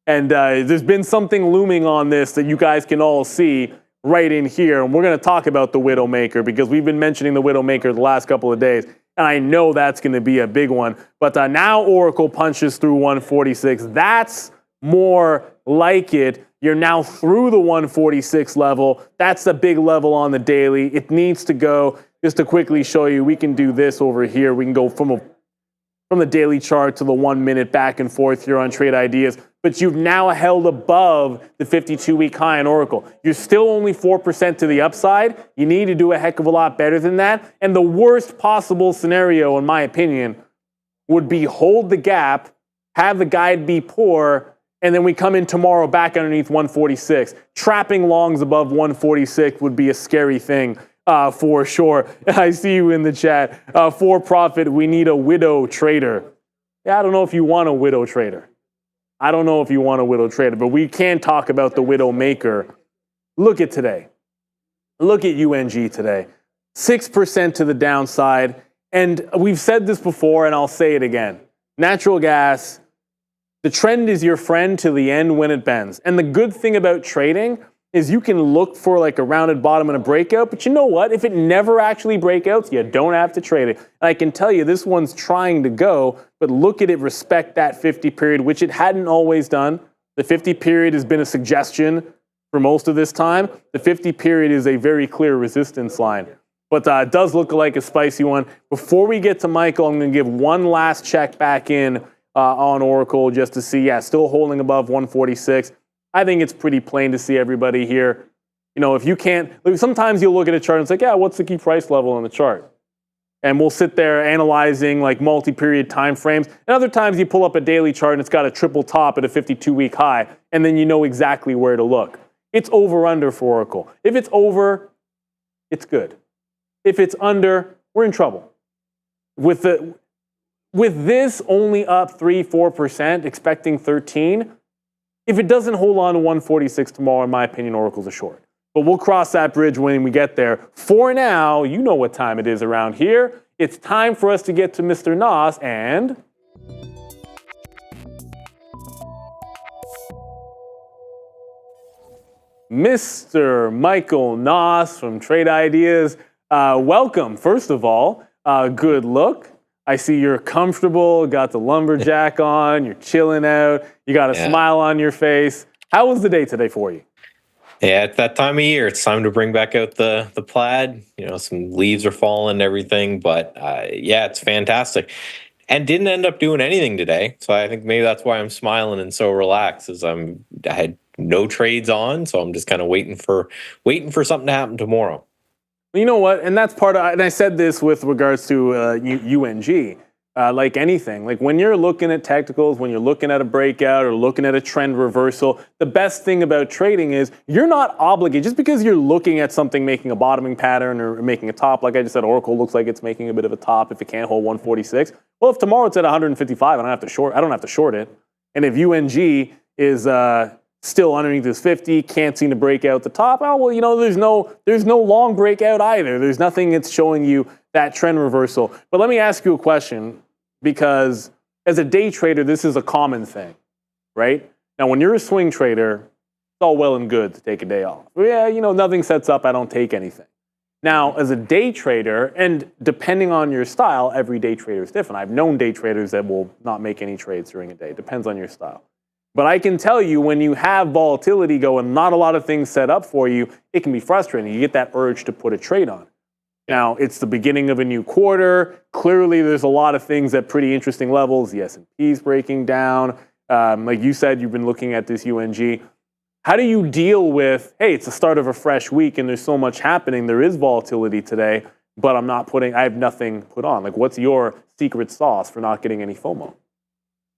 And there's been something looming on this that you guys can all see right in here. And we're going to talk about the Widowmaker because we've been mentioning the Widowmaker the last couple of days. And I know that's going to be a big one. But now Oracle punches through 146. That's more like it. You're now through the 146 level. That's the big level on the daily. It needs to go. Just to quickly show you, we can do this over here. We can go from the daily chart to the 1 minute back and forth here on Trade Ideas. But you've now held above the 52-week high in Oracle. You're still only 4% to the upside. You need to do a heck of a lot better than that. And the worst possible scenario, in my opinion, would be hold the gap, have the guide be poor, and then we come in tomorrow back underneath 146. Trapping longs above 146 would be a scary thing for sure. I see you in the chat. For profit, we need a widow trader. Yeah, I don't know if you want a widow trader. I don't know if you want a widow trader, but we can talk about the widow maker. Look at today. Look at UNG today. 6% to the downside. And we've said this before, and I'll say it again. Natural gas, the trend is your friend to the end when it bends. And the good thing about trading is you can look for like a rounded bottom and a breakout, but you know what? If it never actually breakouts, you don't have to trade it. And I can tell you this one's trying to go, but look at it, respect that 50 period, which it hadn't always done. The 50 period has been a suggestion for most of this time. The 50 period is a very clear resistance line. But it does look like a spicy one. Before we get to Michael, I'm going to give one last check back in on Oracle just to see, yeah, still holding above 146. I think it's pretty plain to see everybody here. You know, if you can't, like sometimes you'll look at a chart and it's like, yeah, what's the key price level on the chart? And we'll sit there analyzing like multi-period time frames. And other times you pull up a daily chart and it's got a triple top at a 52-week high, and then you know exactly where to look. It's over-under for Oracle. If it's over, it's good. If it's under, we're in trouble. With this only up 3-4%, expecting 13, if it doesn't hold on to 146 tomorrow, in my opinion, Oracle's a short. But we'll cross that bridge when we get there. For now, you know what time it is around here. It's time for us to get to Mr. Nas and Mr. Michael Nas from Trade Ideas. Welcome, first of all. Good look. I see you're comfortable, got the lumberjack on, you're chilling out, you got a smile on your face. How was the day today for you? Yeah, at that time of year, it's time to bring back out the plaid. You know, some leaves are falling and everything, but yeah, it's fantastic. And didn't end up doing anything today, so I think maybe that's why I'm smiling and so relaxed. Is I had no trades on, so I'm just kind of waiting for something to happen tomorrow. You know what? And that's part of, and I said this with regards to UNG, like anything. Like when you're looking at technicals, when you're looking at a breakout or looking at a trend reversal, the best thing about trading is you're not obligated. Just because you're looking at something making a bottoming pattern or making a top, like I just said, Oracle looks like it's making a bit of a top if it can't hold 146. Well, if tomorrow it's at 155, I don't have to short it. And if UNG is still underneath this 50, can't seem to break out the top. Oh, well, you know, there's no long breakout either. There's nothing that's showing you that trend reversal. But let me ask you a question, because as a day trader, this is a common thing, right? Now, when you're a swing trader, it's all well and good to take a day off. Yeah, you know, nothing sets up, I don't take anything. Now, as a day trader, and depending on your style, every day trader is different. I've known day traders that will not make any trades during a day. It depends on your style. But I can tell you, when you have volatility go and not a lot of things set up for you, it can be frustrating. You get that urge to put a trade on. Now, it's the beginning of a new quarter. Clearly, there's a lot of things at pretty interesting levels. The S&P's breaking down. Like you said, you've been looking at this UNG. How do you deal with, hey, it's the start of a fresh week and there's so much happening. There is volatility today, but I have nothing put on. Like, what's your secret sauce for not getting any FOMO?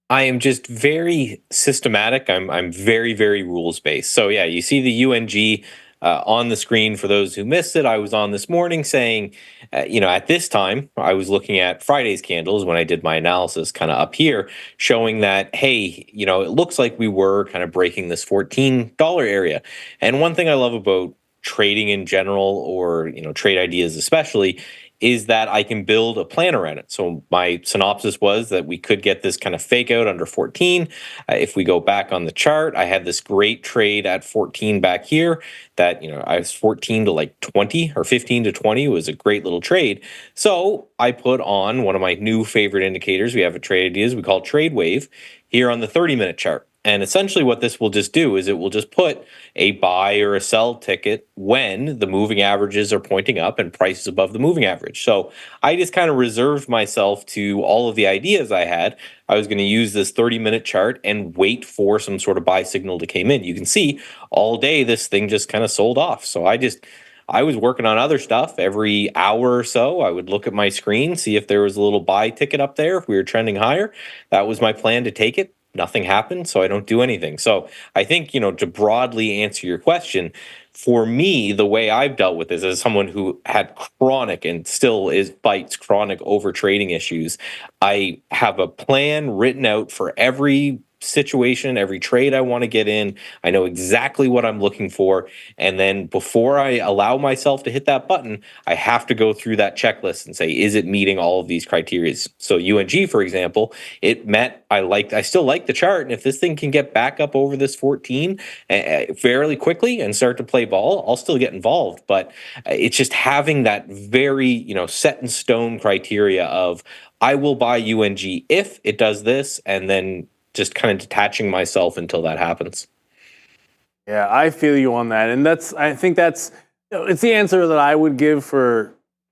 I am just very systematic. I'm very, very rules-based. So yeah, you see the UNG on the screen. For those who missed it, I was on this morning saying, at this time, I was looking at Friday's candles when I did my analysis kind of up here, showing that, hey, it looks like we were kind of breaking this $14 area. And one thing I love about trading in general, or, trade ideas especially, is that I can build a plan around it. So my synopsis was that we could get this kind of fake out under 14. If we go back on the chart, I had this great trade at 14 back here that, I was 14 to like 20 or 15 to 20. It was a great little trade. So I put on one of my new favorite indicators. We have a Trade Ideas. We call Trade Wave here on the 30-minute chart. And essentially what this will just do is it will just put a buy or a sell ticket when the moving averages are pointing up and price is above the moving average. So I just kind of reserved myself to all of the ideas I had. I was going to use this 30-minute chart and wait for some sort of buy signal to come in. You can see all day this thing just kind of sold off. So I was working on other stuff. Every hour or so, I would look at my screen, see if there was a little buy ticket up there, if we were trending higher. That was my plan to take it. Nothing happened, so I don't do anything. So I think, to broadly answer your question, for me, the way I've dealt with this as someone who had chronic and still fights chronic over trading issues, I have a plan written out for every situation, every trade I want to get in. I know exactly what I'm looking for. And then before I allow myself to hit that button, I have to go through that checklist and say, is it meeting all of these criteria? So UNG, for example, it met, I still like the chart. And if this thing can get back up over this 14 fairly quickly and start to play ball, I'll still get involved. But it's just having that very, set in stone criteria of, I will buy UNG if it does this, and then just kind of detaching myself until that happens. Yeah, I feel you on that. And I think it's the answer that I would give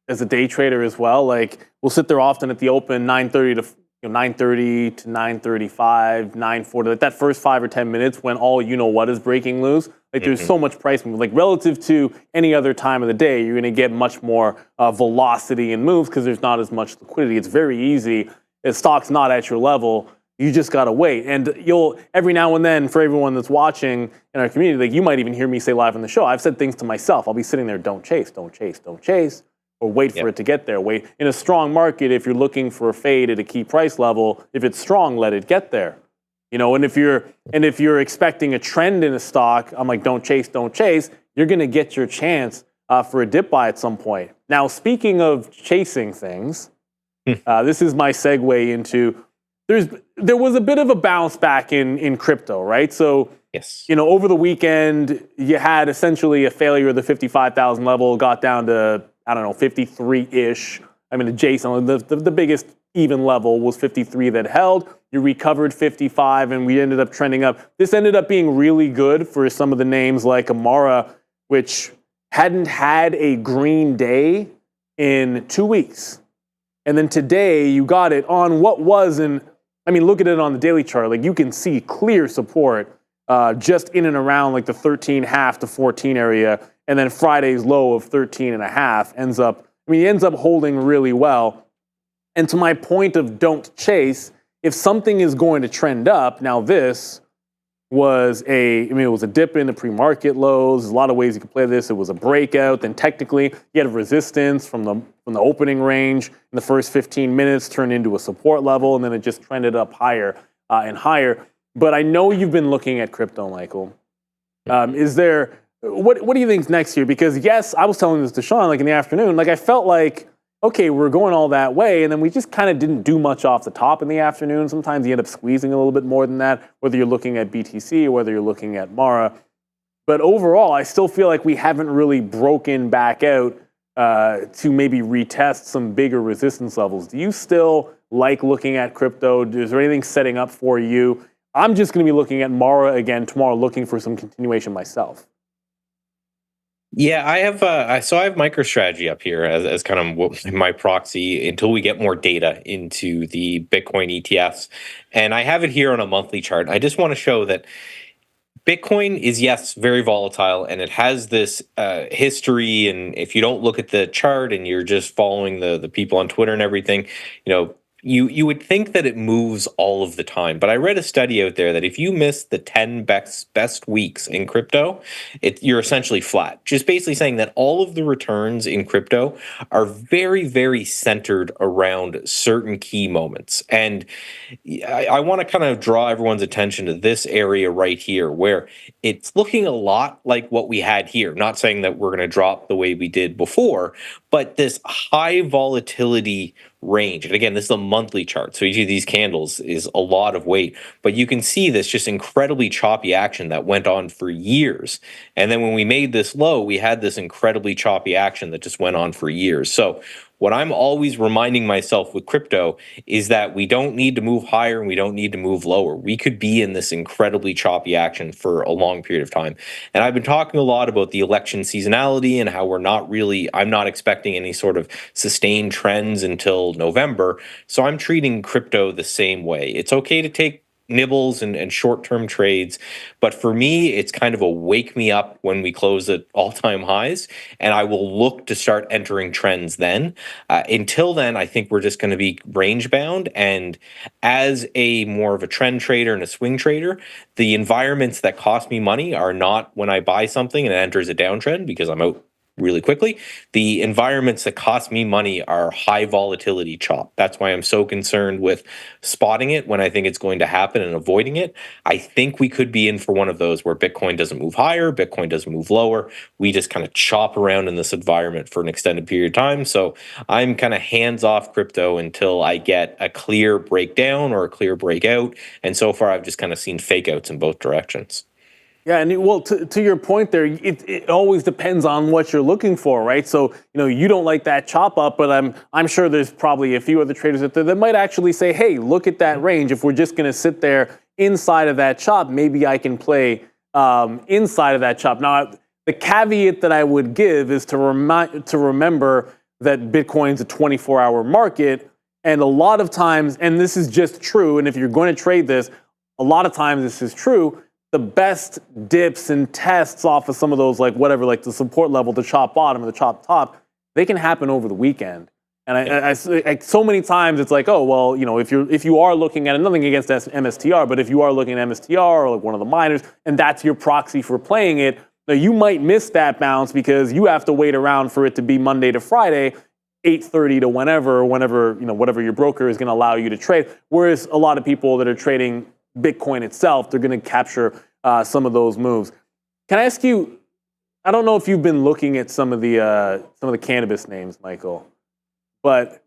as a day trader as well. Like, we'll sit there often at the open, 9:30 to 9:30 to 9:35, 9:40, like that first 5 or 10 minutes when all what is breaking loose. Like, there's so much price movement. Like, relative to any other time of the day, you're going to get much more velocity and moves because there's not as much liquidity. It's very easy. If stock's not at your level, you just got to wait. And you'll, every now and then, for everyone that's watching in our community, like, you might even hear me say live on the show, I've said things to myself. I'll be sitting there, don't chase, don't chase, don't chase, or wait for it to get there. Wait. In a strong market, if you're looking for a fade at a key price level, if it's strong, let it get there. And if you're expecting a trend in a stock, I'm like, don't chase, you're going to get your chance for a dip buy at some point. Now, speaking of chasing things, this is my segue into, there was a bit of a bounce back in crypto, right? So, yes, over the weekend, you had essentially a failure of the 55,000 level, got down to, 53-ish. I mean, adjacent, the biggest even level was 53 that held. You recovered 55, and we ended up trending up. This ended up being really good for some of the names like Amara, which hadn't had a green day in 2 weeks. And then today, you got it on what was look at it on the daily chart. Like, you can see clear support just in and around like the 13.5 to 14 area. And then Friday's low of 13.5 ends up holding really well. And to my point of don't chase, if something is going to trend up, now this was it was a dip in the pre-market lows. There's a lot of ways you could play this. It was a breakout. Then technically, you had a resistance from the opening range in the first 15 minutes, turned into a support level, and then it just trended up higher and higher. But I know you've been looking at crypto, Michael. What do you think's next here? Because yes, I was telling this to Sean like in the afternoon. Like, I felt like, okay, we're going all that way, and then we just kind of didn't do much off the top in the afternoon. Sometimes you end up squeezing a little bit more than that, whether you're looking at BTC or whether you're looking at Mara. But overall, I still feel like we haven't really broken back out to maybe retest some bigger resistance levels. Do you still like looking at crypto? Is there anything setting up for you? I'm just going to be looking at Mara again tomorrow, looking for some continuation myself. Yeah, I have MicroStrategy up here as kind of my proxy until we get more data into the Bitcoin ETFs. And I have it here on a monthly chart. I just want to show that Bitcoin is, yes, very volatile, and it has this history. And if you don't look at the chart and you're just following the people on Twitter and everything, you would think that it moves all of the time. But I read a study out there that if you miss the 10 best weeks in crypto, you're essentially flat. Just basically saying that all of the returns in crypto are very, very centered around certain key moments. And I want to kind of draw everyone's attention to this area right here, where it's looking a lot like what we had here. Not saying that we're going to drop the way we did before, but this high volatility range. And again, this is a monthly chart. So each of these candles is a lot of weight, but you can see this just incredibly choppy action that went on for years. And then when we made this low, we had this incredibly choppy action that just went on for years. So what I'm always reminding myself with crypto is that we don't need to move higher and we don't need to move lower. We could be in this incredibly choppy action for a long period of time. And I've been talking a lot about the election seasonality and how I'm not expecting any sort of sustained trends until November. So I'm treating crypto the same way. It's okay to take nibbles and short-term trades, but for me it's kind of a wake me up when we close at all-time highs, and I will look to start entering trends then. Until then, I think we're just going to be range bound, and as a more of a trend trader and a swing trader, the environments that cost me money are not when I buy something and it enters a downtrend because I'm out really quickly. The environments that cost me money are high volatility chop. That's why I'm so concerned with spotting it when I think it's going to happen and avoiding it. I think we could be in for one of those where Bitcoin doesn't move higher, Bitcoin doesn't move lower. We just kind of chop around in this environment for an extended period of time. So I'm kind of hands off crypto until I get a clear breakdown or a clear breakout. And so far, I've just kind of seen fake outs in both directions. Yeah, and well, to your point there, it always depends on what you're looking for, right? So, you don't like that chop up, but I'm sure there's probably a few other traders out there that might actually say, hey, look at that range. If we're just going to sit there inside of that chop, maybe I can play inside of that chop. Now, the caveat that I would give is to remember that Bitcoin's a 24-hour market, and a lot of times, and this is just true, and if you're going to trade this, a lot of times this is true, the best dips and tests off of some of those, like the support level, the chop bottom or the chop top, they can happen over the weekend. And I so many times it's like, oh, well, if you are looking at nothing against MSTR, but if you are looking at MSTR or like one of the miners, and that's your proxy for playing it, now you might miss that bounce because you have to wait around for it to be Monday to Friday, 8:30 to whenever, whatever your broker is going to allow you to trade. Whereas a lot of people that are trading Bitcoin itself, they're going to capture some of those moves. Can I ask you? I don't know if you've been looking at some of the cannabis names, Michael, but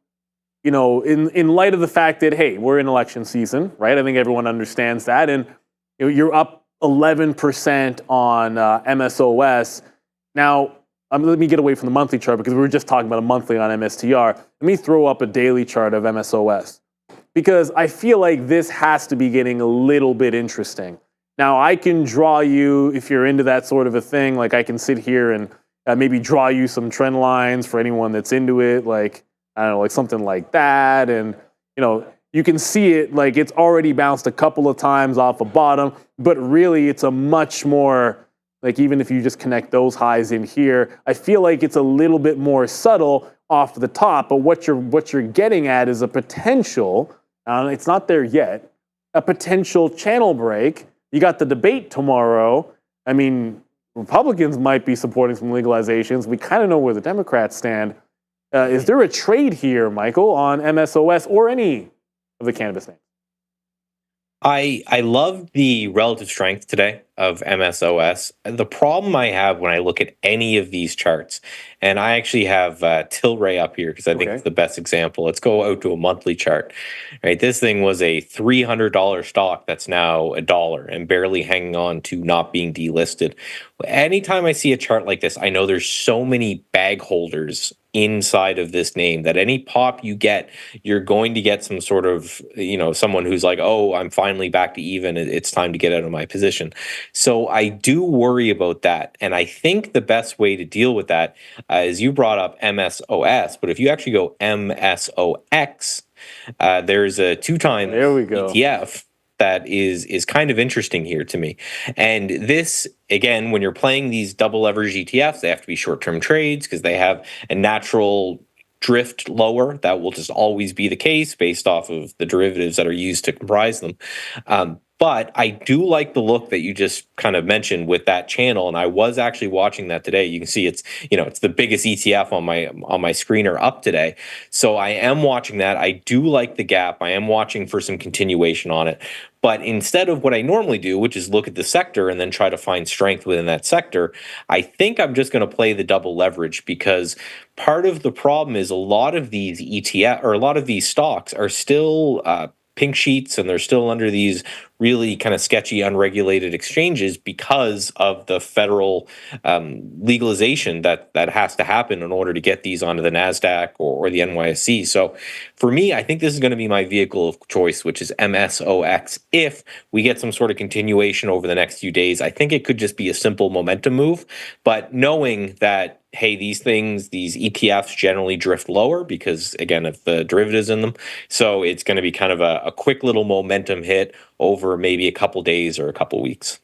in light of the fact that hey, we're in election season, right? I think everyone understands that, and you're up 11% on MSOS. Now, let me get away from the monthly chart because we were just talking about a monthly on MSTR. Let me throw up a daily chart of MSOS, because I feel like this has to be getting a little bit interesting. Now, I can draw you, if you're into that sort of a thing, like I can sit here and maybe draw you some trend lines for anyone that's into it, like, I don't know, like something like that. And, you can see it, like it's already bounced a couple of times off a bottom, but really it's a much more, like even if you just connect those highs in here, I feel like it's a little bit more subtle off the top, but what you're getting at is a potential, it's not there yet, a potential channel break. You got the debate tomorrow. I mean, Republicans might be supporting some legalizations. We kind of know where the Democrats stand. Is there a trade here, Michael, on MSOS or any of the cannabis names? I love the relative strength today of MSOS. The problem I have when I look at any of these charts, and I actually have Tilray up here because I think it's the best example. Let's go out to a monthly chart. Right, this thing was a $300 stock that's now $1 and barely hanging on to not being delisted. Anytime I see a chart like this, I know there's so many bag holders inside of this name that any pop you get, you're going to get some sort of, someone who's like, oh, I'm finally back to even. It's time to get out of my position. So I do worry about that. And I think the best way to deal with that is you brought up MSOS, but if you actually go MSOX, there's a 2-time ETF that is kind of interesting here to me. And this, again, when you're playing these double leverage ETFs, they have to be short-term trades because they have a natural drift lower. That will just always be the case based off of the derivatives that are used to comprise them. But I do like the look that you just kind of mentioned with that channel, and I was actually watching that today. You can see it's the biggest ETF on my screener up today. So I am watching that. I do like the gap. I am watching for some continuation on it. But instead of what I normally do, which is look at the sector and then try to find strength within that sector, I think I'm just going to play the double leverage, because part of the problem is a lot of these ETF or a lot of these stocks are still pink sheets and they're still under these really kind of sketchy, unregulated exchanges because of the federal legalization that has to happen in order to get these onto the NASDAQ or the NYSE. So for me, I think this is going to be my vehicle of choice, which is MSOX. If we get some sort of continuation over the next few days, I think it could just be a simple momentum move. But knowing that, hey, these ETFs generally drift lower because, again, of the derivatives in them. So it's going to be kind of a quick little momentum hit over maybe a couple days or a couple weeks.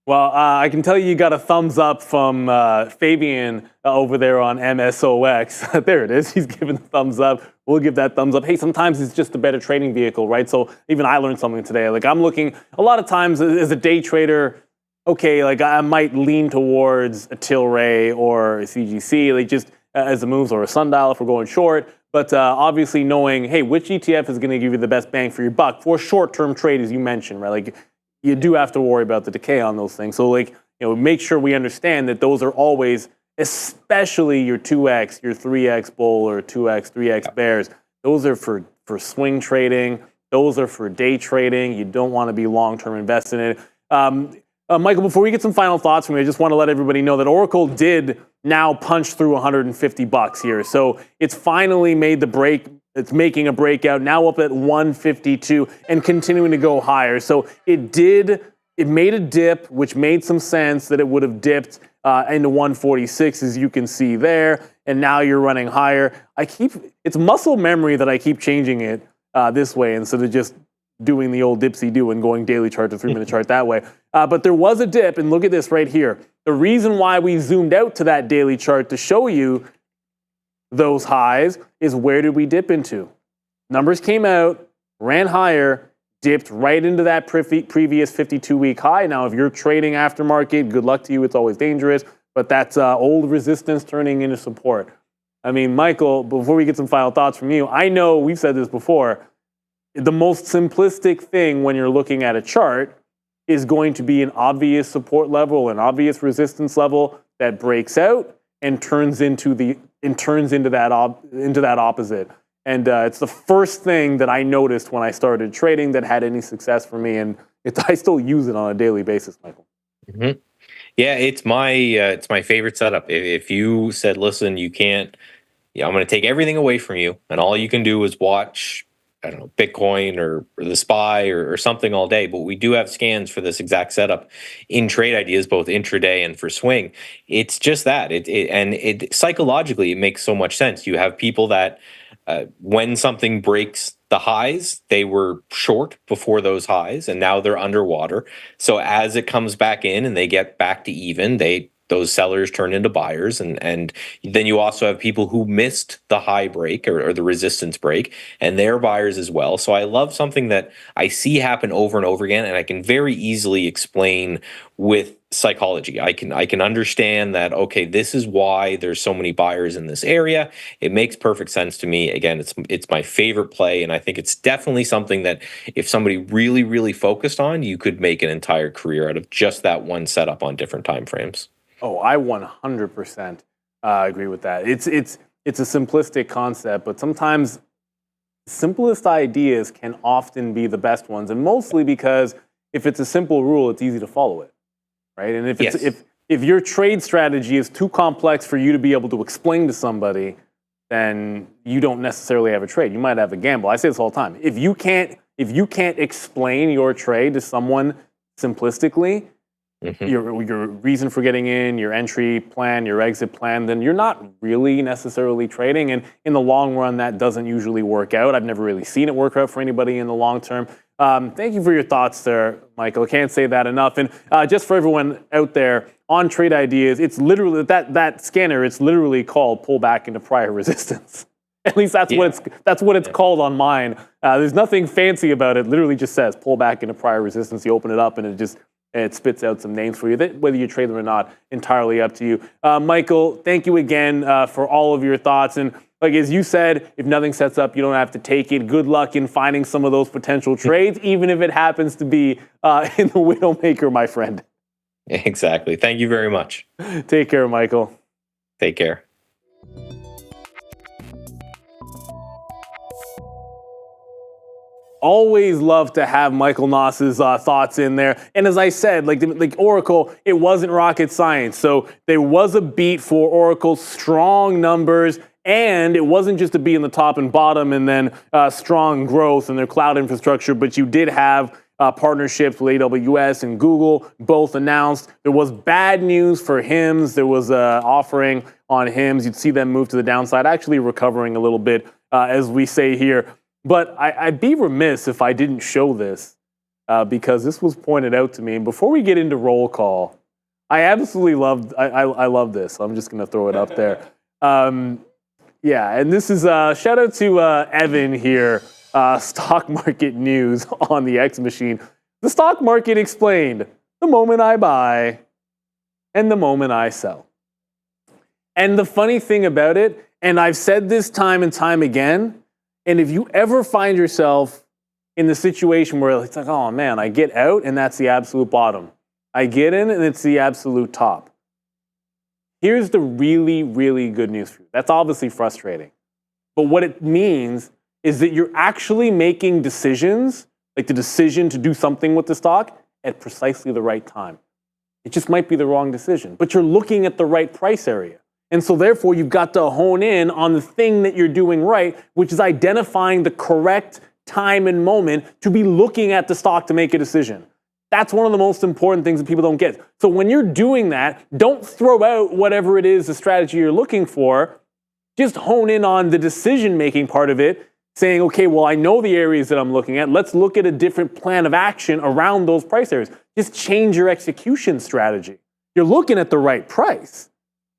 Well, I can tell you got a thumbs up from Fabian over there on MSOX. There it is. He's giving the thumbs up. We'll give that thumbs up. Hey, sometimes it's just a better trading vehicle, right? So even I learned something today. Like I'm looking, a lot of times as a day trader, okay, like I might lean towards a Tilray or a CGC, like just as the moves, or a sundial if we're going short. But obviously knowing, hey, which ETF is going to give you the best bang for your buck for short-term trade, as you mentioned, right? Like you do have to worry about the decay on those things. So like, make sure we understand that those are always, especially your 2X, your 3X bull or 2X, 3X bears. Those are for swing trading. Those are for day trading. You don't want to be long-term invested in it. Michael, before we get some final thoughts from you, I just want to let everybody know that Oracle did now punch through $150 here. So it's finally made the break. It's making a breakout, now up at 152 and continuing to go higher. So it made a dip, which made some sense that it would have dipped into 146, as you can see there. And now you're running higher. It's muscle memory that I keep changing it this way instead of just doing the old dipsy-do and going daily chart to 3-minute chart that way. But there was a dip, and look at this right here. The reason why we zoomed out to that daily chart to show you those highs is, where did we dip into? Numbers came out, ran higher, dipped right into that previous 52-week high. Now, if you're trading aftermarket, good luck to you. It's always dangerous. But that's old resistance turning into support. I mean, Michael, before we get some final thoughts from you, I know we've said this before, the most simplistic thing when you're looking at a chart is going to be an obvious support level, an obvious resistance level that breaks out and turns into that opposite. And it's the first thing that I noticed when I started trading that had any success for me, and I still use it on a daily basis, Michael. Mm-hmm. Yeah, it's my favorite setup. If you said, listen, you can't, I'm going to take everything away from you, and all you can do is watch, I don't know, Bitcoin or the SPY or something all day. But we do have scans for this exact setup in Trade Ideas, both intraday and for swing. It's just that it psychologically, it makes so much sense. You have people that when something breaks the highs, they were short before those highs, and now they're underwater. So as it comes back in and they get back to even, those sellers turn into buyers, and then you also have people who missed the high break or the resistance break, and they're buyers as well. So I love something that I see happen over and over again, and I can very easily explain with psychology. I can understand that, okay, this is why there's so many buyers in this area. It makes perfect sense to me. Again, it's my favorite play, and I think it's definitely something that if somebody really, really focused on, you could make an entire career out of just that one setup on different time frames. Oh, I 100% agree with that. It's a simplistic concept, but sometimes simplest ideas can often be the best ones, and mostly because if it's a simple rule, it's easy to follow it, right? And if your trade strategy is too complex for you to be able to explain to somebody, then you don't necessarily have a trade. You might have a gamble. I say this all the time. If you can't explain your trade to someone simplistically, your reason for getting in, your entry plan, your exit plan, then you're not really necessarily trading. And in the long run, that doesn't usually work out. I've never really seen it work out for anybody in the long term. Thank you for your thoughts there, Michael. I can't say that enough. And just for everyone out there, on Trade Ideas, it's literally that scanner, it's literally called pull back into prior resistance. At least that's what it's called on mine. There's nothing fancy about it. Literally just says pull back into prior resistance. You open it up and it spits out some names for you. Whether you trade them or not, entirely up to you. Michael, thank you again for all of your thoughts. And like as you said, if nothing sets up, you don't have to take it. Good luck in finding some of those potential trades, even if it happens to be in the Widowmaker, my friend. Exactly. Thank you very much. Take care, Michael. Take care. Always love to have Michael Noss's thoughts in there. And as I said, like Oracle, it wasn't rocket science. So there was a beat for Oracle, strong numbers, and it wasn't just a beat in the top and bottom and then strong growth in their cloud infrastructure, but you did have partnerships with AWS and Google, both announced. There was bad news for HIMS. There was an offering on HIMS. You'd see them move to the downside, actually recovering a little bit, as we say here. But I'd be remiss if I didn't show this because this was pointed out to me. And before we get into roll call, I absolutely I love this. So I'm just going to throw it up there. Yeah, and this is shout out to Evan here, stock market news on the X machine. The stock market explained the moment I buy and the moment I sell. And the funny thing about it, and I've said this time and time again, and if you ever find yourself in the situation where it's like, oh man, I get out and that's the absolute bottom. I get in and it's the absolute top. Here's the really, really good news for you. That's obviously frustrating. But what it means is that you're actually making decisions, like the decision to do something with the stock, at precisely the right time. It just might be the wrong decision, but you're looking at the right price area. And so therefore, you've got to hone in on the thing that you're doing right, which is identifying the correct time and moment to be looking at the stock to make a decision. That's one of the most important things that people don't get. So when you're doing that, don't throw out whatever it is, the strategy you're looking for. Just hone in on the decision-making part of it, saying, okay, well, I know the areas that I'm looking at. Let's look at a different plan of action around those price areas. Just change your execution strategy. You're looking at the right price,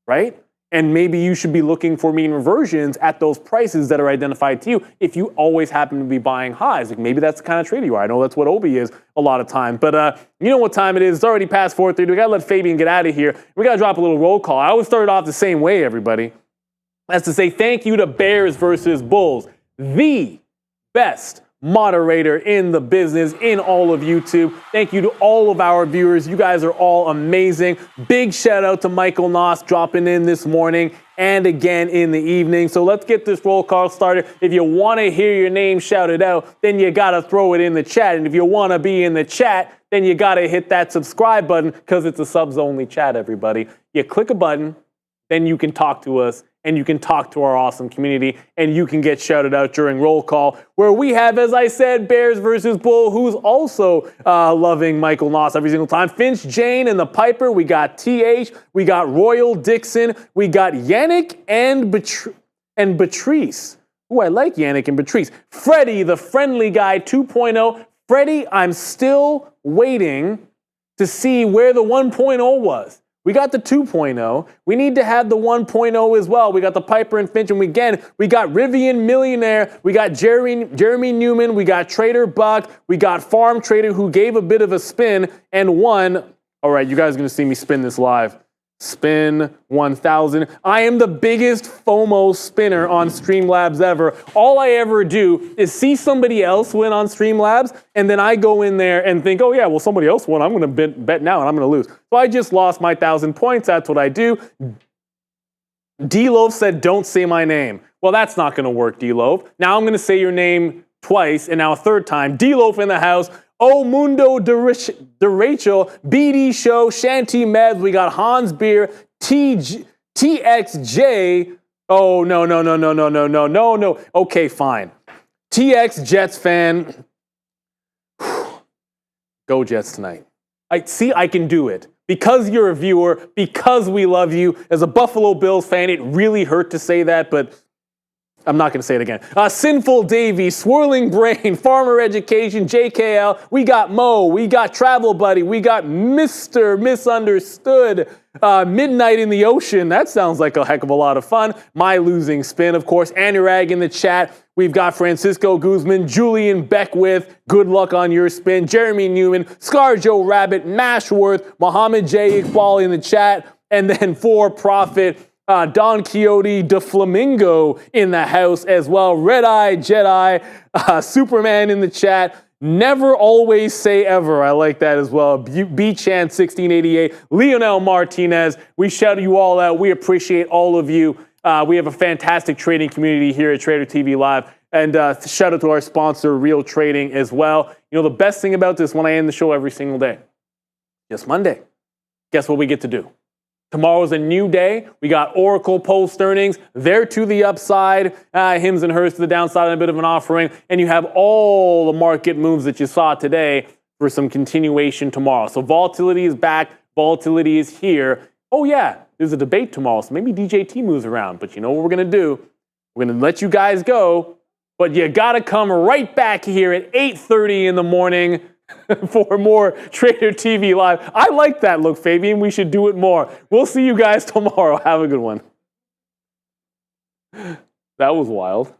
right? And maybe you should be looking for mean reversions at those prices that are identified to you if you always happen to be buying highs. Like maybe that's the kind of trader you are. I know that's what Obi is a lot of time. But you know what time it is. It's already past 4:30. We got to let Fabian get out of here. We got to drop a little roll call. I always start off the same way, everybody. That's to say thank you to Bears versus Bulls, the best moderator in the business, in all of YouTube. Thank you to all of our viewers. You guys are all amazing. Big shout out to Michael Noss dropping in this morning and again in the evening. So let's get this roll call started. If you want to hear your name shouted out, then you got to throw it in the chat. And if you want to be in the chat, then you got to hit that subscribe button because it's a subs only chat, everybody. You click a button, then you can talk to us. And you can talk to our awesome community, and you can get shouted out during roll call, where we have, as I said, Bears versus Bull, who's also loving Michael Noss every single time. Finch, Jane, and the Piper. We got TH. We got Royal Dixon. We got Yannick and Patrice. Ooh, I like Yannick and Patrice. Freddie, the friendly guy 2.0. Freddie, I'm still waiting to see where the 1.0 was. We got the 2.0. We need to have the 1.0 as well. We got the Piper and Finch, and we got Rivian Millionaire. We got Jeremy Newman. We got Trader Buck. We got Farm Trader, who gave a bit of a spin and won. All right, you guys are going to see me spin this live. Spin 1,000. I am the biggest FOMO spinner on Streamlabs ever. All I ever do is see somebody else win on Streamlabs, and then I go in there and think, oh yeah, well somebody else won. I'm going to bet now, and I'm going to lose. So I just lost my 1,000 points. That's what I do. D-Loaf said, don't say my name. Well, that's not going to work, D-Loaf. Now I'm going to say your name twice, and now a third time. D-Loaf in the house. Oh Mundo de Rachel, BD Show, Shanty Mebs, we got Hans Beer, TXJ. Oh, no. Okay, fine. TX Jets fan. Go Jets tonight. I can do it. Because you're a viewer, because we love you. As a Buffalo Bills fan, it really hurt to say that, but I'm not going to say it again. Sinful Davy, Swirling Brain, Farmer Education, JKL. We got Mo. We got Travel Buddy. We got Mr. Misunderstood. Midnight in the Ocean. That sounds like a heck of a lot of fun. My Losing Spin, of course. Anurag in the chat. We've got Francisco Guzman, Julian Beckwith. Good luck on your spin. Jeremy Newman, Scarjo Rabbit, Mashworth, Mohammed J. Iqbal in the chat. And then For Profit. Don Quixote de Flamingo in the house as well. Red Eye Jedi, Superman in the chat. Never always say ever. I like that as well. B-Chan 1688, Lionel Martinez. We shout you all out. We appreciate all of you. We have a fantastic trading community here at Trader TV Live. And shout out to our sponsor, Real Trading, as well. You know, the best thing about this, when I end the show every single day, just Monday. Guess what we get to do? Tomorrow's a new day. We got Oracle post earnings. They're to the upside. Hims and hers to the downside, and a bit of an offering. And you have all the market moves that you saw today for some continuation tomorrow. So volatility is back. Volatility is here. Oh, yeah, there's a debate tomorrow. So maybe DJT moves around. But you know what we're going to do? We're going to let you guys go. But you got to come right back here at 8:30 in the morning for more Trader TV Live. I like that look, Fabian. We should do it more. We'll see you guys tomorrow. Have a good one. That was wild.